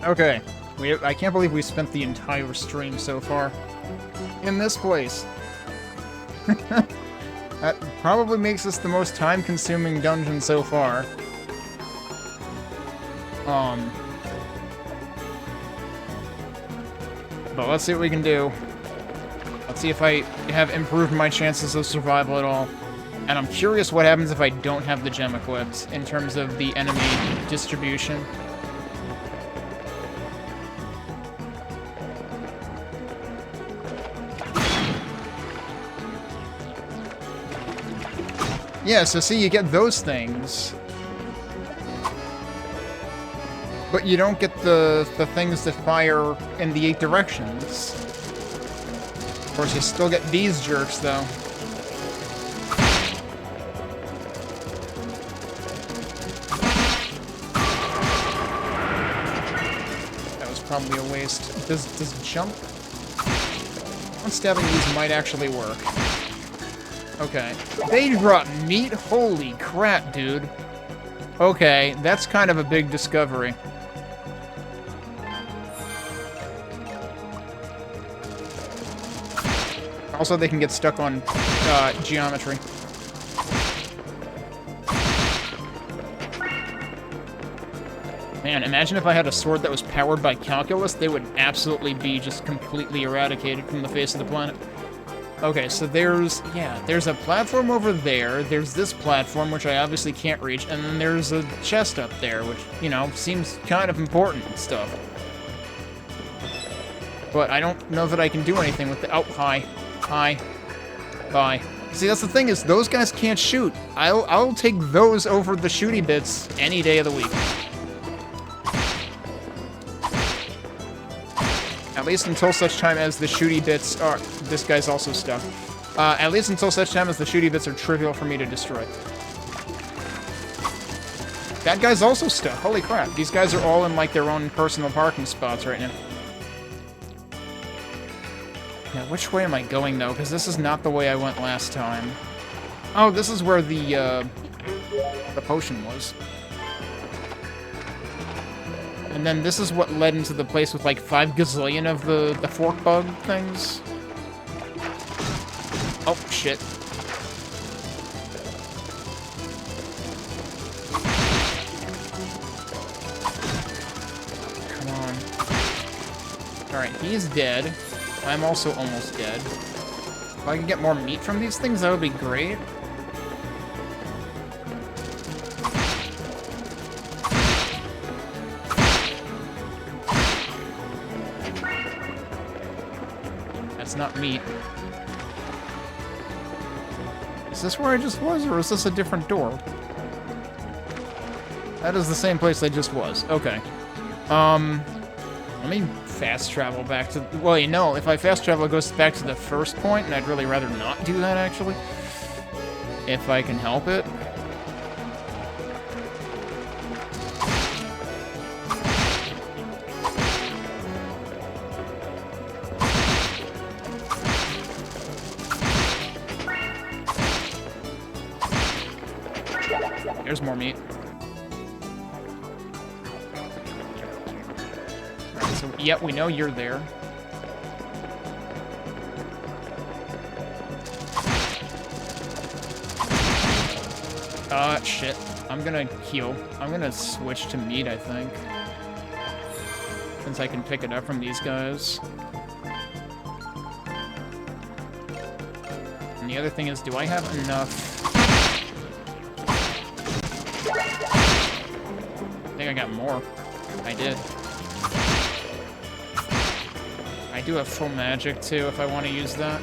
Okay. I can't believe we spent the entire stream so far in this place. That probably makes this the most time-consuming dungeon so far. But let's see what we can do. Let's see if I have improved my chances of survival at all. And I'm curious what happens if I don't have the gem equipped in terms of the enemy distribution. Yeah, so see, you get those things. But you don't get the things that fire in the 8 directions. Of course, you still get these jerks, though. That was probably a waste. Does jump? One stabbing these might actually work. Okay. They drop meat? Holy crap, dude. Okay, that's kind of a big discovery. Also, they can get stuck on geometry. Man, imagine if I had a sword that was powered by calculus, they would absolutely be just completely eradicated from the face of the planet. Okay, so there's a platform over there, there's this platform, which I obviously can't reach, and then there's a chest up there, which, you know, seems kind of important and stuff. But I don't know that I can do anything with the— oh, hi. Hi. Bye. See, that's the thing, is those guys can't shoot. I'll take those over the shooty bits any day of the week. At least until such time as the shooty bits are— this guy's also stuck. At least until such time as the shooty bits are trivial for me to destroy. That guy's also stuck. Holy crap. These guys are all in, like, their own personal parking spots right now. Now, which way am I going, though? Because this is not the way I went last time. Oh, this is where the potion was. And then this is what led into the place with, like, 5 gazillion of the fork bug things. Oh, shit. Come on. Alright, he's dead. I'm also almost dead. If I can get more meat from these things, that would be great. That's not meat. Is this where I just was, or is this a different door? That is the same place I just was. Okay. Let me fast travel back to... Well, you know, if I fast travel, it goes back to the first point, and I'd really rather not do that, actually. If I can help it. There's more meat. Alright, so, yep, we know you're there. Shit. I'm gonna heal. I'm gonna switch to meat, I think. Since I can pick it up from these guys. And the other thing is, do I have enough... I think I got more. I did. I do have full magic, too, if I want to use that.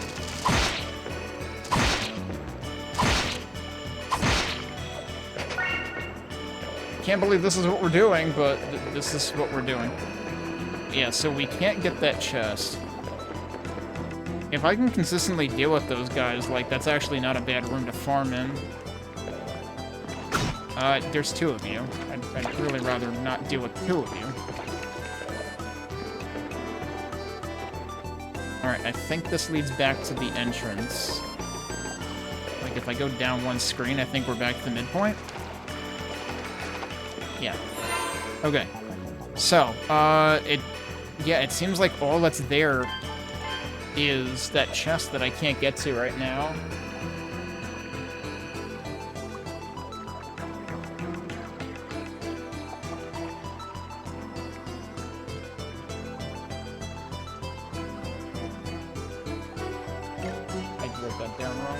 Can't believe this is what we're doing, but this is what we're doing. Yeah, so we can't get that chest. If I can consistently deal with those guys, like, that's actually not a bad room to farm in. There's 2 of you. I'd really rather not deal with 2 of you. Alright, I think this leads back to the entrance. Like, if I go down one screen, I think we're back to the midpoint. Yeah. Okay. So, it seems like all that's there is that chest that I can't get to right now. I wrote that down wrong.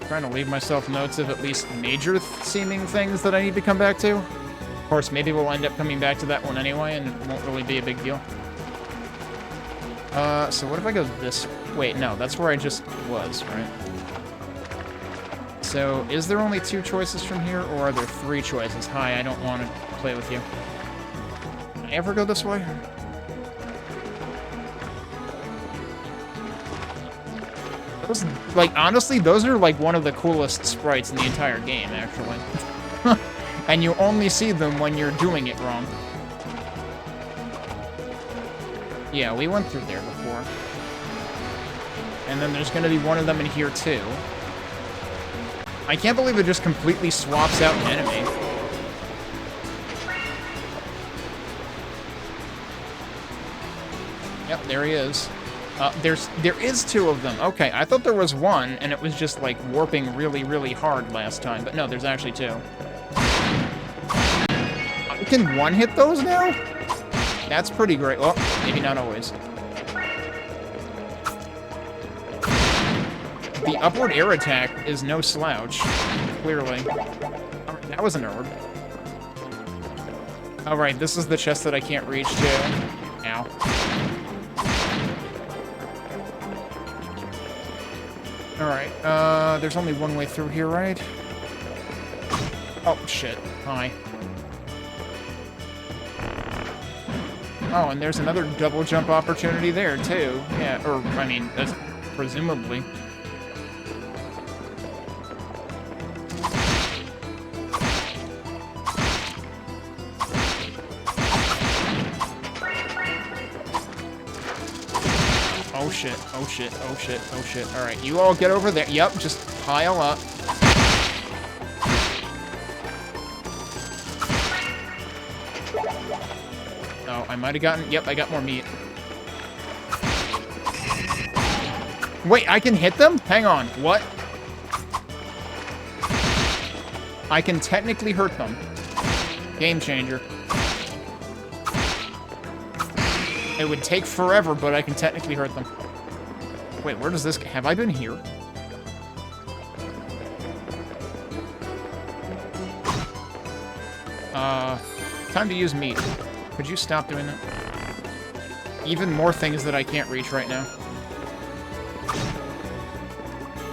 Trying to leave myself notes of at least major seeming things that I need to come back to. Of course, maybe we'll end up coming back to that one anyway, and it won't really be a big deal. So what if I go this... Wait, no, that's where I just was, right? So, is there only 2 choices from here, or are there 3 choices? Hi, I don't want to play with you. Can I ever go this way? Those, like, honestly, those are, like, one of the coolest sprites in the entire game, actually. And you only see them when you're doing it wrong. Yeah, we went through there before. And then there's gonna be one of them in here, too. I can't believe it just completely swaps out an enemy. Yep, there he is. There is 2 of them. Okay, I thought there was 1, and it was just, like, warping really, really hard last time. But no, there's actually 2. Can one hit those now? That's pretty great. Well, maybe not always. The upward air attack is no slouch, clearly. Alright, that was an herb. Alright, this is the chest that I can't reach to. Ow. Alright, there's only one way through here, right? Oh, shit. Hi. Oh, and there's another double jump opportunity there, too. Yeah, or, I mean, presumably. shit, oh shit, oh shit, oh shit. Alright, you all get over there. Yep, just pile up. Oh, I might have gotten... Yep, I got more meat. Wait, I can hit them? Hang on, what? I can technically hurt them. Game changer. It would take forever, but I can technically hurt them. Wait, where does this... Have I been here? Time to use meat. Could you stop doing that? Even more things that I can't reach right now.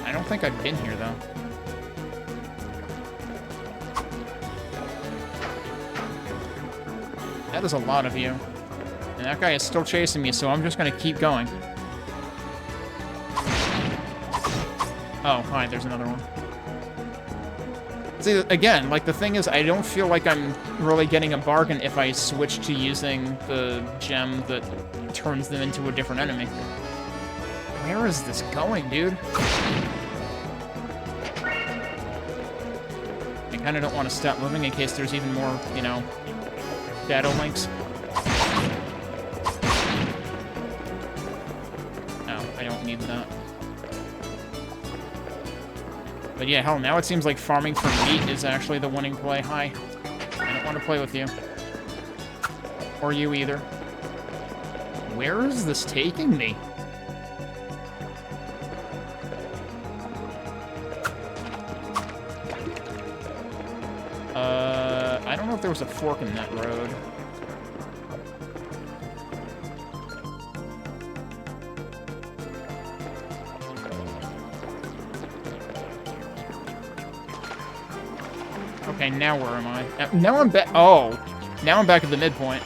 I don't think I've been here, though. That is a lot of you. And that guy is still chasing me, so I'm just gonna keep going. Oh, hi, there's another one. See, again, like, the thing is, I don't feel like I'm really getting a bargain if I switch to using the gem that turns them into a different enemy. Where is this going, dude? I kind of don't want to stop moving in case there's even more, you know, shadow links. No, I don't need that. But yeah, hell, now it seems like farming for meat is actually the winning play. Hi. I don't want to play with you. Or you either. Where is this taking me? I don't know if there was a fork in that road. Okay, now where am I? Now I'm back. Oh, now I'm back at the midpoint.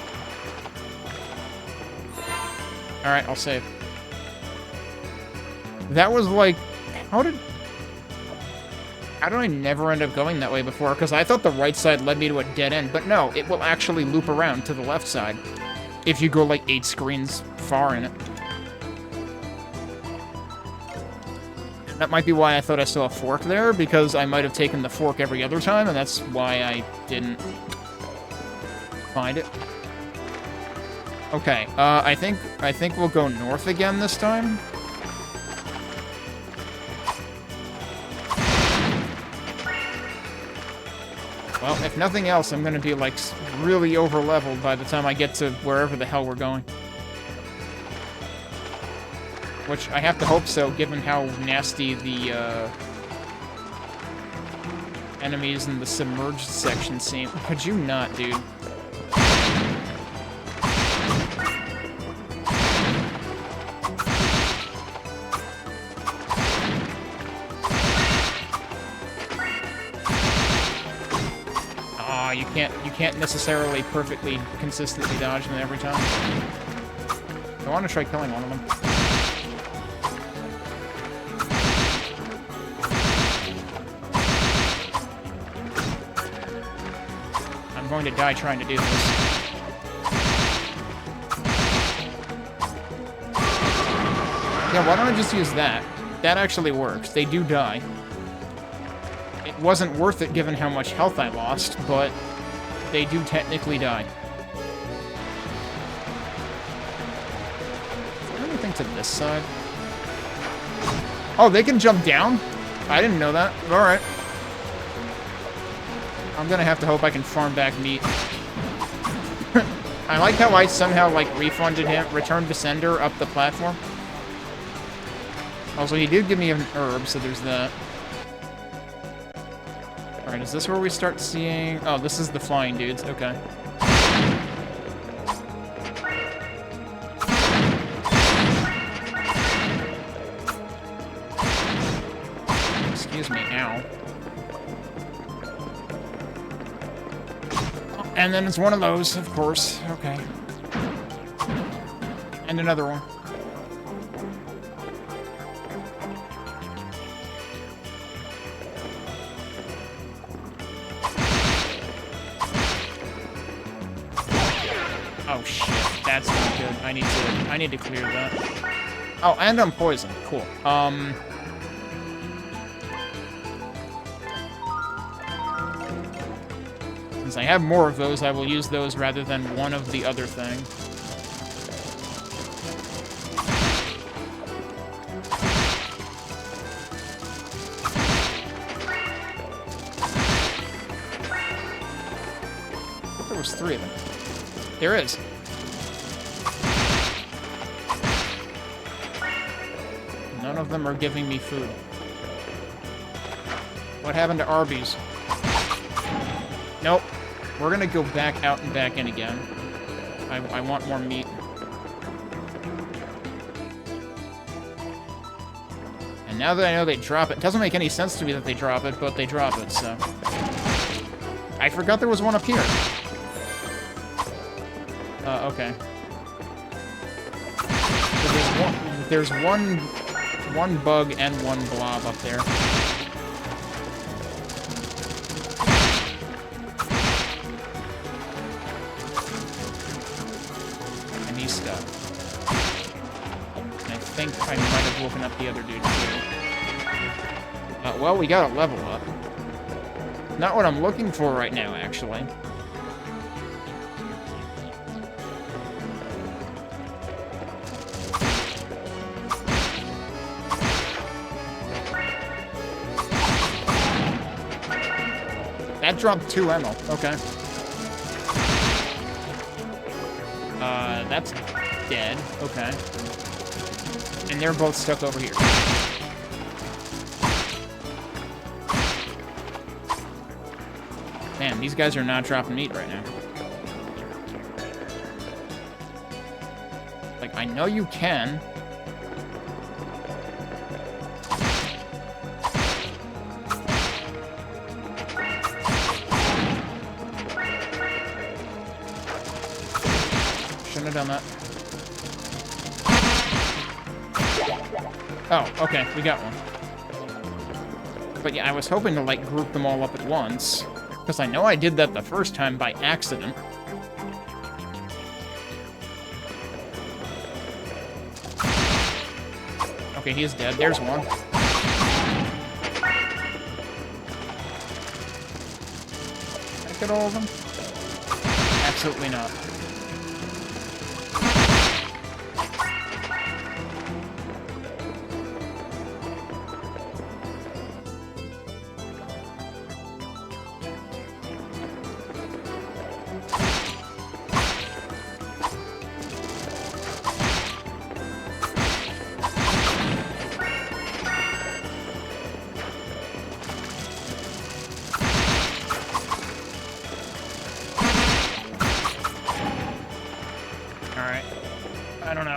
All right, I'll save. That was like, how did I never end up going that way before? Because I thought the right side led me to a dead end, but no, it will actually loop around to the left side if you go like 8 screens far in it. That might be why I thought I saw a fork there, because I might have taken the fork every other time, and that's why I didn't find it. Okay, I think we'll go north again this time. Well, if nothing else, I'm gonna be, like, really over-leveled by the time I get to wherever the hell we're going. Which, I have to hope so, given how nasty the, enemies in the submerged section seem. Could you not, dude? You can't necessarily perfectly, consistently dodge them every time. I want to try killing one of them. I'm going to die trying to do this. Yeah, why don't I just use that? That actually works. They do die. It wasn't worth it given how much health I lost, but they do technically die. Is there anything to this side? Oh, they can jump down? I didn't know that. Alright. I'm gonna have to hope I can farm back meat. I like how I somehow, like, refunded him, returned the sender up the platform. Also, he did give me an herb, so there's that. Alright, is this where we start seeing... Oh, this is the flying dudes. Okay. Excuse me, ow. And then it's one of those, of course. Okay. And another one. Oh shit, that's not good. I need to clear that. Oh, and I'm poisoned. Cool. Since I have more of those, I will use those rather than one of the other thing. I thought there was 3 of them. There is. None of them are giving me food. What happened to Arby's? Nope. We're gonna go back out and back in again. I want more meat. And now that I know they drop it, doesn't make any sense to me that they drop it, but they drop it, so. I forgot there was one up here. Okay. So there's one bug and one blob up there. And he's stuck. And I think I might have woken up the other dude too. Well, we got a level up. Not what I'm looking for right now, actually. That dropped 2 ammo. Okay. That's dead. Okay. And they're both stuck over here. Man, these guys are not dropping meat right now. Like, I know you can. Shouldn't have done that. Oh, okay, we got one. But yeah, I was hoping to, like, group them all up at once. Because I know I did that the first time by accident. Okay, he is dead. There's one. Did I get all of them? Absolutely not.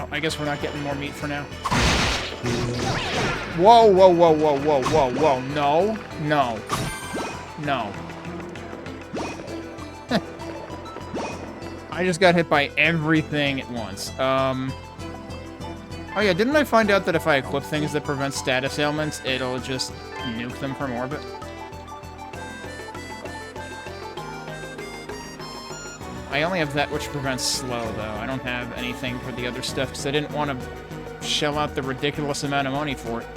I guess we're not getting more meat for now. Whoa, whoa, whoa, whoa, whoa, whoa, whoa. No. No. No. I just got hit by everything at once. Oh yeah, didn't I find out that if I equip things that prevent status ailments, it'll just nuke them from orbit? I only have that which prevents slow, though. I don't have anything for the other stuff, because I didn't want to shell out the ridiculous amount of money for it.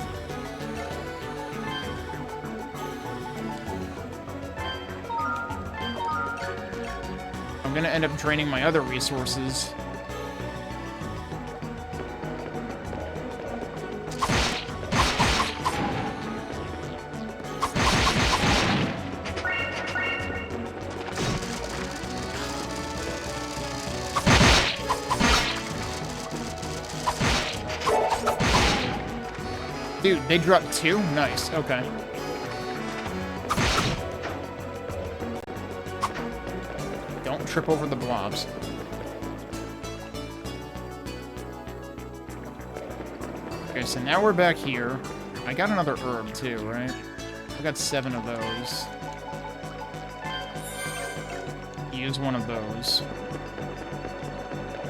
I'm gonna end up draining my other resources. Dude, they dropped 2? Nice, okay. Don't trip over the blobs. Okay, so now we're back here. I got another herb too, right? I got 7 of those. Use one of those.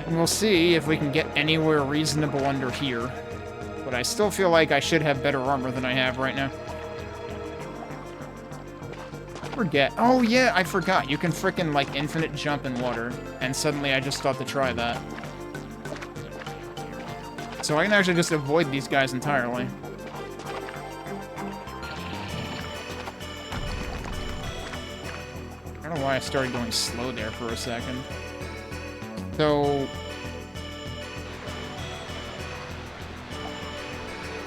And we'll see if we can get anywhere reasonable under here. But I still feel like I should have better armor than I have right now. Forget. Oh yeah, I forgot. You can frickin' like infinite jump in water. And suddenly I just thought to try that. so I can actually just avoid these guys entirely. I don't know why I started going slow there for a second. So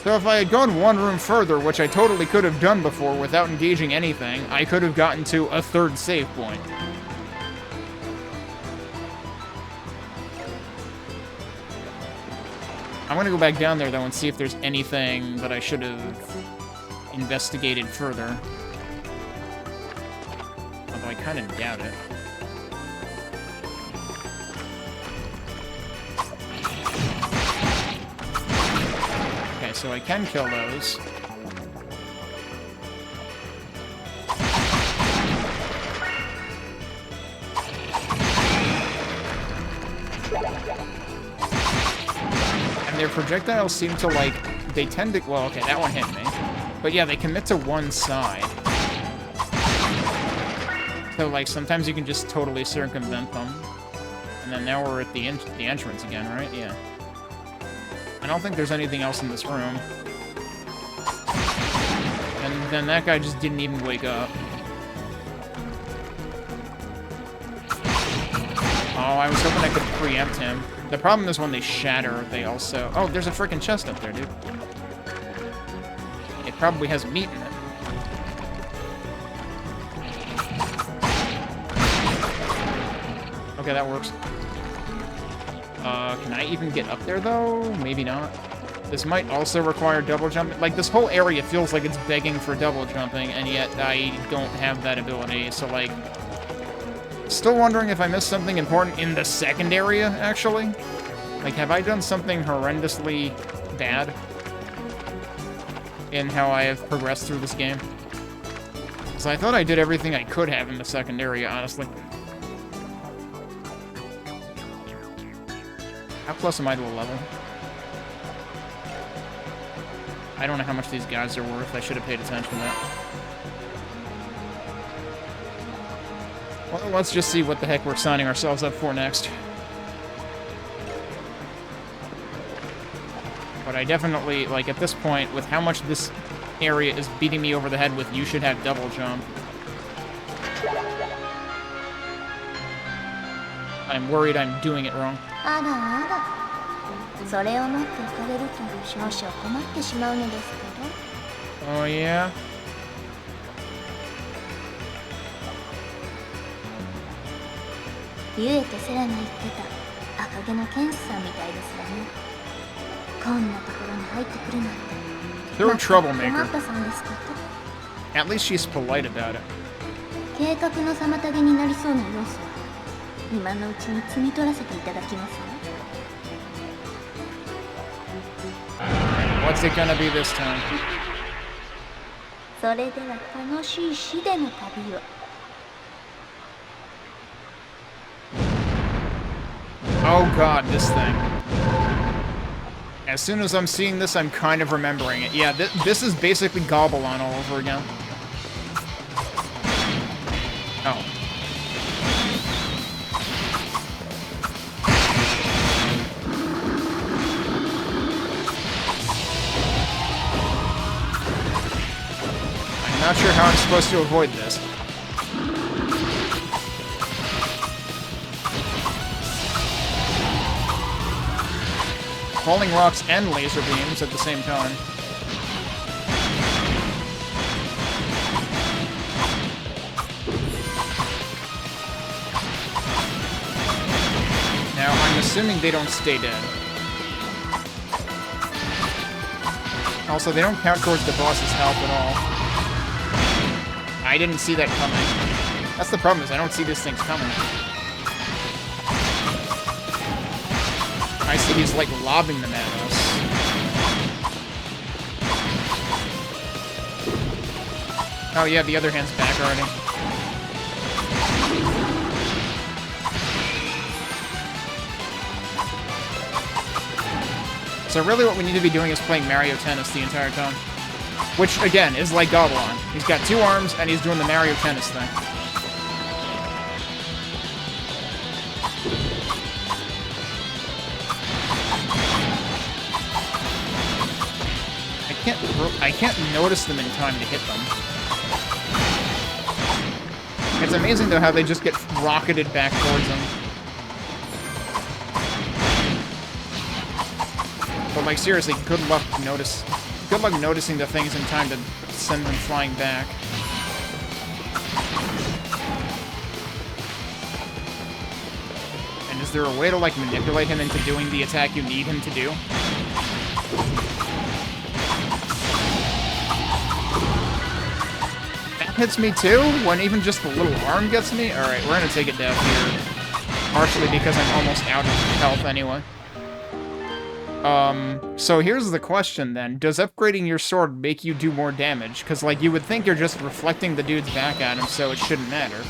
if I had gone one room further, which I totally could have done before without engaging anything, I could have gotten to a third save point. I'm gonna go back down there, though, and see if there's anything that I should have investigated further. Although I kind of doubt it. Okay, so I can kill those. And their projectiles seem to, like, they tend to, well, okay, that one hit me. But yeah, they commit to one side. So, like, sometimes you can just totally circumvent them. And then now we're at the entrance again, right? Yeah. I don't think there's anything else in this room. And then that guy just didn't even wake up. Oh, I was hoping I could preempt him. The problem is when they shatter, they also... Oh, there's a freaking chest up there, dude. It probably has meat in it. Okay, that works. Can I even get up there, though? Maybe not. This might also require double jumping. Like, this whole area feels like it's begging for double jumping, and yet I don't have that ability, so, like... Still wondering if I missed something important in the second area, actually. Like, have I done something horrendously bad in how I have progressed through this game? Because I thought I did everything I could have in the second area, honestly. How close am I to a level? I don't know how much these guys are worth. I should have paid attention to that. Well, let's just see what the heck we're signing ourselves up for next. But I definitely, like, at this point, with how much this area is beating me over the head with you should have double jump, I'm worried I'm doing it wrong. あらあら、それを持っておかれると少々困ってしまうのですけど。 Oh, yeah? ゆえとセラが言ってた赤毛の剣士さんみたいですわね。こんなところに入ってくるなんて。 They're a troublemaker. 困ったさんですこと。 At least she's polite about it. 計画の妨げになりそうな要素は今のうちに摘み取らせていただきますわ。 What's it gonna be this time? それでは楽しい死での旅を。 Oh god, this thing. As soon as I'm seeing this, I'm kind of remembering it. Yeah, this is basically Gobbleon all over again. Oh. I'm not sure how I'm supposed to avoid this. Falling rocks and laser beams at the same time. Now, I'm assuming they don't stay dead. Also, they don't count towards the boss's health at all. I didn't see that coming. That's the problem, is I don't see these things coming. I see he's, like, lobbing them at us. Oh, yeah, the other hand's back already. So really what we need to be doing is playing Mario Tennis the entire time. Which, again, is like Gobbleon. He's got 2 arms, and he's doing the Mario Tennis thing. I can't notice them in time to hit them. It's amazing, though, how they just get rocketed back towards them. But, like, seriously, good luck noticing the things in time to send them flying back. And is there a way to, like, manipulate him into doing the attack you need him to do? That hits me too, when even just the little arm gets me? Alright, we're gonna take it down here. Partially because I'm almost out of health anyway. So here's the question then. Does upgrading your sword make you do more damage? Because, like, you would think you're just reflecting the dude's back at him, so it shouldn't matter.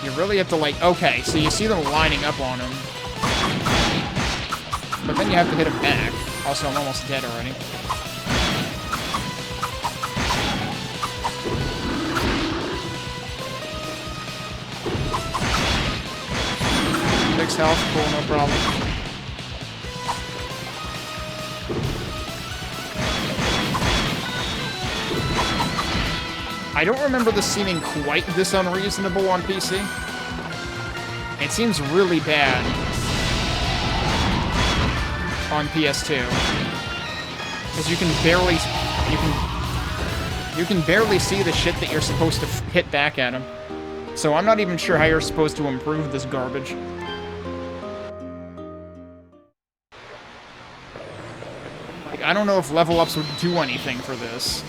You really have to, like, okay, so you see them lining up on him. But then you have to hit him back. Also, I'm almost dead already. 6 health, cool, no problem. I don't remember this seeming quite this unreasonable on PC. It seems really bad on PS2, because you can barely see the shit that you're supposed to hit back at him. So I'm not even sure how you're supposed to improve this garbage. Like, I don't know if level ups would do anything for this.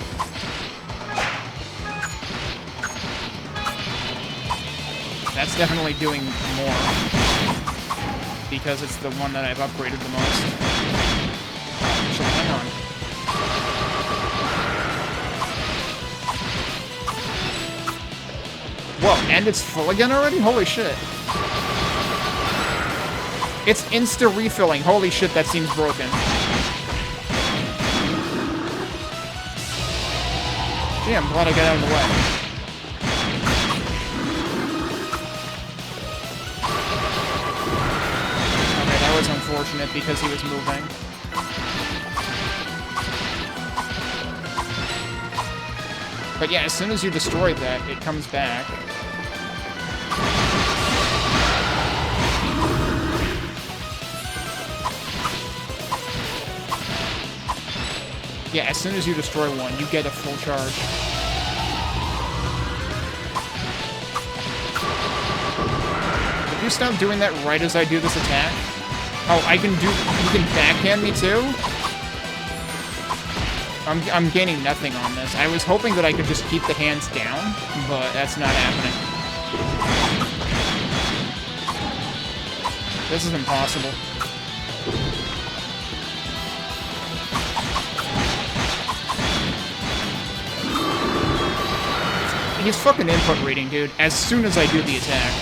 That's definitely doing more, because it's the one that I've upgraded the most. So hang on. Whoa, and it's full again already? Holy shit. It's insta-refilling. Holy shit, that seems broken. Gee, I'm glad I got out of the way. That was unfortunate because he was moving. But yeah, as soon as you destroy that, it comes back. Yeah, as soon as you destroy one, you get a full charge. If you stop doing that right as I do this attack... Oh, you can backhand me too? I'm gaining nothing on this. I was hoping that I could just keep the hands down, but that's not happening. This is impossible. He's fucking input reading, dude, as soon as I do the attack.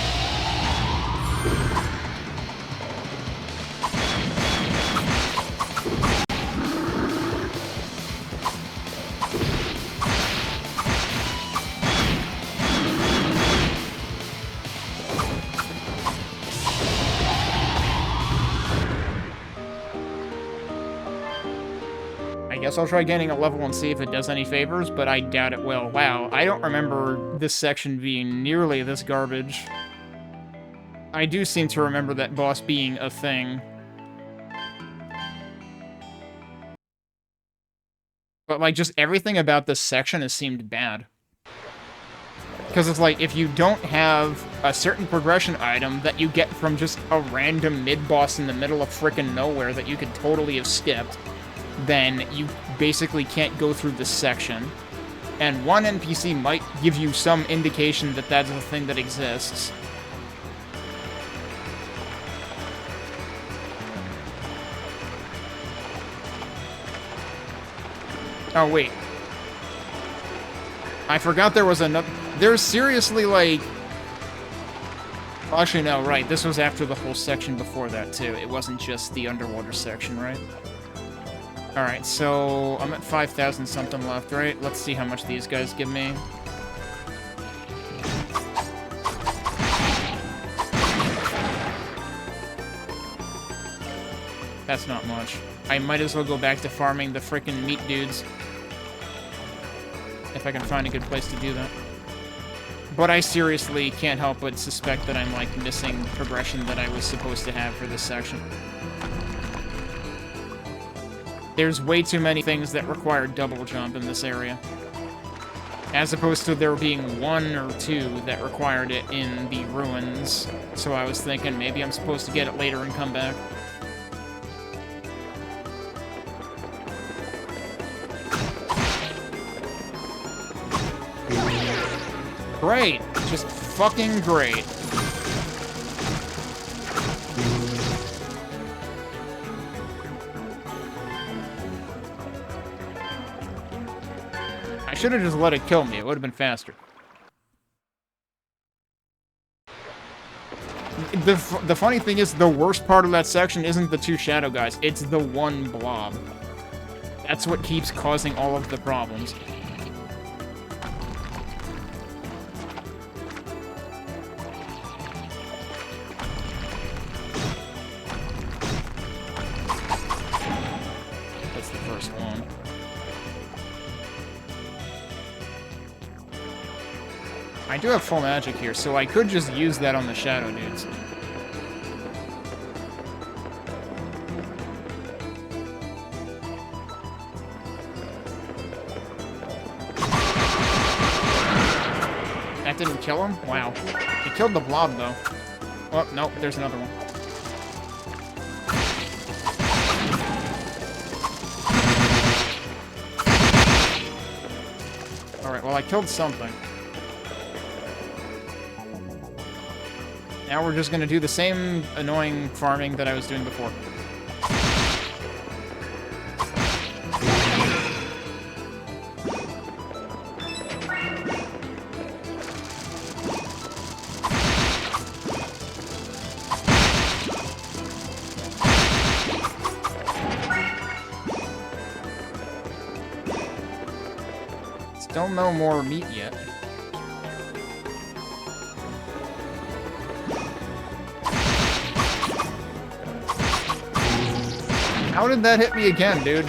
Guess I'll try gaining a level and see if it does any favors, but I doubt it will. Wow, I don't remember this section being nearly this garbage. I do seem to remember that boss being a thing. But, like, just everything about this section has seemed bad. Because it's like, if you don't have a certain progression item that you get from just a random mid-boss in the middle of frickin' nowhere that you could totally have skipped, then you basically can't go through this section. And one NPC might give you some indication that that's a thing that exists. Oh, wait. I forgot there was another... There's seriously, like... Actually, no, right. This was after the whole section before that, too. It wasn't just the underwater section, right? Alright, so I'm at 5,000 something left, right? Let's see how much these guys give me. That's not much. I might as well go back to farming the frickin' meat dudes. If I can find a good place to do that. But I seriously can't help but suspect that I'm, like, missing progression that I was supposed to have for this section. There's way too many things that require double jump in this area. As opposed to there being 1 or 2 that required it in the ruins. So I was thinking maybe I'm supposed to get it later and come back. Great! Just fucking great. I should have just let it kill me. It would have been faster. The funny thing is, the worst part of that section isn't the 2 shadow guys. It's the 1 blob. That's what keeps causing all of the problems. I do have full magic here, so I could just use that on the shadow dudes. That didn't kill him? Wow. It killed the blob, though. Oh, nope, there's another one. Alright, well, I killed something. Now we're just gonna do the same annoying farming that I was doing before. Still no more meat yet. How did that hit me again, dude?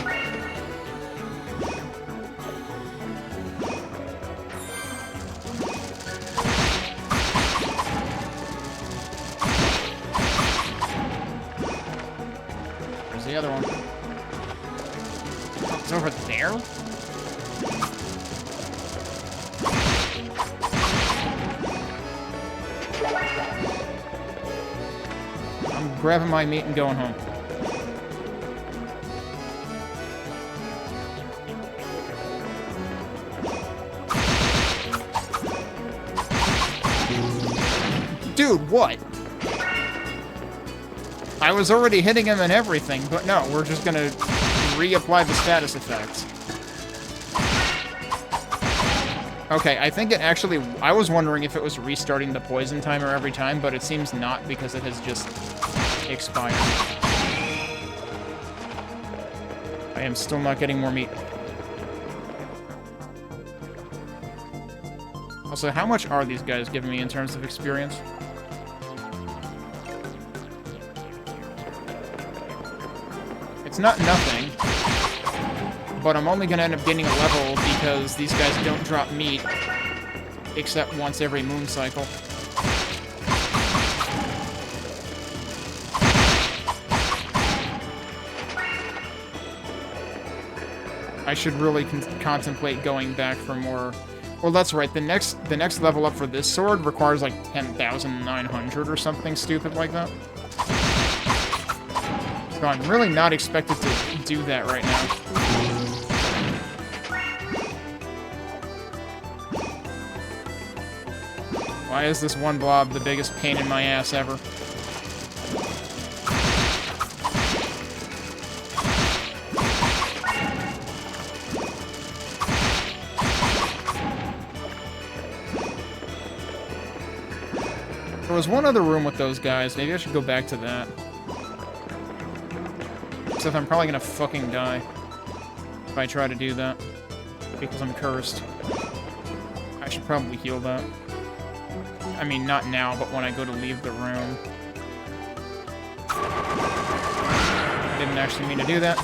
Where's the other one? Oh, it's over there? I'm grabbing my meat and going home. Dude, what? I was already hitting him and everything, but no, we're just gonna reapply the status effects. Okay, I think it actually... I was wondering if it was restarting the poison timer every time, but it seems not because it has just expired. I am still not getting more meat. Also, how much are these guys giving me in terms of experience? It's not nothing, but I'm only gonna end up getting a level because these guys don't drop meat except once every moon cycle. I should really contemplate going back for more. Well, that's right. The next level up for this sword requires like 10,900 or something stupid like that. So I'm really not expected to do that right now. Why is this one blob the biggest pain in my ass ever? There was one other room with those guys. Maybe I should go back to that. Except I'm probably gonna fucking die. if I try to do that. Because I'm cursed. I should probably heal that. I mean, not now, but when I go to leave the room. I didn't actually mean to do that.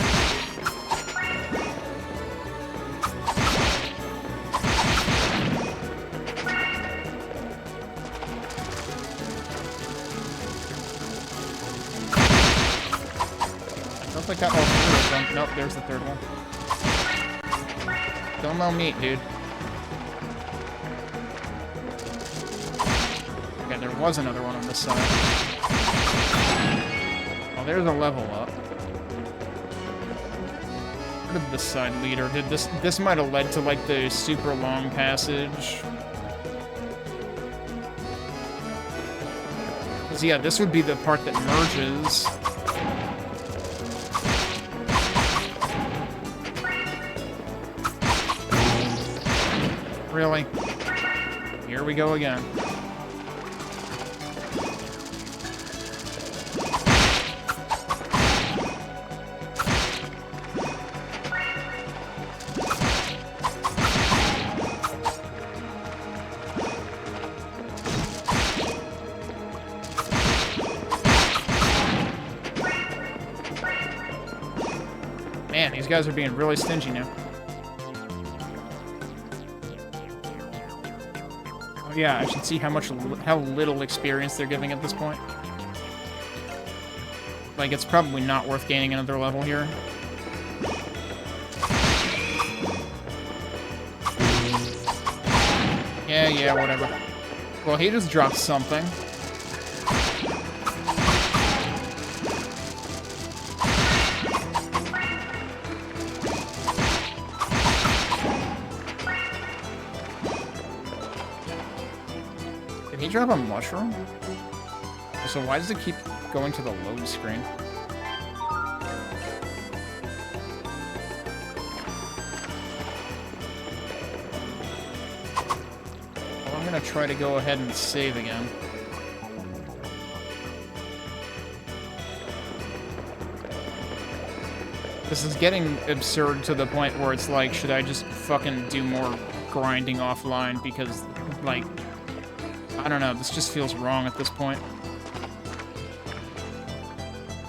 I don't think that one. Nope, there's the third one. Don't know meat, dude. Okay, there was another one on this side. Oh, there's a level up. Where did this side lead? Or did this might have led to, like, the super long passage? Because, yeah, this would be the part that merges. Really? Here we go again. Man, these guys are being really stingy now. Yeah, I should see how little experience they're giving at this point. Like, it's probably not worth gaining another level here. Yeah, whatever. Well, he just dropped something. Did he drop a mushroom? So why does it keep going to the load screen? Well, I'm gonna try to go ahead and save again. This is getting absurd to the point where it's like, should I just fucking do more grinding offline? Because, like, I don't know, this just feels wrong at this point.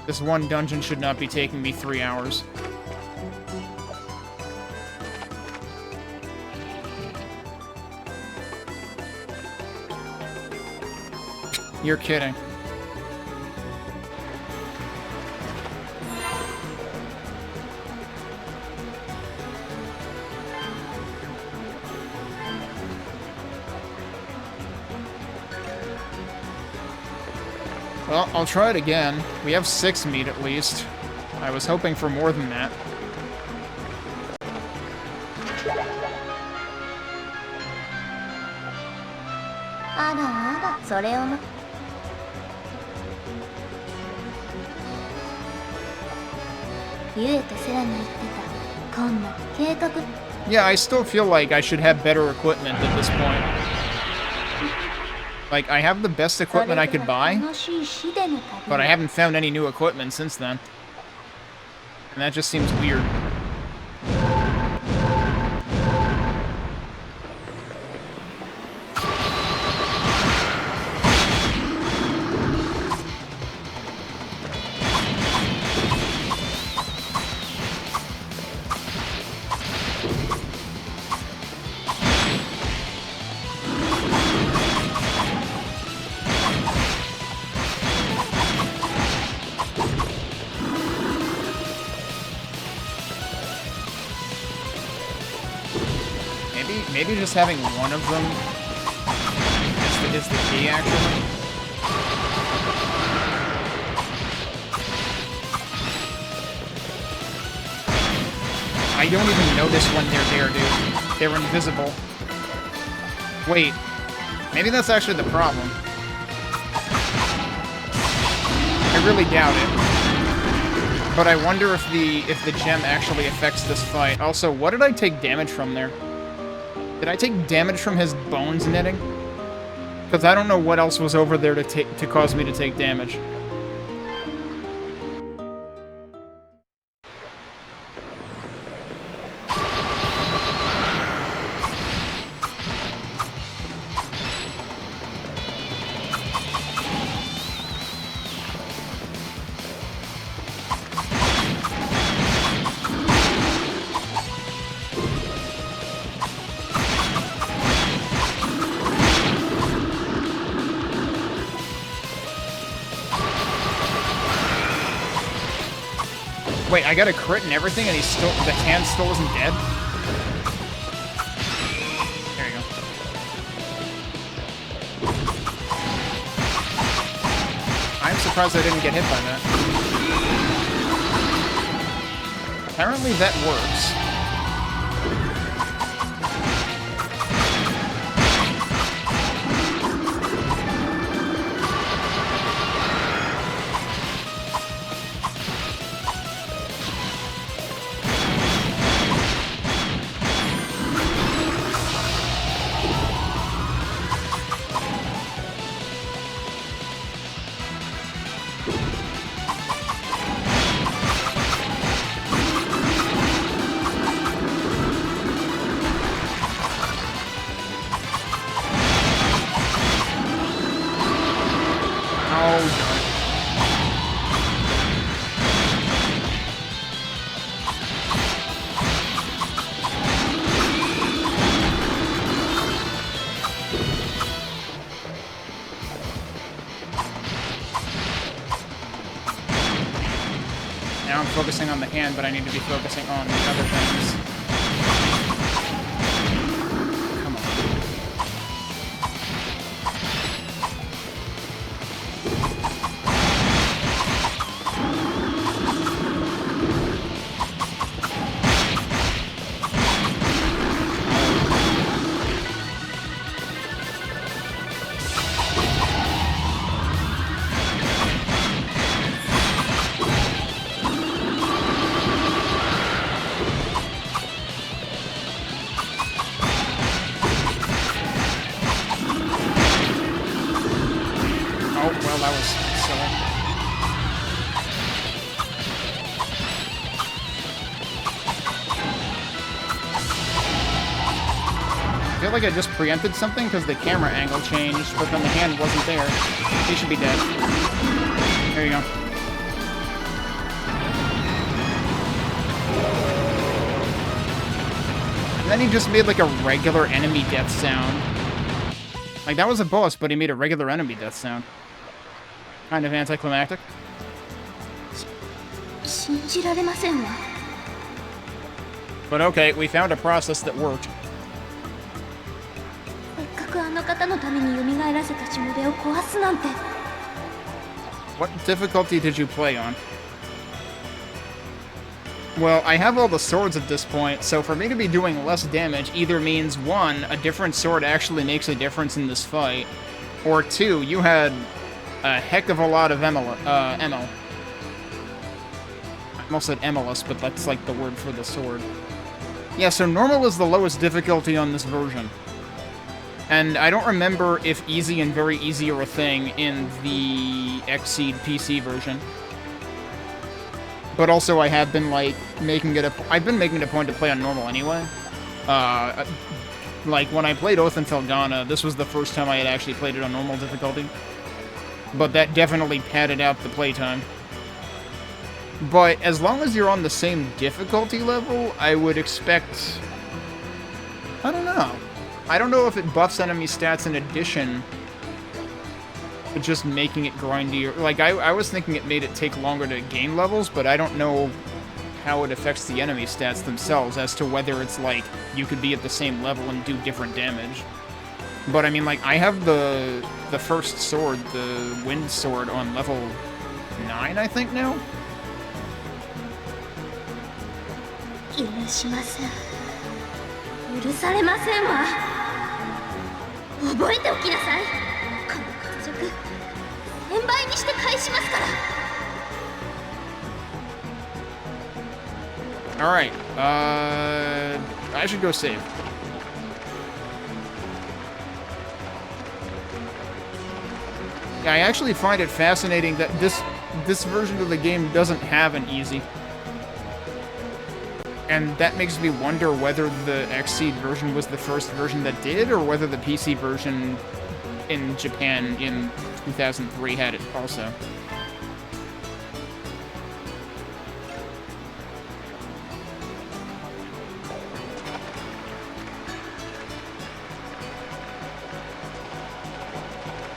This one dungeon should not be taking me 3 hours. You're kidding. Well, I'll try it again. We have 6 meat at least. I was hoping for more than that. Yeah, I still feel like I should have better equipment at this point. Like, I have the best equipment I could buy, but I haven't found any new equipment since then. And that just seems weird. Maybe just having one of them is the key, actually. I don't even notice when they're there, dude. They're invisible. Wait, maybe that's actually the problem. I really doubt it. But I wonder if the gem actually affects this fight. Also, what did I take damage from there? Did I take damage from his bones knitting? Because I don't know what else was over there to cause me to take damage. Wait, I got a crit and everything, and the hand still wasn't dead? There you go. I'm surprised I didn't get hit by that. Apparently that works. Now I'm focusing on the hand, but I need to be focusing on the other things. Come on. That was silly. I feel like I just preempted something because the camera angle changed, but then the hand wasn't there. He should be dead. There you go. And then he just made like a regular enemy death sound. Like that was a boss, but he made a regular enemy death sound. Kind of anticlimactic. But okay, we found a process that worked. What difficulty did you play on? Well, I have all the swords at this point, so for me to be doing less damage either means, one, a different sword actually makes a difference in this fight, or two, you had a heck of a lot of ML. I almost said Emilus, but that's like the word for the sword. Yeah, so normal is the lowest difficulty on this version. And I don't remember if easy and very easy are a thing in the XSEED PC version. But also I have been, like, I've been making it a point to play on normal anyway. Like, when I played Oath and Felghana, this was the first time I had actually played it on normal difficulty. But that definitely padded out the playtime. But as long as you're on the same difficulty level, I would expect... I don't know. I don't know if it buffs enemy stats in addition to just making it grindier. Like, I was thinking it made it take longer to gain levels, but I don't know how it affects the enemy stats themselves as to whether it's like you could be at the same level and do different damage. But I mean, like, I have the first sword, the wind sword, on level 9, I think, now? Alright, I should go save. Yeah, I actually find it fascinating that this version of the game doesn't have an easy. And that makes me wonder whether the XSEED version was the first version that did, or whether the PC version in Japan in 2003 had it also.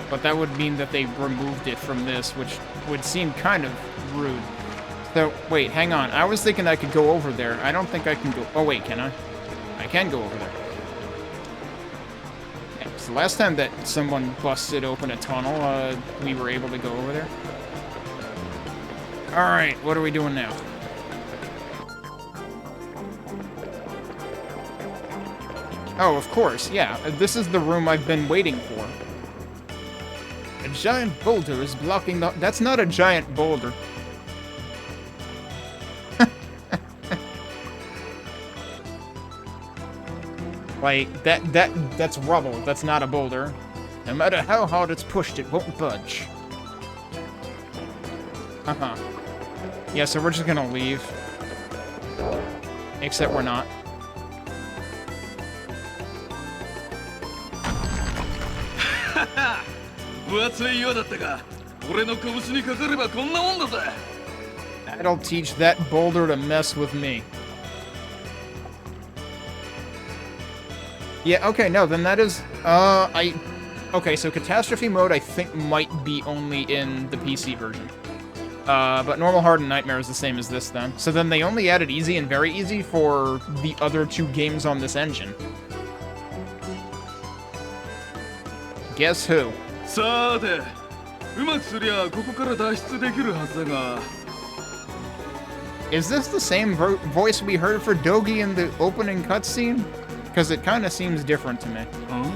But that would mean that they removed it from this, which would seem kind of rude So, wait, hang on. I was thinking I could go over there. I don't think I can go... Oh, wait, can I? I can go over there. Yeah, so the last time that someone busted open a tunnel, we were able to go over there. Alright, what are we doing now? Oh, of course, yeah. This is the room I've been waiting for. A giant boulder is blocking the... That's not a giant boulder. Like, that's rubble. That's not a boulder. No matter how hard it's pushed, it won't budge. Uh-huh. Yeah, so we're just gonna leave. Except we're not. That'll teach that boulder to mess with me. Yeah, okay, no, then that is, okay, so Catastrophe Mode, I think, might be only in the PC version. But Normal, Hard, and Nightmare is the same as this, then. So then they only added Easy and Very Easy for the other two games on this engine. Guess who? Is this the same voice we heard for Dogi in the opening cutscene? Because it kind of seems different to me. Huh?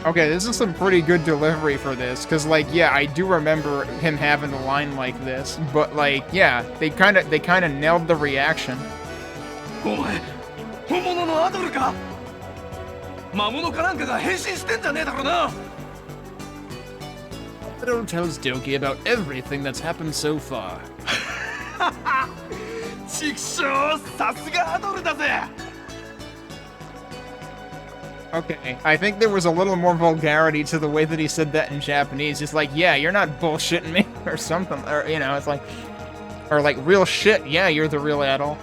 Okay, this is some pretty good delivery for this, because, like, yeah, I do remember him having a line like this, but, like, yeah, they kind of nailed the reaction. Adol tells Doki about everything that's happened so far. Okay, I think there was a little more vulgarity to the way that he said that in Japanese. It's like, yeah, you're not bullshitting me, or something, or, you know, it's like, or like, real shit, yeah, you're the real Adol.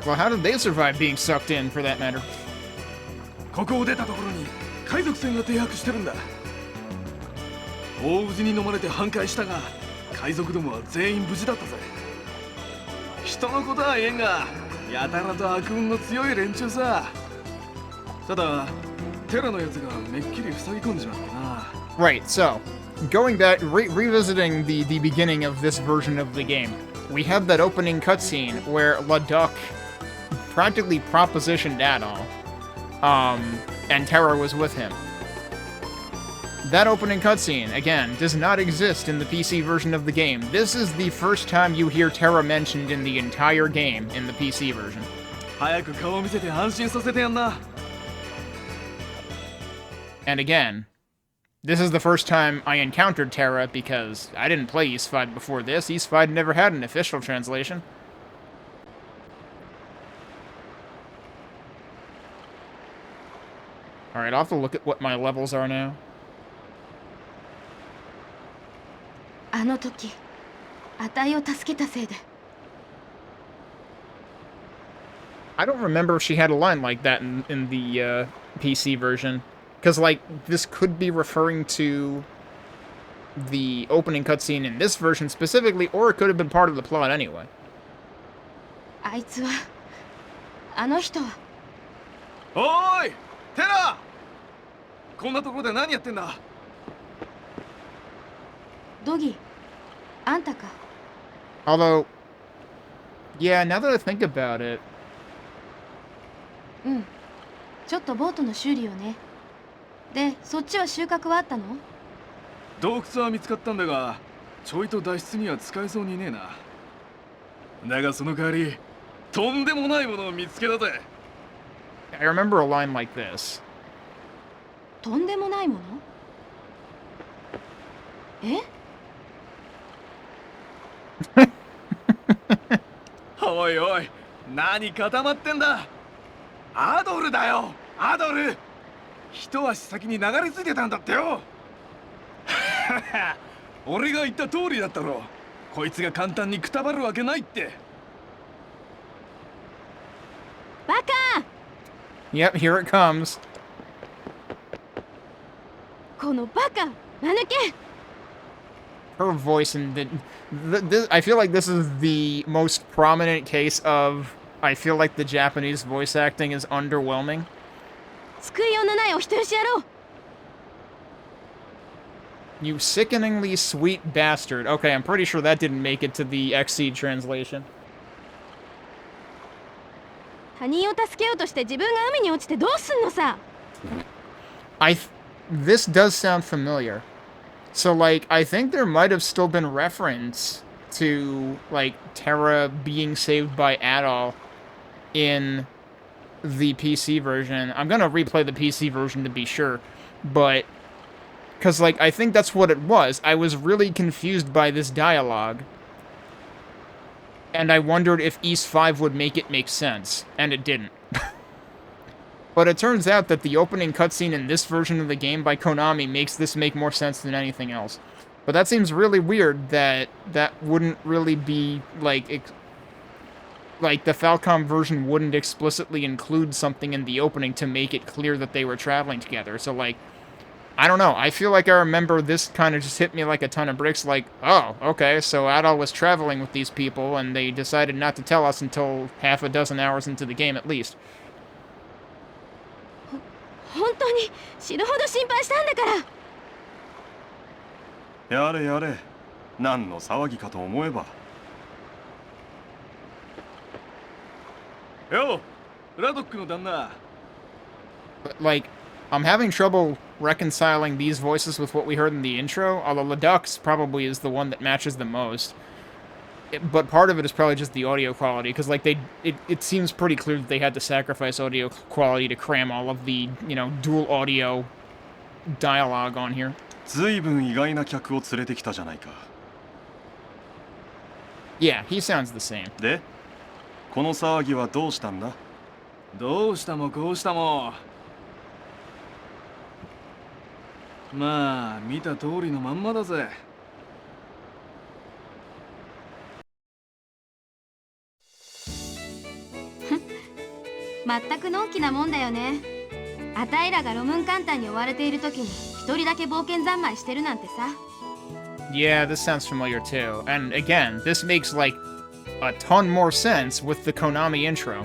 Well, how did they survive being sucked in, for that matter? Right, so, going back, revisiting the beginning of this version of the game, we have that opening cutscene where Laduk practically propositioned Adol, and Terra was with him. That opening cutscene, again, does not exist in the PC version of the game. This is the first time you hear Terra mentioned in the entire game in the PC version. And again, this is the first time I encountered Terra because I didn't play XSEED before this. XSEED never had an official translation. Alright, I'll have to look at what my levels are now. I don't remember if she had a line like that in the PC version. Because, like, this could be referring to the opening cutscene in this version specifically, or it could have been part of the plot anyway. Oi! Terra! こんなところで何やってんだ? Dogi, anta ka? Although, yeah, now that I think about it... ちょっとボートの修理をね。で、そっちは収穫はあったの？洞窟は見つかったんだが、ちょいと脱出には使えそうにねえな。だがその代わり、とんでもないものを見つけたぜ。I remember a line like this. とんでもないもの？え？おいおい、何固まってんだ。アドルだよ、アドル。一足先に流れ着いてたんだってよ。俺が言った通りだったろ。こいつが簡単にくたばるわけないって。バカ！ Yep, here it comes. このバカ！間抜け！ Her voice and I feel like this is the most prominent case of I feel like the Japanese voice acting is underwhelming. 救いようのないお人よし野郎！ You sickeningly sweet bastard. Okay, I'm pretty sure that didn't make it to the XSEED translation. 他人を助けようとして自分が海に落ちてどうすんのさ。 This does sound familiar. So, like, I think there might have still been reference to, like, Terra being saved by Adol in the PC version. I'm gonna replay the PC version to be sure, but... Because, like, I think that's what it was. I was really confused by this dialogue. And I wondered if East 5 would make it make sense, and it didn't. But it turns out that the opening cutscene in this version of the game by Konami makes this make more sense than anything else. But that seems really weird that that wouldn't really be, like the Falcom version wouldn't explicitly include something in the opening to make it clear that they were traveling together. So, like, I don't know. I feel like I remember this kind of just hit me like a ton of bricks, like, oh, okay, so Adol was traveling with these people, and they decided not to tell us until half a dozen hours into the game at least. 本当に死ぬほど心配したんだから。やれやれ、何の騒ぎかと思えば。よ、ラドックの旦那。 But, like, I'm having trouble reconciling these voices with what we heard in the intro, although Laduk's probably is the one that matches the most. But part of it is probably just the audio quality, because, like, it seems pretty clear that they had to sacrifice audio quality to cram all of the, you know, dual audio dialogue on here. 随分意外な客を連れてきたじゃないか。 Yeah, he sounds the same. で、この騒ぎはどうしたんだ？どうしたもこうしたも。まあ、見た通りのまんまだぜ。全くのんきなもんだよね。あたいらがロムン艦隊に追われている時に一人だけ冒険三昧してるなんてさ。 Yeah, this sounds familiar too. And again, this makes, like, a ton more sense with the Konami intro.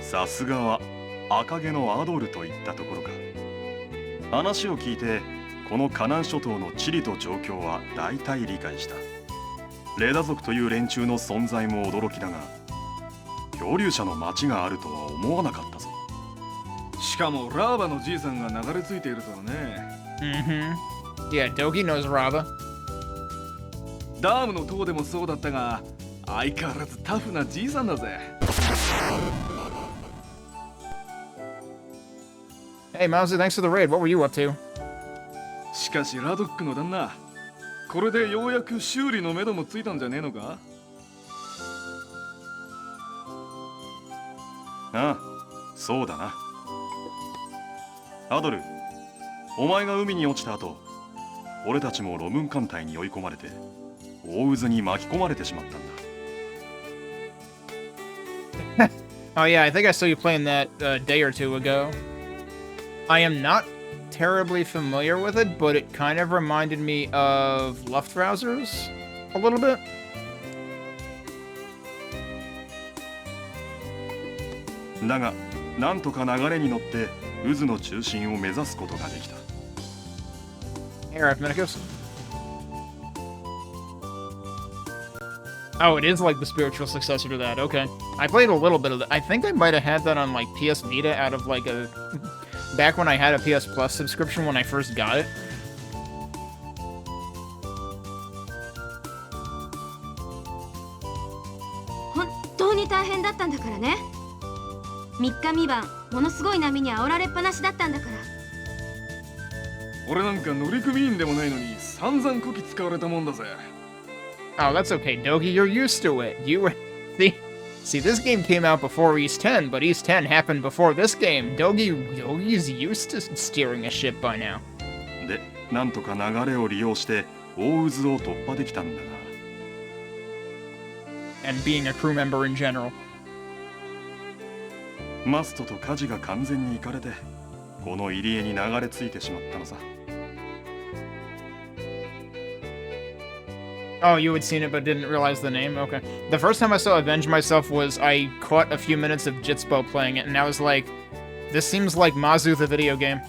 さすがは赤毛のアドルといったところか。話を聞いて、このカナン諸島の地理と状況は大体理解した。レダ族という連中の存在も驚きだが、漂流者の町があるとは思わなかったぞ。しかもラーバのじいさんが流れ着いているとはね。Yeah, Doki knows Rava. ダームの塔でもそうだったが、相変わらずタフなじいさんだぜ。Hey, Mauser, thanks for the raid. What were you up to? しかしラドックの旦那、これでようやく修理の目処もついたんじゃねえのか？ああ、そうだな。アドル、お前が海に落ちた後、俺たちもロムン艦隊に追い込まれて、大渦に巻き込まれてしまったんだ。Oh yeah, I think I saw you playing that a day or two ago. I am not terribly familiar with it, but it kind of reminded me of Luftrausers a little bit. だが、なんとか流れに乗って渦の中心を目指すことができた。Hey, Arithmeticus. Oh, it is like the spiritual successor to that. Okay. I played a little bit of that. I think I might have had that on, like, PS Vita out of, like, a... Back when I had a PS Plus subscription when I first got it. 本当に大変だったんだからね。3日3晩ものすごい波に煽られっぱなしだったんだから。俺なんか乗組員でもないのに散々こき使われたもんだぜ。 Oh, that's okay, Dogi. You're used to it. See, this game came out before East 10, but East 10 happened before this game. Dogi's used to steering a ship by now. で、なんとか流れを利用して大渦を突破できたんだが。And being a crew member in general. マストと舵が完全にイかれて、この入り江に流れ着いてしまったのさ。Oh, you had seen it but didn't realize the name? Okay. The first time I saw Avenge Myself was I caught a few minutes of Jitspo playing it, and I was like, this seems like Mazu the video game.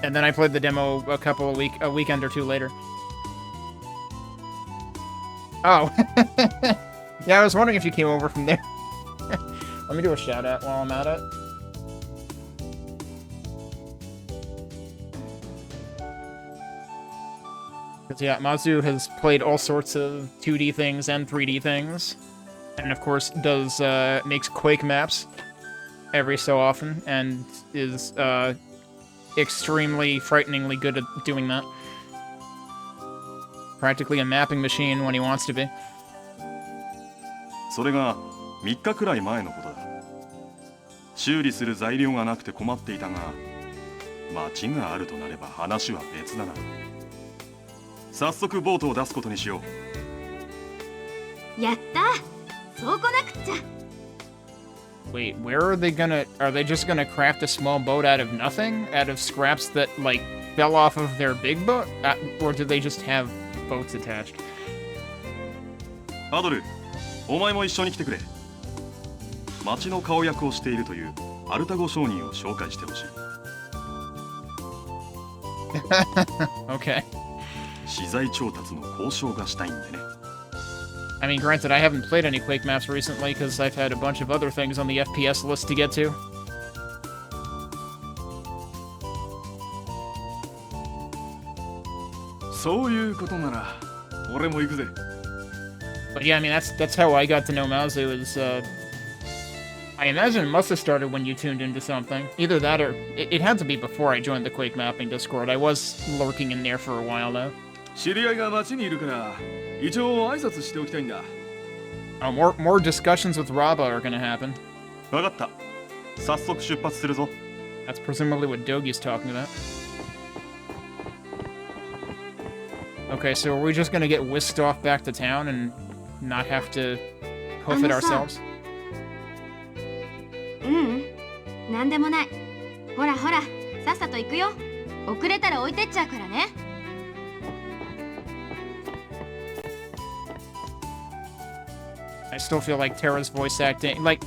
And then I played the demo a weekend or two later. Oh. Yeah, I was wondering if you came over from there. Let me do a shout out while I'm at it. Because, yeah, Mazu has played all sorts of 2D things and 3D things. And, of course, makes Quake maps every so often, and is, extremely, frighteningly good at doing that. Practically a mapping machine when he wants to be. それが3日くらい前のことだ。修理する材料がなくて困っていたが、町があるとなれば話は別だな。早速ボートを出すことにしよう。やった。そうこなくっちゃ。Wait, where are they just gonna craft a small boat out of nothing? Out of scraps that, like, fell off of their big boat? Or do they just have boats attached? アドル、お前も一緒に来てくれ。町の顔役をしているというアルタゴ商人を紹介してほしい。Okay. 資材調達の交渉がしたいんでね。I mean, granted, I haven't played any Quake maps recently because I've had a bunch of other things on the FPS list to get to. そういうことなら、俺も行くぜ。 But yeah, I mean, that's how I got to know Mazu is, I imagine it must have started when you tuned into something. Either that or it had to be before I joined the Quake mapping Discord. I was lurking in there for a while though. 知り合いが町にいるから、一応挨拶しておきたいんだ。 Oh, more discussions with Raba are gonna happen. わかった。早速出発するぞ。 That's presumably what Dogi's talking about. Okay, so are we just gonna get whisked off back to town and not have to hoof it ourselves? なんでもない。ほらほら、さっさと行くよ。遅れたら置いてっちゃうからね。I still feel like Terra's voice acting, like,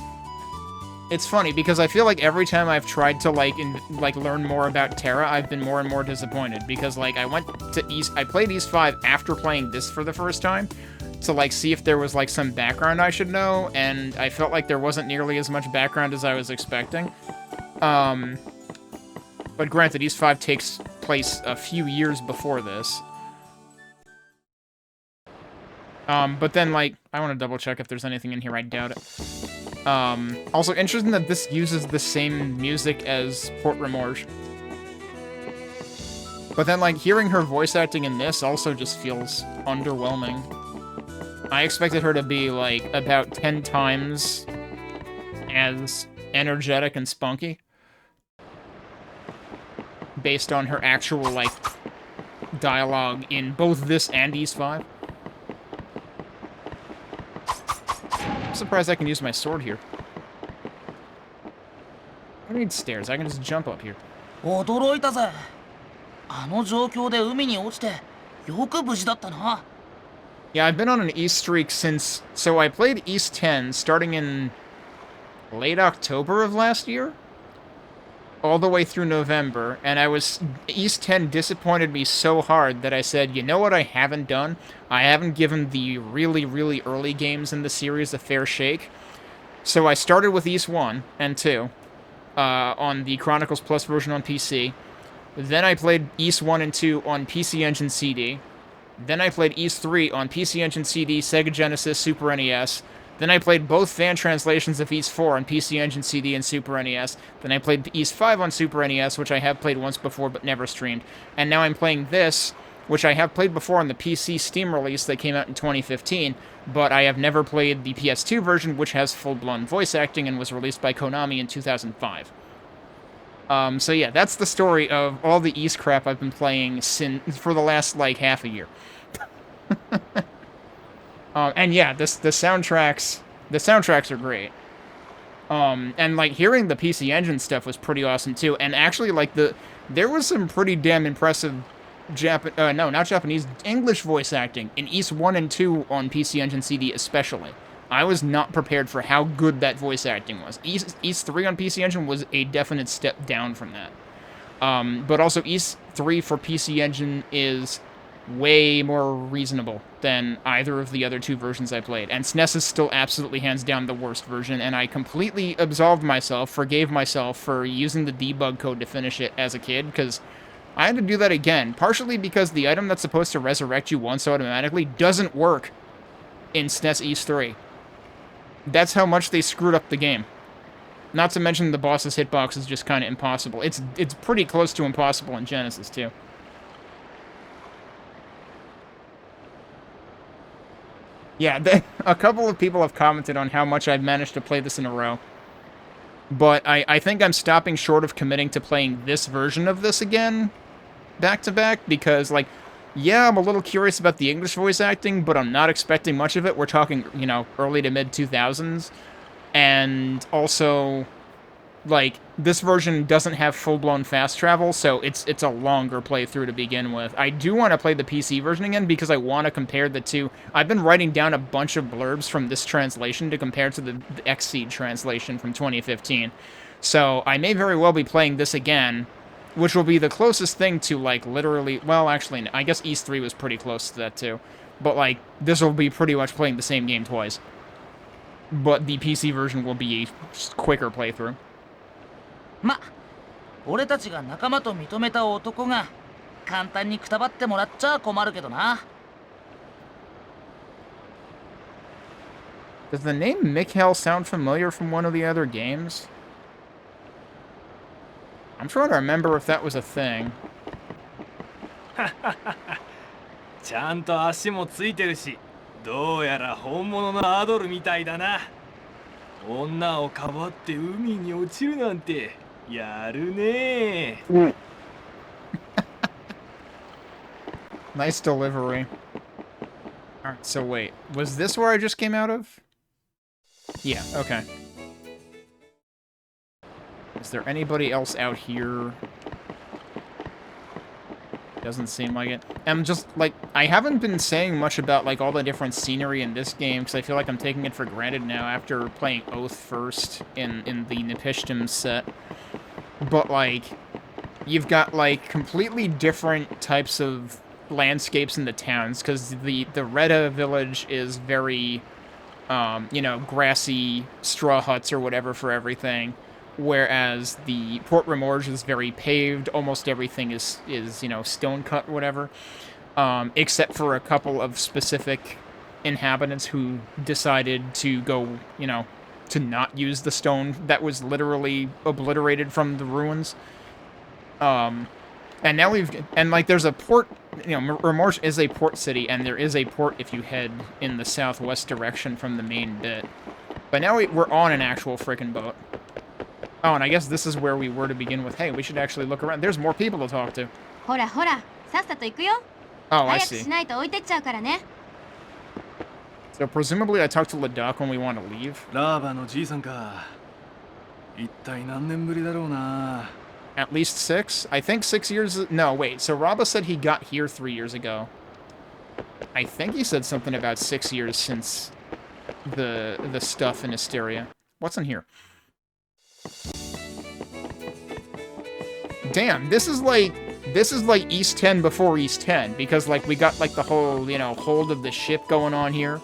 it's funny because I feel like every time I've tried to learn more about Terra, I've been more and more disappointed because like I played East 5 after playing this for the first time to like see if there was like some background I should know, and I felt like there wasn't nearly as much background as I was expecting. But granted, East 5 takes place a few years before this. But then, like, I want to double check if there's anything in here. I doubt it. Also interesting that this uses the same music as Port Remorge. But then, like, hearing her voice acting in this also just feels underwhelming. I expected her to be, like, about 10 times as energetic and spunky. Based on her actual, like, dialogue in both this and East 5. I'm surprised I can use my sword here. I don't need stairs, I can just jump up here. 驚いたぜ。あの状況で海に落ちてよく無事だったな。Yeah, I've been on an East streak since... So I played East 10 starting in late October of last year? All the way through November, and East 10 disappointed me so hard that I said, you know what I haven't done? I haven't given the really, really early games in the series a fair shake. So I started with East 1 and 2 on the Chronicles Plus version on PC. Then I played East 1 and 2 on PC Engine CD. Then I played East 3 on PC Engine CD, Sega Genesis, Super NES. Then I played both fan translations of Ys 4 on PC Engine, CD, and Super NES. Then I played Ys 5 on Super NES, which I have played once before but never streamed. And now I'm playing this, which I have played before on the PC Steam release that came out in 2015, but I have never played the PS2 version, which has full-blown voice acting and was released by Konami in 2005. So yeah, that's the story of all the Ys crap I've been playing for the last, like, half a year. And yeah, the soundtracks are great. And like hearing the PC Engine stuff was pretty awesome too. And actually, like there was some pretty damn impressive English voice acting in Ys 1 and 2 on PC Engine CD especially. I was not prepared for how good that voice acting was. Ys 3 on PC Engine was a definite step down from that. But also Ys 3 for PC Engine is way more reasonable than either of the other two versions I played. And SNES is still absolutely hands down the worst version, and I completely forgave myself for using the debug code to finish it as a kid, because I had to do that again, partially because the item that's supposed to resurrect you once automatically doesn't work in SNES Ys 3. That's how much they screwed up the game. Not to mention the boss's hitbox is just kind of impossible. It's pretty close to impossible in Genesis, too. Yeah, a couple of people have commented on how much I've managed to play this in a row. But I think I'm stopping short of committing to playing this version of this again, back-to-back, because, like, yeah, I'm a little curious about the English voice acting, but I'm not expecting much of it. We're talking, you know, early to mid-2000s. And also, like, this version doesn't have full-blown fast travel, so it's a longer playthrough to begin with. I do want to play the PC version again because I want to compare the two. I've been writing down a bunch of blurbs from this translation to compare to the XSEED translation from 2015. So I may very well be playing this again, which will be the closest thing to, like, literally... Well, actually, I guess Ys 3 was pretty close to that, too. But, like, this will be pretty much playing the same game twice. But the PC version will be a quicker playthrough. ま、俺たちが仲間と認めた男が簡単にくたばってもらっちゃ困るけどな。Does the name Mikhail sound familiar from one of the other games? I'm trying to remember if that was a thing. ちゃんと足もついてるし、どうやら本物のアドルみたいだな。女をかばって海に落ちるなんてやるね。Nice delivery. Alright, so wait. Was this where I just came out of? Yeah, okay. Is there anybody else out here? Doesn't seem like it. I'm just, like, I haven't been saying much about, like, all the different scenery in this game, because I feel like I'm taking it for granted now after playing Oath first in the Napishtim set. But, like, you've got, like, completely different types of landscapes in the towns, because the Reda village is very, you know, grassy straw huts or whatever for everything. Whereas the Port Remorge is very paved, almost everything is you know, stone cut or whatever. Except for a couple of specific inhabitants who decided to go, you know, to not use the stone that was literally obliterated from the ruins. And now like, there's a port, you know, Remorge is a port city, and there is a port if you head in the southwest direction from the main bit. But now we're on an actual frickin' boat. Oh, and I guess this is where we were to begin with. Hey, we should actually look around. There's more people to talk to. Oh, I see. So presumably I talked to Ladakh when we want to leave. At least 6? I think 6 years... No, wait. So Raba said he got here 3 years ago. I think he said something about 6 years since the stuff in Hysteria. What's in here? Damn, this is like East 10 before East 10, because, like, we got, like, the whole, you know, hold of the ship going on here.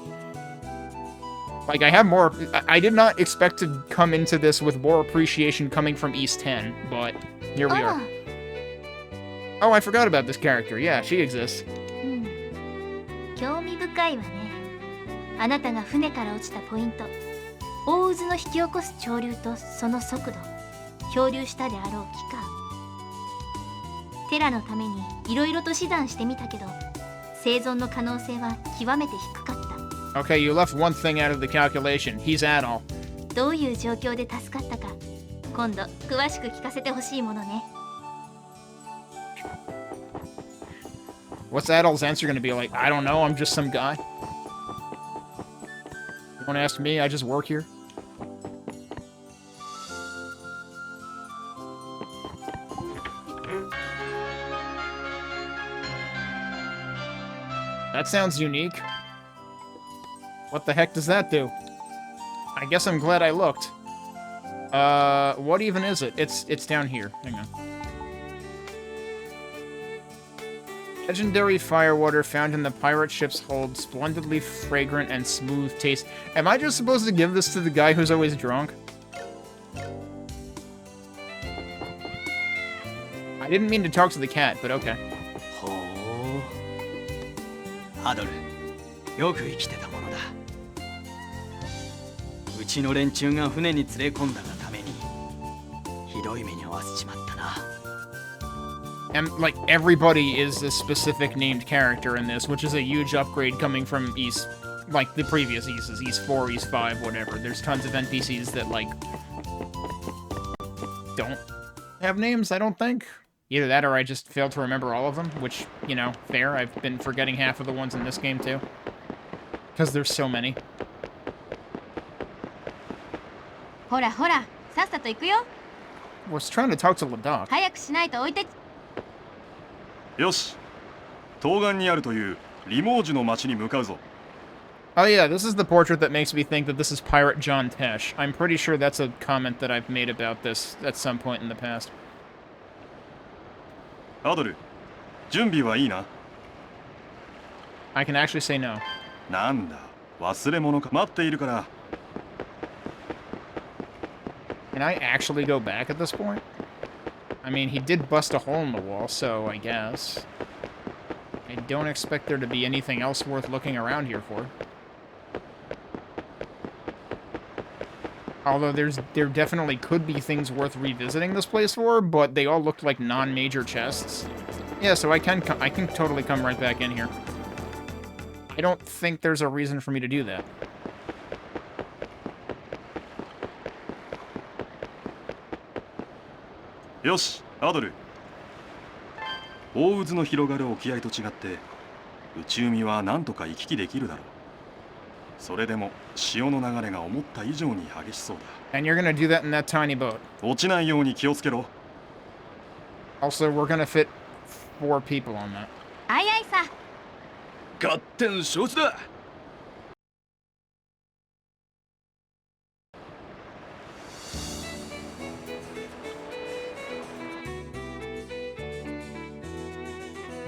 Like, I have more... I did not expect to come into this with more appreciation coming from East 10, but here we are. Oh, I forgot about this character. Yeah, she exists. あなたが船から落ちたポイント、大渦の引き起こす潮流とその速度、漂流したであろう期間。テラのためにいろいろと試算してみたけど、生存の可能性は極めて低かった。 Okay, you left one thing out of the calculation. He's Adol. どういう状況で助かったか、今度詳しく聞かせてほしいものね。 What's Adol's answer gonna be like? I don't know, I'm just some guy. You wanna ask me? I just work here. That sounds unique. What the heck does that do? I guess I'm glad I looked. What even is it? It's down here. Hang on. Legendary firewater found in the pirate ship's hold, splendidly fragrant and smooth taste. Am I just supposed to give this to the guy who's always drunk? I didn't mean to talk to the cat, but okay. ほう。アドル、よく生きてたものだ。うちの連中が船に連れ込んだがために、ひどい目に遭わせちまったな。And, like, everybody is a specific named character in this, which is a huge upgrade coming from East, like, the previous Easts, East 4, East 5, whatever. There's tons of NPCs that, like, don't have names, I don't think. Either that or I just failed to remember all of them, which, you know, fair. I've been forgetting half of the ones in this game, too. Because there's so many. ほらほら、さっさと行くよ。 Was trying to talk to Ladakh. 早くしないと置いて。よし、東岸にあるというリモージュの町に向かうぞ。 Oh yeah, this is the portrait that makes me think that this is Pirate John Tesh. I'm pretty sure that's a comment that I've made about this at some point in the past. アドル、準備はいいな。 I can actually say no. なんだ、忘れ物か。待っているから。 Can I actually go back at this point? I mean, he did bust a hole in the wall, so I guess. I don't expect there to be anything else worth looking around here for. Although there definitely could be things worth revisiting this place for, but they all looked like non-major chests. Yeah, so I can totally come right back in here. I don't think there's a reason for me to do that. Yosh, アドル。大渦の広がる沖合と違って内海は何とか行き来できるだろう。それでも潮の流れが思った以上に激しそうだ。 And you're gonna do that in that tiny boat. 落ちないように気をつけろ。 Also, we're gonna fit 4 people on that. あいあいさ。合点承知だ。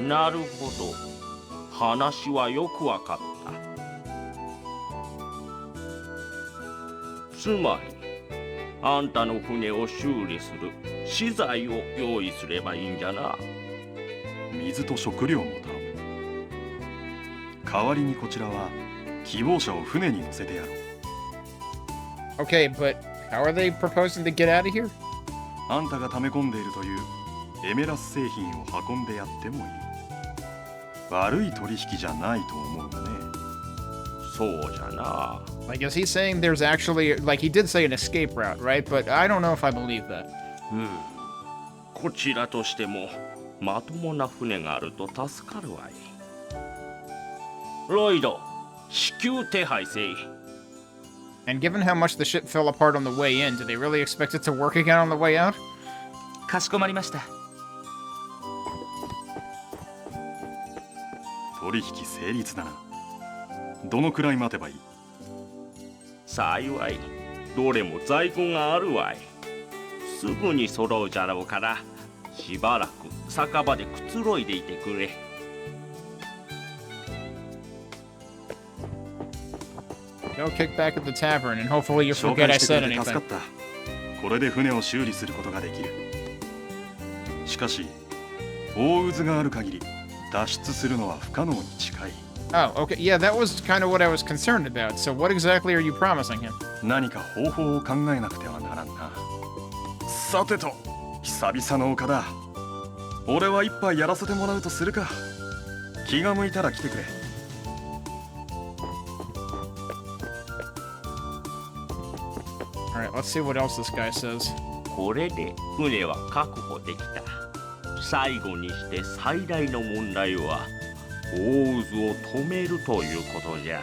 なるほど。話はよくわかった。つまり、あんたの船を修理する資材を用意すればいいんじゃな。水と食料も頼む。代わりにこちらは希望者を船に乗せてやろう。 Okay, but how are they proposing to get out of here? あんたが溜め込んでいるというエメラス製品を運んでやってもいい。悪い取引じゃないと思うがね。そうじゃな。Like, is he saying there's actually, like, he did say an escape route, right? But I don't know if I believe that. こちらとしてもまともな船があると助かるわい。ロイド、至急手配せい。 And given how much the ship fell apart on the way in, do they really expect it to work again on the way out? かしこまりました。取引成立だな。どのくらい待てばいい？幸い、どれも在庫があるわい。すぐに揃うじゃろうから、しばらく酒場でくつろいでいてくれ。Go kick back at the tavern and hopefully you forget I said anything. 助かった。これで船を修理することができる。しかし、大渦がある限り脱出するのは不可能に近い。Oh, okay. Yeah, that was kind of what I was concerned about. So what exactly are you promising him? 何か方法を考えなくてはならんな。さてと、久々の丘だ。俺は一杯やらせてもらうとするか。気が向いたら来てくれ。Alright, let's see what else this guy says. これで船は確保できた。最後にして最大の問題は大渦を止めるということじゃ。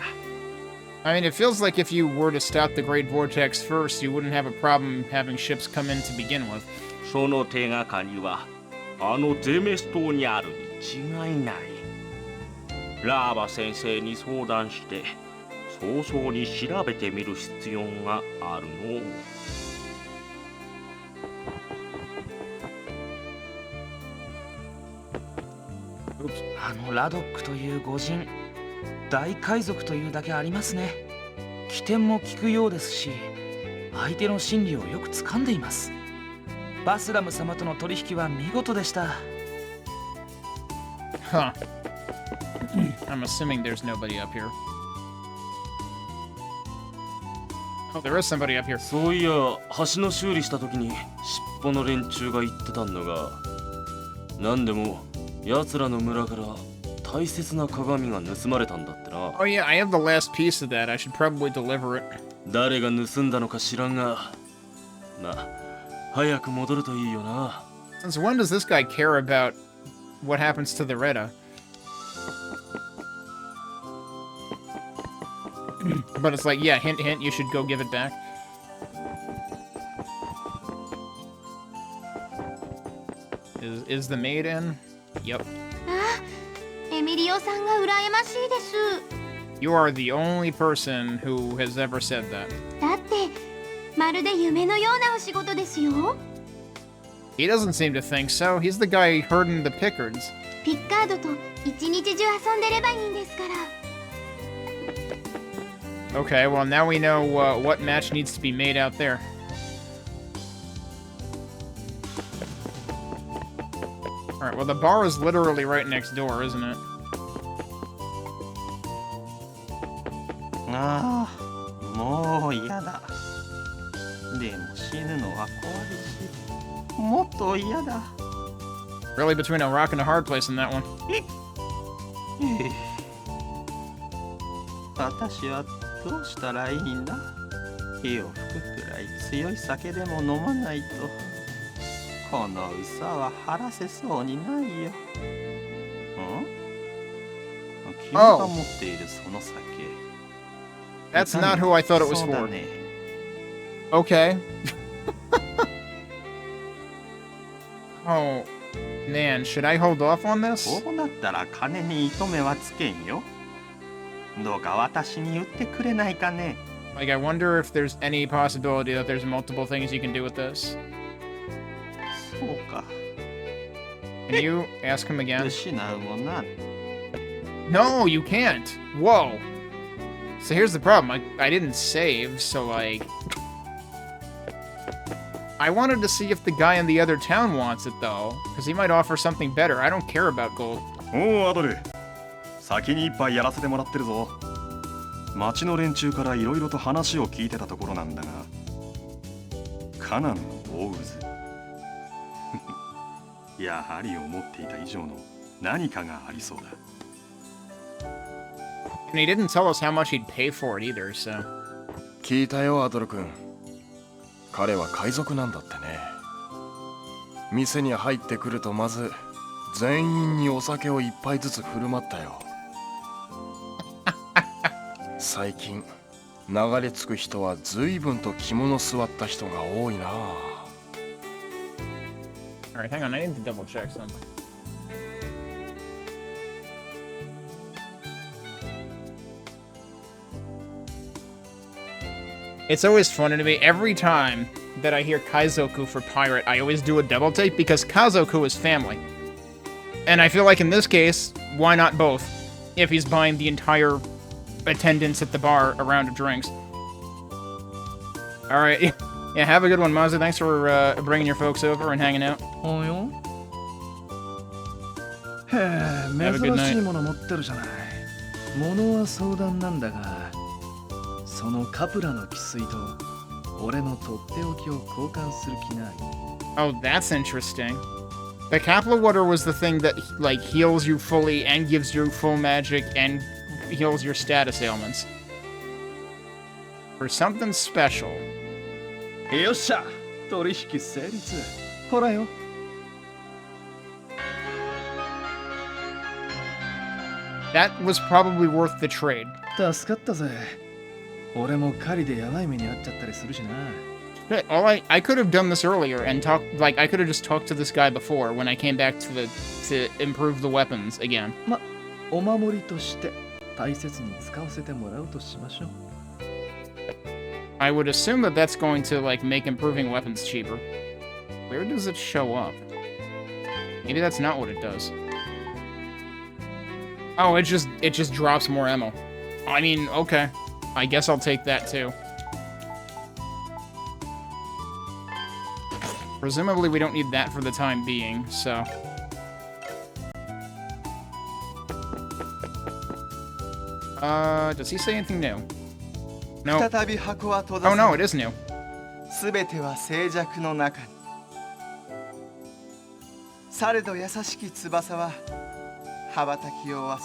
I mean, it feels like if you were to stop the Great Vortex first, you wouldn't have a problem having ships come in to begin with. その手がかりはあのゼメス島にあるに違いない。ラーバ先生に相談して早々に調べてみる必要があるの。あのラドックという御人、大海賊というだけありますね。起点も利くようですし、相手の心理をよく掴んでいます。バスラム様との取引は見事でした。Huh. I'm assuming there's nobody up here. Oh, there is somebody up here. そういや、橋の修理した時に尻尾の連中が言ってたんだが、なんでも奴らの村から大切な鏡が盗まれたんだってな。Oh yeah, I have the last piece of that. I should probably deliver it. 誰が盗んだのか知らんが、まあ、早く戻るといいよな。Since when does this guy care about what happens to the Retta? But it's like, yeah, hint, hint, you should go give it back. Is the maid in? Yep. あ、エミリオさんが羨ましいです。 You are the only person who has ever said that. だってまるで夢のようなお仕事ですよ。 He doesn't seem to think so. He's the guy herding the Pickards. ピッカードと一日中遊んでればいいんですから。 Okay, well now we know what match needs to be made out there. Alright, well the bar is literally right next door, isn't it? ああ、もう嫌だ。でも死ぬのは怖いし、もっと嫌だ。 Really between a rock and a hard place in that one. 私はどうしたらいいんだ。火を吹くくらい強い酒でも飲まないとこのうさは晴らせそうにないよ。ん？君が持っているその酒。That's not who I thought it was そうだ for. ね。 Okay. Oh, man, should I hold off on this? こうなったら金に糸目はつけんよ。どうか私に言ってくれないかね。Like, I wonder if there's any possibility that there's multiple things you can do with this. そうか。 Can you ask him again? 失うもな。 No, you can't. Whoa. So here's the problem. I didn't save, so like... I wanted to see if the guy in the other town wants it, though. Because he might offer something better. I don't care about gold. おう、アドル。先に一杯やらせてもらってるぞ。町の連中からいろいろと話を聞いてたところなんだが、カナンの大渦。やはり思っていた以上の何かがありそうだ。And he didn't tell us how much he'd pay for it either, so... 聞いたよ、アドル君。彼は海賊なんだってね。店に入ってくるとまず全員にお酒を一杯ずつ振る舞ったよ。最近流れ着く人は随分と肝座った人が多いな。 Alright, hang on, I need to double check something. It's always funny to me, every time that I hear Kaizoku for pirate, I always do a double take because Kazoku is family. And I feel like in this case, why not both? If he's buying the entire attendance at the bar a round of drinks. Alright, yeah, have a good one, Mazu. Thanks for bringing your folks over and hanging out. およ。へえ、珍しいもの持ってるじゃない。物は相談なんだが、そのカプラの汽水と俺のとっておきを交換する気ない？ Oh, that's interesting. The Kapla water was the thing that, like, heals you fully and gives you full magic and heals your status ailments. For something special. よっしゃ、取引成立。ほらよ。That was probably worth the trade. 助かったぜ。俺も狩りでやばい目に遭っちゃったりするしな。Shit, I could have done this earlier and talked, like, I could have just talked to this guy before when I came back to improve the weapons again. ま、お守りとして大切に使わせてもらうとしましょう。I would assume that that's going to, like, make improving weapons cheaper. Where does it show up? Maybe that's not what it does. Oh, it just drops more ammo. I mean, okay. I guess I'll take that too. Presumably we don't need that for the time being, so... does he say anything new? No. Oh no, it is new. すべては静寂の中に。されど優しき翼は羽ばたきを忘れ、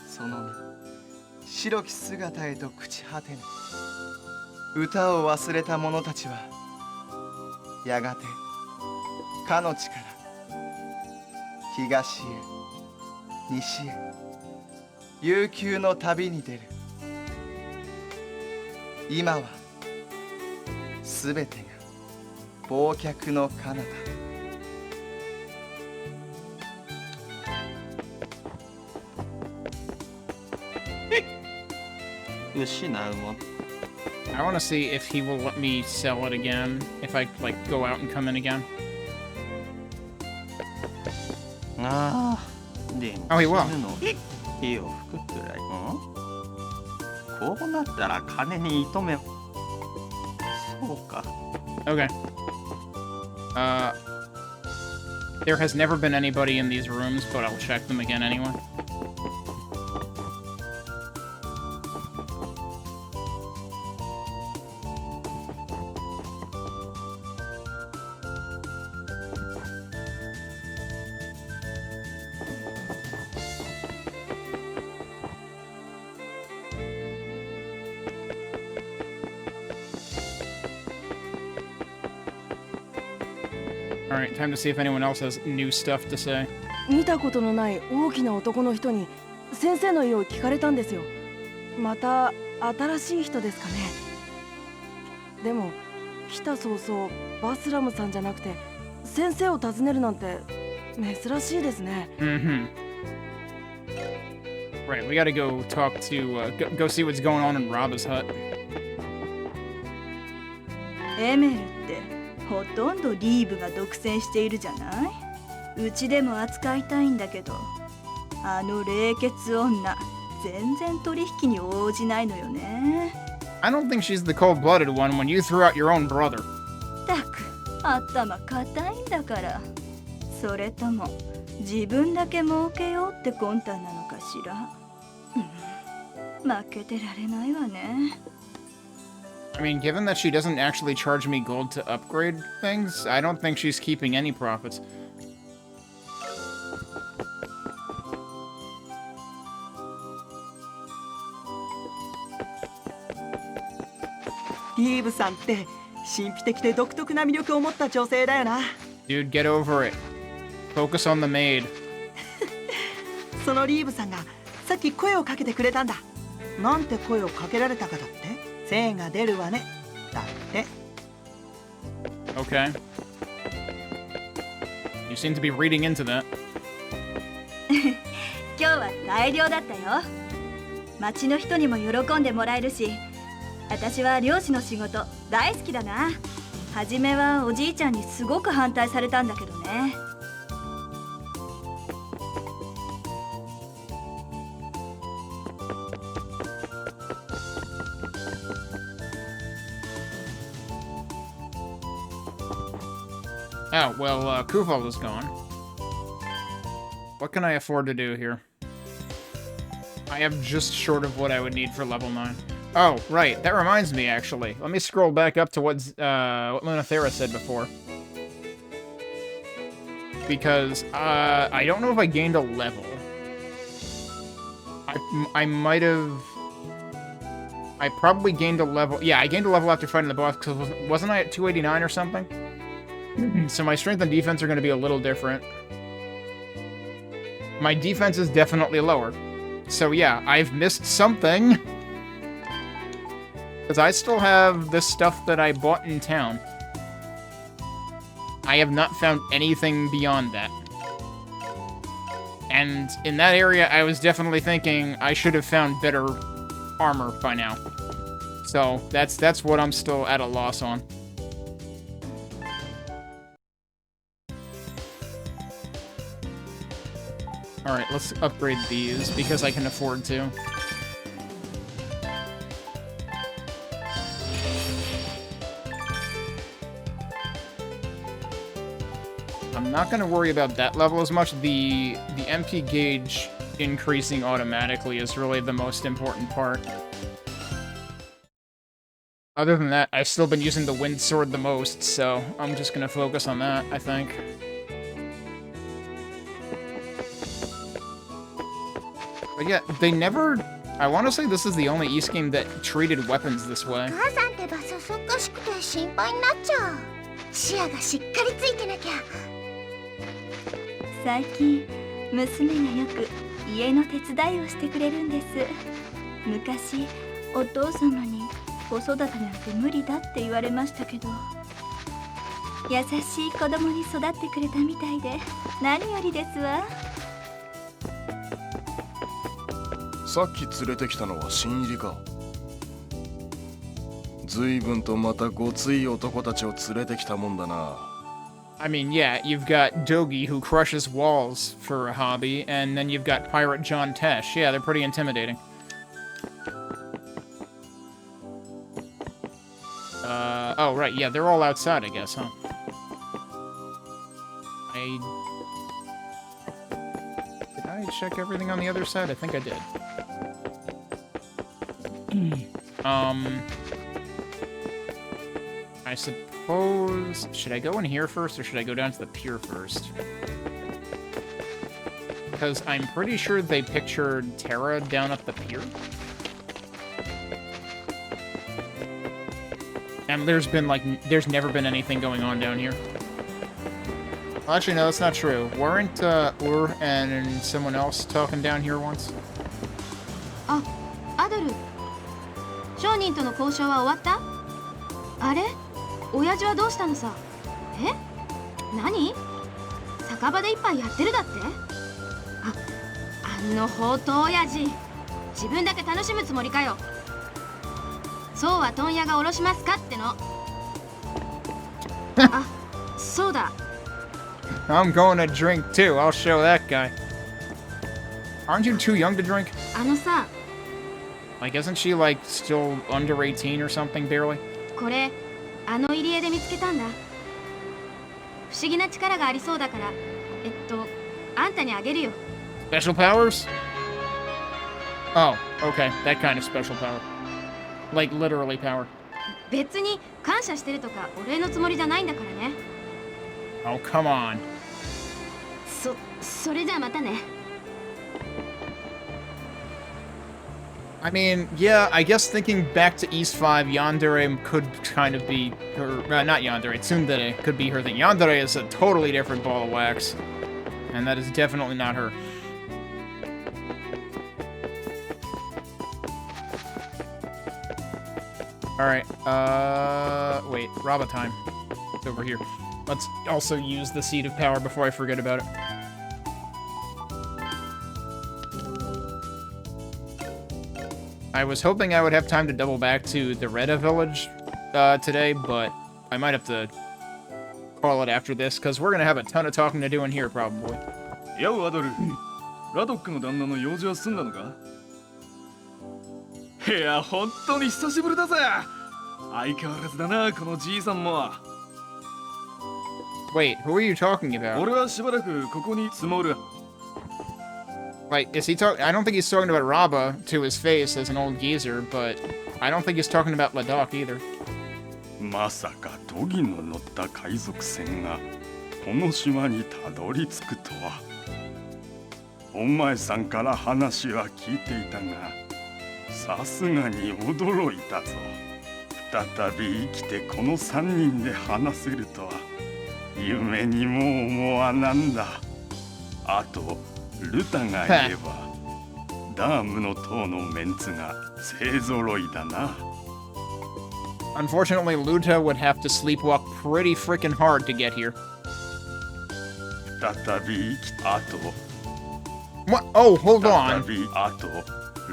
その身白き姿へと朽ち果てぬ。歌を忘れた者たちはやがてかの地から東へ西へ悠久の旅に出る。今はすべてが忘却の彼方。失うもん。I want to see if he will let me sell it again, if I, like, go out and come in again. ああ、でも Oh, he will. 死ぬの火を吹くくらい。こうなったら金に糸目。そうか。Okay. There has never been anybody in these rooms, but I'll check them again anyway. Alright, time to see if anyone else has new stuff to say. 見たことのない大きな男の人に先生の家を聞かれたんですよ。また新しい人ですかね。でも来た早々バスラムさんじゃなくて先生を訪ねるなんて珍しいですね。Mm-hmm. Right, we gotta go talk to, go see what's going on in Raba's hut. エメルってほとんどリーブが独占しているじゃない？うちでも扱いたいんだけど、あの冷血女全然取引に応じないのよね。I don't think she's the cold-blooded one when you threw out your own brother. たく頭固いんだから。それとも自分だけ儲けようって魂胆なのかしら。負けてられないわね。I mean, given that she doesn't actually charge me gold to upgrade things, I don't think she's keeping any profits. リーブさんって神秘的で独特な魅力を持った女性だよな。Dude, get over it. Focus on the maid. そのリーブさんがさっき声をかけてくれたんだ。なんて声をかけられたかだって。精が出るわね。だって。Okay. You seem to be reading into that. 今日は大量だったよ。町の人にも喜んでもらえるし、私は漁師の仕事大好きだな。初めはおじいちゃんにすごく反対されたんだけどね。Oh, well, Kuval is gone. What can I afford to do here? I have just short of what I would need for level 9. Oh, right. That reminds me, actually. Let me scroll back up to what Lunathera said before. Because, I don't know if I gained a level. I might have... I probably gained a level... Yeah, I gained a level after fighting the boss, because wasn't I at 289 or something? So my strength and defense are going to be a little different. My defense is definitely lower. So yeah, I've missed something. Because I still have this stuff that I bought in town. I have not found anything beyond that. And in that area, I was definitely thinking I should have found better armor by now. So that's what I'm still at a loss on. Alright, let's upgrade these, because I can afford to. I'm not going to worry about that level as much. The MP gauge increasing automatically is really the most important part. Other than that, I've still been using the wind sword the most, so I'm just going to focus on that, I think. But yeah, they never... I want to say this is the only East game that treated weapons this way. 母さんってばそそっかしくて心配になっちゃう。視野がしっかりついてなきゃ。最近娘がよく家の手伝いをしてくれるんです。昔お父様に子育てなんて無理だって言われましたけど、優しい子供に育ってくれたみたいで何よりですわ。さっき連れてきたのは新入りか。随分とまたごつい男たちを連れてきたもんだな。I mean, yeah, you've got Dogi, who crushes walls for a hobby, and then you've got Pirate John Tesh. Yeah, they're pretty intimidating. Oh, right, yeah, they're all outside, I guess, huh? Did I check everything on the other side? I think I did. I suppose... Should I go in here first, or should I go down to the pier first? Because I'm pretty sure they pictured Terra down at the pier. And there's been, like, there's never been anything going on down here. Well, actually, no, that's not true. Weren't, Ur and someone else talking down here once? あ、アドル。商人との交渉は終わった？あれ？親父はどうしたのさ？え？何？酒場で一杯やってるだって？あの放蕩親父。自分だけ楽しむつもりかよ。そうは問屋が下ろしますかっての。あ、そうだ。I'm going to drink too. I'll show that guy. Aren't you too young to drink? あのさ。Like, isn't she, like, still under 18 or something, barely? これ、あの入り江で見つけたんだ。不思議な力がありそうだから、あんたにあげるよ。Special powers? Oh, okay. That kind of special power. Like, literally power. 別に感謝してるとかお礼のつもりじゃないんだからね。Oh, come on. それじゃあまたね。I mean, yeah, I guess thinking back to East 5, Yandere could kind of be her... not Yandere, Tsundere could be her thing. Yandere is a totally different ball of wax. And that is definitely not her. Alright, wait, Raba time. It's over here. Let's also use the Seed of Power before I forget about it. I was hoping I would have time to double back to the Reda village today, but I might have to call it after this, because we're going to have a ton of talking to do in here, probably. Yo, Adol. ラドックの旦那の用事は済んだのか？いや、本当に久しぶりだぜ。相変わらずだな、このじいさんも。Wait, who are you talking about? 俺はしばらくここに積もる。Like, is he talking? I don't think he's talking about Raba to his face as an old geezer, but I don't think he's talking about Ladakh either. まさかトギの乗った海賊船がこの島にたどり着くとは。お前さんから話は聞いていたが、さすがに驚いたぞ。再び生きてこの3人で話せるとは夢にも思わなんだ。あとルタがいればダームの塔のメンツが勢ぞろいだな。Unfortunately, Luta would have to sleepwalk pretty freaking hard to get here. 再び生きあと What? Oh, hold on. 再びあと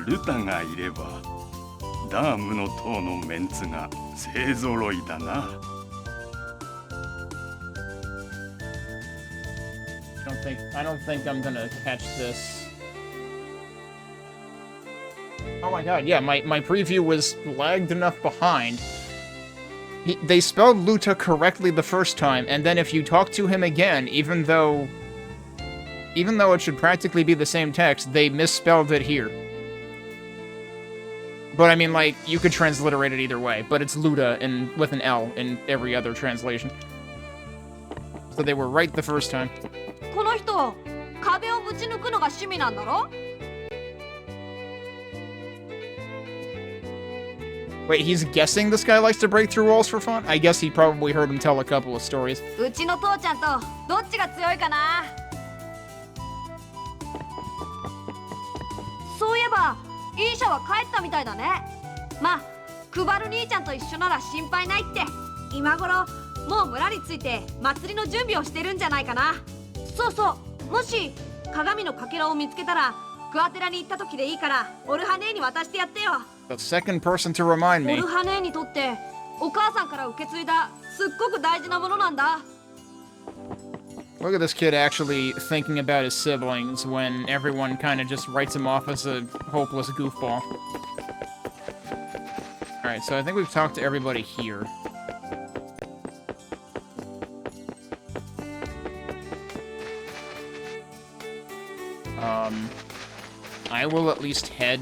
ルタがいればダームの塔のメンツが勢ぞろいだな。I don't think I'm gonna catch this. Oh my god, yeah, my preview was lagged enough behind. They spelled Luta correctly the first time, and then if you talk to him again, even though it should practically be the same text, they misspelled it here. But I mean, like, you could transliterate it either way, but it's Luta with an L in every other translation. So they were right the first time. この人、壁をぶち抜くのが趣味なんだろ? Wait, he's guessing this guy likes to break through walls for fun? I guess he probably heard him tell a couple of stories. うちの父ちゃんとどっちが強いかな? そういえば、イーシャは帰ったみたいだね。まあ、クバル兄ちゃんと一緒なら心配ないって。今頃、もう村に着いて祭りの準備をしてるんじゃないかな。そうそう、もし鏡のかけらを見つけたら、クアテラに行った時でいいから、オルハネーに渡してやってよ。The second person to remind オ me. ルハネーにとってお母さんから受け継いだすっごく大事なものなんだ。 Look at this kid actually thinking about his siblings when everyone kind of just writes him off as a hopeless goofball. Alright, so I think we've talked to everybody here. I will at least head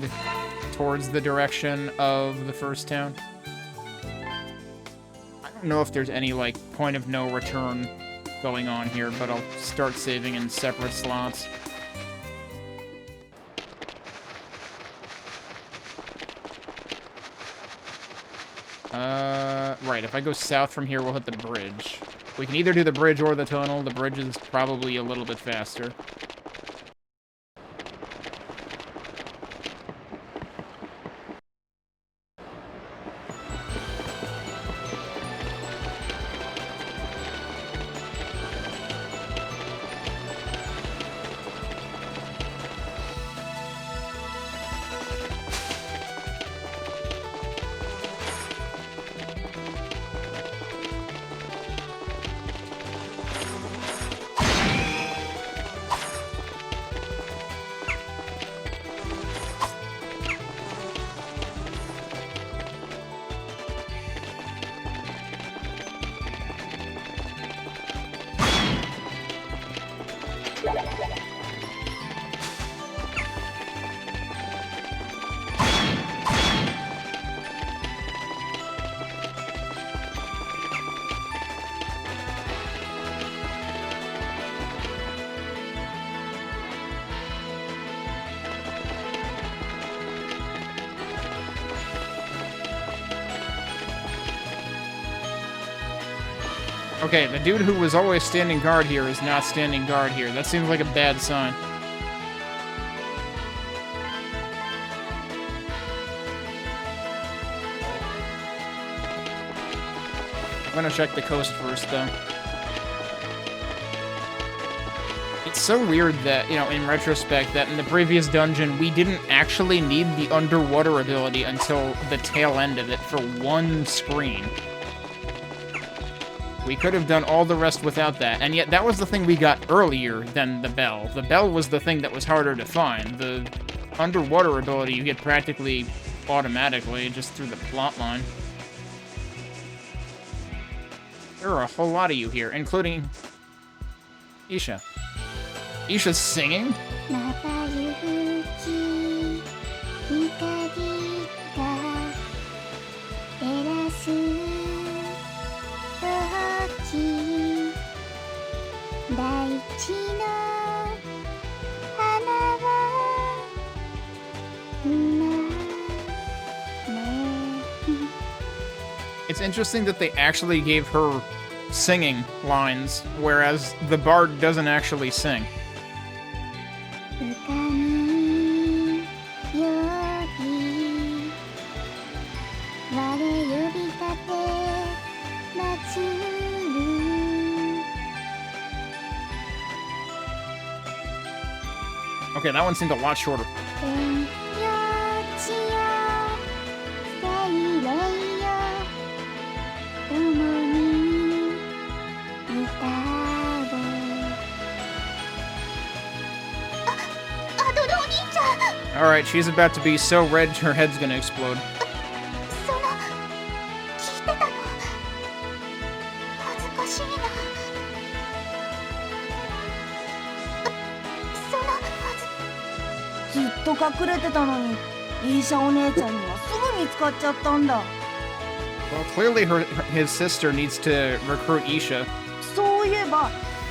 towards the direction of the first town. I don't know if there's any, like, point of no return going on here, but I'll start saving in separate slots. Right, if I go south from here, we'll hit the bridge. We can either do the bridge or the tunnel. The bridge is probably a little bit faster. Okay, the dude who was always standing guard here is not standing guard here. That seems like a bad sign. I'm gonna check the coast first, though. It's so weird that, you know, in retrospect, that in the previous dungeon, we didn't actually need the underwater ability until the tail end of it for one screen. We could have done all the rest without that, and yet that was the thing we got earlier than the bell. The bell was the thing that was harder to find. The underwater ability you get practically automatically just through the plot line. There are a whole lot of you here, including Isha. Isha's singing? まばゆき光が照らす時大地の花は今 It's interesting that they actually gave her singing lines, whereas the bard doesn't actually sing. 深みより我呼び立て祭る Okay, that one seemed a lot shorter. 天よ地よ精霊よ共に歌おう アドロお兄ちゃん Alright, she's about to be so red her head's gonna explode. その聞いてたの恥ずかしいなそのずっと隠れてたのにイーシャお姉ちゃんにはすぐ見つかっちゃったんだ。 Well, clearly his sister needs to recruit Isha. そういえば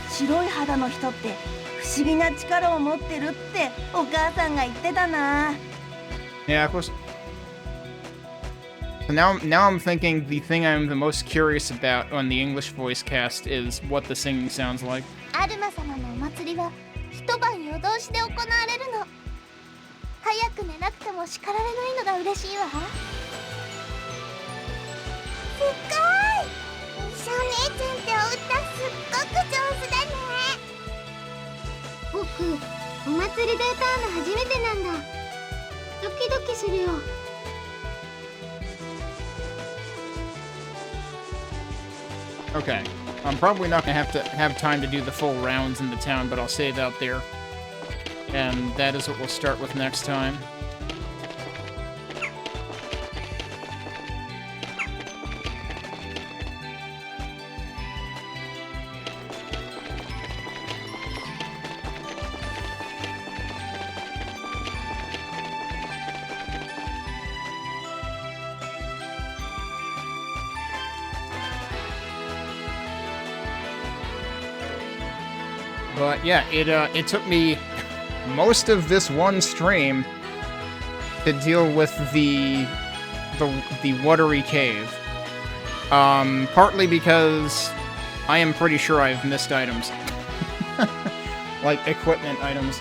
白い肌の人って不思議な力を持ってるってお母さんが言ってたな。 Yeah, of course. So now I'm thinking the thing I'm the most curious about on the English voice cast is what the singing sounds like. アルマ様のお祭りは一晩夜通しで行われるの早く寝なくても叱られないのが嬉しいわすっごいイシャお姉ちゃんってお歌すっごく上手だね僕お祭りで歌うの初めてなんだドキドキするよ Okay, I'm probably not gonna have time to do the full rounds in the town, but I'll save out there. And that is what we'll start with next time. But yeah, it took me most of this one stream to deal with the watery cave. Partly because I am pretty sure I've missed items. Like equipment items.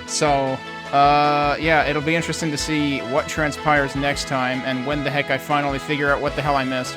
So, yeah, it'll be interesting to see what transpires next time and when the heck I finally figure out what the hell I missed.